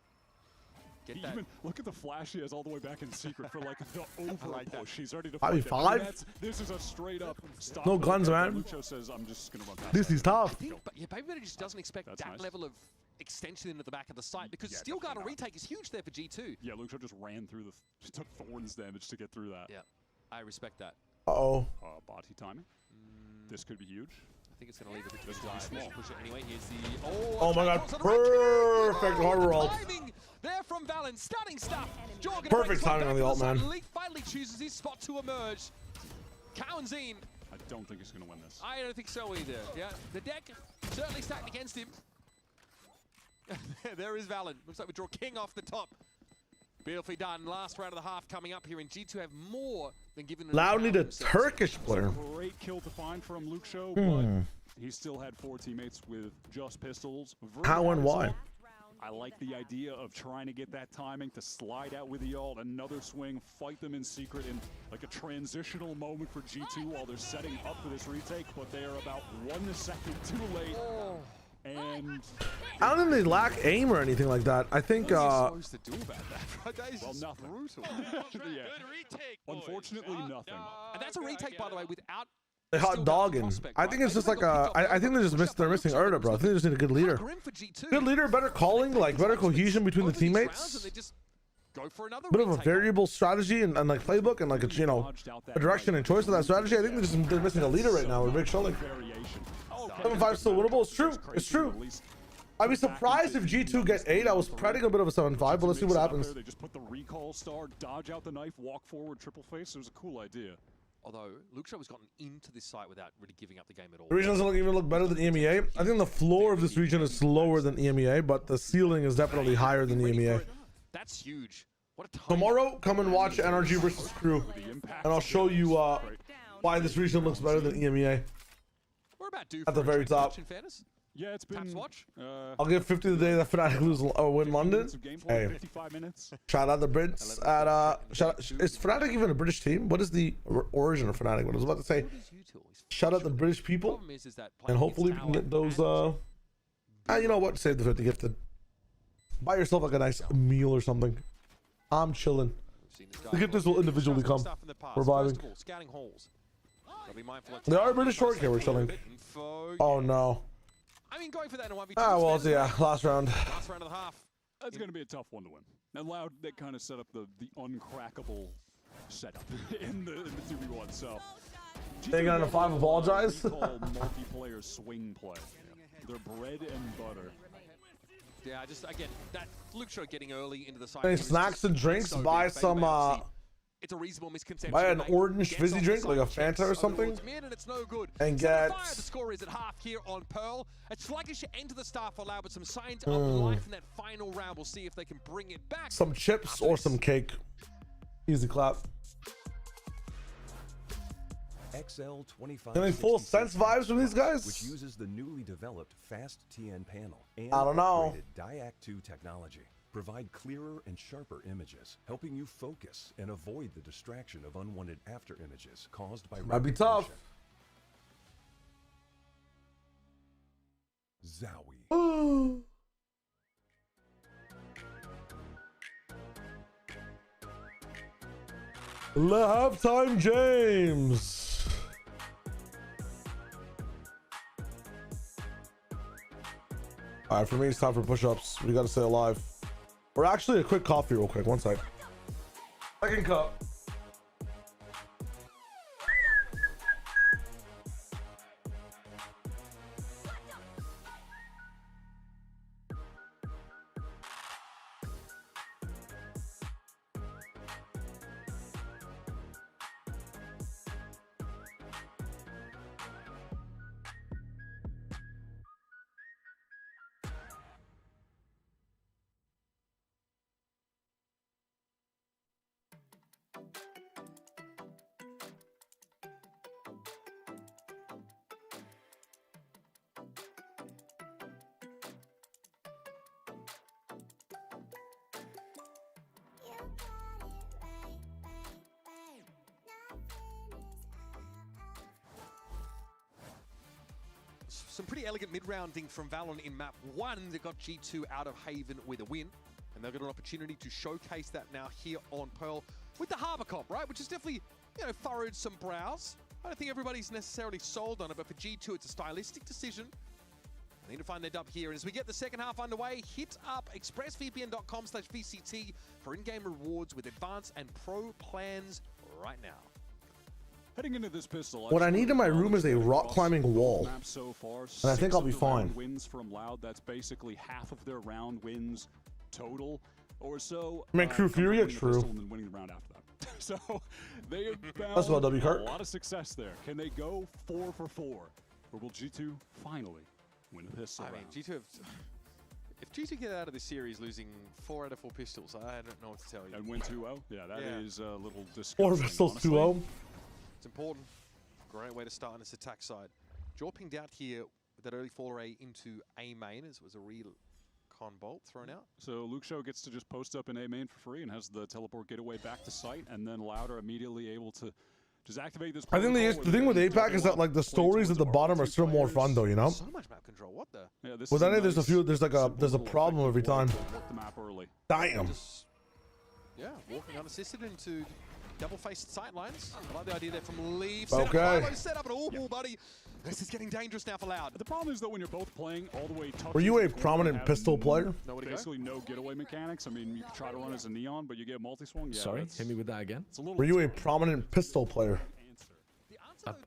Even look at the flash he has all the way back in secret for like the over push. He's ready to fight. 5? This is a straight up stop. No guns, man. Lucho says, I'm just gonna run past this is tough. But yeah, Baby Bay just doesn't expect that level of extension into the back of the site because Steel Guard retake is huge there for G2. Yeah, Lucho just ran through took Thorns damage to get through that. Yeah, I respect that. Body timing. This could be huge. I think it's going to leave a bit to the dive. Push it anyway. Here's the... Oh my god, perfect harbor ult. There from Valen, stunning stuff. Perfect timing on the ult, man. Leaf finally chooses his spot to emerge. Kawanzine. I don't think he's going to win this. I don't think so either. Yeah, the deck certainly stacked against him. There is Valen. Looks like we draw King off the top. Beautifully done. Last round of the half coming up here, and G2 have more than given. Loud need a Turkish player. Great kill to find from Luke Show, but he still had 4 teammates with just pistols. How and why? I like the idea of trying to get that timing to slide out with the ult, another swing, fight them in secret in like a transitional moment for G2 while they're setting up for this retake, but they are about 1 second too late. And I don't think they lack aim or anything like that. I think what are you supposed to do about that? That is just nothing. brutal. Yeah. Unfortunately, nothing. And that's a retake, by the way, without they hot dogging. I think it's just like I think they're missing Erda, bro. I think they just need a good leader. Good leader, better calling, like better cohesion between the teammates. Bit of a variable strategy and like playbook and like a, you know, a direction and choice of that strategy. I think they're missing a leader right now with Big Shulling. 7-5 still winnable. It's true. It's true. I'd be surprised if G2 get 8. I was predicting a bit of a 7-5, but let's see what happens. They just put the recall star, dodge out the knife, walk forward, triple face. It was a cool idea. Although Luke Show has gotten into this site without really giving up the game at all. The region doesn't even look better than EMEA. I think the floor of this region is lower than EMEA, but the ceiling is definitely higher than EMEA. That's huge. What a Tomorrow, come and watch NRG versus Crew, and I'll show you why this region looks better than EMEA. We're about due at the very top. In fairness. Yeah, it's been. I'll give 50 the day that Fnatic lose or win London. Hey, 55 minutes. Shout out the Brits at is Fnatic even a British team? What is the origin of Fnatic? What I was about to say. Shout out the British people, and hopefully we can get those. You know what? Save the 50 gifted. Buy yourself like a nice meal or something. I'm chilling. The gifters will individually come. We're vibing. They are British short here. We're chilling. Oh no. I mean, going for that in 1v2. Ah, well, yeah, last round. Last round of the half. That's going to be a tough one to win. And Loud, they kind of set up the uncrackable setup in the 2v1. So, They got a 5 apologize. Multiplayer swing play. They're bread and butter. Yeah, just again, that Luke Show getting early into the side. Hey, snacks and drinks. So buy some. It's a reasonable misconception. Buy an orange fizzy drink, like a Fanta or something, and it's no good. And get. The score is at half here on Pearl. A sluggish end to the start for Loud, but some signs of life in that final round. We'll see if they can bring it back. Some chips or some cake. Easy clap. XL25. Any full sense vibes from these guys? Which uses the newly developed fast TN panel and I don't know. Diac 2 technology. Provide clearer and sharper images, helping you focus and avoid the distraction of unwanted after images caused by might be tough. Zowie. Halftime James. All right, for me, it's time for push-ups. We got to stay alive. Or actually, a quick coffee real quick. One sec. Second cup. Some pretty elegant mid-rounding from Valorant in map 1 that got G2 out of Haven with a win. And they've got an opportunity to showcase that now here on Pearl with the Harbor comp, right? Which has definitely, you know, furrowed some brows. I don't think everybody's necessarily sold on it, but for G2, it's a stylistic decision. They need to find their dub here. And as we get the second half underway, hit up expressvpn.com/VCT for in-game rewards with advanced and pro plans right now. Heading into this pistol, What I need in my room is a rock climbing wall. So far, and I think I'll be fine. Wins from Loud. That's basically half of their round wins total or so. I mean, Crew Fury, true. And then winning the round after that. So they have Let's go, found W. a Kurt. lot of success there. Can they go 4 for 4? Or will G2 finally win a pistol I mean, round? G2 have... If G2 get out of this series losing 4 out of 4 pistols, I don't know what to tell you. And win 2-0? Yeah, that is a little disgusting. 4 pistols 2-0. It's important. Great way to start on this attack side. Jaw pinged out here with that early foray into A main, as it was a real con bolt thrown out. So Luke Show gets to just post up in A main for free and has the teleport getaway back to site, and then Louder immediately able to just activate this. I think the thing with APAC is that like the stories at the bottom are still more fun though, you know. So much map control. What the? Yeah, this Well, is then a there's a few. There's like a problem every time. Work the map early. Damn. Yeah, walking unassisted into double-faced sight lines. I like the idea there from LEV. Okay. Set up an awful buddy. This is getting dangerous now for Loud. The problem is that when you're both playing all the way touch. Were you a prominent pistol player? Basically no getaway mechanics. I mean, you can try to run as a Neon, but you get multi-swung. Yeah, Sorry, hit me with that again. Were you a prominent pistol player?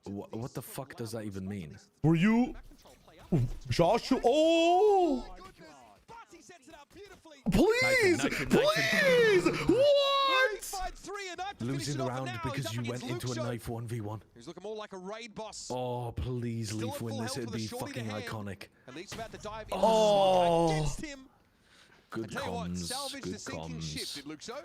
What the fuck does that even mean? Were you Joshua? Oh! Please! Please! What? Losing the round because you went into a knife 1v1. He's looking more like a raid boss. Oh, please, Leaf win this. It'd be fucking iconic. And Leaf's about to dive Oh. against him. Good comms. Salvage Good the sinking ship, comms. did Luke Show?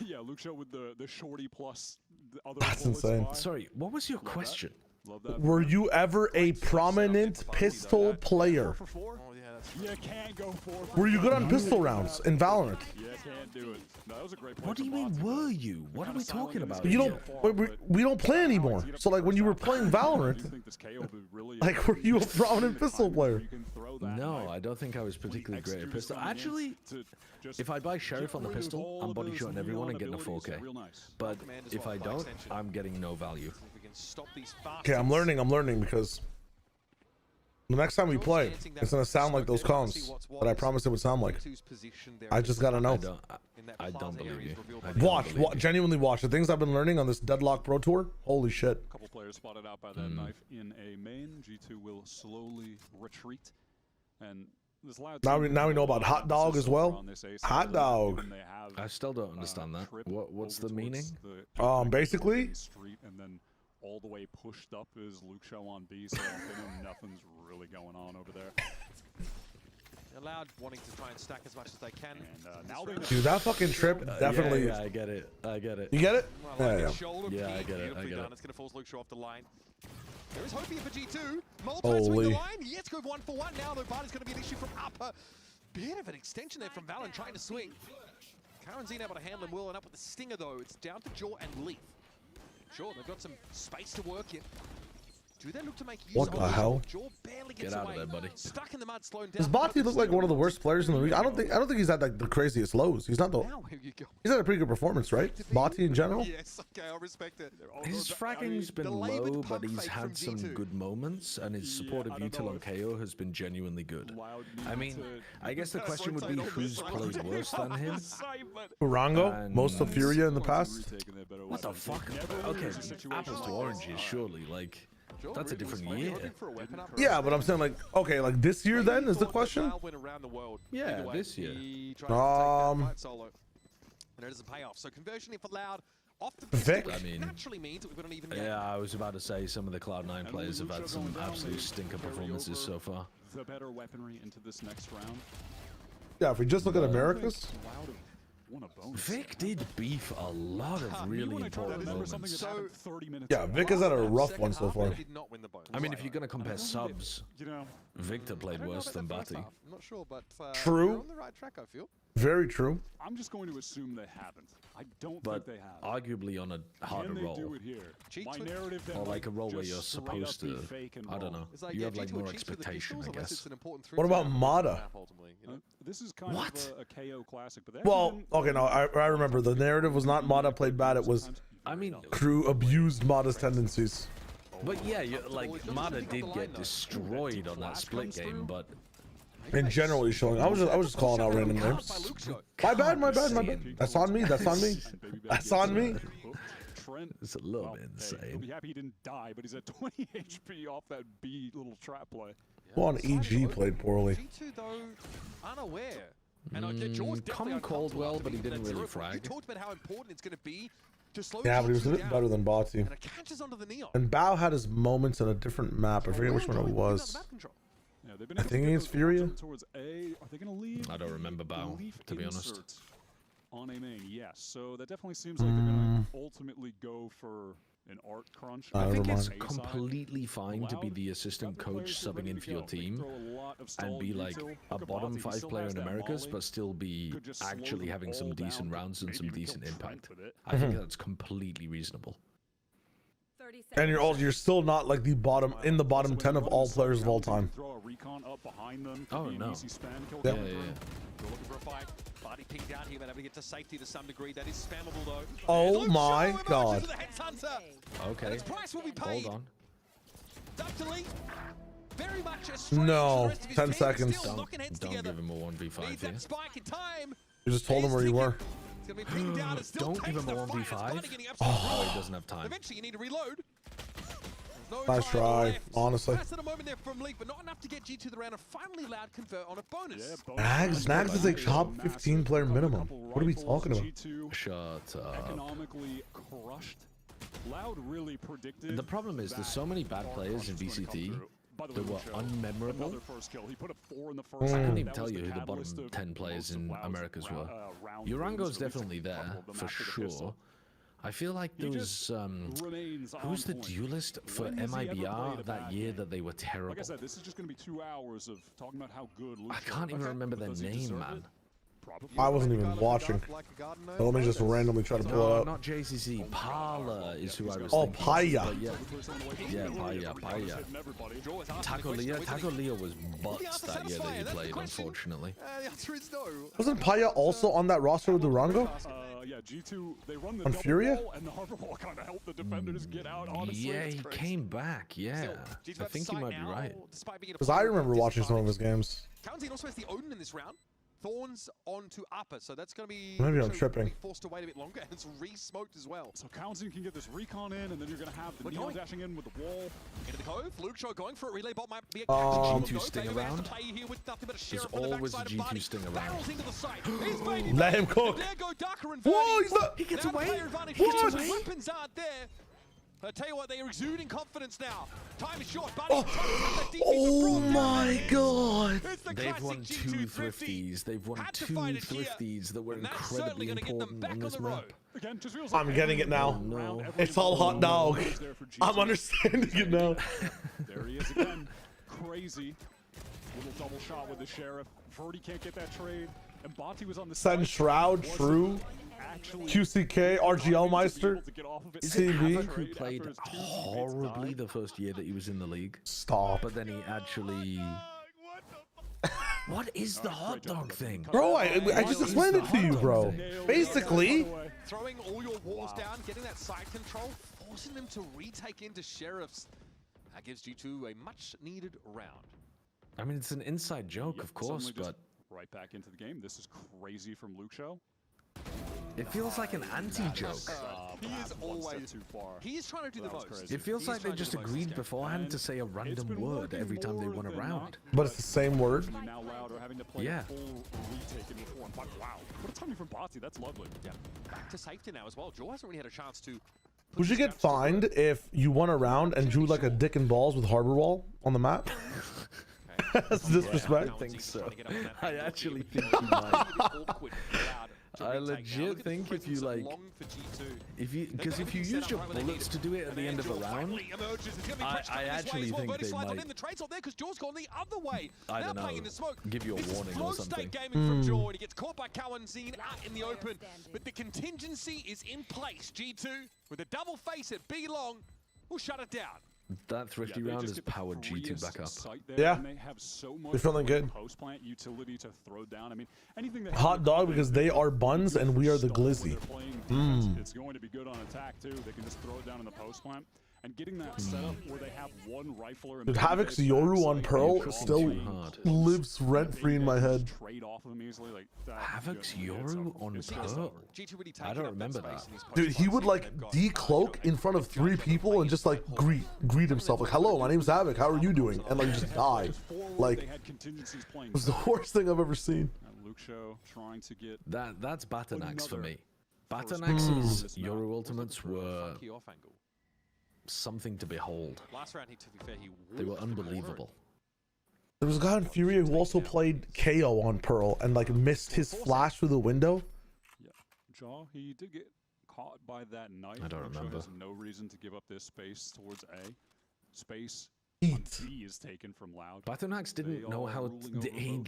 Yeah, Luke Show with the shorty plus the other. That's insane. Sorry, what was your question? Love that. Were you ever a prominent pistol player? You can't go 4 for Were you good on pistol rounds in Valorant? You can't do it. No, that was a great point. What do you mean, were you? What are we talking about? You don't. We don't play anymore. So like when you were playing Valorant, like were you a prominent pistol player? No, I don't think I was particularly great at pistol. Actually, if I buy Sheriff on the pistol, I'm body shotting everyone and getting a 4K. But if I don't, I'm getting no value. Okay, I'm learning because the next time we play, it's gonna sound like those comms that I promised it would sound like. I just gotta know. I don't believe you. Watch, genuinely watch. The things I've been learning on this Deadlock Pro Tour, holy shit. A couple players spotted out by that knife in a main. G2 will slowly retreat, and this Loud. Now we know about Hot Dog as well. Hot Dog. I still don't understand that. What's the meaning? Basically. Street and then all the way pushed up is Luke Show on B, so nothing's really going on over there. Loud wanting to try and stack as much as they can. And now Dude, that fucking trip definitely. Yeah, I get it. I get it. You get it? Well, Yeah. Yeah, I get it. I get it. It's going to force Luke Show off the line. There is hope here for G2. Multi swing the line. Yes, go 1 for 1 now, though. Barty's going to be an issue from upper. Bit of an extension there from Valen trying to swing. Karanzine able to handle him well, and up with the stinger, though. It's down to Jaw and Leaf. Sure, they've got some space to work in. Do they look to make use What the hell? Jaw barely gets Get out away. of there, buddy. Stuck in the mud, slowing down. Does Bati look like one of the worst players in the league? I don't think he's had like the craziest lows. He's not the. Now, here you go. He's had a pretty good performance, right? Bati in general. Yes, okay, I respect it. His fragging's been low, but he's had some good moments, and his support of util on KO has been genuinely good. I mean, I guess the question would be who's played worse than him? Urango, most of Furia in the past. What the fuck? Okay, apples to oranges, surely. Like, that's a different year. Yeah, but I'm saying like, okay, like this year then is the question. Yeah, this year. And it doesn't pay off. So conversion for Loud off the Vic? pistol, I mean, naturally means that we've got an even game. Yeah, I was about to say some of the Cloud9 players have had some absolute stinker performances so far. The better weaponry into this next round. Yeah, if we just look at Americas. Vic did beef a lot of really important moments. Yeah, Vic has had a rough one so far. I mean, if you're going to compare subs, Victor played worse than Batty. I'm not sure, but True. they're on the right track, I feel. Very true. I'm just going to assume they haven't. I don't But think they have. arguably on a harder Can they role. do it here? My narrative then Or like a role where just you're straight up supposed be to, fake and I don't wrong. know, you have like more expectation, I guess. What about Mada? This is kind of a KO classic, but Well, okay, no, I remember the narrative was not Mada played bad. It was I mean, crew abused Mada's tendencies. but yeah, like Mada did get destroyed on that split game, but In general, he's showing. I was just calling out random names. My bad. That's on me. That's on me. That's on me. It's a little bit He'll be insane. happy he didn't die, but he's at 20 HP off that B little trap play. Well, on EG played poorly. G2 though, unaware. And Come Caldwell, but he didn't really frag. You talked about how important it's going to be to slow Yeah, but he was a G2 bit down. better than Bati. And it catches onto the Neon. And Bao had his moments in a different map. I forget which one it was. Yeah, they've been I able think to get it's those Furia. options towards A. Are they going to leave? I don't remember Bao, to be honest. Insert on A main, yes. So that definitely seems like they're going to ultimately go for an art crunch. I think it's A side. completely fine to be the assistant coach subbing in for your team and be like a bottom 5 player in Americas, but still be actually having some decent rounds and some decent impact. I think that's completely reasonable. And you're still not like the bottom 10 of all players of all time. Throw a recon up behind them. Oh no. Yeah. They're looking for a fight. Barty pinged down here, but able to get to safety to some degree. That is spammable though. Oh my god. Okay. Price will be paid. Hold on. Dr. Lee, very much No, 10 seconds. Don't give him a 1v5 here. Spike in time. You just told him where you were. Don't give him a 1v5. Oh, he doesn't have time. Eventually, you need to reload. Nice try, honestly. At a moment there from League, but not enough to get G2 the round and finally loud convert on a bonus. Nags is a top 15 player minimum. What are we talking about? Shut up. Economically crushed. Loud really predicted. The problem is there's so many bad players in VCT that were unmemorable. I couldn't even tell you who the bottom 10 players in Americas were. Urango's definitely there, for sure. I feel like there was, who's the duelist for MIBR that year that they were terrible? Like I said, this is just going to be 2 hours of talking about how good I can't even remember their name, man. I wasn't even watching. So let me just randomly try to pull it up. Not JCC. Pala is who I was Oh, thinking. Paya. Yeah, Paya. Taco Leo was butts that year that he played, unfortunately. The answer is no. Wasn't Paya also on that roster with Durango? Yeah, G2, they run the On double Furia? wall, and the harbor wall kind of helped the defenders get out, honestly. Yeah, he came back, yeah. I think you might be right. Because I remember watching some of his games. Counting also has the Odin in this round. Thorns onto upper, so that's going to be Maybe I'm tripping. Forced to wait a bit longer, and it's re-smoked as well. So Counting can get this recon in, and then you're going to have the Neon dashing in with the wall. Into the cove, Luke Shaw going for a relay bot might be a G2 sting around. There's always a G2 sting around. Let him cook. Whoa, he's not. He gets away. What? Weapons aren't there. I tell you what, they are exuding confidence now. Time is short. Oh my god. They've won 2 thrifties. They've won 2 thrifties that were incredibly important on this map. I'm getting it now. No. It's all hot dog. I'm understanding it now. There he is again. Crazy. Little double shot with the Sheriff. Verdi can't get that trade. And Bonti was on the Sun Shroud, True, QCK, RGL Meister, Is it Havoc CB. who played horribly the first year that he was in the league? Stop. But then he actually... What is the hot dog thing? Bro, I just explained it to you, bro. Basically, Throwing all your walls down, getting that side control, forcing them to retake into Sheriffs. That gives G2 a much needed round. I mean, it's an inside joke, of course, but... Right back into the game. This is crazy from Luke Show. It feels like an anti-joke. He is always too far. He is trying to do the most. It feels like they just agreed beforehand to say a random word every time they won a round. but it's the same word. Now Loud are having to play Yeah. a full retake in the 4 and 5. Wow. What a timing from Bonti. That's lovely. Yeah. Back to safety now as well. Joe hasn't really had a chance to... Would you get fined if you won a round and drew like a dick and balls with Harbor Wall on the map? That's disrespect. I think so. I actually think you might. I legit think if you like, because if you use your bullets to do it at the end of a round, I actually think they might. I don't know. Give you a warning or something. From Jaw, he gets caught by Cowan, seen out in the open, but the contingency is in place. G2 with a double face at B long will shut it down. That thrifty round has powered G2 back up. Yeah. And they have so much They're feeling good. post-plant utility to throw down. I mean, anything that Hot dog because they are buns and we are the glizzy. It's going to be good on attack too. They can just throw it down in the post-plant. And getting that setup where they have one rifler. Dude, Havoc's Yoru on Pearl still lives rent-free in my head. Trade off of him easily. Like Havoc's Yoru on Pearl? I don't remember that. Dude, he would like decloak in front of 3 people and just like greet himself. Like, hello, my name's Havoc. How are you doing? And like just die. Like, it was the worst thing I've ever seen. Luke Show trying to get that's Batanax for me. Batanax's Yoru ultimates were something to behold. Last round, to be fair, They were unbelievable. There was a guy in Furia who also played KO on Pearl and like missed his flash through the window. Yeah, Jaw, he did get caught by that knife. I don't remember. Has no reason to give up this space towards A. Space on B is taken from Loud. Bathonax didn't know how he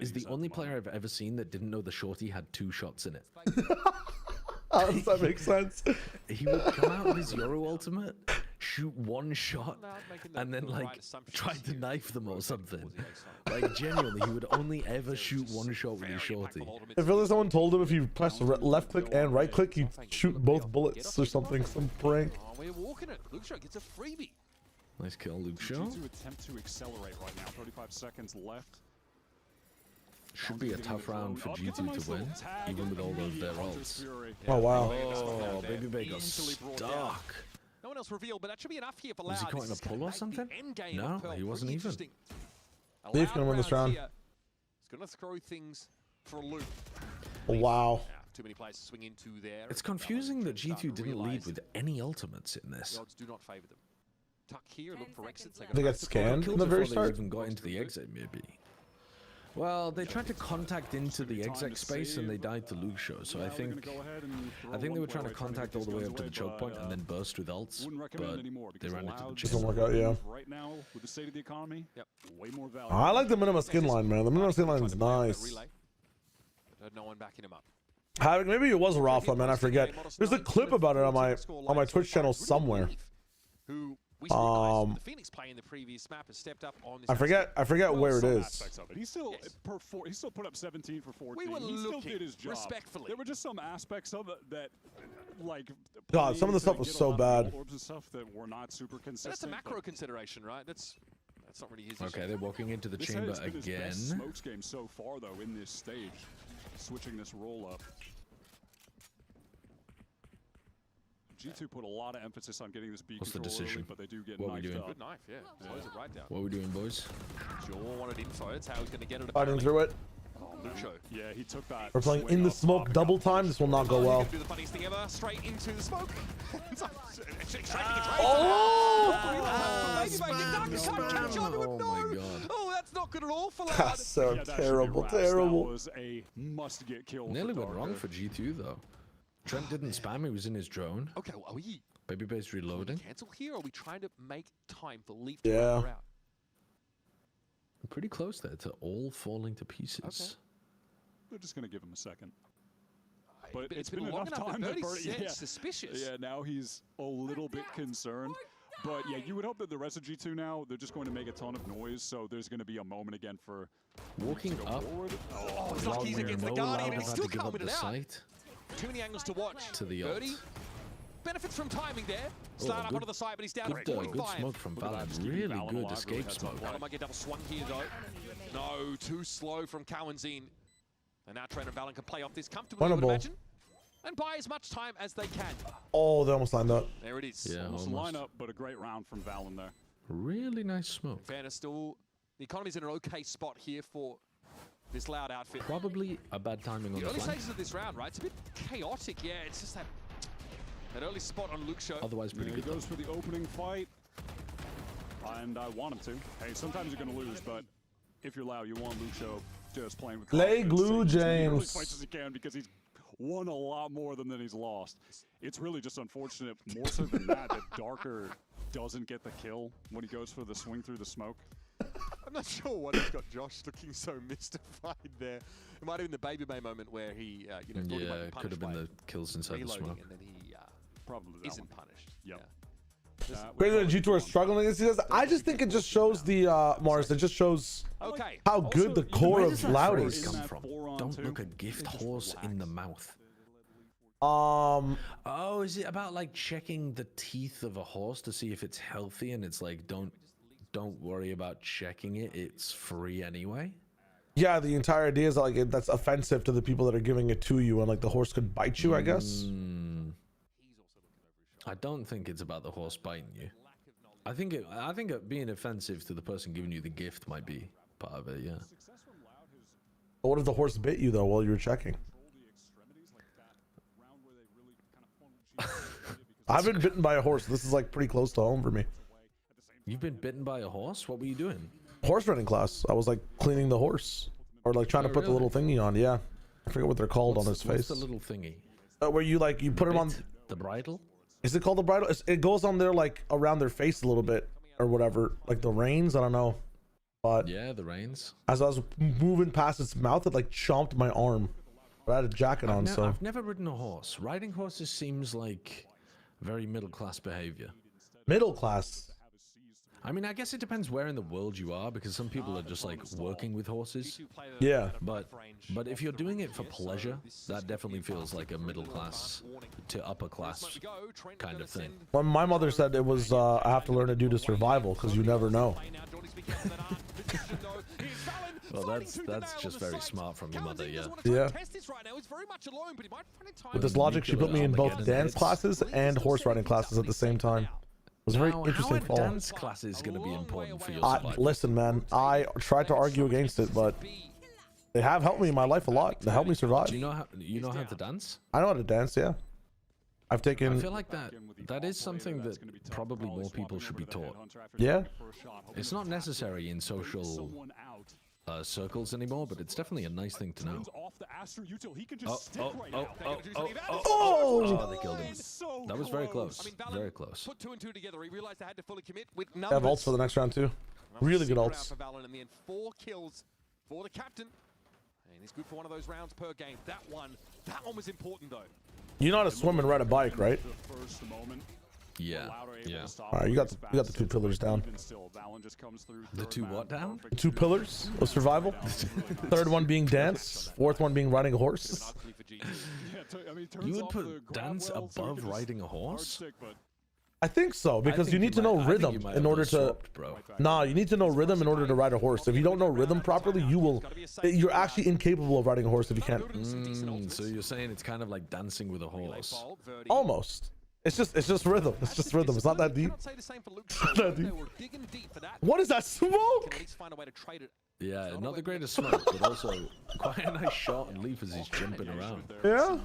is the only player I've ever seen that didn't know the shorty had 2 shots in it. How does that make sense? He would come out with his Yoru ultimate, shoot 1 shot, and then like try to knife them or something. Like genuinely, he would only ever shoot 1 shot with his shorty. I feel like someone told him if you press left click and right click, you shoot both bullets or something. Some prank. Oh, we're walking it. Luke Shaw gets a freebie. Nice kill, Luke Shaw. G2 attempt to accelerate right now. 35 seconds left. Should be a tough round for G2 to win, even with all of their ults. Oh wow. Oh, Baby Bay got stuck. No one else revealed, but that should be enough here for Was he Loud. caught in a pull or something? No, he wasn't even. Leaf gonna win this round. It's gonna throw things for a loop. Oh, wow. Too many players to swing into there. It's confusing that G2 didn't lead with any ultimates in this. The odds do not favor them. Tuck here, look for exits. They got scanned in the very start. They even got into the exit, maybe. Well, they tried to contact into the exec space and they died to Luke Show. So I think they were trying to contact all the way up to the choke point and then burst with ults, but they ran into the choke. Doesn't work out, yeah. Right now, with the state of the economy, way more value. I like the minimum skin line, man. The minimum skin line is nice. No one backing him up. Havoc, maybe it was a raw fight, man. I forget. There's a clip about it on my Twitch channel somewhere. The Phoenix play in the previous map has stepped up on this. I forget where it is. He still put up 17 for 14. We were he still looking did his job. respectfully. There were just some aspects of it that, like, God, some of the stuff was so bad. Orbs and stuff that were not super consistent. That's a macro consideration, right? That's not really his Okay, issue. they're walking into the chamber has been his again. best smokes game so far, though, in this stage. Switching this roll up. G2 put a lot of emphasis on getting this B What's the control decision? early, but they do get What are we knifed doing? up. Good knife, yeah. Slows it right down. What are we doing, boys? Jaw wanted info. That's how he's going to get it. Fighting through it. Oh, Lucho. Yeah, he took that. We're playing in the smoke double time. This will not go well. Do the funniest thing ever. Straight into the smoke. Oh, that's not good at all for Loud. That's so terrible, terrible. That was a must-get kill. Nearly went wrong for G2 though. Trent didn't spam, he was in his drone. Okay, well, are we Baby Base reloading. cancel here, or are we trying to make time for Leaf Yeah. to run her out? We're pretty close there to all falling to pieces. They're just going to give him a second. But It's it's been been long enough enough time that that Birdie's Birdie, suspicious. Yeah, now he's a little bit concerned. But yeah, you would hope that the rest of G2 now, they're just going to make a ton of noise, so there's going to be a moment again for Walking to go up. forward. Oh, it's like he's against the Guardian, and he's still give up coming the it out. site Too many angles to watch. to the ult. Birdie benefits from timing there. Start up good- onto the side, but he's down to Good 45. smoke from Valon. Really good escape smoke. Valon might get double swung here, though. No, too slow from Cowanzine. And now Trent and Valon can play off this comfortably, I would Winnable. imagine. And buy as much time as they can. Oh, they almost lined up. There it is. Yeah, Almost almost. line up, but a great round from Valen there. Really nice smoke. In fairness, still, the economy's in an okay spot here for this Loud outfit. Probably a bad timing on The the early flank. stages of this round, right? It's a bit chaotic. Yeah, it's just that early spot on Luke Show. Otherwise pretty He good though. goes for the opening fight. And I want him to. Hey, sometimes you're going to lose, but if you're Loud, you want Lucio just playing with Play confidence, glue, taking as many early James. fights as he can because he's won a lot more than he's lost. It's really just unfortunate, more so than that Darker doesn't get the kill when he goes for the swing through the smoke. I'm not sure what has got Josh looking so mystified there. It might have been the Baby Bay moment where he, thought he might be Yeah, it could have been the kills inside the reloading, smoke. and then he Probably that isn't one. punished. Yep. Crazy that G2 are struggling against these guys. I just think it just shows the Mars. It just shows Okay. how good the core Where of does that Loud phrase is. come from? Don't look a gift horse in the mouth. Um, Oh, is it about like checking the teeth of a horse to see if it's healthy and it's like don't worry about checking it, it's free anyway? yeah, the entire idea is that, like that's offensive to the people that are giving it to you, and like the horse could bite you, I guess. I don't think it's about the horse biting you. I think it being offensive to the person giving you the gift might be part of it, yeah. But what if the horse bit you though while you were checking? I've been bitten by a horse. This is like pretty close to home for me. You've been bitten by a horse? What were you doing? Horse riding class. I was like cleaning the horse, or like trying to put the little thingy on. Yeah, I forget what they're called on his face. What's the little thingy? Where you like you put it on the bridle. Is it called the bridle? It goes on there like around their face a little bit or whatever, like the reins. I don't know, but yeah, the reins. As I was moving past its mouth, it like chomped my arm. But I had a jacket on, so I've never ridden a horse. Riding horses seems like very middle class behavior. Middle class. I mean, I guess it depends where in the world you are, because some people are just like working with horses. Yeah. But if you're doing it for pleasure, that definitely feels like a middle class to upper class kind of thing. Well, my mother said it was I have to learn to do to survival because you never know. Well, that's just very smart from your mother, yeah. Yeah. With this logic, she put me in both dance classes and horse riding classes at the same time. It was a very interesting fall. Dance class is going to be important for your survival. Listen, man, I tried to argue against it, but they have helped me in my life a lot. They helped me survive. Do you know how to dance? I know how to dance, yeah. I've taken. I feel like that is something that probably more people should be taught. Yeah. It's not necessary in social circles anymore, but it's definitely a nice thing to know. Oh, they killed him. That was very close. Very close. Put 2 and 2 together. He realized they had to fully commit with I have ults for the next round too. Really good ults. 4 kills for the captain. And he's good for one of those rounds per game. That one was important though. You know how to swim and ride a bike, right? Yeah. Yeah. All right, you got the 2 pillars down. The 2 what down? The 2 pillars of survival. 3rd one being dance. 4th one being riding a horse. You would put dance above riding a horse? I think so, because you need to know rhythm in order to. Nah, you need to know rhythm in order to ride a horse. If you don't know rhythm properly, you're actually incapable of riding a horse if you can't. So you're saying it's kind of like dancing with a horse? Almost. It's just rhythm. It's just rhythm. It's not that deep. What is that smoke? Yeah, not the greatest smoke, but also quite a nice shot and Leaf as he's jumping around. Yeah.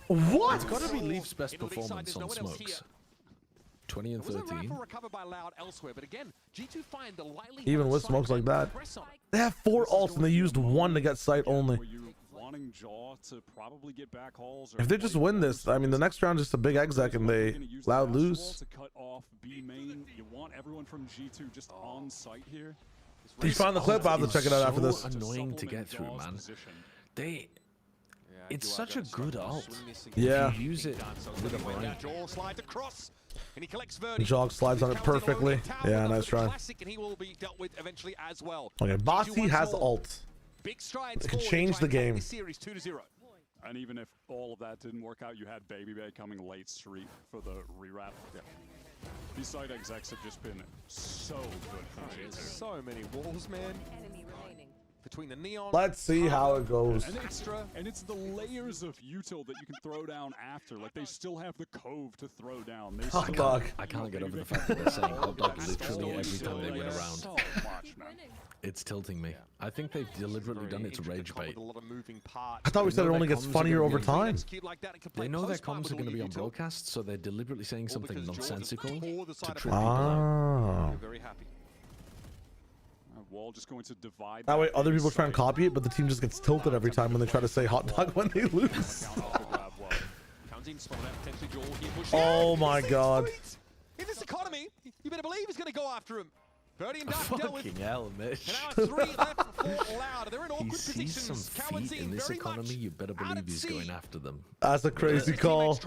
What? It's got to be Leaf's best performance on smokes. 20 and 13. Even with smokes like that, they have 4 ults and they used 1 to get sight only. If they just win this, I mean, the next round is just a big exec and they loud lose. You found the clip? I'll have to check it out after this. Annoying to get through, man. It's such a good ult. Yeah. If you use it with a brain. Jog slides on it perfectly. Yeah, nice try. Okay, Bossy has ult. It could change the game. And even if all of that didn't work out, you had Baby Bay coming late street for the rewrap. Yeah. These side execs have just been so good for G2. So many walls, man. Between the neon. Let's see how it goes. And it's the layers of util that you can throw down after. Like they still have the cove to throw down. They Hot dog. I can't get over the fact that they're saying hot dog literally every time they win a round. So much, man. It's tilting me. I think they've deliberately done it to rage bait. I thought we said it only gets funnier over time. They know their comms are going to be on broadcast, so they're deliberately saying something nonsensical to trip Ah. Wall just going to divide. That way other people try and copy it, but the team just gets tilted every time when they try to say hot dog when they lose. Oh my god. In this economy, you better believe he's going to go after him. Birdie and Duck Fucking hell, Mitch. And now 3 left for Loud. They're in awkward He sees some positions. feet in this economy, you better believe he's going after them. That's a crazy call.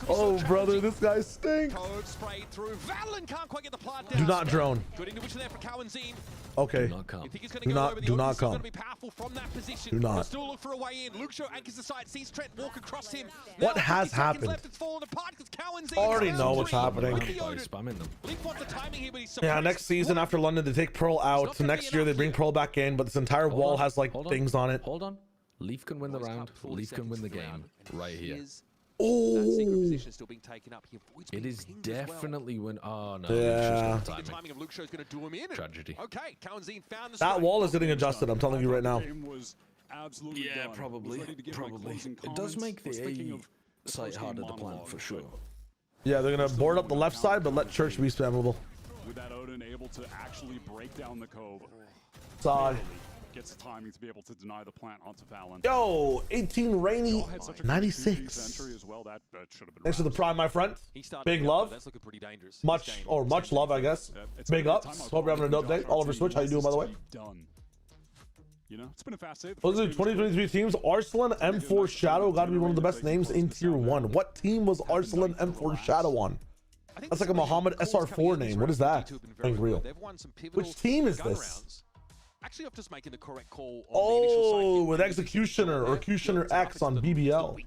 Oh, brother, this guy stinks. Do not drone. Good intuition there for Cowanzine. Okay. Do not come. Do not come. Do not. Still look for a way in. Luke Show anchors the side, sees Trent walk across him. What has happened? Already know what's happening. Spamming them. Yeah, next season after London they take Pearl out. Next year they bring Pearl back in, but this entire wall has like things on it. Hold on. Leaf can win the round. Leaf can win the game right here. Oh, it is definitely win. Oh no. Yeah. Timing of Luke Show's going to do him in. Tragedy. Okay, Cowanzine found the that wall is getting adjusted. I'm telling you right now. Yeah, probably. It does make the A site harder to plant for sure. Yeah, they're gonna board up the left side, but let Church be spammable. with that Odin able to actually break down the cove. Sod. Gets the timing to be able to deny the plant onto Fallon. Yo, 18 rainy 96. As well. That should have been Thanks for the prime, my friend. Big love. That's looking pretty dangerous. Much love, I guess. Big ups. Hope you're having a dope day. Oliver Switch, how you doing, by the way? Done. You know, it's been a fast day. Those are 2023 teams. Arsenal M4 Shadow got to be one of the best names in Tier 1. What team was Arsenal M4 Shadow on? That's like a Muhammad SR4 name. What is that? Unreal. Which team is this? Actually, I'm just making the correct call. Oh, with Executioner or Executioner X on BBL.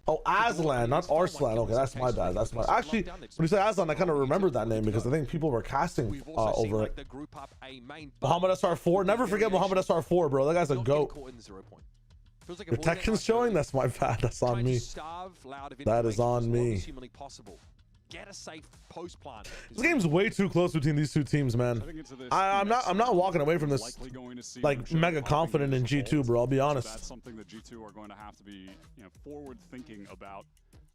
Oh, Aslan, not Arslan. Okay, that's my bad. That's my. Actually, when you say Aslan, I kind of remembered that name because I think people were casting over it. Muhammad SR4. Never forget Muhammad SR4, bro. That guy's a goat. Protection's showing. That's my bad. That's on me. That is on me. Get a safe post plant. This game's way too close between these two teams, man. I'm not walking away from this like mega confident in G2, bro. I'll be honest. That's something that G2 are going to have to be, forward thinking about.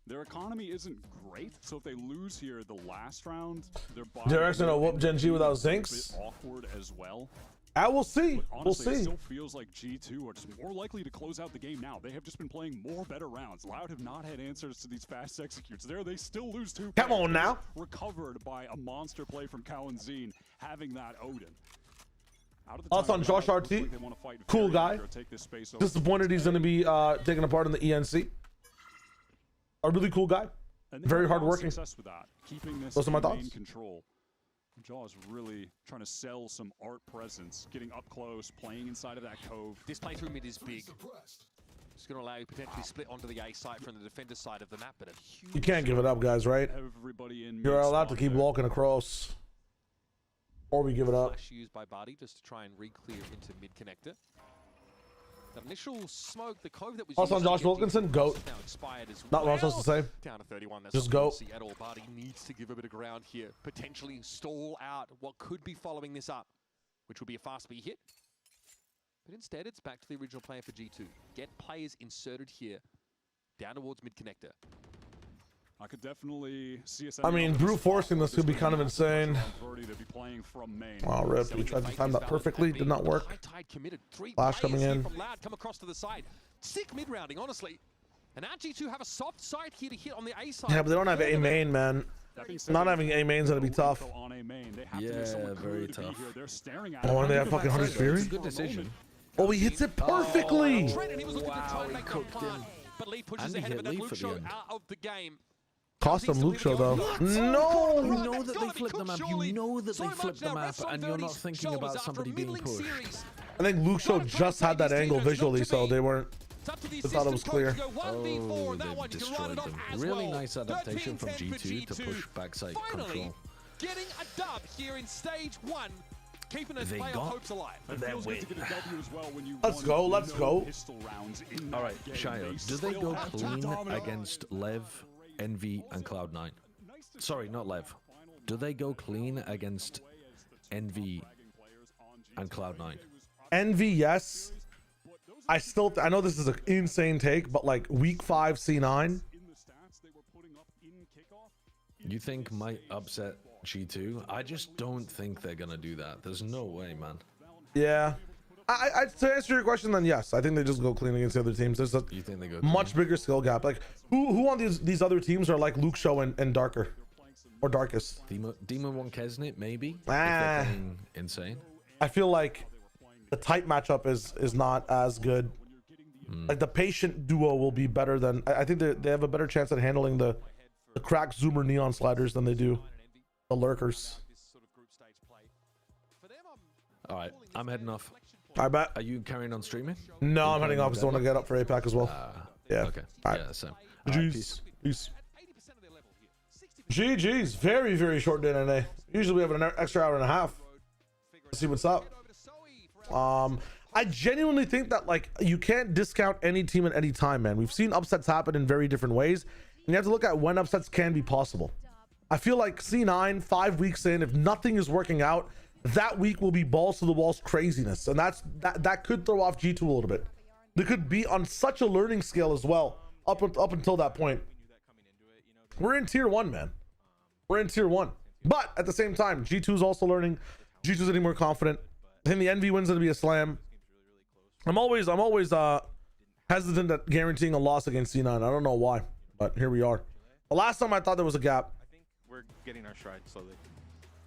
Their economy isn't great, so if they lose here the last round, their Derek's gonna whoop Gen G without Zinx. Awkward as well. We'll see. Honestly, We'll see. It still feels like G2 are just more likely to close out the game now. They have just been playing more better rounds. Loud have not had answers to these fast executes. There, they still lose 2. Come on now. Recovered by a monster play from Kalenzine, having that Odin. Also on Josh RT, cool guy. Disappointed he's going to be taking a part in the ENC. A really cool guy. Very hardworking. Those are my thoughts. Control. Jaw is really trying to sell some art presence, getting up close, playing inside of that cove. This playthrough mid is big. It's going to allow you to potentially split onto the A site from the defender side of the map, but a huge... You can't give it up, guys, right? You're allowed to keep walking across. Or we give it up. Flash used by Barty just to try and re-clear into mid connector. That initial smoke, the cove that was also on Josh Wilkinson, GOAT. Now expired as Not what I was supposed to say. Down to 31. That's just GOAT. GOAT. At all. Barty needs to give a bit of ground here. Potentially stall out what could be following this up, which would be a fast B hit. But instead, it's back to the original plan for G2. Get players inserted here, down towards mid connector. I could definitely see us. I mean, brute forcing this could be kind of insane. Wow, rip. He tried to time that perfectly. Did not work. Flash coming in. Come across to the side. Sick mid rounding, honestly. And now G2 have a soft side here to hit on the A side. Yeah, but they don't have A main, man. Not having A main is gonna be tough. Yeah, very tough. Oh, and they have fucking 100 Fury? Good decision. Oh, he hits it perfectly. Wow, he cooked him. But Lee pushes ahead of Luke Show out of the game. Cost him Luke Show though. No! You know that they flipped the map. You know that they flipped the map, and you're not thinking about somebody being pushed. I think Luke Show just had that angle visually, so they weren't. They thought it was clear. Oh, they've destroyed them. Really nice adaptation from G2 to push backside control. Getting a dub here in stage 1. Keeping his player hopes alive. Their win. Let's go, let's go. All right, Shio, do they go clean against LEV, Envy, and Cloud9? Sorry, not LEV. Do they go clean against Envy and Cloud9? Envy, yes. I know this is an insane take, but like week 5 C9. You think might upset G2? I just don't think they're gonna do that. There's no way, man. Yeah. To answer your question, then yes, I think they just go clean against the other teams. There's a you think they go much bigger skill gap. Like who on these other teams are like Luke Show and Darker or Darkest? Demon 1 Kesnit maybe. If they're playing insane. I feel like the type matchup is not as good. Like the patient duo will be better than I think they have a better chance at handling the crack zoomer neon sliders than they do the lurkers. All right, I'm heading off. I bet. Are you carrying on streaming? No, I'm heading off because I want to get up for APAC as well. Yeah. Okay. All right. Yeah, so. GG's. Peace. GG's. Very, very short day in NA. Usually we have an extra hour and a half. Let's see what's up. I genuinely think that like you can't discount any team at any time, man. We've seen upsets happen in very different ways, and you have to look at when upsets can be possible. I feel like C9, 5 weeks in, if nothing is working out, that week will be balls to the walls craziness, and that could throw off G2 a little bit. They could be on such a learning scale as well up until that point. We're in tier 1, man. We're in tier 1. But at the same time, G2 is also learning. G2 is getting more confident. I think the NV win's gonna be a slam. I'm always hesitant at guaranteeing a loss against C9. I don't know why, but here we are. The last time I thought there was a gap. I think we're getting our stride slowly.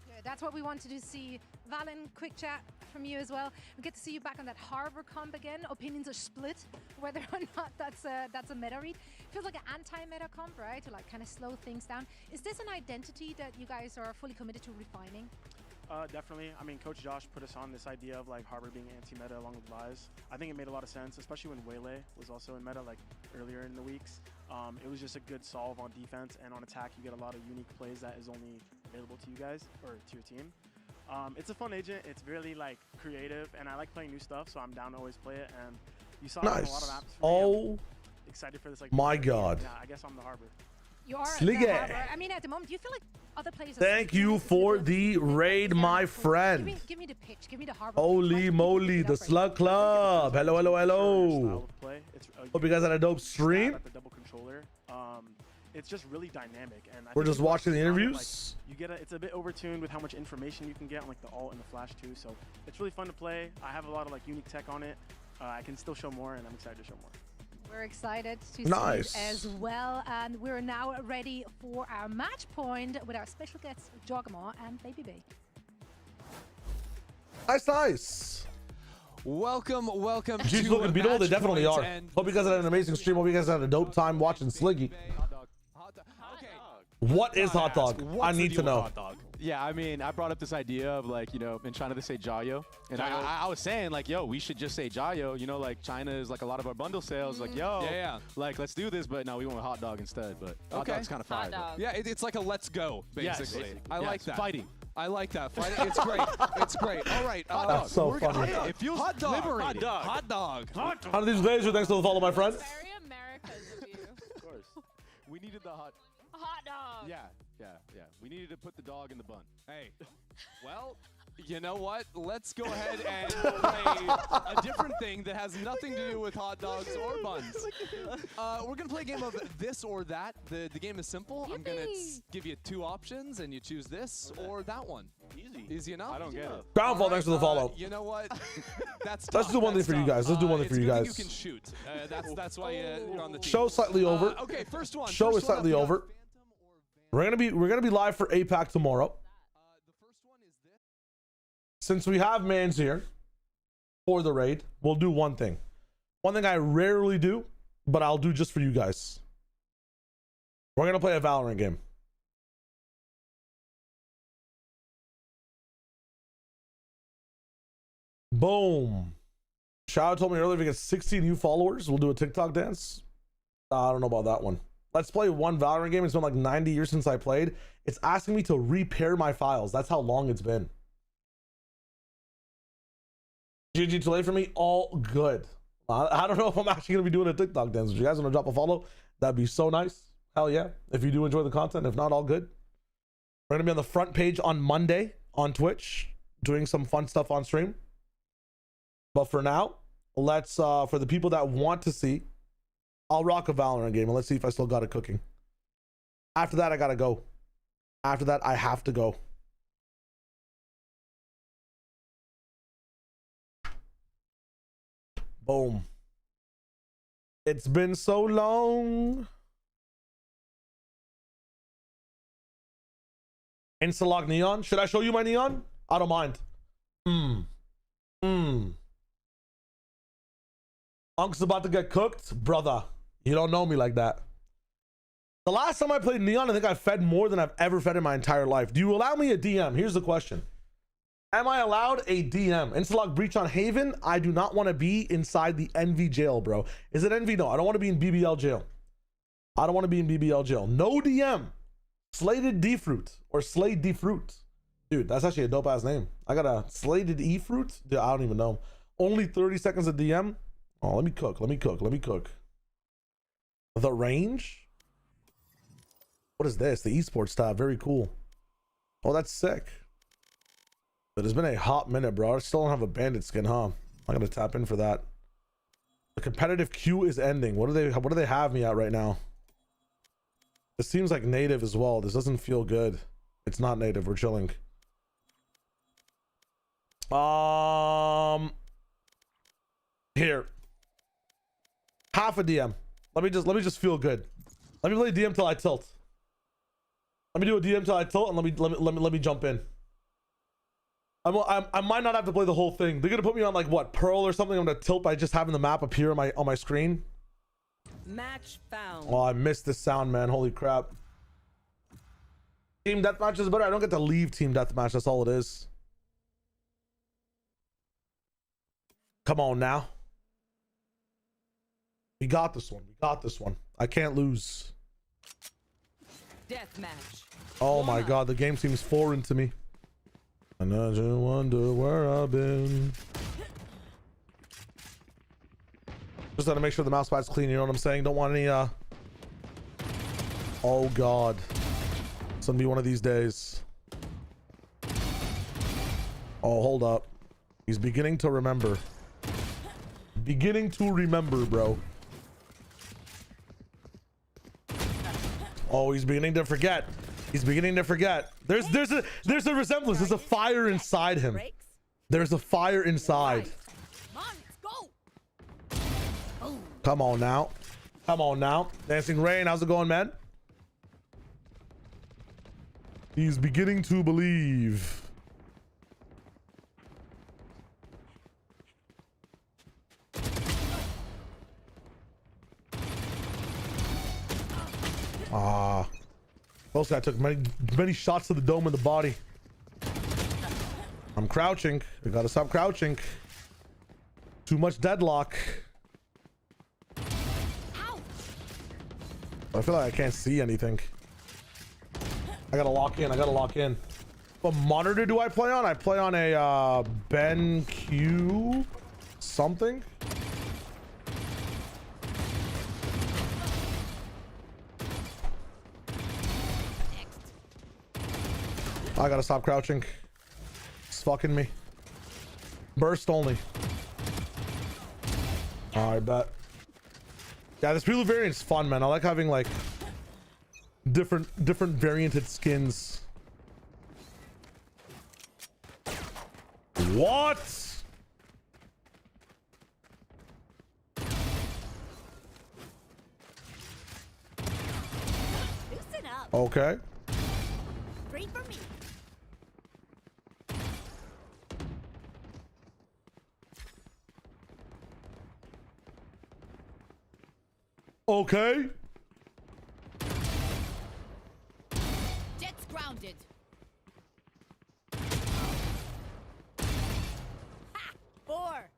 Good. That's what we wanted to see. Valen, quick chat from you as well. We get to see you back on that Harbor comp again. Opinions are split whether or not that's a meta read. Feels like an anti-meta comp, right? To like kind of slow things down. Is this an identity that you guys are fully committed to refining? Definitely. I mean, Coach Josh put us on this idea of like Harbor being anti-meta along with Lies. I think it made a lot of sense, especially when Waylay was also in meta like earlier in the weeks. It was just a good solve on defense, and on attack you get a lot of unique plays that is only available to you guys or to your team. It's a fun agent. It's really like creative, and I like playing new stuff, so I'm down to always play it. And you saw it on a lot of apps. Oh, excited for this. Like my God. Yeah, I guess I'm the Harbor. You are Sliggy. the Harbor. I mean, at the moment, do you feel like other players? Thank you for the raid, my friend. Give me the pitch. Give me the Harbor. Holy moly, the Slug Club. Hello, hello, hello. Hope you guys had a dope stream. The double controller. It's just really dynamic, and We're just watching the interviews. Like, you get it's a bit overtuned with how much information you can get on like the alt and the flash too. So it's really fun to play. I have a lot of like unique tech on it. I can still show more, and I'm excited to show more. We're excited to see it as well, and we're now ready for our match point with our special guests Jogama and Baby B. Nice, nice. Welcome to She's looking beautiful. They definitely are. and Hope you guys had an amazing stream. Hope you guys had a dope time watching Sliggy. What is hot dog? I need to know. Yeah, I mean, I brought up this idea of like, you know, in China they say Jayo. And I was saying like, yo, we should just say Jayo. You know, like China is like a lot of our bundle sales. Like, yo, like let's do this. But no, we went with hot dog instead. But hot dog's kind of fire. Yeah, it's like a let's go, basically. Yes. I like that. Fighting. I like that. Fighting. It's great. It's great. All right. That's so funny. It feels hot dog. liberating. Hot dog. How do these Glazer? Thanks for the follow, my friend. Very Americas of you. Of course. We needed the hot dog. Yeah. We needed to put the dog in the bun. Hey, well, you know what? Let's go ahead and play a different thing that has nothing to do with hot dogs or buns. We're going to play a game of this or that. The game is simple. I'm going to give you two options, and you choose this or that one. Easy enough? I don't get it. Groundfall, thanks for the follow. You know what? That's Let's do one thing for you guys. Let's do one thing for you guys. You can shoot. That's why you're on the team. Show slightly over. Okay, first one. Show is slightly over. We're gonna be live for APAC tomorrow. Since we have Mans here for the raid, we'll do one thing. One thing I rarely do, but I'll do just for you guys. We're gonna play a Valorant game. Boom. Shao told me earlier if we get 60 new followers, we'll do a TikTok dance. I don't know about that one. Let's play one Valorant game. It's been like 90 years since I played. It's asking me to repair my files. That's how long it's been. GG too late for me. All good. I don't know if I'm actually going to be doing a TikTok dance. If you guys want to drop a follow, that'd be so nice. Hell yeah. If you do enjoy the content. If not, all good. We're going to be on the front page on Monday on Twitch, doing some fun stuff on stream. But for now, let's, for the people that want to see, I'll rock a Valorant game and let's see if I still got it cooking. After that, I gotta go. After that, I have to go. Boom. It's been so long. Insta-lock neon. Should I show you my neon? I don't mind. Unc's about to get cooked, brother. You don't know me like that. The last time I played Neon, I think I fed more than I've ever fed in my entire life. Do you allow me a DM? Here's the question. Am I allowed a DM? Insta-lock breach on Haven? I do not want to be inside the NV jail, bro. Is it NV? No, I don't want to be in BBL jail. I don't want to be in BBL jail. No DM. Slated D-Fruit or Slade D-Fruit. Dude, that's actually a dope-ass name. I got a Slated E-Fruit? Dude, I don't even know. Only 30 seconds of DM? Oh, let me cook. The range? What is this? The esports tab. Very cool. Oh, that's sick. But it's been a hot minute, bro. I still don't have a bandit skin, huh? I'm gonna tap in for that. The competitive queue is ending. What do they have me at right now? This seems like native as well. This doesn't feel good. It's not native. We're chilling. Here. Half a DM. Let me just feel good. Let me play DM till I tilt. Let me do a DM till I tilt, and let me jump in. I might not have to play the whole thing. They're gonna put me on like what, Pearl or something. I'm gonna tilt by just having the map appear on my screen. Match found. Oh, I missed this sound, man. Holy crap. Team deathmatch is better. I don't get to leave team deathmatch. That's all it is. Come on now. We got this one. We got this one. I can't lose. Deathmatch. Oh my god, the game seems foreign to me. And I just wonder where I've been. Just gotta make sure the mouse pad's clean, you know what I'm saying? Don't want any oh god. It's gonna be one of these days. Oh, hold up. He's beginning to remember. Beginning to remember, bro. Oh, he's beginning to forget. He's beginning to forget. There's a resemblance. There's a fire inside him. There's a fire inside. Come on now. Come on now. Dancing Rain, how's it going, man? He's beginning to believe. Ah. Most guy took many shots to the dome and the body. I'm crouching. I gotta stop crouching. Too much deadlock. I feel like I can't see anything. I gotta lock in. I gotta lock in. What monitor do I play on? I play on a BenQ something. I gotta stop crouching. It's fucking me. Burst only. I bet. Yeah, this prelude variant's fun, man. I like having like different varianted skins. What? Loosen up. Okay. Great for me. Okay. Jets grounded. Ha! 4.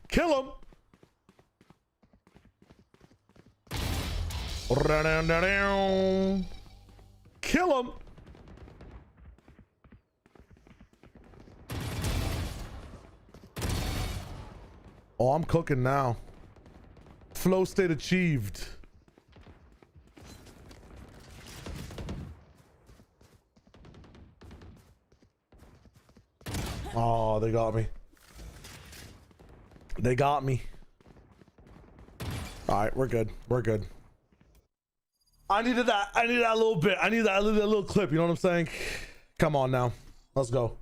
Kill him. Kill him. Oh, I'm cooking now. Flow state achieved. Oh, they got me. They got me. All right, we're good. We're good. I needed that little bit. I needed that little clip. You know what I'm saying? Come on now. Let's go.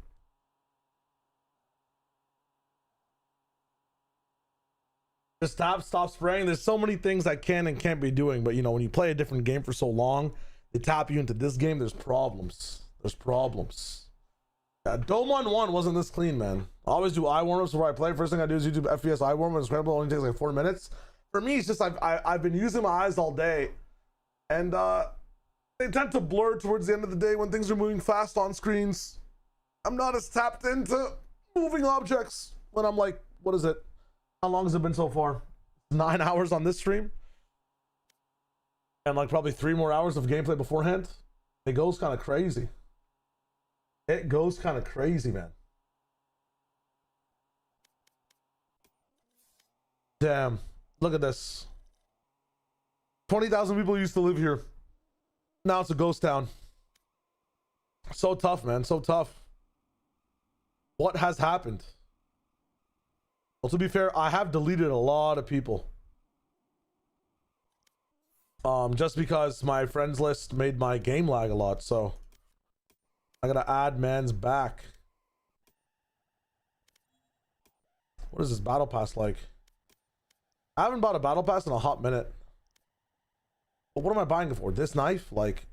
Just stop spraying. There's so many things I can and can't be doing, but you know, when you play a different game for so long, they tap you into this game, there's problems. There's problems. Yeah, Dome on 1 wasn't this clean, man. I always do eye warm-ups before I play. First thing I do is YouTube FPS eye warm-up. Scramble only takes like 4 minutes. For me, it's just I've been using my eyes all day, and they tend to blur towards the end of the day when things are moving fast on screens. I'm not as tapped into moving objects when I'm like, what is it? How long has it been so far? 9 hours on this stream? And like probably 3 more hours of gameplay beforehand? It goes kind of crazy. It goes kind of crazy, man. Damn. Look at this. 20,000 people used to live here. Now it's a ghost town. So tough, man. So tough. What has happened? Well, to be fair, I have deleted a lot of people. Just because my friends list made my game lag a lot, so I gotta add man's back. What is this battle pass like? I haven't bought a battle pass in a hot minute. But what am I buying it for? This knife? Like,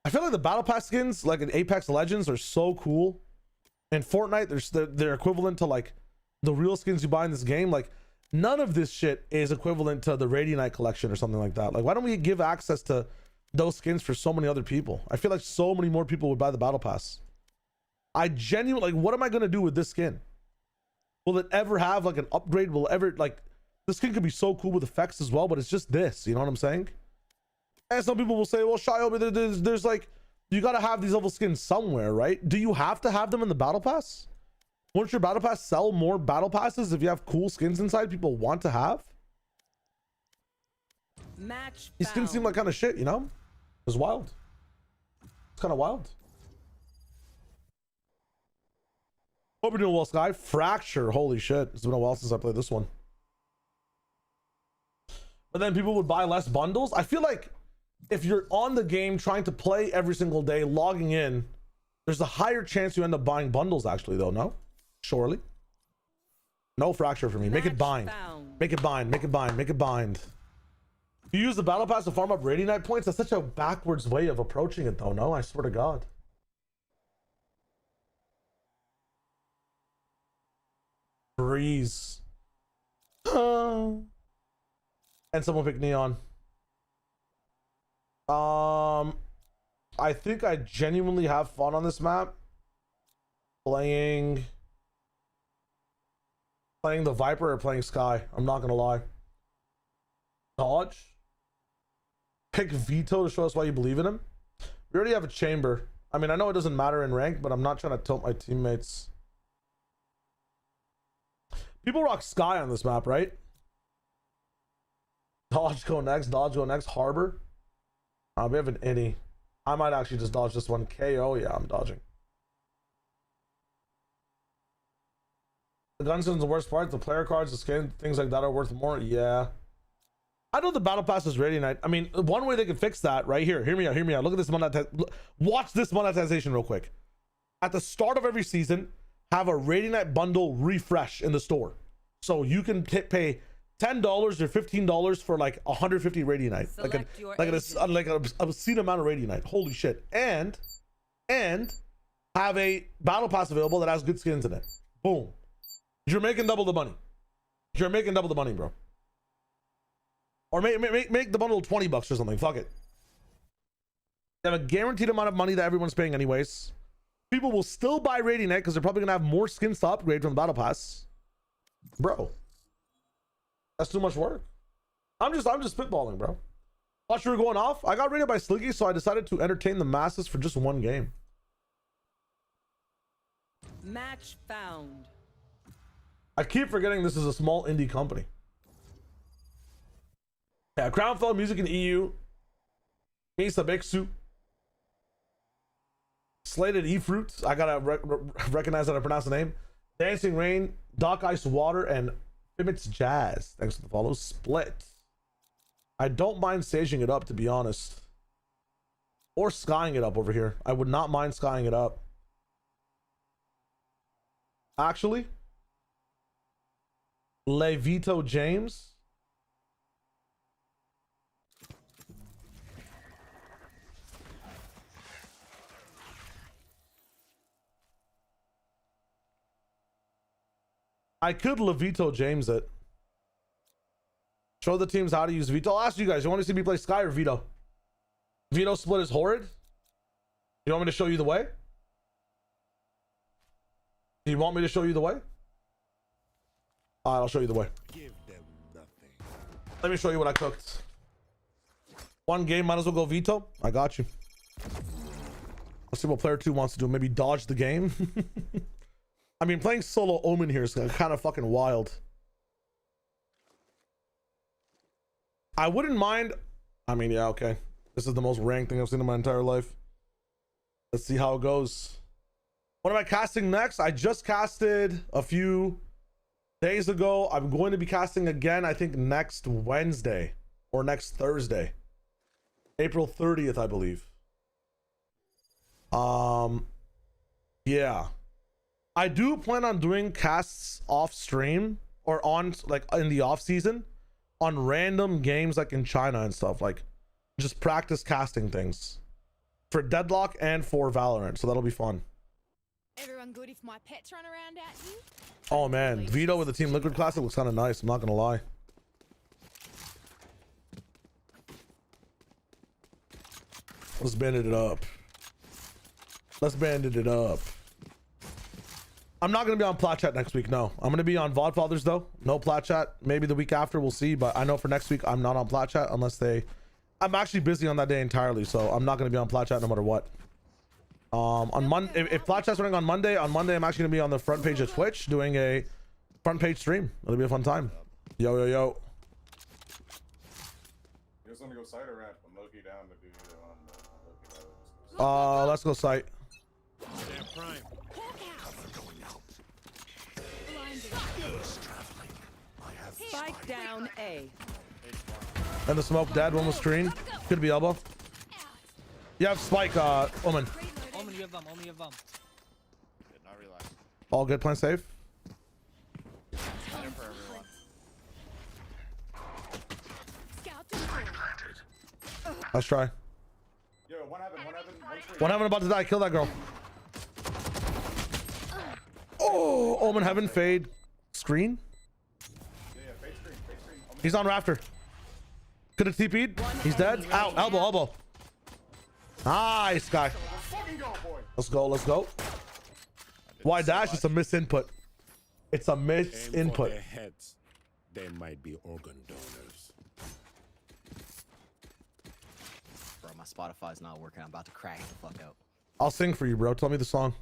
I feel like the battle pass skins, like in Apex Legends, are so cool. In Fortnite, they're equivalent to like the real skins you buy in this game. Like, none of this shit is equivalent to the Radiant collection or something like that. Like, why don't we give access to those skins for so many other people? I feel like so many more people would buy the battle pass. I genuinely, like, what am I gonna do with this skin? Will it ever have like an upgrade? Will it ever, like, this skin could be so cool with effects as well, but it's just this, you know what I'm saying? And some people will say, well, Shiobi, there's like, you gotta have these level skins somewhere, right? Do you have to have them in the battle pass? Won't your battle pass sell more battle passes if you have cool skins inside people want to have? These skins seem like kind of shit, you know? It's wild. It's kind of wild. Hope you're doing well, Sky. Fracture, holy shit. It's been a while since I played this one. But then people would buy less bundles. I feel like if you're on the game trying to play every single day, logging in, there's a higher chance you end up buying bundles actually, though, no? Surely. No fracture for me. Make it bind. Make it bind. Make it bind. Make it bind. You use the battle pass to farm up Radiant points? That's such a backwards way of approaching it, though, no? I swear to God. Breeze. And someone picked Neon. I think I genuinely have fun on this map playing the Viper or playing Sky. I'm not gonna lie. Dodge. Pick Vito to show us why you believe in him. We already have a chamber. I mean, I know it doesn't matter in rank, but I'm not trying to tilt my teammates. People rock Sky on this map, right? Dodge go next. Dodge go next. Harbor. We have an innie. I might actually just dodge this one. KO. Yeah, I'm dodging. The gun skin's the worst part. The player cards, the skin, things like that are worth more. Yeah. I know the battle pass is Radiant. I mean, one way they could fix that right here. Hear me out. Hear me out. Look at this watch this monetization real quick. At the start of every season, have a Radiant Bundle refresh in the store, so you can pay $10 or $15 for like 150 Radiant, like an obscene amount of Radiant. Holy shit! And have a battle pass available that has good skins in it. Boom! You're making double the money. You're making double the money, bro. Or make the bundle $20 or something. Fuck it. You have a guaranteed amount of money that everyone's paying anyways. People will still buy Radiant because they're probably gonna have more skins to upgrade from the battle pass. Bro, that's too much work. I'm just spitballing, bro. Thought you were going off. I got raided by Sliggy, so I decided to entertain the masses for just one game. Match found. I keep forgetting this is a small indie company. Yeah, Crownfell Music in EU. Misa Bixu. Slated E-Fruit. I gotta recognize that I pronounce the name. Dancing Rain, Doc Ice Water, and Fimit's Jazz. Thanks for the follow. Split. I don't mind staging it up, to be honest. Or skying it up over here. I would not mind skying it up. Actually, Levito James. I could Levito James it. Show the teams how to use Vito. I'll ask you guys. You want to see me play Sky or Vito? Vito split is horrid. You want me to show you the way? Do you want me to show you the way? Alright, I'll show you the way. Give them nothing. Let me show you what I cooked. One game, might as well go Vito. I got you. Let's see what player 2 wants to do. Maybe dodge the game. I mean, playing solo Omen here is kind of fucking wild. I wouldn't mind. I mean, yeah, okay. This is the most ranked thing I've seen in my entire life. Let's see how it goes. What am I casting next? I just casted a few days ago. I'm going to be casting again, I think next Wednesday or next Thursday. April 30th, I believe. Yeah. I do plan on doing casts off stream or on like in the off season on random games like in China and stuff, like just practice casting things for Deadlock and for Valorant. So that'll be fun. Everyone good if my pets run around at you? Oh man, Vito with the Team Liquid Classic looks kind of nice. I'm not gonna lie. Let's bandit it up. Let's bandit it up. I'm not gonna be on Plat Chat next week. No, I'm gonna be on VOD Fathers though. No Plat Chat. Maybe the week after, we'll see. But I know for next week I'm not on Plat Chat unless they. I'm actually busy on that day entirely, so I'm not gonna be on Plat Chat no matter what. On Monday, if Plat Chat's running on Monday I'm actually gonna be on the front page of Twitch doing a front page stream. It'll be a fun time. Yo. You guys want to go side or ramp? I'm low-key down to do either on let's go site. prime. Spike down A. And the smoke dead. One was screen. Could be elbow. You have spike, Omen. Omen, you have them. Omen, you have them. Good, not relax. All good. Plan safe. Better for everyone. Let's try. Yo, one heaven. One heaven about to die. Kill that girl. Oh, Omen heaven fade. Screen. Yeah, fade screen. He's on rafter. Could have TP'd. He's dead. Ow, elbow. Nice guy. Let's go. Why dash? It's a misinput. It's a misinput. Their heads. They might be organ donors. Bro, my Spotify's not working. I'm about to crack the fuck out. I'll sing for you, bro. Tell me the song.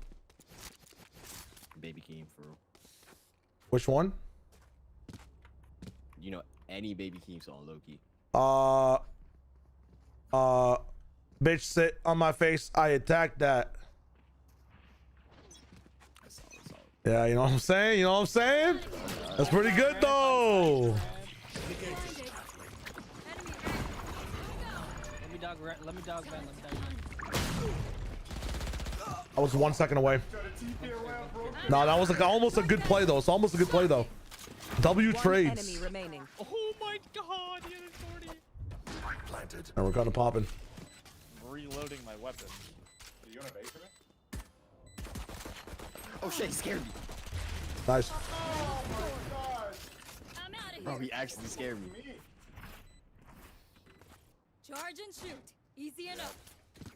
Baby Keem for real. Which one? You know, any Baby Keem song, low-key. Bitch sit on my face. I attacked that. That's all. Yeah, you know what I'm saying? That's pretty good though. Let me dog ban. I was 1 second away. No, that was like almost a good play though. It's almost a good play though. W trades. Oh my god, he had 40. And we're kind of popping. Reloading my weapon. Are you on a base for me? Oh shit, he scared me. Nice. Bro, he actually scared me. Charge and shoot. Easy enough.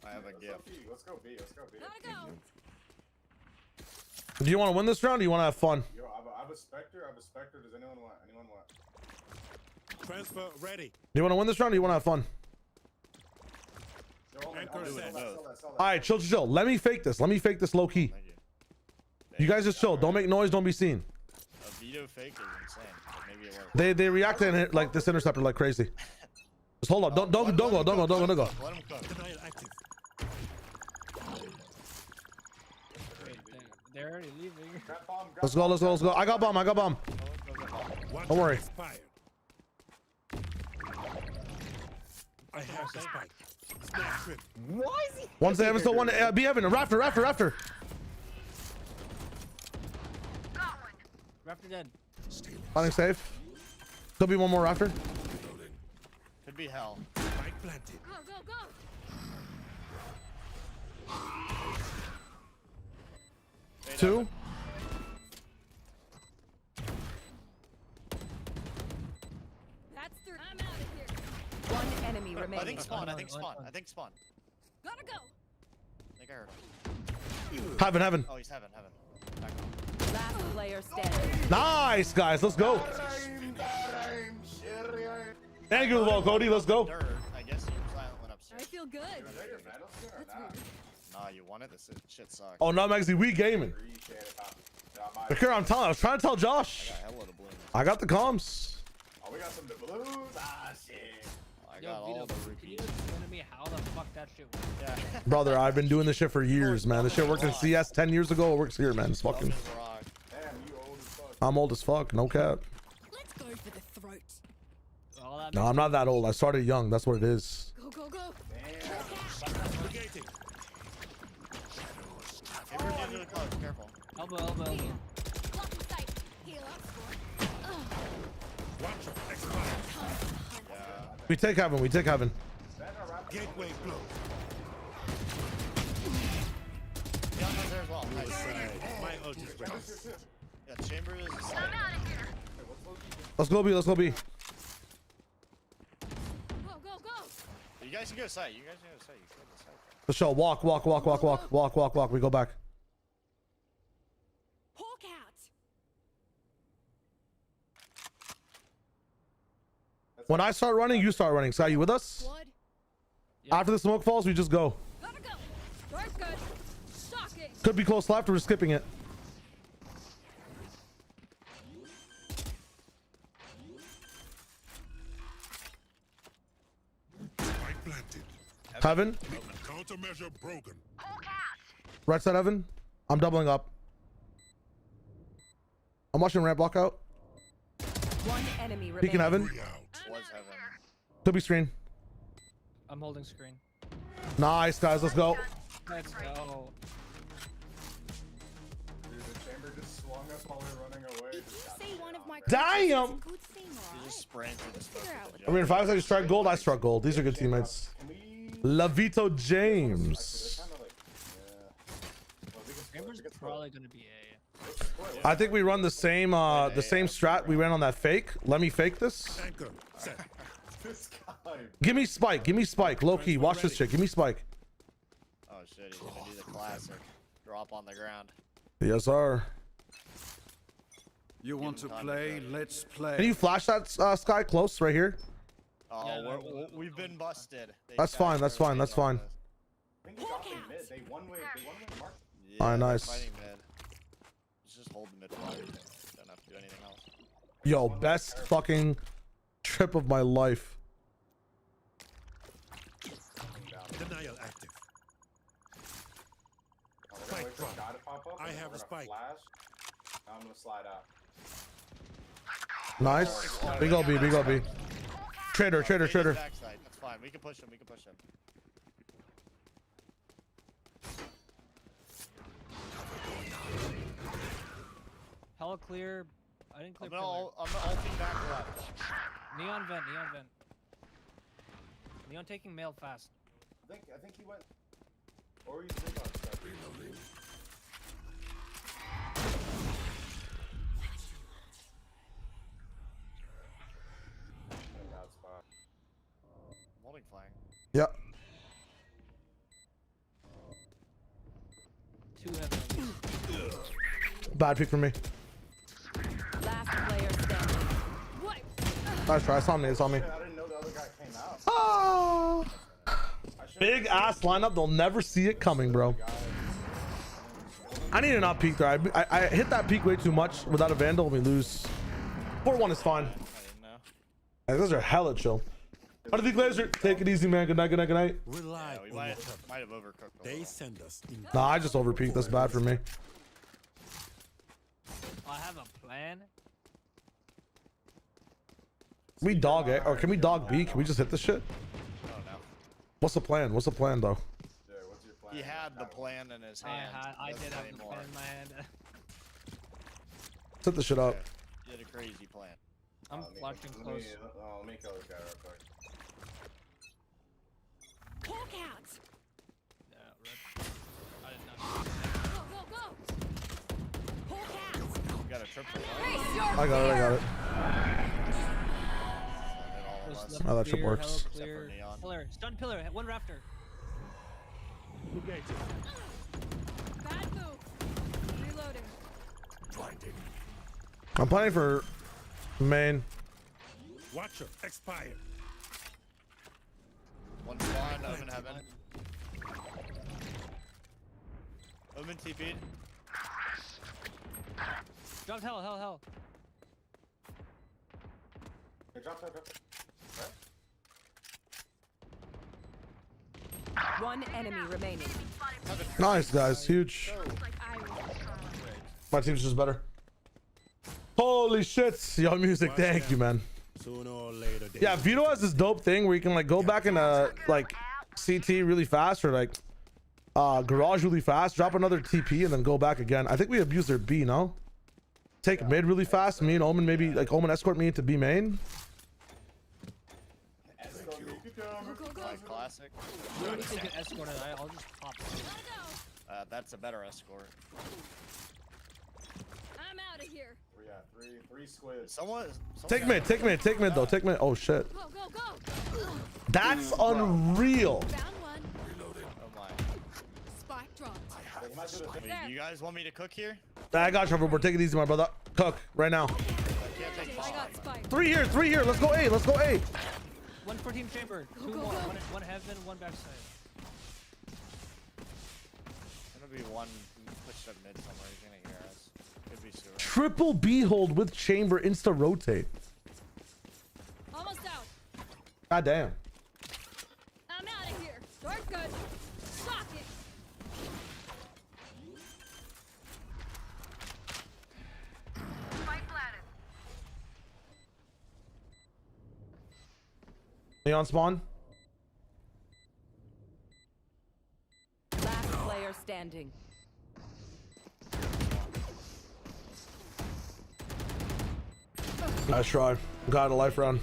I have a gift. Let's go B. Gotta go. Do you want to win this round? Or do you want to have fun? Yo, I have a Spectre. Does anyone want? Transfer ready. Do you want to win this round? Or do you want to have fun? All right, chill. Let me fake this. Low key. You guys just chill. Don't make noise. Don't be seen. A veto fake is insane. But maybe it works. They react to it like this interceptor like crazy. Just hold up. Don't go. Let him cook. They're already leaving. Let's go. I got bomb. Don't worry. I have the spike. Why is he? One seven, still one. Be heaven. Rafter. Raptor dead. Finding safe. Could be one more rafter. Could be hell. Spike planted. Go. Two. That's three. I'm out of here. One enemy remaining. I think spawn. Gotta go. I think I heard him. Heaven. Oh, he's heaven. Back Last player standing. Nice, guys. Let's go. Thank you, little Cody. Let's go. I guess you silent went upstairs. I feel good. Nah, you wanted this. Shit sucks. Oh, no, Maxie, we gaming. Akira, I'm telling. I was trying to tell Josh. I got the comms. Oh, we got some doubloons. Shit. I got all the Can you explain to me how the fuck that shit works? Yeah. Brother, I've been doing this shit for years, man. This shit worked in CS 10 years ago. It works here, man. It's fucking. Damn, you old as fuck. I'm old as fuck. No cap. Let's go for the throat. No, I'm not that old. I started young. That's what it is. Go. careful. Elbow, elbow, elbow. Blocking sight. Heal up. We take heaven. We take heaven. Gateway close. Beyond there as well. Nice. My ult is ready. Yeah, chamber is. Let's go B. Let's go B. Go, go, go. You guys can go side. You guys can go side. You can go side. Let's show. Walk. Walk. Walk. Walk. Walk. Walk. Walk. Walk. We go back. Hawk out. When I start running, you start running. Sky, you with us? Blood. After the smoke falls, we just go. Gotta go. Door's good. Shocking. Could be close left. We're skipping it. Spike planted. Heaven. Countermeasure broken. Right side heaven. I'm doubling up. I'm watching ramp walk out. One enemy remaining. Peeking heaven. Was heaven. Could be screen. I'm holding screen. Nice, guys. Let's go. Let's go. Dude, the chamber just swung us while we were running away. Say one of my Damn. good thing, You just sprint through the smoke. I mean, if I was like strike gold, I struck gold. These are good teammates. Levito James. Chamber's probably gonna be A. I think we run the same strat we ran on that fake. Let me fake this. Anchor. Set. Give me spike. Give me spike. Low key. Watch this shit. Give me spike. Oh shit, he's gonna do the classic. Drop on the ground. Yes, sir. You want to play? Let's play. Can you flash that Sky close right here? Oh, we've been busted. That's fine. That's fine. That's fine. I think they got the mid. They one way mark. Yeah, Alright, nice. Fighting mid. Let's just hold the mid flag. Don't have to do anything else. Yo, best fucking trip of my life. Denial active. Spike drop. I have a spike. I'm gonna slide out. Nice. We go B. We go B. Trader. Trader. Trader. Backside. That's fine. We can push him. We can push him. Hella clear. I didn't clear. I'm ulting back left. Neon vent. Neon vent. Neon taking mail fast. I think he went. Or he's big on stuff. Reloading. I'm holding flank. Yep. Two heaven. Bad pick for me. Last player standing. Nice try. It's on me. It's on me. I didn't know the other guy came out. Oh. Big ass lineup. They'll never see it coming, bro. I need to not peek there. I hit that peak way too much without a vandal and we lose. 4-1 is fine. Hey, those are hella chill. What do you think, Laser? Take it easy, man. Good night, good night, good night. Rely Yeah, we might have overcooked. They send us in. Nah, I just overpeaked. That's bad for me. I have a plan. We dog it, or can we dog B? Can we just hit this shit? Oh no. What's the plan? What's the plan, though? Yeah, what's your plan? He had the plan in his hand. I Let's did have play the more. plan in my hand. Set the shit up. You had a crazy plan. I'm flashing close. Let me kill this guy real quick. Hawk out. Yeah, red. I did not. Go, go, go. Hawk out. You got a triple. Face your I got it. I got it. Close Oh, that left shit clear, works. hella clear. Except for Neon. Pillar. Stun pillar. One rafter. bad move. Reloading. I'm planning for main. Watcher expired. One spawn, Omen heaven. Omen TP'd. Dropped hell. Hey, drop. One enemy remaining. Nice, guys. Huge. My team's just better. Holy shit. Yo, music. Thank you, man. Sooner or later. Yeah, Vito has this dope thing where you can like go back into like CT really fast or like garage really fast, drop another TP, and then go back again. I think we abuse their B, no? Take mid really fast. Me and Omen, maybe like Omen escort me into B main. Classic. You don't need to get escorted. I'll just pop. That's a better escort. I'm out of here. Three squids. Someone Take mid though. Take mid. Oh shit. Go, go, go. That's unreal. Found one. Oh my. Spike dropped. You guys want me to cook here? I got you, Trevor. We're taking it easy, my brother. Cook right now. I got spike. Three here. Let's go A. 114 chamber. Two more. One heaven, one backside. Gonna be one pushed up mid somewhere. He's gonna hear us. Could be sewer. Triple B hold with chamber insta rotate. Almost out. God damn. I'm out of here. Start good. Fuck it. Spike planted. Neon spawn. Last player standing. Nice try. Got a life round.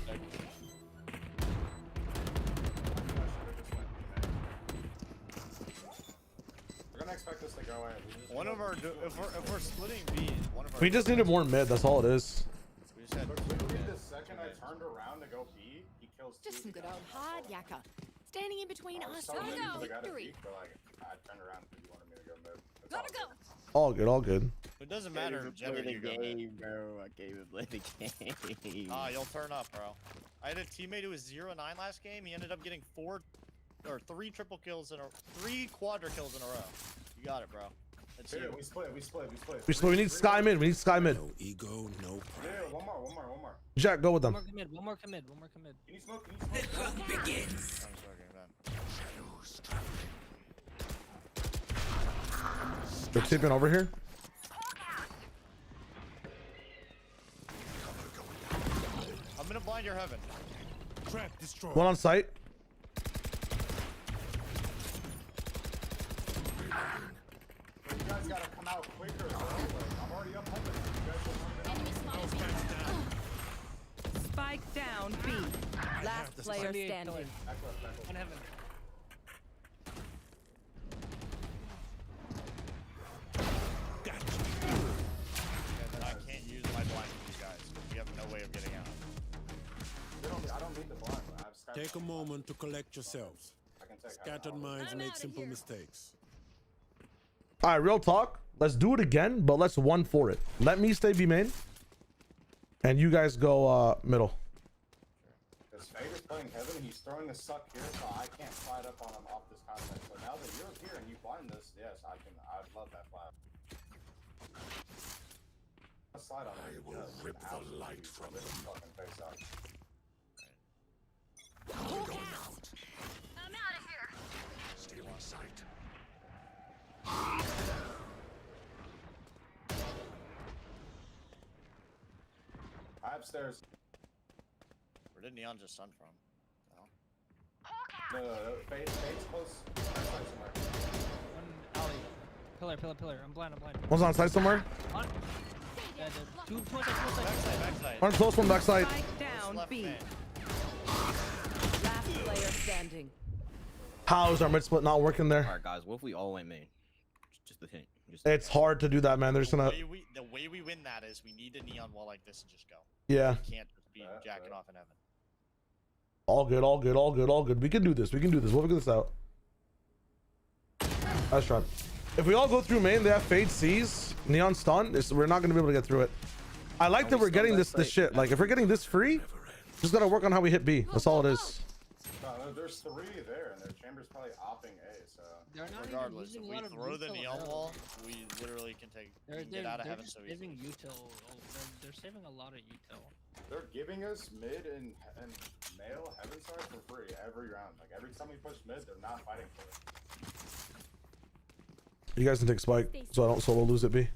We're gonna expect this to go in. One of our if we're splitting B, one of our We just needed more mid. That's all it is. We just had Literally the second I turned around to go B, he kills Just some two good guys. old hard yakka. Standing in between I was us. so Gotta ready go. for the guy to Victory. peek, but like I turned around because you wanted me to go mid. That's Gotta go. All good. It doesn't matter. Generally, you go mid. bro. I gave it play the game. Ah, you'll turn up, bro. I had a teammate who was 0-9 last game. He ended up getting 3 triple kills in a 3 quadra kills in a row. You got it, bro. That's Yeah, you. we split. We need Sky mid. No ego, no pride. Yeah, one more. Jack, go with them. One more commit. Can you smoke? The hunt begins. They're tipping over here. I'm gonna blind your heaven. Trap destroyed. One on site. You guys gotta come out quicker, bro. Like, I'm already up heaven. You guys don't want to Spike down B. Last player standing. One heaven. And then I can't use my blind with you guys. We have no way of getting out. I don't need the blind. I have Sky. Take a moment to collect yourselves. I can take Scattered minds make simple mistakes. All right, real talk. Let's do it again, but let's 1 for it. Let me stay B main, and you guys go middle. Because Fade is playing heaven, he's throwing a suck here, so I can't slide up on him off this contact. So now that you're here and you blind this, yes, I can. I'd love that flag. I'll slide on him. I will rip the light from them. Fucking face out. I'm out of here. Still in sight. I upstairs. Where did Neon just stun from? No. Fade's close. Somewhere. One alley. Pillar. I'm blind. One's on site somewhere. On. Yeah, two side. Backside. One close, one backside. Spike down B. Last player standing. How is our mid split not working there? Alright, guys. What if we all went main? Just the hint. It's hard to do that, man. They're just gonna. The way we win that is we need a Neon wall like this and just go. Yeah. We can't just be jacking off in heaven. All good. We can do this. We'll figure this out. Nice try. If we all go through main, they have Fade C's, Neon stun. We're not gonna be able to get through it. I like that we're getting this shit. Like if we're getting this free, just gotta work on how we hit B. That's all it is. There's 3 there, and their chamber's probably opping A. So regardless, if we throw the Neon wall, we literally can get out of heaven so easily. They're saving a lot of util. They're giving us mid and male heaven side for free every round. Like every time we push mid, they're not fighting for it. You guys can take spike, so I don't solo lose at B.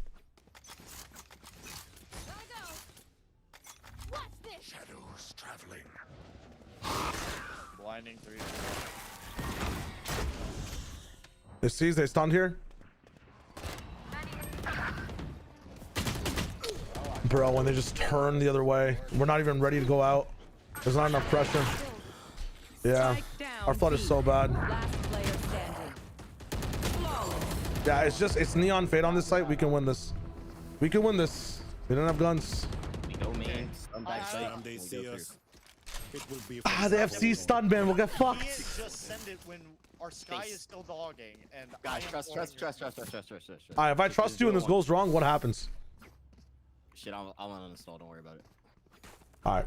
Shadows traveling. Blinding 3. They sees, they stunned here. Bro, when they just turn the other way, we're not even ready to go out. There's not enough pressure. Yeah, our flood is so bad. Yeah, it's Neon Fade on this site. We can win this. We can win this. We don't have guns. They have C stun, man. We'll get fucked. We can't just send it when our Sky is still dogging. And guys, trust. All right, if I trust you and this goes wrong, what happens? Shit, I'll uninstall. Don't worry about it. All right.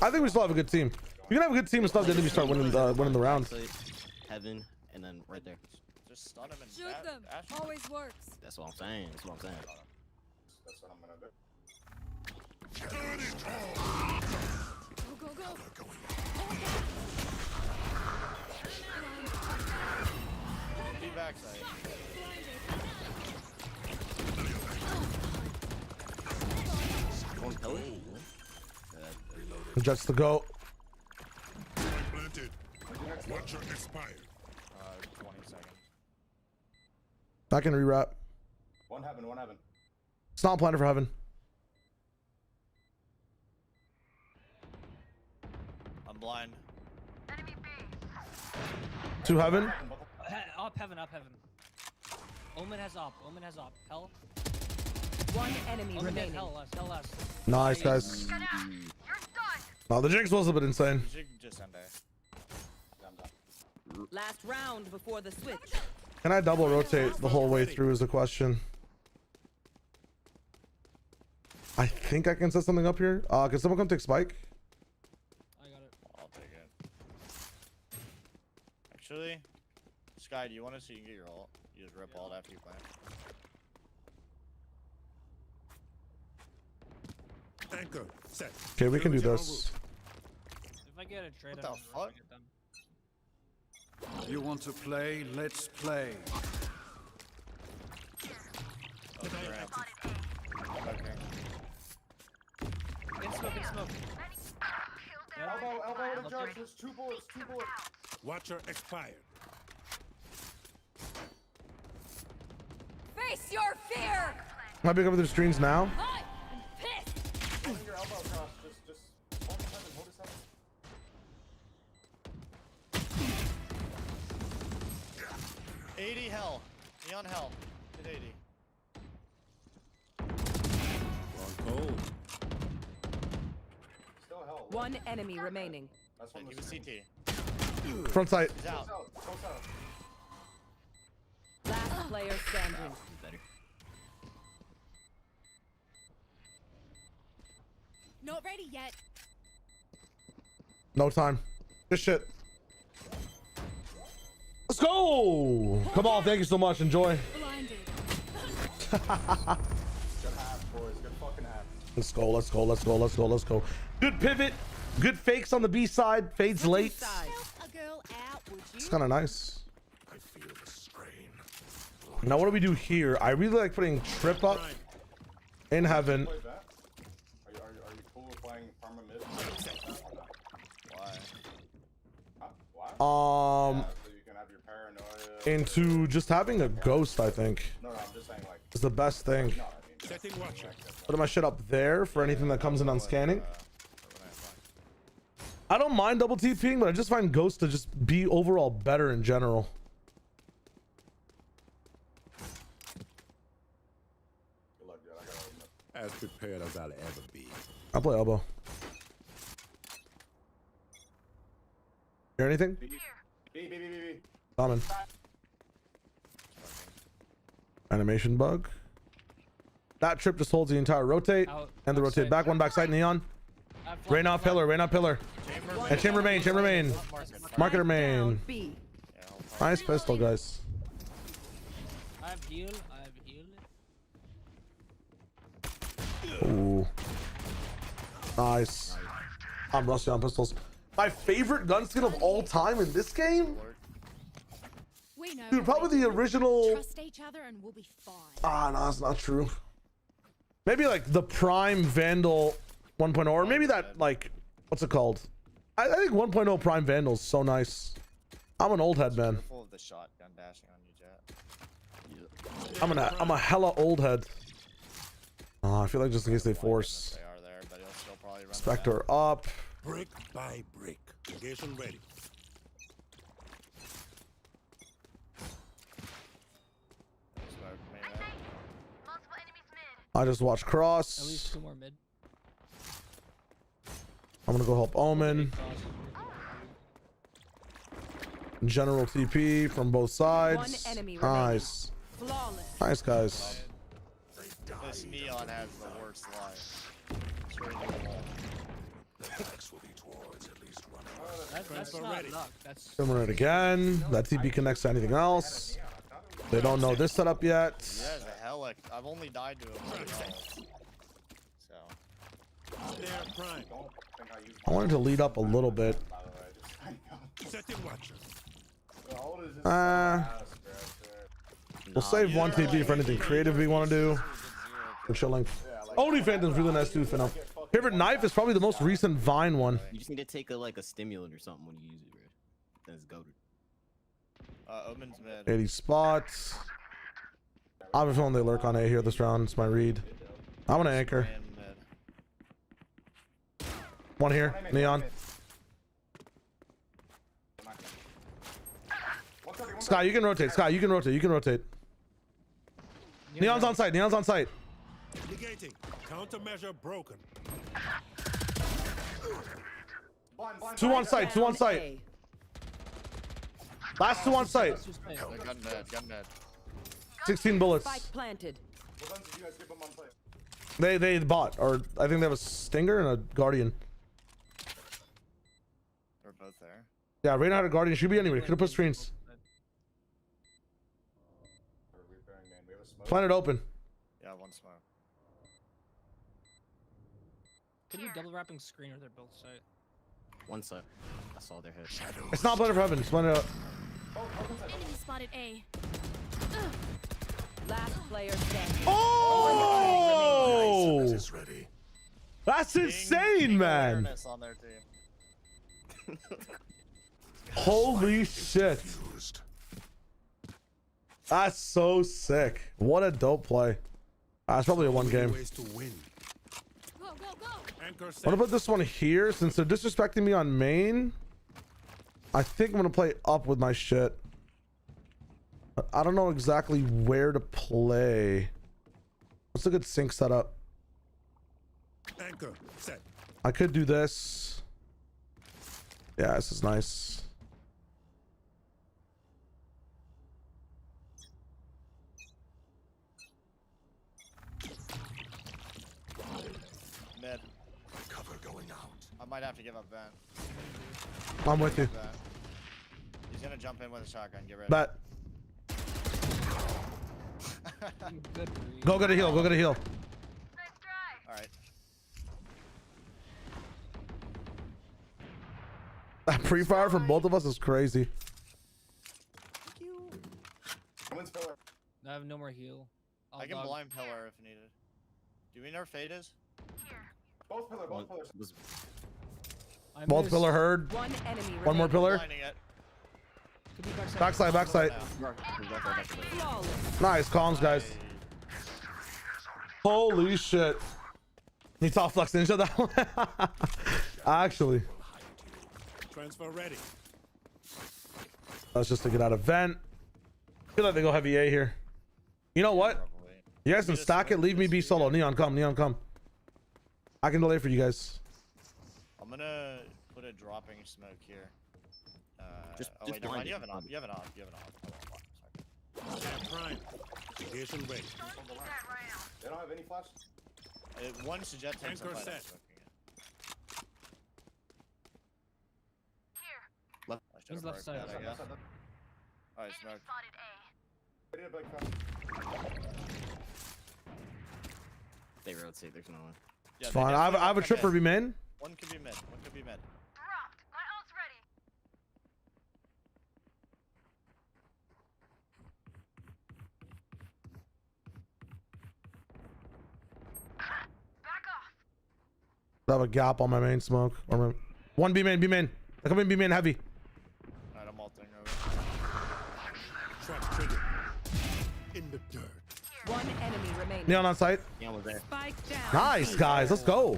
I think we still have a good team. You can have a good team and stuff. Then we start winning the rounds. Heaven, and then right there. Just stun him and Shoot them. Always works. That's what I'm saying. That's what I'm gonna do. Go, go, go. Be backside. Jets to go. Watch your expired. 20 seconds. I can rewrap. One heaven. It's not planted for heaven. I'm blind. To heaven. Up heaven. Omen has op. Hell. One enemy remaining. Hell less. Nice, guys. No, the Jinx was a bit insane. Just end there. Last round before the switch. Can I double rotate the whole way through is the question. I think I can set something up here. Can someone come take Spike? I got it. I'll take it. Actually, Sky, do you want to see you can get your ult? You just rip ult after you plant. Anchor set. Okay, we can do this. If I get a trade, What the fuck? You want to play? Let's play. In smoke. Elbow to judge. There's two bullets. Watcher expired. Face your fear. Might be over the screens now. I'm pissed. Hold your elbow across. Just hold his heaven. Hold his heaven. 80 hell. Neon hell. Hit 80. Still hell. One enemy remaining. That's one He was CT. Front sight. He's out. Close out. Last player standing. Better. Not ready yet. No time. Good shit. Let's go. Come on. Thank you so much. Enjoy. Blinded. Good half, boys. Good fucking half. Let's go. Good pivot. Good fakes on the B side. Fades late. Help a girl out, would you? It's kind of nice. I feel the strain. Now what do we do here? I really like putting trip up in heaven. Play that? Are you cool with playing Parma mid? Why? Huh? Why? Um, So you can have your paranoia. into just having a ghost, I think, No, I'm just saying like. is the best thing. No, I mean. Setting watcher. Put my shit up there for anything that comes in on scanning. I don't mind double TPing, but I just find ghost to just be overall better in general. Good luck, dude. I gotta open up. As prepared as I'll ever be. I'll play elbow. Hear anything? B. Common. Animation bug. That trip just holds the entire rotate and the rotate back. One backside neon. Rain off pillar. And chamber main. Marketer main. Nice pistol, guys. I have heal. Ooh. Nice. I'm rusty on pistols. My favorite gun skin of all time in this game? We know. Dude, probably the original. Trust each other and we'll be fine. Ah, no, that's not true. Maybe like the Prime Vandal 1.0, or maybe that, like, what's it called? I think 1.0 Prime Vandal is so nice. I'm an old head, man. Careful of the shotgun dashing on you, Jet. I'm a hella old head. Oh, I feel like just in case they force. They are there, but he'll still probably run Spectre up. Brick by brick. Engagement ready. I just watched cross. At least 2 more mid. I'm gonna go help Omen. General TP from both sides. Nice. Nice, guys. This Neon has the worst life. That's not luck. That's Similar it again. That TP connects to anything else. They don't know this setup yet. Yeah, the hell, I've only died to him once. So. I wanted to lead up a little bit. We'll save one TP for anything creative we want to do. We're chilling. Only Phantom's really nice too, Finno. Favorite knife is probably the most recent Vine one. You just need to take a stimulant or something when you use it, bro. Then it's goated. Omen's mid. 80 spots. I have a feeling they lurk on A here this round. It's my read. I'm gonna anchor. One here, Neon. Sky, you can rotate. Sky, you can rotate. You can rotate. Neon's on site. Neon's on site. Negating. Countermeasure broken. 2 on site. 2 on site. Last 2 on site. Gun mid. 16 bullets. Planted. They bought, or I think they have a Stinger and a Guardian. They're both there. Yeah, Reyna had a Guardian. Should be anywhere. Could have put screens. Planet open. Yeah, one smoke. Could be double wrapping screen or they're both site. One side. I saw their head. It's not Planet of Heaven. It's Planet of... Enemy spotted A. Last player standing. Oh! That's insane, man. On their team. Holy shit. That's so sick. What a dope play. That's probably a 1 game. What about this one here? Since they're disrespecting me on main, I think I'm gonna play up with my shit. I don't know exactly where to play. What's a good sync setup? Anchor set. I could do this. Yeah, this is nice. Mid. Cover going out. I might have to give up vent. I'm with you. He's gonna jump in with a shotgun. Get ready. Bet. Go get a heal. Go get a heal. All right. That pre-fire from both of us is crazy. I have no more heal. I can blind pillar if needed. Do we know where Fade is? Both pillar, both pillars. Both pillar heard. One more pillar. Backside, backside. Nice comms, guys. Holy shit. He top flex ninja that one. Actually. Transfer ready. That's just to get out of vent. I feel like they go heavy A here. You know what? You guys can stack it. Leave me be solo. Neon, come. Neon, come. I can delay for you guys. I'm gonna put a dropping smoke here. Just wait, never mind. You have an op. You have an op. Stand prime. Engagement ready. They don't have any flash. One suggest Anchor set. Left. Who's left side? Alright, smoke. They rotate. There's no one. It's fine. I have a trip for B-man. One could be mid. One could be mid. I have a gap on my main smoke. Or my... One B-man, B-man. I come in B-man heavy. Alright, I'm ulting over. In the dirt. One enemy remaining. Neon on site. Neon was there. Spike down. Nice, guys. Let's go.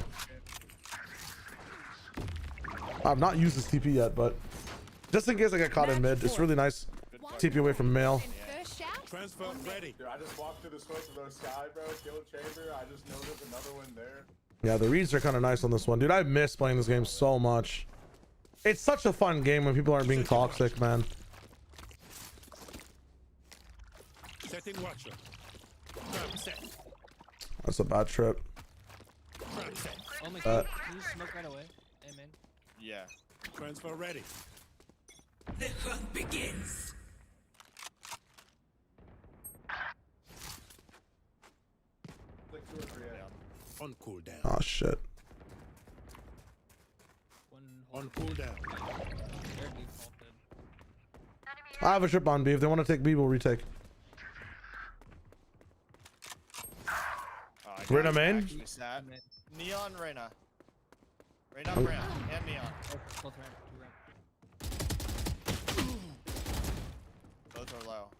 I've not used this TP yet, but just in case I get caught in mid, it's really nice. TP away from male. Transfer ready. Dude, I just walked through the smoke of those sky, bro. Killed chamber. I just noticed another one there. Yeah, the reads are kind of nice on this one. Dude, I miss playing this game so much. It's such a fun game when people aren't being toxic, man. Setting watcher. Trap set. That's a bad trip. Trap set. Only can you smoke right away? Amen. Yeah. Transfer ready. The hunt begins. Like 2 or 3 On cooldown. Oh shit. On cooldown. I have a trip on B. If they want to take B, we'll retake. Reyna main? Neon, Reyna. Reyna, Brand, and Neon. Both ramp, Both are low.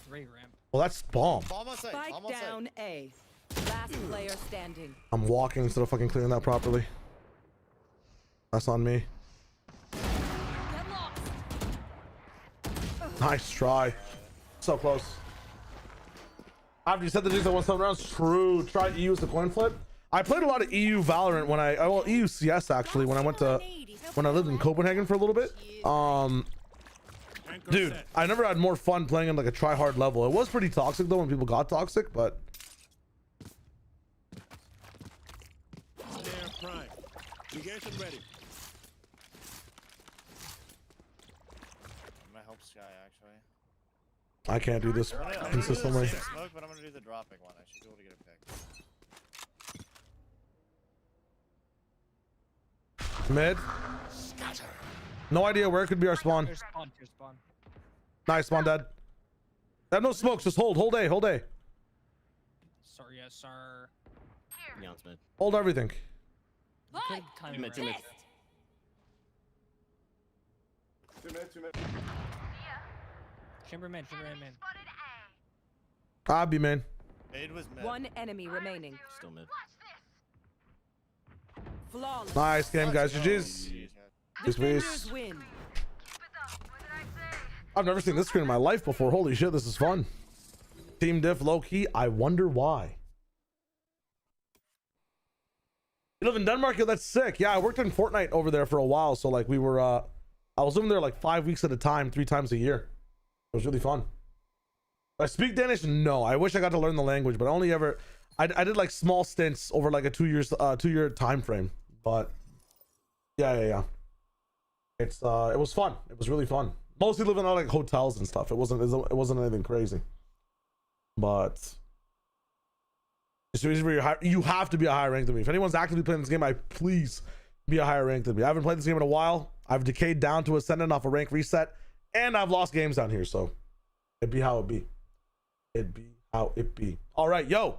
3 ramp. Well, that's bomb. Spike down A. Last player standing. I'm walking instead of fucking clearing that properly. That's on me. Nice try. So close. After you said the dudes that won 7 rounds, true. Tried EU as the coin flip. I played a lot of EU Valorant when well, EU CS actually when I lived in Copenhagen for a little bit. Dude, I never had more fun playing in like a try hard level. It was pretty toxic though when people got toxic, but Snare prime. Negation ready. Might help Sky actually. I can't do this consistently. Smoke, but I'm gonna do the dropping one. I should be able to get a pick. Mid. No idea where it could be our spawn. Here's spawn, here's spawn. Nice, spawn dead. I have no smokes, just hold A, hold A. Sorry, yes, sir. Neon's mid. Hold everything. Two mid, 2 mid. 2 minutes, 2 minutes. Chamber man. I'll be main. Aid was mid. One enemy remaining. Still mid. Flawless. Nice game, guys. GG's. Defenders win. I've never seen this screen in my life before. Holy shit, this is fun. Team diff low key. I wonder why. You live in Denmark? Yeah, that's sick. Yeah, I worked in Fortnite over there for a while. So like we were, I was living there like 5 weeks at a time, 3 times a year. It was really fun. I speak Danish? No, I wish I got to learn the language, but I only ever, I did like small stints over like a 2 year time frame. But yeah. It's it was fun. It was really fun. Mostly living out like hotels and stuff. It wasn't anything crazy. But it's easy where you have to be a higher rank than me. If anyone's actively playing this game, please be a higher rank than me. I haven't played this game in a while. I've decayed down to Ascendant off a rank reset, and I've lost games down here. So it'd be how it be. It'd be how it be. All right, yo,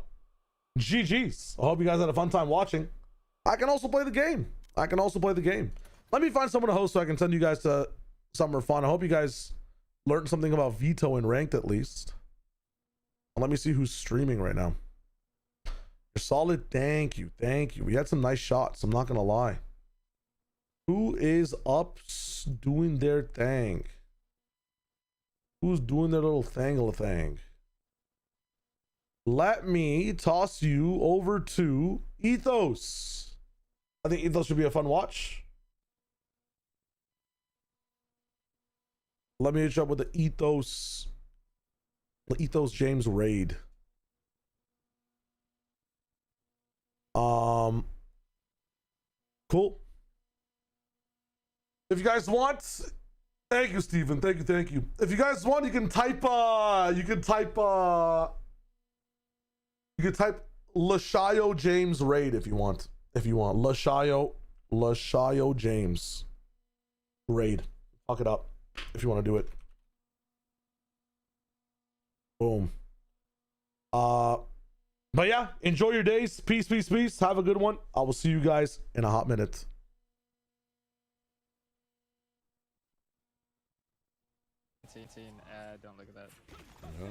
GG's. I hope you guys had a fun time watching. I can also play the game. Let me find someone to host so I can send you guys to somewhere fun. I hope you guys learned something about Veto in ranked at least. And let me see who's streaming right now. You're solid. Thank you. We had some nice shots. I'm not gonna lie. Who is up doing their thing? Who's doing their little thing? Let me toss you over to Ethos. I think Ethos should be a fun watch. Let me hit you up with the Ethos James raid. Cool. If you guys want, thank you, Steven. Thank you. If you guys want, you can type Lashayo James raid if you want. Lashayo James raid. Fuck it up if you want to do it. Boom. But yeah, enjoy your days. Peace. Have a good one. I will see you guys in a hot minute. Don't look at that. Yeah.